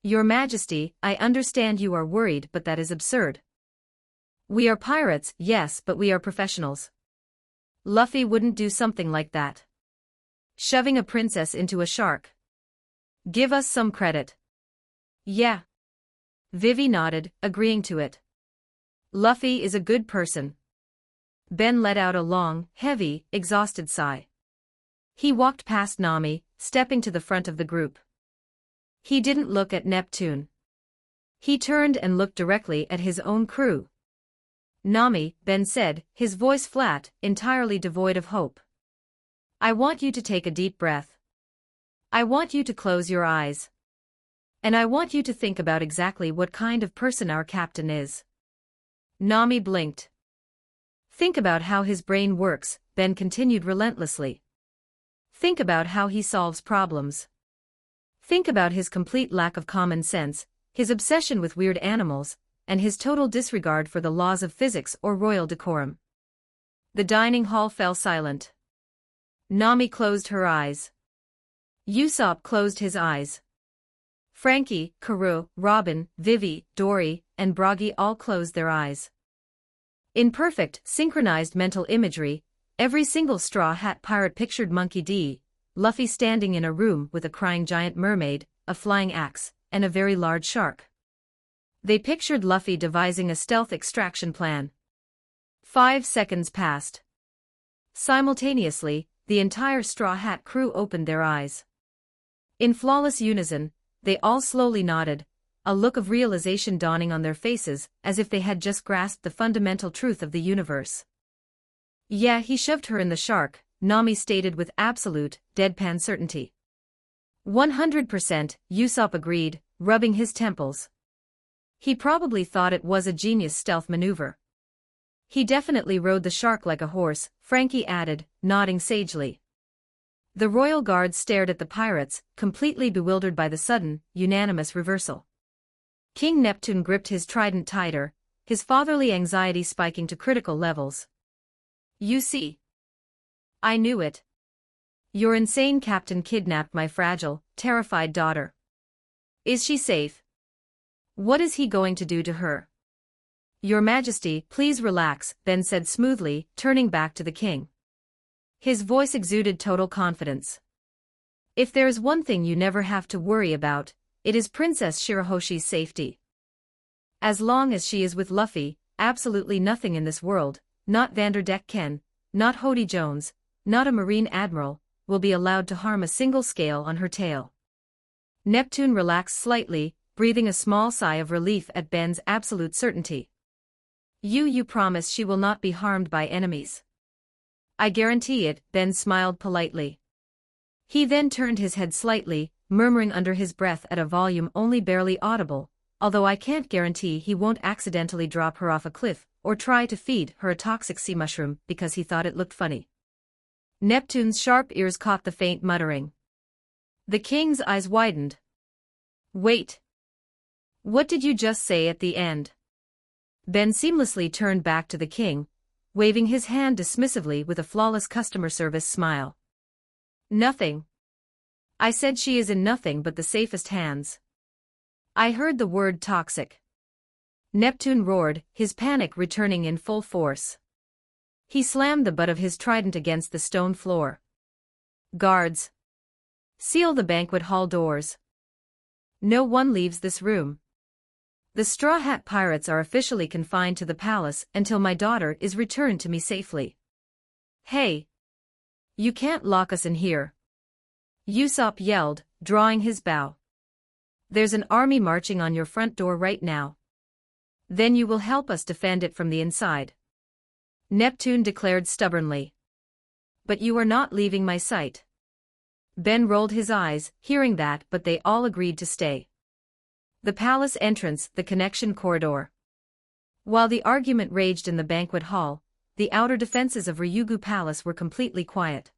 Your Majesty, I understand you are worried, but that is absurd. We are pirates, yes, but we are professionals. Luffy wouldn't do something like that. Shoving a princess into a shark. Give us some credit. Yeah. Vivi nodded, agreeing to it. Luffy is a good person. Ben let out a long, heavy, exhausted sigh. He walked past Nami, stepping to the front of the group. He didn't look at Neptune. He turned and looked directly at his own crew. Nami, Ben said, his voice flat, entirely devoid of hope. I want you to take a deep breath. I want you to close your eyes. And I want you to think about exactly what kind of person our captain is. Nami blinked. Think about how his brain works, Ben continued relentlessly. Think about how he solves problems. Think about his complete lack of common sense, his obsession with weird animals, and his total disregard for the laws of physics or royal decorum. The dining hall fell silent. Nami closed her eyes. Usopp closed his eyes. Frankie, Karoo, Robin, Vivi, Dory, and Bragi all closed their eyes. In perfect, synchronized mental imagery, every single Straw Hat pirate pictured Monkey D. Luffy standing in a room with a crying giant mermaid, a flying axe, and a very large shark. They pictured Luffy devising a stealth extraction plan. 5 seconds passed. Simultaneously, the entire Straw Hat crew opened their eyes. In flawless unison, they all slowly nodded, a look of realization dawning on their faces, as if they had just grasped the fundamental truth of the universe. Yeah, he shoved her in the shark, Nami stated with absolute, deadpan certainty. 100%, Usopp agreed, rubbing his temples. He probably thought it was a genius stealth maneuver. He definitely rode the shark like a horse, Frankie added, nodding sagely. The royal guards stared at the pirates, completely bewildered by the sudden, unanimous reversal. King Neptune gripped his trident tighter, his fatherly anxiety spiking to critical levels. You see. I knew it. Your insane captain kidnapped my fragile, terrified daughter. Is she safe? What is he going to do to her? Your Majesty, please relax, Ben said smoothly, turning back to the king. His voice exuded total confidence. If there is one thing you never have to worry about, it is Princess Shirahoshi's safety. As long as she is with Luffy, absolutely nothing in this world, not Vanderdeck Ken, not Hody Jones, not a Marine Admiral, will be allowed to harm a single scale on her tail. Neptune relaxed slightly, breathing a small sigh of relief at Ben's absolute certainty. You promise she will not be harmed by enemies. I guarantee it, Ben smiled politely. He then turned his head slightly, murmuring under his breath at a volume only barely audible, although I can't guarantee he won't accidentally drop her off a cliff, or try to feed her a toxic sea mushroom because he thought it looked funny. Neptune's sharp ears caught the faint muttering. The king's eyes widened. Wait. What did you just say at the end? Ben seamlessly turned back to the king, waving his hand dismissively with a flawless customer service smile. Nothing. I said she is in nothing but the safest hands. I heard the word toxic. Neptune roared, his panic returning in full force. He slammed the butt of his trident against the stone floor. Guards! Seal the banquet hall doors. No one leaves this room. The Straw Hat Pirates are officially confined to the palace until my daughter is returned to me safely. Hey! You can't lock us in here. Usopp yelled, drawing his bow. There's an army marching on your front door right now. Then you will help us defend it from the inside. Neptune declared stubbornly. But you are not leaving my sight. Ben rolled his eyes, hearing that, but they all agreed to stay. The palace entrance, the connection corridor. While the argument raged in the banquet hall, the outer defenses of Ryugu Palace were completely quiet.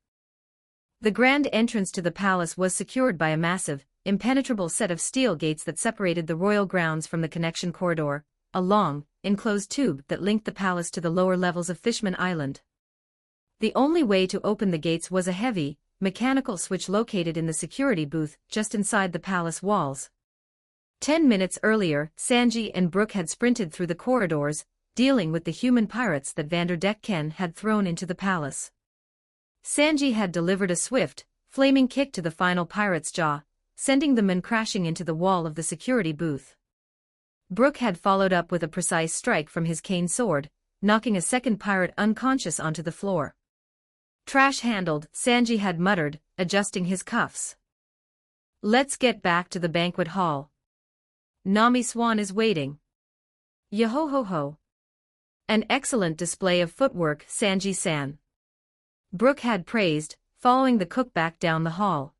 The grand entrance to the palace was secured by a massive, impenetrable set of steel gates that separated the royal grounds from the connection corridor, a long, enclosed tube that linked the palace to the lower levels of Fishman Island. The only way to open the gates was a heavy, mechanical switch located in the security booth just inside the palace walls. 10 minutes earlier, Sanji and Brook had sprinted through the corridors, dealing with the human pirates that Vanderdecken had thrown into the palace. Sanji had delivered a swift, flaming kick to the final pirate's jaw, sending the men crashing into the wall of the security booth. Brook had followed up with a precise strike from his cane sword, knocking a second pirate unconscious onto the floor. Trash-handled, Sanji had muttered, adjusting his cuffs. Let's get back to the banquet hall. Nami Swan is waiting. Yo-ho-ho-ho. An excellent display of footwork, Sanji-san. Brook had praised, following the cook back down the hall.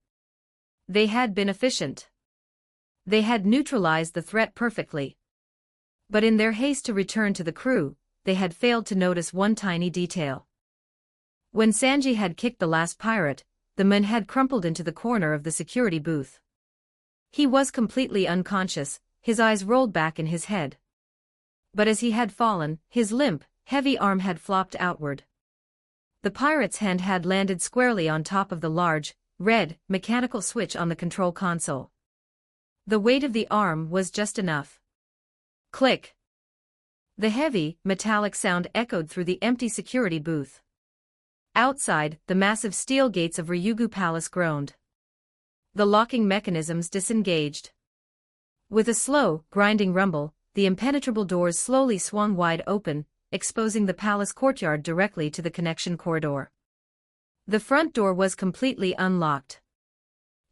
They had been efficient. They had neutralized the threat perfectly. But in their haste to return to the crew, they had failed to notice one tiny detail. When Sanji had kicked the last pirate, the man had crumpled into the corner of the security booth. He was completely unconscious, his eyes rolled back in his head. But as he had fallen, his limp, heavy arm had flopped outward. The pirate's hand had landed squarely on top of the large, red, mechanical switch on the control console. The weight of the arm was just enough. Click. The heavy, metallic sound echoed through the empty security booth. Outside, the massive steel gates of Ryugu Palace groaned. The locking mechanisms disengaged. With a slow, grinding rumble, the impenetrable doors slowly swung wide open, exposing the palace courtyard directly to the connection corridor. The front door was completely unlocked.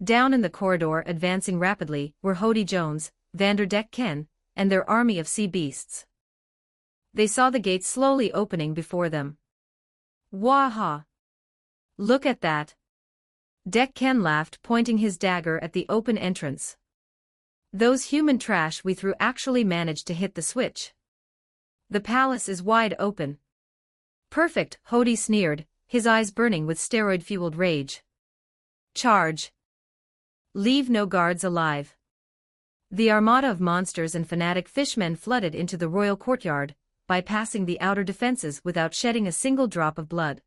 Down in the corridor, advancing rapidly, were Hody Jones, Vanderdecken, and their army of sea beasts. They saw the gates slowly opening before them. Waha! Look at that! Decken laughed, pointing his dagger at the open entrance. Those human trash we threw actually managed to hit the switch. The palace is wide open. Perfect, Hody sneered, his eyes burning with steroid-fueled rage. Charge! Leave no guards alive. The armada of monsters and fanatic fishmen flooded into the royal courtyard, bypassing the outer defenses without shedding a single drop of blood.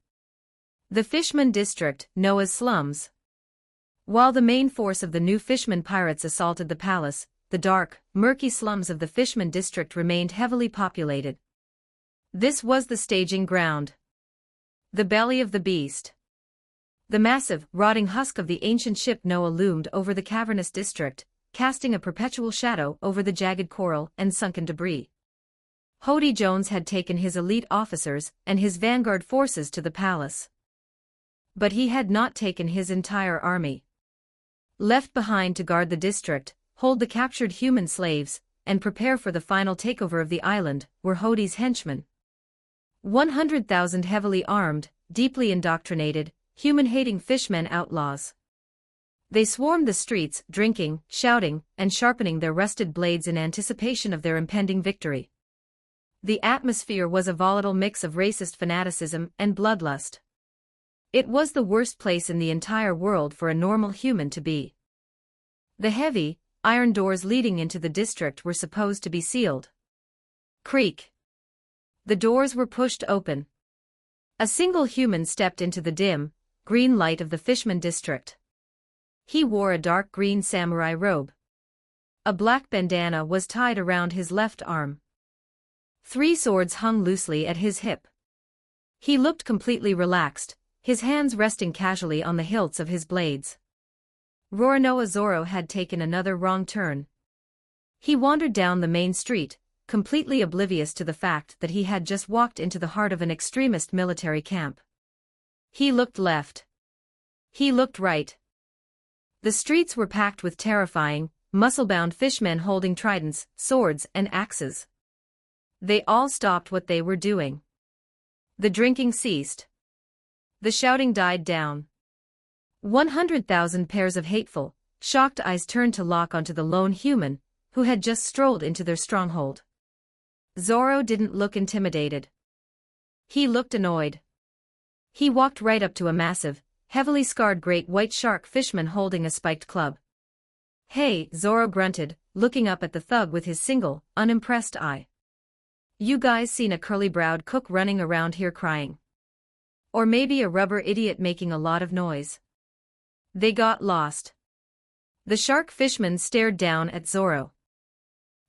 The Fishman district, known as slums. While the main force of the new Fishman pirates assaulted the palace, the dark, murky slums of the Fishman district remained heavily populated. This was the staging ground. The belly of the beast. The massive, rotting husk of the ancient ship Noah loomed over the cavernous district, casting a perpetual shadow over the jagged coral and sunken debris. Hody Jones had taken his elite officers and his vanguard forces to the palace. But he had not taken his entire army. Left behind to guard the district, hold the captured human slaves, and prepare for the final takeover of the island, were Hody's henchmen. 100,000 heavily armed, deeply indoctrinated, human-hating fishmen outlaws. They swarmed the streets, drinking, shouting, and sharpening their rusted blades in anticipation of their impending victory. The atmosphere was a volatile mix of racist fanaticism and bloodlust. It was the worst place in the entire world for a normal human to be. The heavy, iron doors leading into the district were supposed to be sealed. Creak. The doors were pushed open. A single human stepped into the dim, green light of the Fishman district. He wore a dark green samurai robe. A black bandana was tied around his left arm. 3 swords hung loosely at his hip. He looked completely relaxed, his hands resting casually on the hilts of his blades. Roronoa Zoro had taken another wrong turn. He wandered down the main street, completely oblivious to the fact that he had just walked into the heart of an extremist military camp. He looked left. He looked right. The streets were packed with terrifying, muscle-bound fishmen holding tridents, swords, and axes. They all stopped what they were doing. The drinking ceased. The shouting died down. 100,000 pairs of hateful, shocked eyes turned to lock onto the lone human, who had just strolled into their stronghold. Zoro didn't look intimidated. He looked annoyed. He walked right up to a massive, heavily scarred great white shark fishman holding a spiked club. "Hey," Zoro grunted, looking up at the thug with his single, unimpressed eye. "You guys seen a curly-browed cook running around here crying? Or maybe a rubber idiot making a lot of noise? They got lost." The shark fishman stared down at Zoro.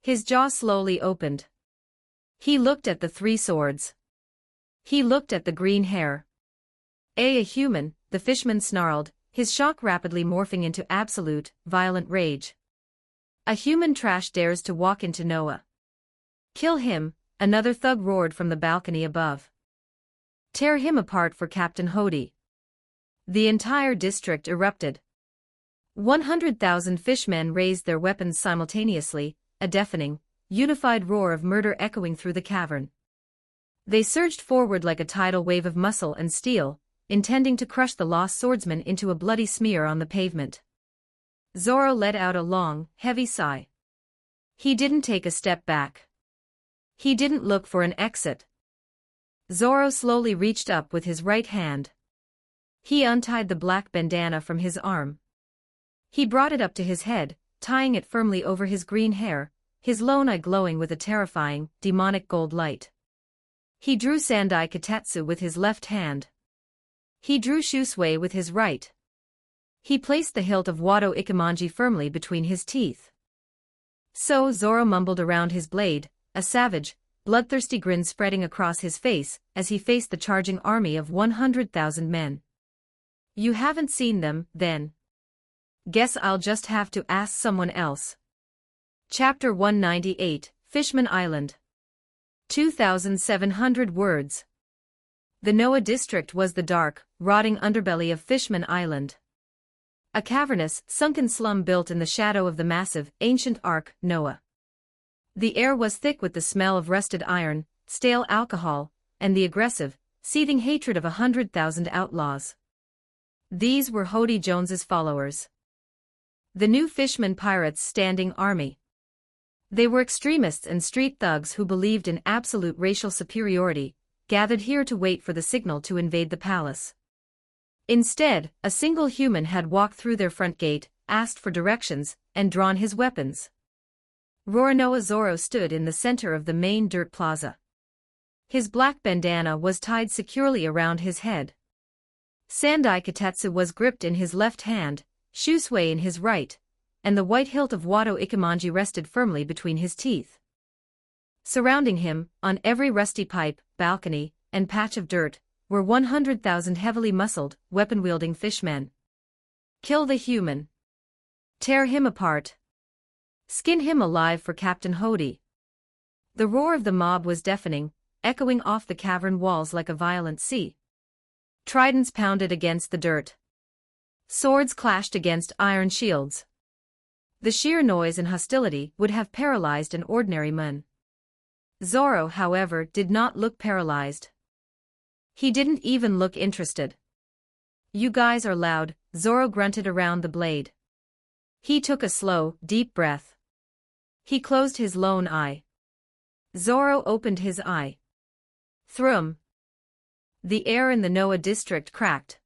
His jaw slowly opened. He looked at the 3 swords. He looked at the green hair. A human," the fishman snarled, his shock rapidly morphing into absolute, violent rage. "A human trash dares to walk into Noah. Kill him," another thug roared from the balcony above. "Tear him apart for Captain Hody." The entire district erupted. 100,000 fishmen raised their weapons simultaneously, a deafening, unified roar of murder echoing through the cavern. They surged forward like a tidal wave of muscle and steel, intending to crush the lost swordsman into a bloody smear on the pavement. Zoro let out a long, heavy sigh. He didn't take a step back. He didn't look for an exit. Zoro slowly reached up with his right hand. He untied the black bandana from his arm. He brought it up to his head, tying it firmly over his green hair, his lone eye glowing with a terrifying, demonic gold light. He drew Sandai Katetsu with his left hand. He drew Shusui with his right. He placed the hilt of Wado Ikemanji firmly between his teeth. So Zoro mumbled around his blade, a savage, bloodthirsty grin spreading across his face as he faced the charging army of 100,000 men. "You haven't seen them, then? Guess I'll just have to ask someone else." Chapter 198, Fishman Island. 2,700 words. The Noah district was the dark, rotting underbelly of Fishman Island. A cavernous, sunken slum built in the shadow of the massive, ancient Ark, Noah. The air was thick with the smell of rusted iron, stale alcohol, and the aggressive, seething hatred of 100,000 outlaws. These were Hody Jones's followers. The new Fishman Pirates' standing army. They were extremists and street thugs who believed in absolute racial superiority, gathered here to wait for the signal to invade the palace. Instead, a single human had walked through their front gate, asked for directions, and drawn his weapons. Roronoa Zoro stood in the center of the main dirt plaza. His black bandana was tied securely around his head. Sandai Katetsu was gripped in his left hand, Shusui in his right, and the white hilt of Wado Ikemanji rested firmly between his teeth. Surrounding him, on every rusty pipe, balcony, and patch of dirt, were 100,000 heavily muscled, weapon-wielding fishmen. Kill the human. Tear him apart. Skin him alive for Captain Hody. The roar of the mob was deafening, echoing off the cavern walls like a violent sea. Tridents pounded against the dirt. Swords clashed against iron shields. The sheer noise and hostility would have paralyzed an ordinary man. Zoro, however, did not look paralyzed. He didn't even look interested. "You guys are loud," Zoro grunted around the blade. He took a slow, deep breath. He closed his lone eye. Zoro opened his eye. Thrum. The air in the Noah district cracked.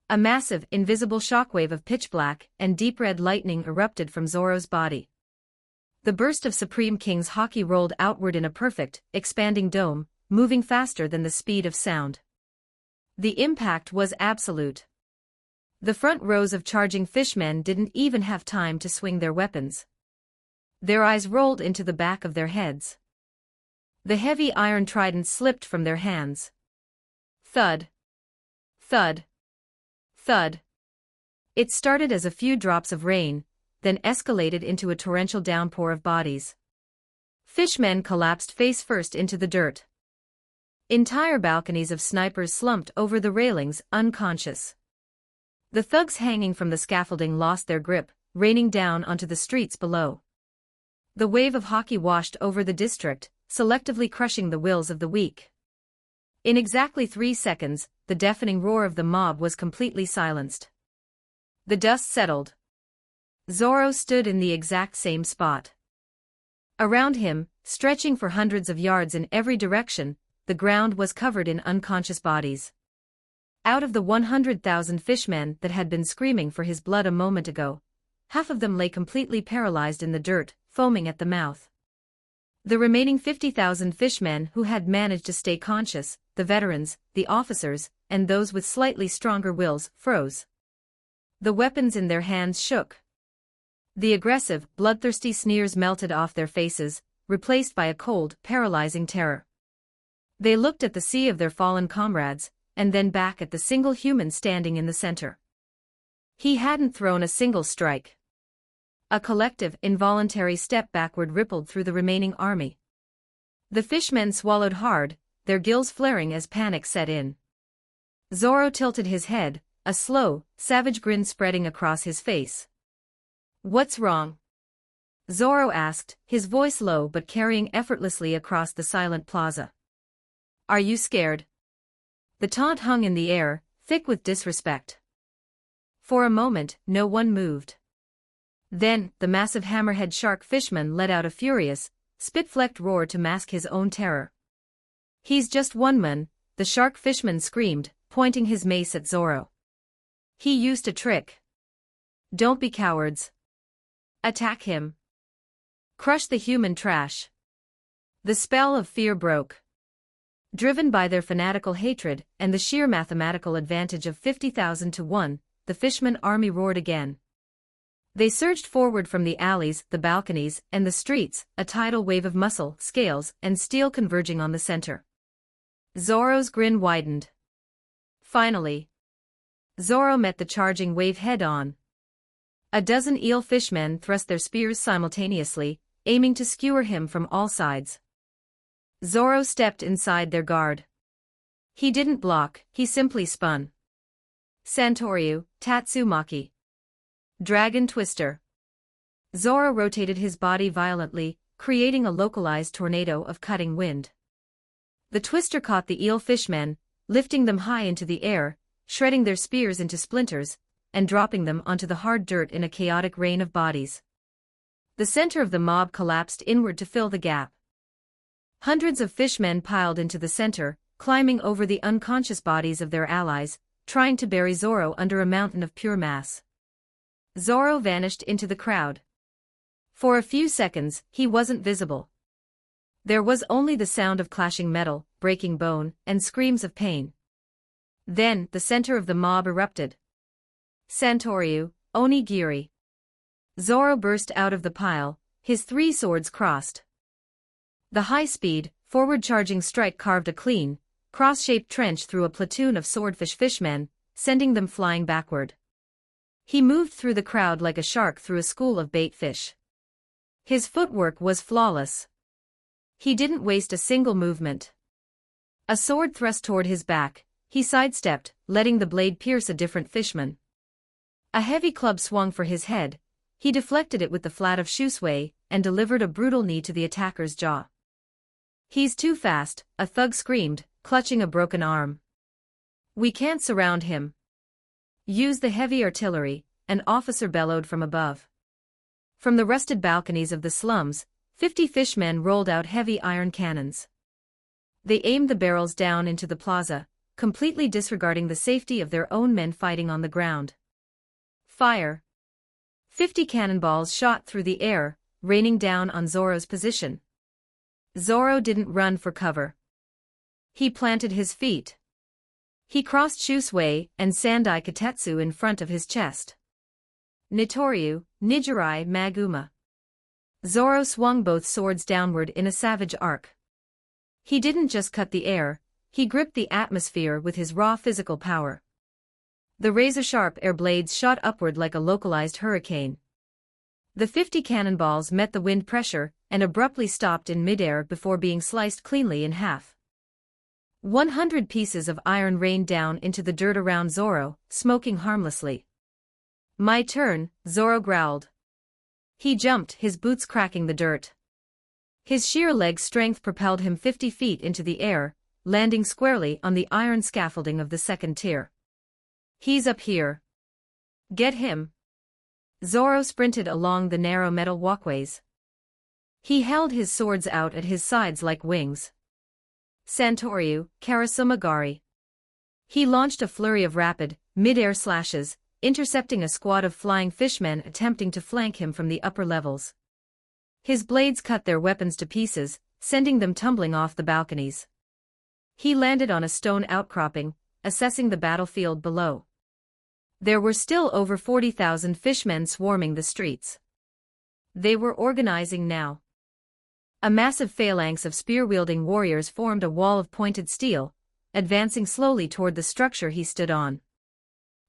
A massive, invisible shockwave of pitch black and deep red lightning erupted from Zoro's body. The burst of Supreme King's haki rolled outward in a perfect, expanding dome, moving faster than the speed of sound. The impact was absolute. The front rows of charging fishmen didn't even have time to swing their weapons. Their eyes rolled into the back of their heads. The heavy iron tridents slipped from their hands. Thud. Thud. Thud. It started as a few drops of rain, then escalated into a torrential downpour of bodies. Fishmen collapsed face first into the dirt. Entire balconies of snipers slumped over the railings, unconscious. The thugs hanging from the scaffolding lost their grip, raining down onto the streets below. The wave of hockey washed over the district, selectively crushing the wills of the weak. In exactly 3 seconds, the deafening roar of the mob was completely silenced. The dust settled. Zoro stood in the exact same spot. Around him, stretching for hundreds of yards in every direction, the ground was covered in unconscious bodies. Out of the 100,000 fishmen that had been screaming for his blood a moment ago, half of them lay completely paralyzed in the dirt, foaming at the mouth. The remaining 50,000 fishmen who had managed to stay conscious, the veterans, the officers, and those with slightly stronger wills, froze. The weapons in their hands shook. The aggressive, bloodthirsty sneers melted off their faces, replaced by a cold, paralyzing terror. They looked at the sea of their fallen comrades, and then back at the single human standing in the center. He hadn't thrown a single strike. A collective, involuntary step backward rippled through the remaining army. The fishmen swallowed hard, their gills flaring as panic set in. Zoro tilted his head, a slow, savage grin spreading across his face. "What's wrong?" Zoro asked, his voice low but carrying effortlessly across the silent plaza. "Are you scared?" The taunt hung in the air, thick with disrespect. For a moment, no one moved. Then, the massive hammerhead shark fishman let out a furious, spit-flecked roar to mask his own terror. "He's just one man," the shark fishman screamed, pointing his mace at Zoro. "He used a trick. Don't be cowards. Attack him. Crush the human trash." The spell of fear broke. Driven by their fanatical hatred and the sheer mathematical advantage of 50,000 to 1, the fishman army roared again. They surged forward from the alleys, the balconies, and the streets, a tidal wave of muscle, scales, and steel converging on the center. Zoro's grin widened. Finally, Zoro met the charging wave head-on. A dozen eel fishmen thrust their spears simultaneously, aiming to skewer him from all sides. Zoro stepped inside their guard. He didn't block, he simply spun. Santoryu, Tatsumaki. Dragon Twister. Zoro rotated his body violently, creating a localized tornado of cutting wind. The twister caught the eel fishmen, lifting them high into the air, shredding their spears into splinters, and dropping them onto the hard dirt in a chaotic rain of bodies. The center of the mob collapsed inward to fill the gap. Hundreds of fishmen piled into the center, climbing over the unconscious bodies of their allies, trying to bury Zoro under a mountain of pure mass. Zoro vanished into the crowd. For a few seconds, he wasn't visible. There was only the sound of clashing metal, breaking bone, and screams of pain. Then, the center of the mob erupted. Santoryu, Onigiri. Zoro burst out of the pile, his 3 swords crossed. The high-speed, forward-charging strike carved a clean, cross-shaped trench through a platoon of swordfish fishmen, sending them flying backward. He moved through the crowd like a shark through a school of bait fish. His footwork was flawless. He didn't waste a single movement. A sword thrust toward his back, he sidestepped, letting the blade pierce a different fishman. A heavy club swung for his head, he deflected it with the flat of Shusui, and delivered a brutal knee to the attacker's jaw. "He's too fast," a thug screamed, clutching a broken arm. "We can't surround him." "Use the heavy artillery," an officer bellowed from above. From the rusted balconies of the slums, 50 fishmen rolled out heavy iron cannons. They aimed the barrels down into the plaza, completely disregarding the safety of their own men fighting on the ground. Fire. 50 cannonballs shot through the air, raining down on Zoro's position. Zoro didn't run for cover. He planted his feet. He crossed Shusui and Sandai Katetsu in front of his chest. Nitoryu, Nijirai Maguma. Zoro swung both swords downward in a savage arc. He didn't just cut the air, he gripped the atmosphere with his raw physical power. The razor-sharp air blades shot upward like a localized hurricane. The 50 cannonballs met the wind pressure and abruptly stopped in midair before being sliced cleanly in half. 100 pieces of iron rained down into the dirt around Zoro, smoking harmlessly. My turn, Zoro growled. He jumped, his boots cracking the dirt. His sheer leg strength propelled him 50 feet into the air, landing squarely on the iron scaffolding of the second tier. He's up here. Get him. Zoro sprinted along the narrow metal walkways. He held his swords out at his sides like wings. Santoryu, Karasumagari. He launched a flurry of rapid, mid-air slashes, intercepting a squad of flying fishmen attempting to flank him from the upper levels. His blades cut their weapons to pieces, sending them tumbling off the balconies. He landed on a stone outcropping, assessing the battlefield below. There were still over 40,000 fishmen swarming the streets. They were organizing now. A massive phalanx of spear-wielding warriors formed a wall of pointed steel, advancing slowly toward the structure he stood on.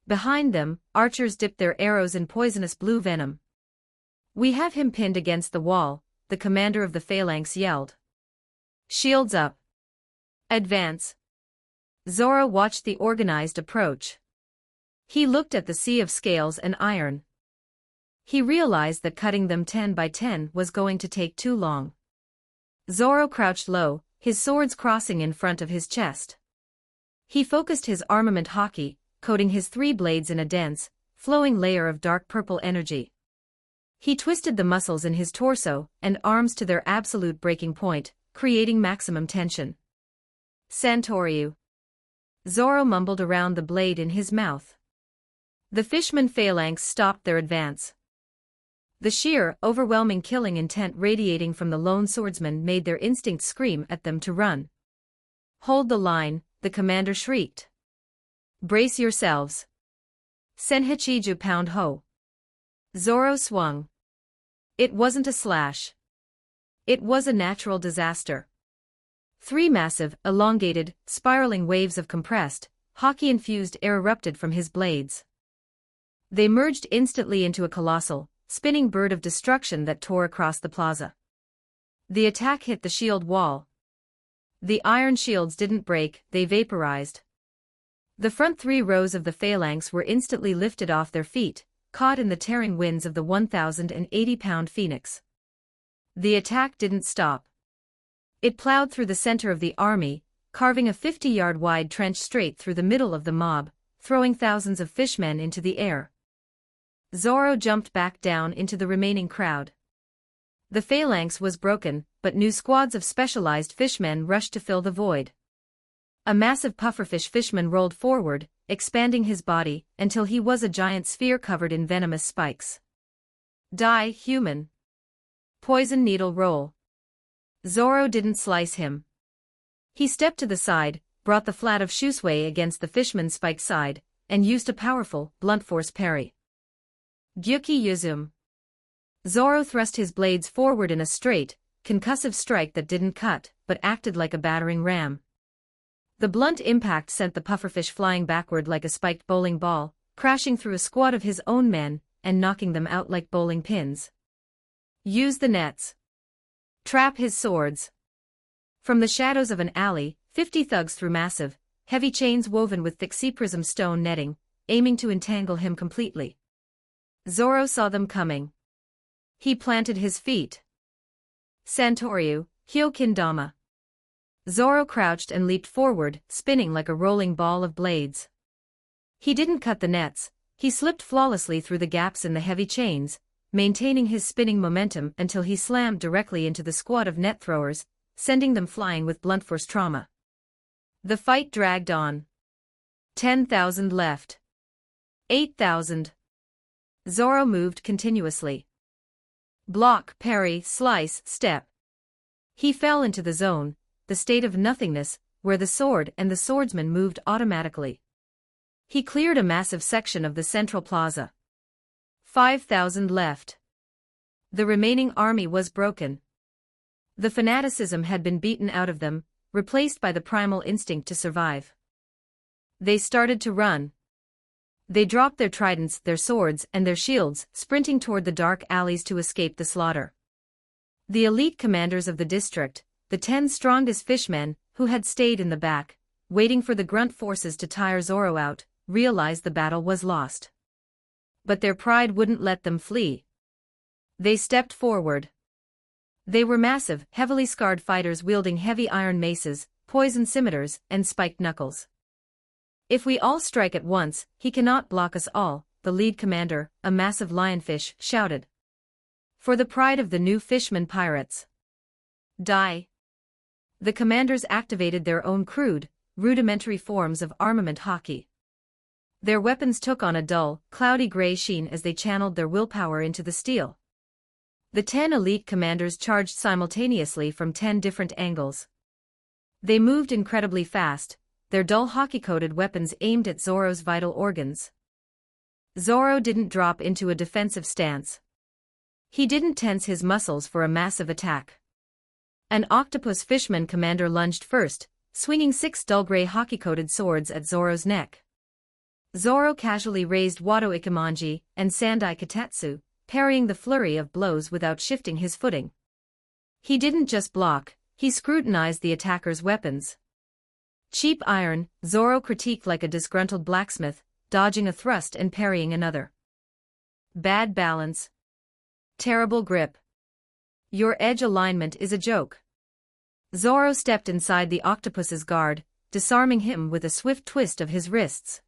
Behind them, archers dipped their arrows in poisonous blue venom. We have him pinned against the wall, the commander of the phalanx yelled. Shields up. Advance. Zoro watched the organized approach. He looked at the sea of scales and iron. He realized that cutting them 10 by 10 was going to take too long. Zoro crouched low, his swords crossing in front of his chest. He focused his armament haki, coating his 3 blades in a dense, flowing layer of dark purple energy. He twisted the muscles in his torso and arms to their absolute breaking point, creating maximum tension. Santoryu. Zoro mumbled around the blade in his mouth. The fishman phalanx stopped their advance. The sheer, overwhelming killing intent radiating from the lone swordsman made their instincts scream at them to run. Hold the line, the commander shrieked. Brace yourselves. Senhichiju pound ho. Zoro swung. It wasn't a slash. It was a natural disaster. 3 massive, elongated, spiraling waves of compressed, haki-infused air erupted from his blades. They merged instantly into a colossal, spinning bird of destruction that tore across the plaza. The attack hit the shield wall. The iron shields didn't break, they vaporized. The front 3 rows of the phalanx were instantly lifted off their feet, caught in the tearing winds of the 1,080-pound phoenix. The attack didn't stop. It plowed through the center of the army, carving a 50-yard-wide trench straight through the middle of the mob, throwing thousands of fishmen into the air. Zoro jumped back down into the remaining crowd. The phalanx was broken, but new squads of specialized fishmen rushed to fill the void. A massive pufferfish fishman rolled forward, expanding his body until he was a giant sphere covered in venomous spikes. Die, human. Poison needle roll. Zoro didn't slice him. He stepped to the side, brought the flat of Shusui against the fishman's spiked side, and used a powerful, blunt force parry. Gyuki Yuzum. Zoro thrust his blades forward in a straight, concussive strike that didn't cut, but acted like a battering ram. The blunt impact sent the pufferfish flying backward like a spiked bowling ball, crashing through a squad of his own men, and knocking them out like bowling pins. Use the nets. Trap his swords. From the shadows of an alley, 50 thugs threw massive, heavy chains woven with thick sea prism stone netting, aiming to entangle him completely. Zoro saw them coming. He planted his feet. Santoryu, Hyokindama. Zoro crouched and leaped forward, spinning like a rolling ball of blades. He didn't cut the nets, he slipped flawlessly through the gaps in the heavy chains, maintaining his spinning momentum until he slammed directly into the squad of net throwers, sending them flying with blunt force trauma. The fight dragged on. 10,000 left. 8,000. Zoro moved continuously. Block, parry, slice, step. He fell into the zone, the state of nothingness, where the sword and the swordsman moved automatically. He cleared a massive section of the central plaza. 5,000 left. The remaining army was broken. The fanaticism had been beaten out of them, replaced by the primal instinct to survive. They started to run. They dropped their tridents, their swords, and their shields, sprinting toward the dark alleys to escape the slaughter. The elite commanders of the district, the 10 strongest fishmen, who had stayed in the back, waiting for the grunt forces to tire Zoro out, realized the battle was lost. But their pride wouldn't let them flee. They stepped forward. They were massive, heavily scarred fighters wielding heavy iron maces, poison scimitars, and spiked knuckles. "If we all strike at once, he cannot block us all," the lead commander, a massive lionfish, shouted. "For the pride of the new fishmen pirates. Die." The commanders activated their own crude, rudimentary forms of armament hockey. Their weapons took on a dull, cloudy gray sheen as they channeled their willpower into the steel. The 10 elite commanders charged simultaneously from 10 different angles. They moved incredibly fast, their dull hockey-coated weapons aimed at Zoro's vital organs. Zoro didn't drop into a defensive stance. He didn't tense his muscles for a massive attack. An octopus fishman commander lunged first, swinging 6 dull gray hockey-coated swords at Zoro's neck. Zoro casually raised Wado Ikimonji and Sandai Katetsu, parrying the flurry of blows without shifting his footing. He didn't just block, he scrutinized the attacker's weapons. "Cheap iron," Zoro critiqued like a disgruntled blacksmith, dodging a thrust and parrying another. "Bad balance. Terrible grip. Your edge alignment is a joke." Zoro stepped inside the octopus's guard, disarming him with a swift twist of his wrists.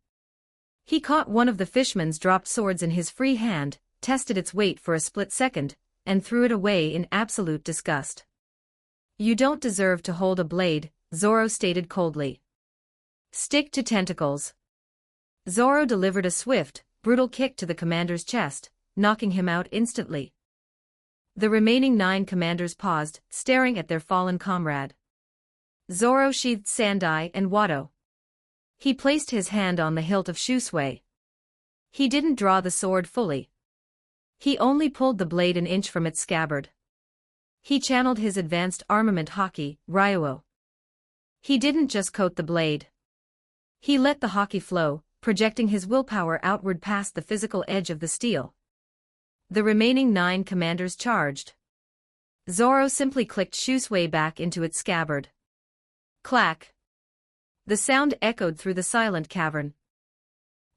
He caught one of the fishman's dropped swords in his free hand, tested its weight for a split second, and threw it away in absolute disgust. "You don't deserve to hold a blade," Zoro stated coldly. "Stick to tentacles." Zoro delivered a swift, brutal kick to the commander's chest, knocking him out instantly. The remaining 9 commanders paused, staring at their fallen comrade. Zoro sheathed Sandai and Wado. He placed his hand on the hilt of Shusui. He didn't draw the sword fully. He only pulled the blade an inch from its scabbard. He channeled his advanced armament hockey, Ryuo. He didn't just coat the blade. He let the hockey flow, projecting his willpower outward past the physical edge of the steel. The remaining 9 commanders charged. Zoro simply clicked Shusui back into its scabbard. Clack! The sound echoed through the silent cavern.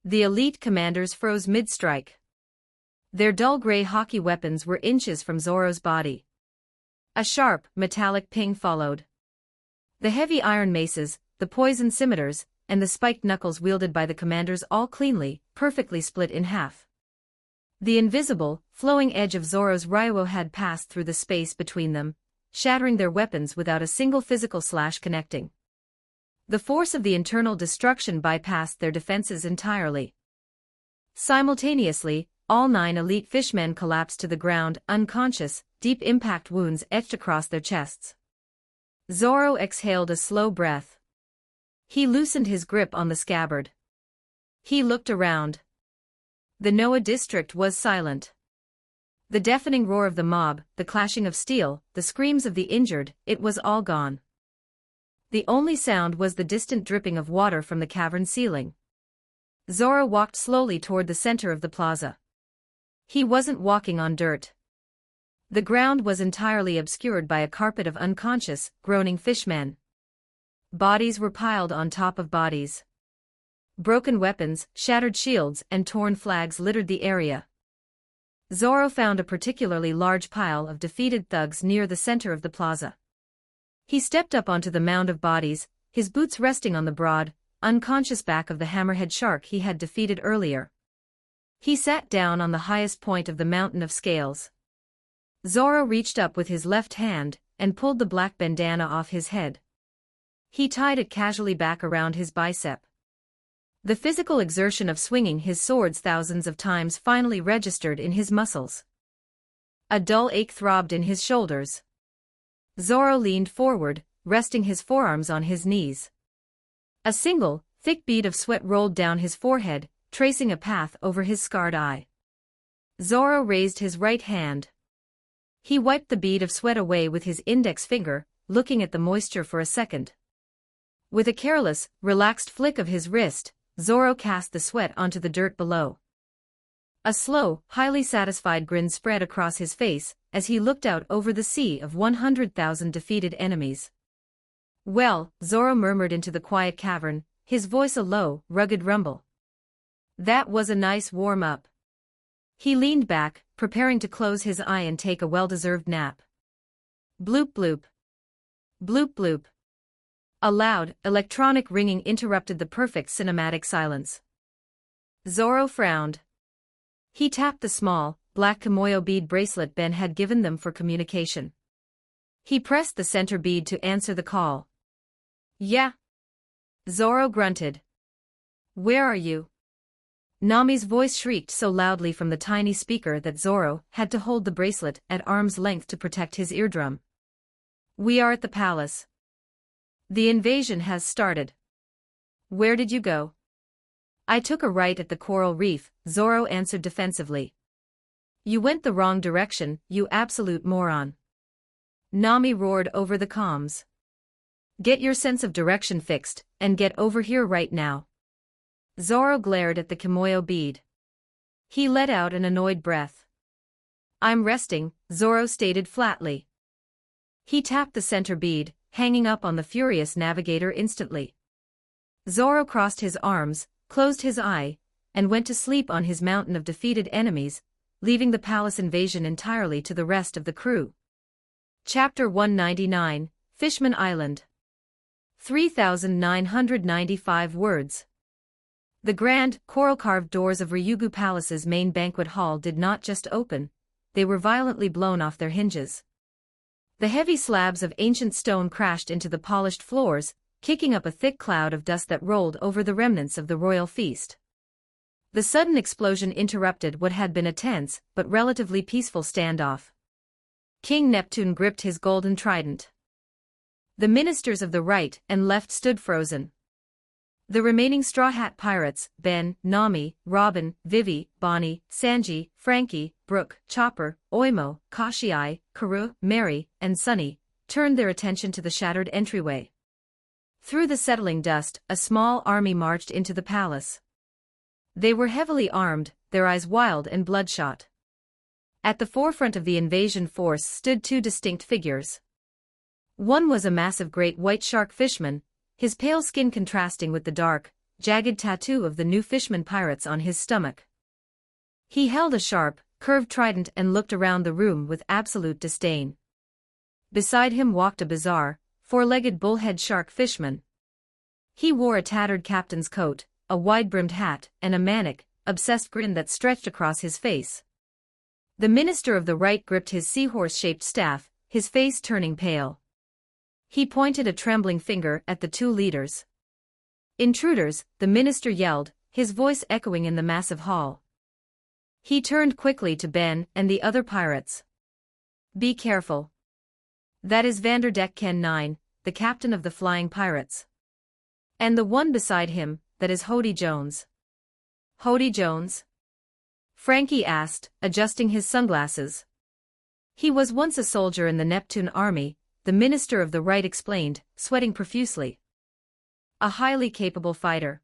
The elite commanders froze mid-strike. Their dull gray hockey weapons were inches from Zoro's body. A sharp, metallic ping followed. The heavy iron maces, the poison scimitars, and the spiked knuckles wielded by the commanders all cleanly, perfectly split in half. The invisible, flowing edge of Zoro's Ryuo had passed through the space between them, shattering their weapons without a single physical slash connecting. The force of the internal destruction bypassed their defenses entirely. Simultaneously, all 9 elite fishmen collapsed to the ground, unconscious, deep impact wounds etched across their chests. Zoro exhaled a slow breath. He loosened his grip on the scabbard. He looked around. The Noa district was silent. The deafening roar of the mob, the clashing of steel, the screams of the injured, it was all gone. The only sound was the distant dripping of water from the cavern ceiling. Zoro walked slowly toward the center of the plaza. He wasn't walking on dirt. The ground was entirely obscured by a carpet of unconscious, groaning fishmen. Bodies were piled on top of bodies. Broken weapons, shattered shields, and torn flags littered the area. Zoro found a particularly large pile of defeated thugs near the center of the plaza. He stepped up onto the mound of bodies, his boots resting on the broad, unconscious back of the hammerhead shark he had defeated earlier. He sat down on the highest point of the mountain of scales. Zoro reached up with his left hand and pulled the black bandana off his head. He tied it casually back around his bicep. The physical exertion of swinging his swords thousands of times finally registered in his muscles. A dull ache throbbed in his shoulders. Zoro leaned forward, resting his forearms on his knees. A single, thick bead of sweat rolled down his forehead, tracing a path over his scarred eye. Zoro raised his right hand. He wiped the bead of sweat away with his index finger, looking at the moisture for a second. With a careless, relaxed flick of his wrist, Zoro cast the sweat onto the dirt below. A slow, highly satisfied grin spread across his face as he looked out over the sea of 100,000 defeated enemies. "Well," Zoro murmured into the quiet cavern, his voice a low, rugged rumble. "That was a nice warm-up." He leaned back, preparing to close his eye and take a well-deserved nap. Bloop bloop. Bloop bloop. A loud, electronic ringing interrupted the perfect cinematic silence. Zoro frowned. He tapped the small, black kimoyo bead bracelet Ben had given them for communication. He pressed the center bead to answer the call. "Yeah." Zoro grunted. "Where are you?" Nami's voice shrieked so loudly from the tiny speaker that Zoro had to hold the bracelet at arm's length to protect his eardrum. "We are at the palace. The invasion has started." "Where did you go?" "I took a right at the coral reef," Zoro answered defensively. "You went the wrong direction, you absolute moron." Nami roared over the comms. "Get your sense of direction fixed, and get over here right now." Zoro glared at the kimoyo bead. He let out an annoyed breath. "I'm resting," Zoro stated flatly. He tapped the center bead, hanging up on the furious navigator instantly. Zoro crossed his arms, closed his eye, and went to sleep on his mountain of defeated enemies, leaving the palace invasion entirely to the rest of the crew. Chapter 199, Fishman Island. 3,995 words. The grand, coral-carved doors of Ryugu Palace's main banquet hall did not just open, they were violently blown off their hinges. The heavy slabs of ancient stone crashed into the polished floors, kicking up a thick cloud of dust that rolled over the remnants of the royal feast. The sudden explosion interrupted what had been a tense but relatively peaceful standoff. King Neptune gripped his golden trident. The ministers of the right and left stood frozen. The remaining Straw Hat Pirates, Ben, Nami, Robin, Vivi, Bonnie, Sanji, Frankie, Brooke, Chopper, Oimo, Kashiai, Karu, Mary, and Sunny, turned their attention to the shattered entryway. Through the settling dust, a small army marched into the palace. They were heavily armed, their eyes wild and bloodshot. At the forefront of the invasion force stood two distinct figures. One was a massive great white shark fishman, his pale skin contrasting with the dark, jagged tattoo of the new fishman pirates on his stomach. He held a sharp, curved trident and looked around the room with absolute disdain. Beside him walked a bizarre, four-legged bullhead shark fishman. He wore a tattered captain's coat, a wide-brimmed hat, and a manic, obsessed grin that stretched across his face. The minister of the right gripped his seahorse-shaped staff, his face turning pale. He pointed a trembling finger at the two leaders. "Intruders," the minister yelled, his voice echoing in the massive hall. He turned quickly to Ben and the other pirates. "Be careful. That is Vanderdecken 9, the captain of the Flying Pirates. And the one beside him, that is Hody Jones." "Hody Jones?" Frankie asked, adjusting his sunglasses. "He was once a soldier in the Neptune army," the minister of the right explained, sweating profusely. "A highly capable fighter.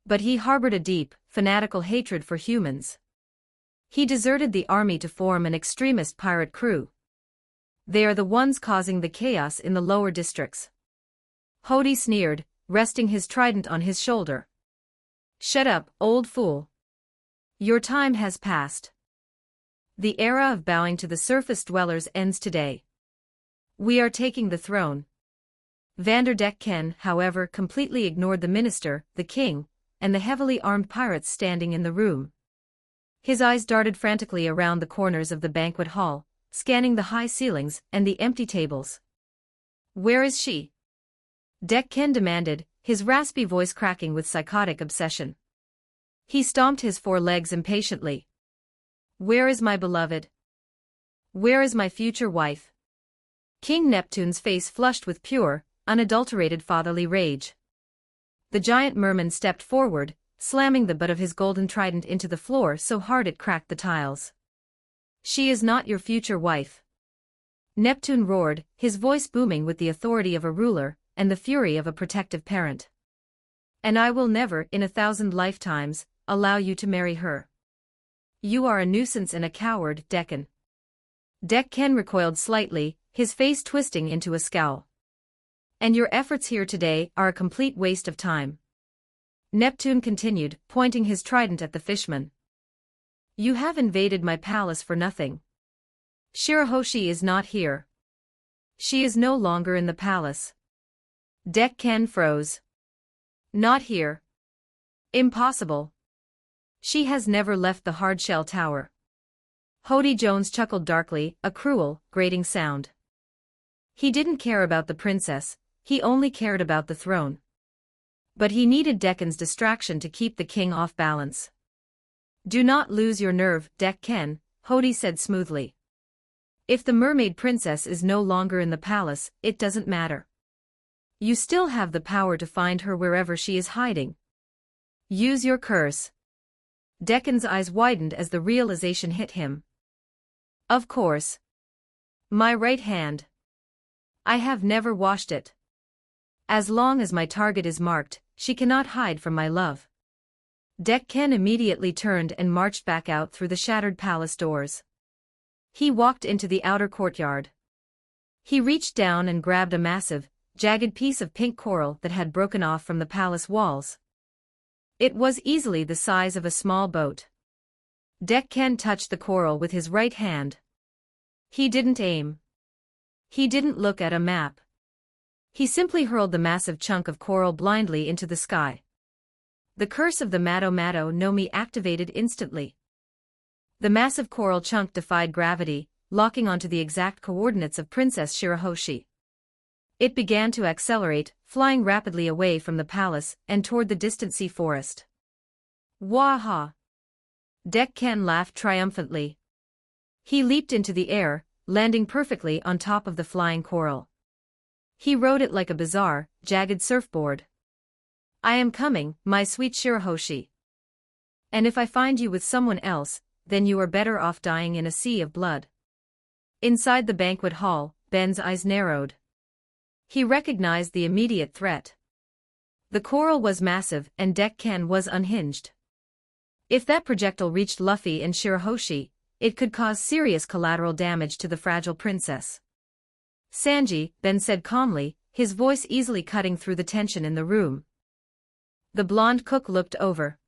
But he harbored a deep, fanatical hatred for humans. He deserted the army to form an extremist pirate crew. They are the ones causing the chaos in the lower districts." Hody sneered, resting his trident on his shoulder. "Shut up, old fool. Your time has passed. The era of bowing to the surface dwellers ends today. We are taking the throne." Vanderdecken, however, completely ignored the minister, the king, and the heavily armed pirates standing in the room. His eyes darted frantically around the corners of the banquet hall, scanning the high ceilings and the empty tables. "Where is she?" Decken demanded, his raspy voice cracking with psychotic obsession. He stomped his four legs impatiently. "Where is my beloved? Where is my future wife? King Neptune's face flushed with pure, unadulterated fatherly rage. The giant merman stepped forward, slamming the butt of his golden trident into the floor so hard it cracked the tiles. "She is not your future wife." Neptune roared, his voice booming with the authority of a ruler and the fury of a protective parent. "And I will never, in 1,000 lifetimes, allow you to marry her. You are a nuisance and a coward, Deccan." Deccan recoiled slightly, his face twisting into a scowl. "And your efforts here today are a complete waste of time." Neptune continued, pointing his trident at the fishman. "You have invaded my palace for nothing. Shirahoshi is not here. She is no longer in the palace." Deccan froze. "Not here. Impossible. She has never left the hardshell tower." Hody Jones chuckled darkly, a cruel, grating sound. He didn't care about the princess, he only cared about the throne. But he needed Deccan's distraction to keep the king off balance. "Do not lose your nerve, Deccan," Hody said smoothly. "If the mermaid princess is no longer in the palace, it doesn't matter. You still have the power to find her wherever she is hiding. Use your curse." Deccan's eyes widened as the realization hit him. "Of course. My right hand. I have never washed it. As long as my target is marked, she cannot hide from my love." Deccan immediately turned and marched back out through the shattered palace doors. He walked into the outer courtyard. He reached down and grabbed a massive, jagged piece of pink coral that had broken off from the palace walls. It was easily the size of a small boat. Deccan touched the coral with his right hand. He didn't aim. He didn't look at a map. He simply hurled the massive chunk of coral blindly into the sky. The curse of the Mado Mado no Mi activated instantly. The massive coral chunk defied gravity, locking onto the exact coordinates of Princess Shirahoshi. It began to accelerate, flying rapidly away from the palace and toward the distant sea forest. "Waha!" Deccan laughed triumphantly. He leaped into the air, landing perfectly on top of the flying coral. He rode it like a bizarre, jagged surfboard. "I am coming, my sweet Shirahoshi. And if I find you with someone else, then you are better off dying in a sea of blood." Inside the banquet hall, Ben's eyes narrowed. He recognized the immediate threat. The coral was massive and Deccan was unhinged. If that projectile reached Luffy and Shirahoshi, it could cause serious collateral damage to the fragile princess. "Sanji," Ben said calmly, his voice easily cutting through the tension in the room. The blonde cook looked over.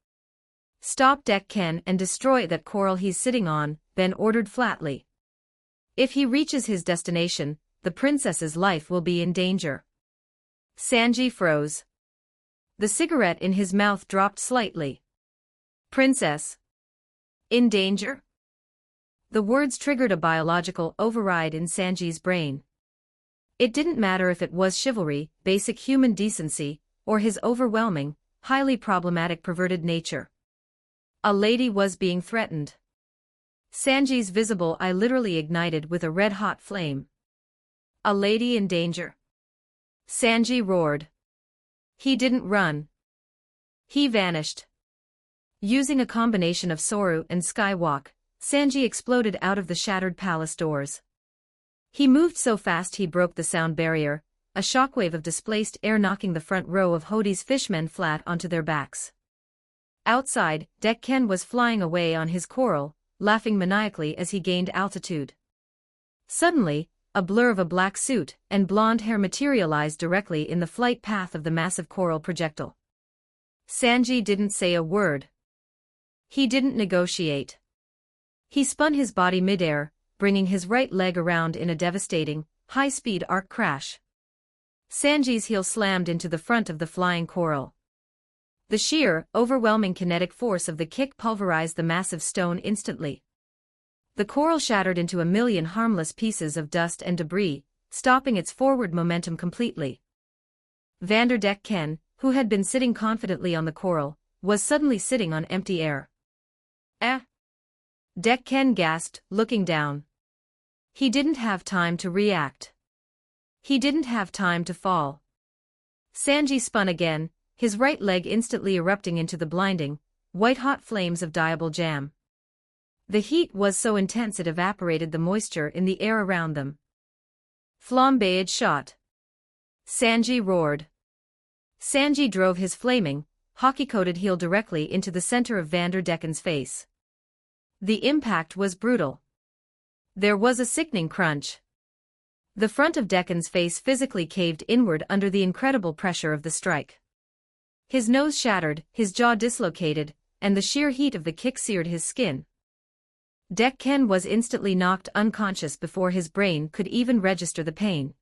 "Stop Deccan and destroy that coral he's sitting on," Ben ordered flatly. "If he reaches his destination, the princess's life will be in danger." Sanji froze. The cigarette in his mouth dropped slightly. "Princess? In danger?" The words triggered a biological override in Sanji's brain. It didn't matter if it was chivalry, basic human decency, or his overwhelming, highly problematic perverted nature. A lady was being threatened. Sanji's visible eye literally ignited with a red-hot flame. A lady in danger? Sanji roared. He didn't run. He vanished. Using a combination of Soru and Skywalk, Sanji exploded out of the shattered palace doors. He moved so fast he broke the sound barrier, a shockwave of displaced air knocking the front row of Hody's fishmen flat onto their backs. Outside, Deccan was flying away on his coral, laughing maniacally as he gained altitude. Suddenly, a blur of a black suit and blonde hair materialized directly in the flight path of the massive coral projectile. Sanji didn't say a word. He didn't negotiate. He spun his body midair, bringing his right leg around in a devastating, high-speed arc crash. Sanji's heel slammed into the front of the flying coral. The sheer, overwhelming kinetic force of the kick pulverized the massive stone instantly. The coral shattered into a million harmless pieces of dust and debris, stopping its forward momentum completely. Vanderdecken, who had been sitting confidently on the coral, was suddenly sitting on empty air. Eh? Deccan gasped, looking down. He didn't have time to react. He didn't have time to fall. Sanji spun again, his right leg instantly erupting into the blinding, white-hot flames of diable jam. The heat was so intense it evaporated the moisture in the air around them. Flambéed shot. Sanji roared. Sanji drove his flaming, hockey-coated heel directly into the center of Vanderdecken's face. The impact was brutal. There was a sickening crunch. The front of Deccan's face physically caved inward under the incredible pressure of the strike. His nose shattered, his jaw dislocated, and the sheer heat of the kick seared his skin. Decken was instantly knocked unconscious before his brain could even register the pain.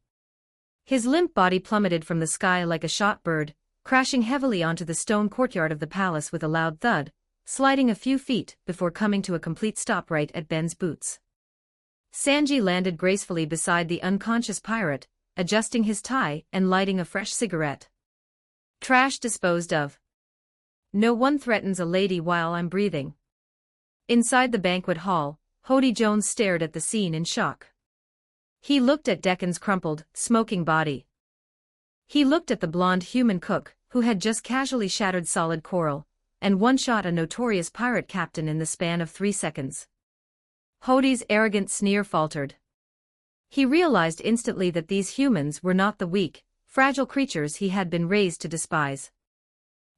His limp body plummeted from the sky like a shot bird, crashing heavily onto the stone courtyard of the palace with a loud thud, sliding a few feet before coming to a complete stop right at Ben's boots. Sanji landed gracefully beside the unconscious pirate, adjusting his tie and lighting a fresh cigarette. Trash disposed of. No one threatens a lady while I'm breathing. Inside the banquet hall, Hody Jones stared at the scene in shock. He looked at Deccan's crumpled, smoking body. He looked at the blonde human cook, who had just casually shattered solid coral, and one-shot a notorious pirate captain in the span of 3 seconds. Hody's arrogant sneer faltered. He realized instantly that these humans were not the weak, fragile creatures he had been raised to despise.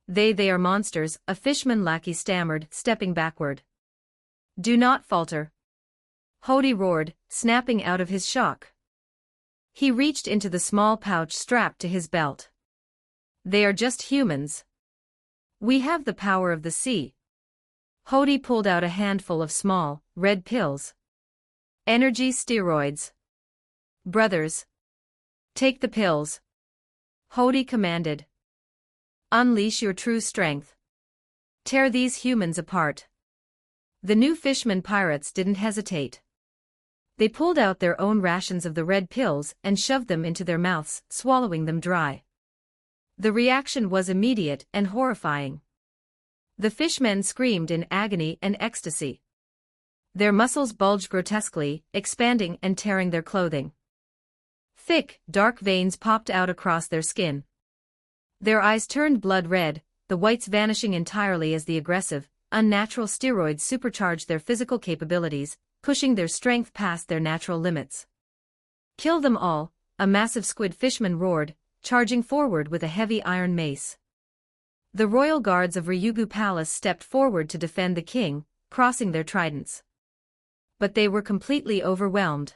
They are monsters, a fishman lackey stammered, stepping backward. Do not falter. Hody roared, snapping out of his shock. He reached into the small pouch strapped to his belt. They are just humans. We have the power of the sea. Hody pulled out a handful of small, red pills. Energy steroids. Brothers. Take the pills. Hody commanded. Unleash your true strength. Tear these humans apart. The new fishmen pirates didn't hesitate. They pulled out their own rations of the red pills and shoved them into their mouths, swallowing them dry. The reaction was immediate and horrifying. The fishmen screamed in agony and ecstasy. Their muscles bulged grotesquely, expanding and tearing their clothing. Thick, dark veins popped out across their skin. Their eyes turned blood red, the whites vanishing entirely as the aggressive, unnatural steroids supercharged their physical capabilities, pushing their strength past their natural limits. Kill them all, a massive squid fishman roared, charging forward with a heavy iron mace. The royal guards of Ryugu Palace stepped forward to defend the king, crossing their tridents. But they were completely overwhelmed.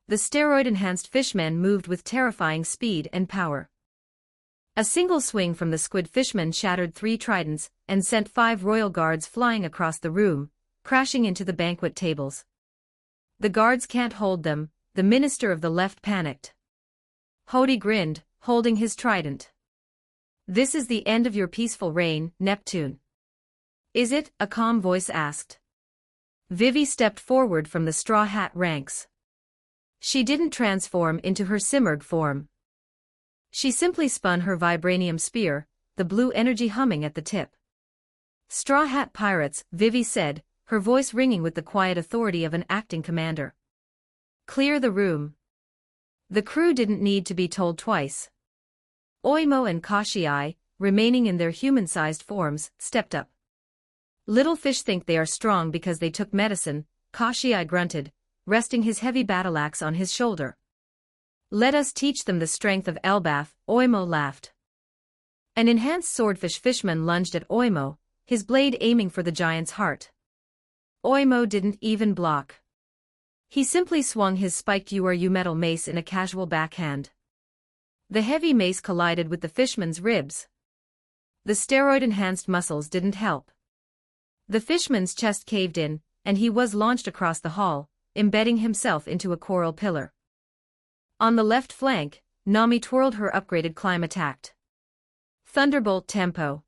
The steroid-enhanced fishmen moved with terrifying speed and power. A single swing from the squid fishman shattered 3 tridents and sent 5 royal guards flying across the room, crashing into the banquet tables. The guards can't hold them, the minister of the left panicked. Hody grinned, holding his trident. This is the end of your peaceful reign, Neptune. Is it? A calm voice asked. Vivi stepped forward from the straw hat ranks. She didn't transform into her Simurgh form. She simply spun her vibranium spear, the blue energy humming at the tip. Straw Hat Pirates, Vivi said, her voice ringing with the quiet authority of an acting commander. Clear the room. The crew didn't need to be told twice. Oimo and Kashii, remaining in their human-sized forms, stepped up. Little fish think they are strong because they took medicine, Kashii grunted, resting his heavy battle axe on his shoulder. Let us teach them the strength of Elbaf, Oimo laughed. An enhanced swordfish fishman lunged at Oimo, his blade aiming for the giant's heart. Oimo didn't even block. He simply swung his spiked Uru metal mace in a casual backhand. The heavy mace collided with the fishman's ribs. The steroid-enhanced muscles didn't help. The fishman's chest caved in, and he was launched across the hall, embedding himself into a coral pillar. On the left flank, Nami twirled her upgraded climb attack. Thunderbolt tempo.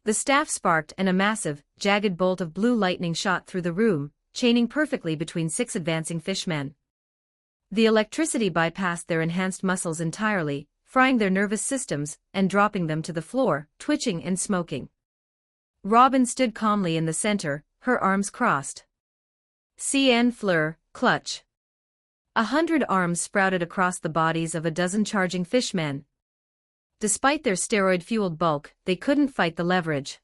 The staff sparked and a massive, jagged bolt of blue lightning shot through the room, chaining perfectly between 6 advancing fishmen. The electricity bypassed their enhanced muscles entirely, frying their nervous systems and dropping them to the floor, twitching and smoking. Robin stood calmly in the center, her arms crossed. CN Fleur, clutch. 100 arms sprouted across the bodies of a dozen charging fishmen. Despite their steroid-fueled bulk, they couldn't fight the leverage.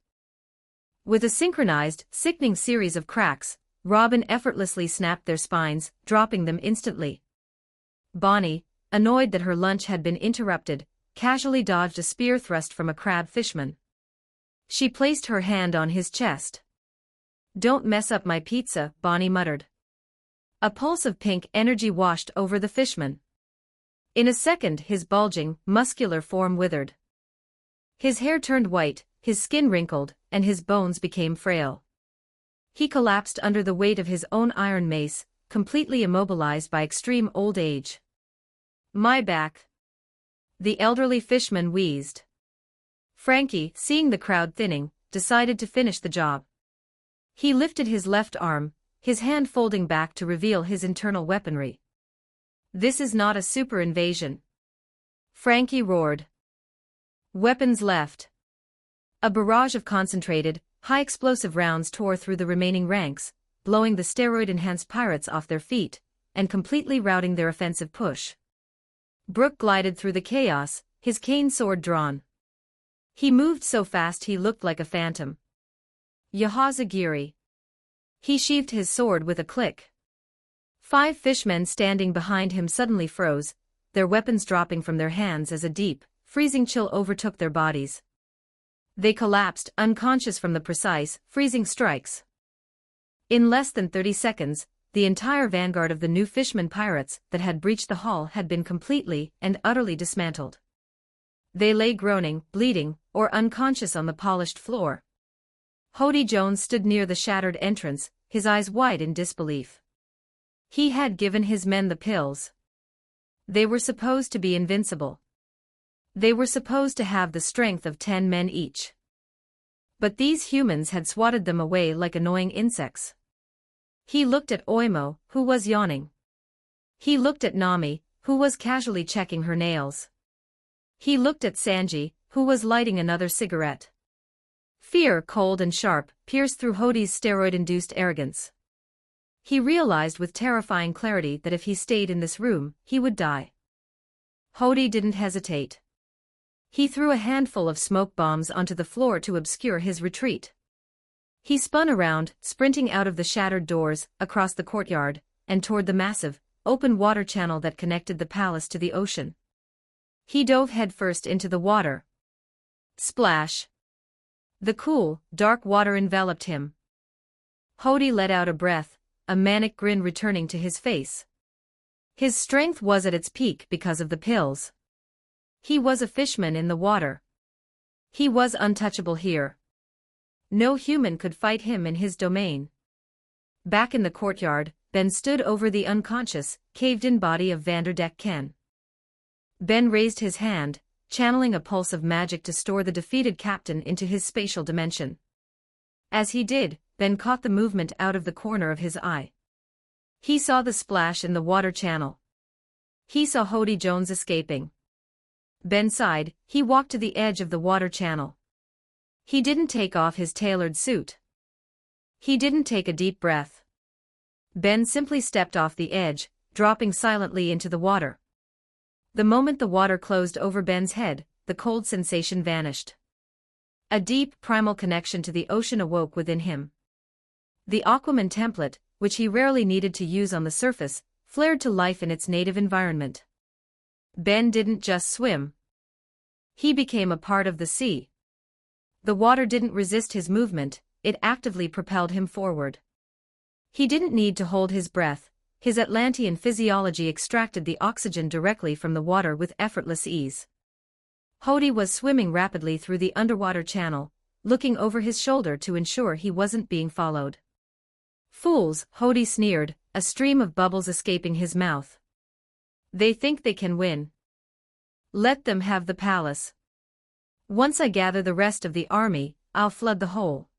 With a synchronized, sickening series of cracks, Robin effortlessly snapped their spines, dropping them instantly. Bonnie, annoyed that her lunch had been interrupted, casually dodged a spear thrust from a crab fishman. She placed her hand on his chest. "Don't mess up my pizza," Bonnie muttered. A pulse of pink energy washed over the fishman. In a second his bulging, muscular form withered. His hair turned white, his skin wrinkled, and his bones became frail. He collapsed under the weight of his own iron mace, completely immobilized by extreme old age. "My back." The elderly fishman wheezed. Frankie, seeing the crowd thinning, decided to finish the job. He lifted his left arm, his hand folding back to reveal his internal weaponry. "This is not a super invasion," Frankie roared. "Weapons left." A barrage of concentrated, high-explosive rounds tore through the remaining ranks, blowing the steroid-enhanced pirates off their feet, and completely routing their offensive push. Brooke glided through the chaos, his cane sword drawn. He moved so fast he looked like a phantom. "Yahazagiri." He sheathed his sword with a click. 5 fishmen standing behind him suddenly froze, their weapons dropping from their hands as a deep, freezing chill overtook their bodies. They collapsed, unconscious from the precise, freezing strikes. In less than 30 seconds, the entire vanguard of the new fishman pirates that had breached the hall had been completely and utterly dismantled. They lay groaning, bleeding, or unconscious on the polished floor. Hody Jones stood near the shattered entrance, his eyes wide in disbelief. He had given his men the pills. They were supposed to be invincible. They were supposed to have the strength of 10 men each. But these humans had swatted them away like annoying insects. He looked at Oimo, who was yawning. He looked at Nami, who was casually checking her nails. He looked at Sanji, who was lighting another cigarette. Fear, cold and sharp, pierced through Hody's steroid-induced arrogance. He realized with terrifying clarity that if he stayed in this room, he would die. Hody didn't hesitate. He threw a handful of smoke bombs onto the floor to obscure his retreat. He spun around, sprinting out of the shattered doors, across the courtyard, and toward the massive, open water channel that connected the palace to the ocean. He dove headfirst into the water. Splash! The cool, dark water enveloped him. Hody let out a breath, a manic grin returning to his face. His strength was at its peak because of the pills. He was a fishman in the water. He was untouchable here. No human could fight him in his domain. Back in the courtyard, Ben stood over the unconscious, caved-in body of Vanderdeck Ken. Ben raised his hand, channeling a pulse of magic to store the defeated captain into his spatial dimension. As he did, Ben caught the movement out of the corner of his eye. He saw the splash in the water channel. He saw Hody Jones escaping. Ben sighed, he walked to the edge of the water channel. He didn't take off his tailored suit. He didn't take a deep breath. Ben simply stepped off the edge, dropping silently into the water. The moment the water closed over Ben's head, the cold sensation vanished. A deep, primal connection to the ocean awoke within him. The Aquaman template, which he rarely needed to use on the surface, flared to life in its native environment. Ben didn't just swim. He became a part of the sea. The water didn't resist his movement, it actively propelled him forward. He didn't need to hold his breath, his Atlantean physiology extracted the oxygen directly from the water with effortless ease. Hody was swimming rapidly through the underwater channel, looking over his shoulder to ensure he wasn't being followed. "Fools," Hody sneered, a stream of bubbles escaping his mouth. "They think they can win. Let them have the palace. Once I gather the rest of the army, I'll flood the whole."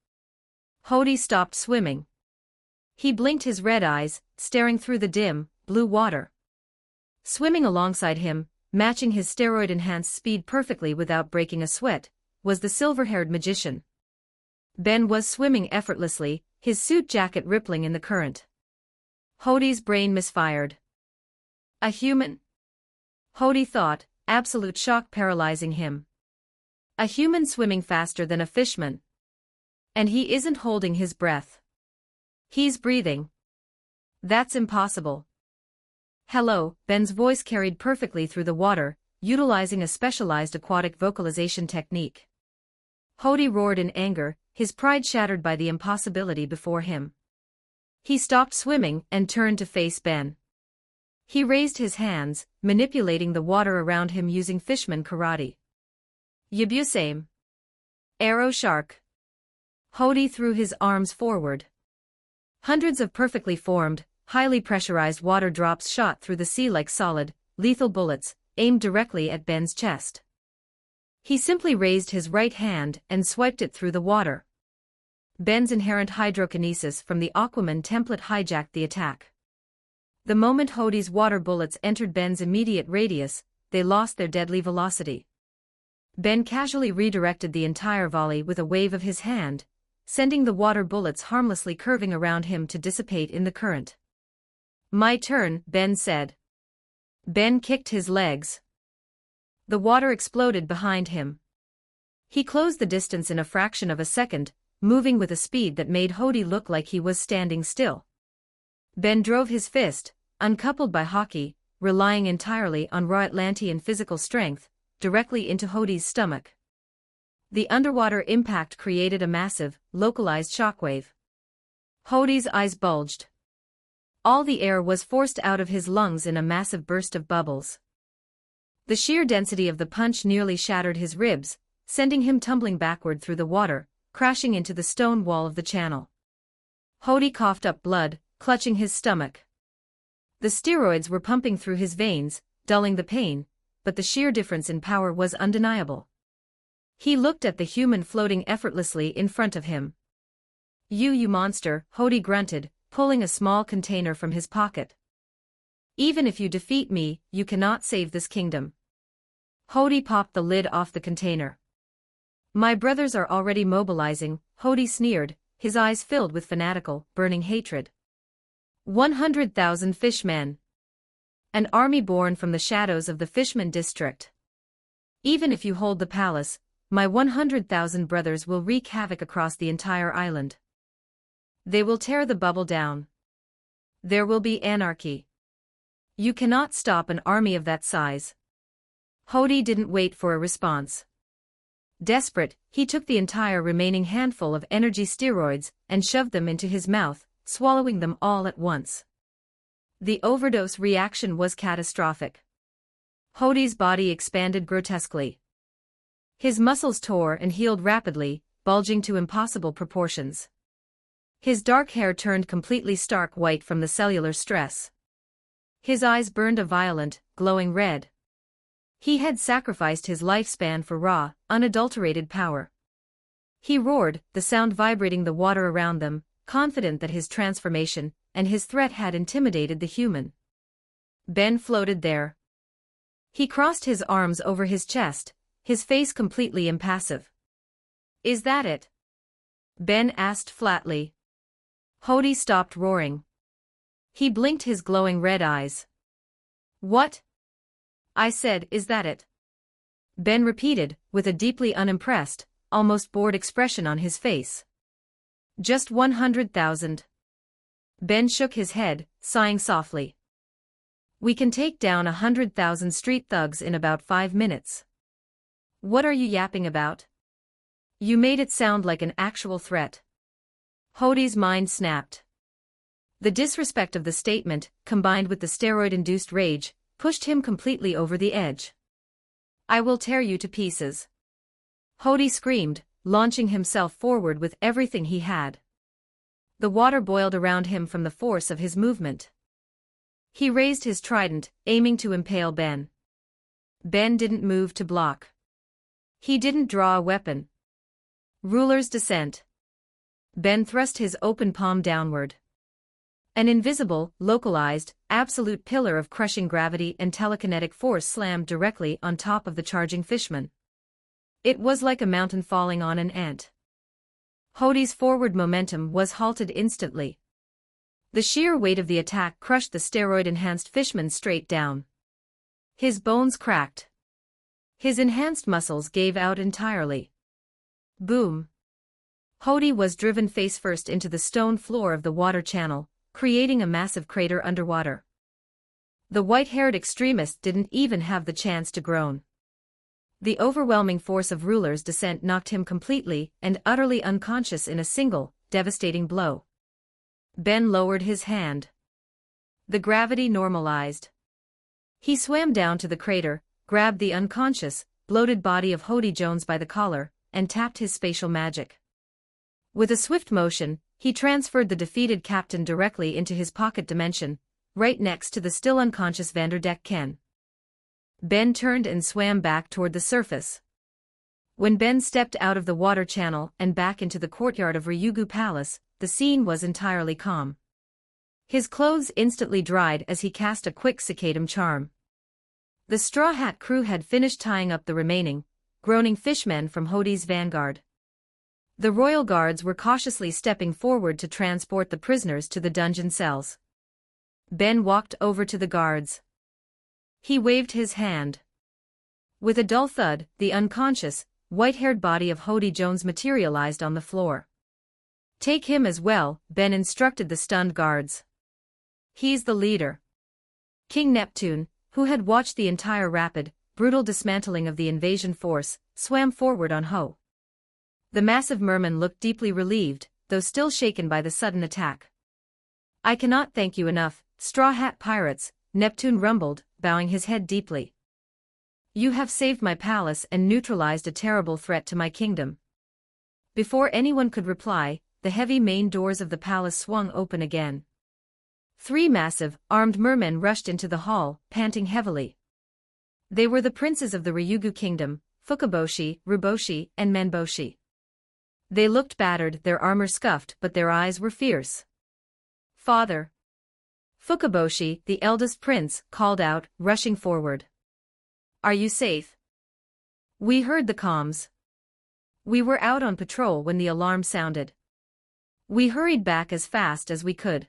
Hody stopped swimming. He blinked his red eyes, staring through the dim, blue water. Swimming alongside him, matching his steroid-enhanced speed perfectly without breaking a sweat, was the silver-haired magician. Ben was swimming effortlessly, his suit jacket rippling in the current. Hody's brain misfired. A human? Hody thought, absolute shock paralyzing him. A human swimming faster than a fishman. And he isn't holding his breath. He's breathing. That's impossible. Hello, Ben's voice carried perfectly through the water, utilizing a specialized aquatic vocalization technique. Hody roared in anger, his pride shattered by the impossibility before him. He stopped swimming and turned to face Ben. He raised his hands, manipulating the water around him using fishman karate. Yabusame. Arrow shark. Hody threw his arms forward. Hundreds of perfectly formed, highly pressurized water drops shot through the sea like solid, lethal bullets, aimed directly at Ben's chest. He simply raised his right hand and swiped it through the water. Ben's inherent hydrokinesis from the Aquaman template hijacked the attack. The moment Hody's water bullets entered Ben's immediate radius, they lost their deadly velocity. Ben casually redirected the entire volley with a wave of his hand, sending the water bullets harmlessly curving around him to dissipate in the current. My turn, Ben said. Ben kicked his legs. The water exploded behind him. He closed the distance in a fraction of a second, moving with a speed that made Hody look like he was standing still. Ben drove his fist, uncoupled by hockey, relying entirely on raw Atlantean physical strength, directly into Hody's stomach. The underwater impact created a massive, localized shockwave. Hody's eyes bulged. All the air was forced out of his lungs in a massive burst of bubbles. The sheer density of the punch nearly shattered his ribs, sending him tumbling backward through the water, crashing into the stone wall of the channel. Hody coughed up blood, clutching his stomach. The steroids were pumping through his veins, dulling the pain, but the sheer difference in power was undeniable. He looked at the human floating effortlessly in front of him. You monster, Hody grunted, pulling a small container from his pocket. Even if you defeat me, you cannot save this kingdom. Hody popped the lid off the container. My brothers are already mobilizing, Hody sneered, his eyes filled with fanatical, burning hatred. 100,000 fishmen. An army born from the shadows of the Fishman district. Even if you hold the palace, my 100,000 brothers will wreak havoc across the entire island. They will tear the bubble down. There will be anarchy. You cannot stop an army of that size. Hody didn't wait for a response. Desperate, he took the entire remaining handful of energy steroids and shoved them into his mouth, swallowing them all at once. The overdose reaction was catastrophic. Hody's body expanded grotesquely. His muscles tore and healed rapidly, bulging to impossible proportions. His dark hair turned completely stark white from the cellular stress. His eyes burned a violent, glowing red. He had sacrificed his lifespan for raw, unadulterated power. He roared, the sound vibrating the water around them, confident that his transformation and his threat had intimidated the human. Ben floated there. He crossed his arms over his chest, his face completely impassive. Is that it? Ben asked flatly. Hody stopped roaring. He blinked his glowing red eyes. What? I said, is that it? Ben repeated, with a deeply unimpressed, almost bored expression on his face. Just 100,000. Ben shook his head, sighing softly. We can take down 100,000 street thugs in about 5 minutes. What are you yapping about? You made it sound like an actual threat. Hody's mind snapped. The disrespect of the statement, combined with the steroid-induced rage, pushed him completely over the edge. I will tear you to pieces. Hody screamed, launching himself forward with everything he had. The water boiled around him from the force of his movement. He raised his trident, aiming to impale Ben. Ben didn't move to block. He didn't draw a weapon. Ruler's descent. Ben thrust his open palm downward. An invisible, localized, absolute pillar of crushing gravity and telekinetic force slammed directly on top of the charging fishman. It was like a mountain falling on an ant. Hody's forward momentum was halted instantly. The sheer weight of the attack crushed the steroid-enhanced fishman straight down. His bones cracked. His enhanced muscles gave out entirely. Boom! Hody was driven face-first into the stone floor of the water channel, creating a massive crater underwater. The white-haired extremist didn't even have the chance to groan. The overwhelming force of Ruler's descent knocked him completely and utterly unconscious in a single, devastating blow. Ben lowered his hand. The gravity normalized. He swam down to the crater, grabbed the unconscious, bloated body of Hody Jones by the collar, and tapped his spatial magic. With a swift motion, he transferred the defeated captain directly into his pocket dimension, right next to the still unconscious Vanderdeck Ken. Ben turned and swam back toward the surface. When Ben stepped out of the water channel and back into the courtyard of Ryugu Palace, the scene was entirely calm. His clothes instantly dried as he cast a quick cicadum charm. The Straw Hat crew had finished tying up the remaining, groaning fishmen from Hody's vanguard. The royal guards were cautiously stepping forward to transport the prisoners to the dungeon cells. Ben walked over to the guards. He waved his hand. With a dull thud, the unconscious, white-haired body of Hody Jones materialized on the floor. "Take him as well," Ben instructed the stunned guards. "He's the leader." King Neptune, who had watched the entire rapid, brutal dismantling of the invasion force, swam forward on Ho. The massive merman looked deeply relieved, though still shaken by the sudden attack. "I cannot thank you enough, Straw Hat Pirates," Neptune rumbled, bowing his head deeply. "You have saved my palace and neutralized a terrible threat to my kingdom." Before anyone could reply, the heavy main doors of the palace swung open again. 3 massive, armed mermen rushed into the hall, panting heavily. They were the princes of the Ryugu kingdom, Fukaboshi, Ruboshi, and Menboshi. They looked battered, their armor scuffed, but their eyes were fierce. "Father!" Fukaboshi, the eldest prince, called out, rushing forward. "Are you safe?" "We heard the comms. We were out on patrol when the alarm sounded. We hurried back as fast as we could.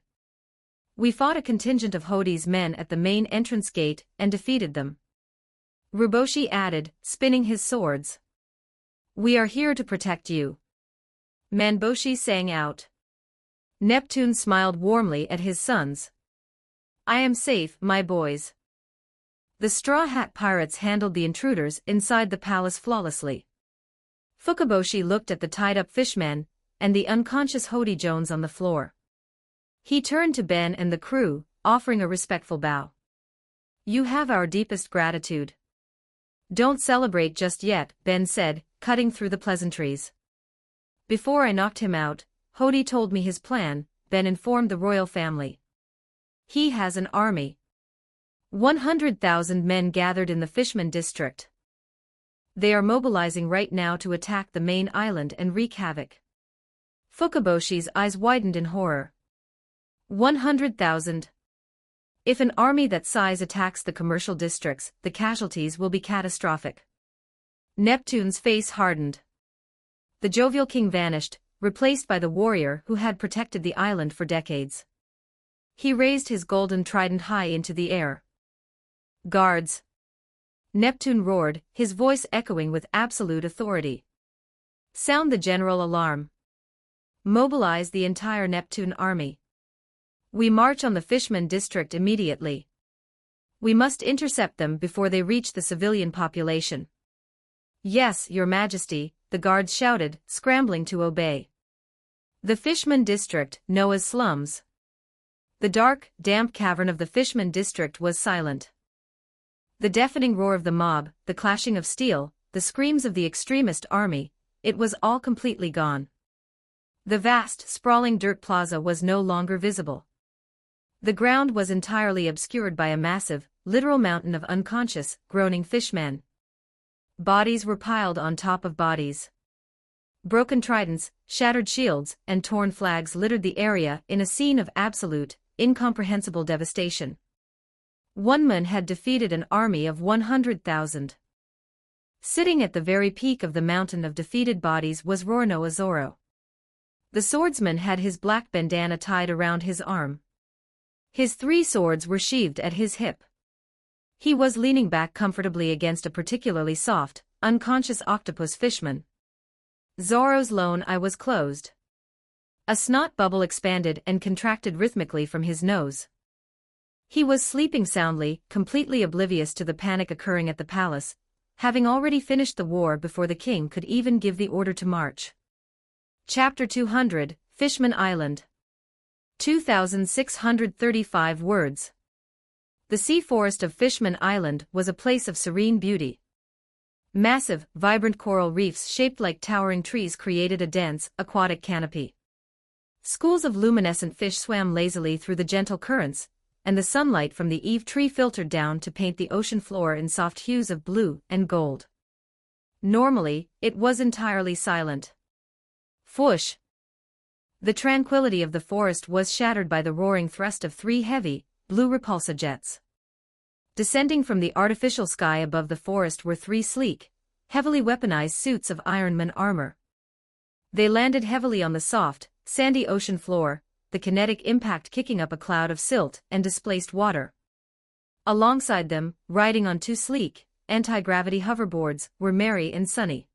We fought a contingent of Hody's men at the main entrance gate and defeated them." Ruboshi added, spinning his swords. "We are here to protect you." Menboshi sang out. Neptune smiled warmly at his sons. "I am safe, my boys." The Straw Hat Pirates handled the intruders inside the palace flawlessly. Fukaboshi looked at the tied-up fishmen and the unconscious Hody Jones on the floor. He turned to Ben and the crew, offering a respectful bow. "You have our deepest gratitude." "Don't celebrate just yet," Ben said, cutting through the pleasantries. "Before I knocked him out, Hody told me his plan," Ben informed the royal family. "He has an army. 100,000 men gathered in the Fishman district. They are mobilizing right now to attack the main island and wreak havoc." Fukaboshi's eyes widened in horror. 100,000. If an army that size attacks the commercial districts, the casualties will be catastrophic. Neptune's face hardened. The jovial king vanished, replaced by the warrior who had protected the island for decades. He raised his golden trident high into the air. "Guards!" Neptune roared, his voice echoing with absolute authority. "Sound the general alarm. Mobilize the entire Neptune army. We march on the Fishman district immediately. We must intercept them before they reach the civilian population." "Yes, Your Majesty," the guards shouted, scrambling to obey. The Fishman district, Noah's slums. The dark, damp cavern of the Fishman district was silent. The deafening roar of the mob, the clashing of steel, the screams of the extremist army, it was all completely gone. The vast, sprawling dirt plaza was no longer visible. The ground was entirely obscured by a massive, literal mountain of unconscious, groaning fishmen. Bodies were piled on top of bodies. Broken tridents, shattered shields, and torn flags littered the area in a scene of absolute, incomprehensible devastation. One man had defeated an army of 100,000. Sitting at the very peak of the mountain of defeated bodies was Rorno Azoro. The swordsman had his black bandana tied around his arm. His 3 swords were sheathed at his hip. He was leaning back comfortably against a particularly soft, unconscious octopus fishman. Zoro's lone eye was closed. A snot bubble expanded and contracted rhythmically from his nose. He was sleeping soundly, completely oblivious to the panic occurring at the palace, having already finished the war before the king could even give the order to march. Chapter 200, Fishman Island. 2,635 words. The sea forest of Fishman Island was a place of serene beauty. Massive, vibrant coral reefs shaped like towering trees created a dense, aquatic canopy. Schools of luminescent fish swam lazily through the gentle currents, and the sunlight from the eave tree filtered down to paint the ocean floor in soft hues of blue and gold. Normally, it was entirely silent. Whoosh! The tranquility of the forest was shattered by the roaring thrust of 3 heavy, blue repulsor jets. Descending from the artificial sky above the forest were 3 sleek, heavily weaponized suits of Ironman armor. They landed heavily on the soft, sandy ocean floor, the kinetic impact kicking up a cloud of silt and displaced water. Alongside them, riding on 2 sleek, anti-gravity hoverboards, were Mary and Sunny.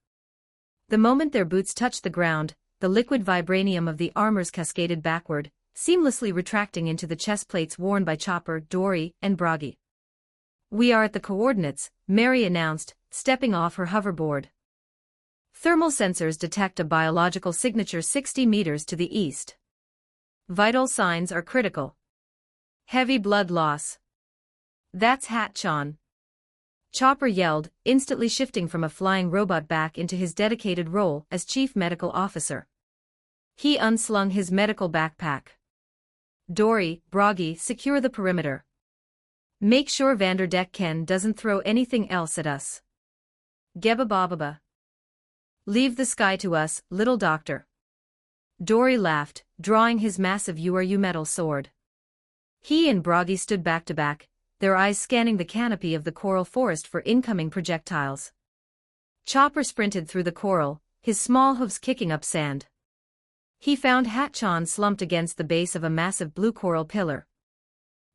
The moment their boots touched the ground, the liquid vibranium of the armors cascaded backward, seamlessly retracting into the chest plates worn by Chopper, Dory, and Broggy. "We are at the coordinates," Mary announced, stepping off her hoverboard. Thermal sensors detect a biological signature 60 meters to the east. Vital signs are critical. Heavy blood loss. "That's Hatchan," Chopper yelled, instantly shifting from a flying robot back into his dedicated role as chief medical officer. He unslung his medical backpack. "Dory, Broggy, secure the perimeter. Make sure Vanderdeck Ken doesn't throw anything else at us. Gebba-bobba. Leave the sky to us, little doctor." Dory laughed, drawing his massive URU metal sword. He and Broggy stood back to back, their eyes scanning the canopy of the coral forest for incoming projectiles. Chopper sprinted through the coral, his small hooves kicking up sand. He found Hatchan slumped against the base of a massive blue coral pillar.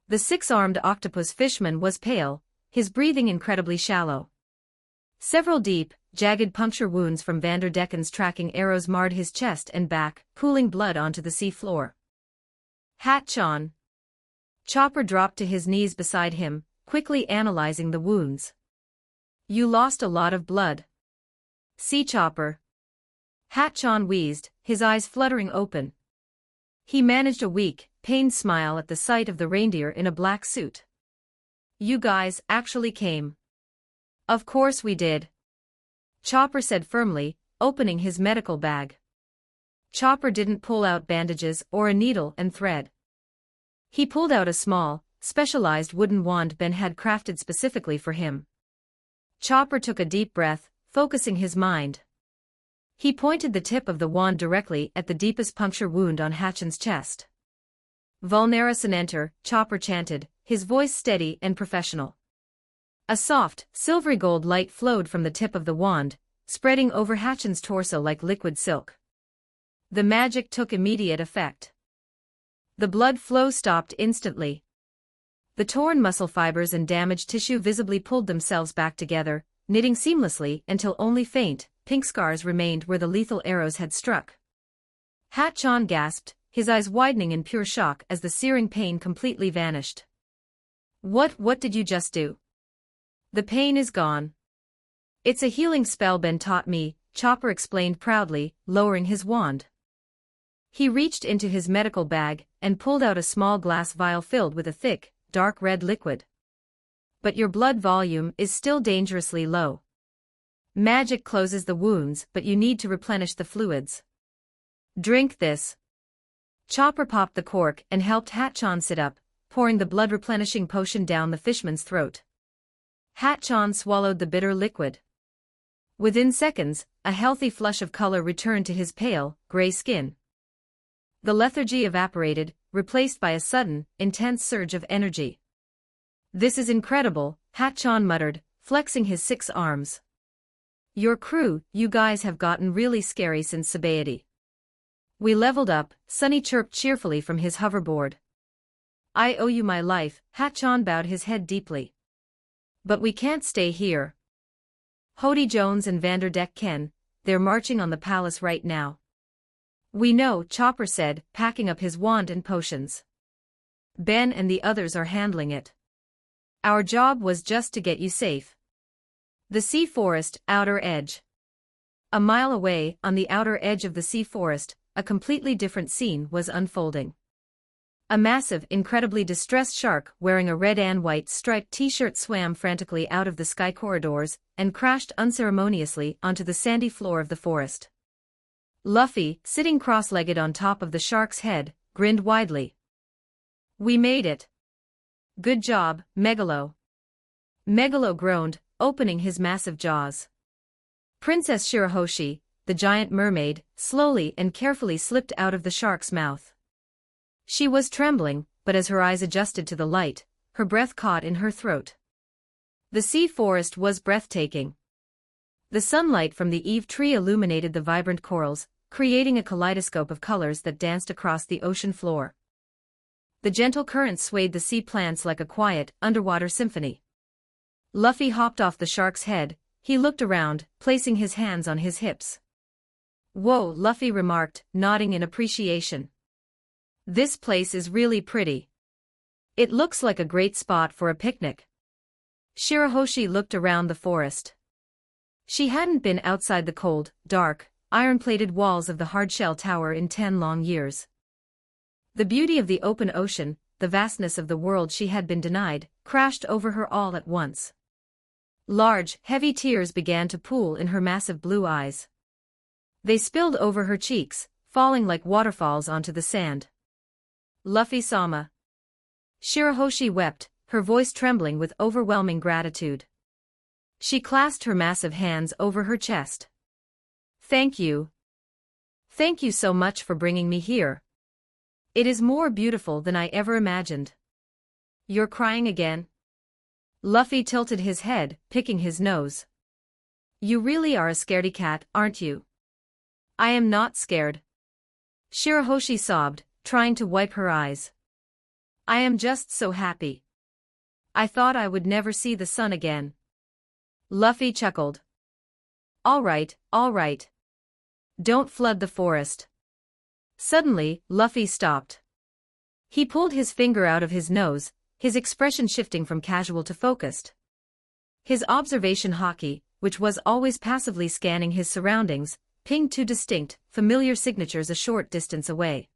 The 6-armed octopus fishman was pale, his breathing incredibly shallow. Several deep, jagged puncture wounds from Vanderdecken's tracking arrows marred his chest and back, pooling blood onto the sea floor. "Hatchan." Chopper dropped to his knees beside him, quickly analyzing the wounds. "You lost a lot of blood." "See, Chopper." Hatchan wheezed, his eyes fluttering open. He managed a weak, pained smile at the sight of the reindeer in a black suit. "You guys actually came." "Of course we did," Chopper said firmly, opening his medical bag. Chopper didn't pull out bandages or a needle and thread. He pulled out a small, specialized wooden wand Ben had crafted specifically for him. Chopper took a deep breath, focusing his mind. He pointed the tip of the wand directly at the deepest puncture wound on Hatchan's chest. "Vulnera Sinenter," Chopper chanted, his voice steady and professional. A soft, silvery gold light flowed from the tip of the wand, spreading over Hatchan's torso like liquid silk. The magic took immediate effect. The blood flow stopped instantly. The torn muscle fibers and damaged tissue visibly pulled themselves back together, knitting seamlessly until only faint, pink scars remained where the lethal arrows had struck. Hatchan gasped, his eyes widening in pure shock as the searing pain completely vanished. What did you just do?" "The pain is gone. It's a healing spell Ben taught me," Chopper explained proudly, lowering his wand. He reached into his medical bag and pulled out a small glass vial filled with a thick, dark red liquid. "But your blood volume is still dangerously low. Magic closes the wounds, but you need to replenish the fluids. Drink this." Chopper popped the cork and helped Hatchan sit up, pouring the blood-replenishing potion down the fishman's throat. Hatchan swallowed the bitter liquid. Within seconds, a healthy flush of color returned to his pale, gray skin. The lethargy evaporated, replaced by a sudden, intense surge of energy. "This is incredible," Hatchan muttered, flexing his 6 arms. "Your crew, you guys have gotten really scary since Sabaody." "We leveled up," Sunny chirped cheerfully from his hoverboard. I owe you my life, Hatchan bowed his head deeply. But we can't stay here. Hody Jones and Vanderdeck Ken, they're marching on the palace right now. We know, Chopper said, packing up his wand and potions. Ben and the others are handling it. Our job was just to get you safe. The Sea Forest, outer edge. A mile away, on the outer edge of the Sea Forest, a completely different scene was unfolding. A massive, incredibly distressed shark wearing a red and white striped t-shirt swam frantically out of the sky corridors and crashed unceremoniously onto the sandy floor of the forest. Luffy, sitting cross-legged on top of the shark's head, grinned widely. We made it. Good job, Megalo. Megalo groaned, opening his massive jaws. Princess Shirahoshi, the giant mermaid, slowly and carefully slipped out of the shark's mouth. She was trembling, but as her eyes adjusted to the light, her breath caught in her throat. The sea forest was breathtaking. The sunlight from the eave tree illuminated the vibrant corals, creating a kaleidoscope of colors that danced across the ocean floor. The gentle currents swayed the sea plants like a quiet, underwater symphony. Luffy hopped off the shark's head. He looked around, placing his hands on his hips. Whoa, Luffy remarked, nodding in appreciation. This place is really pretty. It looks like a great spot for a picnic. Shirahoshi looked around the forest. She hadn't been outside the cold, dark, iron-plated walls of the hardshell tower in 10 long years. The beauty of the open ocean, the vastness of the world she had been denied, crashed over her all at once. Large, heavy tears began to pool in her massive blue eyes. They spilled over her cheeks, falling like waterfalls onto the sand. Luffy-sama. Shirahoshi wept, her voice trembling with overwhelming gratitude. She clasped her massive hands over her chest. Thank you. Thank you so much for bringing me here. It is more beautiful than I ever imagined. You're crying again? Luffy tilted his head, picking his nose. You really are a scaredy cat, aren't you? I am not scared. Shirahoshi sobbed, trying to wipe her eyes. I am just so happy. I thought I would never see the sun again. Luffy chuckled. All right. Don't flood the forest. Suddenly, Luffy stopped. He pulled his finger out of his nose, his expression shifting from casual to focused. His observation hockey, which was always passively scanning his surroundings, pinged two distinct, familiar signatures a short distance away.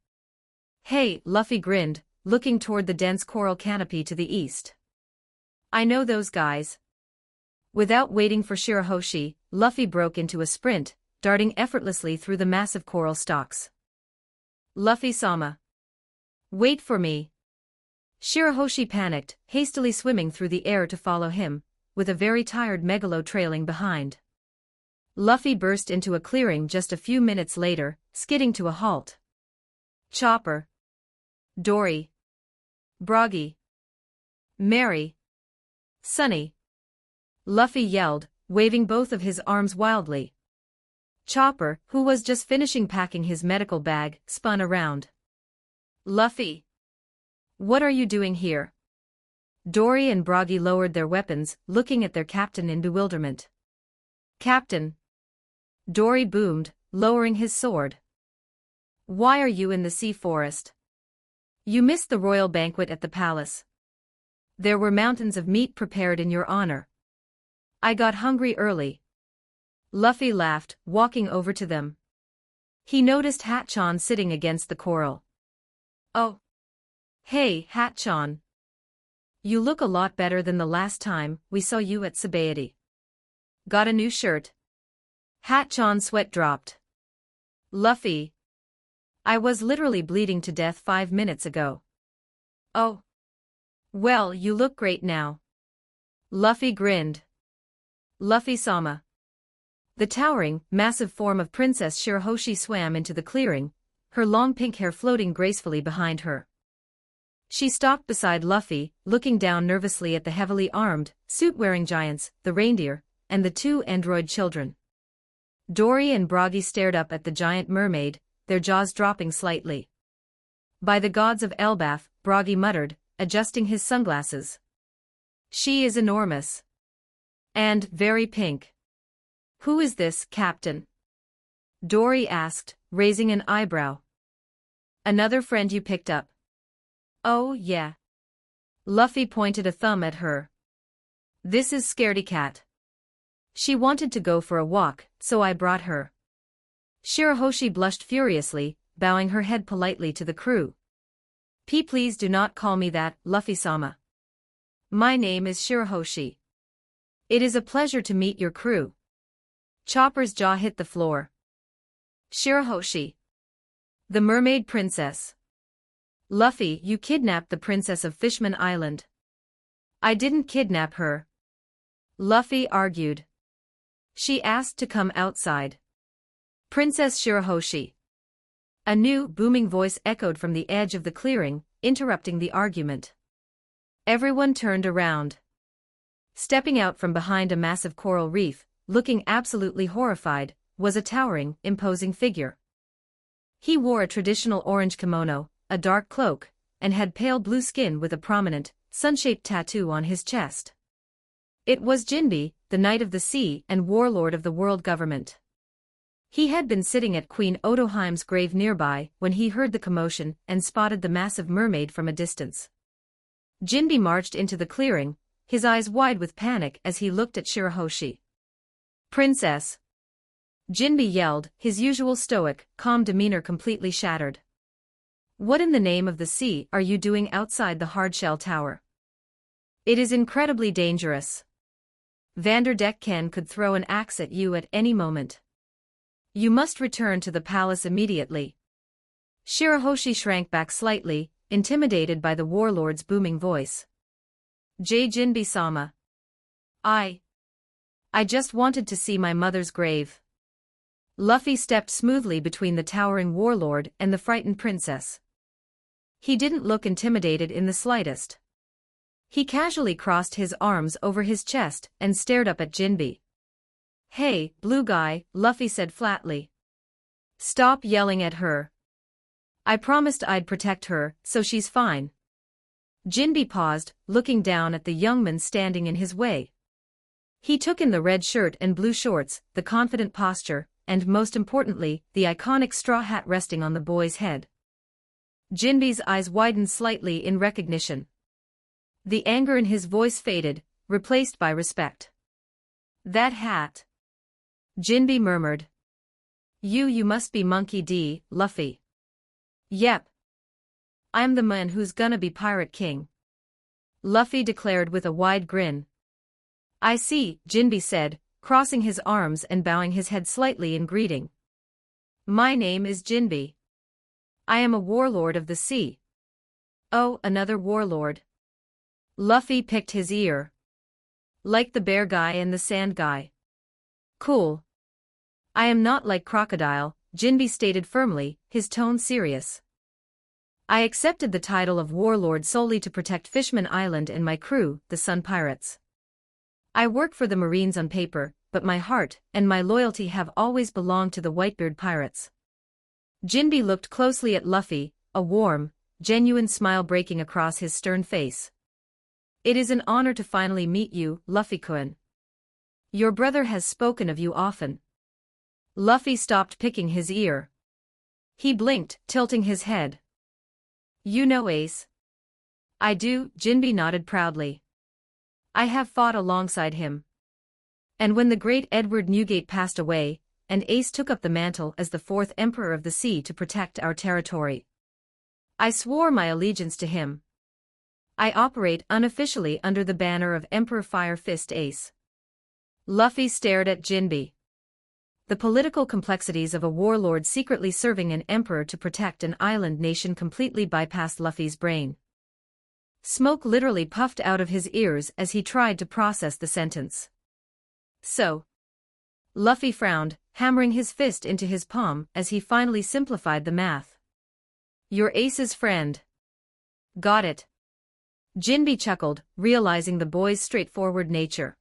Hey, Luffy grinned, looking toward the dense coral canopy to the east. I know those guys. Without waiting for Shirahoshi, Luffy broke into a sprint, darting effortlessly through the massive coral stalks. Luffy-sama. Wait for me. Shirahoshi panicked, hastily swimming through the air to follow him, with a very tired Megalo trailing behind. Luffy burst into a clearing just a few minutes later, skidding to a halt. Chopper. Dory. Broggy. Mary. Sunny. Luffy yelled, waving both of his arms wildly. Chopper, who was just finishing packing his medical bag, spun around. Luffy. What are you doing here? Dory and Broggy lowered their weapons, looking at their captain in bewilderment. Captain. Dory boomed, lowering his sword. Why are you in the sea forest? You missed the royal banquet at the palace. There were mountains of meat prepared in your honor. I got hungry early. Luffy laughed, walking over to them. He noticed Hatchan sitting against the coral. Oh. Hey, Hatchan. You look a lot better than the last time we saw you at Sabaody. Got a new shirt? Hatchan's sweat dropped. Luffy. I was literally bleeding to death 5 minutes ago. Oh. Well, you look great now. Luffy grinned. Luffy-sama. The towering, massive form of Princess Shirahoshi swam into the clearing, her long pink hair floating gracefully behind her. She stopped beside Luffy, looking down nervously at the heavily armed, suit-wearing giants, the reindeer, and the 2 android children. Dory and Broggy stared up at the giant mermaid, their jaws dropping slightly. By the gods of Elbaf, Broggy muttered, adjusting his sunglasses. She is enormous. And very pink. Who is this, Captain? Dory asked, raising an eyebrow. Another friend you picked up. Oh, yeah. Luffy pointed a thumb at her. This is Scaredy Cat. She wanted to go for a walk, so I brought her. Shirahoshi blushed furiously, bowing her head politely to the crew. Please do not call me that, Luffy-sama. My name is Shirahoshi. It is a pleasure to meet your crew. Chopper's jaw hit the floor. Shirahoshi. The Mermaid Princess. Luffy, you kidnapped the Princess of Fishman Island. I didn't kidnap her. Luffy argued. She asked to come outside. Princess Shirahoshi. A new, booming voice echoed from the edge of the clearing, interrupting the argument. Everyone turned around. Stepping out from behind a massive coral reef, looking absolutely horrified, was a towering, imposing figure. He wore a traditional orange kimono, a dark cloak, and had pale blue skin with a prominent, sun-shaped tattoo on his chest. It was Jinbe, the Knight of the Sea and warlord of the world government. He had been sitting at Queen Otoheim's grave nearby when he heard the commotion and spotted the massive mermaid from a distance. Jinbe marched into the clearing, his eyes wide with panic as he looked at Shirahoshi. Princess! Jinbe yelled, his usual stoic, calm demeanor completely shattered. What in the name of the sea are you doing outside the hardshell tower? It is incredibly dangerous. Vanderdeck Ken could throw an axe at you at any moment. You must return to the palace immediately. Shirahoshi shrank back slightly, intimidated by the warlord's booming voice. Jinbe-sama. I just wanted to see my mother's grave. Luffy stepped smoothly between the towering warlord and the frightened princess. He didn't look intimidated in the slightest. He casually crossed his arms over his chest and stared up at Jinbe. Hey, blue guy, Luffy said flatly. Stop yelling at her. I promised I'd protect her, so she's fine. Jinbe paused, looking down at the young man standing in his way. He took in the red shirt and blue shorts, the confident posture, and most importantly, the iconic straw hat resting on the boy's head. Jinbe's eyes widened slightly in recognition. The anger in his voice faded, replaced by respect. That hat. Jinbe murmured. You must be Monkey D, Luffy. Yep. I'm the man who's gonna be Pirate King. Luffy declared with a wide grin. I see, Jinbe said, crossing his arms and bowing his head slightly in greeting. My name is Jinbe. I am a warlord of the sea. Oh, another warlord. Luffy picked his ear. Like the bear guy and the sand guy. Cool. I am not like Crocodile, Jinbe stated firmly, his tone serious. I accepted the title of warlord solely to protect Fishman Island and my crew, the Sun Pirates. I work for the Marines on paper, but my heart and my loyalty have always belonged to the Whitebeard Pirates. Jinbe looked closely at Luffy, a warm, genuine smile breaking across his stern face. It is an honor to finally meet you, Luffy-kun. Your brother has spoken of you often. Luffy stopped picking his ear. He blinked, tilting his head. You know Ace. I do, Jinbe nodded proudly. I have fought alongside him. And when the great Edward Newgate passed away, and Ace took up the mantle as the fourth Emperor of the Sea to protect our territory, I swore my allegiance to him. I operate unofficially under the banner of Emperor Fire Fist Ace. Luffy stared at Jinbe. The political complexities of a warlord secretly serving an emperor to protect an island nation completely bypassed Luffy's brain. Smoke literally puffed out of his ears as he tried to process the sentence. So. Luffy frowned, hammering his fist into his palm as he finally simplified the math. You're Ace's friend. Got it. Jinbe chuckled, realizing the boy's straightforward nature.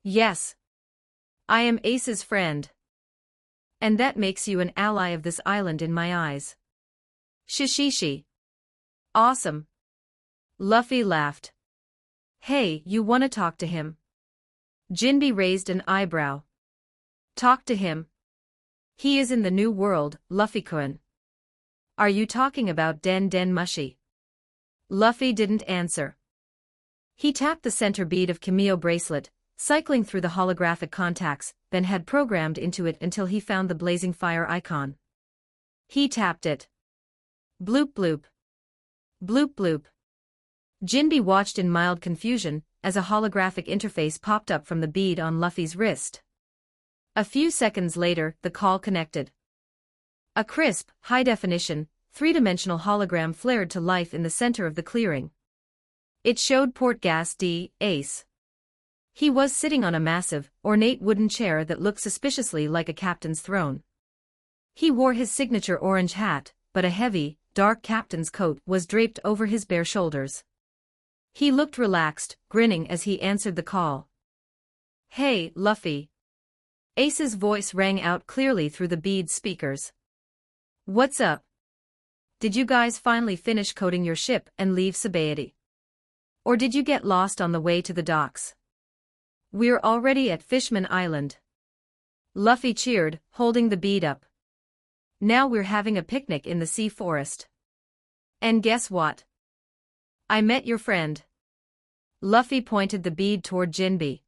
Yes. I am Ace's friend. And that makes you an ally of this island in my eyes. Shishishi. Awesome. Luffy laughed. Hey, you wanna talk to him? Jinbe raised an eyebrow. Talk to him? He is in the new world, Luffy-kun. Are you talking about Den Den Mushi? Luffy didn't answer. He tapped the center bead of Kameo bracelet, cycling through the holographic contacts, then had programmed into it until he found the blazing fire icon. He tapped it. Bloop bloop. Bloop bloop. Jinbe watched in mild confusion as a holographic interface popped up from the bead on Luffy's wrist. A few seconds later, the call connected. A crisp, high-definition, three-dimensional hologram flared to life in the center of the clearing. It showed Portgas D. Ace. He was sitting on a massive, ornate wooden chair that looked suspiciously like a captain's throne. He wore his signature orange hat, but a heavy, dark captain's coat was draped over his bare shoulders. He looked relaxed, grinning as he answered the call. Hey, Luffy. Ace's voice rang out clearly through the bead speakers. What's up? Did you guys finally finish coating your ship and leave Sabaody? Or did you get lost on the way to the docks? We're already at Fishman Island. Luffy cheered, holding the bead up. Now we're having a picnic in the sea forest. And guess what? I met your friend. Luffy pointed the bead toward Jinbe.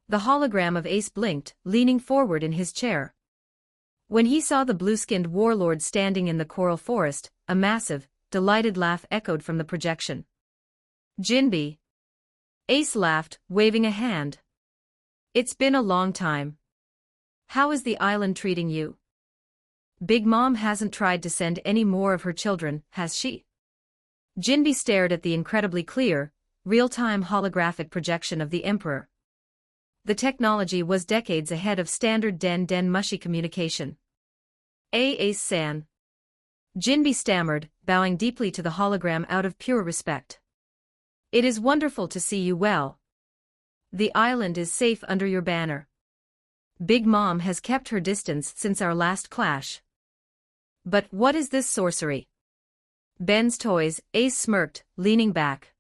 The hologram of Ace blinked, leaning forward in his chair. When he saw the blue-skinned warlord standing in the coral forest, a massive, delighted laugh echoed from the projection. Jinbe. Ace laughed, waving a hand. It's been a long time. How is the island treating you? Big Mom hasn't tried to send any more of her children, has she? Jinbe stared at the incredibly clear, real-time holographic projection of the Emperor. The technology was decades ahead of standard Den Den Mushi communication. Ace-san. Jinbe stammered, bowing deeply to the hologram out of pure respect. It is wonderful to see you well. The island is safe under your banner. Big Mom has kept her distance since our last clash. But what is this sorcery? Ben's toys, Ace smirked, leaning back.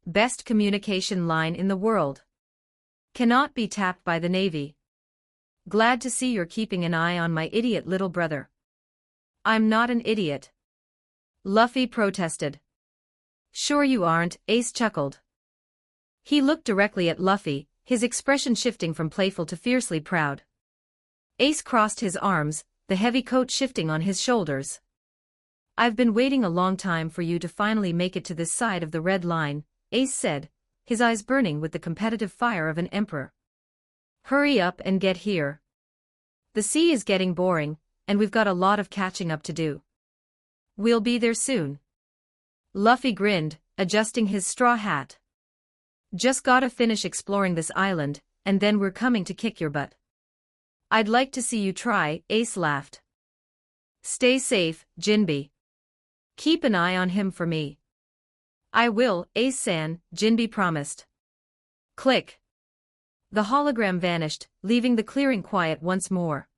Best communication line in the world. Cannot be tapped by the Navy. Glad to see you're keeping an eye on my idiot little brother. I'm not an idiot. Luffy protested. Sure you aren't, Ace chuckled. He looked directly at Luffy, his expression shifting from playful to fiercely proud. Ace crossed his arms, the heavy coat shifting on his shoulders. I've been waiting a long time for you to finally make it to this side of the red line, Ace said, his eyes burning with the competitive fire of an emperor. Hurry up and get here. The sea is getting boring, and we've got a lot of catching up to do. We'll be there soon. Luffy grinned, adjusting his straw hat. Just gotta finish exploring this island, and then we're coming to kick your butt. I'd like to see you try, Ace laughed. Stay safe, Jinbe. Keep an eye on him for me. I will, Ace-san, Jinbe promised. Click. The hologram vanished, leaving the clearing quiet once more.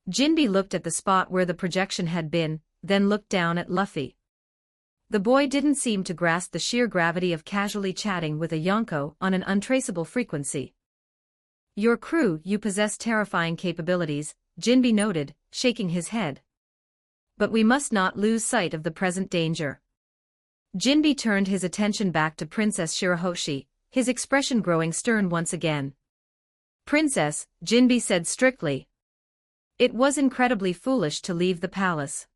Jinbe looked at the spot where the projection had been, then looked down at Luffy. The boy didn't seem to grasp the sheer gravity of casually chatting with a Yonko on an untraceable frequency. Your crew, you possess terrifying capabilities, Jinbe noted, shaking his head. But we must not lose sight of the present danger. Jinbe turned his attention back to Princess Shirahoshi, his expression growing stern once again. Princess, Jinbe said strictly. It was incredibly foolish to leave the palace.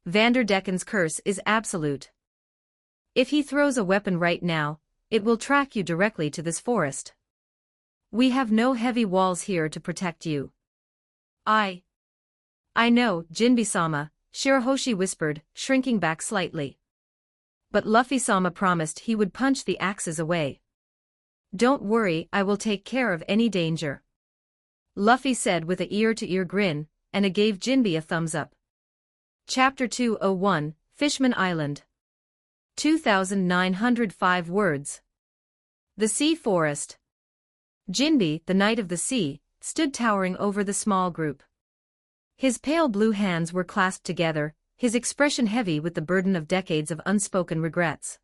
Vanderdecken's curse is absolute. If he throws a weapon right now, it will track you directly to this forest. We have no heavy walls here to protect you. I know, Jinbe-sama, Shirahoshi whispered, shrinking back slightly. But Luffy-sama promised he would punch the axes away. Don't worry, I will take care of any danger. Luffy said with a ear-to-ear grin, and gave Jinbe a thumbs up. Chapter 201, Fishman Island. 2,905 words. The Sea Forest. Jinbe, the Knight of the Sea, stood towering over the small group. His pale blue hands were clasped together, his expression heavy with the burden of decades of unspoken regrets.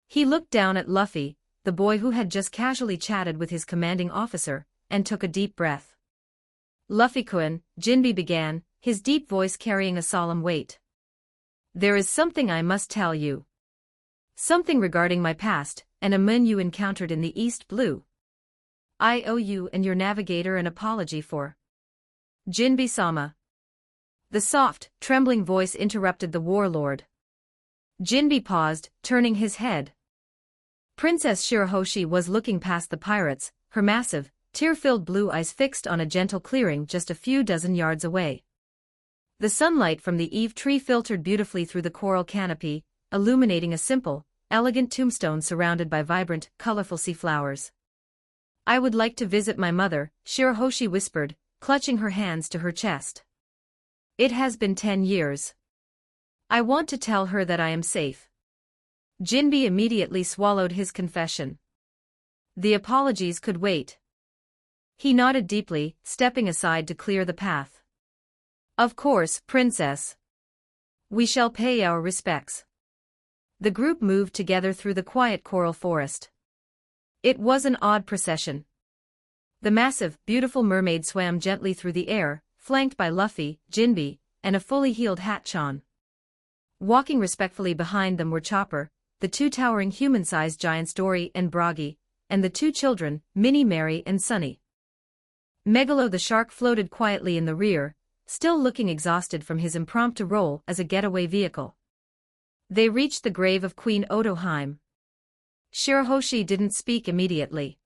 He looked down at Luffy, the boy who had just casually chatted with his commanding officer, and took a deep breath. Luffy-kun, Jinbe began, his deep voice carrying a solemn weight. There is something I must tell you. Something regarding my past, and a man you encountered in the East Blue. I owe you and your navigator an apology for. Jinbe-sama. The soft, trembling voice interrupted the warlord. Jinbe paused, turning his head. Princess Shirahoshi was looking past the pirates, her massive, tear-filled blue eyes fixed on a gentle clearing just a few dozen yards away. The sunlight from the eave tree filtered beautifully through the coral canopy, illuminating a simple, elegant tombstone surrounded by vibrant, colorful sea flowers. I would like to visit my mother, Shirahoshi whispered, clutching her hands to her chest. It has been 10 years. I want to tell her that I am safe. Jinbe immediately swallowed his confession. The apologies could wait. He nodded deeply, stepping aside to clear the path. Of course, Princess. We shall pay our respects. The group moved together through the quiet coral forest. It was an odd procession. The massive, beautiful mermaid swam gently through the air, flanked by Luffy, Jinbe, and a fully healed Hatchan. Walking respectfully behind them were Chopper, the two towering human-sized giants Dory and Broggy, and the two children, Minnie Mary and Sunny. Megalo the shark floated quietly in the rear, still looking exhausted from his impromptu role as a getaway vehicle. They reached the grave of Queen Otoheim. Shirahoshi didn't speak immediately.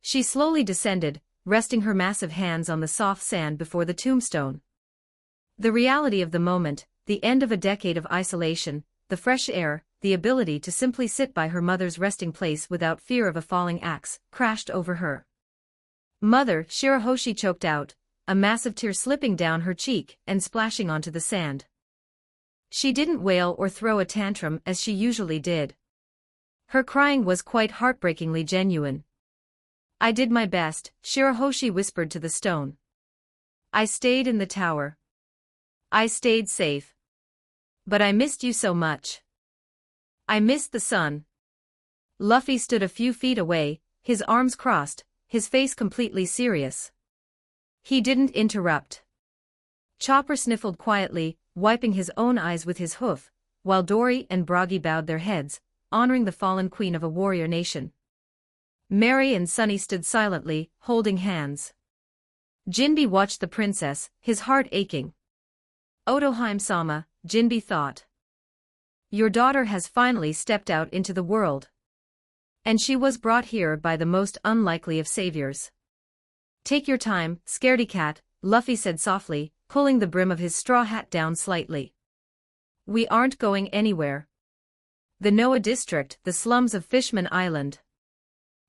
She slowly descended, resting her massive hands on the soft sand before the tombstone. The reality of the moment, the end of a decade of isolation, the fresh air, the ability to simply sit by her mother's resting place without fear of a falling axe, crashed over her. Mother, Shirahoshi choked out, a massive tear slipping down her cheek and splashing onto the sand. She didn't wail or throw a tantrum as she usually did. Her crying was quite heartbreakingly genuine. I did my best, Shirahoshi whispered to the stone. I stayed in the tower. I stayed safe. But I missed you so much. I missed the sun. Luffy stood a few feet away, his arms crossed, his face completely serious. He didn't interrupt. Chopper sniffled quietly, wiping his own eyes with his hoof, while Dory and Broggy bowed their heads, honoring the fallen queen of a warrior nation. Mary and Sunny stood silently, holding hands. Jinbe watched the princess, his heart aching. Otoheim-sama, Jinbe thought. Your daughter has finally stepped out into the world. And she was brought here by the most unlikely of saviors. Take your time, scaredy cat, Luffy said softly, pulling the brim of his straw hat down slightly. We aren't going anywhere. The Noah district, the slums of Fishman Island.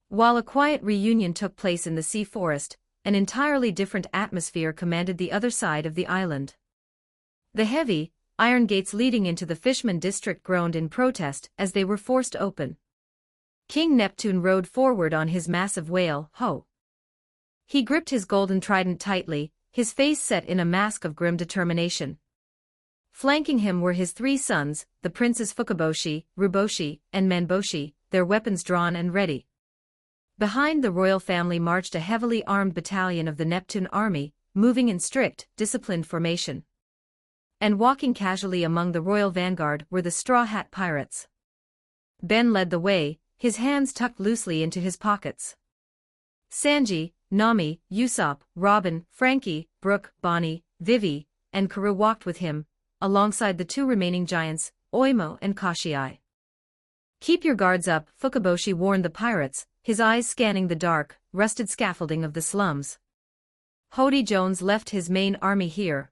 While a quiet reunion took place in the sea forest, an entirely different atmosphere commanded the other side of the island. The heavy, iron gates leading into the Fishman district groaned in protest as they were forced open. King Neptune rode forward on his massive whale, Ho. He gripped his golden trident tightly, his face set in a mask of grim determination. Flanking him were his three sons, the princes Fukaboshi, Ruboshi, and Manboshi, their weapons drawn and ready. Behind the royal family marched a heavily armed battalion of the Neptune army, moving in strict, disciplined formation. And walking casually among the royal vanguard were the Straw Hat Pirates. Ben led the way, his hands tucked loosely into his pockets. Sanji, Nami, Usopp, Robin, Frankie, Brooke, Bonnie, Vivi, and Karoo walked with him, alongside the two remaining giants, Oimo and Kashiai. Keep your guards up, Fukaboshi warned the pirates, his eyes scanning the dark, rusted scaffolding of the slums. Hody Jones left his main army here.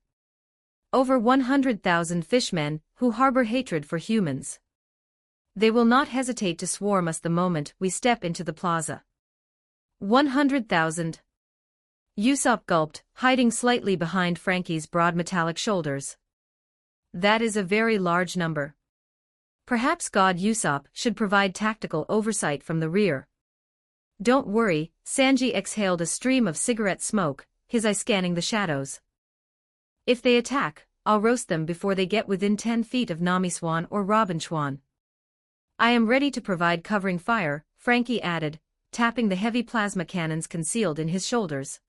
Over 100,000 fishmen, who harbor hatred for humans. They will not hesitate to swarm us the moment we step into the plaza. 100,000. Usopp gulped, hiding slightly behind Frankie's broad metallic shoulders. That is a very large number. Perhaps God Usopp should provide tactical oversight from the rear. Don't worry, Sanji exhaled a stream of cigarette smoke, his eye scanning the shadows. If they attack, I'll roast them before they get within 10 feet of Nami Swan or Robin Swan. I am ready to provide covering fire, Frankie added, tapping the heavy plasma cannons concealed in his shoulders.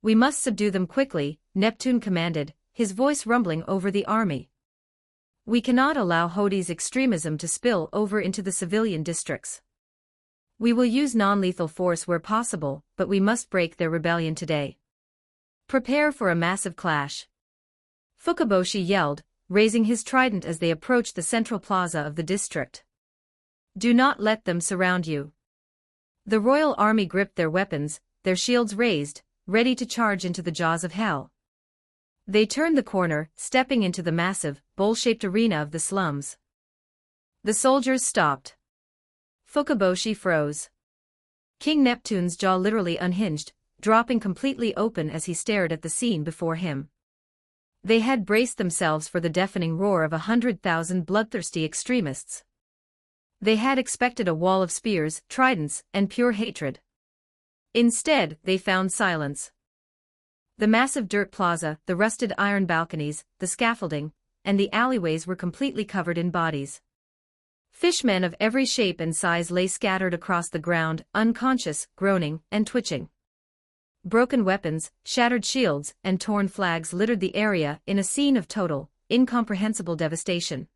We must subdue them quickly, Neptune commanded, his voice rumbling over the army. We cannot allow Hodi's extremism to spill over into the civilian districts. We will use non-lethal force where possible, but we must break their rebellion today. Prepare for a massive clash. Fukaboshi yelled, raising his trident as they approached the central plaza of the district. Do not let them surround you. The royal army gripped their weapons, their shields raised, ready to charge into the jaws of hell. They turned the corner, stepping into the massive, bowl-shaped arena of the slums. The soldiers stopped. Fukaboshi froze. King Neptune's jaw literally unhinged, dropping completely open as he stared at the scene before him. They had braced themselves for the deafening roar of 100,000 bloodthirsty extremists. They had expected a wall of spears, tridents, and pure hatred. Instead, they found silence. The massive dirt plaza, the rusted iron balconies, the scaffolding, and the alleyways were completely covered in bodies. Fishmen of every shape and size lay scattered across the ground, unconscious, groaning, and twitching. Broken weapons, shattered shields, and torn flags littered the area in a scene of total, incomprehensible devastation.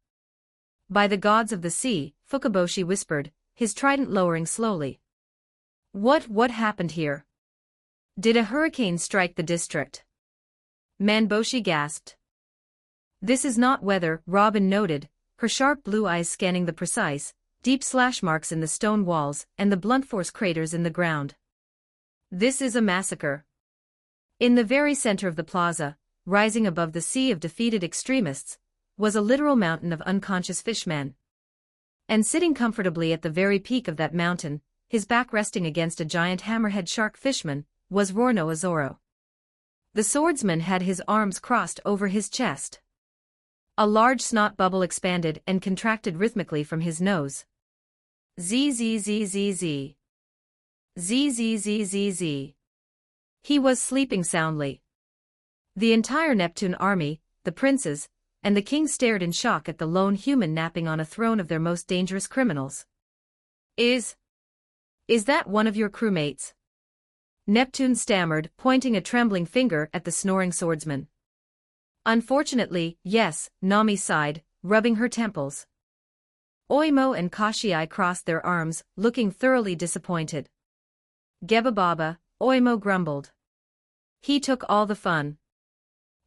By the gods of the sea, Fukaboshi whispered, his trident lowering slowly. What happened here? Did a hurricane strike the district? Manboshi gasped. This is not weather, Robin noted, her sharp blue eyes scanning the precise, deep slash marks in the stone walls and the blunt force craters in the ground. This is a massacre. In the very center of the plaza, rising above the sea of defeated extremists, was a literal mountain of unconscious fishmen. And sitting comfortably at the very peak of that mountain, his back resting against a giant hammerhead shark fishman, was Rorno Azoro. The swordsman had his arms crossed over his chest. A large snot bubble expanded and contracted rhythmically from his nose. Zzzzz. Zzzzz. He was sleeping soundly. The entire Neptune army, the princes, and the king stared in shock at the lone human napping on a throne of their most dangerous criminals. Is that one of your crewmates? Neptune stammered, pointing a trembling finger at the snoring swordsman. Unfortunately, yes, Nami sighed, rubbing her temples. Oimo and Kashii crossed their arms, looking thoroughly disappointed. Gebababa, Oimo grumbled. He took all the fun.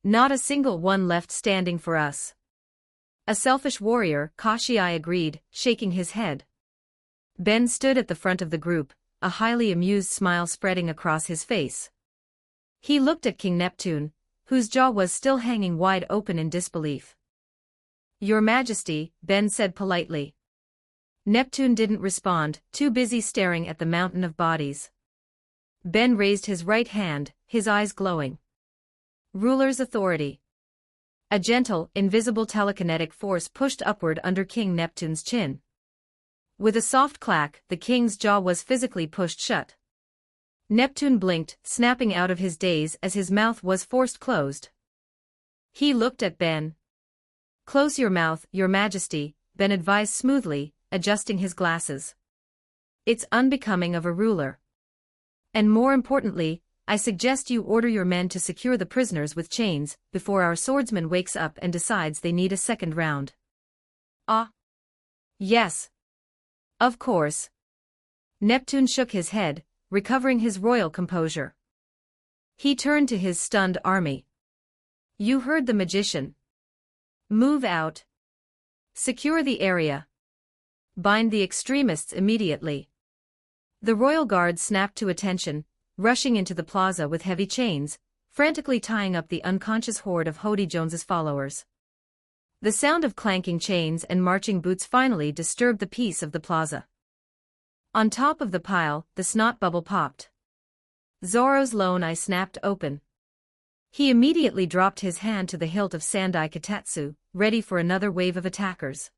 Not a single one left standing for us. A selfish warrior, Kashii agreed, shaking his head. Ben stood at the front of the group, a highly amused smile spreading across his face. He looked at King Neptune, whose jaw was still hanging wide open in disbelief. Your Majesty, Ben said politely. Neptune didn't respond, too busy staring at the mountain of bodies. Ben raised his right hand, his eyes glowing. Ruler's authority. A gentle, invisible telekinetic force pushed upward under King Neptune's chin. With a soft clack, the king's jaw was physically pushed shut. Neptune blinked, snapping out of his daze as his mouth was forced closed. He looked at Ben. Close your mouth, Your Majesty, Ben advised smoothly, adjusting his glasses. It's unbecoming of a ruler. And more importantly, I suggest you order your men to secure the prisoners with chains, before our swordsman wakes up and decides they need a second round. Ah. Yes. Of course. Neptune shook his head, recovering his royal composure. He turned to his stunned army. You heard the magician. Move out. Secure the area. Bind the extremists immediately. The royal guard snapped to attention, rushing into the plaza with heavy chains, frantically tying up the unconscious horde of Hody Jones's followers. The sound of clanking chains and marching boots finally disturbed the peace of the plaza. On top of the pile, the snot bubble popped. Zoro's lone eye snapped open. He immediately dropped his hand to the hilt of Sandai Katetsu, ready for another wave of attackers.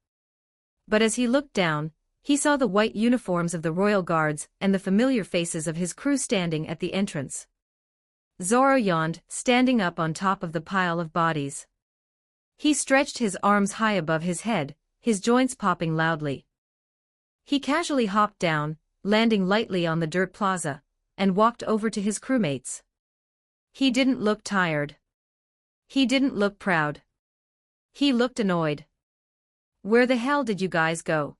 But as he looked down, he saw the white uniforms of the royal guards and the familiar faces of his crew standing at the entrance. Zoro yawned, standing up on top of the pile of bodies. He stretched his arms high above his head, his joints popping loudly. He casually hopped down, landing lightly on the dirt plaza, and walked over to his crewmates. He didn't look tired. He didn't look proud. He looked annoyed. "Where the hell did you guys go?"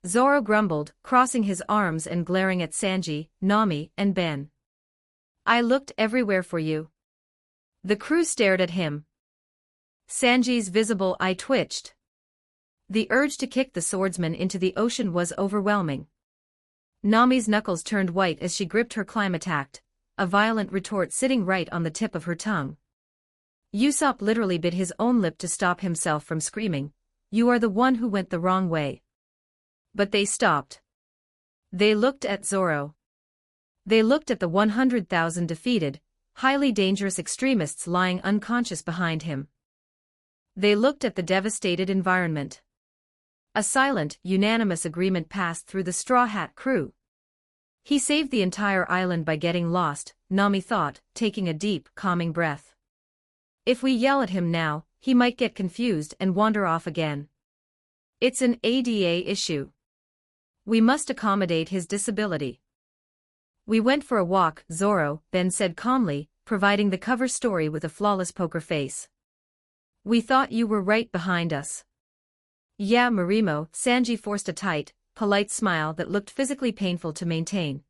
Zoro grumbled, crossing his arms and glaring at Sanji, Nami, and Ben. "I looked everywhere for you." The crew stared at him. Sanji's visible eye twitched. The urge to kick the swordsman into the ocean was overwhelming. Nami's knuckles turned white as she gripped her climax, a violent retort sitting right on the tip of her tongue. Usopp literally bit his own lip to stop himself from screaming, "You are the one who went the wrong way." But they stopped. They looked at Zoro. They looked at the 100,000 defeated, highly dangerous extremists lying unconscious behind him. They looked at the devastated environment. A silent, unanimous agreement passed through the Straw Hat crew. He saved the entire island by getting lost, Nami thought, taking a deep, calming breath. If we yell at him now, he might get confused and wander off again. It's an ADA issue. We must accommodate his disability. "We went for a walk, Zoro," Ben said calmly, providing the cover story with a flawless poker face. "We thought you were right behind us." "Yeah, Marimo," Sanji forced a tight, polite smile that looked physically painful to maintain.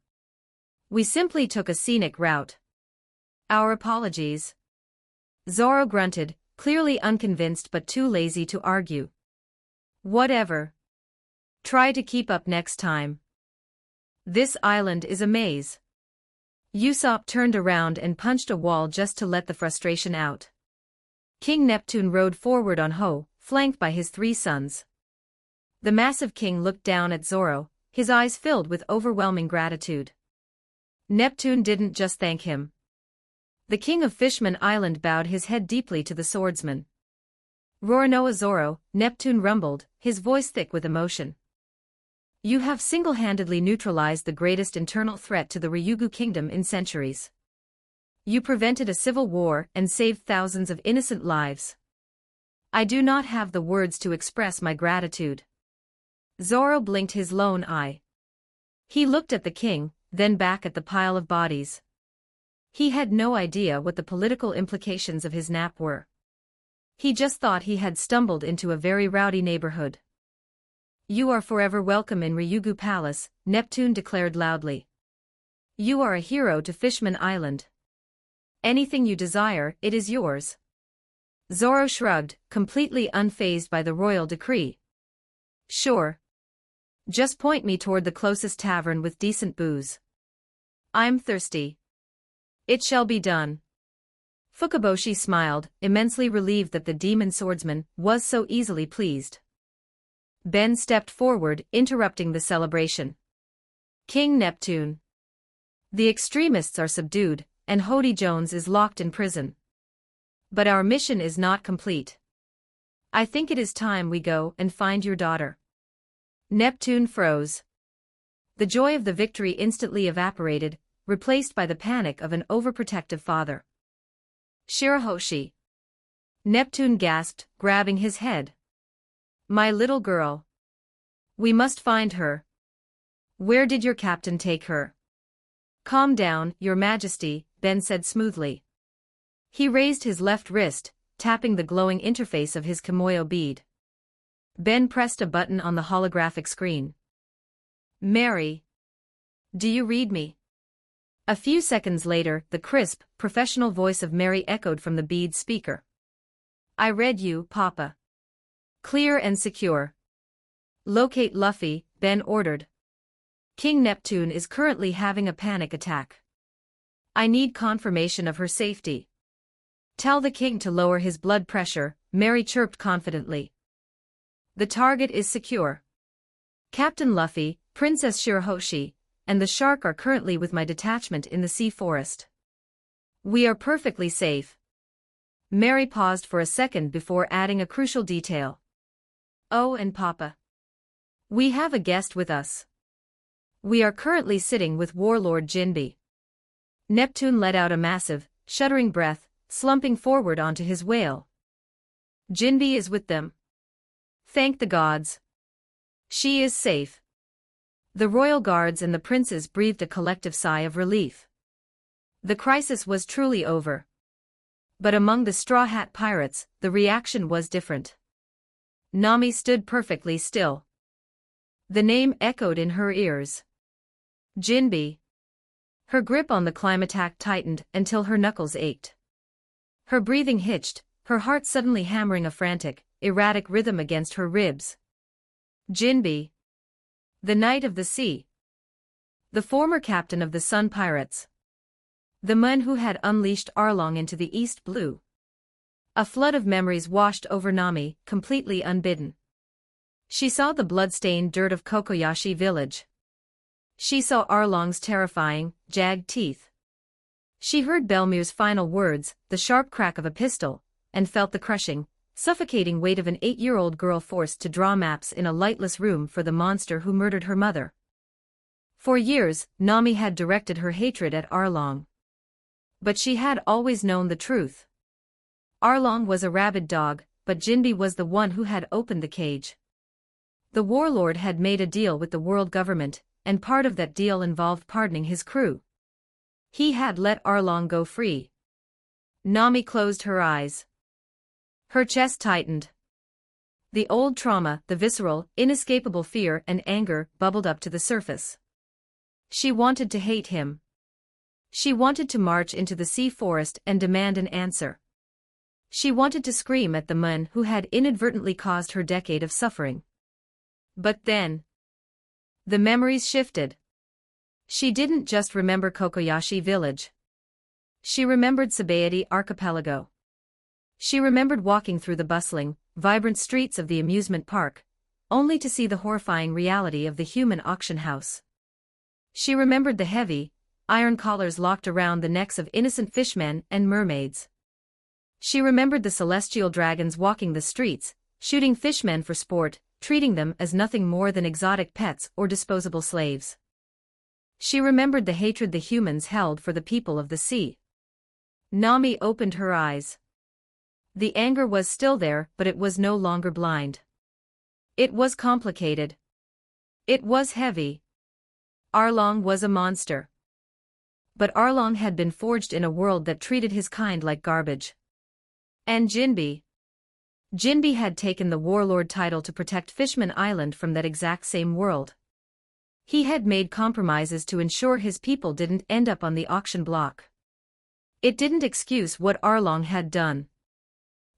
"We simply took a scenic route. Our apologies." Zoro grunted, clearly unconvinced but too lazy to argue. "Whatever. Try to keep up next time. This island is a maze." Usopp turned around and punched a wall just to let the frustration out. King Neptune rode forward on Ho, flanked by his 3 sons. The massive king looked down at Zoro, his eyes filled with overwhelming gratitude. Neptune didn't just thank him. The king of Fishman Island bowed his head deeply to the swordsman. "Roronoa Zoro," Neptune rumbled, his voice thick with emotion. "You have single-handedly neutralized the greatest internal threat to the Ryugu kingdom in centuries. You prevented a civil war and saved thousands of innocent lives. I do not have the words to express my gratitude." Zoro blinked his lone eye. He looked at the king, then back at the pile of bodies. He had no idea what the political implications of his nap were. He just thought he had stumbled into a very rowdy neighborhood. "You are forever welcome in Ryugu Palace," Neptune declared loudly. "You are a hero to Fishman Island. Anything you desire, it is yours." Zoro shrugged, completely unfazed by the royal decree. "Sure. Just point me toward the closest tavern with decent booze. I'm thirsty." "It shall be done." Fukaboshi smiled, immensely relieved that the demon swordsman was so easily pleased. Ben stepped forward, interrupting the celebration. "King Neptune. The extremists are subdued, and Hody Jones is locked in prison. But our mission is not complete. I think it is time we go and find your daughter." Neptune froze. The joy of the victory instantly evaporated, replaced by the panic of an overprotective father. "Shirahoshi." Neptune gasped, grabbing his head. "My little girl. We must find her. Where did your captain take her?" "Calm down, Your Majesty," Ben said smoothly. He raised his left wrist, tapping the glowing interface of his Kimoyo bead. Ben pressed a button on the holographic screen. "Mary. Do you read me?" A few seconds later, the crisp, professional voice of Mary echoed from the bead speaker. "I read you, Papa. Clear and secure. Locate Luffy," Ben ordered. "King Neptune is currently having a panic attack. I need confirmation of her safety." "Tell the king to lower his blood pressure," Mary chirped confidently. "The target is secure. Captain Luffy, Princess Shirahoshi, and the shark are currently with my detachment in the sea forest. We are perfectly safe." Mary paused for a second before adding a crucial detail. "Oh, and Papa. We have a guest with us. We are currently sitting with Warlord Jinbe." Neptune let out a massive, shuddering breath, slumping forward onto his whale. "Jinbe is with them. Thank the gods. She is safe." The royal guards and the princes breathed a collective sigh of relief. The crisis was truly over. But among the Straw Hat Pirates, the reaction was different. Nami stood perfectly still. The name echoed in her ears. Jinbe. Her grip on the climatak tightened until her knuckles ached. Her breathing hitched, her heart suddenly hammering a frantic, erratic rhythm against her ribs. Jinbe. The Knight of the Sea. The former captain of the Sun Pirates. The man who had unleashed Arlong into the East Blue. A flood of memories washed over Nami, completely unbidden. She saw the blood-stained dirt of Kokoyashi village. She saw Arlong's terrifying, jagged teeth. She heard Belmir's final words, the sharp crack of a pistol, and felt the crushing, suffocating weight of an 8-year-old girl forced to draw maps in a lightless room for the monster who murdered her mother. For years, Nami had directed her hatred at Arlong. But she had always known the truth. Arlong was a rabid dog, but Jinbe was the one who had opened the cage. The warlord had made a deal with the world government, and part of that deal involved pardoning his crew. He had let Arlong go free. Nami closed her eyes. Her chest tightened. The old trauma, the visceral, inescapable fear and anger bubbled up to the surface. She wanted to hate him. She wanted to march into the sea forest and demand an answer. She wanted to scream at the man who had inadvertently caused her decade of suffering. But then, the memories shifted. She didn't just remember Kokoyashi village. She remembered Sabayati archipelago. She remembered walking through the bustling, vibrant streets of the amusement park, only to see the horrifying reality of the human auction house. She remembered the heavy, iron collars locked around the necks of innocent fishmen and mermaids. She remembered the celestial dragons walking the streets, shooting fishmen for sport, treating them as nothing more than exotic pets or disposable slaves. She remembered the hatred the humans held for the people of the sea. Nami opened her eyes. The anger was still there, but it was no longer blind. It was complicated. It was heavy. Arlong was a monster. But Arlong had been forged in a world that treated his kind like garbage. And Jinbe. Jinbe had taken the warlord title to protect Fishman Island from that exact same world. He had made compromises to ensure his people didn't end up on the auction block. It didn't excuse what Arlong had done.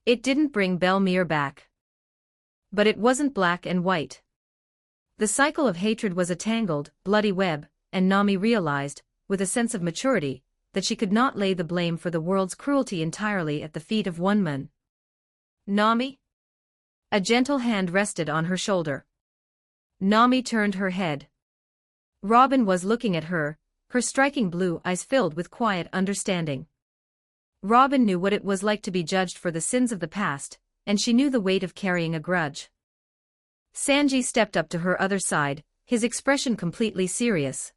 It didn't bring Belmir back. But it wasn't black and white. The cycle of hatred was a tangled, bloody web, and Nami realized, with a sense of maturity, that she could not lay the blame for the world's cruelty entirely at the feet of one man. Nami? A gentle hand rested on her shoulder. Nami turned her head. Robin was looking at her, her striking blue eyes filled with quiet understanding. Robin knew what it was like to be judged for the sins of the past, and she knew the weight of carrying a grudge. Sanji stepped up to her other side, his expression completely serious.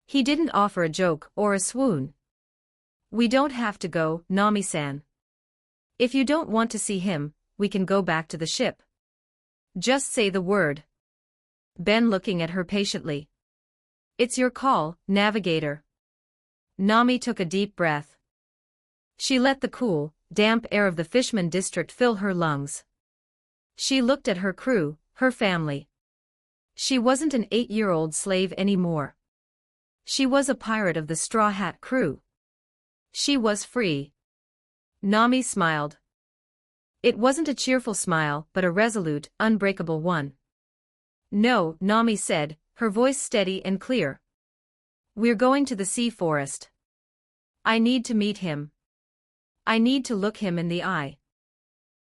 He didn't offer a joke or a swoon. We don't have to go, Nami-san. If you don't want to see him, we can go back to the ship. Just say the word. Ben looking at her patiently. It's your call, navigator. Nami took a deep breath. She let the cool, damp air of the Fishman district fill her lungs. She looked at her crew, her family. She wasn't an 8-year-old slave anymore. She was a pirate of the Straw Hat crew. She was free. Nami smiled. It wasn't a cheerful smile, but a resolute, unbreakable one. No, Nami said, her voice steady and clear. We're going to the sea forest. I need to meet him. I need to look him in the eye.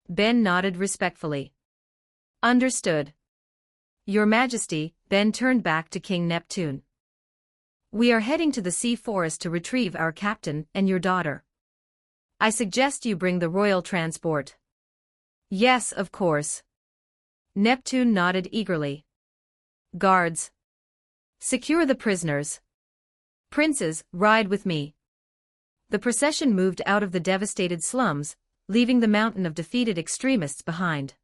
Ben nodded respectfully. Understood. Your Majesty, Ben turned back to King Neptune. We are heading to the sea forest to retrieve our captain and your daughter. I suggest you bring the royal transport. Yes, of course. Neptune nodded eagerly. Guards. Secure the prisoners. Princes, ride with me. The procession moved out of the devastated slums, leaving the mountain of defeated extremists behind.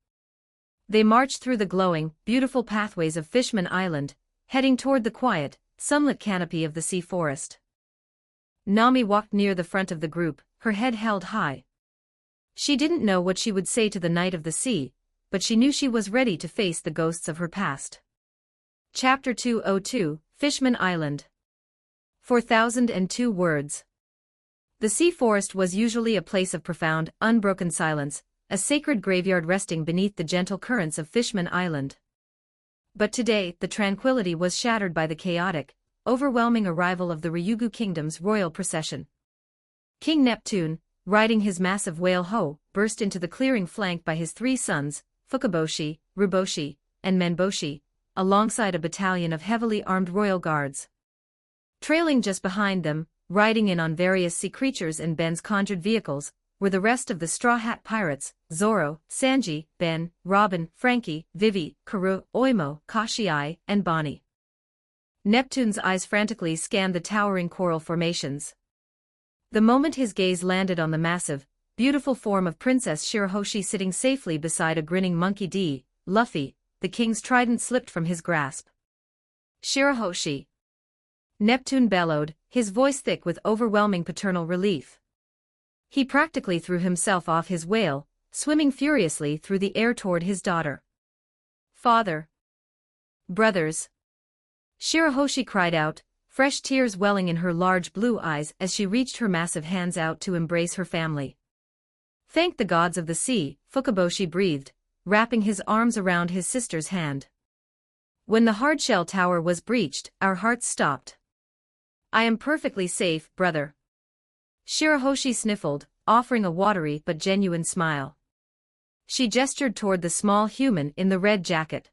They marched through the glowing, beautiful pathways of Fishman Island, heading toward the quiet, sunlit canopy of the sea forest. Nami walked near the front of the group, her head held high. She didn't know what she would say to the Knight of the Sea, but she knew she was ready to face the ghosts of her past. Chapter 202, Fishman Island. 4002 words. The sea forest was usually a place of profound, unbroken silence, a sacred graveyard resting beneath the gentle currents of Fishman Island. But today, the tranquility was shattered by the chaotic, overwhelming arrival of the Ryugu Kingdom's royal procession. King Neptune, riding his massive whale Ho, burst into the clearing flanked by his 3 sons, Fukaboshi, Ruboshi, and Menboshi, alongside a battalion of heavily armed royal guards. Trailing just behind them, riding in on various sea creatures and Ben's conjured vehicles, were the rest of the Straw Hat Pirates, Zoro, Sanji, Ben, Robin, Frankie, Vivi, Karu, Oimo, Kashiai, and Bonnie. Neptune's eyes frantically scanned the towering coral formations. The moment his gaze landed on the massive, beautiful form of Princess Shirahoshi sitting safely beside a grinning Monkey D. Luffy, the king's trident slipped from his grasp. Shirahoshi! Neptune bellowed, his voice thick with overwhelming paternal relief. He practically threw himself off his whale, swimming furiously through the air toward his daughter. Father! Brothers! Shirahoshi cried out, fresh tears welling in her large blue eyes as she reached her massive hands out to embrace her family. Thank the gods of the sea, Fukaboshi breathed, wrapping his arms around his sister's hand. When the hardshell tower was breached, our hearts stopped. I am perfectly safe, brother. Shirahoshi sniffled, offering a watery but genuine smile. She gestured toward the small human in the red jacket.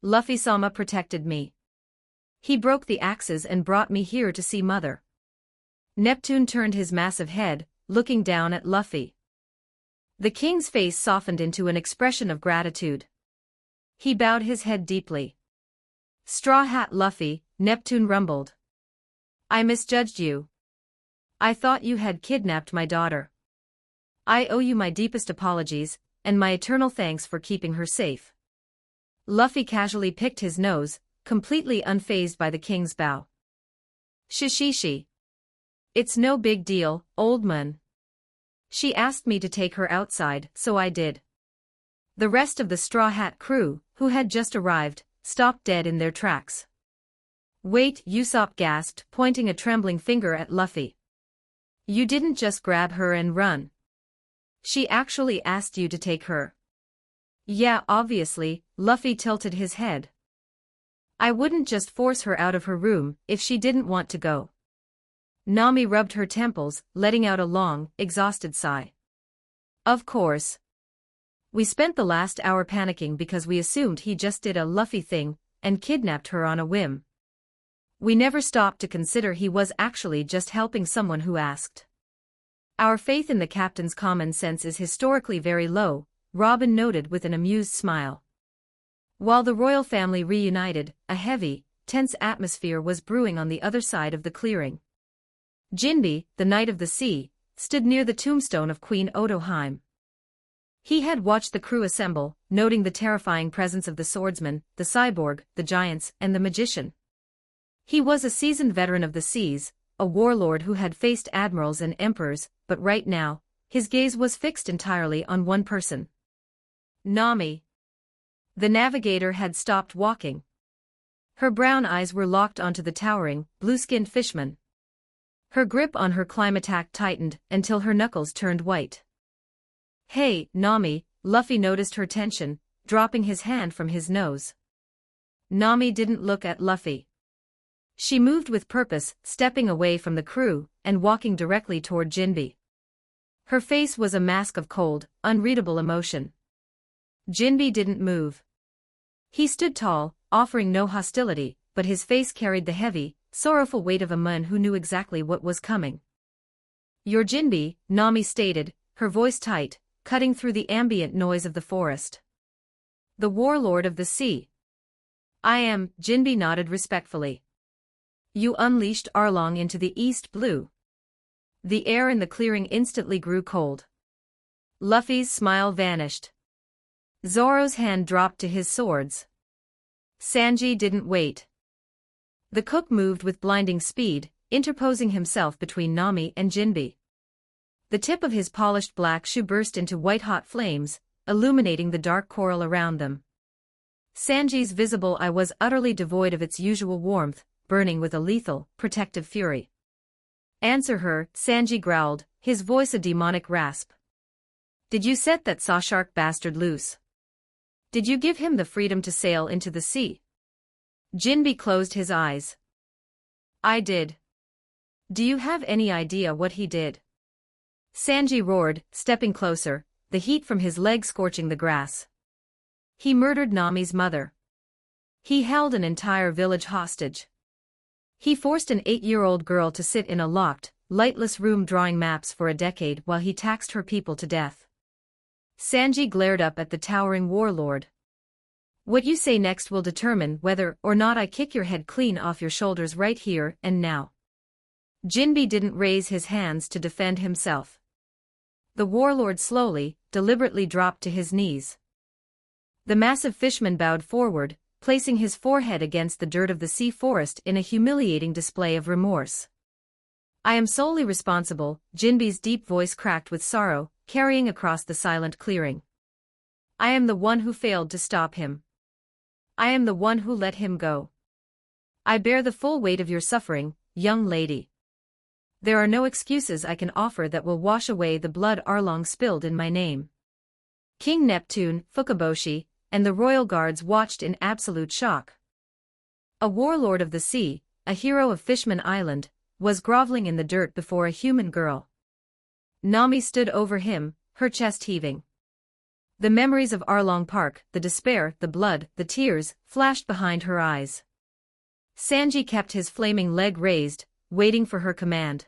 Luffy-sama protected me. He broke the axes and brought me here to see Mother. Neptune turned his massive head, looking down at Luffy. The king's face softened into an expression of gratitude. He bowed his head deeply. Straw Hat Luffy, Neptune rumbled. I misjudged you. I thought you had kidnapped my daughter. I owe you my deepest apologies, and my eternal thanks for keeping her safe. Luffy casually picked his nose, completely unfazed by the king's bow. Shishishi. It's no big deal, old man. She asked me to take her outside, so I did. The rest of the Straw Hat crew, who had just arrived, stopped dead in their tracks. Wait, Usopp gasped, pointing a trembling finger at Luffy. You didn't just grab her and run. She actually asked you to take her. Yeah, obviously, Luffy tilted his head. I wouldn't just force her out of her room if she didn't want to go. Nami rubbed her temples, letting out a long, exhausted sigh. Of course. We spent the last hour panicking because we assumed he just did a Luffy thing and kidnapped her on a whim. We never stopped to consider he was actually just helping someone who asked. Our faith in the captain's common sense is historically very low, Robin noted with an amused smile. While the royal family reunited, a heavy, tense atmosphere was brewing on the other side of the clearing. Jinbe, the Knight of the Sea, stood near the tombstone of Queen Otohime. He had watched the crew assemble, noting the terrifying presence of the swordsman, the cyborg, the giants, and the magician. He was a seasoned veteran of the seas, a warlord who had faced admirals and emperors, but right now, his gaze was fixed entirely on one person. Nami. The navigator had stopped walking. Her brown eyes were locked onto the towering, blue-skinned fishman. Her grip on her climb attack tightened until her knuckles turned white. Hey, Nami, Luffy noticed her tension, dropping his hand from his nose. Nami didn't look at Luffy. She moved with purpose, stepping away from the crew and walking directly toward Jinbe. Her face was a mask of cold, unreadable emotion. Jinbe didn't move. He stood tall, offering no hostility, but his face carried the heavy, sorrowful weight of a man who knew exactly what was coming. You're Jinbe, Nami stated, her voice tight, cutting through the ambient noise of the forest. The warlord of the sea. I am, Jinbe nodded respectfully. You unleashed Arlong into the East Blue. The air in the clearing instantly grew cold. Luffy's smile vanished. Zoro's hand dropped to his swords. Sanji didn't wait. The cook moved with blinding speed, interposing himself between Nami and Jinbe. The tip of his polished black shoe burst into white-hot flames, illuminating the dark coral around them. Sanji's visible eye was utterly devoid of its usual warmth, burning with a lethal, protective fury. "Answer her," Sanji growled, his voice a demonic rasp. "Did you set that sawshark bastard loose? Did you give him the freedom to sail into the sea?" Jinbe closed his eyes. "I did." "Do you have any idea what he did?" Sanji roared, stepping closer, the heat from his leg scorching the grass. "He murdered Nami's mother. He held an entire village hostage. He forced an 8-year-old girl to sit in a locked, lightless room drawing maps for a decade while he taxed her people to death." Sanji glared up at the towering warlord. "What you say next will determine whether or not I kick your head clean off your shoulders right here and now." Jinbe didn't raise his hands to defend himself. The warlord slowly, deliberately dropped to his knees. The massive fishman bowed forward, placing his forehead against the dirt of the sea forest in a humiliating display of remorse. "I am solely responsible," Jinbe's deep voice cracked with sorrow, carrying across the silent clearing. "I am the one who failed to stop him. I am the one who let him go. I bear the full weight of your suffering, young lady. There are no excuses I can offer that will wash away the blood Arlong spilled in my name." King Neptune, Fukaboshi, and the royal guards watched in absolute shock. A warlord of the sea, a hero of Fishman Island, was groveling in the dirt before a human girl. Nami stood over him, her chest heaving. The memories of Arlong Park, the despair, the blood, the tears, flashed behind her eyes. Sanji kept his flaming leg raised, waiting for her command.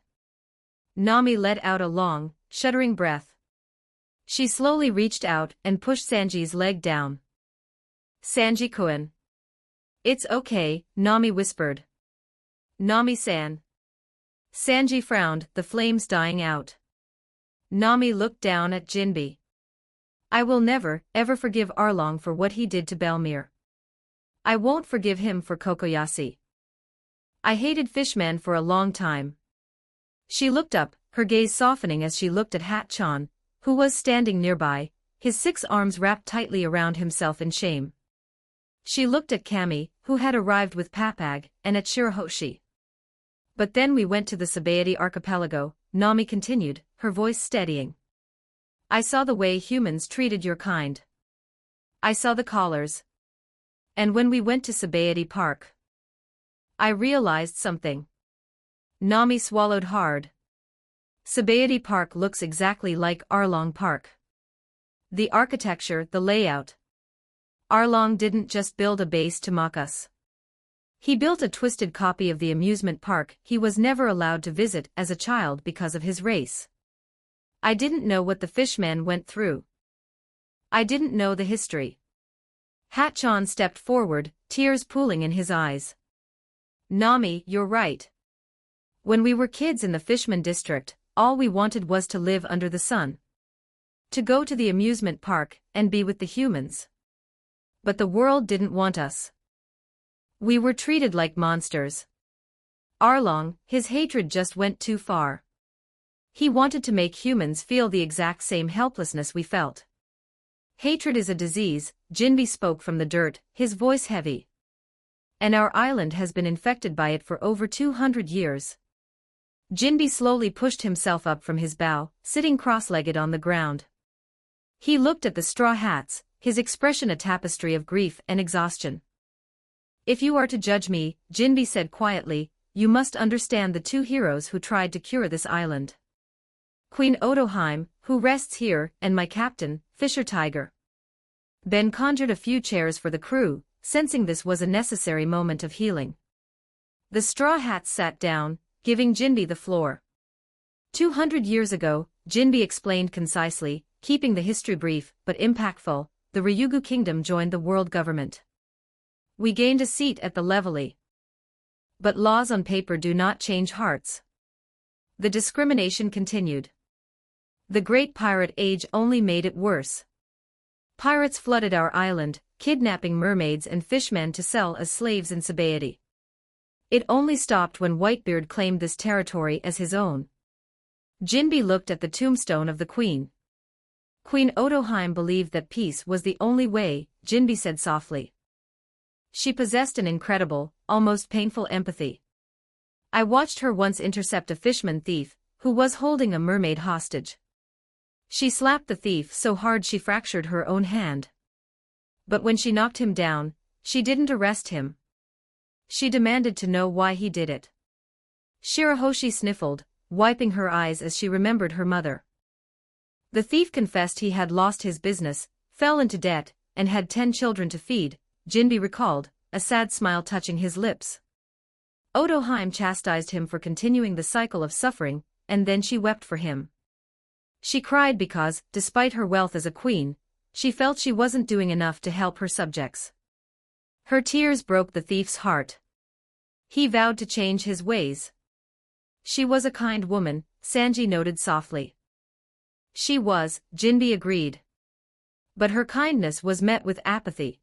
Nami let out a long, shuddering breath. She slowly reached out and pushed Sanji's leg down. "Sanji-kun." "It's okay," Nami whispered. "Nami-san." Sanji frowned, the flames dying out. Nami looked down at Jinbe. "I will never, ever forgive Arlong for what he did to Belmere. I won't forgive him for Kokoyasi. I hated Fishman for a long time." She looked up, her gaze softening as she looked at Hatchan, who was standing nearby, his 6 arms wrapped tightly around himself in shame. She looked at Kami, who had arrived with Papag, and at Shirahoshi. "But then we went to the Sabaody archipelago," Nami continued, her voice steadying. "I saw the way humans treated your kind. I saw the collars. And when we went to Sabaody Park, I realized something." Nami swallowed hard. Sabaody Park looks exactly like Arlong Park. The architecture, the layout. Arlong didn't just build a base to mock us. He built a twisted copy of the amusement park he was never allowed to visit as a child because of his race. I didn't know what the Fishman went through. I didn't know the history." Hatchan stepped forward, tears pooling in his eyes. "Nami, you're right. When we were kids in the Fishman district, all we wanted was to live under the sun. To go to the amusement park and be with the humans. But the world didn't want us. We were treated like monsters. Arlong, his hatred just went too far. He wanted to make humans feel the exact same helplessness we felt. Hatred is a disease," Jinbe spoke from the dirt, his voice heavy. "And our island has been infected by it for over 200 years. Jinbe slowly pushed himself up from his bow, sitting cross-legged on the ground. He looked at the straw hats, his expression a tapestry of grief and exhaustion. "If you are to judge me," Jinbe said quietly, "you must understand the 2 heroes who tried to cure this island. Queen Otoheim, who rests here, and my captain, Fisher Tiger." Ben conjured a few chairs for the crew, sensing this was a necessary moment of healing. The straw hats sat down, giving Jinbe the floor. 200 years ago, Jinbe explained concisely, keeping the history brief but impactful, the Ryugu kingdom joined the world government. We gained a seat at the levee. But laws on paper do not change hearts. The discrimination continued. The Great Pirate Age only made it worse. Pirates flooded our island, kidnapping mermaids and fishmen to sell as slaves in Sabaody. It only stopped when Whitebeard claimed this territory as his own. Jinbi looked at the tombstone of the queen. Queen Otoheim believed that peace was the only way, Jinbi said softly. She possessed an incredible, almost painful empathy. I watched her once intercept a fishman thief, who was holding a mermaid hostage. She slapped the thief so hard she fractured her own hand. But when she knocked him down, she didn't arrest him. She demanded to know why he did it. Shirahoshi sniffled, wiping her eyes as she remembered her mother. The thief confessed he had lost his business, fell into debt, and had 10 children to feed, Jinbi recalled, a sad smile touching his lips. Otoheim chastised him for continuing the cycle of suffering, and then she wept for him. She cried because, despite her wealth as a queen, she felt she wasn't doing enough to help her subjects. Her tears broke the thief's heart. He vowed to change his ways. She was a kind woman, Sanji noted softly. She was, Jinbi agreed. But her kindness was met with apathy.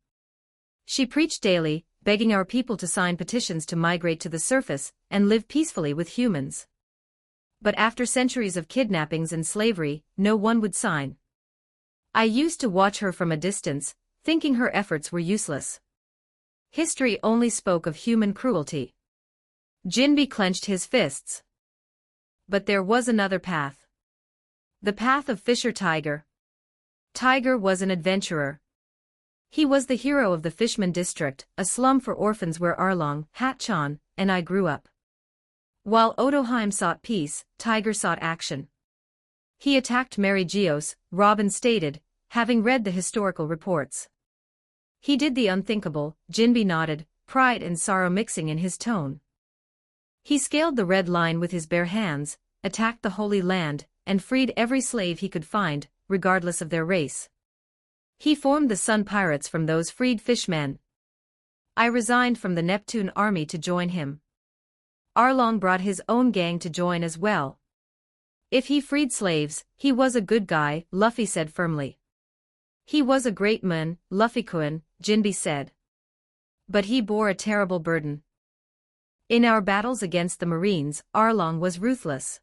She preached daily, begging our people to sign petitions to migrate to the surface and live peacefully with humans. But after centuries of kidnappings and slavery, no one would sign. I used to watch her from a distance, thinking her efforts were useless. History only spoke of human cruelty. Jinbi clenched his fists. But there was another path. The path of Fisher Tiger. Tiger was an adventurer. He was the hero of the Fishman district, a slum for orphans where Arlong, Hatchan, and I grew up. While Otoheim sought peace, Tiger sought action. He attacked Mary Geos, Robin stated, having read the historical reports. He did the unthinkable, Jinbi nodded, pride and sorrow mixing in his tone. He scaled the Red Line with his bare hands, attacked the Holy Land, and freed every slave he could find, regardless of their race. He formed the Sun Pirates from those freed fishmen. I resigned from the Neptune army to join him. Arlong brought his own gang to join as well. If he freed slaves, he was a good guy, Luffy said firmly. He was a great man, Luffy-kun, Jinbi said. But he bore a terrible burden. In our battles against the Marines, Arlong was ruthless.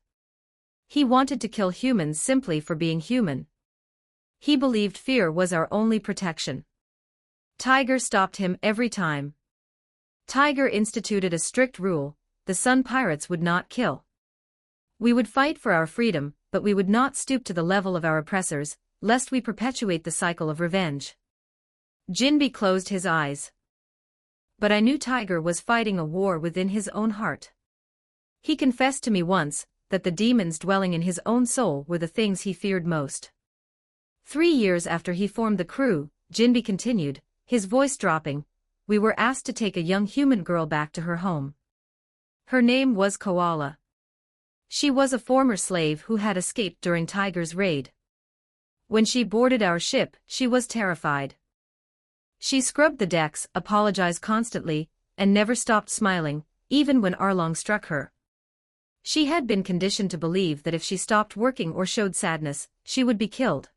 He wanted to kill humans simply for being human. He believed fear was our only protection. Tiger stopped him every time. Tiger instituted a strict rule: the Sun Pirates would not kill. We would fight for our freedom, but we would not stoop to the level of our oppressors, lest we perpetuate the cycle of revenge. Jinbi closed his eyes. But I knew Tiger was fighting a war within his own heart. He confessed to me once that the demons dwelling in his own soul were the things he feared most. 3 years after he formed the crew, Jinbi continued, his voice dropping, we were asked to take a young human girl back to her home. Her name was Koala. She was a former slave who had escaped during Tiger's raid. When she boarded our ship, she was terrified. She scrubbed the decks, apologized constantly, and never stopped smiling, even when Arlong struck her. She had been conditioned to believe that if she stopped working or showed sadness, she would be killed.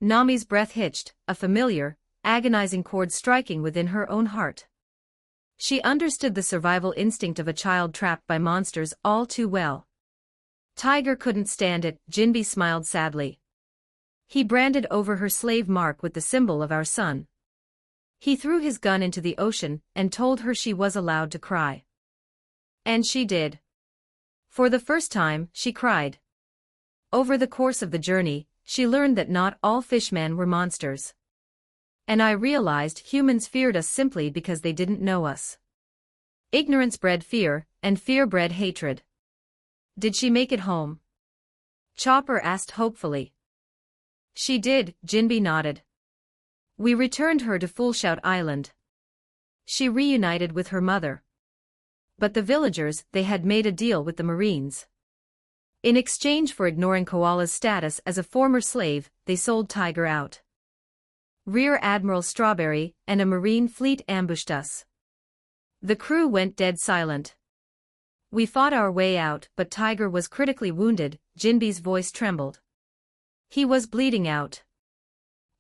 Nami's breath hitched, a familiar, agonizing chord striking within her own heart. She understood the survival instinct of a child trapped by monsters all too well. Tiger couldn't stand it, Jinbi smiled sadly. He branded over her slave mark with the symbol of our sun. He threw his gun into the ocean and told her she was allowed to cry. And she did. For the first time, she cried. Over the course of the journey, she learned that not all fishmen were monsters. And I realized humans feared us simply because they didn't know us. Ignorance bred fear, and fear bred hatred. Did she make it home? Chopper asked hopefully. She did, Jinbi nodded. We returned her to Fullshout Island. She reunited with her mother. But the villagers, they had made a deal with the Marines. In exchange for ignoring Koala's status as a former slave, they sold Tiger out. Rear Admiral Strawberry and a Marine fleet ambushed us. The crew went dead silent. We fought our way out, but Tiger was critically wounded, Jinbi's voice trembled. He was bleeding out.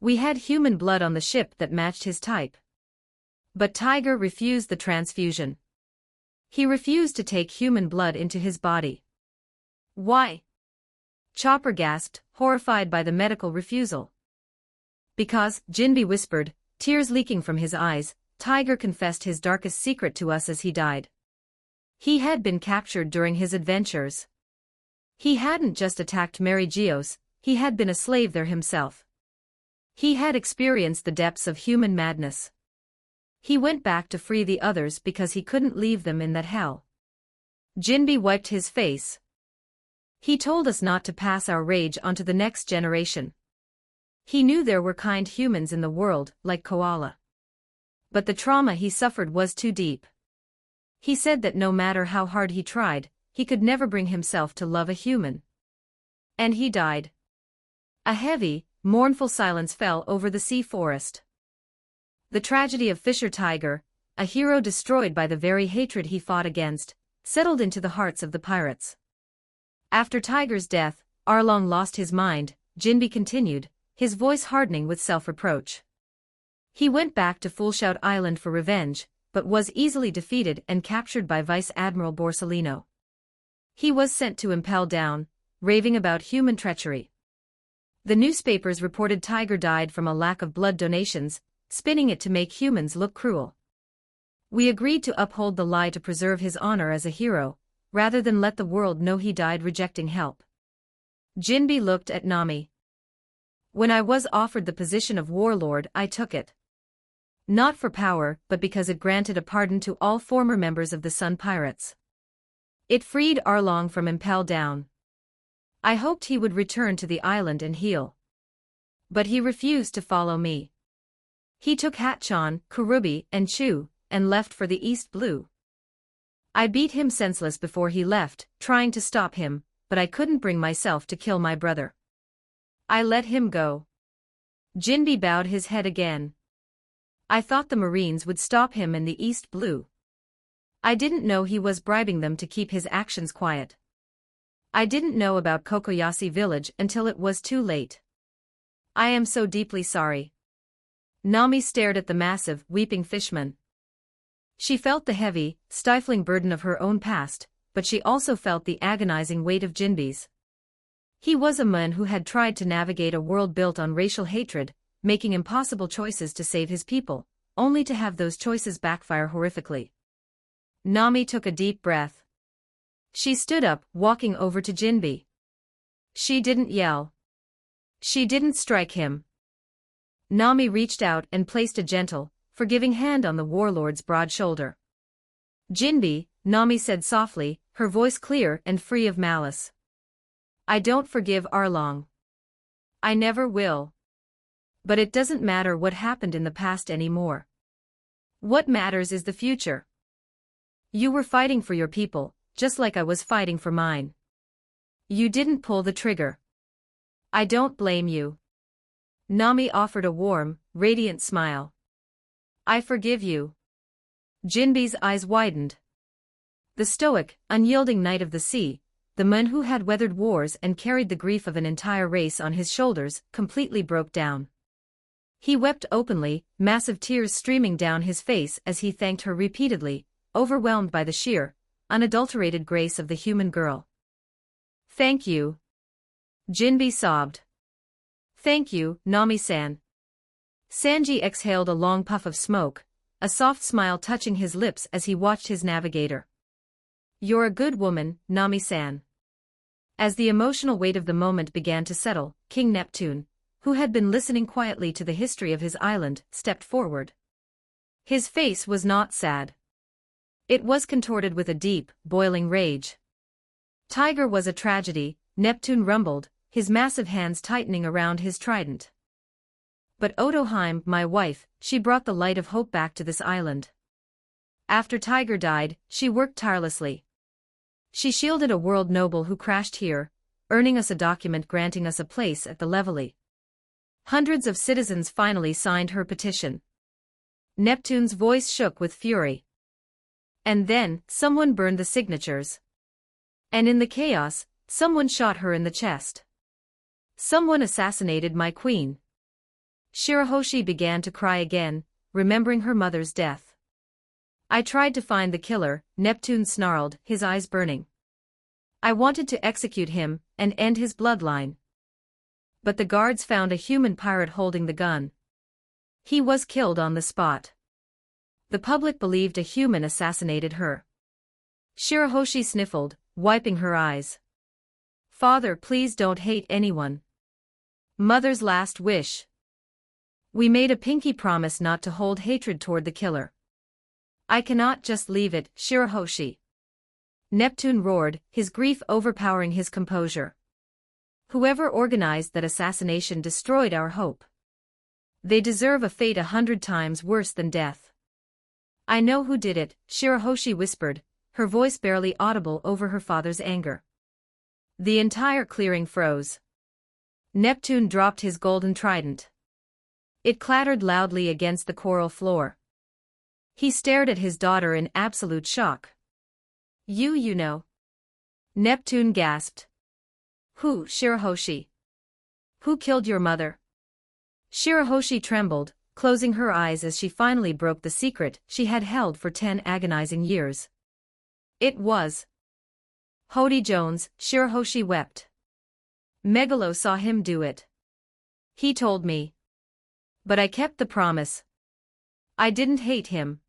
We had human blood on the ship that matched his type. But Tiger refused the transfusion. He refused to take human blood into his body. Why? Chopper gasped, horrified by the medical refusal. Because, Jinbe whispered, tears leaking from his eyes, Tiger confessed his darkest secret to us as he died. He had been captured during his adventures. He hadn't just attacked Mary Geos, he had been a slave there himself. He had experienced the depths of human madness. He went back to free the others because he couldn't leave them in that hell. Jinbe wiped his face. He told us not to pass our rage onto the next generation. He knew there were kind humans in the world, like Koala. But the trauma he suffered was too deep. He said that no matter how hard he tried, he could never bring himself to love a human. And he died. A heavy, mournful silence fell over the sea forest. The tragedy of Fisher Tiger, a hero destroyed by the very hatred he fought against, settled into the hearts of the pirates. After Tiger's death, Arlong lost his mind, Jinbe continued, his voice hardening with self-reproach. He went back to Foolshout Island for revenge, but was easily defeated and captured by Vice Admiral Borsellino. He was sent to Impel Down, raving about human treachery. The newspapers reported Tiger died from a lack of blood donations, spinning it to make humans look cruel. We agreed to uphold the lie to preserve his honor as a hero, rather than let the world know he died rejecting help. Jinbe looked at Nami. When I was offered the position of warlord, I took it. Not for power, but because it granted a pardon to all former members of the Sun Pirates. It freed Arlong from Impel Down. I hoped he would return to the island and heal. But he refused to follow me. He took Hatchan, Kurubi, and Chu, and left for the East Blue. I beat him senseless before he left, trying to stop him, but I couldn't bring myself to kill my brother. I let him go. Jinbe bowed his head again. I thought the Marines would stop him in the East Blue. I didn't know he was bribing them to keep his actions quiet. I didn't know about Kokoyasi village until it was too late. I am so deeply sorry. Nami stared at the massive, weeping fishman. She felt the heavy, stifling burden of her own past, but she also felt the agonizing weight of Jinbe's. He was a man who had tried to navigate a world built on racial hatred, making impossible choices to save his people, only to have those choices backfire horrifically. Nami took a deep breath. She stood up, walking over to Jinbe. She didn't yell. She didn't strike him. Nami reached out and placed a gentle, forgiving hand on the warlord's broad shoulder. Jinbe, Nami said softly, her voice clear and free of malice. I don't forgive Arlong. I never will. But it doesn't matter what happened in the past anymore. What matters is the future. You were fighting for your people, just like I was fighting for mine. You didn't pull the trigger. I don't blame you. Nami offered a warm, radiant smile. I forgive you. Jinbe's eyes widened. The stoic, unyielding knight of the sea, the man who had weathered wars and carried the grief of an entire race on his shoulders, completely broke down. He wept openly, massive tears streaming down his face as he thanked her repeatedly, overwhelmed by the sheer, unadulterated grace of the human girl. Thank you. Jinbe sobbed. Thank you, Nami-san. Sanji exhaled a long puff of smoke, a soft smile touching his lips as he watched his navigator. You're a good woman, Nami-san. As the emotional weight of the moment began to settle, King Neptune, who had been listening quietly to the history of his island, stepped forward. His face was not sad. It was contorted with a deep, boiling rage. Tiger was a tragedy, Neptune rumbled, his massive hands tightening around his trident. But Otoheim, my wife, she brought the light of hope back to this island. After Tiger died, she worked tirelessly. She shielded a world noble who crashed here, earning us a document granting us a place at the Levely. Hundreds of citizens finally signed her petition. Neptune's voice shook with fury. And then, someone burned the signatures. And in the chaos, someone shot her in the chest. Someone assassinated my queen. Shirahoshi began to cry again, remembering her mother's death. I tried to find the killer, Neptune snarled, his eyes burning. I wanted to execute him and end his bloodline. But the guards found a human pirate holding the gun. He was killed on the spot. The public believed a human assassinated her. Shirahoshi sniffled, wiping her eyes. Father, please don't hate anyone. Mother's last wish. We made a pinky promise not to hold hatred toward the killer. I cannot just leave it, Shirahoshi. Neptune roared, his grief overpowering his composure. Whoever organized that assassination destroyed our hope. They deserve a fate 100 times worse than death. I know who did it, Shirahoshi whispered, her voice barely audible over her father's anger. The entire clearing froze. Neptune dropped his golden trident. It clattered loudly against the coral floor. He stared at his daughter in absolute shock. You know. Neptune gasped. Who, Shirahoshi? Who killed your mother? Shirahoshi trembled, closing her eyes as she finally broke the secret she had held for 10 agonizing years. It was Hody Jones, Shirahoshi wept. Megalo saw him do it. He told me. But I kept the promise. I didn't hate him.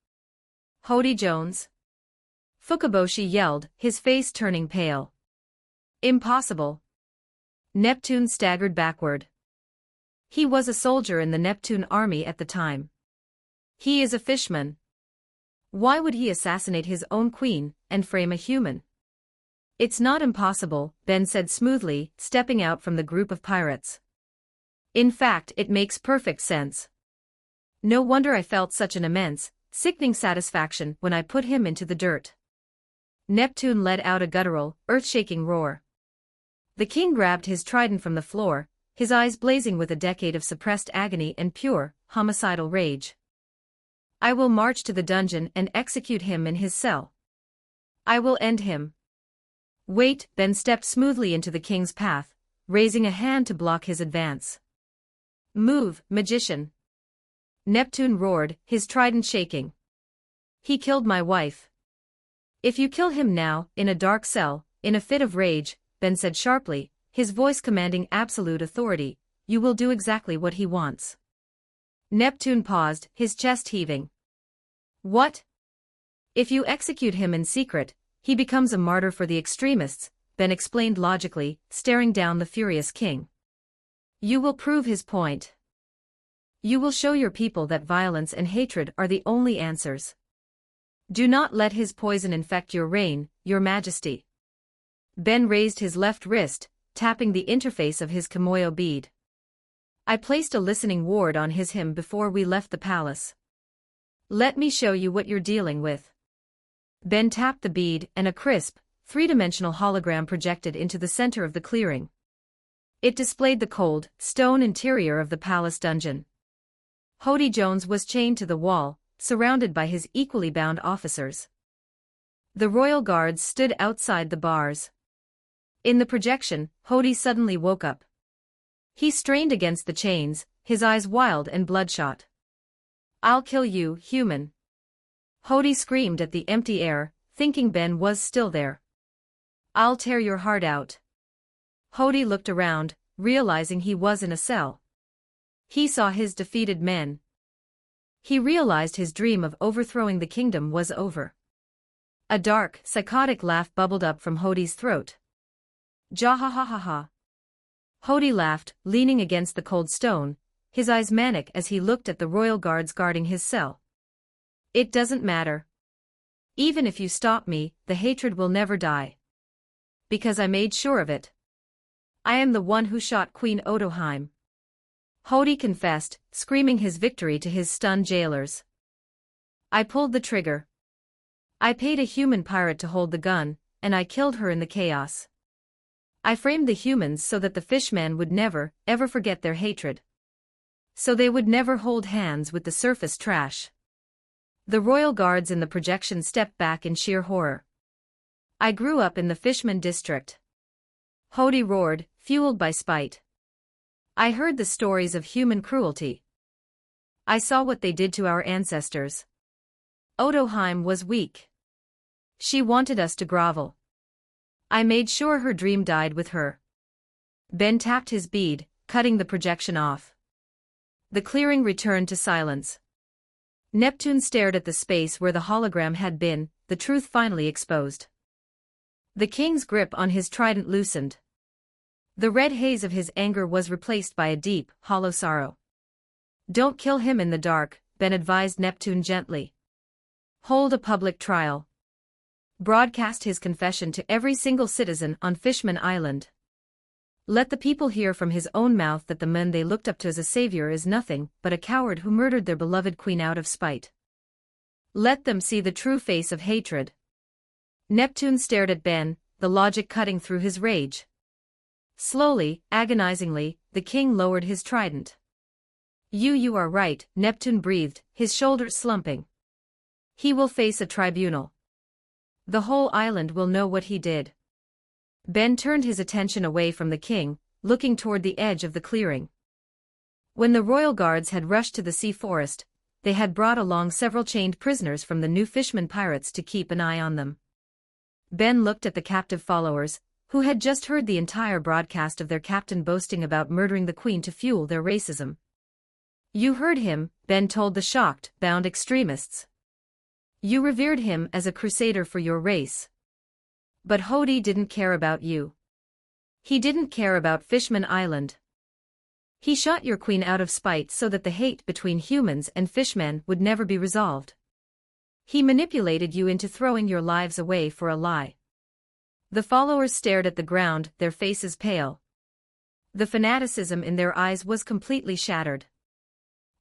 Hody Jones? Fukaboshi yelled, his face turning pale. Impossible. Neptune staggered backward. He was a soldier in the Neptune army at the time. He is a fishman. Why would he assassinate his own queen and frame a human? It's not impossible, Ben said smoothly, stepping out from the group of pirates. In fact, it makes perfect sense. No wonder I felt such an immense, sickening satisfaction when I put him into the dirt. Neptune let out a guttural, earth-shaking roar. The king grabbed his trident from the floor, his eyes blazing with a decade of suppressed agony and pure, homicidal rage. I will march to the dungeon and execute him in his cell. I will end him. Wait, Ben stepped smoothly into the king's path, raising a hand to block his advance. Move, magician. Neptune roared, his trident shaking. He killed my wife. If you kill him now, in a dark cell, in a fit of rage, Ben said sharply, his voice commanding absolute authority, you will do exactly what he wants. Neptune paused, his chest heaving. What? If you execute him in secret, he becomes a martyr for the extremists, Ben explained logically, staring down the furious king. You will prove his point. You will show your people that violence and hatred are the only answers. Do not let his poison infect your reign, your majesty. Ben raised his left wrist, tapping the interface of his Kimoyo bead. I placed a listening ward on his hymn before we left the palace. Let me show you what you're dealing with. Ben tapped the bead and a crisp, three-dimensional hologram projected into the center of the clearing. It displayed the cold, stone interior of the palace dungeon. Hody Jones was chained to the wall, surrounded by his equally bound officers. The royal guards stood outside the bars. In the projection, Hody suddenly woke up. He strained against the chains, his eyes wild and bloodshot. I'll kill you, human. Hody screamed at the empty air, thinking Ben was still there. I'll tear your heart out. Hody looked around, realizing he was in a cell. He saw his defeated men. He realized his dream of overthrowing the kingdom was over. A dark, psychotic laugh bubbled up from Hody's throat. Ja-ha-ha-ha-ha. Hody laughed, leaning against the cold stone, his eyes manic as he looked at the royal guards guarding his cell. It doesn't matter. Even if you stop me, the hatred will never die. Because I made sure of it. I am the one who shot Queen Otoheim. Hody confessed, screaming his victory to his stunned jailers. I pulled the trigger. I paid a human pirate to hold the gun, and I killed her in the chaos. I framed the humans so that the fishmen would never, ever forget their hatred. So they would never hold hands with the surface trash. The royal guards in the projection stepped back in sheer horror. I grew up in the Fishman district. Hody roared, fueled by spite. I heard the stories of human cruelty. I saw what they did to our ancestors. Otoheim was weak. She wanted us to grovel. I made sure her dream died with her. Ben tapped his bead, cutting the projection off. The clearing returned to silence. Neptune stared at the space where the hologram had been, the truth finally exposed. The king's grip on his trident loosened. The red haze of his anger was replaced by a deep, hollow sorrow. Don't kill him in the dark, Ben advised Neptune gently. Hold a public trial. Broadcast his confession to every single citizen on Fishman Island. Let the people hear from his own mouth that the man they looked up to as a savior is nothing but a coward who murdered their beloved queen out of spite. Let them see the true face of hatred. Neptune stared at Ben, the logic cutting through his rage. Slowly, agonizingly, the king lowered his trident. You are right, Neptune breathed, his shoulders slumping. He will face a tribunal. The whole island will know what he did. Ben turned his attention away from the king, looking toward the edge of the clearing. When the royal guards had rushed to the sea forest, they had brought along several chained prisoners from the new fishermen pirates to keep an eye on them. Ben looked at the captive followers, who had just heard the entire broadcast of their captain boasting about murdering the queen to fuel their racism. You heard him, Ben told the shocked, bound extremists. You revered him as a crusader for your race. But Hody didn't care about you. He didn't care about Fishman Island. He shot your queen out of spite so that the hate between humans and fishmen would never be resolved. He manipulated you into throwing your lives away for a lie. The followers stared at the ground, their faces pale. The fanaticism in their eyes was completely shattered.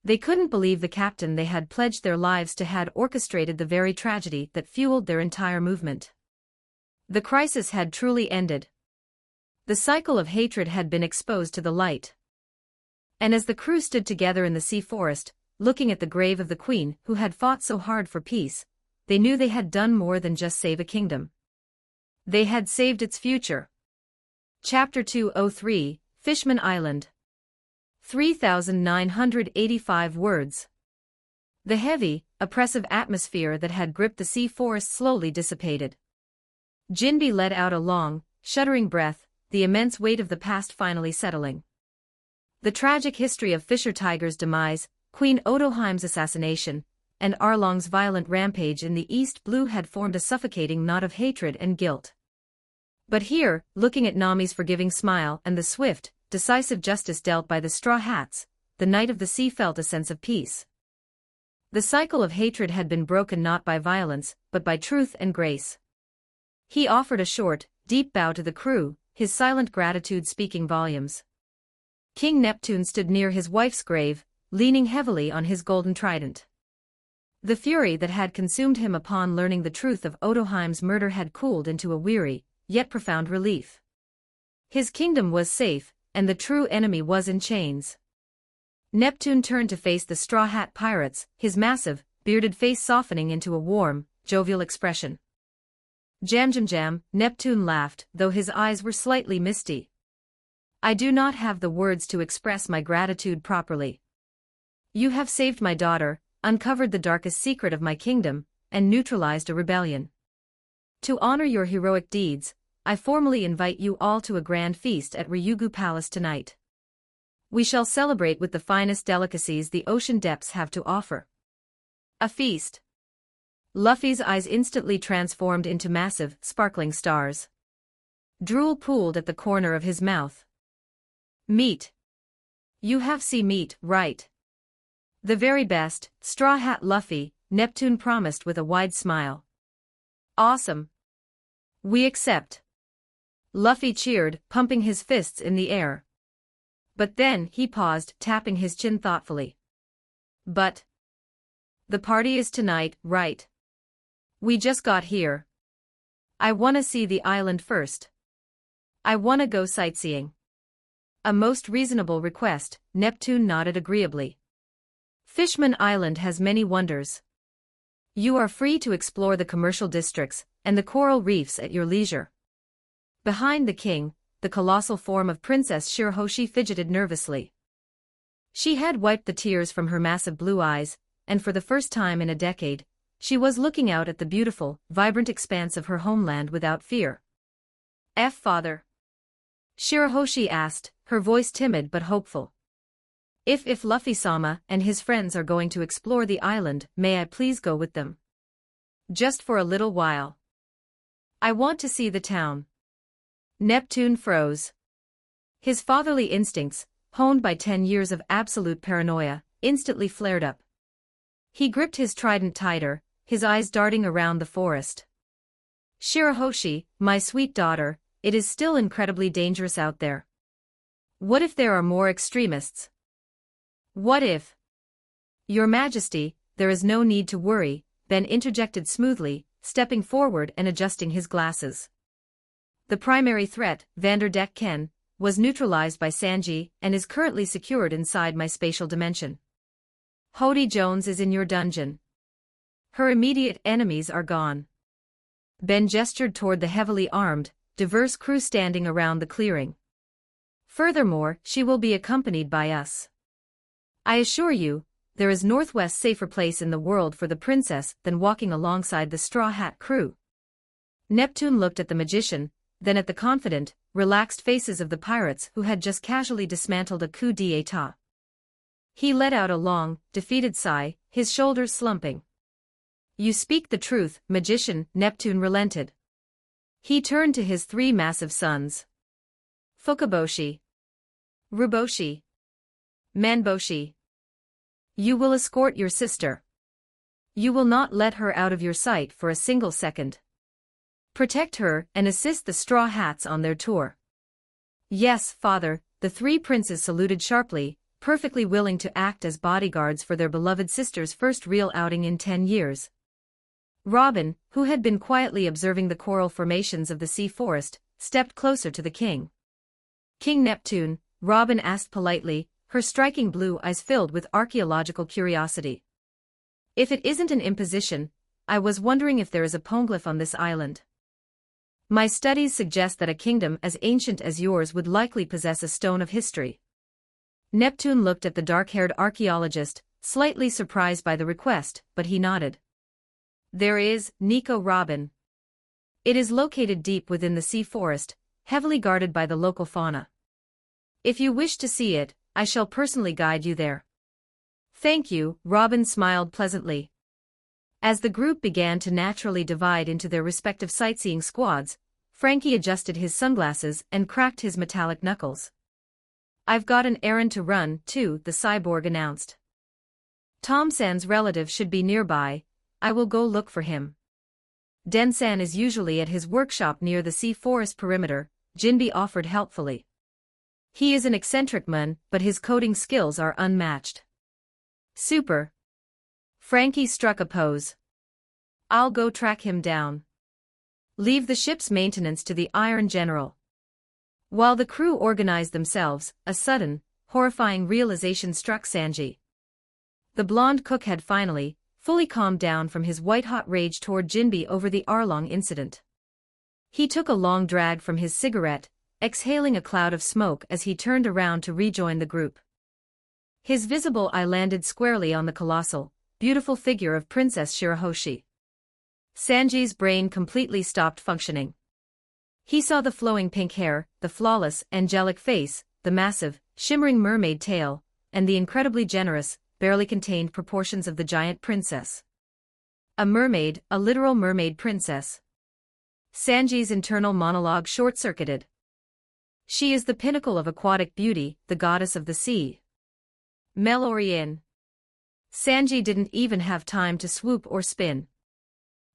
They couldn't believe the captain they had pledged their lives to had orchestrated the very tragedy that fueled their entire movement. The crisis had truly ended. The cycle of hatred had been exposed to the light. And as the crew stood together in the sea forest, looking at the grave of the queen who had fought so hard for peace, they knew they had done more than just save a kingdom. They had saved its future. Chapter 203, Fishman Island. 3,985 words. The heavy, oppressive atmosphere that had gripped the sea forest slowly dissipated. Jinbi let out a long, shuddering breath, the immense weight of the past finally settling. The tragic history of Fisher Tiger's demise, Queen Otoheim's assassination, and Arlong's violent rampage in the East Blue had formed a suffocating knot of hatred and guilt. But here, looking at Nami's forgiving smile and the swift, decisive justice dealt by the Straw Hats, the Knight of the Sea felt a sense of peace. The cycle of hatred had been broken not by violence, but by truth and grace. He offered a short, deep bow to the crew, his silent gratitude speaking volumes. King Neptune stood near his wife's grave, leaning heavily on his golden trident. The fury that had consumed him upon learning the truth of Otoheim's murder had cooled into a weary, yet profound relief. His kingdom was safe, and the true enemy was in chains. Neptune turned to face the Straw Hat pirates, his massive, bearded face softening into a warm, jovial expression. Jam, Neptune laughed, though his eyes were slightly misty. I do not have the words to express my gratitude properly. You have saved my daughter, uncovered the darkest secret of my kingdom, and neutralized a rebellion. To honor your heroic deeds, I formally invite you all to a grand feast at Ryugu Palace tonight. We shall celebrate with the finest delicacies the ocean depths have to offer. A feast. Luffy's eyes instantly transformed into massive, sparkling stars. Drool pooled at the corner of his mouth. Meat. You have sea meat, right? The very best, Straw Hat Luffy, Neptune promised with a wide smile. Awesome. We accept. Luffy cheered, pumping his fists in the air. But then he paused, tapping his chin thoughtfully. But the party is tonight, right? We just got here. I wanna see the island first. I wanna go sightseeing. A most reasonable request, Neptune nodded agreeably. Fishman Island has many wonders. You are free to explore the commercial districts and the coral reefs at your leisure. Behind the king, the colossal form of Princess Shirahoshi fidgeted nervously. She had wiped the tears from her massive blue eyes, and for the first time in a decade, She was looking out at the beautiful, vibrant expanse of her homeland without fear. Father? Shirahoshi asked, her voice timid but hopeful. If Luffy-sama and his friends are going to explore the island, may I please go with them? Just for a little while. I want to see the town. Neptune froze. His fatherly instincts, honed by 10 years of absolute paranoia, instantly flared up. He gripped his trident tighter, his eyes darting around the forest. Shirahoshi, my sweet daughter, it is still incredibly dangerous out there. What if there are more extremists? What if? Your Majesty, there is no need to worry, Ben interjected smoothly, stepping forward and adjusting his glasses. The primary threat, Vanderdeck Ken, was neutralized by Sanji and is currently secured inside my spatial dimension. Hody Jones is in your dungeon. Her immediate enemies are gone. Ben gestured toward the heavily armed, diverse crew standing around the clearing. Furthermore, she will be accompanied by us. I assure you, there is northwest safer place in the world for the princess than walking alongside the Straw Hat crew. Neptune looked at the magician, then at the confident, relaxed faces of the pirates who had just casually dismantled a coup d'état. He let out a long, defeated sigh, his shoulders slumping. You speak the truth, magician, Neptune relented. He turned to his 3 massive sons. Fukaboshi. Ruboshi. Manboshi. You will escort your sister. You will not let her out of your sight for a single second. Protect her and assist the Straw Hats on their tour. Yes, father, the 3 princes saluted sharply, perfectly willing to act as bodyguards for their beloved sister's first real outing in 10 years. Robin, who had been quietly observing the coral formations of the sea forest, stepped closer to the king. King Neptune, Robin asked politely, her striking blue eyes filled with archaeological curiosity. If it isn't an imposition, I was wondering if there is a poneglyph on this island. My studies suggest that a kingdom as ancient as yours would likely possess a stone of history. Neptune looked at the dark-haired archaeologist, slightly surprised by the request, but he nodded. There is, Nico Robin. It is located deep within the sea forest, heavily guarded by the local fauna. If you wish to see it, I shall personally guide you there. Thank you, Robin smiled pleasantly. As the group began to naturally divide into their respective sightseeing squads, Frankie adjusted his sunglasses and cracked his metallic knuckles. I've got an errand to run, too, the cyborg announced. Tom-san's relative should be nearby, I will go look for him. Den-san is usually at his workshop near the sea forest perimeter, Jinbe offered helpfully. He is an eccentric man, but his coding skills are unmatched. Super. Frankie struck a pose. I'll go track him down. Leave the ship's maintenance to the Iron General. While the crew organized themselves, a sudden, horrifying realization struck Sanji. The blonde cook had finally, fully calmed down from his white-hot rage toward Jinbe over the Arlong incident. He took a long drag from his cigarette, exhaling a cloud of smoke as he turned around to rejoin the group. His visible eye landed squarely on the colossal, beautiful figure of Princess Shirahoshi. Sanji's brain completely stopped functioning. He saw the flowing pink hair, the flawless, angelic face, the massive, shimmering mermaid tail, and the incredibly generous, barely contained proportions of the giant princess. A mermaid, a literal mermaid princess. Sanji's internal monologue short-circuited. She is the pinnacle of aquatic beauty, the goddess of the sea. Melorian. Sanji didn't even have time to swoop or spin.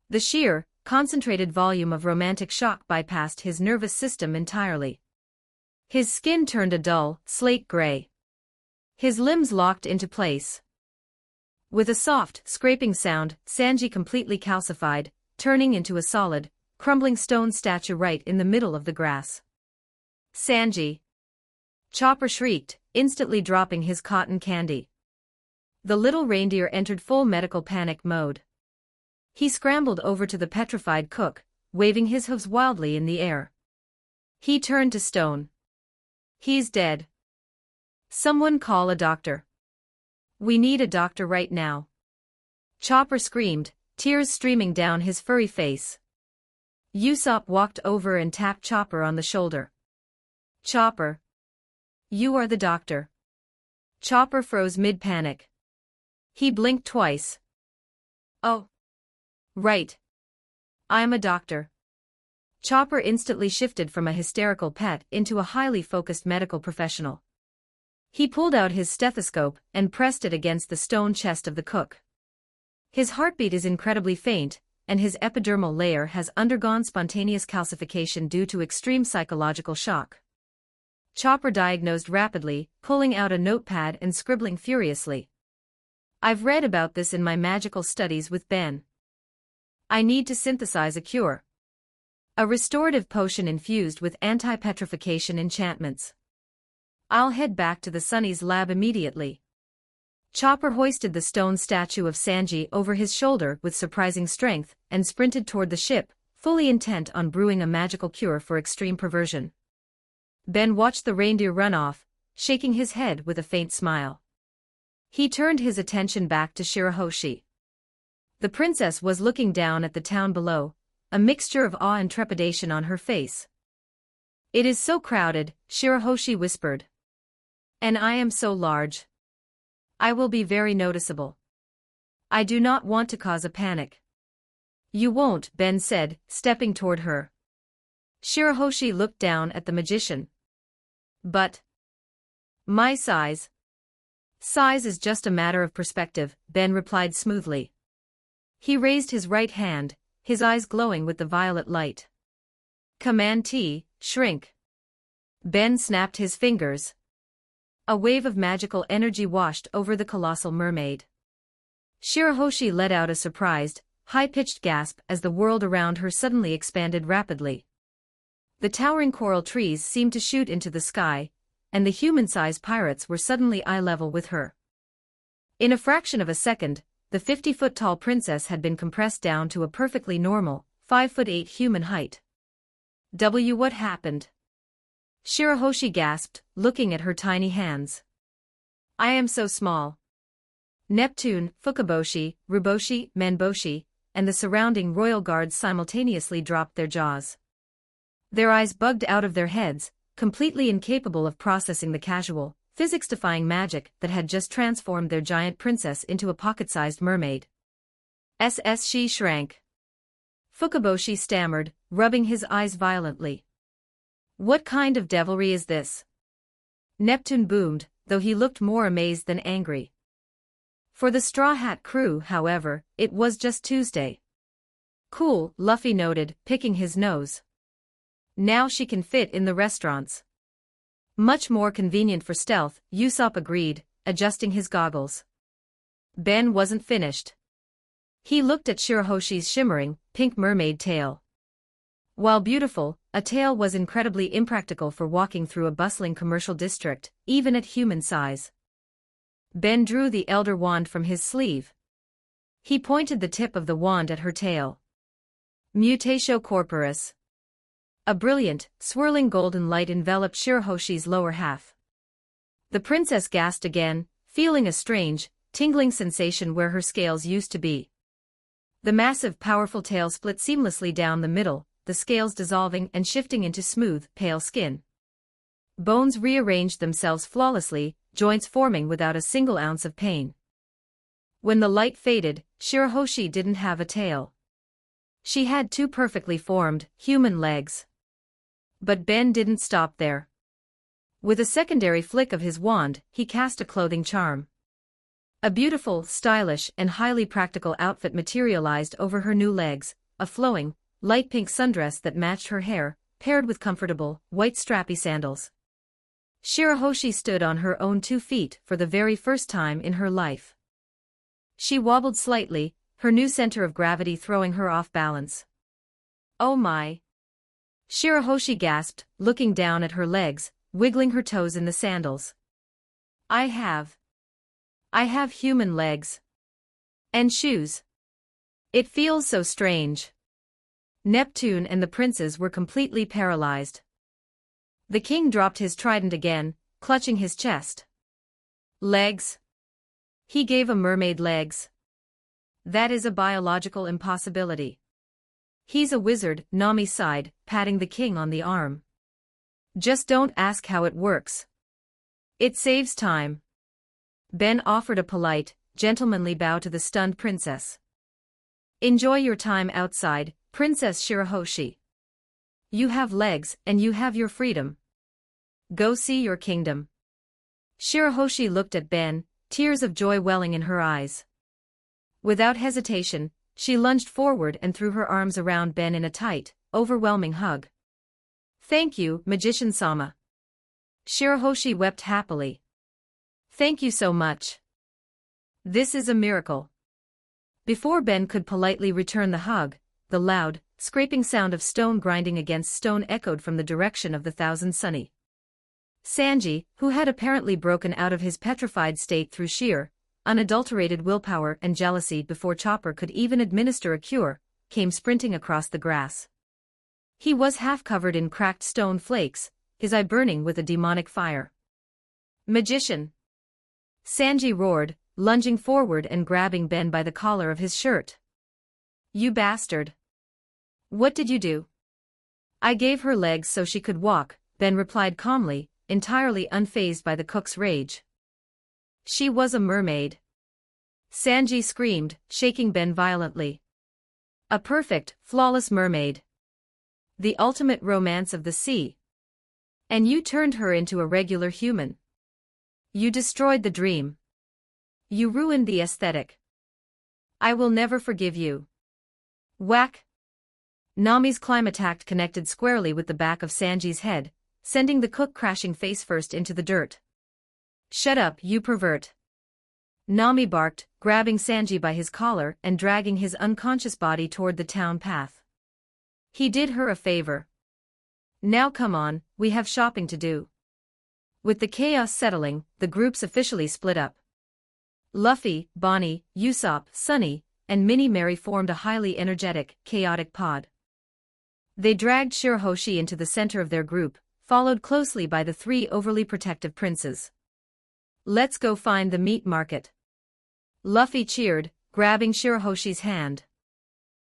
The sheer, concentrated volume of romantic shock bypassed his nervous system entirely. His skin turned a dull, slate gray. His limbs locked into place. With a soft, scraping sound, Sanji completely calcified, turning into a solid, crumbling stone statue right in the middle of the grass. Sanji! Chopper shrieked, instantly dropping his cotton candy. The little reindeer entered full medical panic mode. He scrambled over to the petrified cook, waving his hooves wildly in the air. He turned to stone. He's dead. Someone call a doctor. We need a doctor right now. Chopper screamed, tears streaming down his furry face. Usopp walked over and tapped Chopper on the shoulder. Chopper. You are the doctor. Chopper froze mid-panic. He blinked twice. Oh. Right. I'm a doctor. Chopper instantly shifted from a hysterical pet into a highly focused medical professional. He pulled out his stethoscope and pressed it against the stone chest of the cook. His heartbeat is incredibly faint, and his epidermal layer has undergone spontaneous calcification due to extreme psychological shock. Chopper diagnosed rapidly, pulling out a notepad and scribbling furiously. I've read about this in my magical studies with Ben. I need to synthesize a cure. A restorative potion infused with anti-petrification enchantments. I'll head back to the Sunny's lab immediately. Chopper hoisted the stone statue of Sanji over his shoulder with surprising strength and sprinted toward the ship, fully intent on brewing a magical cure for extreme perversion. Ben watched the reindeer run off, shaking his head with a faint smile. He turned his attention back to Shirahoshi. The princess was looking down at the town below, a mixture of awe and trepidation on her face. It is so crowded, Shirahoshi whispered. And I am so large. I will be very noticeable. I do not want to cause a panic. You won't, Ben said, stepping toward her. Shirahoshi looked down at the magician. But my size. Size is just a matter of perspective, Ben replied smoothly. He raised his right hand, his eyes glowing with the violet light. Command T, shrink. Ben snapped his fingers. A wave of magical energy washed over the colossal mermaid. Shirahoshi let out a surprised, high-pitched gasp as the world around her suddenly expanded rapidly. The towering coral trees seemed to shoot into the sky, and the human-sized pirates were suddenly eye-level with her. In a fraction of a second, the 50-foot-tall princess had been compressed down to a perfectly normal, 5'8" human height. What happened? Shirahoshi gasped, looking at her tiny hands. I am so small. Neptune, Fukaboshi, Ruboshi, Menboshi, and the surrounding royal guards simultaneously dropped their jaws. Their eyes bugged out of their heads, completely incapable of processing the casual, physics-defying magic that had just transformed their giant princess into a pocket-sized mermaid. She shrank. Fukaboshi stammered, rubbing his eyes violently. What kind of devilry is this? Neptune boomed, though he looked more amazed than angry. For the Straw Hat crew, however, it was just Tuesday. Cool, Luffy noted, picking his nose. Now she can fit in the restaurants. Much more convenient for stealth, Usopp agreed, adjusting his goggles. Ben wasn't finished. He looked at Shirahoshi's shimmering, pink mermaid tail. While beautiful, a tail was incredibly impractical for walking through a bustling commercial district, even at human size. Ben drew the Elder Wand from his sleeve. He pointed the tip of the wand at her tail. Mutatio Corporis. A brilliant, swirling golden light enveloped Shirahoshi's lower half. The princess gasped again, feeling a strange, tingling sensation where her scales used to be. The massive, powerful tail split seamlessly down the middle, the scales dissolving and shifting into smooth, pale skin. Bones rearranged themselves flawlessly, joints forming without a single ounce of pain. When the light faded, Shirahoshi didn't have a tail. She had two perfectly formed, human legs. But Ben didn't stop there. With a secondary flick of his wand, he cast a clothing charm. A beautiful, stylish, and highly practical outfit materialized over her new legs, a flowing, light pink sundress that matched her hair, paired with comfortable, white strappy sandals. Shirahoshi stood on her own 2 feet for the very first time in her life. She wobbled slightly, her new center of gravity throwing her off balance. Oh my! Shirahoshi gasped, looking down at her legs, wiggling her toes in the sandals. I have human legs. And shoes. It feels so strange. Neptune and the princes were completely paralyzed. The king dropped his trident again, clutching his chest. Legs? He gave a mermaid legs. That is a biological impossibility. He's a wizard, Nami sighed, patting the king on the arm. Just don't ask how it works. It saves time. Ben offered a polite, gentlemanly bow to the stunned princess. Enjoy your time outside, Princess Shirahoshi. You have legs, and you have your freedom. Go see your kingdom. Shirahoshi looked at Ben, tears of joy welling in her eyes. Without hesitation, she lunged forward and threw her arms around Ben in a tight, overwhelming hug. Thank you, Magician-sama. Shirahoshi wept happily. Thank you so much. This is a miracle. Before Ben could politely return the hug, the loud, scraping sound of stone grinding against stone echoed from the direction of the Thousand Sunny. Sanji, who had apparently broken out of his petrified state through sheer, unadulterated willpower and jealousy before Chopper could even administer a cure, came sprinting across the grass. He was half covered in cracked stone flakes, his eye burning with a demonic fire. Magician! Sanji roared, lunging forward and grabbing Ben by the collar of his shirt. You bastard! What did you do? I gave her legs so she could walk, Ben replied calmly, entirely unfazed by the cook's rage. She was a mermaid. Sanji screamed, shaking Ben violently. A perfect, flawless mermaid. The ultimate romance of the sea. And you turned her into a regular human. You destroyed the dream. You ruined the aesthetic. I will never forgive you. Whack! Nami's climb attack connected squarely with the back of Sanji's head, sending the cook crashing face first into the dirt. Shut up, you pervert! Nami barked, grabbing Sanji by his collar and dragging his unconscious body toward the town path. He did her a favor. Now come on, we have shopping to do. With the chaos settling, the groups officially split up. Luffy, Bonnie, Usopp, Sunny, and Minnie Mary formed a highly energetic, chaotic pod. They dragged Shirahoshi into the center of their group, followed closely by the three overly protective princes. Let's go find the meat market. Luffy cheered, grabbing Shirahoshi's hand.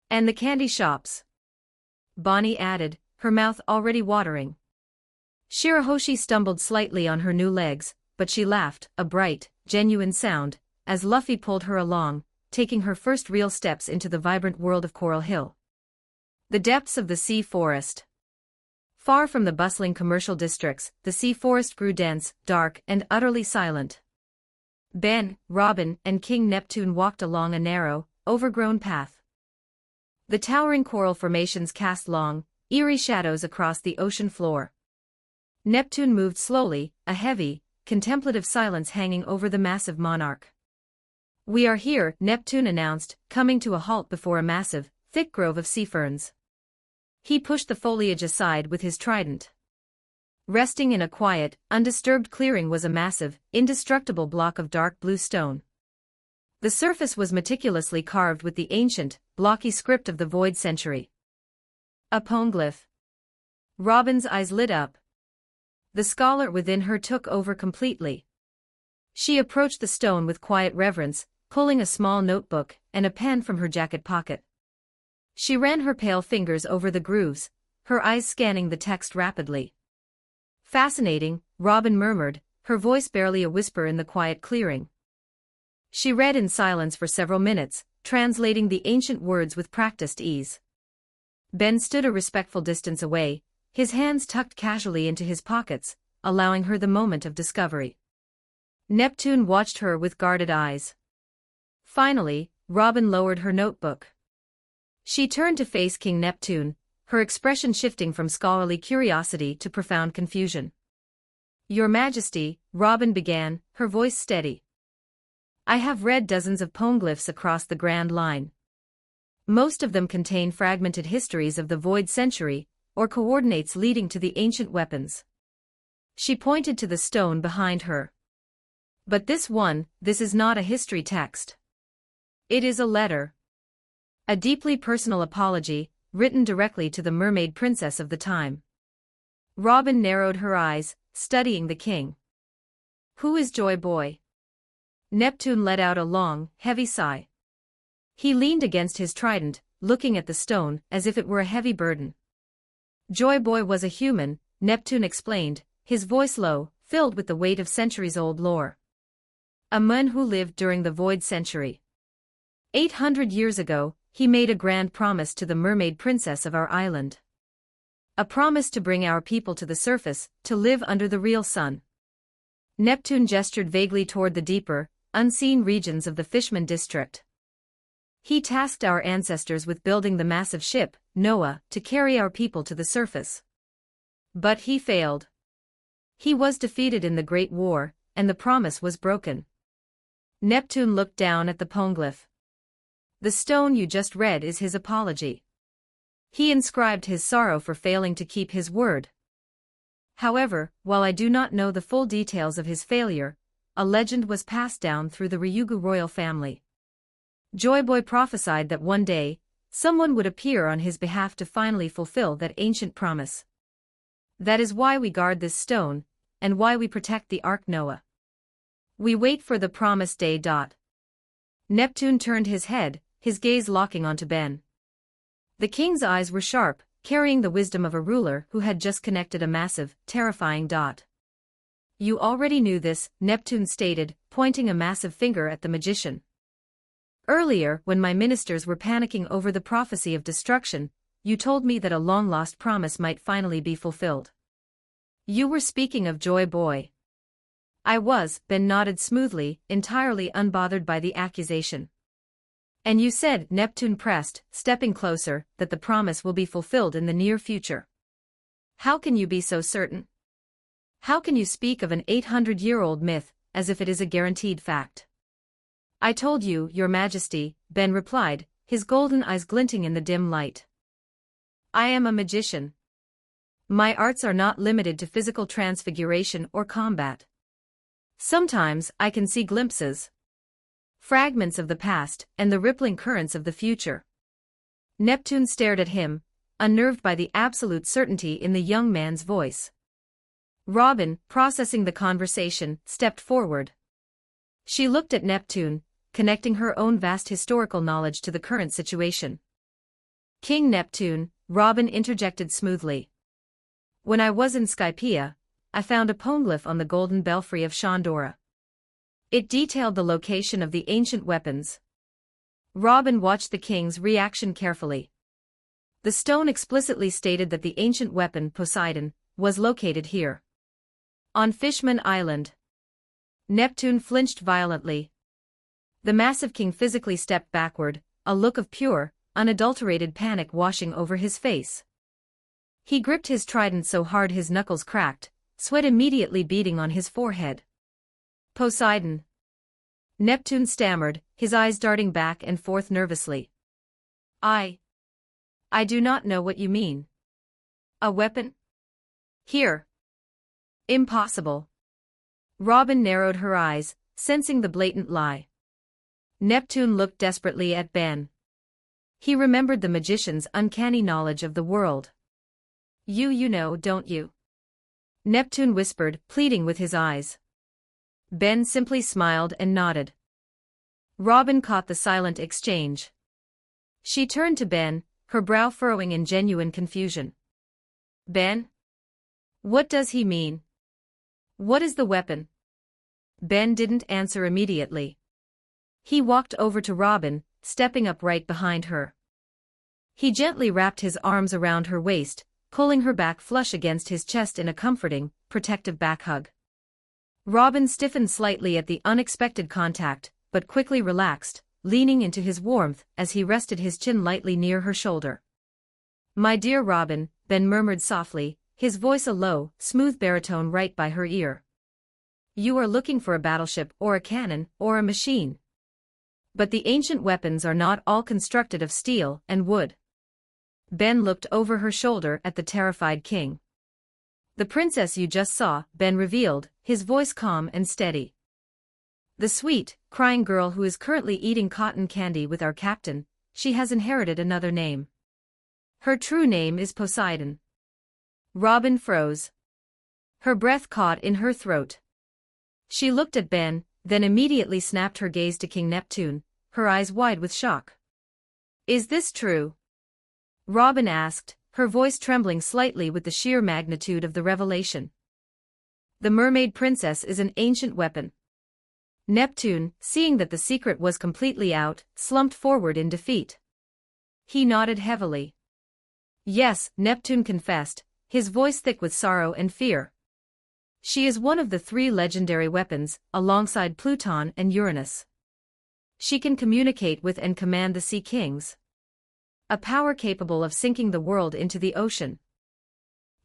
And the candy shops. Bonnie added, her mouth already watering. Shirahoshi stumbled slightly on her new legs, but she laughed, a bright, genuine sound, as Luffy pulled her along, taking her first real steps into the vibrant world of Coral Hill. The depths of the sea forest. Far from the bustling commercial districts, the sea forest grew dense, dark, and utterly silent. Ben, Robin, and King Neptune walked along a narrow, overgrown path. The towering coral formations cast long, eerie shadows across the ocean floor. Neptune moved slowly, a heavy, contemplative silence hanging over the massive monarch. We are here, Neptune announced, coming to a halt before a massive, thick grove of sea ferns. He pushed the foliage aside with his trident. Resting in a quiet, undisturbed clearing was a massive, indestructible block of dark blue stone. The surface was meticulously carved with the ancient, blocky script of the Void Century. A poneglyph. Robin's eyes lit up. The scholar within her took over completely. She approached the stone with quiet reverence, pulling a small notebook and a pen from her jacket pocket. She ran her pale fingers over the grooves, her eyes scanning the text rapidly. Fascinating, Robin murmured, her voice barely a whisper in the quiet clearing. She read in silence for several minutes, translating the ancient words with practiced ease. Ben stood a respectful distance away, his hands tucked casually into his pockets, allowing her the moment of discovery. Neptune watched her with guarded eyes. Finally, Robin lowered her notebook. She turned to face King Neptune, her expression shifting from scholarly curiosity to profound confusion. Your Majesty, Robin began, her voice steady. I have read dozens of poneglyphs across the Grand Line. Most of them contain fragmented histories of the Void Century, or coordinates leading to the ancient weapons. She pointed to the stone behind her. But this is not a history text. It is a letter. A deeply personal apology, written directly to the mermaid princess of the time. Robin narrowed her eyes, studying the king. Who is Joy Boy? Neptune let out a long, heavy sigh. He leaned against his trident, looking at the stone as if it were a heavy burden. Joy Boy was a human, Neptune explained, his voice low, filled with the weight of centuries-old lore. A man who lived during the Void Century. 800 years ago, he made a grand promise to the mermaid princess of our island. A promise to bring our people to the surface, to live under the real sun. Neptune gestured vaguely toward the deeper, unseen regions of the Fishman district. He tasked our ancestors with building the massive ship, Noah, to carry our people to the surface. But he failed. He was defeated in the Great War, and the promise was broken. Neptune looked down at the poneglyph. The stone you just read is his apology. He inscribed his sorrow for failing to keep his word. However, while I do not know the full details of his failure, a legend was passed down through the Ryugu royal family. Joy Boy prophesied that one day, someone would appear on his behalf to finally fulfill that ancient promise. That is why we guard this stone, and why we protect the Ark Noah. We wait for the promised day. Neptune turned his head, his gaze locking onto Ben. The king's eyes were sharp, carrying the wisdom of a ruler who had just connected a massive, terrifying dot. You already knew this, Neptune stated, pointing a massive finger at the magician. Earlier, when my ministers were panicking over the prophecy of destruction, you told me that a long-lost promise might finally be fulfilled. You were speaking of Joy Boy. I was, Ben nodded smoothly, entirely unbothered by the accusation. And you said, Neptune pressed, stepping closer, that the promise will be fulfilled in the near future. How can you be so certain? How can you speak of an 800-year-old myth, as if it is a guaranteed fact? I told you, Your Majesty, Ben replied, his golden eyes glinting in the dim light. I am a magician. My arts are not limited to physical transfiguration or combat. Sometimes I can see glimpses, fragments of the past, and the rippling currents of the future. Neptune stared at him, unnerved by the absolute certainty in the young man's voice. Robin, processing the conversation, stepped forward. She looked at Neptune, connecting her own vast historical knowledge to the current situation. King Neptune, Robin interjected smoothly. When I was in Skypea, I found a poneglyph on the golden belfry of Shandora. It detailed the location of the ancient weapons. Robin watched the king's reaction carefully. The stone explicitly stated that the ancient weapon, Poseidon, was located here. On Fishman Island. Neptune flinched violently. The massive king physically stepped backward, a look of pure, unadulterated panic washing over his face. He gripped his trident so hard his knuckles cracked, sweat immediately beading on his forehead. Poseidon. Neptune stammered, his eyes darting back and forth nervously. I do not know what you mean. A weapon? Here. Impossible. Robin narrowed her eyes, sensing the blatant lie. Neptune looked desperately at Ben. He remembered the magician's uncanny knowledge of the world. You know, don't you? Neptune whispered, pleading with his eyes. Ben simply smiled and nodded. Robin caught the silent exchange. She turned to Ben, her brow furrowing in genuine confusion. Ben? What does he mean? What is the weapon? Ben didn't answer immediately. He walked over to Robin, stepping up right behind her. He gently wrapped his arms around her waist, pulling her back flush against his chest in a comforting, protective back hug. Robin stiffened slightly at the unexpected contact, but quickly relaxed, leaning into his warmth as he rested his chin lightly near her shoulder. My dear Robin, Ben murmured softly, his voice a low, smooth baritone right by her ear. You are looking for a battleship or a cannon or a machine. But the ancient weapons are not all constructed of steel and wood. Ben looked over her shoulder at the terrified king. The princess you just saw, Ben revealed, his voice calm and steady. The sweet, crying girl who is currently eating cotton candy with our captain, she has inherited another name. Her true name is Poseidon. Robin froze. Her breath caught in her throat. She looked at Ben, then immediately snapped her gaze to King Neptune, her eyes wide with shock. Is this true? Robin asked, her voice trembling slightly with the sheer magnitude of the revelation. The mermaid princess is an ancient weapon. Neptune, seeing that the secret was completely out, slumped forward in defeat. He nodded heavily. Yes, Neptune confessed, his voice thick with sorrow and fear. She is one of the 3 legendary weapons, alongside Pluton and Uranus. She can communicate with and command the sea kings. A power capable of sinking the world into the ocean.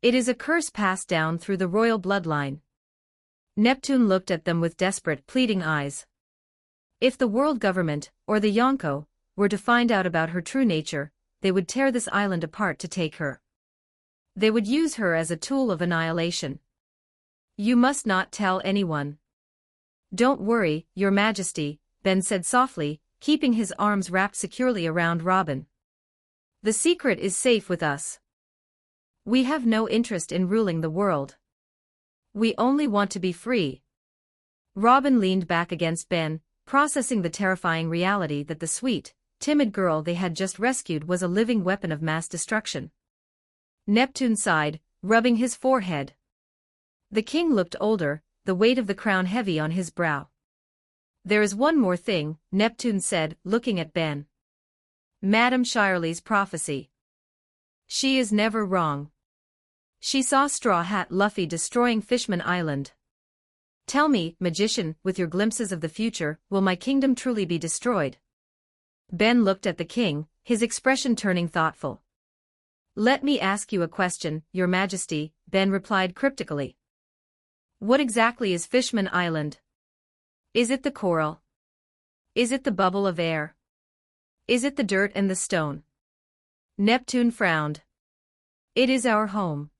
It is a curse passed down through the royal bloodline. Neptune looked at them with desperate, pleading eyes. If the world government, or the Yonko, were to find out about her true nature, they would tear this island apart to take her. They would use her as a tool of annihilation. You must not tell anyone. Don't worry, Your Majesty, Ben said softly, keeping his arms wrapped securely around Robin. The secret is safe with us. We have no interest in ruling the world. We only want to be free. Robin leaned back against Ben, processing the terrifying reality that the sweet, timid girl they had just rescued was a living weapon of mass destruction. Neptune sighed, rubbing his forehead. The king looked older, the weight of the crown heavy on his brow. There is one more thing, Neptune said, looking at Ben. Madame Shirley's prophecy. She is never wrong. She saw Straw Hat Luffy destroying Fishman Island. Tell me, magician, with your glimpses of the future, will my kingdom truly be destroyed? Ben looked at the king, his expression turning thoughtful. Let me ask you a question, Your Majesty, Ben replied cryptically. What exactly is Fishman Island? Is it the coral? Is it the bubble of air? Is it the dirt and the stone? Neptune frowned. It is our home.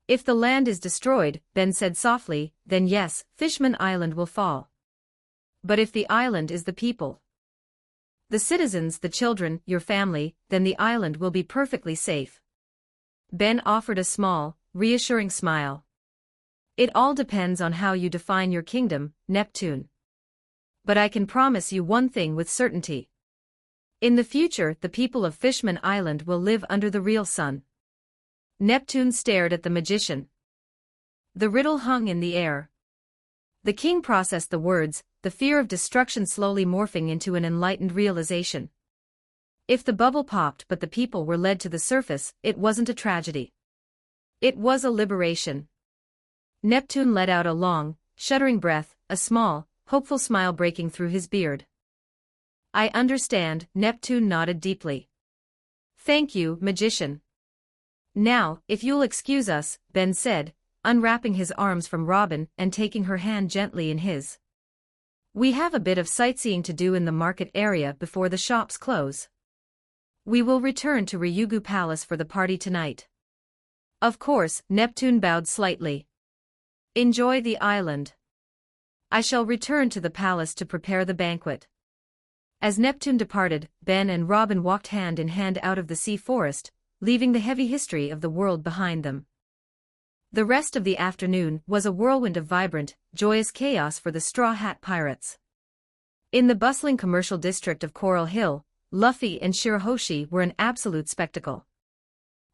If the land is destroyed, Ben said softly, then yes, Fishman Island will fall. But if the island is the people, the citizens, the children, your family, then the island will be perfectly safe. Ben offered a small, reassuring smile. It all depends on how you define your kingdom, Neptune. But I can promise you one thing with certainty. In the future, the people of Fishman Island will live under the real sun. Neptune stared at the magician. The riddle hung in the air. The king processed the words, the fear of destruction slowly morphing into an enlightened realization. If the bubble popped but the people were led to the surface, it wasn't a tragedy. It was a liberation. Neptune let out a long, shuddering breath, a small, hopeful smile breaking through his beard. I understand, Neptune nodded deeply. Thank you, magician. Now, if you'll excuse us, Ben said, unwrapping his arms from Robin and taking her hand gently in his. We have a bit of sightseeing to do in the market area before the shops close. We will return to Ryugu Palace for the party tonight. Of course, Neptune bowed slightly. Enjoy the island. I shall return to the palace to prepare the banquet. As Neptune departed, Ben and Robin walked hand in hand out of the sea forest, leaving the heavy history of the world behind them. The rest of the afternoon was a whirlwind of vibrant, joyous chaos for the Straw Hat Pirates. In the bustling commercial district of Coral Hill, Luffy and Shirahoshi were an absolute spectacle.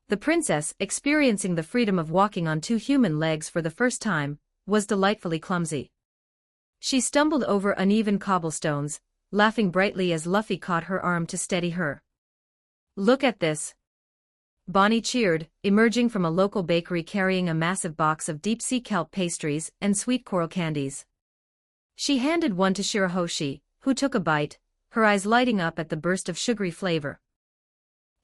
The princess, experiencing the freedom of walking on 2 human legs for the first time, was delightfully clumsy. She stumbled over uneven cobblestones, laughing brightly as Luffy caught her arm to steady her. Look at this. Bonnie cheered, emerging from a local bakery carrying a massive box of deep-sea kelp pastries and sweet coral candies. She handed one to Shirahoshi, who took a bite, her eyes lighting up at the burst of sugary flavor.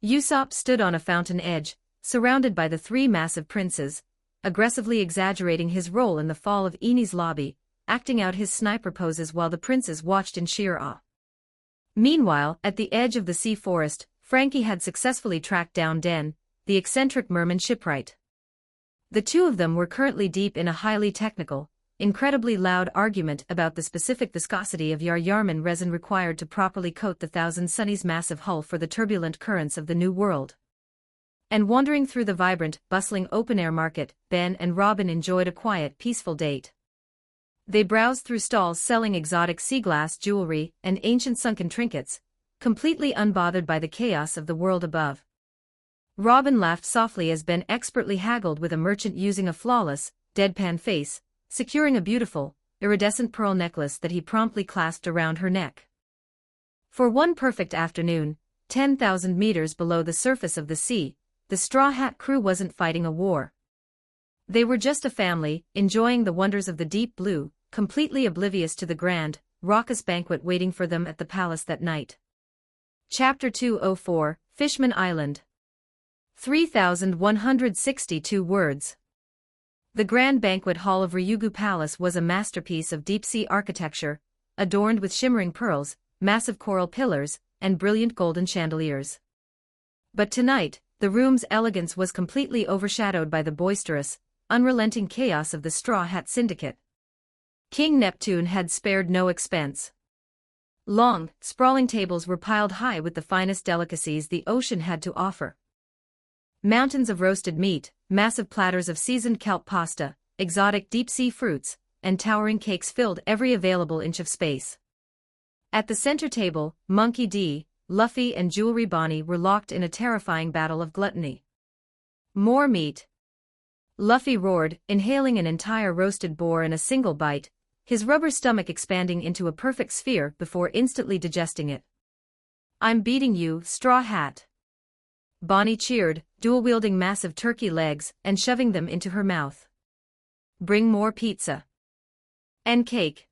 Usopp stood on a fountain edge, surrounded by the 3 massive princes, aggressively exaggerating his role in the fall of Eni's lobby, acting out his sniper poses while the princes watched in sheer awe. Meanwhile, at the edge of the sea forest, Frankie had successfully tracked down Den, the eccentric merman shipwright. The 2 of them were currently deep in a highly technical, incredibly loud argument about the specific viscosity of Yarman resin required to properly coat the Thousand Sunny's massive hull for the turbulent currents of the New World. And wandering through the vibrant, bustling open-air market, Ben and Robin enjoyed a quiet, peaceful date. They browsed through stalls selling exotic sea glass jewelry and ancient sunken trinkets, completely unbothered by the chaos of the world above. Robin laughed softly as Ben expertly haggled with a merchant using a flawless, deadpan face, securing a beautiful, iridescent pearl necklace that he promptly clasped around her neck. For one perfect afternoon, 10,000 meters below the surface of the sea, the Straw Hat crew wasn't fighting a war. They were just a family, enjoying the wonders of the deep blue, completely oblivious to the grand, raucous banquet waiting for them at the palace that night. Chapter 204, Fishman Island. 3,162 words. The grand banquet hall of Ryugu Palace was a masterpiece of deep-sea architecture, adorned with shimmering pearls, massive coral pillars, and brilliant golden chandeliers. But tonight, the room's elegance was completely overshadowed by the boisterous, unrelenting chaos of the Straw Hat Syndicate. King Neptune had spared no expense. Long, sprawling tables were piled high with the finest delicacies the ocean had to offer. Mountains of roasted meat, massive platters of seasoned kelp pasta, exotic deep-sea fruits, and towering cakes filled every available inch of space. At the center table, Monkey D., Luffy and Jewelry Bonnie were locked in a terrifying battle of gluttony. More meat. Luffy roared, inhaling an entire roasted boar in a single bite, his rubber stomach expanding into a perfect sphere before instantly digesting it. "I'm beating you, Straw Hat." Bonnie cheered, dual-wielding massive turkey legs and shoving them into her mouth. "Bring more pizza. And cake.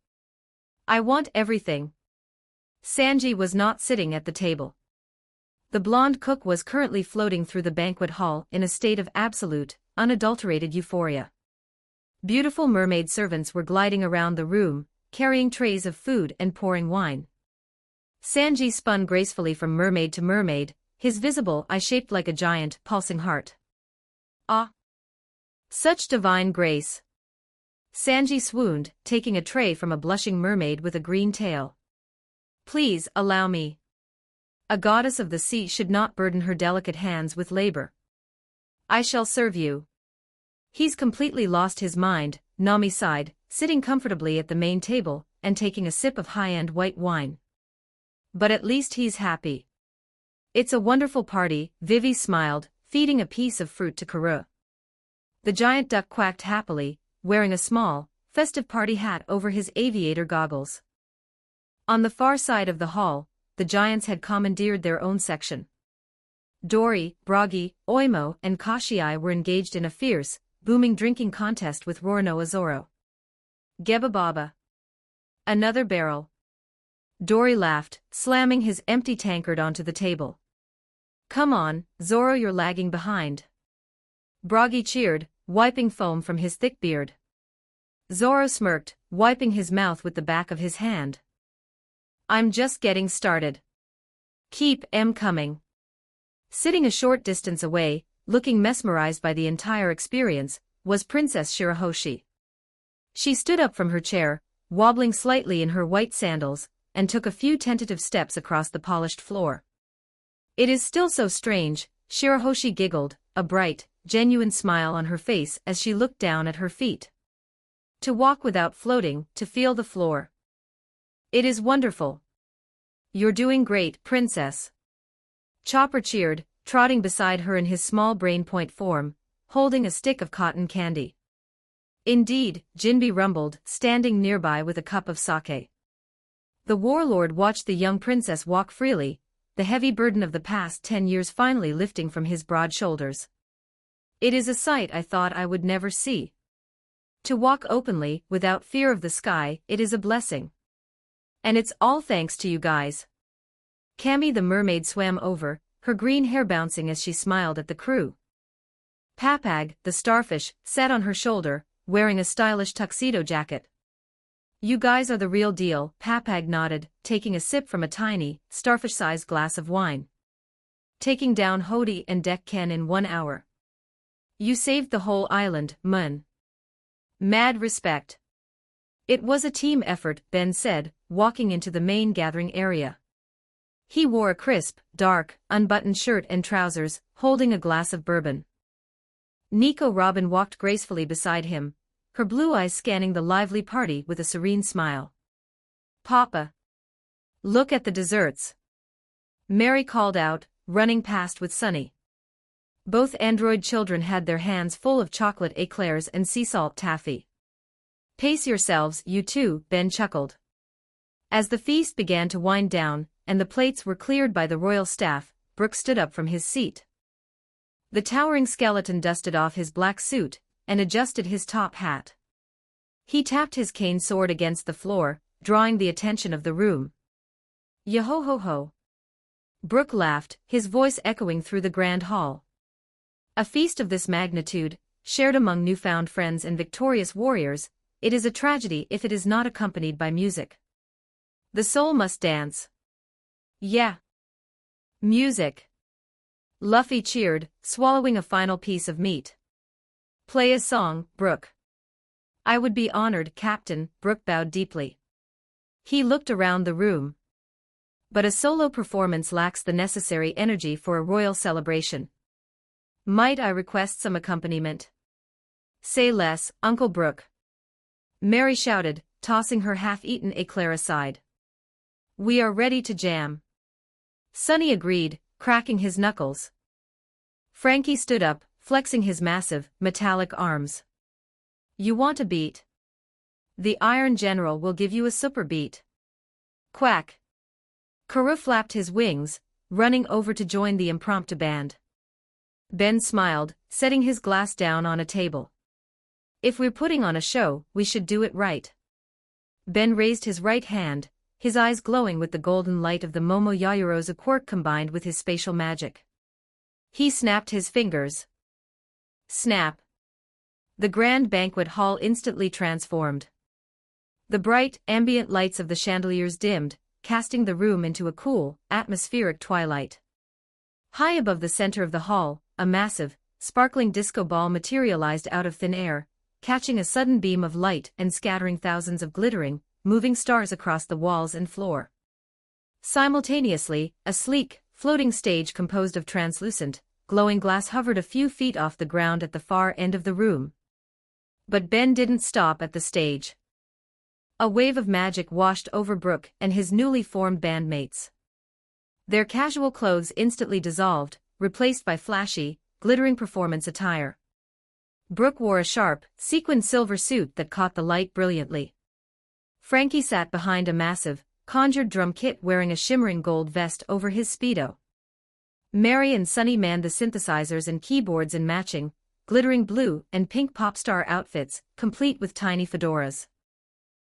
I want everything." Sanji was not sitting at the table. The blonde cook was currently floating through the banquet hall in a state of absolute, unadulterated euphoria. Beautiful mermaid servants were gliding around the room, carrying trays of food and pouring wine. Sanji spun gracefully from mermaid to mermaid, his visible eye shaped like a giant, pulsing heart. Ah! Such divine grace! Sanji swooned, taking a tray from a blushing mermaid with a green tail. "Please, allow me." A goddess of the sea should not burden her delicate hands with labor. "I shall serve you." "He's completely lost his mind," Nami sighed, sitting comfortably at the main table and taking a sip of high-end white wine. "But at least he's happy." "It's a wonderful party," Vivi smiled, feeding a piece of fruit to Karoo. The giant duck quacked happily, wearing a small, festive party hat over his aviator goggles. On the far side of the hall, the giants had commandeered their own section. Dory, Bragi, Oimo, and Kashii were engaged in a fierce, booming drinking contest with Roronoa Zoro. "Geba Baba. Another barrel." Dory laughed, slamming his empty tankard onto the table. "Come on, Zoro, you're lagging behind." Bragi cheered, wiping foam from his thick beard. Zoro smirked, wiping his mouth with the back of his hand. "I'm just getting started. Keep 'em coming." Sitting a short distance away, looking mesmerized by the entire experience, was Princess Shirahoshi. She stood up from her chair, wobbling slightly in her white sandals, and took a few tentative steps across the polished floor. "It is still so strange," Shirahoshi giggled, a bright, genuine smile on her face as she looked down at her feet. "To walk without floating, to feel the floor. It is wonderful." "You're doing great, Princess." Chopper cheered, trotting beside her in his small brain point form, holding a stick of cotton candy. "Indeed," Jinbe rumbled, standing nearby with a cup of sake. The warlord watched the young princess walk freely, the heavy burden of the past 10 years finally lifting from his broad shoulders. "It is a sight I thought I would never see. To walk openly, without fear of the sky, it is a blessing. And it's all thanks to you guys." Cammy the mermaid swam over, her green hair bouncing as she smiled at the crew. Papag, the starfish, sat on her shoulder, wearing a stylish tuxedo jacket. "You guys are the real deal," Papag nodded, taking a sip from a tiny, starfish-sized glass of wine. "Taking down Hody and Deck Ken in 1 hour. You saved the whole island, Mun. Mad respect." "It was a team effort," Ben said, walking into the main gathering area. He wore a crisp, dark, unbuttoned shirt and trousers, holding a glass of bourbon. Nico Robin walked gracefully beside him, her blue eyes scanning the lively party with a serene smile. "Papa. Look at the desserts." Mary called out, running past with Sunny. Both android children had their hands full of chocolate eclairs and sea salt taffy. Pace yourselves, you two, Ben chuckled. As the feast began to wind down, and the plates were cleared by the royal staff, Brooke stood up from his seat. The towering skeleton dusted off his black suit, and adjusted his top hat. He tapped his cane sword against the floor, drawing the attention of the room. Yo-ho-ho-ho. Brooke laughed, his voice echoing through the grand hall. A feast of this magnitude, shared among newfound friends and victorious warriors, it is a tragedy if it is not accompanied by music. The soul must dance. Yeah. Music. Luffy cheered, swallowing a final piece of meat. Play a song, Brooke. I would be honored, Captain, Brooke bowed deeply. He looked around the room. But a solo performance lacks the necessary energy for a royal celebration. Might I request some accompaniment? Say less, Uncle Brooke. Mary shouted, tossing her half-eaten eclair aside. We are ready to jam. Sunny agreed, cracking his knuckles. Frankie stood up, flexing his massive, metallic arms. You want a beat? The Iron General will give you a super beat. Quack. Karoo flapped his wings, running over to join the impromptu band. Ben smiled, setting his glass down on a table. If we're putting on a show, we should do it right. Ben raised his right hand, his eyes glowing with the golden light of the Momo Yaoyorozu quirk combined with his spatial magic. He snapped his fingers. Snap. The grand banquet hall instantly transformed. The bright, ambient lights of the chandeliers dimmed, casting the room into a cool, atmospheric twilight. High above the center of the hall, a massive, sparkling disco ball materialized out of thin air, catching a sudden beam of light and scattering thousands of glittering, moving stars across the walls and floor. Simultaneously, a sleek, floating stage composed of translucent, glowing glass hovered a few feet off the ground at the far end of the room. But Ben didn't stop at the stage. A wave of magic washed over Brooke and his newly formed bandmates. Their casual clothes instantly dissolved, replaced by flashy, glittering performance attire. Brooke wore a sharp, sequined silver suit that caught the light brilliantly. Frankie sat behind a massive, conjured drum kit wearing a shimmering gold vest over his speedo. Mary and Sunny manned the synthesizers and keyboards in matching, glittering blue and pink pop star outfits, complete with tiny fedoras.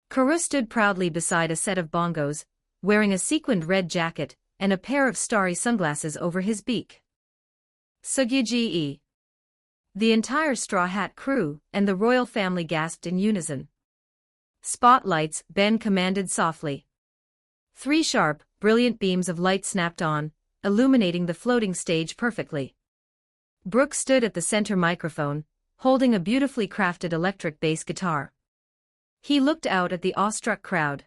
Karoo stood proudly beside a set of bongos, wearing a sequined red jacket and a pair of starry sunglasses over his beak. Sugyu-ji-e. The entire Straw Hat crew and the royal family gasped in unison. Spotlights, Ben commanded softly. 3 sharp, brilliant beams of light snapped on, illuminating the floating stage perfectly. Brooke stood at the center microphone, holding a beautifully crafted electric bass guitar. He looked out at the awestruck crowd.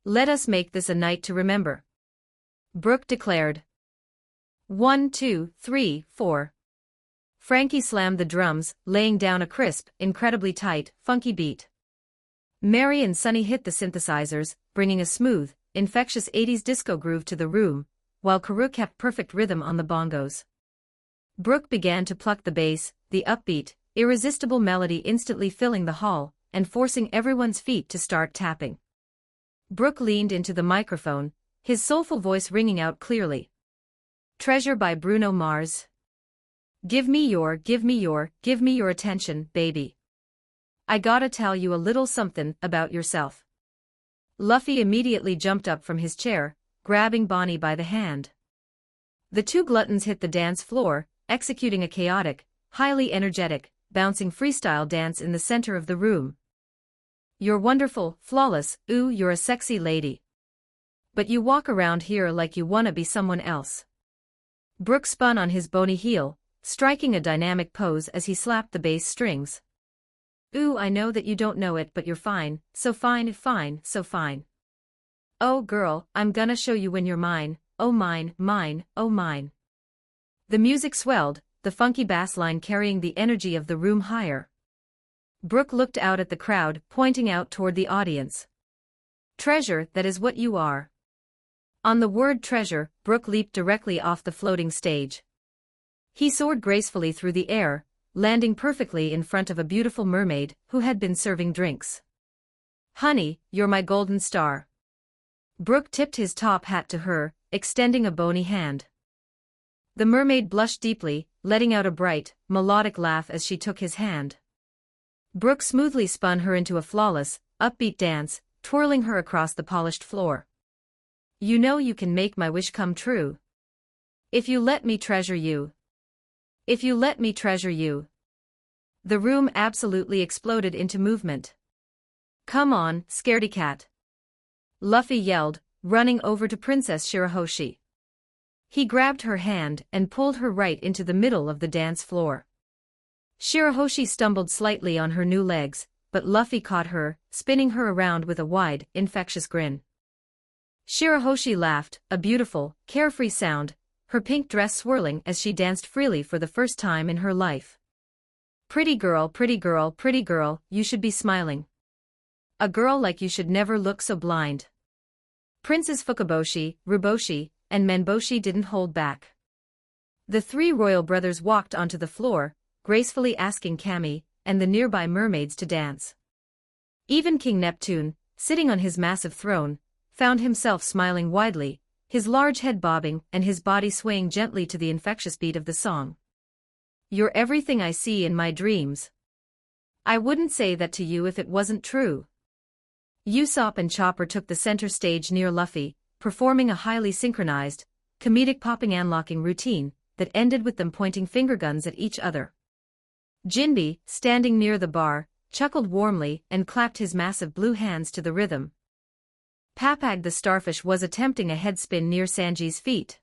Let us make this a night to remember. Brooke declared. 1, 2, 3, 4. Frankie slammed the drums, laying down a crisp, incredibly tight, funky beat. Mary and Sunny hit the synthesizers, bringing a smooth, infectious 80s disco groove to the room, while Karoo kept perfect rhythm on the bongos. Brooke began to pluck the bass, the upbeat, irresistible melody instantly filling the hall, and forcing everyone's feet to start tapping. Brooke leaned into the microphone, his soulful voice ringing out clearly. Treasure by Bruno Mars. Give me your attention, baby. I gotta tell you a little something about yourself. Luffy immediately jumped up from his chair, grabbing Bonnie by the hand. The two gluttons hit the dance floor, executing a chaotic, highly energetic, bouncing freestyle dance in the center of the room. You're wonderful, flawless, ooh, you're a sexy lady. But you walk around here like you wanna be someone else. Brooke spun on his bony heel, striking a dynamic pose as he slapped the bass strings. Ooh, I know that you don't know it, but you're fine, so fine, so fine. Oh girl, I'm gonna show you when you're mine, oh mine, oh mine. The music swelled, the funky bass line carrying the energy of the room higher. Brooke looked out at the crowd, pointing out toward the audience. Treasure, that is what you are. On the word treasure, Brooke leaped directly off the floating stage. He soared gracefully through the air, landing perfectly in front of a beautiful mermaid who had been serving drinks. "Honey, you're my golden star." Brooke tipped his top hat to her, extending a bony hand. The mermaid blushed deeply, letting out a bright, melodic laugh as she took his hand. Brooke smoothly spun her into a flawless, upbeat dance, twirling her across the polished floor. "You know you can make my wish come true. If you let me treasure you. If you let me treasure you." The room absolutely exploded into movement. "Come on, scaredy cat," Luffy yelled, running over to Princess Shirahoshi. He grabbed her hand and pulled her right into the middle of the dance floor. Shirahoshi stumbled slightly on her new legs, but Luffy caught her, spinning her around with a wide, infectious grin. Shirahoshi laughed, a beautiful, carefree sound, her pink dress swirling as she danced freely for the first time in her life. Pretty girl, pretty girl, pretty girl, you should be smiling. A girl like you should never look so blind." Princes Fukaboshi, Ruboshi, and Menboshi didn't hold back. The three royal brothers walked onto the floor, gracefully asking Kami and the nearby mermaids to dance. Even King Neptune, sitting on his massive throne, found himself smiling widely, his large head bobbing and his body swaying gently to the infectious beat of the song. "You're everything I see in my dreams. I wouldn't say that to you if it wasn't true." Usopp and Chopper took the center stage near Luffy, performing a highly synchronized, comedic popping and locking routine that ended with them pointing finger guns at each other. Jinbe, standing near the bar, chuckled warmly and clapped his massive blue hands to the rhythm. Papag the starfish was attempting a headspin near Sanji's feet.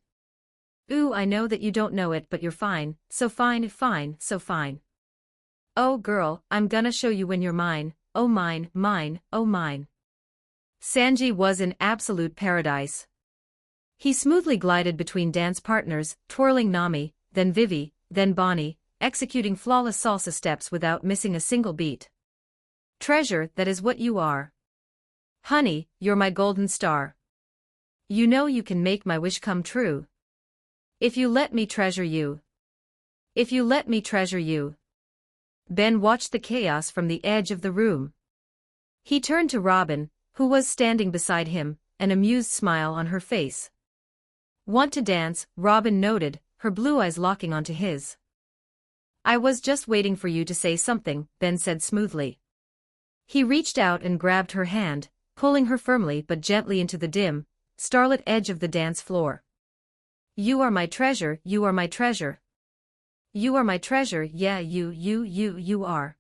"Ooh, I know that you don't know it, but you're fine, so fine, fine, so fine. Oh girl, I'm gonna show you when you're mine, oh mine, mine, oh mine." Sanji was in absolute paradise. He smoothly glided between dance partners, twirling Nami, then Vivi, then Bonnie, executing flawless salsa steps without missing a single beat. "Treasure, that is what you are. Honey, you're my golden star. You know you can make my wish come true. If you let me treasure you. If you let me treasure you." Ben watched the chaos from the edge of the room. He turned to Robin, who was standing beside him, an amused smile on her face. "Want to dance?" Robin noted, her blue eyes locking onto his. "I was just waiting for you to say something," Ben said smoothly. He reached out and grabbed her hand, pulling her firmly but gently into the dim, starlit edge of the dance floor. "You are my treasure, you are my treasure. You are my treasure, yeah you are."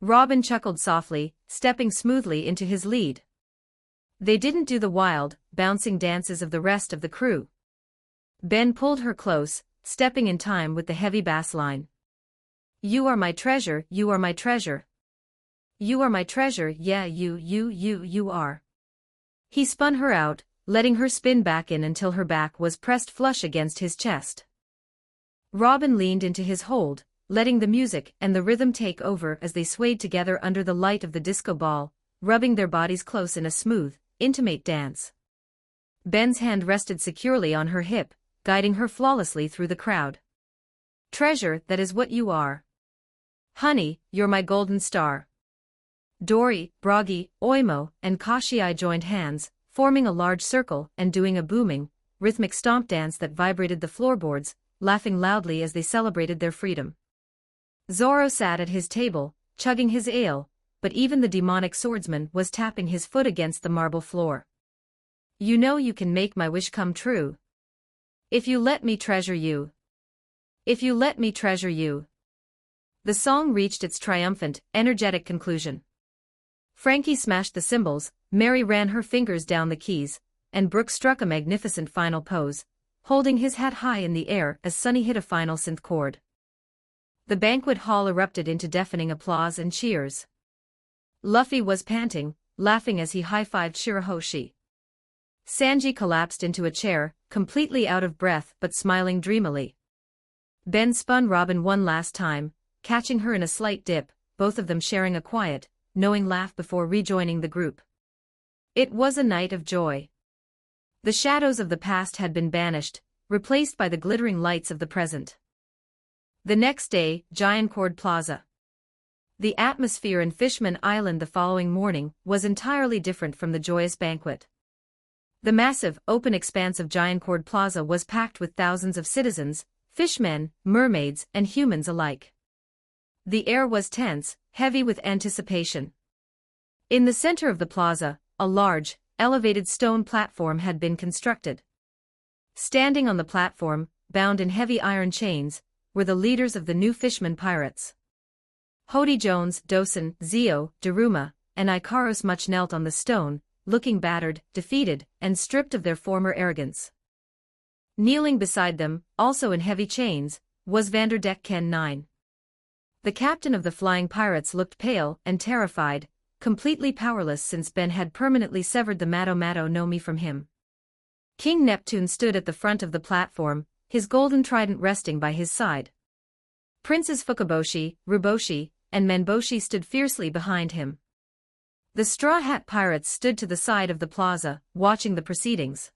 Robin chuckled softly, stepping smoothly into his lead. They didn't do the wild, bouncing dances of the rest of the crew. Ben pulled her close, stepping in time with the heavy bass line. "You are my treasure, you are my treasure. You are my treasure, yeah you are." He spun her out, letting her spin back in until her back was pressed flush against his chest. Robin leaned into his hold, letting the music and the rhythm take over as they swayed together under the light of the disco ball, rubbing their bodies close in a smooth, intimate dance. Ben's hand rested securely on her hip, guiding her flawlessly through the crowd. "Treasure, that is what you are. Honey, you're my golden star." Dory, Bragi, Oimo, and Kashii joined hands, forming a large circle and doing a booming, rhythmic stomp dance that vibrated the floorboards, laughing loudly as they celebrated their freedom. Zoro sat at his table, chugging his ale, but even the demonic swordsman was tapping his foot against the marble floor. "You know you can make my wish come true. If you let me treasure you. If you let me treasure you." The song reached its triumphant, energetic conclusion. Frankie smashed the cymbals, Mary ran her fingers down the keys, and Brooke struck a magnificent final pose, holding his hat high in the air as Sunny hit a final synth chord. The banquet hall erupted into deafening applause and cheers. Luffy was panting, laughing as he high-fived Shirahoshi. Sanji collapsed into a chair, completely out of breath but smiling dreamily. Ben spun Robin one last time, catching her in a slight dip, both of them sharing a quiet, knowing laugh before rejoining the group. It was a night of joy. The shadows of the past had been banished, replaced by the glittering lights of the present. The next day, Giantcord Plaza. The atmosphere in Fishman Island the following morning was entirely different from the joyous banquet. The massive, open expanse of Giantcord Plaza was packed with thousands of citizens, fishmen, mermaids, and humans alike. The air was tense, heavy with anticipation. In the center of the plaza, a large, elevated stone platform had been constructed. Standing on the platform, bound in heavy iron chains, were the leaders of the new Fishman pirates. Hody Jones, Dosen, Zio, Daruma, and Icaros much knelt on the stone, looking battered, defeated, and stripped of their former arrogance. Kneeling beside them, also in heavy chains, was Vanderdeck Ken 9. The captain of the flying pirates looked pale and terrified, completely powerless since Ben had permanently severed the Mato Mato no Mi from him. King Neptune stood at the front of the platform, his golden trident resting by his side. Princes Fukaboshi, Ruboshi, and Menboshi stood fiercely behind him. The Straw Hat Pirates stood to the side of the plaza, watching the proceedings.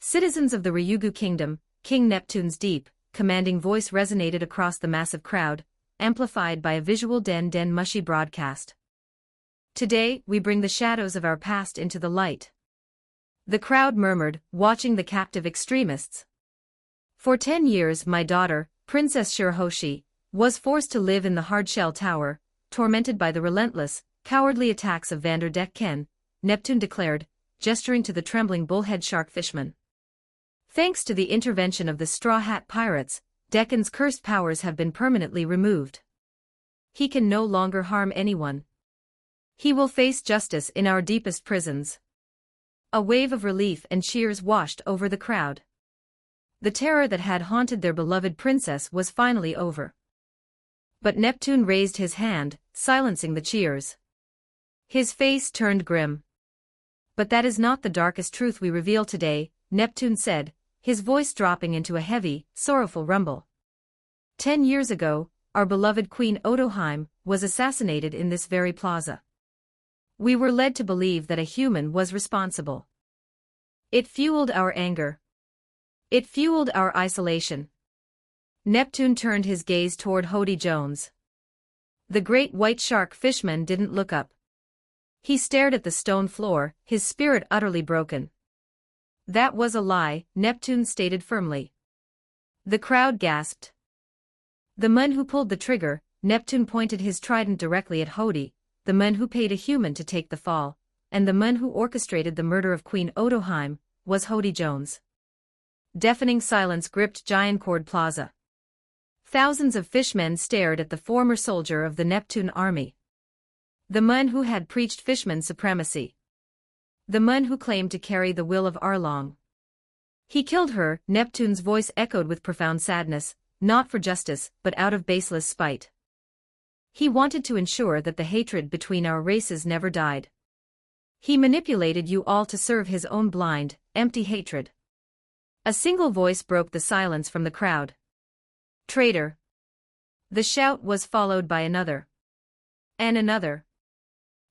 Citizens of the Ryugu Kingdom, King Neptune's deep, commanding voice resonated across the massive crowd, amplified by a visual den mushy broadcast. Today, we bring the shadows of our past into the light. The crowd murmured, watching the captive extremists. For 10 years my daughter, Princess Shirahoshi, was forced to live in the hardshell tower, tormented by the relentless, cowardly attacks of Vanderdeck Ken, Neptune declared, gesturing to the trembling bullhead shark fishman. Thanks to the intervention of the Straw Hat Pirates, Deccan's cursed powers have been permanently removed. He can no longer harm anyone. He will face justice in our deepest prisons. A wave of relief and cheers washed over the crowd. The terror that had haunted their beloved princess was finally over. But Neptune raised his hand, silencing the cheers. His face turned grim. But that is not the darkest truth we reveal today, Neptune said, his voice dropping into a heavy, sorrowful rumble. 10 years ago, our beloved Queen Otoheim was assassinated in this very plaza. We were led to believe that a human was responsible. It fueled our anger. It fueled our isolation. Neptune turned his gaze toward Hody Jones. The great white shark fishman didn't look up. He stared at the stone floor, his spirit utterly broken. That was a lie, Neptune stated firmly. The crowd gasped. The man who pulled the trigger, Neptune pointed his trident directly at Hody, the man who paid a human to take the fall, and the man who orchestrated the murder of Queen Otoheim, was Hody Jones. Deafening silence gripped Giantcord Plaza. Thousands of fishmen stared at the former soldier of the Neptune army. The man who had preached fishman supremacy. The man who claimed to carry the will of Arlong. He killed her, Neptune's voice echoed with profound sadness, not for justice, but out of baseless spite. He wanted to ensure that the hatred between our races never died. He manipulated you all to serve his own blind, empty hatred. A single voice broke the silence from the crowd. Traitor. The shout was followed by another. And another.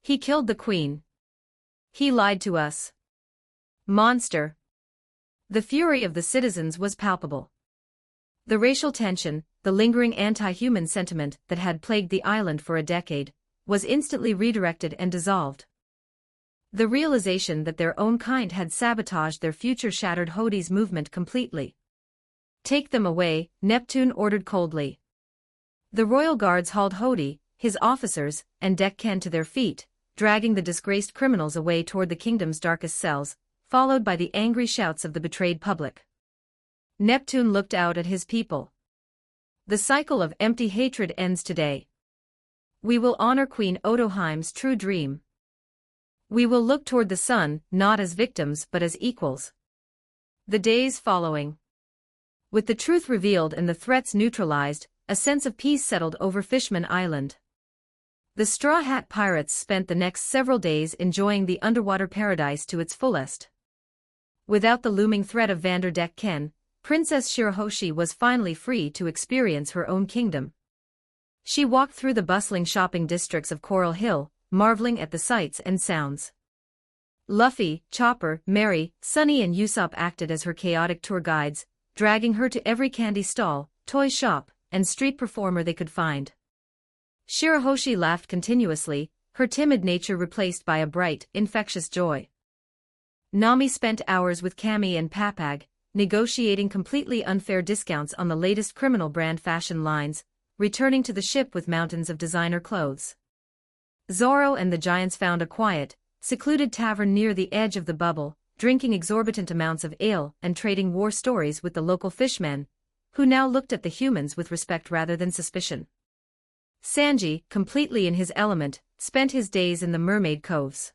He killed the queen. He lied to us. Monster. The fury of the citizens was palpable. The racial tension, the lingering anti-human sentiment that had plagued the island for a decade, was instantly redirected and dissolved. The realization that their own kind had sabotaged their future shattered Hody's movement completely. Take them away, Neptune ordered coldly. The royal guards hauled Hody, his officers, and Deck-Ken to their feet, dragging the disgraced criminals away toward the kingdom's darkest cells, followed by the angry shouts of the betrayed public. Neptune looked out at his people. The cycle of empty hatred ends today. We will honor Queen Otoheim's true dream. We will look toward the sun, not as victims but as equals. The days following. With the truth revealed and the threats neutralized, a sense of peace settled over Fishman Island. The Straw Hat Pirates spent the next several days enjoying the underwater paradise to its fullest. Without the looming threat of Vanderdeck Ken, Princess Shirahoshi was finally free to experience her own kingdom. She walked through the bustling shopping districts of Coral Hill, marveling at the sights and sounds. Luffy, Chopper, Mary, Sunny and Usopp acted as her chaotic tour guides, dragging her to every candy stall, toy shop, and street performer they could find. Shirahoshi laughed continuously, her timid nature replaced by a bright, infectious joy. Nami spent hours with Cammy and Papag, negotiating completely unfair discounts on the latest criminal brand fashion lines, returning to the ship with mountains of designer clothes. Zoro and the giants found a quiet, secluded tavern near the edge of the bubble, drinking exorbitant amounts of ale and trading war stories with the local fishmen, who now looked at the humans with respect rather than suspicion. Sanji, completely in his element, spent his days in the mermaid coves.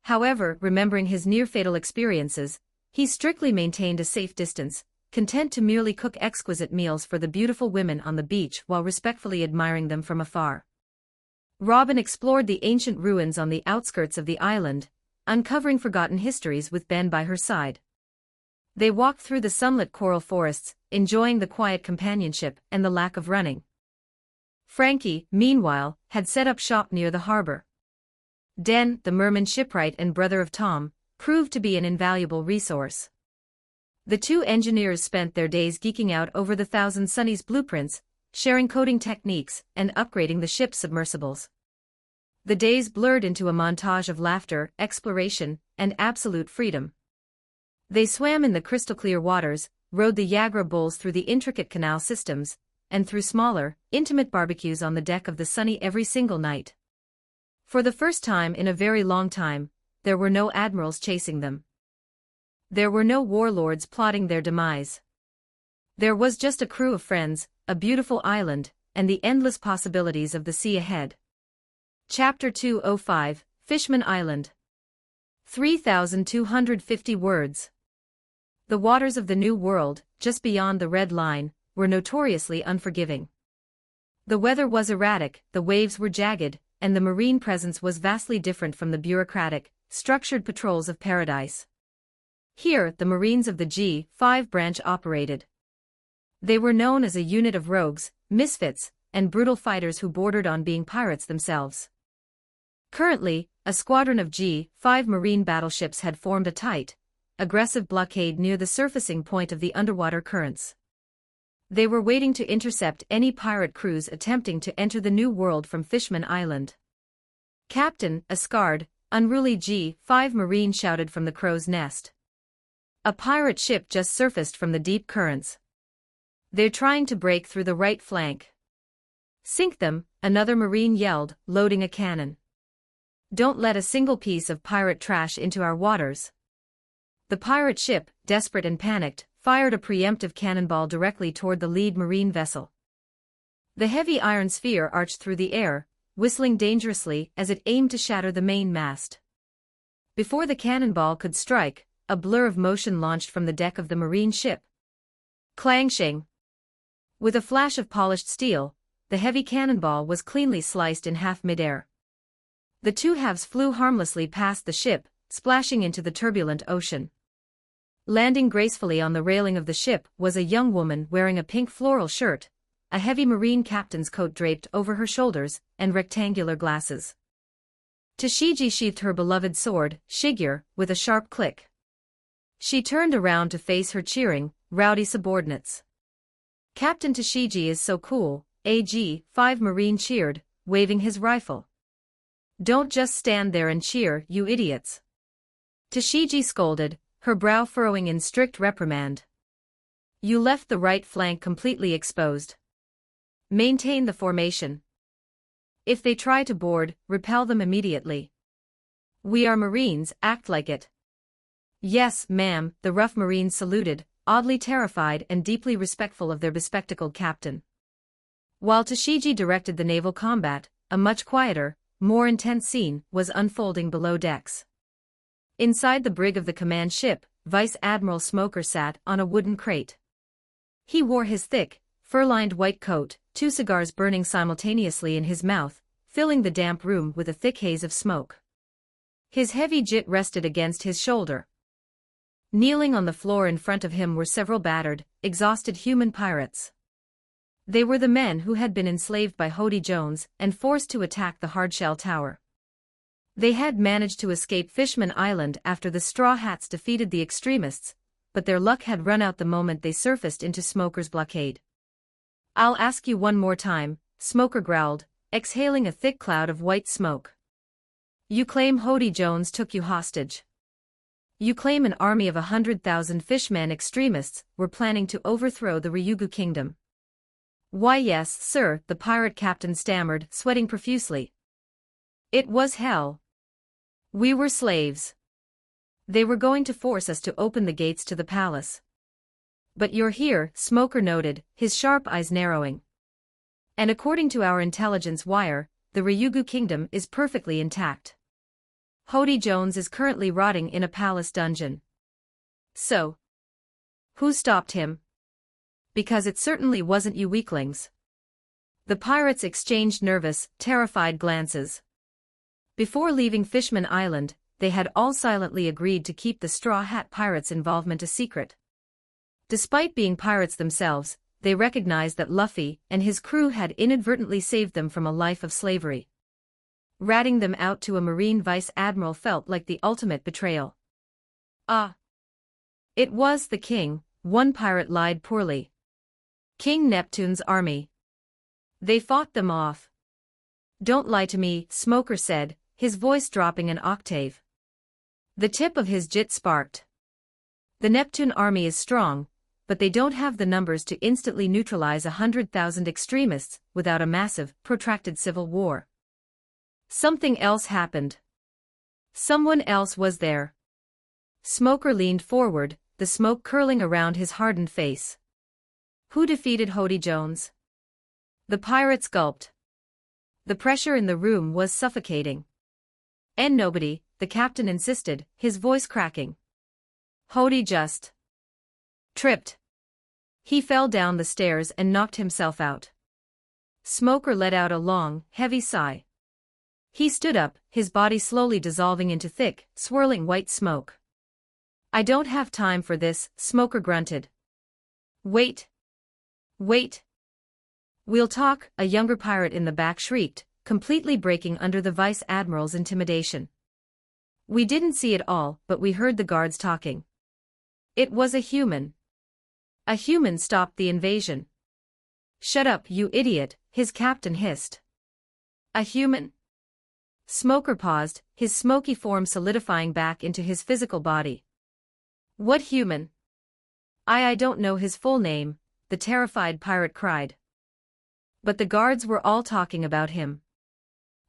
However, remembering his near-fatal experiences, he strictly maintained a safe distance, content to merely cook exquisite meals for the beautiful women on the beach while respectfully admiring them from afar. Robin explored the ancient ruins on the outskirts of the island, uncovering forgotten histories with Ben by her side. They walked through the sunlit coral forests, enjoying the quiet companionship and the lack of running. Frankie, meanwhile, had set up shop near the harbor. Den, the merman shipwright and brother of Tom, proved to be an invaluable resource. The two engineers spent their days geeking out over the Thousand Sunnies blueprints, sharing coding techniques, and upgrading the ship's submersibles. The days blurred into a montage of laughter, exploration, and absolute freedom. They swam in the crystal-clear waters, rode the Yagra bulls through the intricate canal systems, and threw smaller, intimate barbecues on the deck of the Sunny every single night. For the first time in a very long time, there were no admirals chasing them. There were no warlords plotting their demise. There was just a crew of friends, a beautiful island, and the endless possibilities of the sea ahead. Chapter 205, Fishman Island. 3,250 words. The waters of the New World, just beyond the Red Line, were notoriously unforgiving. The weather was erratic, the waves were jagged, and the marine presence was vastly different from the bureaucratic, structured patrols of paradise. Here, the Marines of the G5 branch operated. They were known as a unit of rogues, misfits, and brutal fighters who bordered on being pirates themselves. Currently, a squadron of G5 marine battleships had formed a tight, aggressive blockade near the surfacing point of the underwater currents. They were waiting to intercept any pirate crews attempting to enter the New World from Fishman Island. Captain, a scarred, unruly G5 Marine shouted from the crow's nest. A pirate ship just surfaced from the deep currents. They're trying to break through the right flank. Sink them, another Marine yelled, loading a cannon. Don't let a single piece of pirate trash into our waters. The pirate ship, desperate and panicked, fired a preemptive cannonball directly toward the lead Marine vessel. The heavy iron sphere arched through the air, whistling dangerously as it aimed to shatter the main mast. Before the cannonball could strike, a blur of motion launched from the deck of the Marine ship. Clang-shing! With a flash of polished steel, the heavy cannonball was cleanly sliced in half midair. The two halves flew harmlessly past the ship, splashing into the turbulent ocean. Landing gracefully on the railing of the ship was a young woman wearing a pink floral shirt, a heavy Marine captain's coat draped over her shoulders, and rectangular glasses. Tashigi sheathed her beloved sword, Shigure, with a sharp click. She turned around to face her cheering, rowdy subordinates. Captain Tashigi is so cool, AG-5 Marine cheered, waving his rifle. Don't just stand there and cheer, you idiots. Tashigi scolded, her brow furrowing in strict reprimand. You left the right flank completely exposed. Maintain the formation. If they try to board, repel them immediately. We are Marines, act like it. Yes, ma'am, the rough Marines saluted, oddly terrified and deeply respectful of their bespectacled captain. While Tashigi directed the naval combat, a much quieter, more intense scene was unfolding below decks. Inside the brig of the command ship, Vice Admiral Smoker sat on a wooden crate. He wore his thick, fur-lined white coat, 2 cigars burning simultaneously in his mouth, filling the damp room with a thick haze of smoke. His heavy jit rested against his shoulder. Kneeling on the floor in front of him were several battered, exhausted human pirates. They were the men who had been enslaved by Hody Jones and forced to attack the hardshell tower. They had managed to escape Fishman Island after the Straw Hats defeated the extremists, but their luck had run out the moment they surfaced into Smoker's blockade. "I'll ask you one more time," Smoker growled, exhaling a thick cloud of white smoke. "You claim Hody Jones took you hostage. You claim an army of 100,000 Fishman extremists were planning to overthrow the Ryugu kingdom." "Why yes, sir," the pirate captain stammered, sweating profusely. "It was hell. We were slaves. They were going to force us to open the gates to the palace. But you're here," Smoker noted, his sharp eyes narrowing. "And according to our intelligence wire, the Ryugu kingdom is perfectly intact. Hody Jones is currently rotting in a palace dungeon. So, who stopped him? Because it certainly wasn't you weaklings." The pirates exchanged nervous, terrified glances. Before leaving Fishman Island, they had all silently agreed to keep the Straw Hat Pirates' involvement a secret. Despite being pirates themselves, they recognized that Luffy and his crew had inadvertently saved them from a life of slavery. Ratting them out to a Marine Vice Admiral felt like the ultimate betrayal. "Ah. It was the king," one pirate lied poorly. "King Neptune's army. They fought them off." "Don't lie to me," Smoker said, his voice dropping an octave. The tip of his jit sparked. "The Neptune army is strong, but they don't have the numbers to instantly neutralize 100,000 extremists without a massive, protracted civil war. Something else happened. Someone else was there." Smoker leaned forward, the smoke curling around his hardened face. "Who defeated Hody Jones?" The pirates gulped. The pressure in the room was suffocating. "And nobody," the captain insisted, his voice cracking. "Hody just tripped. He fell down the stairs and knocked himself out." Smoker let out a long, heavy sigh. He stood up, his body slowly dissolving into thick, swirling white smoke. "I don't have time for this," Smoker grunted. Wait. Wait. We'll talk," a younger pirate in the back shrieked, completely breaking under the Vice Admiral's intimidation. "We didn't see it all, but we heard the guards talking. It was a human. A human stopped the invasion." "Shut up, you idiot," his captain hissed. "A human?" Smoker paused, his smoky form solidifying back into his physical body. "What human?" I don't know his full name," the terrified pirate cried. "But the guards were all talking about him.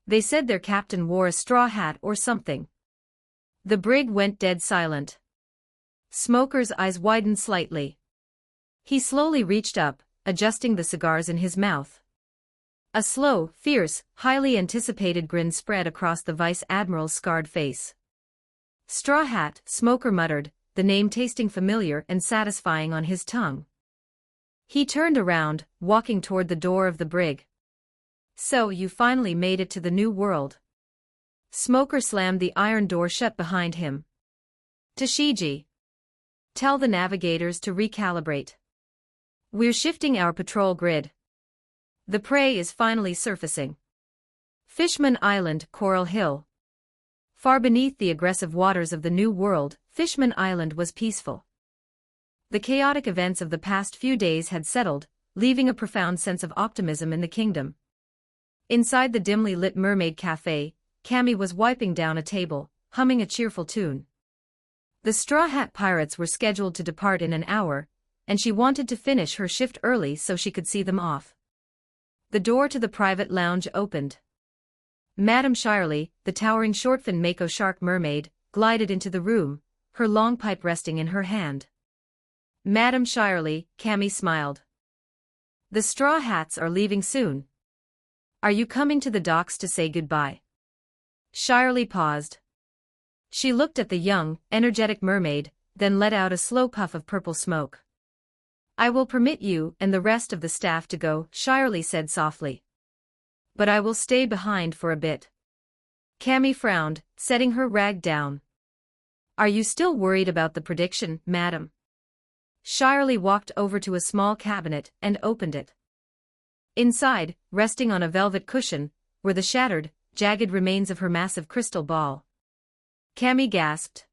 They said their captain wore a straw hat or something." The brig went dead silent. Smoker's eyes widened slightly. He slowly reached up, adjusting the cigars in his mouth. A slow, fierce, highly anticipated grin spread across the Vice Admiral's scarred face. "Straw Hat," Smoker muttered, the name tasting familiar and satisfying on his tongue. He turned around, walking toward the door of the brig. "So you finally made it to the New World." Smoker slammed the iron door shut behind him. "Tashigi. Tell the navigators to recalibrate. We're shifting our patrol grid. The prey is finally surfacing." Fishman Island, Coral Hill. Far beneath the aggressive waters of the New World, Fishman Island was peaceful. The chaotic events of the past few days had settled, leaving a profound sense of optimism in the kingdom. Inside the dimly lit Mermaid Cafe, Cammy was wiping down a table, humming a cheerful tune. The Straw Hat Pirates were scheduled to depart in an hour, and she wanted to finish her shift early so she could see them off. The door to the private lounge opened. Madame Shirley, the towering short-fin mako shark mermaid, glided into the room, her long pipe resting in her hand. "Madame Shirley," Cammy smiled. "The Straw Hats are leaving soon. Are you coming to the docks to say goodbye?" Shirley paused. She looked at the young, energetic mermaid, then let out a slow puff of purple smoke. "I will permit you and the rest of the staff to go," Shirley said softly. "But I will stay behind for a bit." Cammy frowned, setting her rag down. "Are you still worried about the prediction, madam?" Shirley walked over to a small cabinet and opened it. Inside, resting on a velvet cushion, were the shattered, jagged remains of her massive crystal ball. Cammy gasped.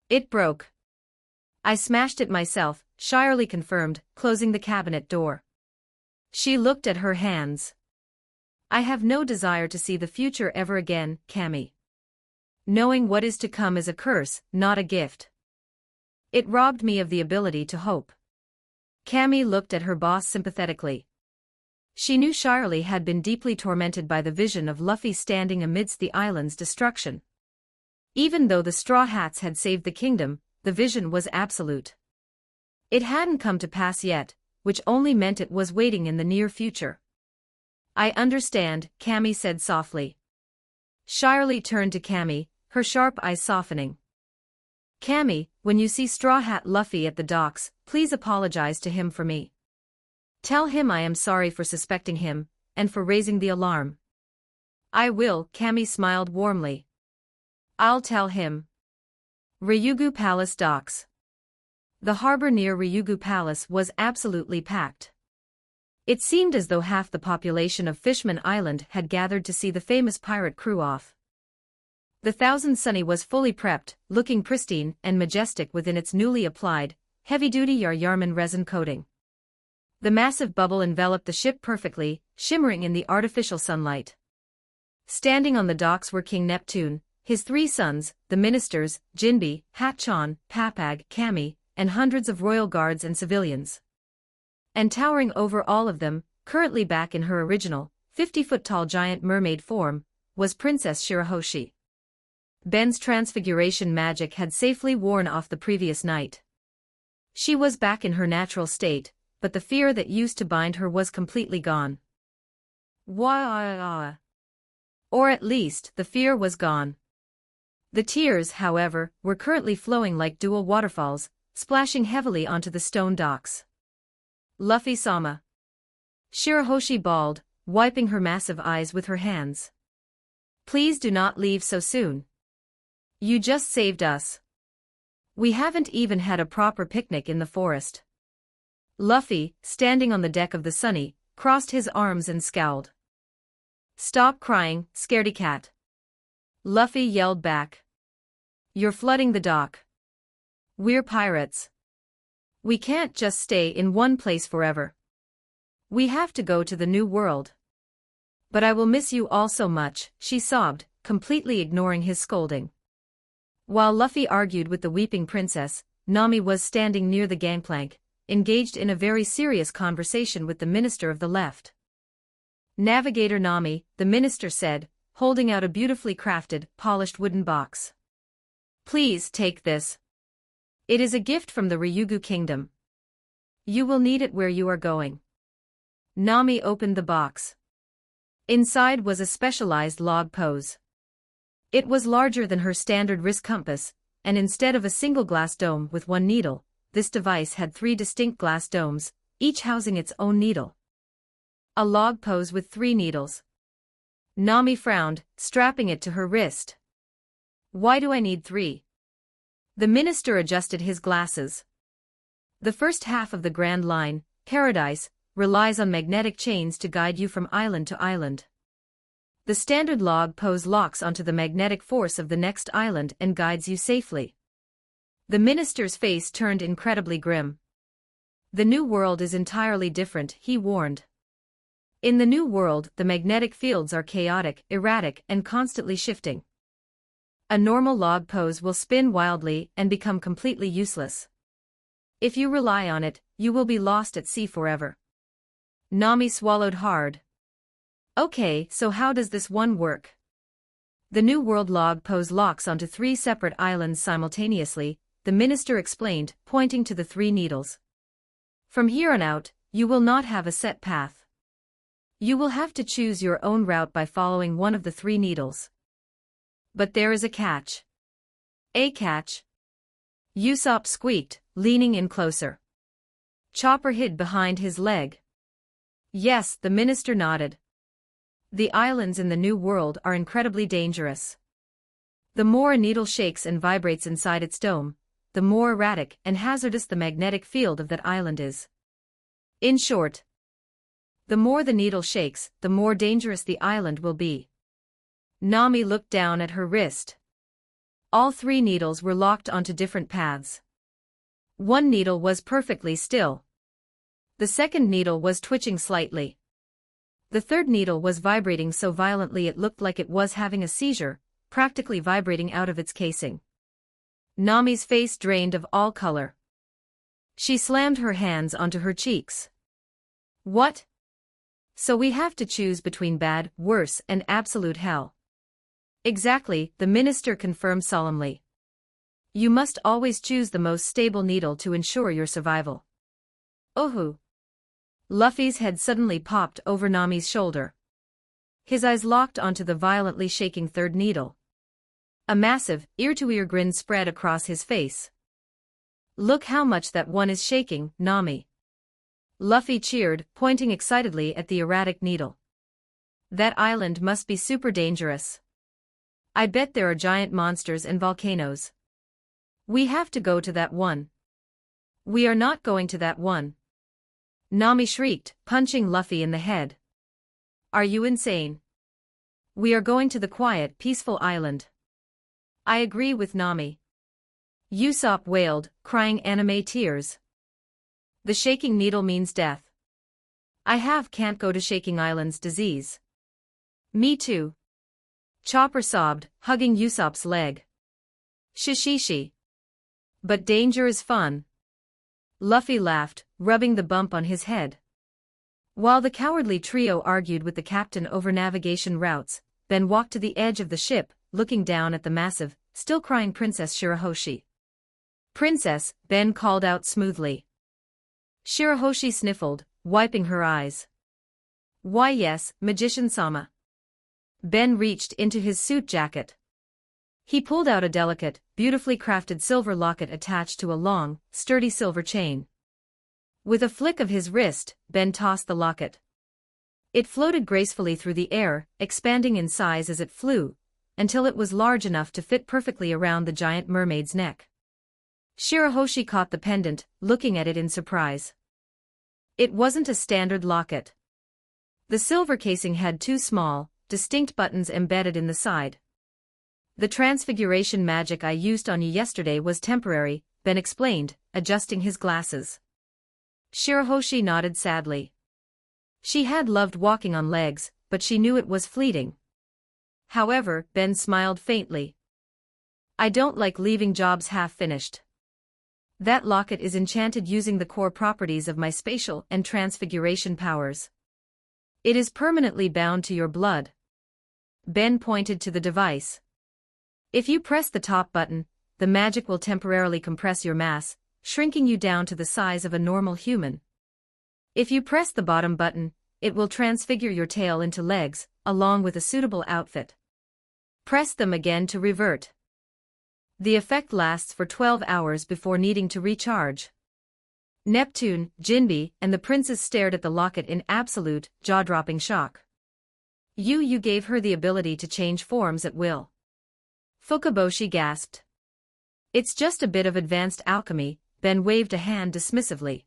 It broke. I smashed it myself, Shirley confirmed, closing the cabinet door. She looked at her hands. I have no desire to see the future ever again, Cammy. Knowing what is to come is a curse, not a gift. It robbed me of the ability to hope. Cammy looked at her boss sympathetically. She knew Shirley had been deeply tormented by the vision of Luffy standing amidst the island's destruction. Even though the Straw Hats had saved the kingdom, the vision was absolute. It hadn't come to pass yet, which only meant it was waiting in the near future. I understand, Cammy said softly. Shirley turned to Cammy, her sharp eyes softening. Cammy, when you see Straw Hat Luffy at the docks, please apologize to him for me. Tell him I am sorry for suspecting him, and for raising the alarm. I will, Cammy smiled warmly. I'll tell him. Ryugu Palace docks. The harbor near Ryugu Palace was absolutely packed. It seemed as though half the population of Fishman Island had gathered to see the famous pirate crew off. The Thousand Sunny was fully prepped, looking pristine and majestic within its newly applied, heavy-duty Yarman resin coating. The massive bubble enveloped the ship perfectly, shimmering in the artificial sunlight. Standing on the docks were King Neptune, his 3 sons, the ministers, Jinbe, Hatchan, Papag, Cammy, and hundreds of royal guards and civilians. And towering over all of them, currently back in her original, 50-foot-tall giant mermaid form, was Princess Shirahoshi. Ben's transfiguration magic had safely worn off the previous night. She was back in her natural state, but the fear that used to bind her was completely gone. Or at least, the fear was gone. The tears, however, were currently flowing like dual waterfalls, splashing heavily onto the stone docks. Luffy-sama. Shirahoshi bawled, wiping her massive eyes with her hands. Please do not leave so soon. You just saved us. We haven't even had a proper picnic in the forest. Luffy, standing on the deck of the Sunny, crossed his arms and scowled. Stop crying, scaredy cat. Luffy yelled back. You're flooding the dock. We're pirates. We can't just stay in one place forever. We have to go to the new world. But I will miss you all so much, she sobbed, completely ignoring his scolding. While Luffy argued with the weeping princess, Nami was standing near the gangplank, engaged in a very serious conversation with the minister of the left. Navigator Nami, the minister said, holding out a beautifully crafted, polished wooden box. Please take this. It is a gift from the Ryugu Kingdom. You will need it where you are going. Nami opened the box. Inside was a specialized log pose. It was larger than her standard wrist compass, and instead of a single glass dome with 1 needle, this device had 3 distinct glass domes, each housing its own needle. A log pose with 3 needles. Nami frowned, strapping it to her wrist. Why do I need 3? The minister adjusted his glasses. The first half of the Grand Line, Paradise, relies on magnetic chains to guide you from island to island. The standard log pose locks onto the magnetic force of the next island and guides you safely. The minister's face turned incredibly grim. The new world is entirely different, he warned. In the new world, the magnetic fields are chaotic, erratic, and constantly shifting. A normal log pose will spin wildly and become completely useless. If you rely on it, you will be lost at sea forever. Nami swallowed hard. Okay, so how does this one work? The New World log pose locks onto 3 separate islands simultaneously, the minister explained, pointing to the 3 needles. From here on out, you will not have a set path. You will have to choose your own route by following one of the 3 needles. But there is a catch. A catch? Usopp squeaked, leaning in closer. Chopper hid behind his leg. Yes, the minister nodded. The islands in the New World are incredibly dangerous. The more a needle shakes and vibrates inside its dome, the more erratic and hazardous the magnetic field of that island is. In short, the more the needle shakes, the more dangerous the island will be. Nami looked down at her wrist. All 3 needles were locked onto different paths. One needle was perfectly still. The second needle was twitching slightly. The third needle was vibrating so violently it looked like it was having a seizure, practically vibrating out of its casing. Nami's face drained of all color. She slammed her hands onto her cheeks. What? So we have to choose between bad, worse, and absolute hell. Exactly, the minister confirmed solemnly. You must always choose the most stable needle to ensure your survival. Ohu. Luffy's head suddenly popped over Nami's shoulder. His eyes locked onto the violently shaking third needle. A massive, ear-to-ear grin spread across his face. Look how much that one is shaking, Nami. Luffy cheered, pointing excitedly at the erratic needle. That island must be super dangerous. I bet there are giant monsters and volcanoes. We have to go to that one. We are not going to that one. Nami shrieked, punching Luffy in the head. Are you insane? We are going to the quiet, peaceful island. I agree with Nami. Usopp wailed, crying anime tears. The shaking needle means death. Can't go to Shaking Island's disease. Me too. Chopper sobbed, hugging Usopp's leg. Shishishi. But danger is fun. Luffy laughed, rubbing the bump on his head. While the cowardly trio argued with the captain over navigation routes, Ben walked to the edge of the ship, looking down at the massive, still crying Princess Shirahoshi. Princess, Ben called out smoothly. Shirahoshi sniffled, wiping her eyes. Why yes, Magician-sama. Ben reached into his suit jacket. He pulled out a delicate, beautifully crafted silver locket attached to a long, sturdy silver chain. With a flick of his wrist, Ben tossed the locket. It floated gracefully through the air, expanding in size as it flew, until it was large enough to fit perfectly around the giant mermaid's neck. Shirahoshi caught the pendant, looking at it in surprise. It wasn't a standard locket. The silver casing had 2 small, distinct buttons embedded in the side. The transfiguration magic I used on you yesterday was temporary, Ben explained, adjusting his glasses. Shirahoshi nodded sadly. She had loved walking on legs, but she knew it was fleeting. However, Ben smiled faintly. I don't like leaving jobs half-finished. That locket is enchanted using the core properties of my spatial and transfiguration powers. It is permanently bound to your blood. Ben pointed to the device. If you press the top button, the magic will temporarily compress your mass, shrinking you down to the size of a normal human. If you press the bottom button, it will transfigure your tail into legs, along with a suitable outfit. Press them again to revert. The effect lasts for 12 hours before needing to recharge. Neptune, Jinbe, and the princess stared at the locket in absolute, jaw-dropping shock. You gave her the ability to change forms at will. Fukaboshi gasped. It's just a bit of advanced alchemy, Ben waved a hand dismissively.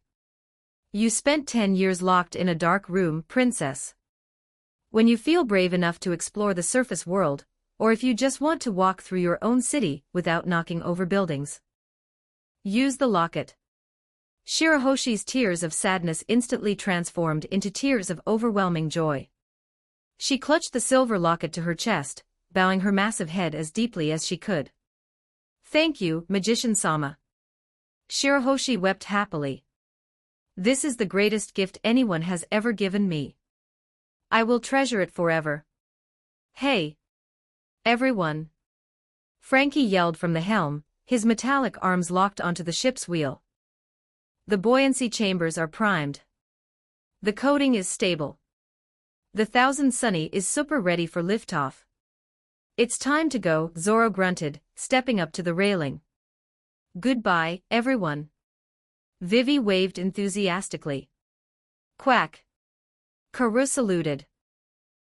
You spent 10 years locked in a dark room, princess. When you feel brave enough to explore the surface world, or if you just want to walk through your own city without knocking over buildings, use the locket. Shirahoshi's tears of sadness instantly transformed into tears of overwhelming joy. She clutched the silver locket to her chest, bowing her massive head as deeply as she could. Thank you, Magician-sama. Shirahoshi wept happily. This is the greatest gift anyone has ever given me. I will treasure it forever. Hey! Everyone! Frankie yelled from the helm, his metallic arms locked onto the ship's wheel. The buoyancy chambers are primed. The coating is stable. The Thousand Sunny is super ready for liftoff. It's time to go, Zoro grunted, stepping up to the railing. Goodbye, everyone. Vivi waved enthusiastically. Quack. Karu saluted.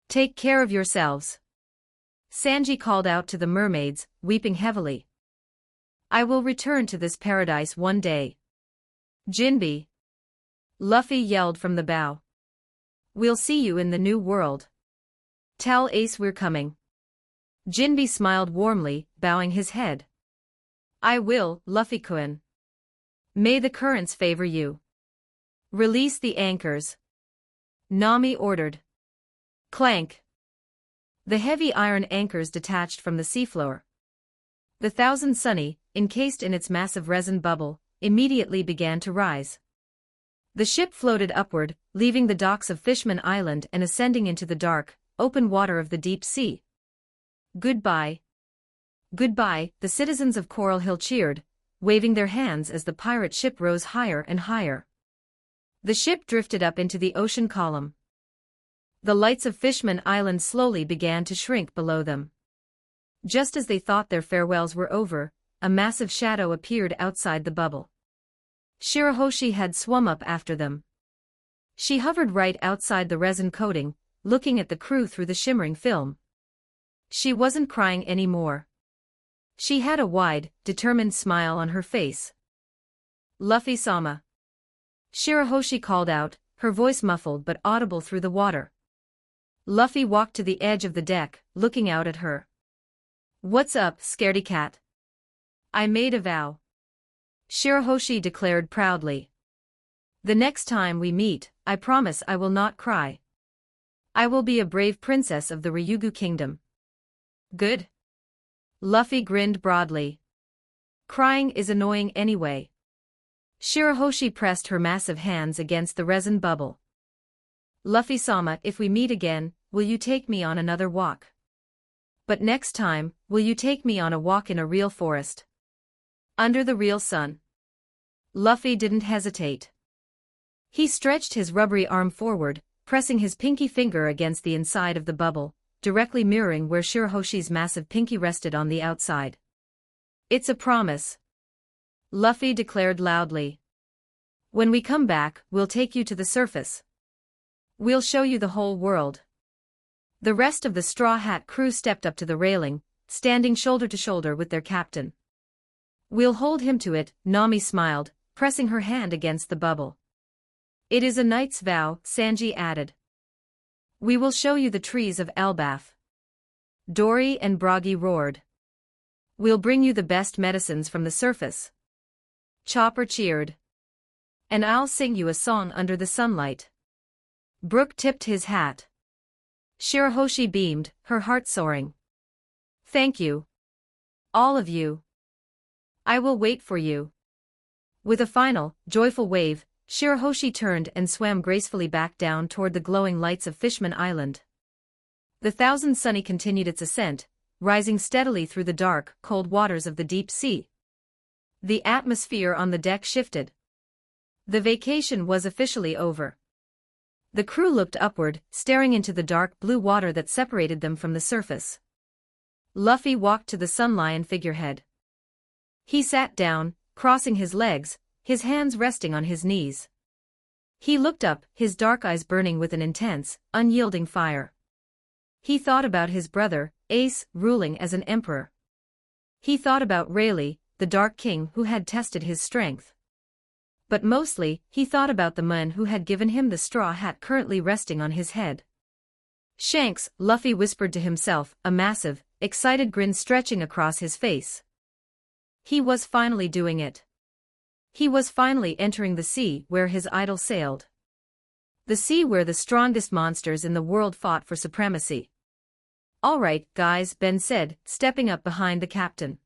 Take care of yourselves. Sanji called out to the mermaids, weeping heavily. I will return to this paradise one day. Jinbe. Luffy yelled from the bow. We'll see you in the new world. Tell Ace we're coming. Jinbe smiled warmly, bowing his head. I will, Luffy-kun. May the currents favor you. Release the anchors. Nami ordered. Clank. The heavy iron anchors detached from the seafloor. The Thousand Sunny, encased in its massive resin bubble, immediately began to rise. The ship floated upward, leaving the docks of Fishman Island and ascending into the dark, open water of the deep sea. Goodbye. Goodbye, the citizens of Coral Hill cheered, waving their hands as the pirate ship rose higher and higher. The ship drifted up into the ocean column. The lights of Fishman Island slowly began to shrink below them. Just as they thought their farewells were over, a massive shadow appeared outside the bubble. Shirahoshi had swum up after them. She hovered right outside the resin coating, looking at the crew through the shimmering film. She wasn't crying anymore. She had a wide, determined smile on her face. Luffy-sama. Shirahoshi called out, her voice muffled but audible through the water. Luffy walked to the edge of the deck, looking out at her. What's up, scaredy cat? I made a vow. Shirahoshi declared proudly. The next time we meet, I promise I will not cry. I will be a brave princess of the Ryugu Kingdom. Good? Luffy grinned broadly. Crying is annoying anyway. Shirahoshi pressed her massive hands against the resin bubble. Luffy-sama, if we meet again, will you take me on another walk? But next time, will you take me on a walk in a real forest? Under the real sun. Luffy didn't hesitate. He stretched his rubbery arm forward, pressing his pinky finger against the inside of the bubble, directly mirroring where Shirahoshi's massive pinky rested on the outside. It's a promise. Luffy declared loudly. When we come back, we'll take you to the surface. We'll show you the whole world. The rest of the Straw Hat crew stepped up to the railing, standing shoulder to shoulder with their captain. We'll hold him to it, Nami smiled, pressing her hand against the bubble. It is a knight's vow, Sanji added. We will show you the trees of Elbaf. Dory and Bragi roared. We'll bring you the best medicines from the surface. Chopper cheered. And I'll sing you a song under the sunlight. Brook tipped his hat. Shirahoshi beamed, her heart soaring. Thank you. All of you. I will wait for you. With a final, joyful wave, Shirahoshi turned and swam gracefully back down toward the glowing lights of Fishman Island. The Thousand Sunny continued its ascent, rising steadily through the dark, cold waters of the deep sea. The atmosphere on the deck shifted. The vacation was officially over. The crew looked upward, staring into the dark blue water that separated them from the surface. Luffy walked to the Sun Lion figurehead. He sat down, crossing his legs, his hands resting on his knees. He looked up, his dark eyes burning with an intense, unyielding fire. He thought about his brother, Ace, ruling as an emperor. He thought about Rayleigh, the Dark King who had tested his strength. But mostly, he thought about the man who had given him the straw hat currently resting on his head. Shanks, Luffy whispered to himself, a massive, excited grin stretching across his face. He was finally doing it. He was finally entering the sea where his idol sailed. The sea where the strongest monsters in the world fought for supremacy. All right, guys, Ben said, stepping up behind the captain.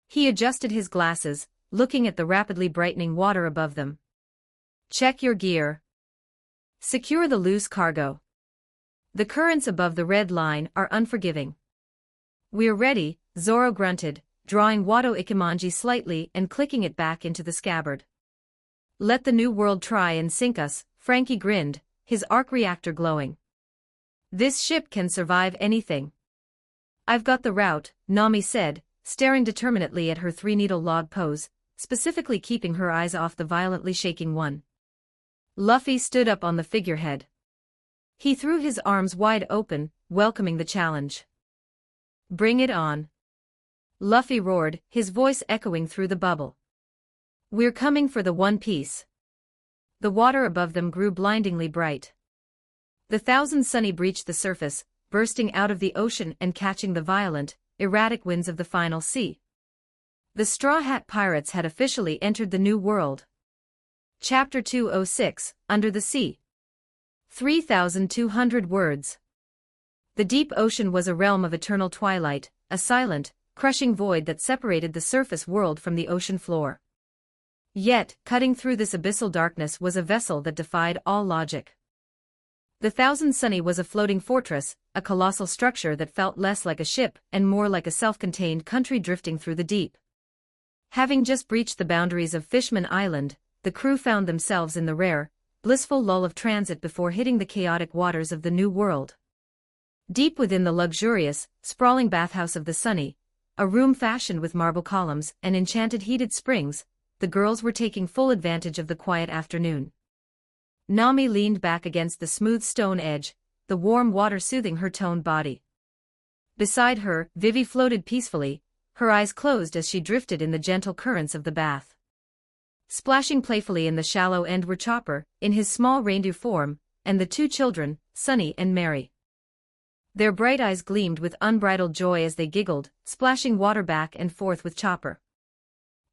He adjusted his glasses, looking at the rapidly brightening water above them. Check your gear. Secure the loose cargo. The currents above the red line are unforgiving. We're ready, Zoro grunted, drawing Wado Ikimonji slightly and clicking it back into the scabbard. Let the new world try and sink us, Frankie grinned, his arc reactor glowing. This ship can survive anything. I've got the route, Nami said, staring determinedly at her three-needle log pose, specifically keeping her eyes off the violently shaking one. Luffy stood up on the figurehead. He threw his arms wide open, welcoming the challenge. Bring it on. Luffy roared, his voice echoing through the bubble. We're coming for the One Piece. The water above them grew blindingly bright. The Thousand Sunny breached the surface, bursting out of the ocean and catching the violent, erratic winds of the final sea. The Straw Hat Pirates had officially entered the New World. Chapter 206, Under the Sea. 3,200 words. The deep ocean was a realm of eternal twilight, a silent, crushing void that separated the surface world from the ocean floor. Yet, cutting through this abyssal darkness was a vessel that defied all logic. The Thousand Sunny was a floating fortress, a colossal structure that felt less like a ship and more like a self-contained country drifting through the deep. Having just breached the boundaries of Fishman Island, the crew found themselves in the rare, blissful lull of transit before hitting the chaotic waters of the New World. Deep within the luxurious, sprawling bathhouse of the Sunny, a room fashioned with marble columns and enchanted heated springs, the girls were taking full advantage of the quiet afternoon. Nami leaned back against the smooth stone edge, the warm water soothing her toned body. Beside her, Vivi floated peacefully, her eyes closed as she drifted in the gentle currents of the bath. Splashing playfully in the shallow end were Chopper, in his small reindeer form, and the two children, Sunny and Mary. Their bright eyes gleamed with unbridled joy as they giggled, splashing water back and forth with Chopper.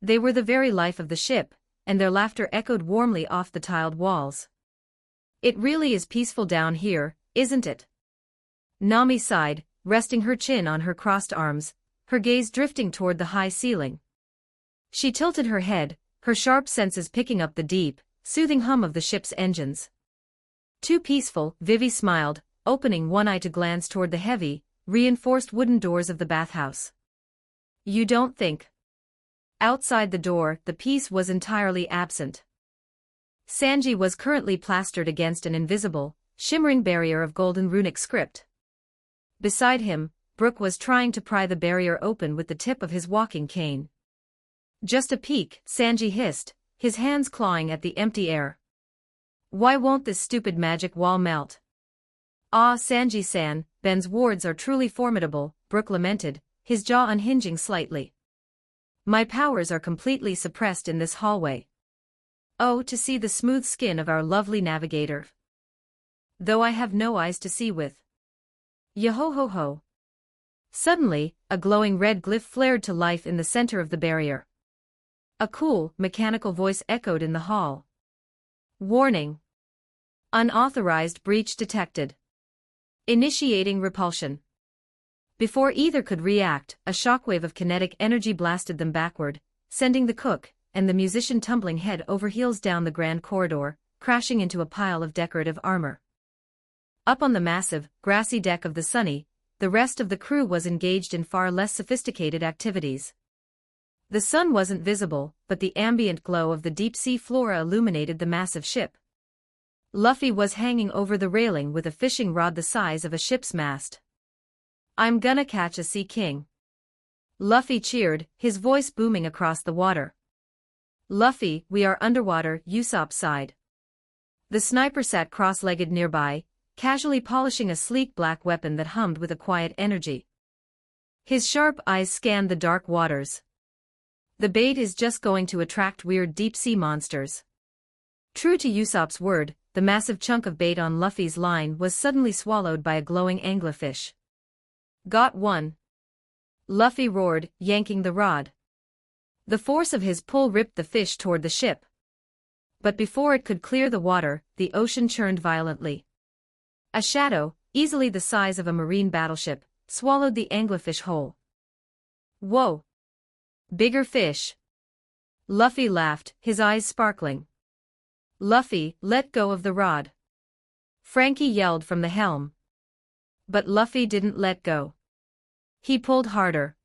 They were the very life of the ship, and their laughter echoed warmly off the tiled walls. "It really is peaceful down here, isn't it?" Nami sighed, resting her chin on her crossed arms, her gaze drifting toward the high ceiling. She tilted her head, her sharp senses picking up the deep, soothing hum of the ship's engines. "Too peaceful," Vivi smiled, opening one eye to glance toward the heavy, reinforced wooden doors of the bathhouse. "You don't think?" Outside the door, the peace was entirely absent. Sanji was currently plastered against an invisible, shimmering barrier of golden runic script. Beside him, Brook was trying to pry the barrier open with the tip of his walking cane. "Just a peek," Sanji hissed, his hands clawing at the empty air. "Why won't this stupid magic wall melt?" "Ah, Sanji-san, Ben's wards are truly formidable," Brook lamented, his jaw unhinging slightly. "My powers are completely suppressed in this hallway. Oh, to see the smooth skin of our lovely navigator. Though I have no eyes to see with. Yo-ho-ho-ho." Suddenly, a glowing red glyph flared to life in the center of the barrier. A cool, mechanical voice echoed in the hall. "Warning. Unauthorized breach detected. Initiating repulsion." Before either could react, a shockwave of kinetic energy blasted them backward, sending the cook and the musician tumbling head over heels down the grand corridor, crashing into a pile of decorative armor. Up on the massive, grassy deck of the Sunny, the rest of the crew was engaged in far less sophisticated activities. The sun wasn't visible, but the ambient glow of the deep-sea flora illuminated the massive ship. Luffy was hanging over the railing with a fishing rod the size of a ship's mast. "I'm gonna catch a sea king." Luffy cheered, his voice booming across the water. "Luffy, we are underwater," Usopp sighed. The sniper sat cross-legged nearby, casually polishing a sleek black weapon that hummed with a quiet energy. His sharp eyes scanned the dark waters. "The bait is just going to attract weird deep-sea monsters." True to Usopp's word, the massive chunk of bait on Luffy's line was suddenly swallowed by a glowing anglerfish. "Got one!" Luffy roared, yanking the rod. The force of his pull ripped the fish toward the ship. But before it could clear the water, the ocean churned violently. A shadow, easily the size of a marine battleship, swallowed the anglerfish whole. "Whoa! Bigger fish!" Luffy laughed, his eyes sparkling. "Luffy, let go of the rod!" Frankie yelled from the helm. But Luffy didn't let go. He pulled harder.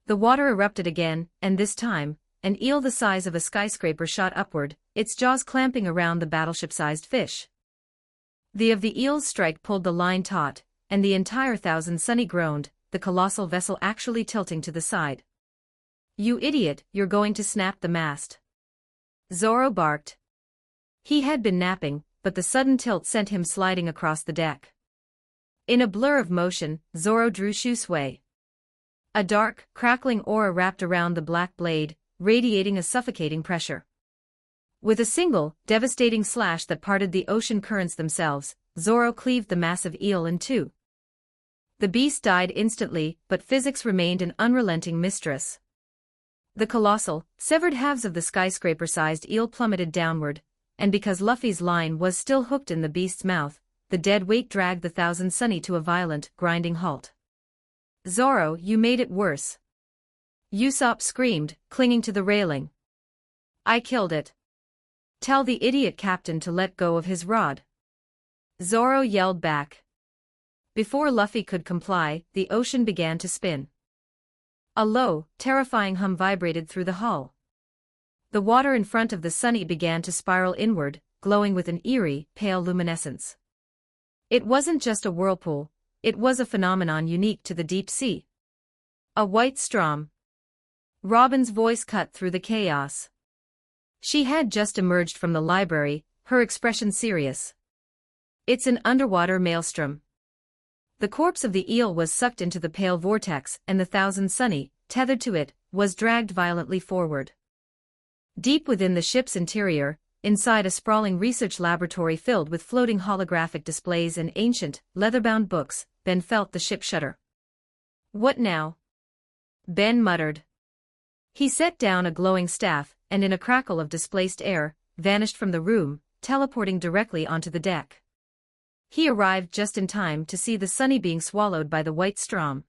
The water erupted again, and this time, an eel the size of a skyscraper shot upward, its jaws clamping around the battleship-sized fish. The eel's strike pulled the line taut, and the entire Thousand Sunny groaned, the colossal vessel actually tilting to the side. "You idiot, you're going to snap the mast." Zoro barked. He had been napping, but the sudden tilt sent him sliding across the deck. In a blur of motion, Zoro drew Shusui. A dark, crackling aura wrapped around the black blade, radiating a suffocating pressure. With a single, devastating slash that parted the ocean currents themselves, Zoro cleaved the massive eel in two. The beast died instantly, but physics remained an unrelenting mistress. The colossal, severed halves of the skyscraper-sized eel plummeted downward, and because Luffy's line was still hooked in the beast's mouth, the dead weight dragged the Thousand Sunny to a violent, grinding halt. "Zoro, you made it worse," Usopp screamed, clinging to the railing. "I killed it. Tell the idiot captain to let go of his rod," Zoro yelled back. Before Luffy could comply, the ocean began to spin. A low, terrifying hum vibrated through the hull. The water in front of the Sunny began to spiral inward, glowing with an eerie, pale luminescence. It wasn't just a whirlpool, it was a phenomenon unique to the deep sea. A white storm. Robin's voice cut through the chaos. She had just emerged from the library, her expression serious. "It's an underwater maelstrom." The corpse of the eel was sucked into the pale vortex, and the Thousand Sunny, tethered to it, was dragged violently forward. Deep within the ship's interior, inside a sprawling research laboratory filled with floating holographic displays and ancient, leather-bound books, Ben felt the ship shudder. "What now?" Ben muttered. He set down a glowing staff, and in a crackle of displaced air, vanished from the room, teleporting directly onto the deck. He arrived just in time to see the Sunny being swallowed by the white storm.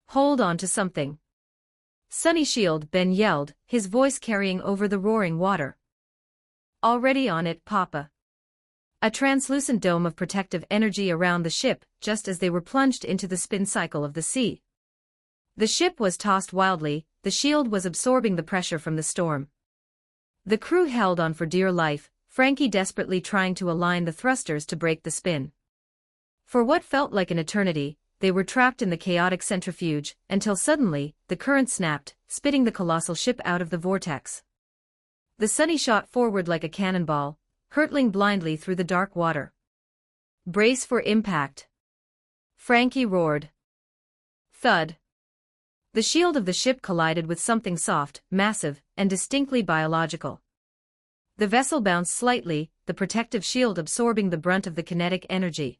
"Hold on to something." "Sunny shield," Ben yelled, his voice carrying over the roaring water. "Already on it, Papa." A translucent dome of protective energy around the ship, just as they were plunged into the spin cycle of the sea. The ship was tossed wildly, the shield was absorbing the pressure from the storm. The crew held on for dear life, Frankie desperately trying to align the thrusters to break the spin. For what felt like an eternity, they were trapped in the chaotic centrifuge, until suddenly, the current snapped, spitting the colossal ship out of the vortex. The Sunny shot forward like a cannonball, hurtling blindly through the dark water. "Brace for impact," Frankie roared. Thud. The shield of the ship collided with something soft, massive, and distinctly biological. The vessel bounced slightly, the protective shield absorbing the brunt of the kinetic energy.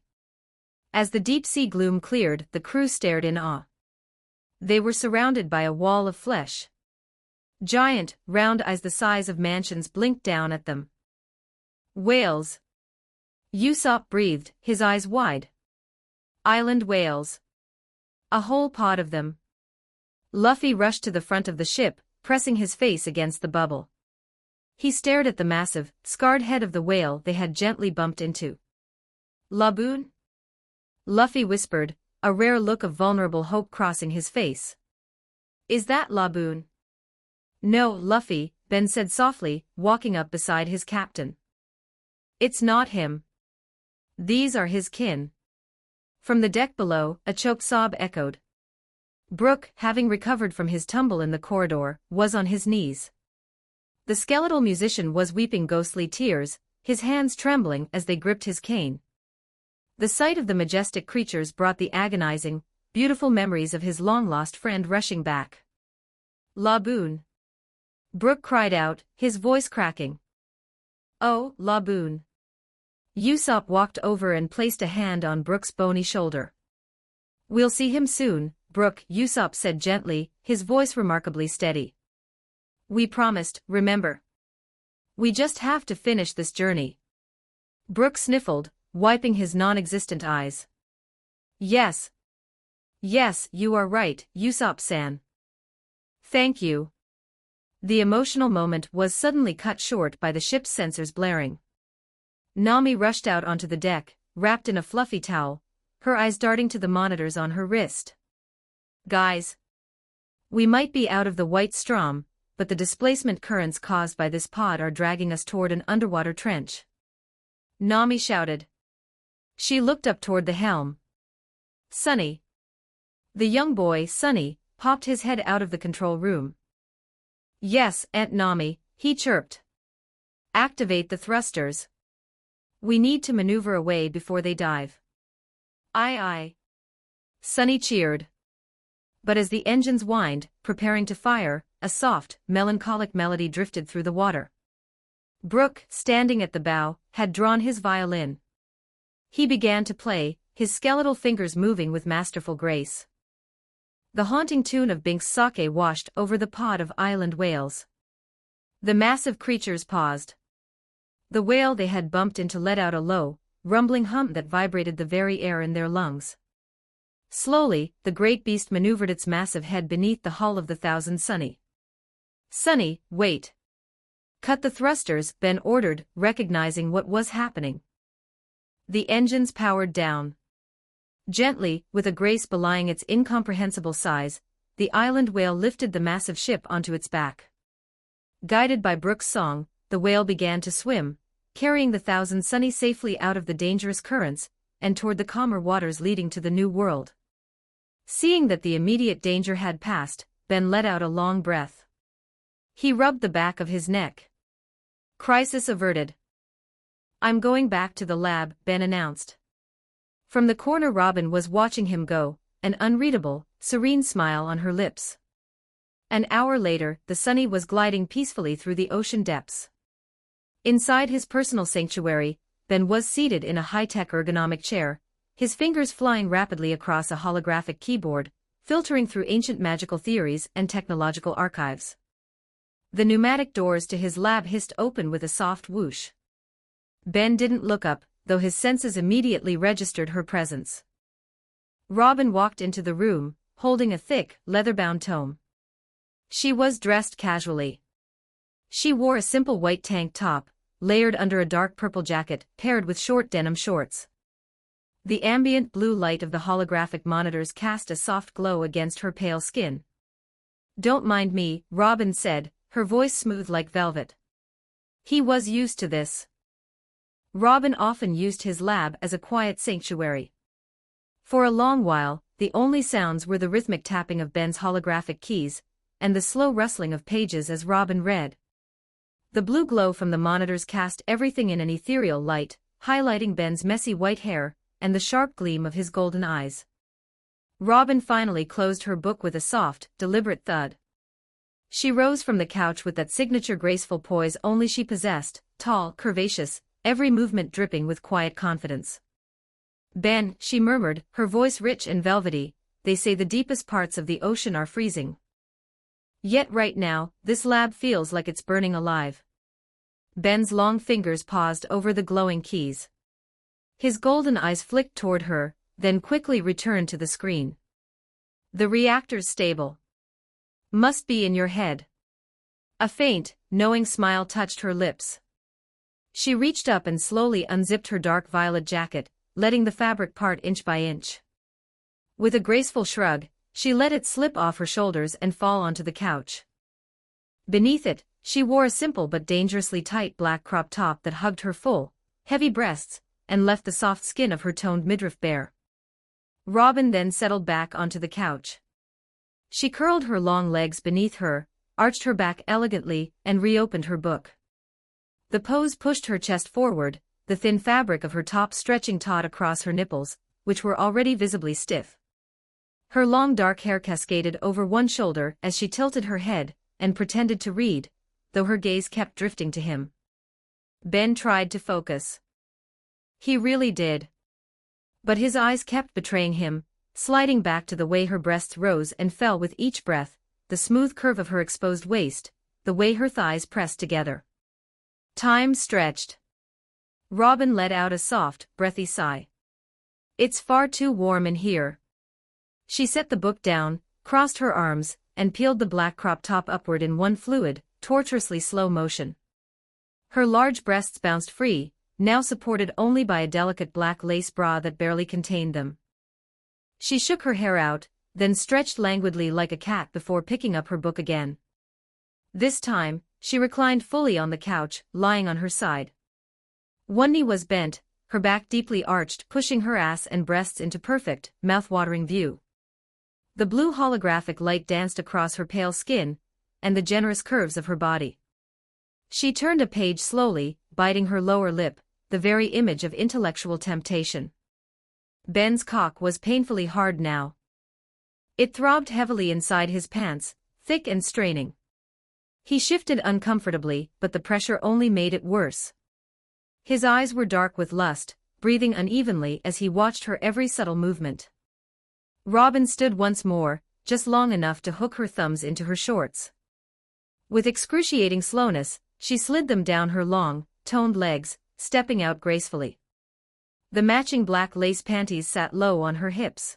As the deep-sea gloom cleared, the crew stared in awe. They were surrounded by a wall of flesh. Giant, round eyes the size of mansions blinked down at them. "Whales." Usopp breathed, his eyes wide. "Island whales. A whole pod of them." Luffy rushed to the front of the ship, pressing his face against the bubble. He stared at the massive, scarred head of the whale they had gently bumped into. "Laboon?" Luffy whispered, a rare look of vulnerable hope crossing his face. "Is that Laboon?" "No, Luffy," Ben said softly, walking up beside his captain. "It's not him. These are his kin." From the deck below, a choked sob echoed. Brook, having recovered from his tumble in the corridor, was on his knees. The skeletal musician was weeping ghostly tears, his hands trembling as they gripped his cane. The sight of the majestic creatures brought the agonizing, beautiful memories of his long-lost friend rushing back. "Laboon!" Brook cried out, his voice cracking. "Oh, Laboon!" Usopp walked over and placed a hand on Brook's bony shoulder. "We'll see him soon, Brook," Usopp said gently, his voice remarkably steady. "We promised, remember? We just have to finish this journey." Brook sniffled, wiping his non-existent eyes. "Yes. Yes, you are right, Usopp-san. Thank you." The emotional moment was suddenly cut short by the ship's sensors blaring. Nami rushed out onto the deck, wrapped in a fluffy towel, her eyes darting to the monitors on her wrist. "Guys. We might be out of the white storm, but the displacement currents caused by this pod are dragging us toward an underwater trench," Nami shouted. She looked up toward the helm. "Sunny." The young boy, Sunny, popped his head out of the control room. "Yes, Aunt Nami," he chirped. "Activate the thrusters. We need to maneuver away before they dive." "Aye aye." Sunny cheered. But as the engines whined, preparing to fire, a soft, melancholic melody drifted through the water. Brook, standing at the bow, had drawn his violin. He began to play, his skeletal fingers moving with masterful grace. The haunting tune of Bink's sake washed over the pod of island whales. The massive creatures paused. The whale they had bumped into let out a low, rumbling hum that vibrated the very air in their lungs. Slowly, the great beast maneuvered its massive head beneath the hull of the Thousand Sunny. "Sunny, wait. Cut the thrusters," Ben ordered, recognizing what was happening. The engines powered down. Gently, with a grace belying its incomprehensible size, the island whale lifted the massive ship onto its back. Guided by Brooke's song, the whale began to swim, carrying the Thousand Sunny safely out of the dangerous currents and toward the calmer waters leading to the New World. Seeing that the immediate danger had passed, Ben let out a long breath. He rubbed the back of his neck. Crisis averted. "I'm going back to the lab," Ben announced. From the corner Robin was watching him go, an unreadable, serene smile on her lips. An hour later, the Sunny was gliding peacefully through the ocean depths. Inside his personal sanctuary, Ben was seated in a high-tech ergonomic chair, his fingers flying rapidly across a holographic keyboard, filtering through ancient magical theories and technological archives. The pneumatic doors to his lab hissed open with a soft whoosh. Ben didn't look up, though his senses immediately registered her presence. Robin walked into the room, holding a thick, leather-bound tome. She was dressed casually. She wore a simple white tank top, layered under a dark purple jacket, paired with short denim shorts. The ambient blue light of the holographic monitors cast a soft glow against her pale skin. "Don't mind me," Robin said, her voice smooth like velvet. He was used to this. Robin often used his lab as a quiet sanctuary. For a long while, the only sounds were the rhythmic tapping of Ben's holographic keys, and the slow rustling of pages as Robin read. The blue glow from the monitors cast everything in an ethereal light, highlighting Ben's messy white hair and the sharp gleam of his golden eyes. Robin finally closed her book with a soft, deliberate thud. She rose from the couch with that signature graceful poise only she possessed, tall, curvaceous, every movement dripping with quiet confidence. "Ben," she murmured, her voice rich and velvety, "they say the deepest parts of the ocean are freezing. Yet right now, this lab feels like it's burning alive." Ben's long fingers paused over the glowing keys. His golden eyes flicked toward her, then quickly returned to the screen. "The reactor's stable. Must be in your head." A faint, knowing smile touched her lips. She reached up and slowly unzipped her dark violet jacket, letting the fabric part inch by inch. With a graceful shrug, she let it slip off her shoulders and fall onto the couch. Beneath it, she wore a simple but dangerously tight black crop top that hugged her full, heavy breasts, and left the soft skin of her toned midriff bare. Robin then settled back onto the couch. She curled her long legs beneath her, arched her back elegantly, and reopened her book. The pose pushed her chest forward, the thin fabric of her top stretching taut across her nipples, which were already visibly stiff. Her long dark hair cascaded over one shoulder as she tilted her head and pretended to read, though her gaze kept drifting to him. Ben tried to focus. He really did. But his eyes kept betraying him, sliding back to the way her breasts rose and fell with each breath, the smooth curve of her exposed waist, the way her thighs pressed together. Time stretched. Robin let out a soft, breathy sigh. "It's far too warm in here." She set the book down, crossed her arms, and peeled the black crop top upward in one fluid, tortuously slow motion. Her large breasts bounced free, now supported only by a delicate black lace bra that barely contained them. She shook her hair out, then stretched languidly like a cat before picking up her book again. This time, she reclined fully on the couch, lying on her side. One knee was bent, her back deeply arched, pushing her ass and breasts into perfect, mouth-watering view. The blue holographic light danced across her pale skin and the generous curves of her body. She turned a page slowly, biting her lower lip, the very image of intellectual temptation. Ben's cock was painfully hard now. It throbbed heavily inside his pants, thick and straining. He shifted uncomfortably, but the pressure only made it worse. His eyes were dark with lust, breathing unevenly as he watched her every subtle movement. Robin stood once more, just long enough to hook her thumbs into her shorts. With excruciating slowness, she slid them down her long, toned legs, stepping out gracefully. The matching black lace panties sat low on her hips.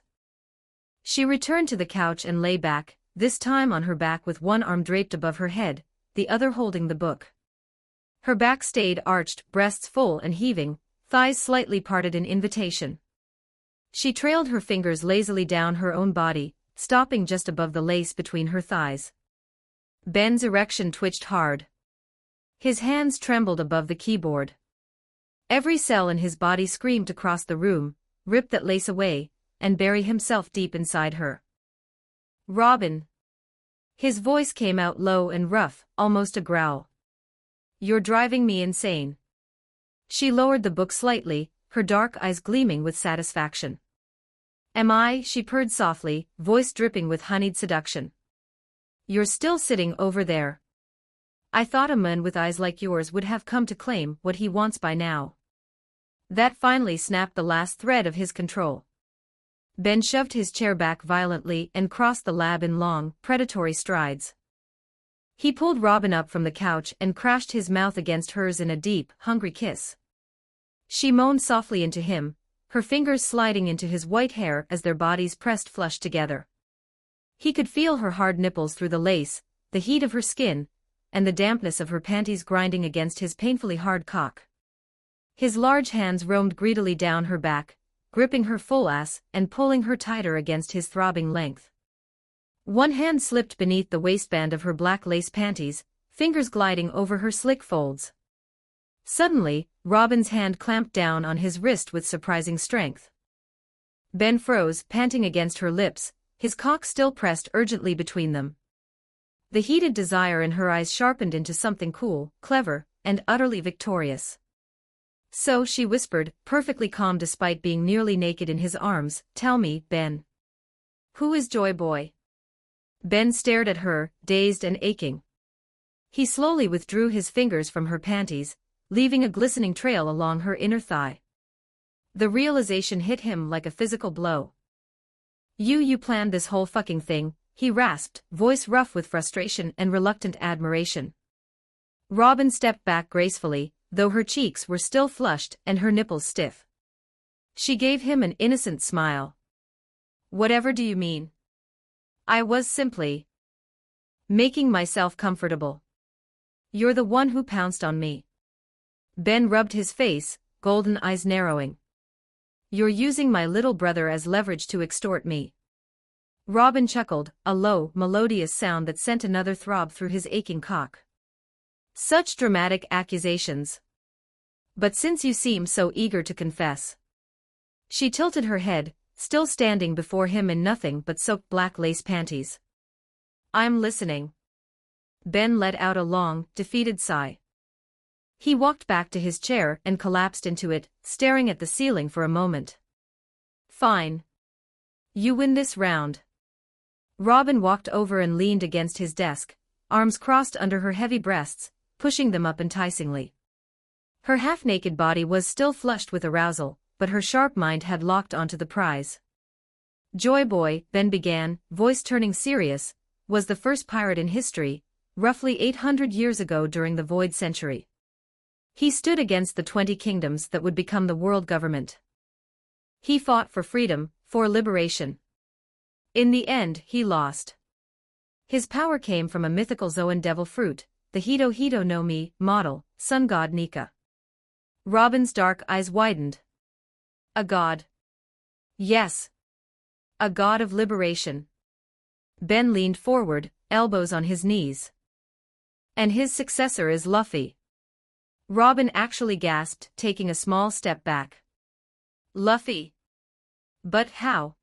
She returned to the couch and lay back, this time on her back with one arm draped above her head, the other holding the book. Her back stayed arched, breasts full and heaving, thighs slightly parted in invitation. She trailed her fingers lazily down her own body, stopping just above the lace between her thighs. Ben's erection twitched hard. His hands trembled above the keyboard. Every cell in his body screamed to cross the room, rip that lace away, and bury himself deep inside her. Robin. His voice came out low and rough, almost a growl. You're driving me insane. She lowered the book slightly, her dark eyes gleaming with satisfaction. Am I? She purred softly, voice dripping with honeyed seduction. You're still sitting over there. I thought a man with eyes like yours would have come to claim what he wants by now. That finally snapped the last thread of his control. Ben shoved his chair back violently and crossed the lab in long, predatory strides. He pulled Robin up from the couch and crashed his mouth against hers in a deep, hungry kiss. She moaned softly into him, her fingers sliding into his white hair as their bodies pressed flush together. He could feel her hard nipples through the lace, the heat of her skin, and the dampness of her panties grinding against his painfully hard cock. His large hands roamed greedily down her back, gripping her full ass and pulling her tighter against his throbbing length. One hand slipped beneath the waistband of her black lace panties, fingers gliding over her slick folds. Suddenly, Robin's hand clamped down on his wrist with surprising strength. Ben froze, panting against her lips, his cock still pressed urgently between them. The heated desire in her eyes sharpened into something cool, clever, and utterly victorious. So she whispered, perfectly calm despite being nearly naked in his arms, "Tell me, Ben. Who is Joy Boy?" Ben stared at her, dazed and aching. He slowly withdrew his fingers from her panties, leaving a glistening trail along her inner thigh. The realization hit him like a physical blow. You planned this whole fucking thing," he rasped, voice rough with frustration and reluctant admiration. Robin stepped back gracefully, though her cheeks were still flushed and her nipples stiff. She gave him an innocent smile. "Whatever do you mean? I was simply making myself comfortable. You're the one who pounced on me." Ben rubbed his face, golden eyes narrowing. "You're using my little brother as leverage to extort me." Robin chuckled, a low, melodious sound that sent another throb through his aching cock. "Such dramatic accusations. But since you seem so eager to confess." She tilted her head, still standing before him in nothing but soaked black lace panties. "I'm listening." Ben let out a long, defeated sigh. He walked back to his chair and collapsed into it, staring at the ceiling for a moment. "Fine. You win this round." Robin walked over and leaned against his desk, arms crossed under her heavy breasts, pushing them up enticingly. Her half-naked body was still flushed with arousal, but her sharp mind had locked onto the prize. Joy Boy, Ben began, voice turning serious, was the first pirate in history, roughly 800 years ago during the Void Century. He stood against the 20 kingdoms that would become the world government. He fought for freedom, for liberation. In the end, he lost. His power came from a mythical Zoan devil fruit, the Hito Hito no Mi model, sun god Nika. Robin's dark eyes widened. A god. Yes. A god of liberation. Ben leaned forward, elbows on his knees. And his successor is Luffy. Robin actually gasped, taking a small step back. Luffy? But how?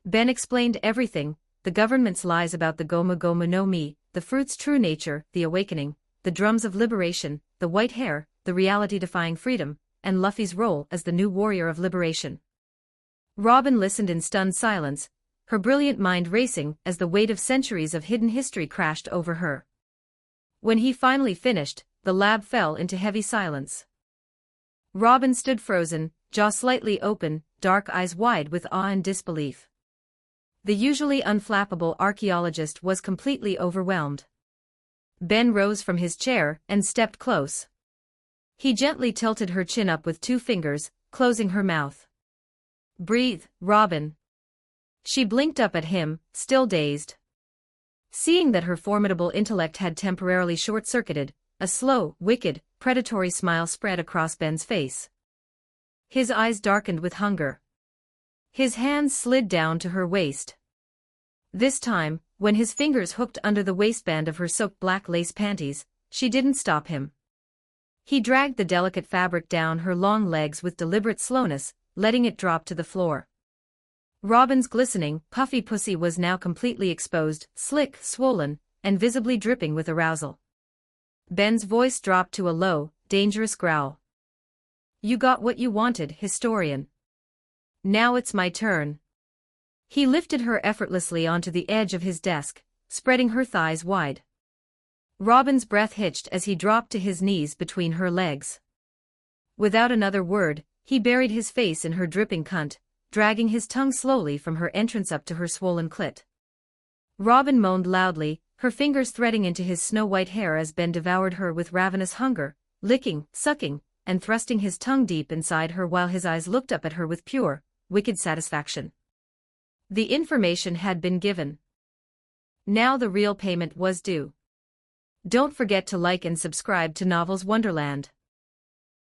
Ben explained everything, the government's lies about the Gomu Gomu no Mi, the fruit's true nature, the awakening, the drums of liberation, the white hair, the reality-defying freedom, and Luffy's role as the new warrior of liberation. Robin listened in stunned silence, her brilliant mind racing as the weight of centuries of hidden history crashed over her. When he finally finished, the lab fell into heavy silence. Robin stood frozen, jaw slightly open, dark eyes wide with awe and disbelief. The usually unflappable archaeologist was completely overwhelmed. Ben rose from his chair and stepped close. He gently tilted her chin up with 2 fingers, closing her mouth. "Breathe, Robin." She blinked up at him, still dazed. Seeing that her formidable intellect had temporarily short-circuited, a slow, wicked, predatory smile spread across Ben's face. His eyes darkened with hunger. His hands slid down to her waist. This time, when his fingers hooked under the waistband of her soaked black lace panties, she didn't stop him. He dragged the delicate fabric down her long legs with deliberate slowness, letting it drop to the floor. Robin's glistening, puffy pussy was now completely exposed, slick, swollen, and visibly dripping with arousal. Ben's voice dropped to a low, dangerous growl. "You got what you wanted, historian. Now it's my turn." He lifted her effortlessly onto the edge of his desk, spreading her thighs wide. Robin's breath hitched as he dropped to his knees between her legs. Without another word, he buried his face in her dripping cunt, dragging his tongue slowly from her entrance up to her swollen clit. Robin moaned loudly, her fingers threading into his snow-white hair as Ben devoured her with ravenous hunger, licking, sucking, and thrusting his tongue deep inside her while his eyes looked up at her with pure, wicked satisfaction. The information had been given. Now the real payment was due. Don't forget to like and subscribe to Novels Wonderland.